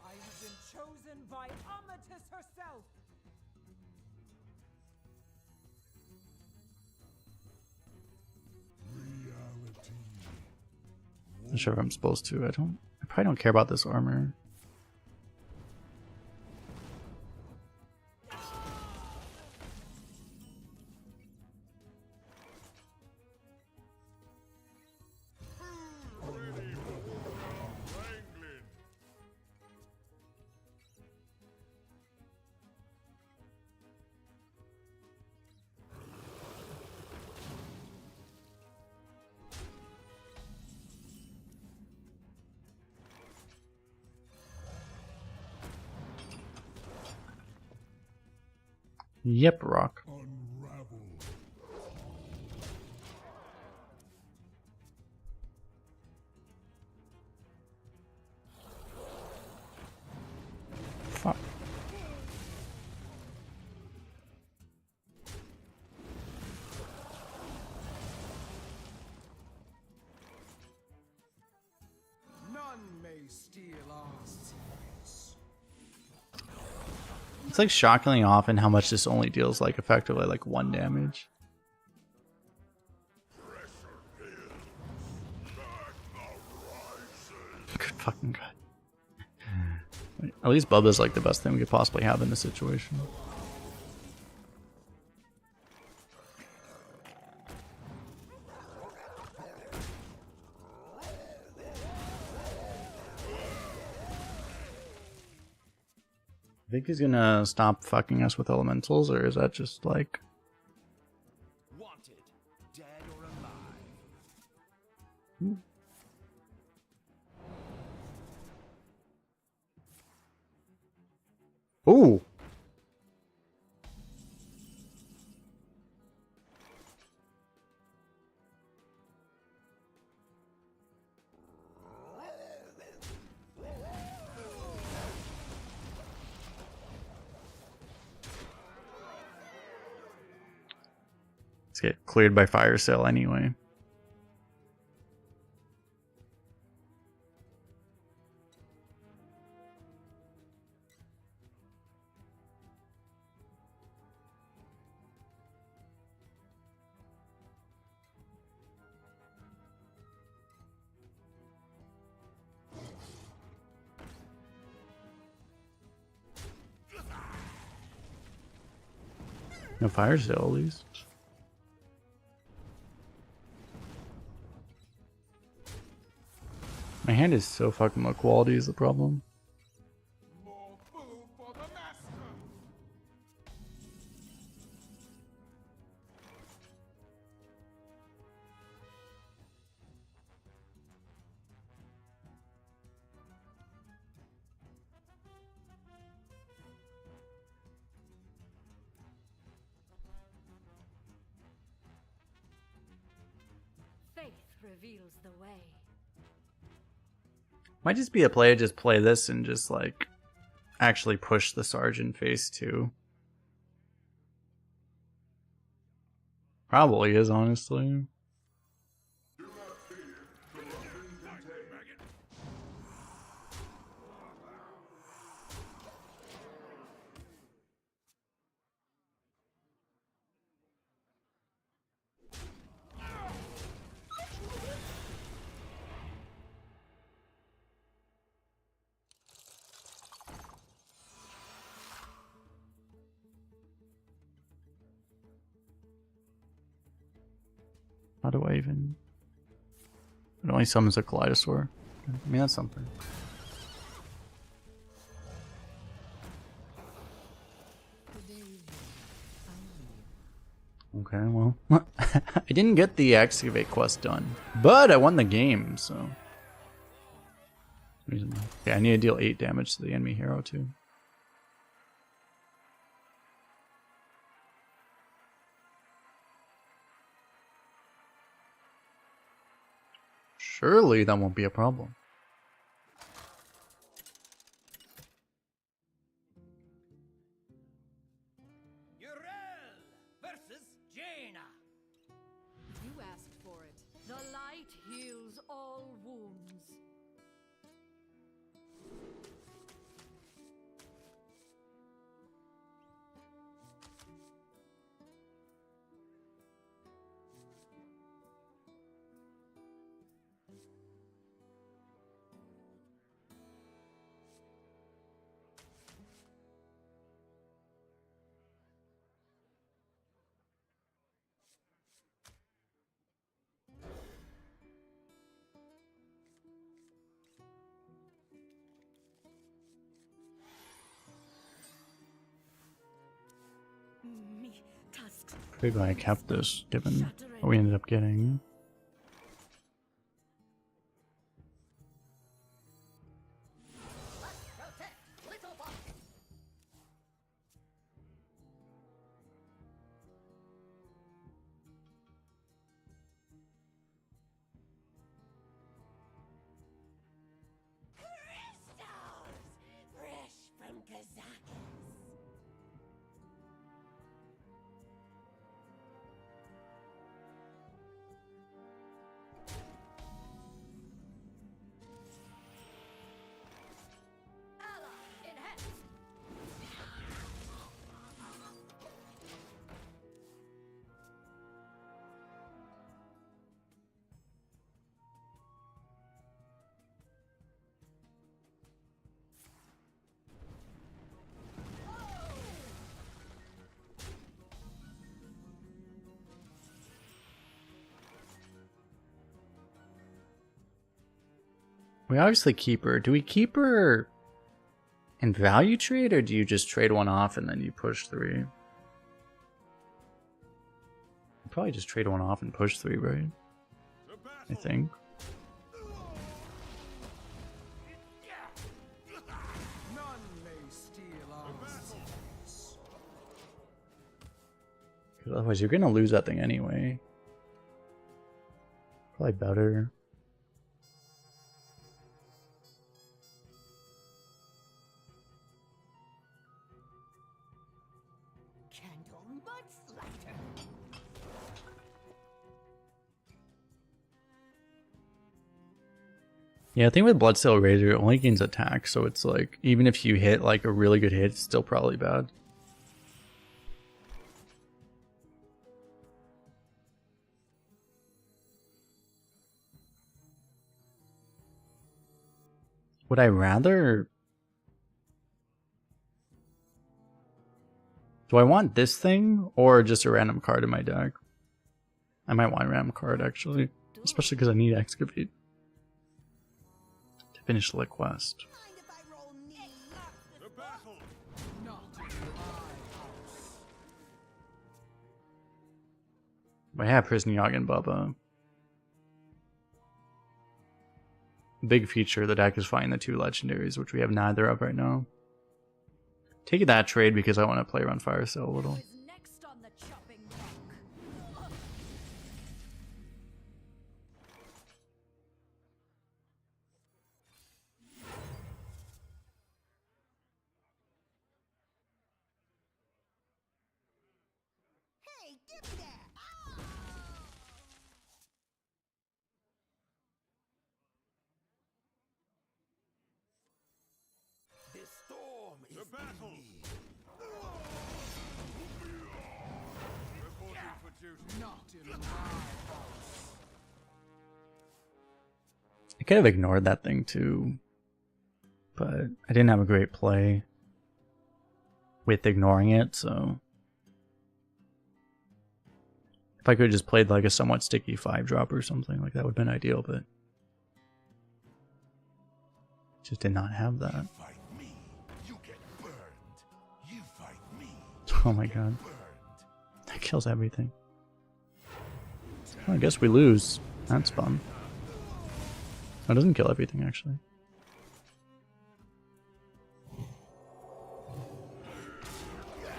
I have been chosen by Amatis herself. I'm not sure if I'm supposed to. I probably don't care about this armor. Yep, rock. Fuck. steal our secrets. It's like shockingly often how much this only deals like effectively like 1 damage. Good fucking god. At least Bubba's like the best thing we could possibly have in this situation. I think he's gonna stop fucking us with elementals, or is that just like... Wanted, dead or alive. Ooh! Let's get cleared by fire sale anyway. No fire sale at least. My hand is so fucking low quality is the problem. More food for the master. Faith reveals the way. Might just be a play to just play this and just like actually push the Sarge in phase 2. Probably is, honestly. How do I even... It only summons a Kaleidosaur. I mean, that's something. Okay, well... I didn't get the Excavate quest done, but I won the game, so... Okay, I need to deal 8 damage to the enemy hero, too. Surely that won't be a problem. Urel versus Jaina. You asked for it. The light heals all wounds. Me tusks. Pretty glad I kept this, given what we ended up getting. Protect little box. Crystals, fresh from Kazakhstan. We obviously keep her. Do we keep her in value trade, or do you just trade one off and then you push 3? Probably just trade one off and push 3, right? I think. None may steal our cities. Because otherwise you're gonna lose that thing anyway. Probably better. Candle much lighter. Yeah, I think with Bloodsteel Razor it only gains attack, so it's like even if you hit like a really good hit, it's still probably bad. Would I rather... Do I want this thing or just a random card in my deck? I might want a random card actually, especially because I need Excavate to finish the quest. Mind if I roll knee? The battle. Not in my house. I have Prison Yogg and Bubba. Big feature of the deck is finding the 2 legendaries, which we have neither of right now. Taking that trade because I want to play around Fire Cell a little. Who is next on the chopping block? Hey, give me that! Ah! This storm is The battle. Reporting for duty. Not in my house. I could have ignored that thing too, but I didn't have a great play with ignoring it, so if I could have just played like a somewhat sticky 5-drop or something, like that would have been ideal, but just did not have that. Fight me. You get burned. You fight me. Oh my god, Burned. that kills everything. Well, I guess we lose. That's fun. That doesn't kill everything actually.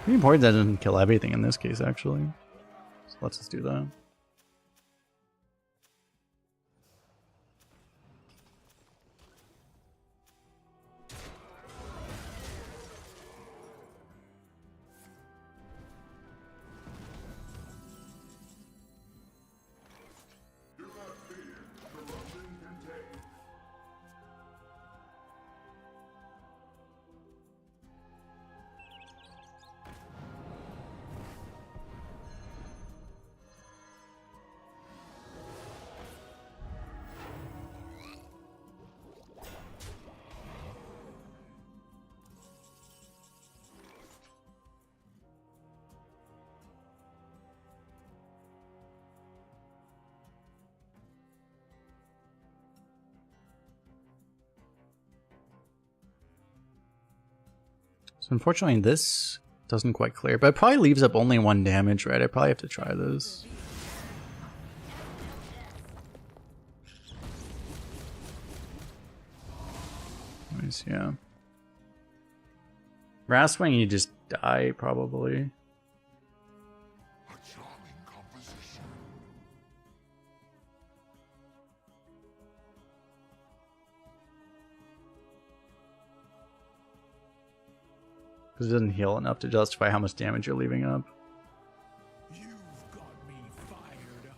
Pretty important that doesn't kill everything in this case actually. So let's just do that. So unfortunately this doesn't quite clear, but it probably leaves up only 1 damage, right? I probably have to try this. Nice, yeah. Wrastwing, you just die probably. A charming composition. Because it doesn't heal enough to justify how much damage you're leaving up. You've got me fired up.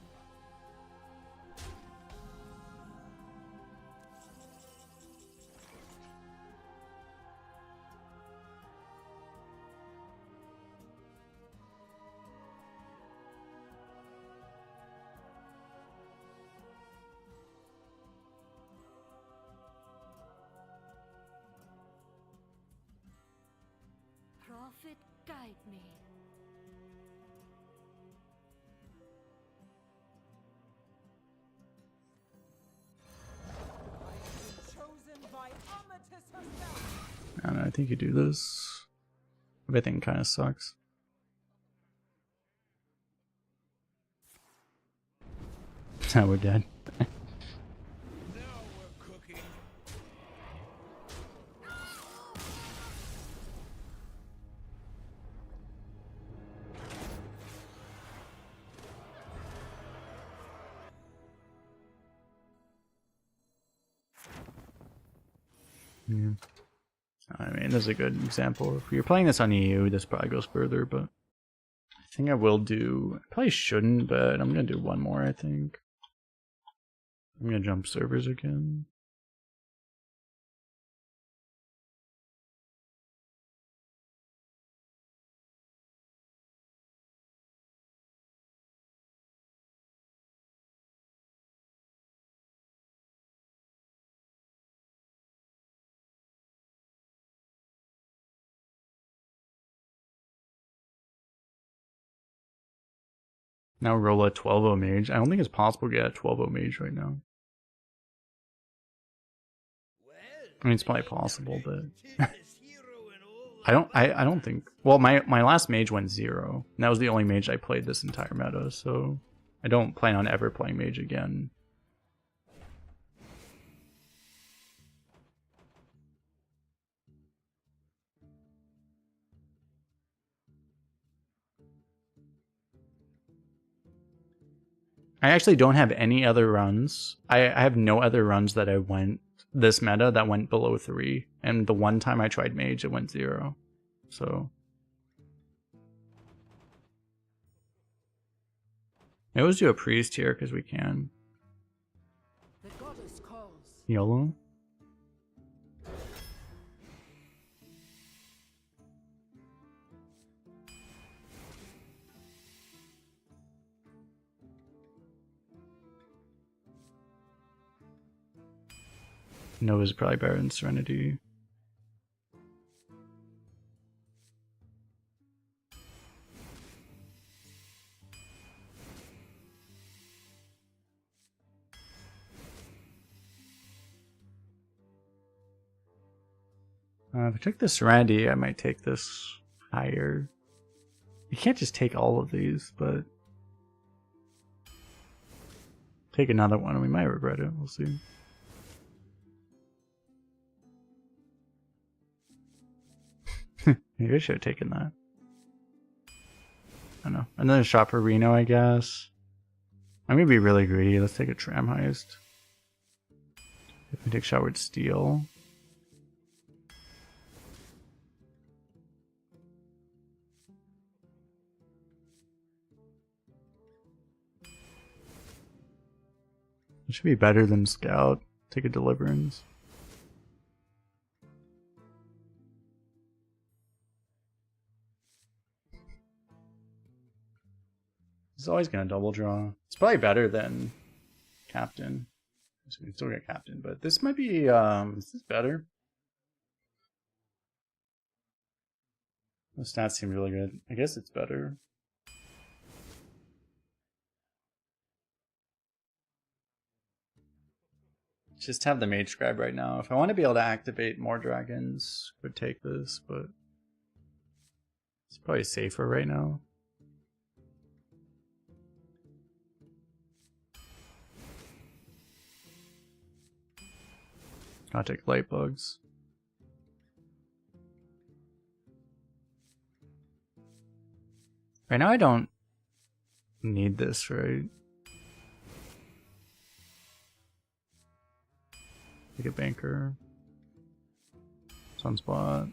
Prophet, guide me. Chosen I don't know, I think you do this. Everything kind of sucks. Now we're dead. Now we're cooking. Yeah. I mean, this is a good example. If you're playing this on EU, this probably goes further, but I think I will do. I probably shouldn't, but I'm gonna do one more, I think. I'm gonna jump servers again. Now roll a 12-0 mage. I don't think it's possible to get a 12-0 mage right now. Well, I mean, it's probably possible, but Titus hero and all I don't think. Well, my last mage went 0. And that was the only mage I played this entire meta, so I don't plan on ever playing mage again. I actually don't have any other runs. I have no other runs that I went this meta that went below 3. And the one time I tried mage, it went 0. So maybe let's do a priest here because we can. The goddess calls. YOLO. Nova's probably better than Serenity. If I took the Serenity, I might take this higher. You can't just take all of these, but take another one and we might regret it. We'll see. Maybe I should have taken that. I don't know. Another shot for Reno, I guess. I'm gonna be really greedy. Let's take a Tram Heist. If we take Showered Steel. It should be better than Scout. Take a Deliverance. It's always gonna double draw. It's probably better than Captain. So we can still get Captain, but this might be this is better. The stats seem really good. I guess it's better. Just have the Mage Scribe right now. If I want to be able to activate more dragons, would take this, but it's probably safer right now. I'll take Light Bugs. Right now I don't need this, right? Take a Banker. Sunspot.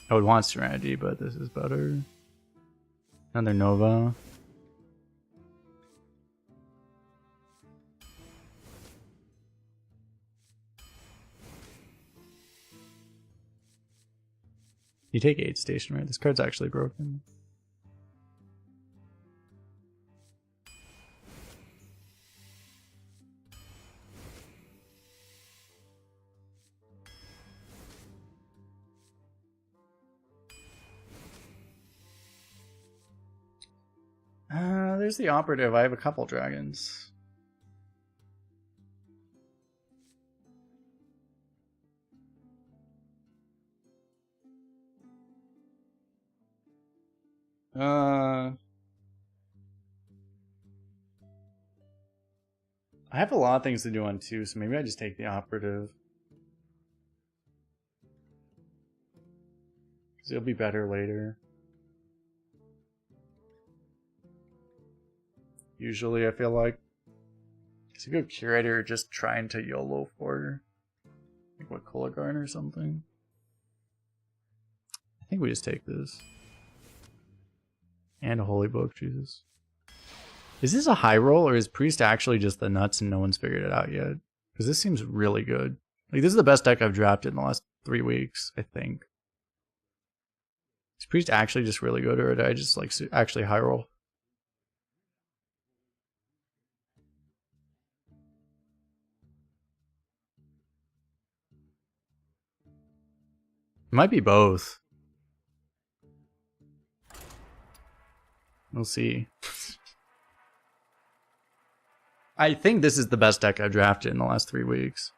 I would want Serenity, but this is better. Another Nova. You take 8 Station, right? This card's actually broken. There's the Operative. I have a couple dragons. I have a lot of things to do on 2, so maybe I just take the operative. Because it'll be better later. Usually, I feel like. Because you go Curator, just trying to YOLO for like what, Kolagarn or something. I think we just take this. And a Holy Book, Jesus. Is this a high roll, or is Priest actually just the nuts and no one's figured it out yet? Because this seems really good. Like, this is the best deck I've drafted in the last 3 weeks, I think. Is Priest actually just really good, or did I just like actually high roll? It might be both. We'll see. I think this is the best deck I've drafted in the last 3 weeks.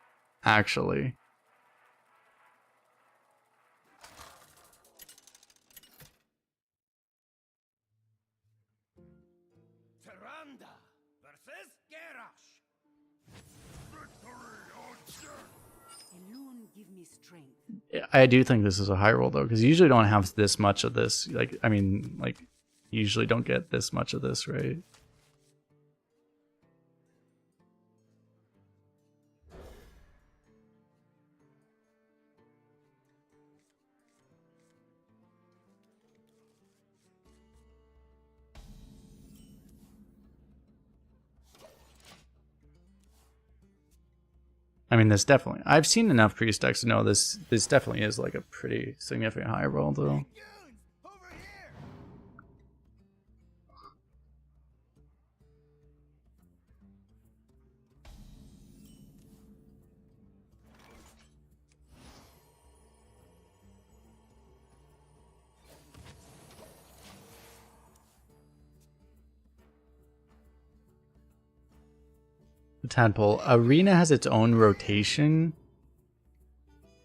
Actually. Tyrande versus Garrosh. Alone give me strength. I do think this is a high roll though, because you usually don't have this much of this. Like, I mean, like, you usually don't get this much of this, right? I mean, this definitely. I've seen enough Priest decks to know this. This definitely is like a pretty significant high roll, though. Goons, over here. The Tadpole. Arena has its own rotation,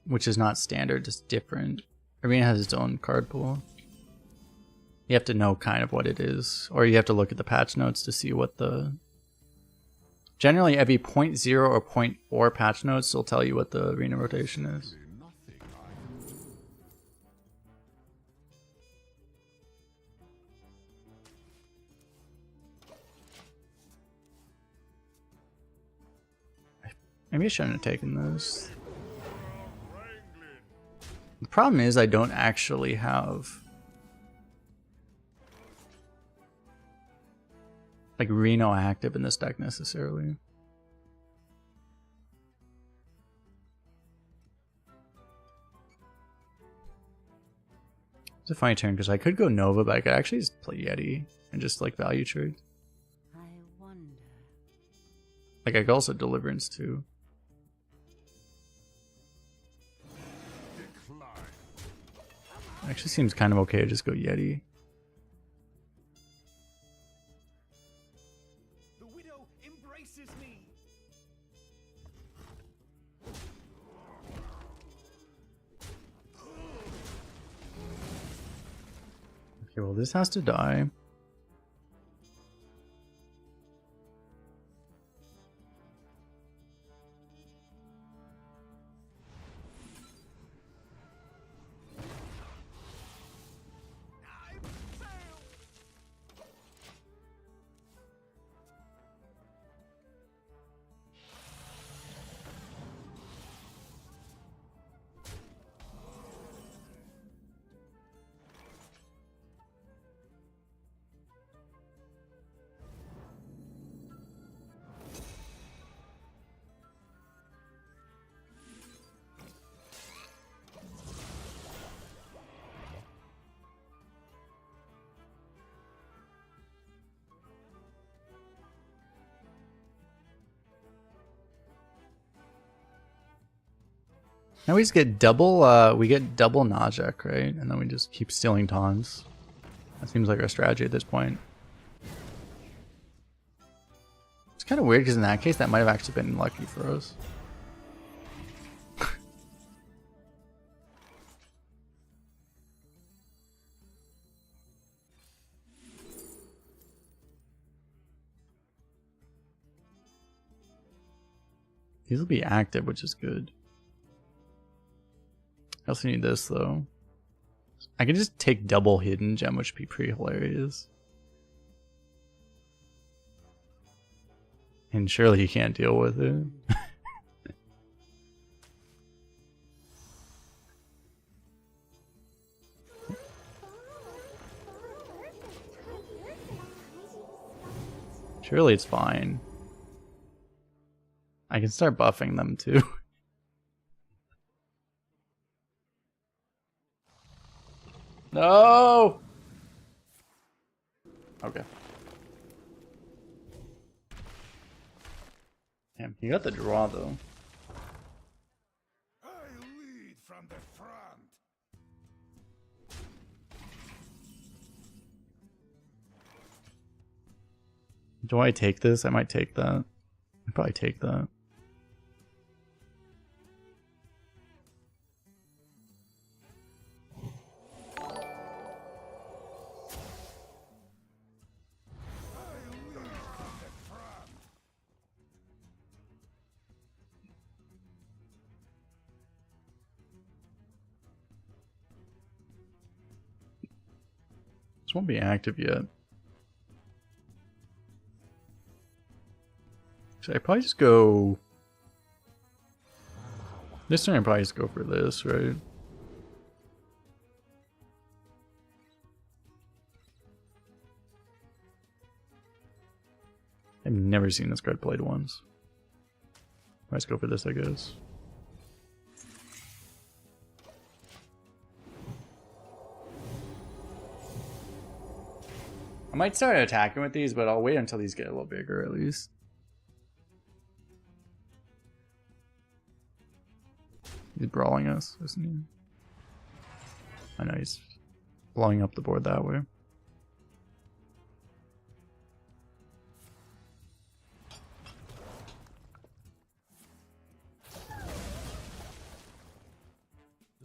which is not standard, just different. Arena has its own card pool. You have to know kind of what it is, or you have to look at the patch notes to see what the... Generally, every 0.0 or 0.4 patch notes will tell you what the arena rotation is. Maybe I shouldn't have taken this. The problem is I don't actually have like Reno active in this deck necessarily. It's a funny turn because I could go Nova, but I could actually just play Yeti and just like value trade. I wonder. Like I could also Deliverance too. Actually seems kind of okay to just go Yeti. The widow embraces me. Okay, well this has to die. Now we just get double, we get double Najak, right? And then we just keep stealing taunts. That seems like our strategy at this point. It's kind of weird because in that case, that might have actually been lucky for us. These will be active, which is good. I also need this though. I can just take double hidden gem, which would be pretty hilarious. And surely he can't deal with it. Surely it's fine. I can start buffing them too. No! Okay. Damn, you got the draw though. I lead from the front. Do I take this? I might take that. I'd probably take that. This won't be active yet. Should I probably just go... This turn I probably just go for this, right? I've never seen this card played once. Let's go for this, I guess. I might start attacking with these, but I'll wait until these get a little bigger at least. He's brawling us, isn't he? I know he's blowing up the board that way.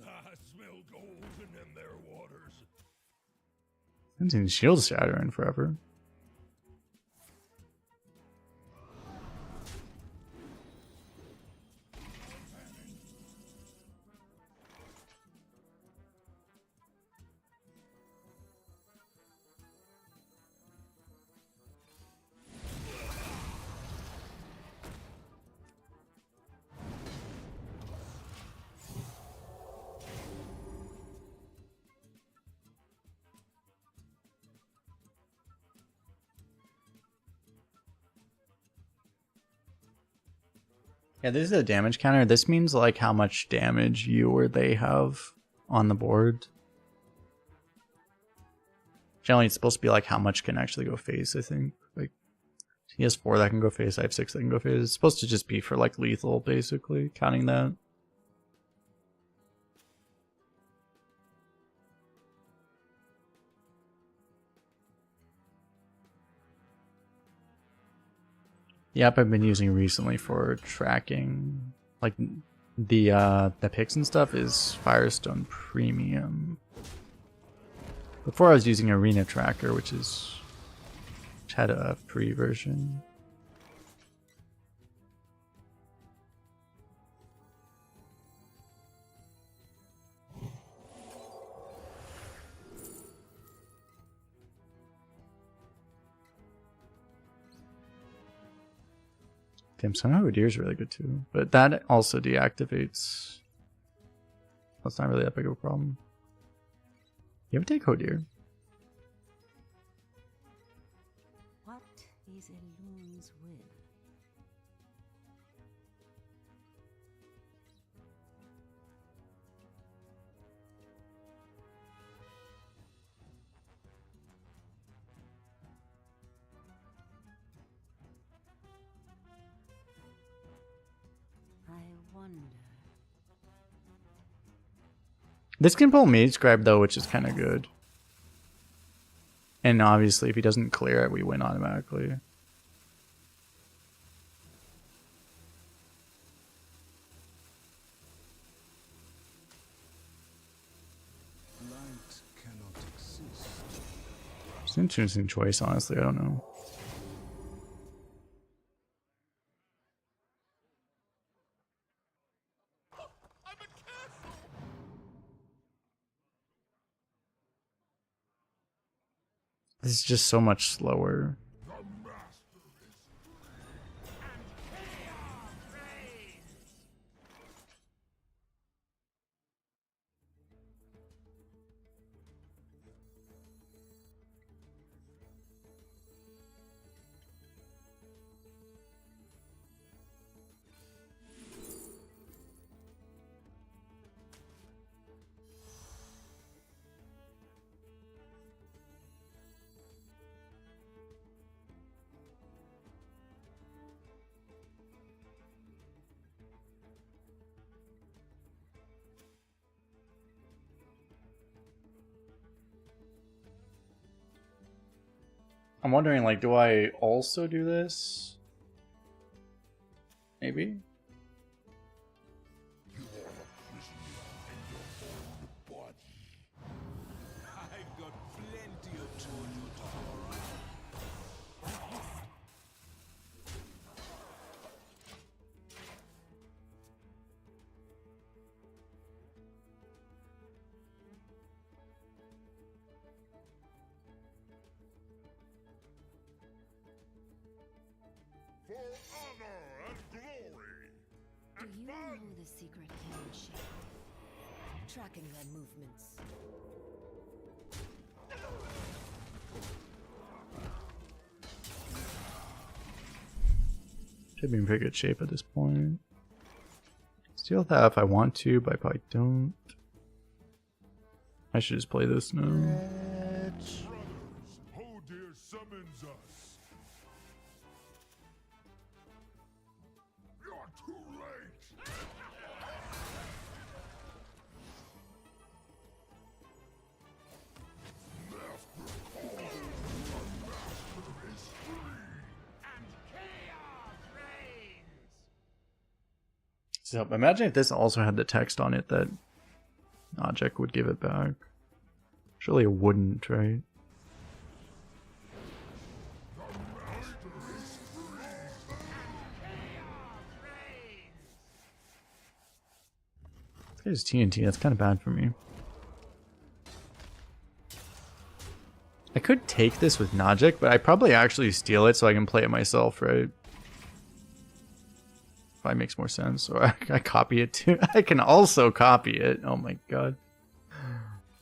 I smell golden in their waters. I haven't seen Shield Shatter in forever. Yeah, this is a damage counter. This means like how much damage you or they have on the board. Generally, it's supposed to be like how much can actually go face, I think. Like, he has 4 that can go face, I have 6 that can go face. It's supposed to just be for like lethal, basically, counting that. The app I've been using recently for tracking like the picks and stuff is Firestone Premium. Before I was using Arena Tracker, which had a free version. Damn, somehow Udyr is really good too. But that also deactivates. That's not really that big of a problem. You ever take Udyr? What is Elun's will? I wonder. This can pull Mage Scribe though, which is kind of good. And obviously, if he doesn't clear it, we win automatically. Light cannot exist. It's an interesting choice, honestly. I don't know. It's just so much slower. I'm wondering, like, do I also do this? Maybe? I've got plenty of children to for honor and glory. Do you know the secret hidden shape? Tracking their movements. Should be in pretty good shape at this point. Steal that if I want to, but I probably don't. I should just play this now. Brothers, Hodir summons us. You're too late. So imagine if this also had the text on it that Najek would give it back. Surely it wouldn't, right? This guy's TNT, that's kind of bad for me. I could take this with Najek, but I probably actually steal it so I can play it myself, right? Probably makes more sense. Or I copy it too. I can also copy it. Oh my god.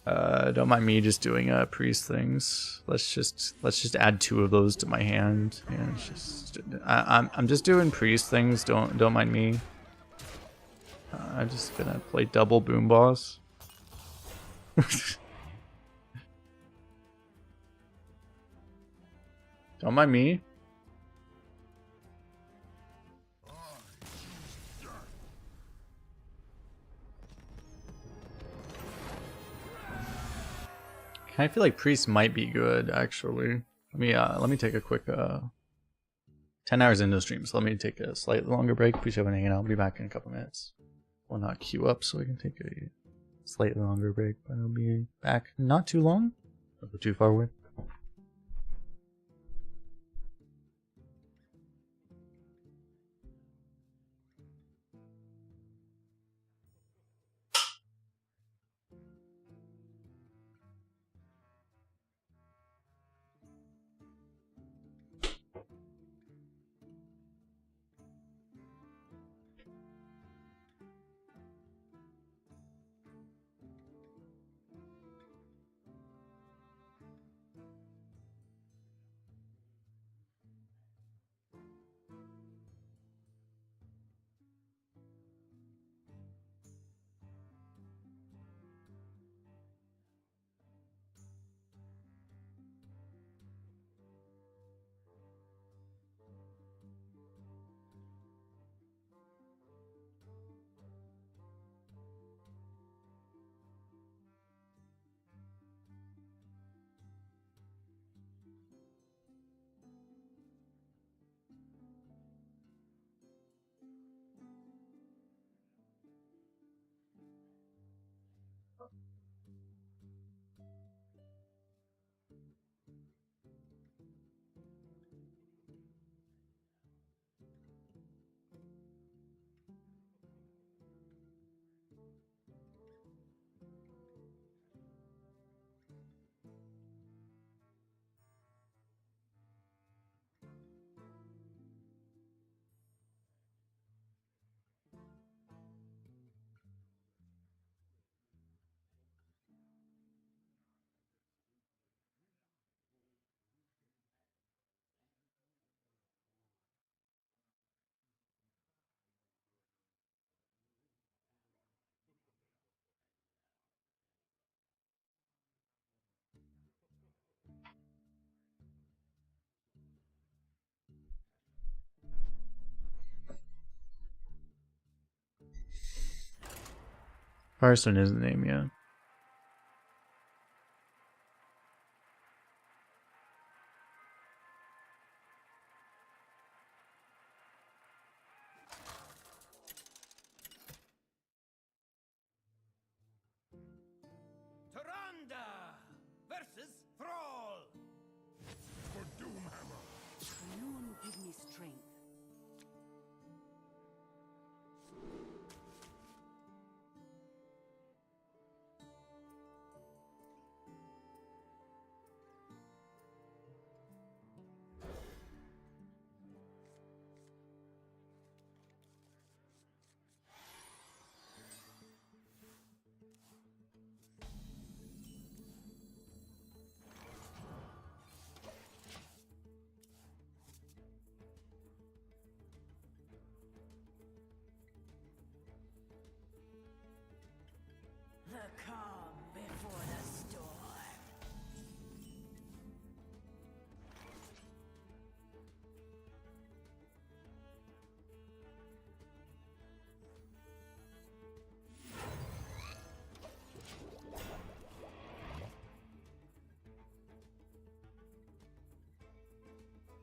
Don't mind me just doing priest things. Let's just add 2 of those to my hand. Yeah, it's just I'm just doing priest things. Don't mind me. I'm just gonna play double boom boss. Don't mind me. I feel like priest might be good actually. Let me take a quick 10 hours into the stream, so let me take a slightly longer break. Appreciate everyone hanging out. I'll be back in a couple minutes. Will not queue up so I can take a slightly longer break, but I'll be back not too long. Don't go too far away. Hearthstone is the name, yeah. Taranda versus Thrall. For Doomhammer. The moon will give me strength. The calm before the storm.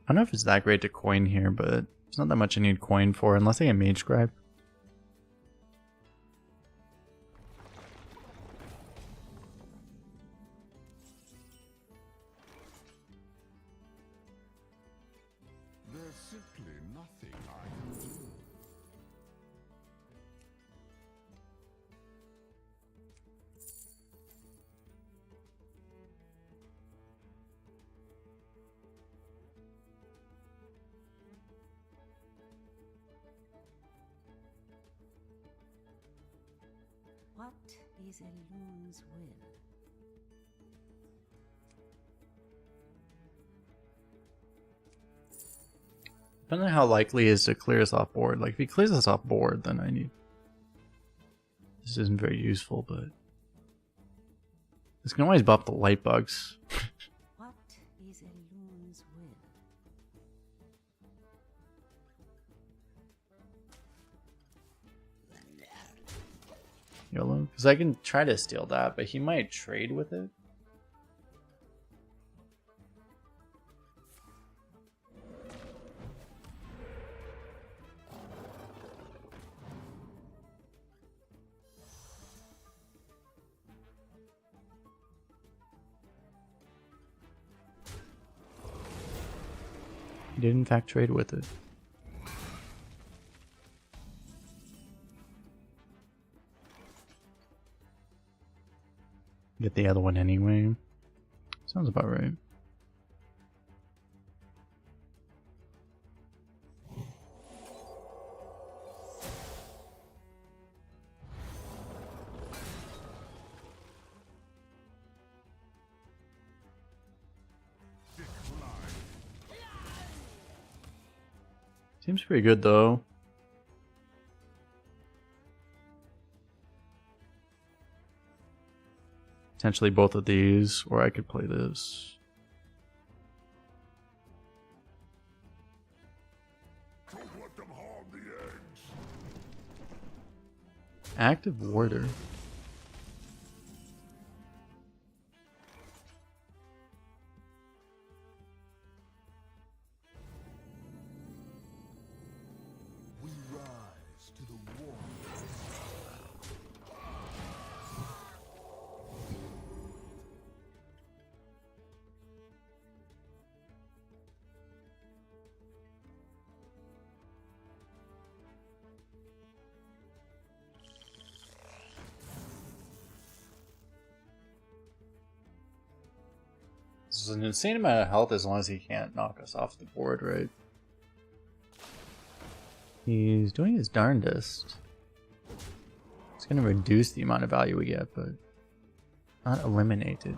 I don't know if it's that great to coin here, but there's not that much I need coin for unless I get Mage Scribe. There's simply nothing I can do. What is a loon's will? Depending on how likely he is to clear us off board. Like if he clears us off board, then I need. This isn't very useful, but this can always buff the light bugs. What is a loon's will? YOLO, because I can try to steal that, but he might trade with it. He did in fact trade with it. Get the other one anyway. Sounds about right. Seems pretty good though. Potentially both of these, or I could play this. Don't let them harm the eggs. Active Warder. We rise to the war. This is an insane amount of health as long as he can't knock us off the board, right? He's doing his darndest. It's gonna reduce the amount of value we get, but not eliminate it.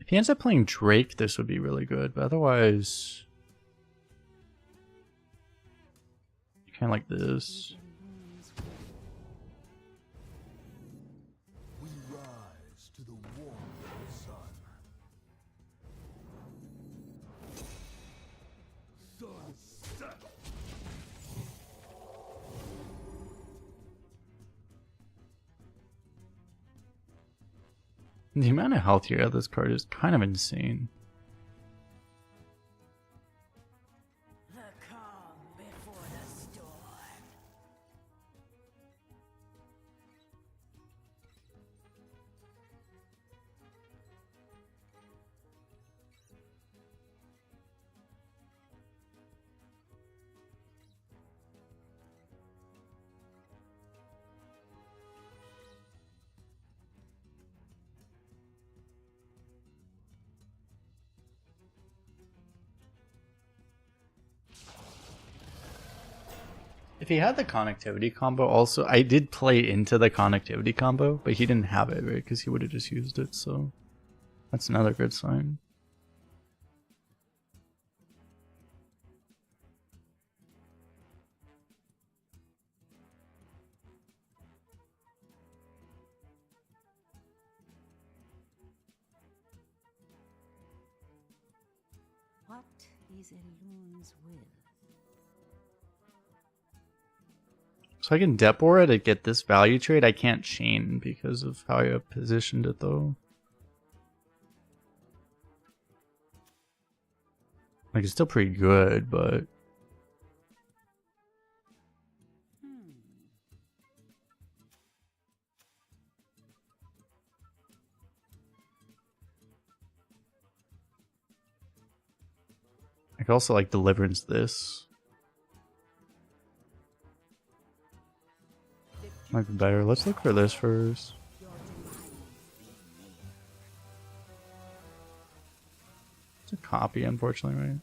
If he ends up playing Drake, this would be really good, but otherwise, kind of like this. We rise to the warmth sun. Sunset. The amount of health here of this card is kind of insane. The calm before the storm. If he had the connectivity combo also, I did play into the connectivity combo, but he didn't have it, right? Because he would have just used it, so that's another good sign. What is Elun's will? So I can Depor it to get this value trade. I can't chain because of how I have positioned it though. Like it's still pretty good, but I could also like Deliverance this. Might be better. Let's look for this first. It's a copy, unfortunately, right?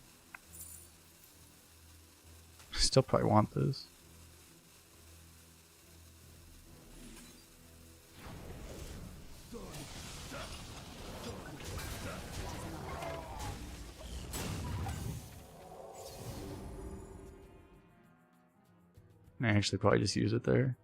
Still probably want this. I actually probably just use it there.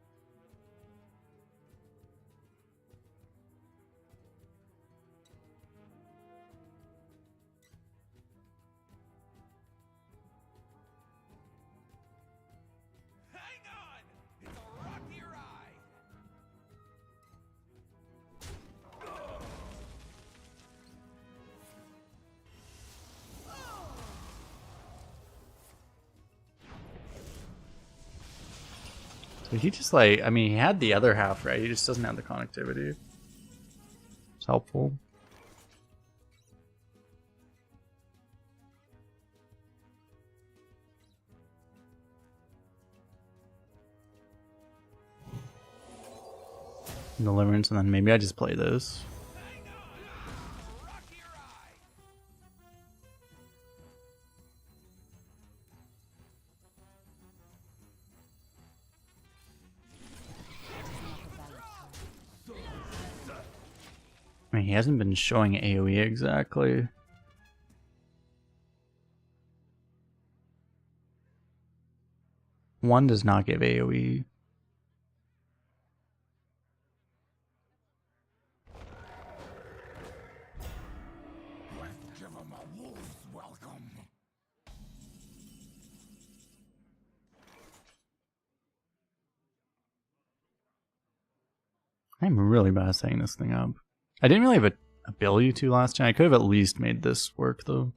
Hang on! It's a rocky ride! So he just like, I mean, he had the other half, right? He just doesn't have the connectivity. It's helpful. Deliverance, and then maybe I just play this. Hang on! Rocky ride! I mean, he hasn't been showing AoE exactly. One does not give AoE. Let's give him a wolf's welcome. I'm really bad at setting this thing up. I didn't really have a ability to last time. I could have at least made this work though.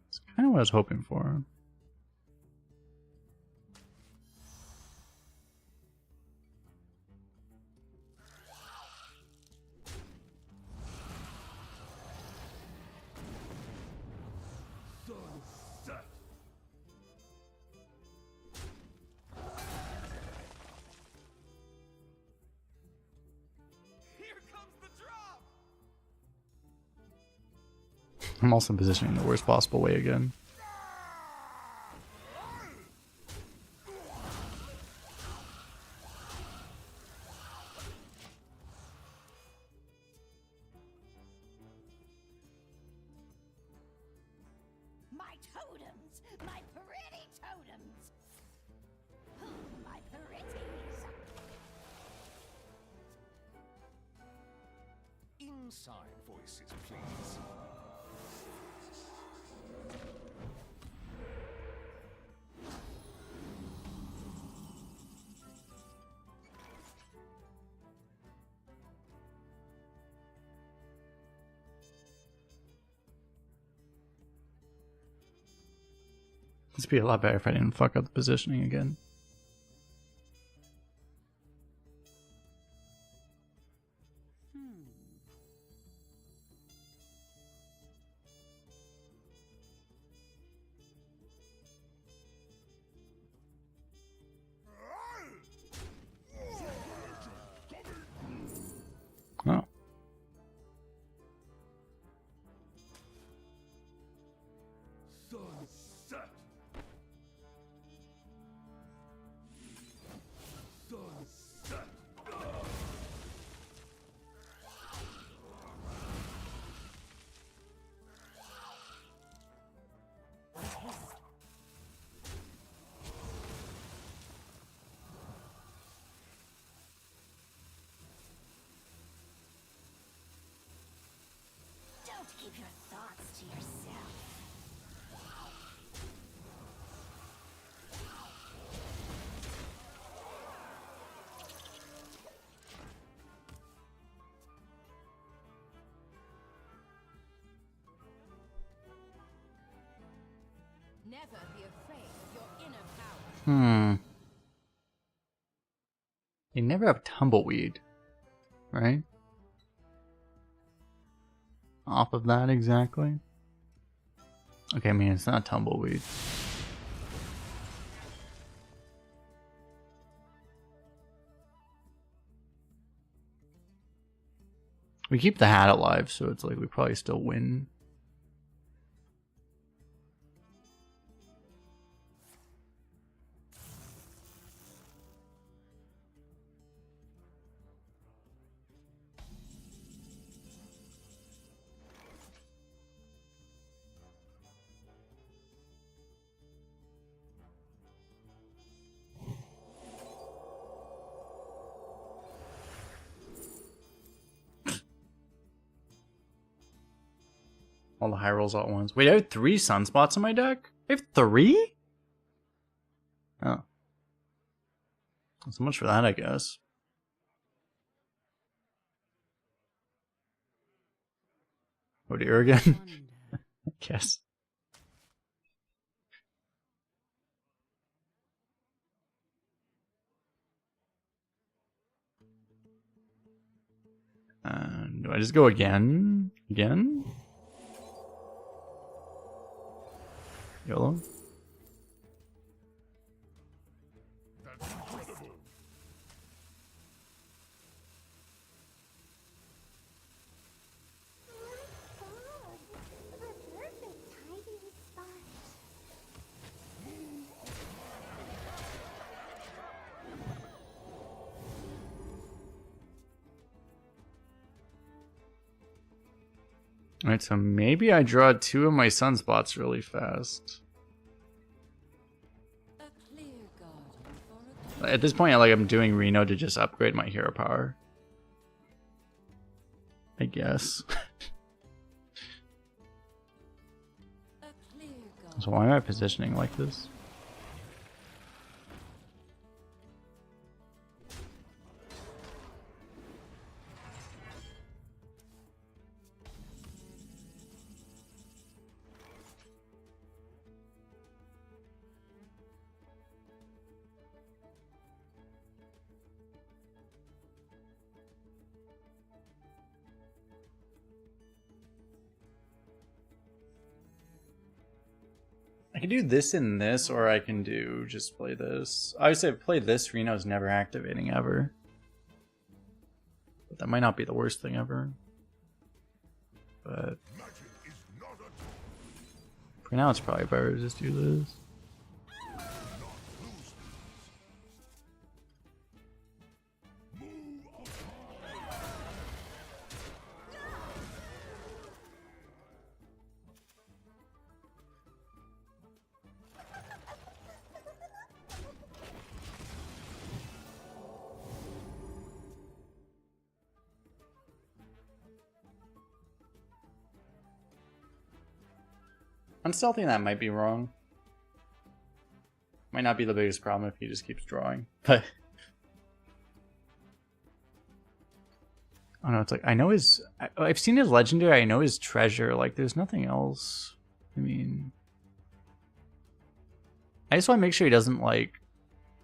It's kind of what I was hoping for. Sunset. Here comes the drop! I'm also positioning the worst possible way again. My totems! My pretty totems! Oh, my pretties! Inside voices, please. This would be a lot better if I didn't fuck up the positioning again. Oh. Sunset. Sunset. Don't keep your thoughts to yourself. Never be afraid of your inner power. They never have tumbleweed, right? Off of that exactly. Okay, I mean it's not tumbleweed. We keep the hat alive, so it's like we probably still win. All the high rolls all at once. Wait, I have 3 sunspots in my deck? I have 3? Oh. So much for that, I guess. Oh dear again. I guess. Do I just go again? Again? YOLO? That's incredible. The perfect hiding spot. Alright, so maybe I draw 2 of my sunspots really fast. A clear garden for a At this point, I'm doing Reno to just upgrade my hero power. I guess. clear garden. So why am I positioning like this? I can do this and this, or I can do just play this. Obviously, if I play this, Reno's never activating ever. But that might not be the worst thing ever. But Magic is not a For now, it's probably better to just do this. I'm still thinking that might be wrong. Might not be the biggest problem if he just keeps drawing, but I don't know. It's like I know his. I've seen his legendary. I know his treasure. Like there's nothing else. I mean, I just want to make sure he doesn't like.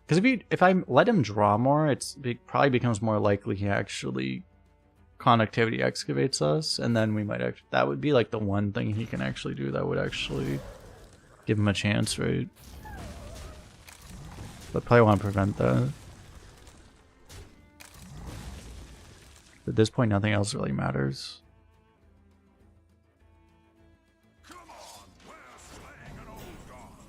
Because if I let him draw more, it probably becomes more likely he actually conductivity excavates us, and then we might actually. That would be like the one thing he can actually do that would actually give him a chance, right? But probably want to prevent that. At this point, nothing else really matters. Come on, we're slaying an old god.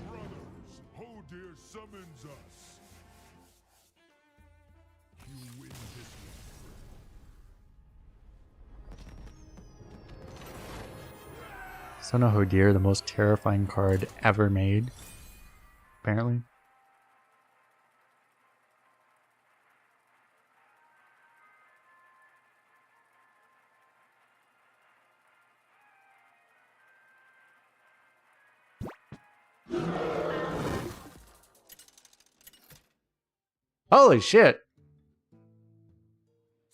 Brothers, Hodir summons us. You win this one. Son of Hodir, the most terrifying card ever made. Apparently. Holy shit!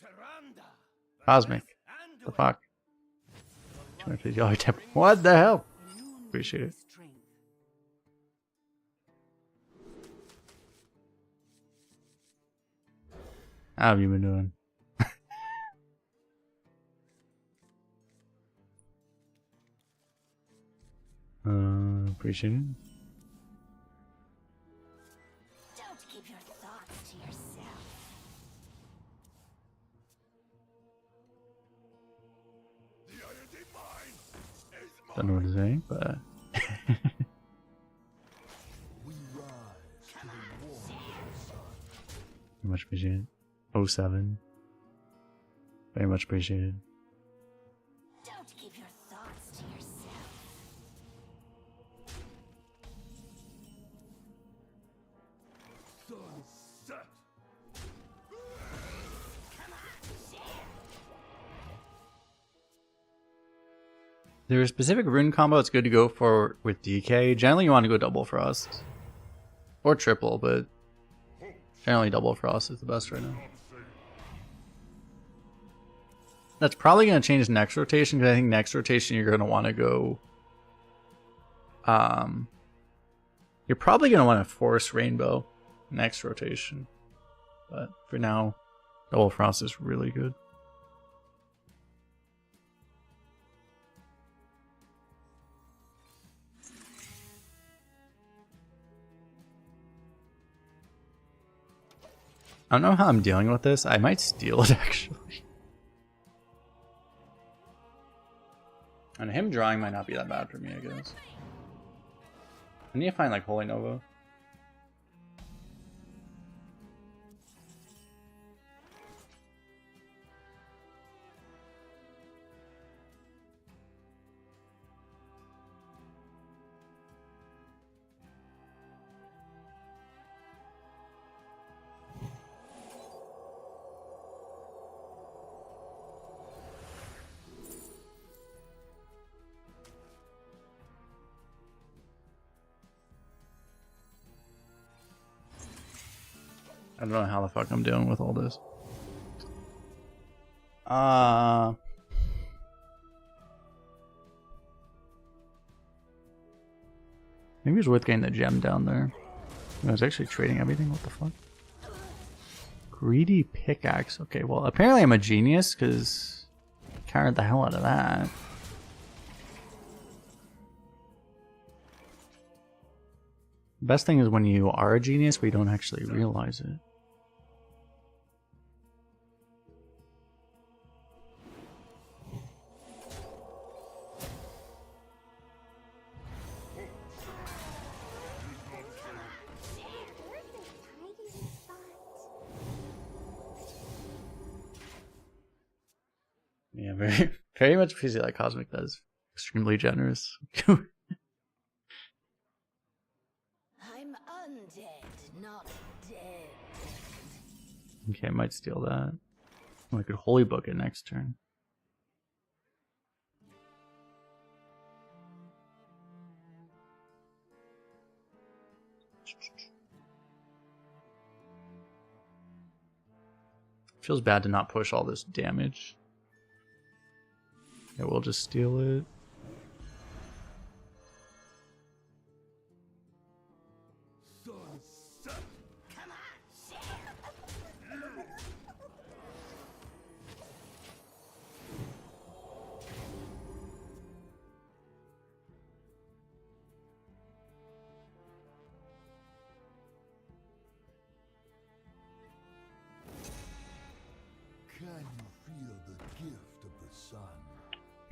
Tyrande, Cosmic. and The fuck? What the hell? Appreciate it. Strength. How have you been doing? Appreciate it. Don't keep your thoughts to yourself. The iron divine is Don't know what to say, but We rise to the war, son. very much appreciated. 07. Very much appreciated. Don't keep your thoughts to yourself. Sun set. There's a specific rune combo it's good to go for with DK. Generally, you want to go double frost. Or triple, but generally double frost is the best right now. That's probably going to change next rotation, because I think next rotation you're going to want to go... You're probably going to want to force Rainbow next rotation. But for now, double frost is really good. I don't know how I'm dealing with this. I might steal it, actually. And him drawing might not be that bad for me, I guess. I need to find, like, Holy Nova. I don't know how the fuck I'm dealing with all this. Maybe it's worth getting the gem down there. I was actually trading everything. What the fuck? Greedy pickaxe. Okay, well, apparently I'm a genius because I carried the hell out of that. The best thing is when you are a genius, we don't actually realize it. Yeah, very, very much appreciate that Cosmic. That is extremely generous. I'm undead, not dead. Okay, I might steal that. Oh, I could Holy Book it next turn. Feels bad to not push all this damage. Yeah, we'll just steal it. Can you feel the gift of the sun?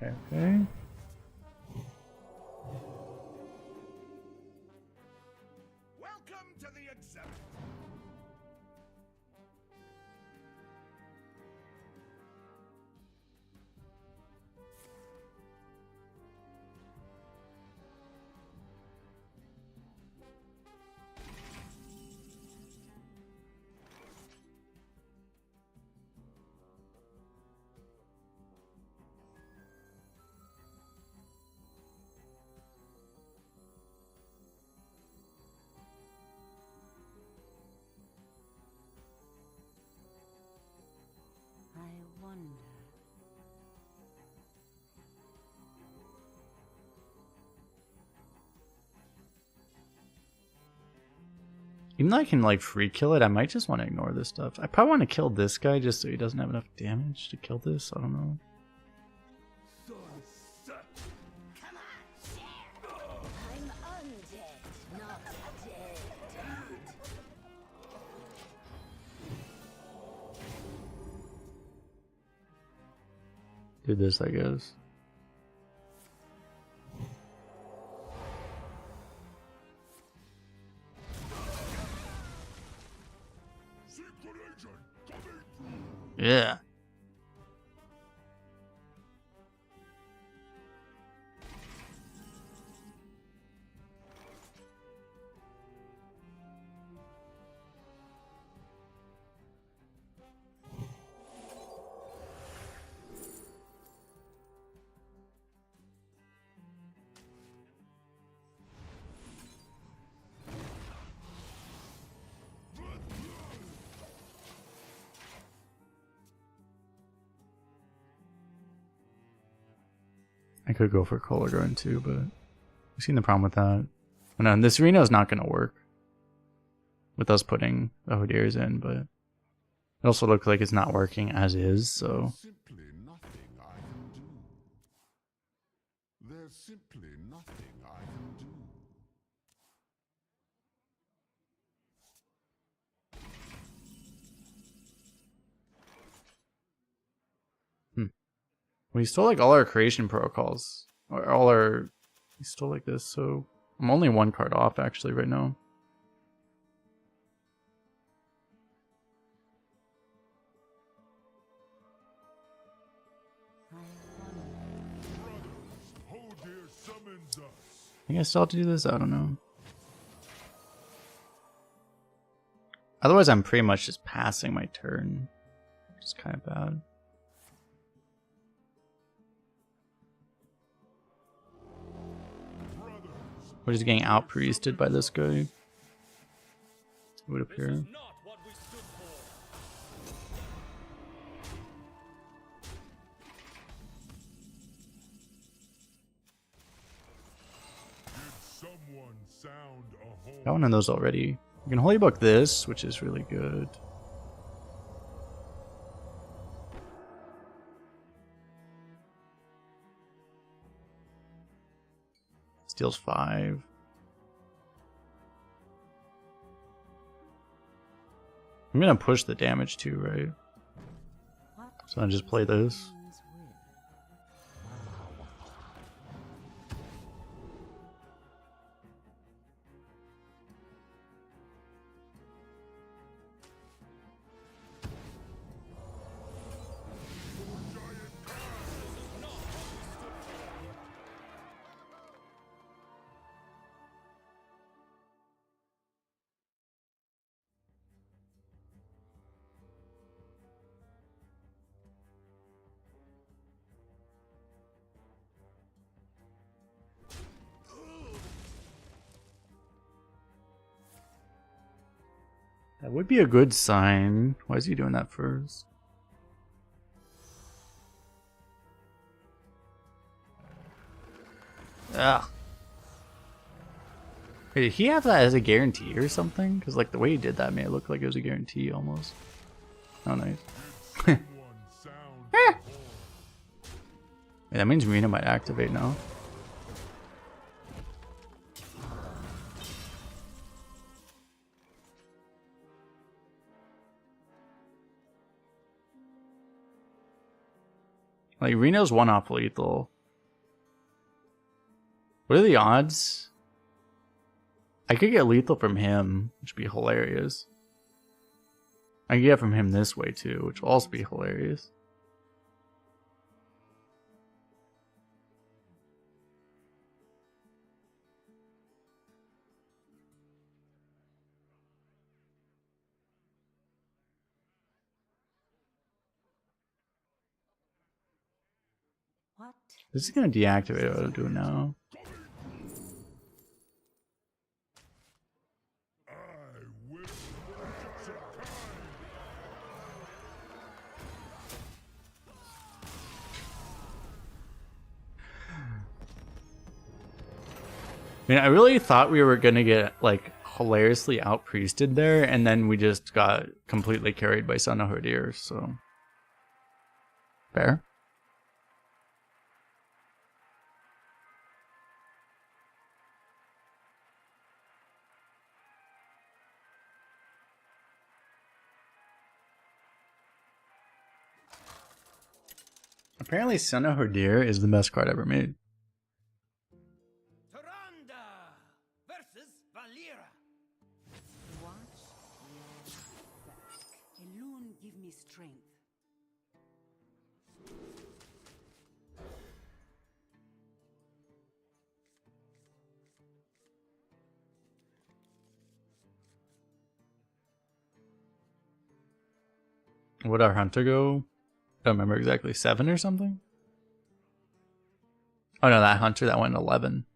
Okay, okay. Welcome to the exhibit. I wonder. Even though I can like free kill it, I might just want to ignore this stuff. I probably want to kill this guy just so he doesn't have enough damage to kill this. I don't know. I'm undead, not dead. Do this, I guess. Secret agent coming. Yeah. I could go for Color Guard too, but I've seen the problem with that. Oh, no, this arena is not going to work with us putting the Hodiers in, but it also looks like it's not working as is, so Simply nothing I can do. There's simply nothing I can do. we stole like all our creation protocols, or all our, we stole like this, so I'm only one card off actually right now. Hodir summons us. I think I still have to do this, I don't know. Otherwise I'm pretty much just passing my turn, which is kind of bad. We're just getting out priested by this guy. It would appear. Not what we stood for. Did someone sound a hole? Got one of those already. You can Holy Book this, which is really good. Steals 5. I'm gonna push the damage too, right? So I just play this. That would be a good sign. Why is he doing that first? Ugh. Wait, did he have that as a guarantee or something? Because like the way he did that made it look like it was a guarantee almost. Oh, nice. Yeah, that means Rena might activate now. Like Reno's one off lethal. What are the odds? I could get lethal from him, which would be hilarious. I could get from him this way too, which will also be hilarious. What? This is gonna deactivate what I'm doing now. I will worship some kind. I mean, I really thought we were gonna get like hilariously out priested there, and then we just got completely carried by Son of Hordir, so fair. Apparently, Son of Hordir is the best card ever made. Taranda versus Valera. Watch your back. Alone give me strength. Would our hunter go? I don't remember exactly, 7 or something? Oh no, that hunter that went 11.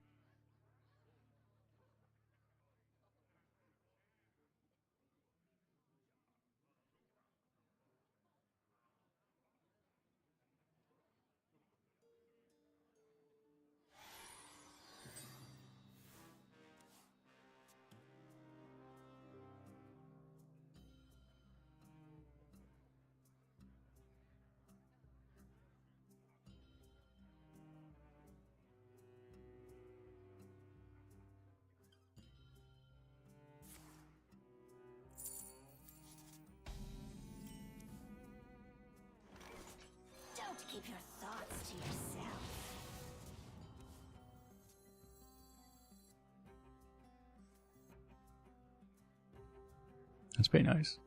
Don't keep your thoughts to yourself. That's pretty nice.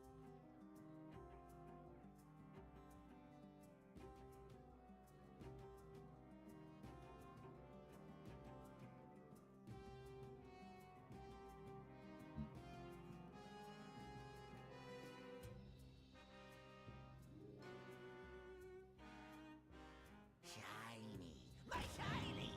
Shiny, my shiny.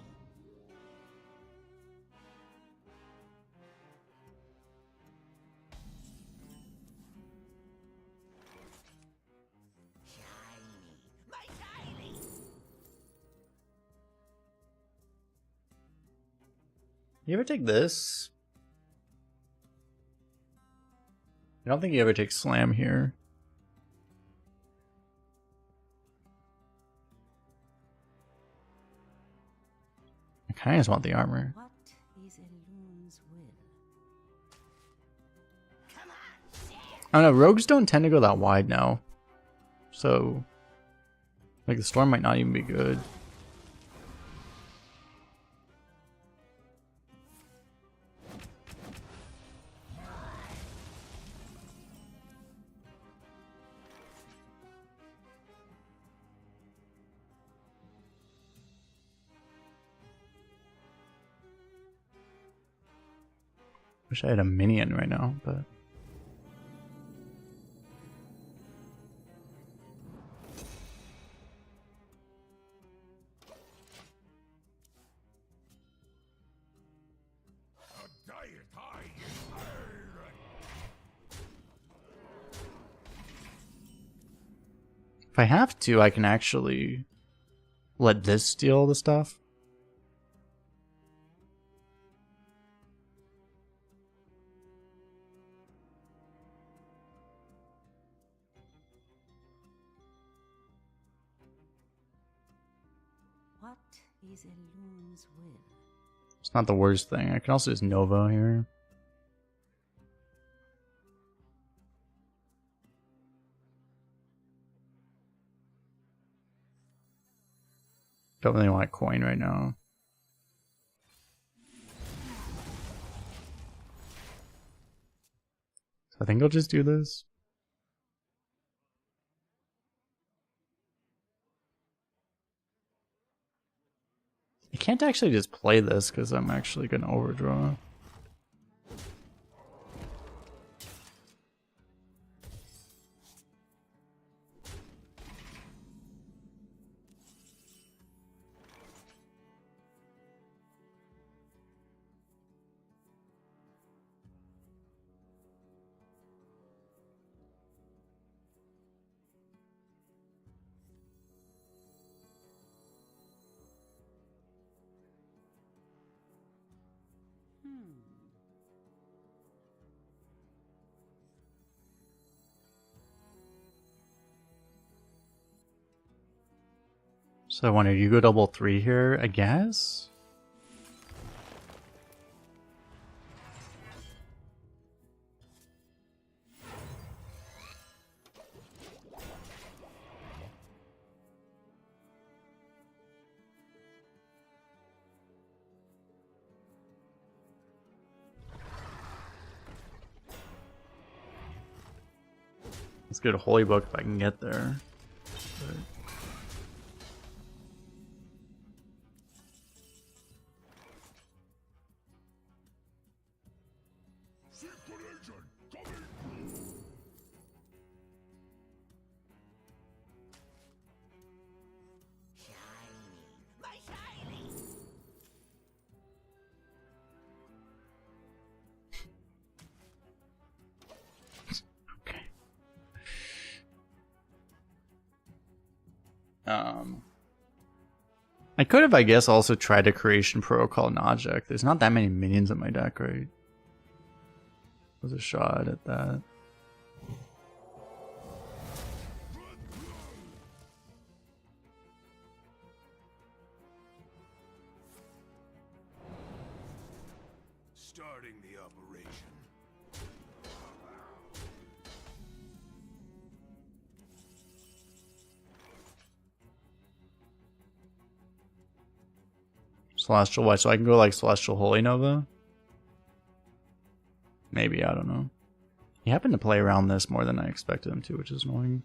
Shiny, my shiny. You ever take this? I don't think you ever take Slam here. I kind of just want the armor. What is Eloon's will? Come on, share. I don't know, rogues don't tend to go that wide now. So, like, the storm might not even be good. Wish I had a minion right now, but A diet high in iron. If I have to, I can actually let this steal the stuff. What is Elun's will? It's not the worst thing. I can also just Nova here. Don't really want coin right now. So I think I'll just do this. I can't actually just play this because I'm actually going to overdraw. So I wonder, you go double 3 here, I guess? Let's get a Holy Book if I can get there. But... My shiny! Okay. I could have, I guess, also tried a Creation Protocol Najek. There's not that many minions in my deck, right? Was a shot at that. Starting the operation. Celestial what? So I can go like Celestial Holy Nova? Maybe, I don't know. He happened to play around this more than I expected him to, which is annoying.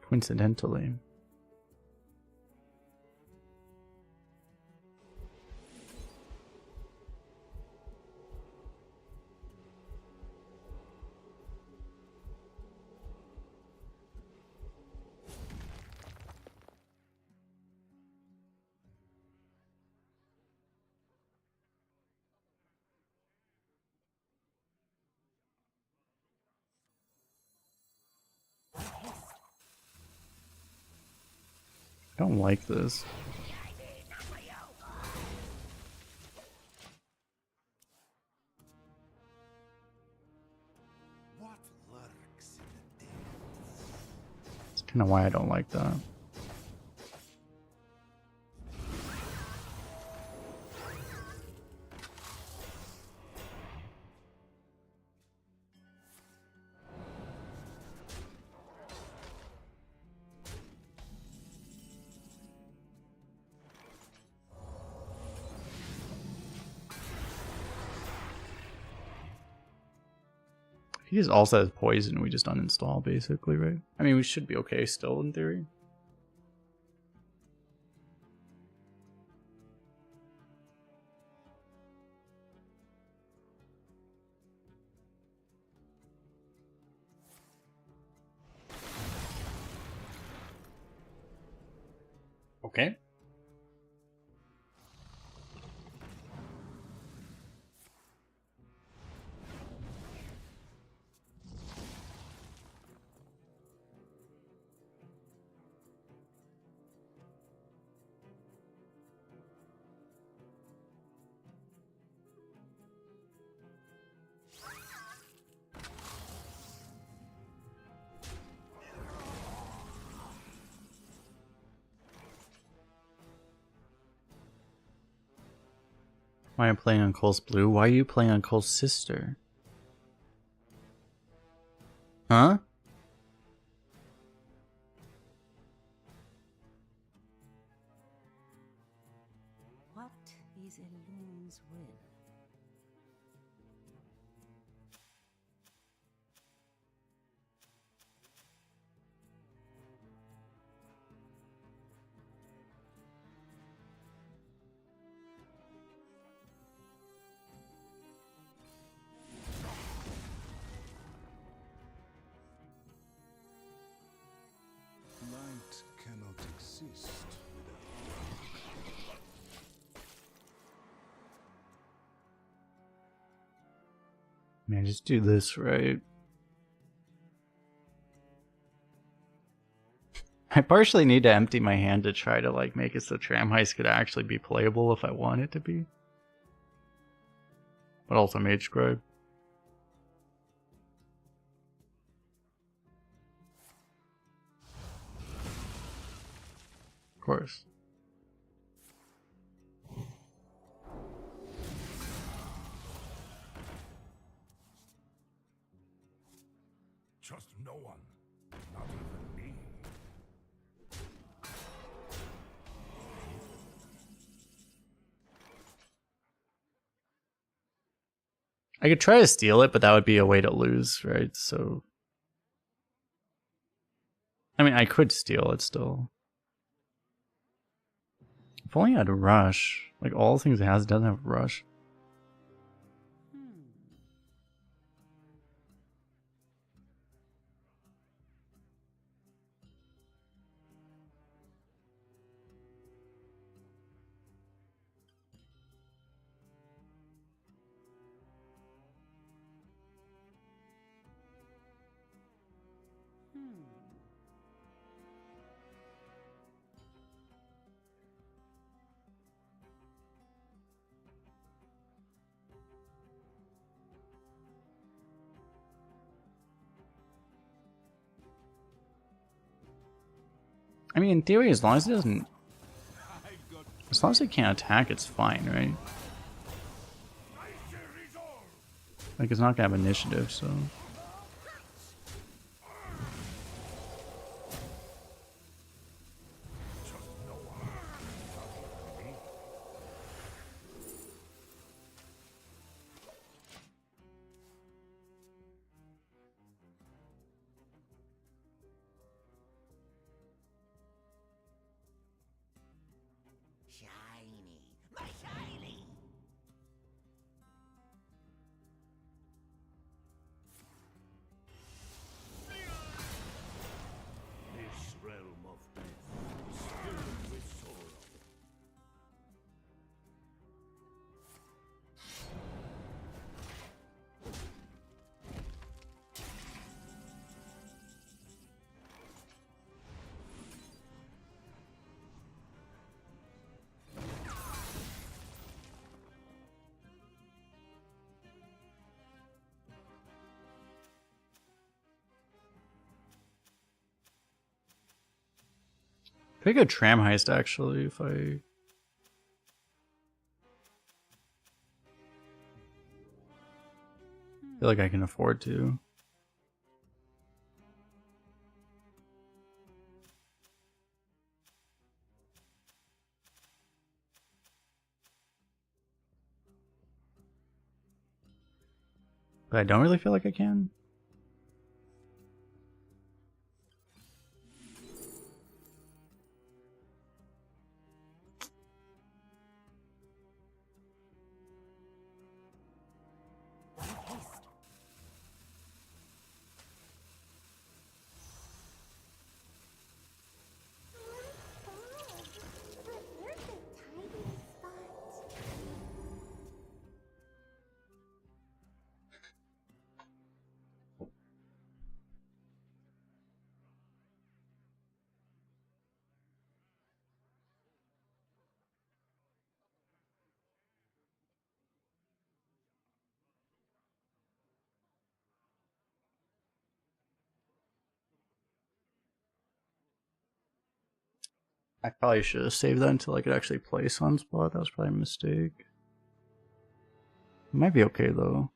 Coincidentally. I don't like this. What lurks in the depths? That's kind of why I don't like that. He just also has poison, we just uninstall basically, right? I mean, we should be okay still in theory. Okay. Why am I playing on Kolst Blue? Why are you playing on Kolst's sister? Huh? What is a loon's will? Light cannot exist without Man, just do this right. I partially need to empty my hand to try to like make it so Tram Heist could actually be playable if I want it to be. But also Mage Scribe. Of course. trust no one, not even me. I could try to steal it, but that would be a way to lose, right? So, I mean, I could steal it still. If only I had rush. Like, all things it has doesn't have rush. I mean, in theory, as long as it doesn't... As long as it can't attack, it's fine, right? Like, it's not gonna have initiative, so... Shiny, my shiny. This realm of death is filled with sorrow. Pretty good Tram Heist, actually, if I... feel like I can afford to. But I don't really feel like I can. I probably should have saved that until I could actually play Sunspot. That was probably a mistake. It might be okay though.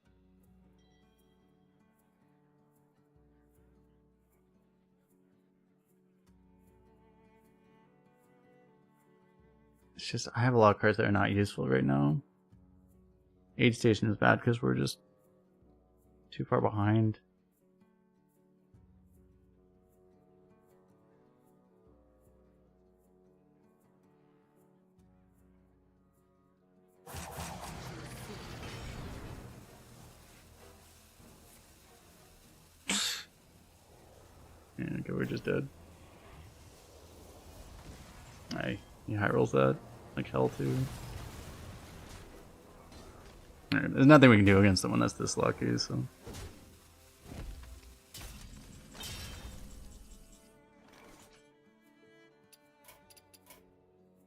It's just I have a lot of cards that are not useful right now. Aid Station is bad because we're just too far behind. Yeah, okay, we're just dead. Aye, he high rolls that like hell too. Alright, there's nothing we can do against someone that's this lucky, so.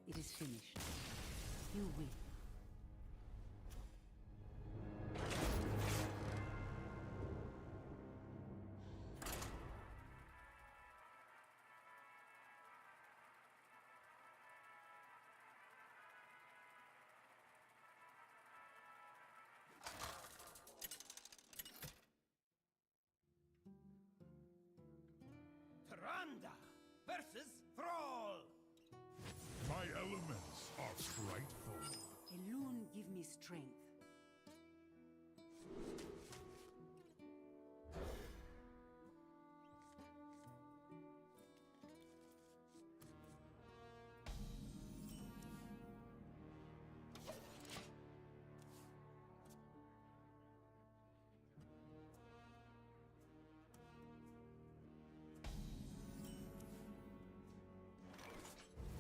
It is finished. You win. Tyrande versus Thrall. My elements are frightful. A loon give me strength.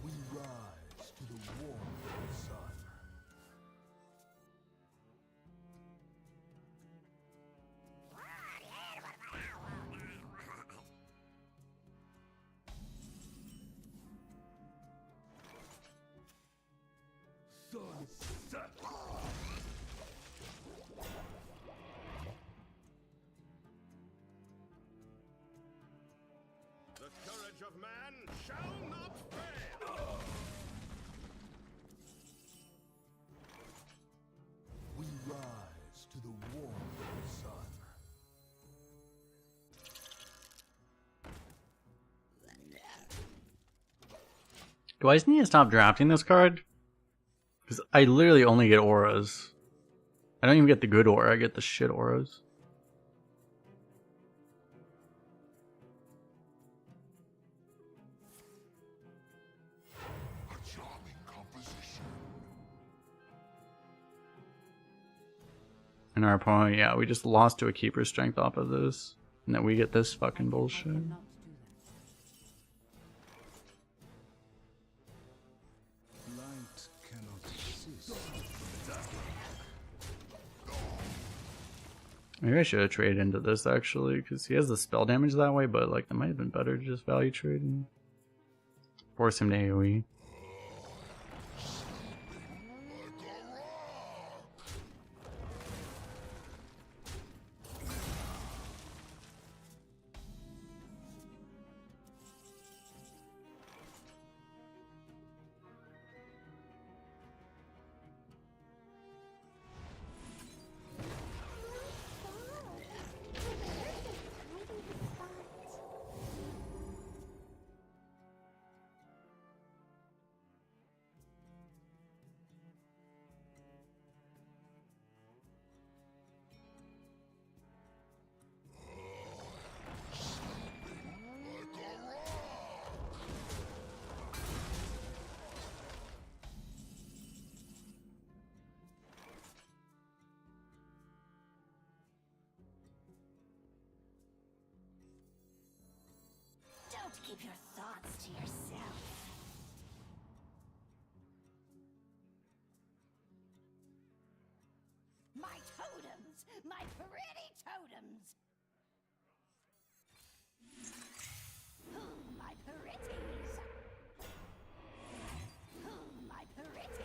We rise to the warm sun. Sunset. The courage of man shall not fail. We rise to the warm sun. Do I just need to stop drafting this card? Because I literally only get auras. I don't even get the good aura, I get the shit auras. A charming composition. And our opponent, yeah, we just lost to a keeper strength off of this. And then we get this fucking I bullshit. cannot do that. Light cannot resist. Maybe I should have traded into this actually, because he has the spell damage that way, but like it might have been better to just value trade and force him to AoE. Don't keep your thoughts to yourself. My totems! My pretty totems! My pretties! My pretties!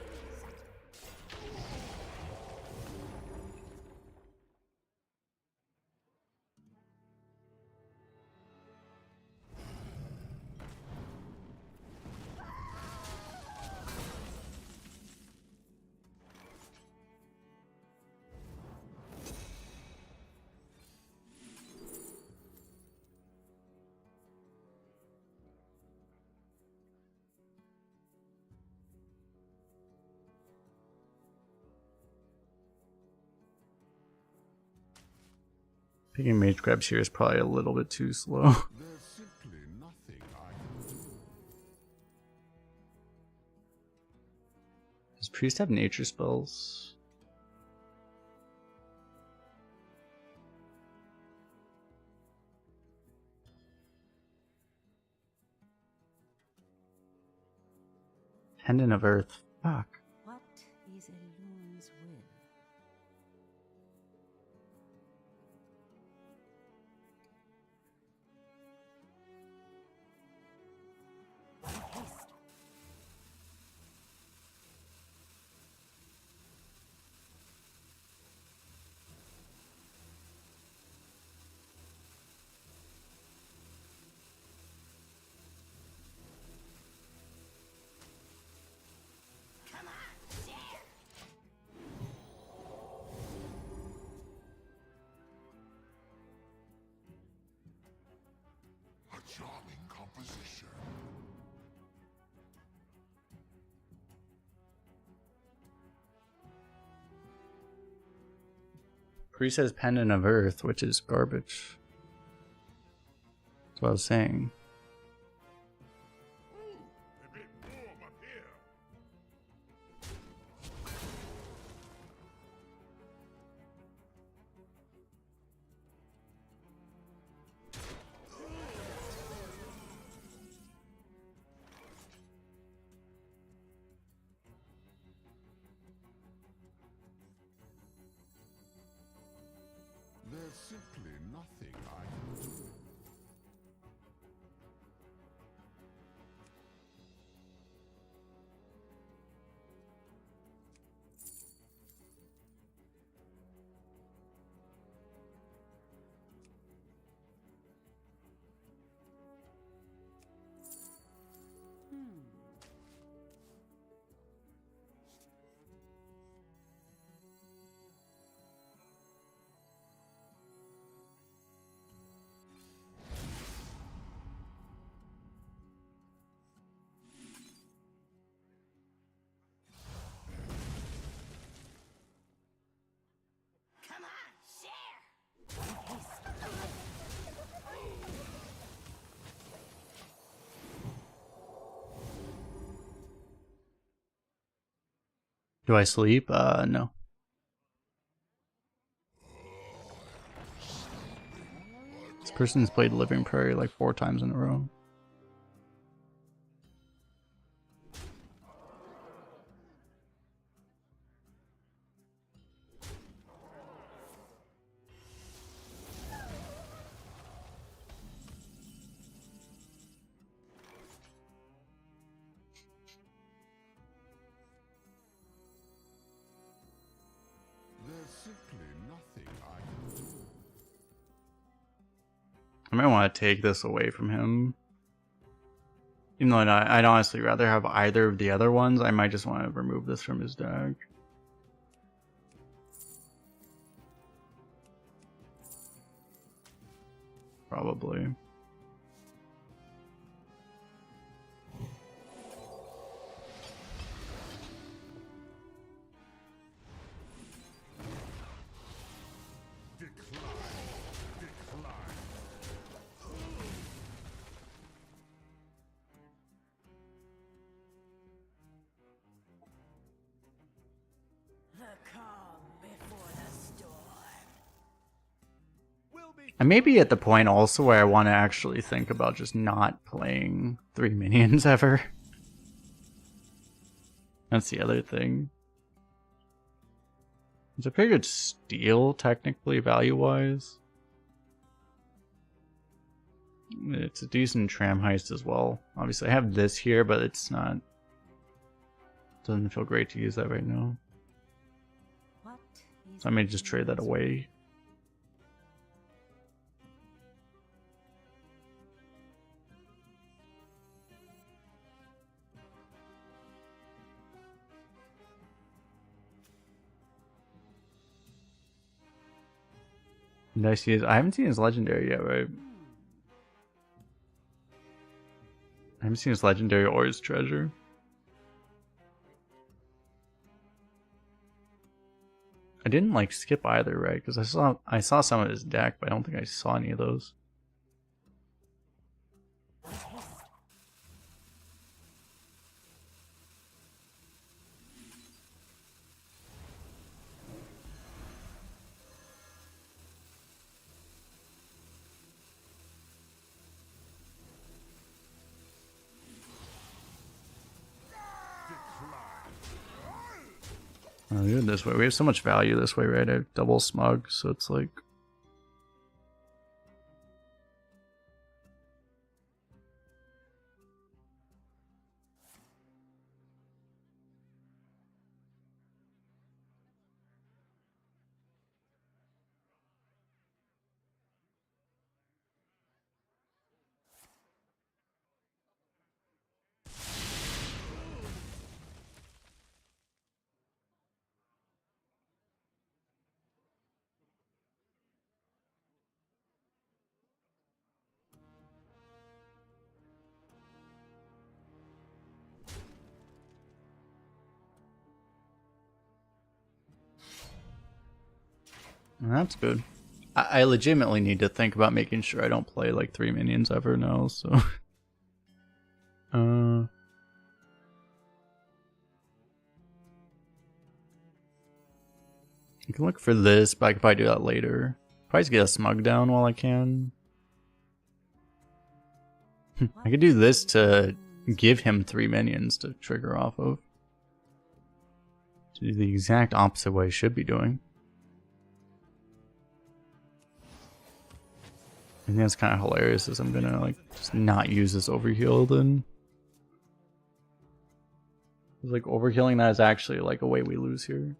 Picking mage grabs here is probably a little bit too slow. There's simply nothing I can do. Does priest have nature spells? Pendant of Earth. Fuck. What is Elun's will? Haste. A charming composition. Priest has Pendant of Earth, which is garbage. That's what I was saying. Ooh, a bit warm up here. There's simply nothing I can do. Come on, share! Do I sleep? No. This person's played Living Prairie like 4 times in a row. There's simply nothing I can do. I might want to take this away from him. Even though I'd honestly rather have either of the other ones, I might just want to remove this from his deck. Probably. Decline. Decline. The calm before the storm. We'll be I may be at the point also where I want to actually think about just not playing 3 minions ever. That's the other thing. It's a pretty good steal, technically, value-wise. It's a decent tram heist as well. Obviously, I have this here, but it's not... Doesn't feel great to use that right now. What is So I may just trade that away. Did I see his? I haven't seen his legendary yet, right? I haven't seen his legendary or his treasure. I didn't like skip either, right? Because I saw some of his deck, but I don't think I saw any of those. Oh, dude, this way. We have so much value this way, right? I have double smug, so it's like... That's good. I legitimately need to think about making sure I don't play like 3 minions ever now, so... I can look for this, but I could probably do that later. Probably just get a smug down while I can. I could do this to give him 3 minions to trigger off of. To do the exact opposite way I should be doing. I think that's kind of hilarious is I'm gonna like just not use this overheal then. Like overhealing that is actually like a way we lose here.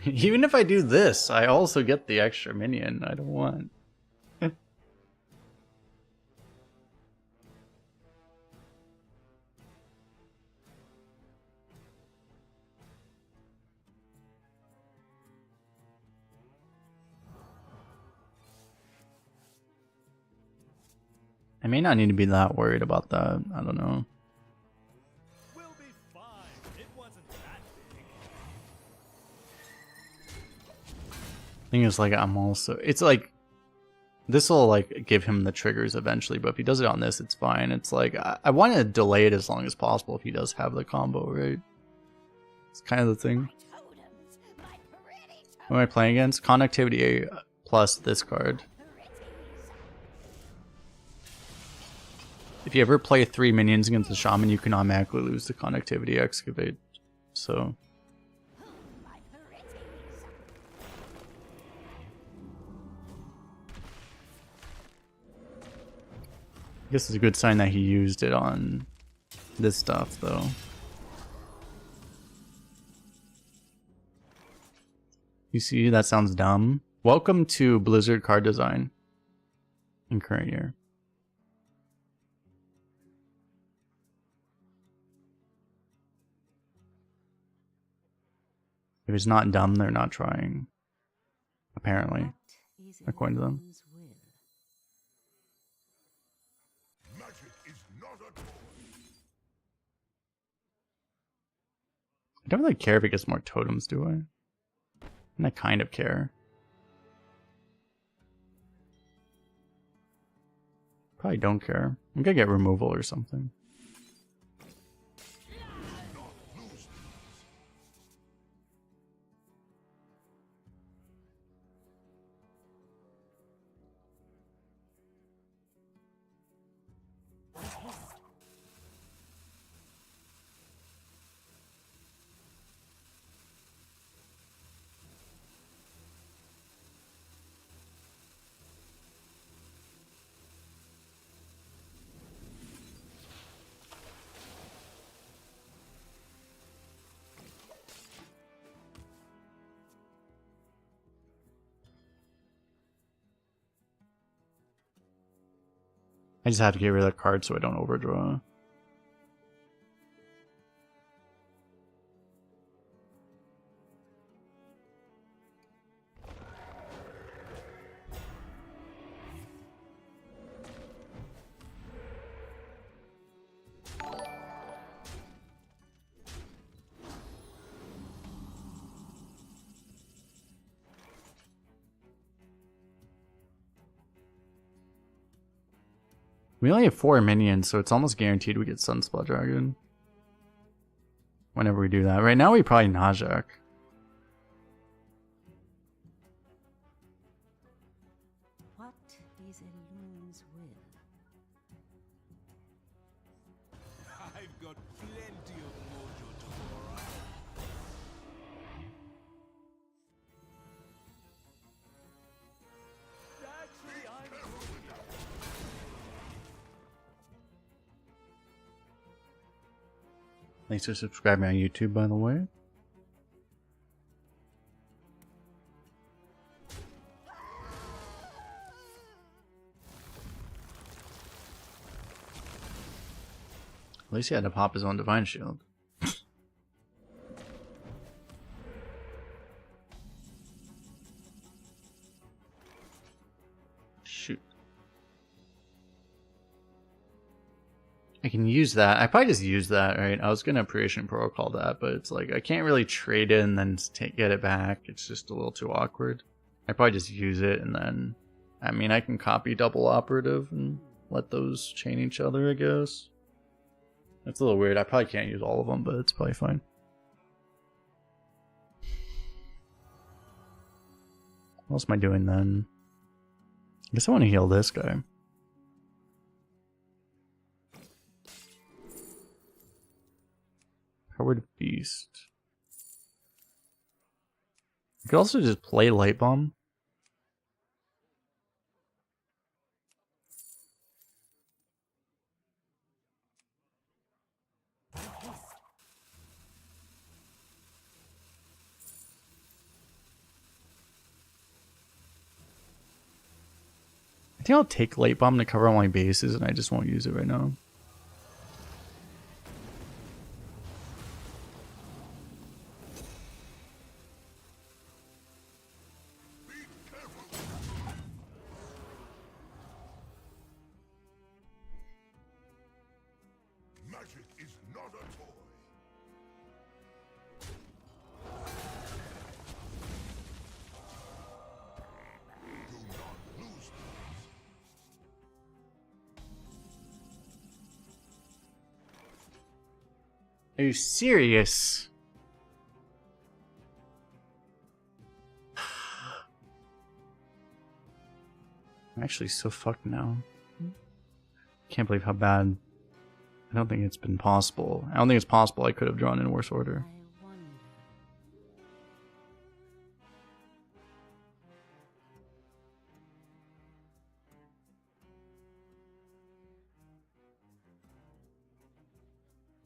Even if I do this, I also get the extra minion I don't want. I may not need to be that worried about that. I don't know. We'll be fine. It wasn't that big. Thing is, like, I'm also... It's like... This will, like, give him the triggers eventually, but if he does it on this, it's fine. It's like, I want to delay it as long as possible if he does have the combo, right? It's kind of the thing. What am I playing against? Connectivity plus this card. If you ever play 3 minions against the shaman, you can automatically lose the connectivity excavate. So... I guess it's a good sign that he used it on this stuff, though. You see, that sounds dumb. Welcome to Blizzard card design in current year. If it's not dumb, they're not trying. Apparently, according to them. I don't really care if it gets more totems, do I? And I kind of care. Probably don't care. I'm gonna get removal or something. I just have to get rid of that card so I don't overdraw. We only have 4 minions, so it's almost guaranteed we get Sunspot Dragon. Whenever we do that. Right now we probably Najak. What is a loon's will? I've got plenty of mojo to go around. Actually, I'm good. Thanks for subscribing on YouTube, by the way. At least he had to pop his own Divine Shield. Shoot. I can use that. I probably just use that, right? I was gonna Creation Protocol that, but it's like I can't really trade it and then get it back. It's just a little too awkward. I probably just use it and then, I mean, I can copy double operative and let those chain each other, I guess. That's a little weird. I probably can't use all of them, but it's probably fine. What else am I doing then? I guess I want to heal this guy. Powered Beast. You could also just play Light Bomb. I think I'll take Light Bomb to cover all my bases, and I just won't use it right now. Magic is not a toy. Do not lose this. Are you serious? I'm actually so fucked now. Can't believe how bad. I don't think it's been possible. I don't think it's possible I could have drawn in worse order. I wonder.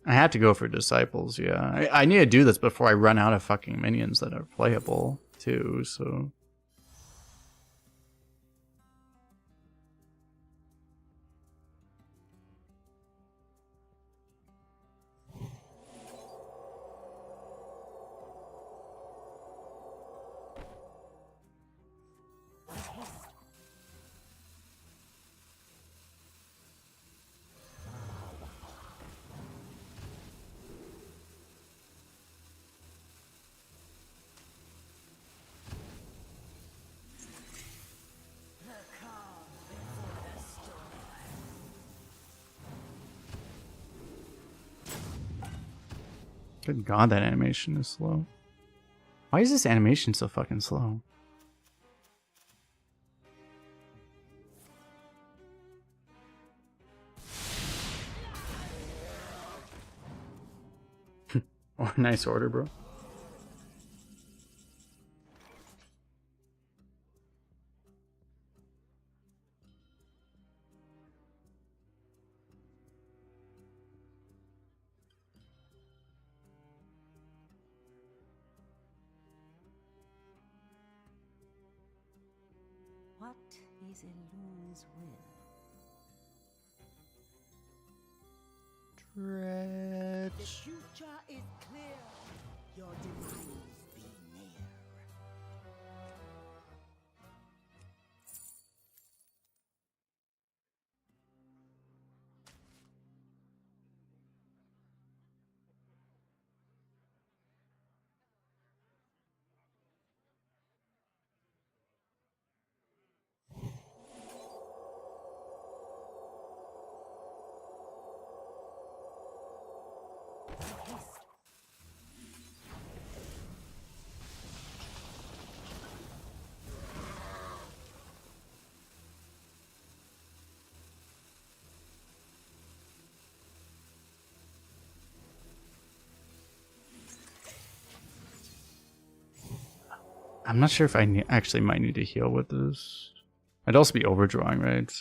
I have to go for Disciples, yeah. I need to do this before I run out of fucking minions that are playable, too, so... Good god, that animation is slow. Why is this animation so fucking slow? Oh, nice order, bro. What is a loon's will? The future is clear. Your demise be near. I'm not sure if I actually might need to heal with this. I'd also be overdrawing, right?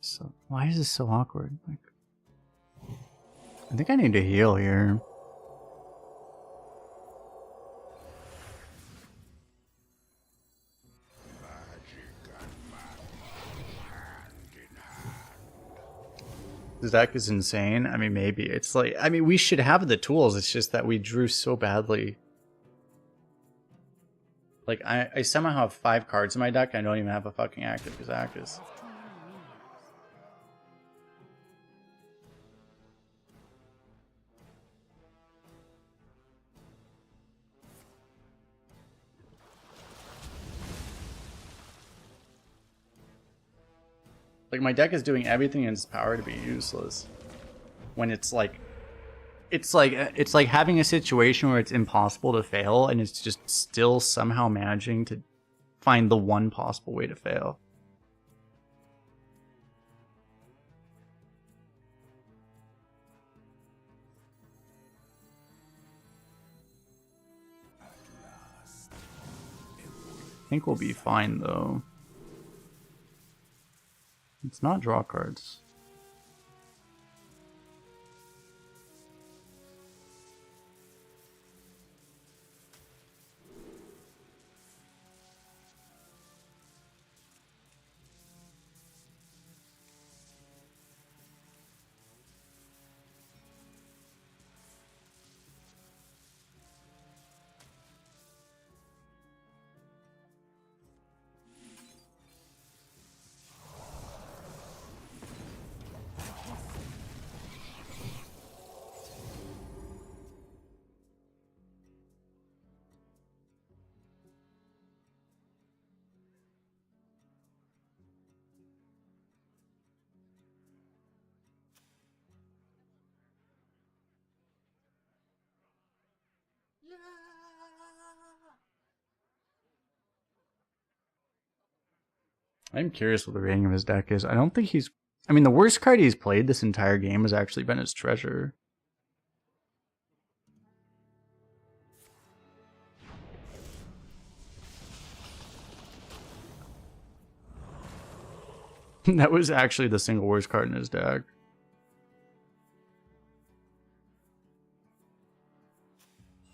So why is this so awkward? Like, I think I need to heal here. This deck is insane. I mean, maybe it's like, I mean, we should have the tools. It's just that we drew so badly. Like, I somehow have 5 cards in my deck. I don't even have a fucking active Kazakus. Like, my deck is doing everything in its power to be useless. When it's like having a situation where it's impossible to fail, and it's just still somehow managing to find the one possible way to fail. I think we'll be fine though. It's not draw cards. I'm curious what the rating of his deck is. I don't think he's... I mean, the worst card he's played this entire game has actually been his treasure. That was actually the single worst card in his deck.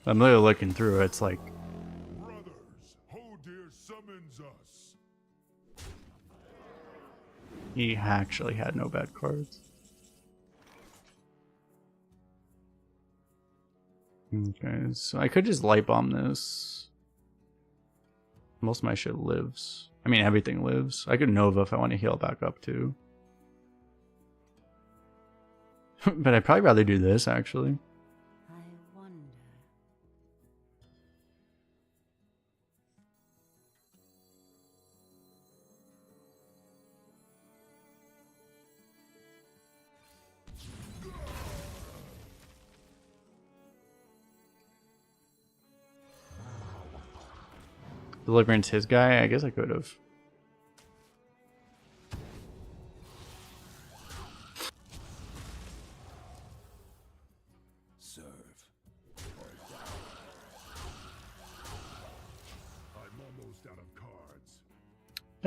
I'm literally looking through it. It's like... Brothers, Hodir summons us. He actually had no bad cards. Okay, so I could just light bomb this. Most of my shit lives. I mean, everything lives. I could Nova if I want to heal back up too. But I'd probably rather do this, actually. I wonder. Deliverance his guy? I guess I could have.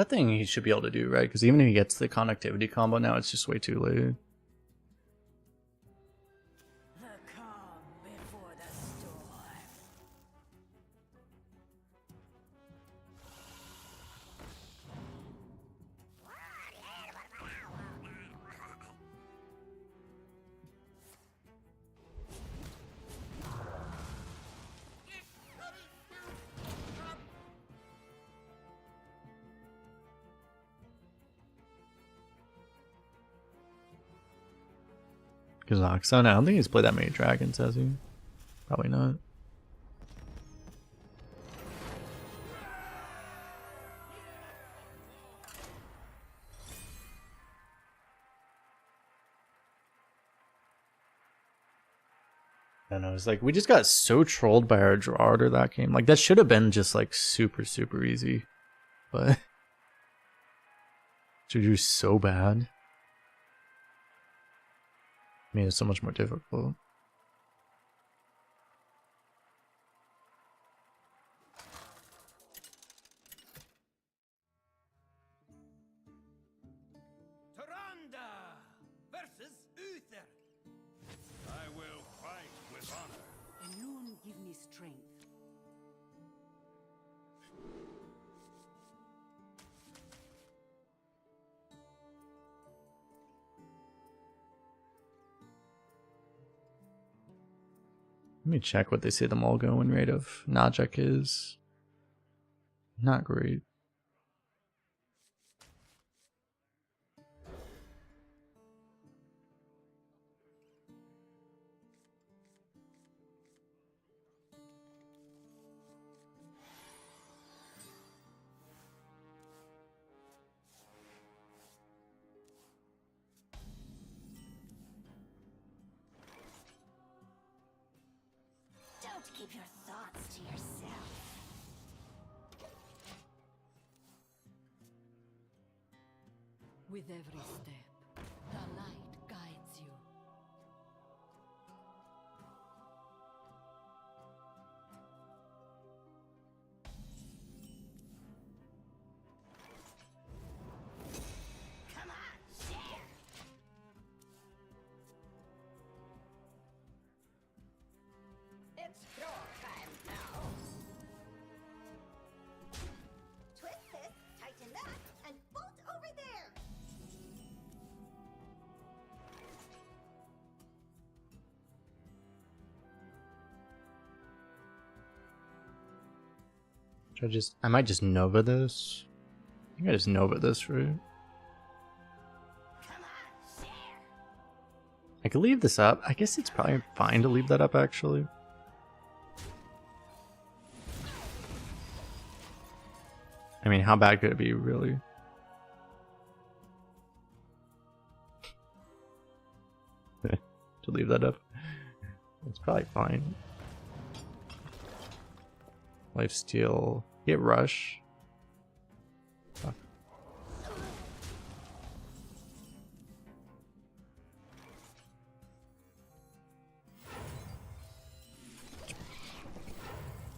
Nothing he should be able to do, right? Because even if he gets the connectivity combo now, it's just way too late. The calm before the storm. Kazakhstan, I don't think he's played that many dragons, has he? Probably not. I don't know, it's like we just got so trolled by our draw order that game. Like that should have been just like super, super easy. But Juju's so bad. Made it so much more difficult. Taranda versus Uther. I will fight with honor. Alone give me strength. Let me check what they say the Mulgo win rate of Najak is. Not great. Don't keep your thoughts to yourself. With every step, the light guides you. Come on, share. It's your time now. Twist this, tighten that, and bolt over there. I might just Nova this. I think I just Nova this, right? Come on, share. I could leave this up. I guess it's probably fine to leave that up, actually. I mean, how bad could it be, really? To leave that up. It's probably fine. Lifesteal. Get rush. Fuck.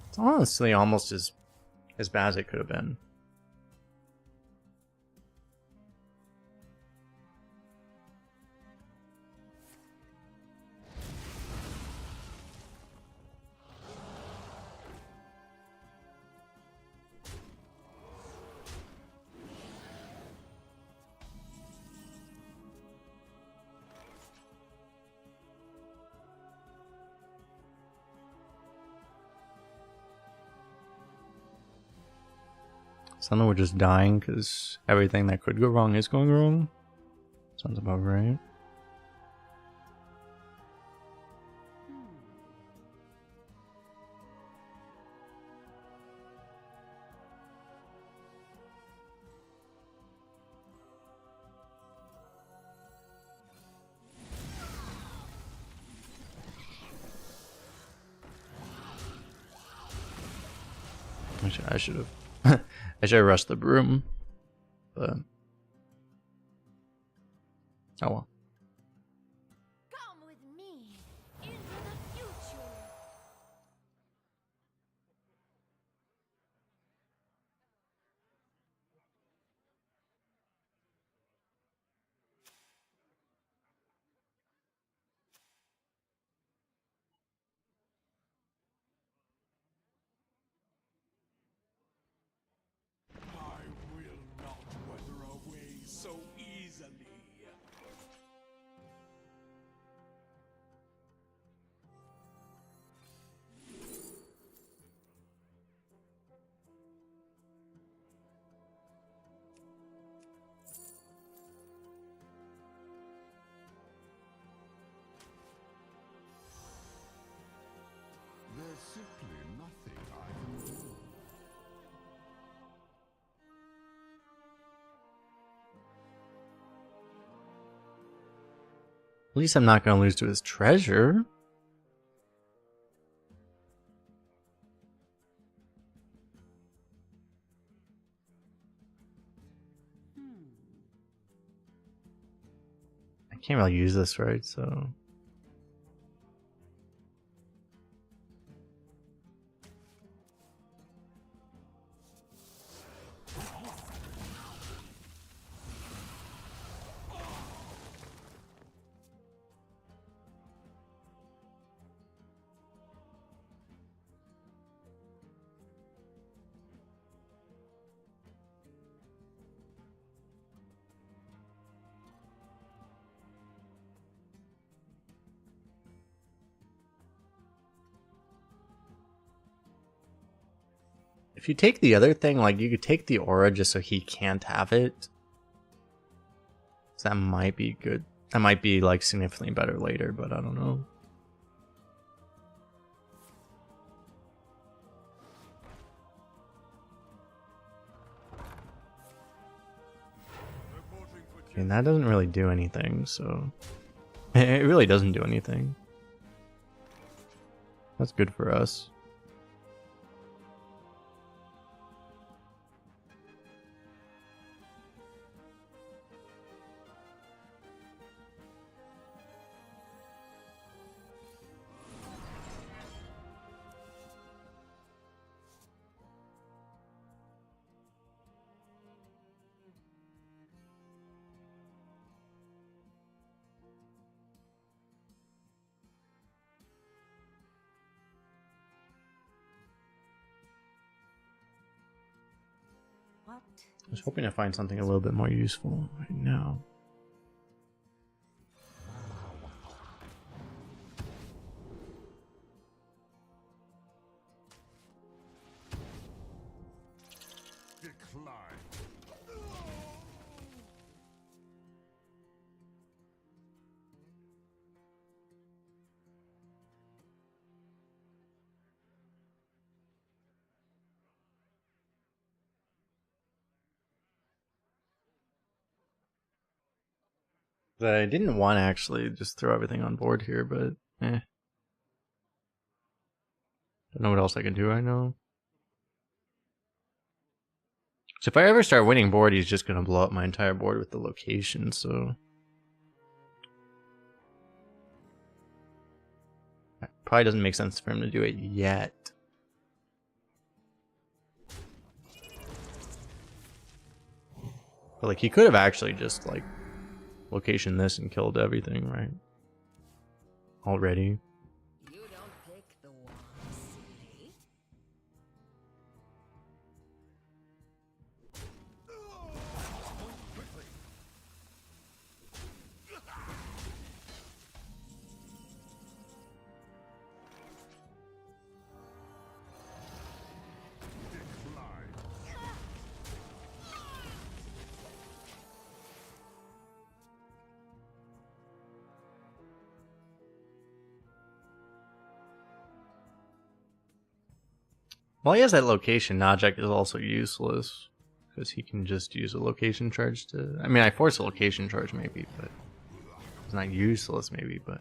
It's honestly almost as bad as it could have been. Some we're just dying because everything that could go wrong is going wrong. Sounds about right. I should have. I should have rushed the broom, but oh well. Come with me into the future. At least I'm not gonna lose to his treasure. I can't really use this, right? So if you take the other thing, like you could take the aura just so he can't have it. So that might be good. That might be like significantly better later, but I don't know. And that doesn't really do anything, so it really doesn't do anything. That's good for us. What I was hoping to find something a little bit more useful right now. Decline. I didn't want to actually just throw everything on board here, but Don't know what else I can do right now. So if I ever start winning board, he's just gonna blow up my entire board with the location, so it probably doesn't make sense for him to do it yet. But like he could have actually just like location this and killed everything, right? Already. You don't pick the one, silly. Well, he has that location. Najak is also useless because he can just use a location charge to. I mean, I force a location charge maybe, but it's not useless maybe. But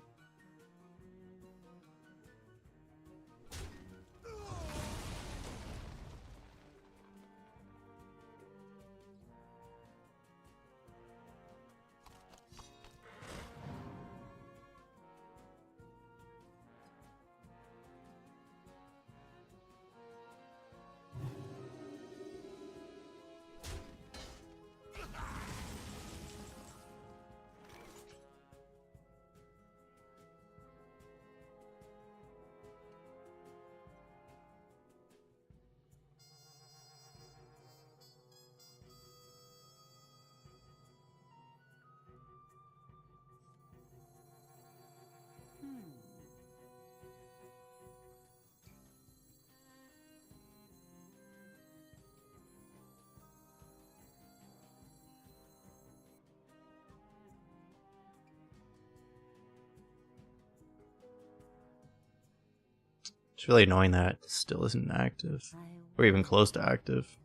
it's really annoying that it still isn't active or even close to active.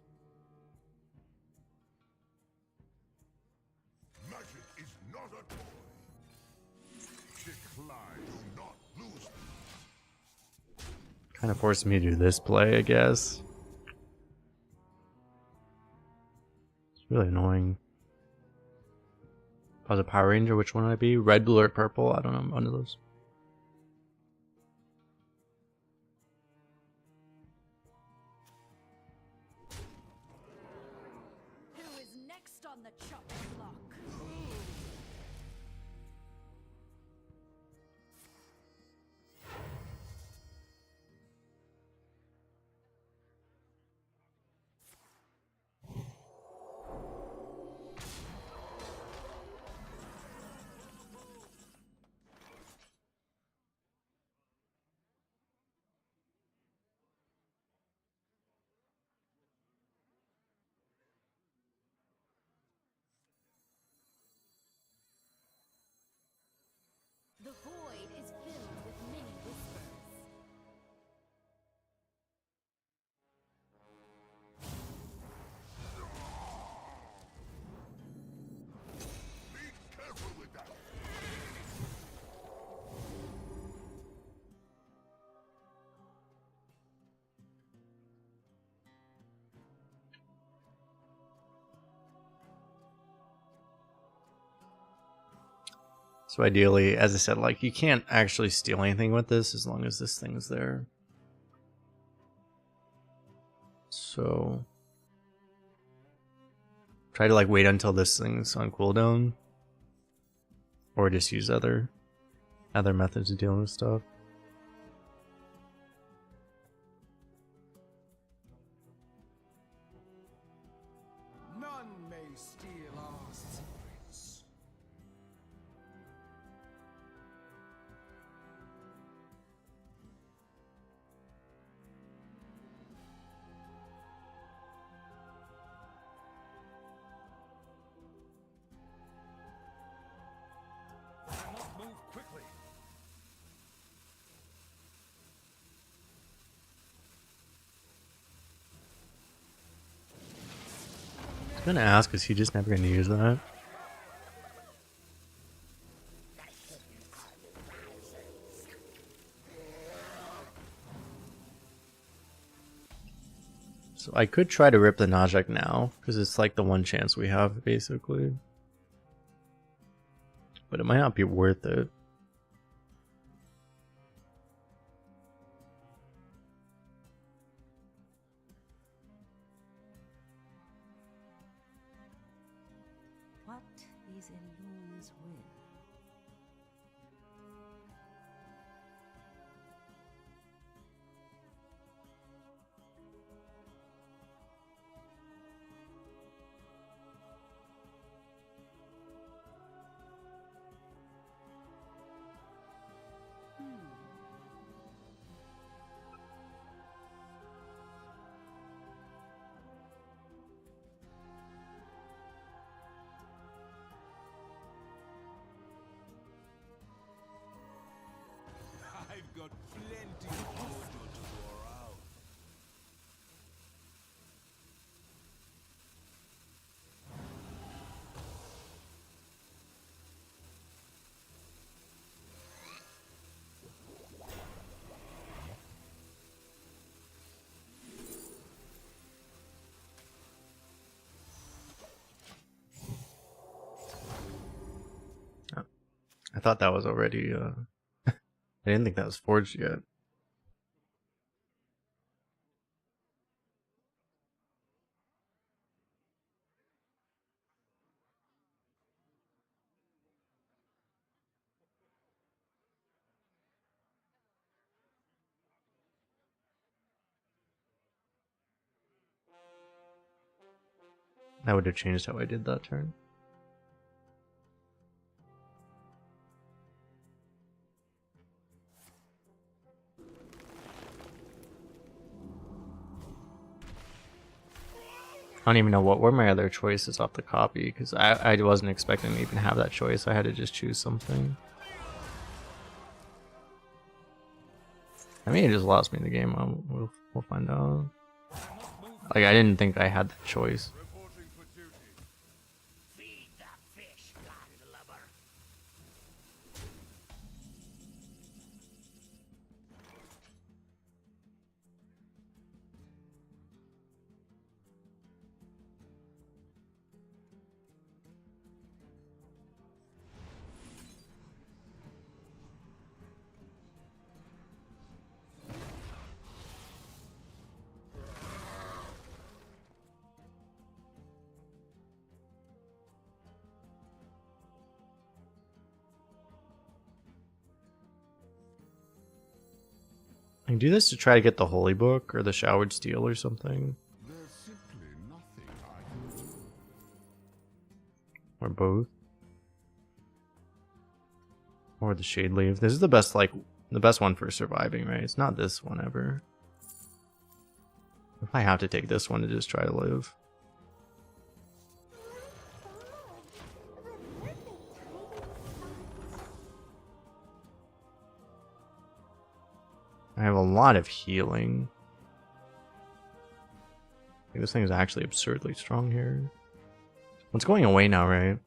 Magic is not a toy. Kind of forced me to do this play, I guess. It's really annoying. If I was a Power Ranger, which one would I be? Red, blue, or purple? I don't know. One of those. Who is next on the chopping block? The void is filled with many whispers. So ideally, as I said, like you can't actually steal anything with this as long as this thing's there. So try to like wait until this thing's on cooldown, or just use other methods of dealing with stuff. None may steal our secrets. I must move quickly. I was gonna ask, is he just never gonna use that? So I could try to rip the Najak now, because it's like the one chance we have, basically. But it might not be worth it. What these illusions will. I've got plenty of mojo to go around. I thought that was already, I didn't think that was forged yet. That would have changed how I did that turn. I don't even know what were my other choices off the copy, because I wasn't expecting to even have that choice. I had to just choose something. I mean, it just lost me the game. We'll find out. Like, I didn't think I had that choice. Reporting for duty. Feed the fish, landlubber. can do this to try to get the Holy Book or the Showered Steel or something. There's simply nothing I can do. Or both. Or the Shade Leaf. This is the best, like, the best one for surviving, right? It's not this one ever. If I have to take this one to just try to live. I have a lot of healing. I think this thing is actually absurdly strong here. It's going away now, right?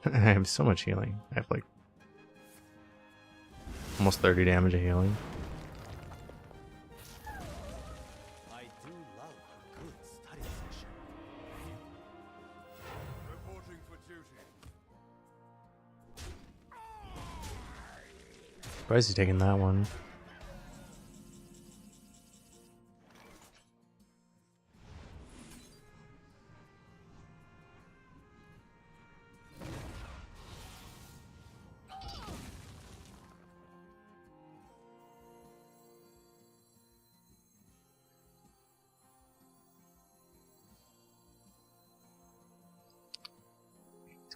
I have so much healing. I have like almost 30 damage of healing. I do love a good study session. Reporting for duty. Surprised he's taking that one.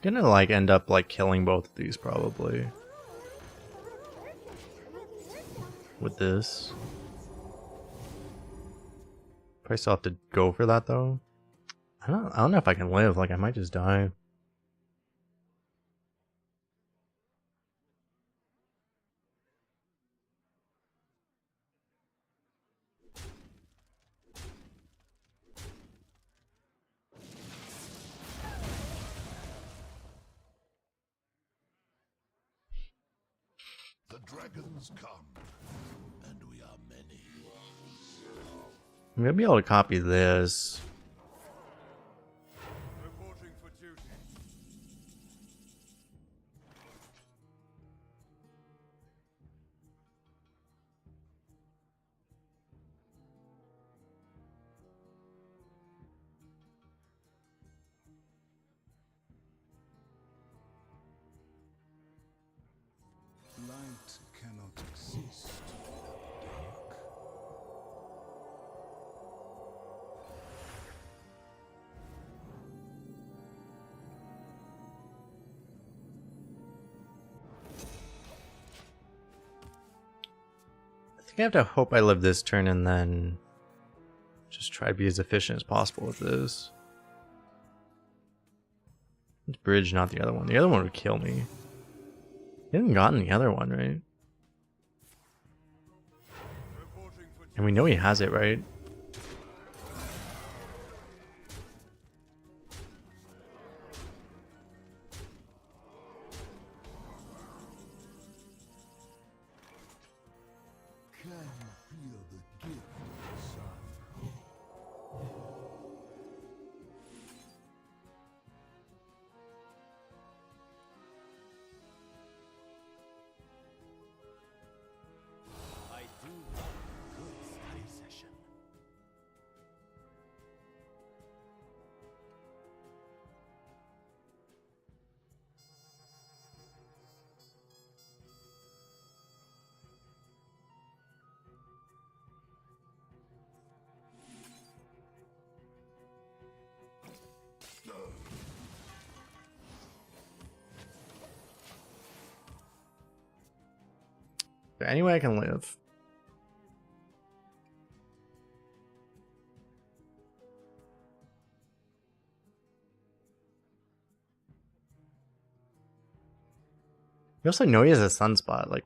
Gonna like end up like killing both of these probably with this. Probably still have to go for that though. I don't know if I can live. Like I might just die. The dragons come, and we are many. I'm gonna be able to copy this. Reporting for duty. Light cannot exist. Dark. I think I have to hope I live this turn and then just try to be as efficient as possible with this. It's bridge, not the other one. The other one would kill me. He hasn't gotten the other one, right? Reporting for And we know he has it, right? Can feel the gift of the sun. I do love a good study session. But anyway, I can live. We also know he has a sunspot. Like,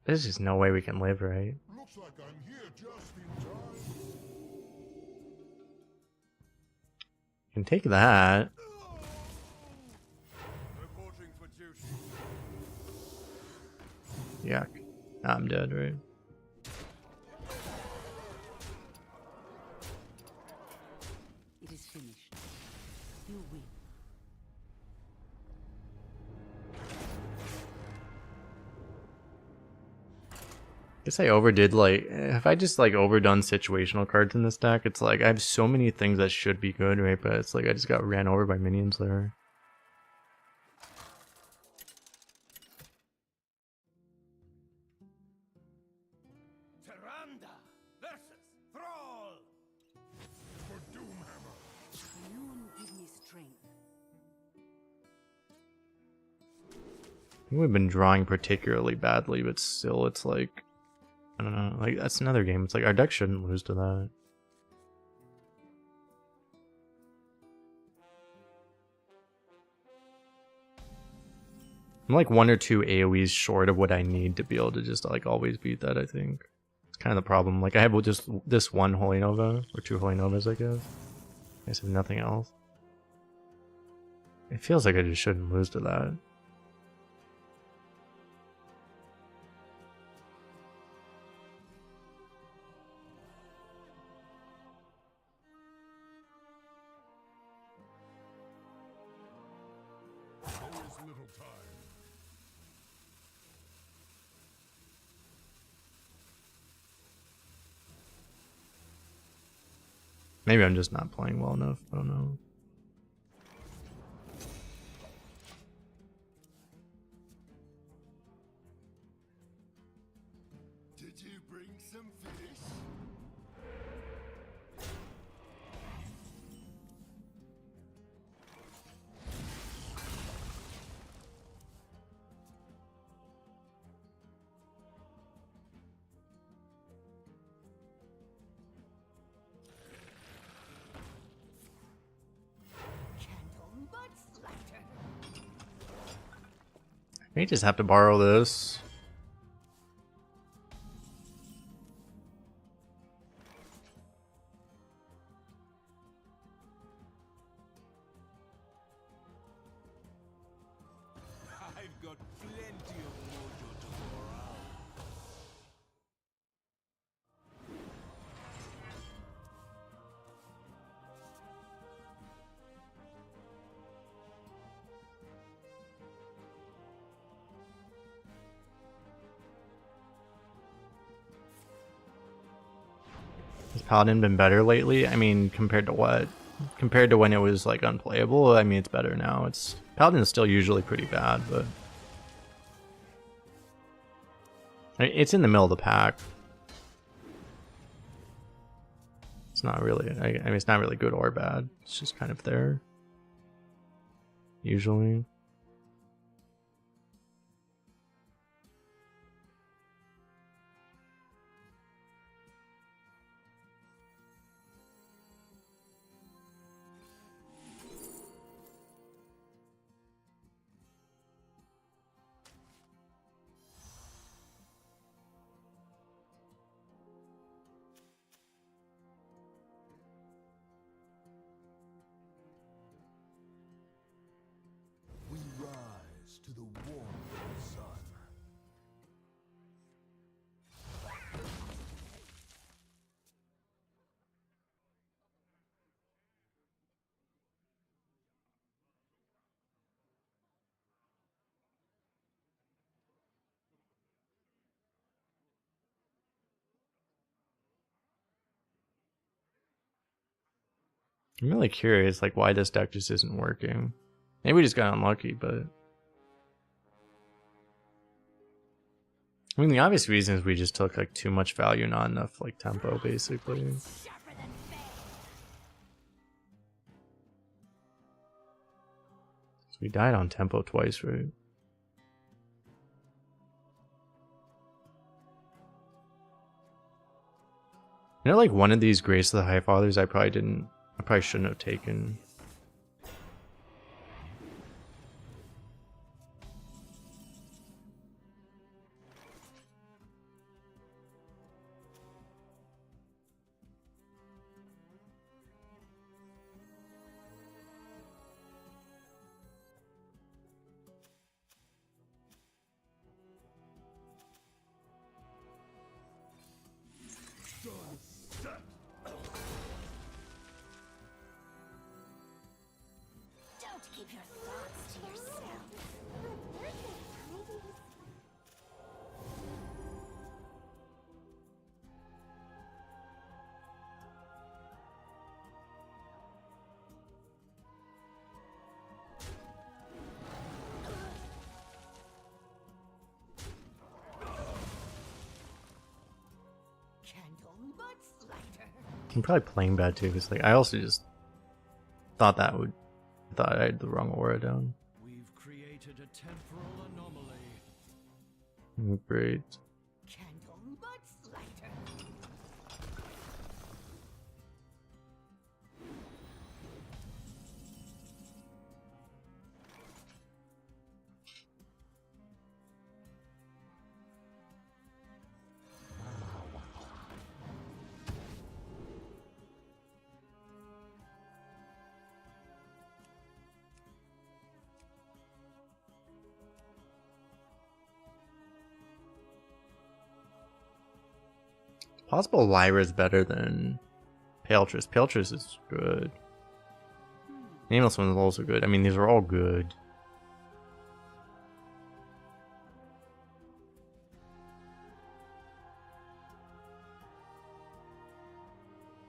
there's just no way we can live, right? Looks like I'm here just in time. Can take that. Reporting for duty. Yeah, I'm dead, right? It is finished. You win. Guess I overdid, like, if I just like overdone situational cards in this deck, it's like I have so many things that should be good, right? But it's like I just got ran over by minions there. I think we've been drawing particularly badly, but still, it's like, I don't know, like that's another game. It's like our deck shouldn't lose to that. I'm like 1 or 2 AoEs short of what I need to be able to just like always beat that, I think. It's kind of the problem. Like I have just this one Holy Nova, or 2 Holy Novas, I guess. I just have nothing else. It feels like I just shouldn't lose to that. There is little time. Maybe I'm just not playing well enough. I don't know. Did you bring some fish? I may just have to borrow this. I've got plenty of mojo to go around. Has Paladin been better lately? I mean, compared to what? Compared to when it was like unplayable, I mean it's better now. It's Paladin is still usually pretty bad, but it's in the middle of the pack. It's not really. I mean, it's not really good or bad. It's just kind of there. Usually. We rise to the warmth of the sun. I'm really curious, like, why this deck just isn't working. Maybe we just got unlucky, but I mean, the obvious reason is we just took like too much value, not enough like tempo, basically. So we died on tempo twice, right? You know, like one of these Grace of the High Fathers, I probably shouldn't have taken. Don't keep your thoughts to yourself. Candle much lighter. I'm probably playing bad too, because like I also just thought I had the wrong aura down. We've created a temporal anomaly. Great. Candle mudslider. Possible Lyra's better than Paltris. Paltris is good. Nameless one is also good. I mean, these are all good.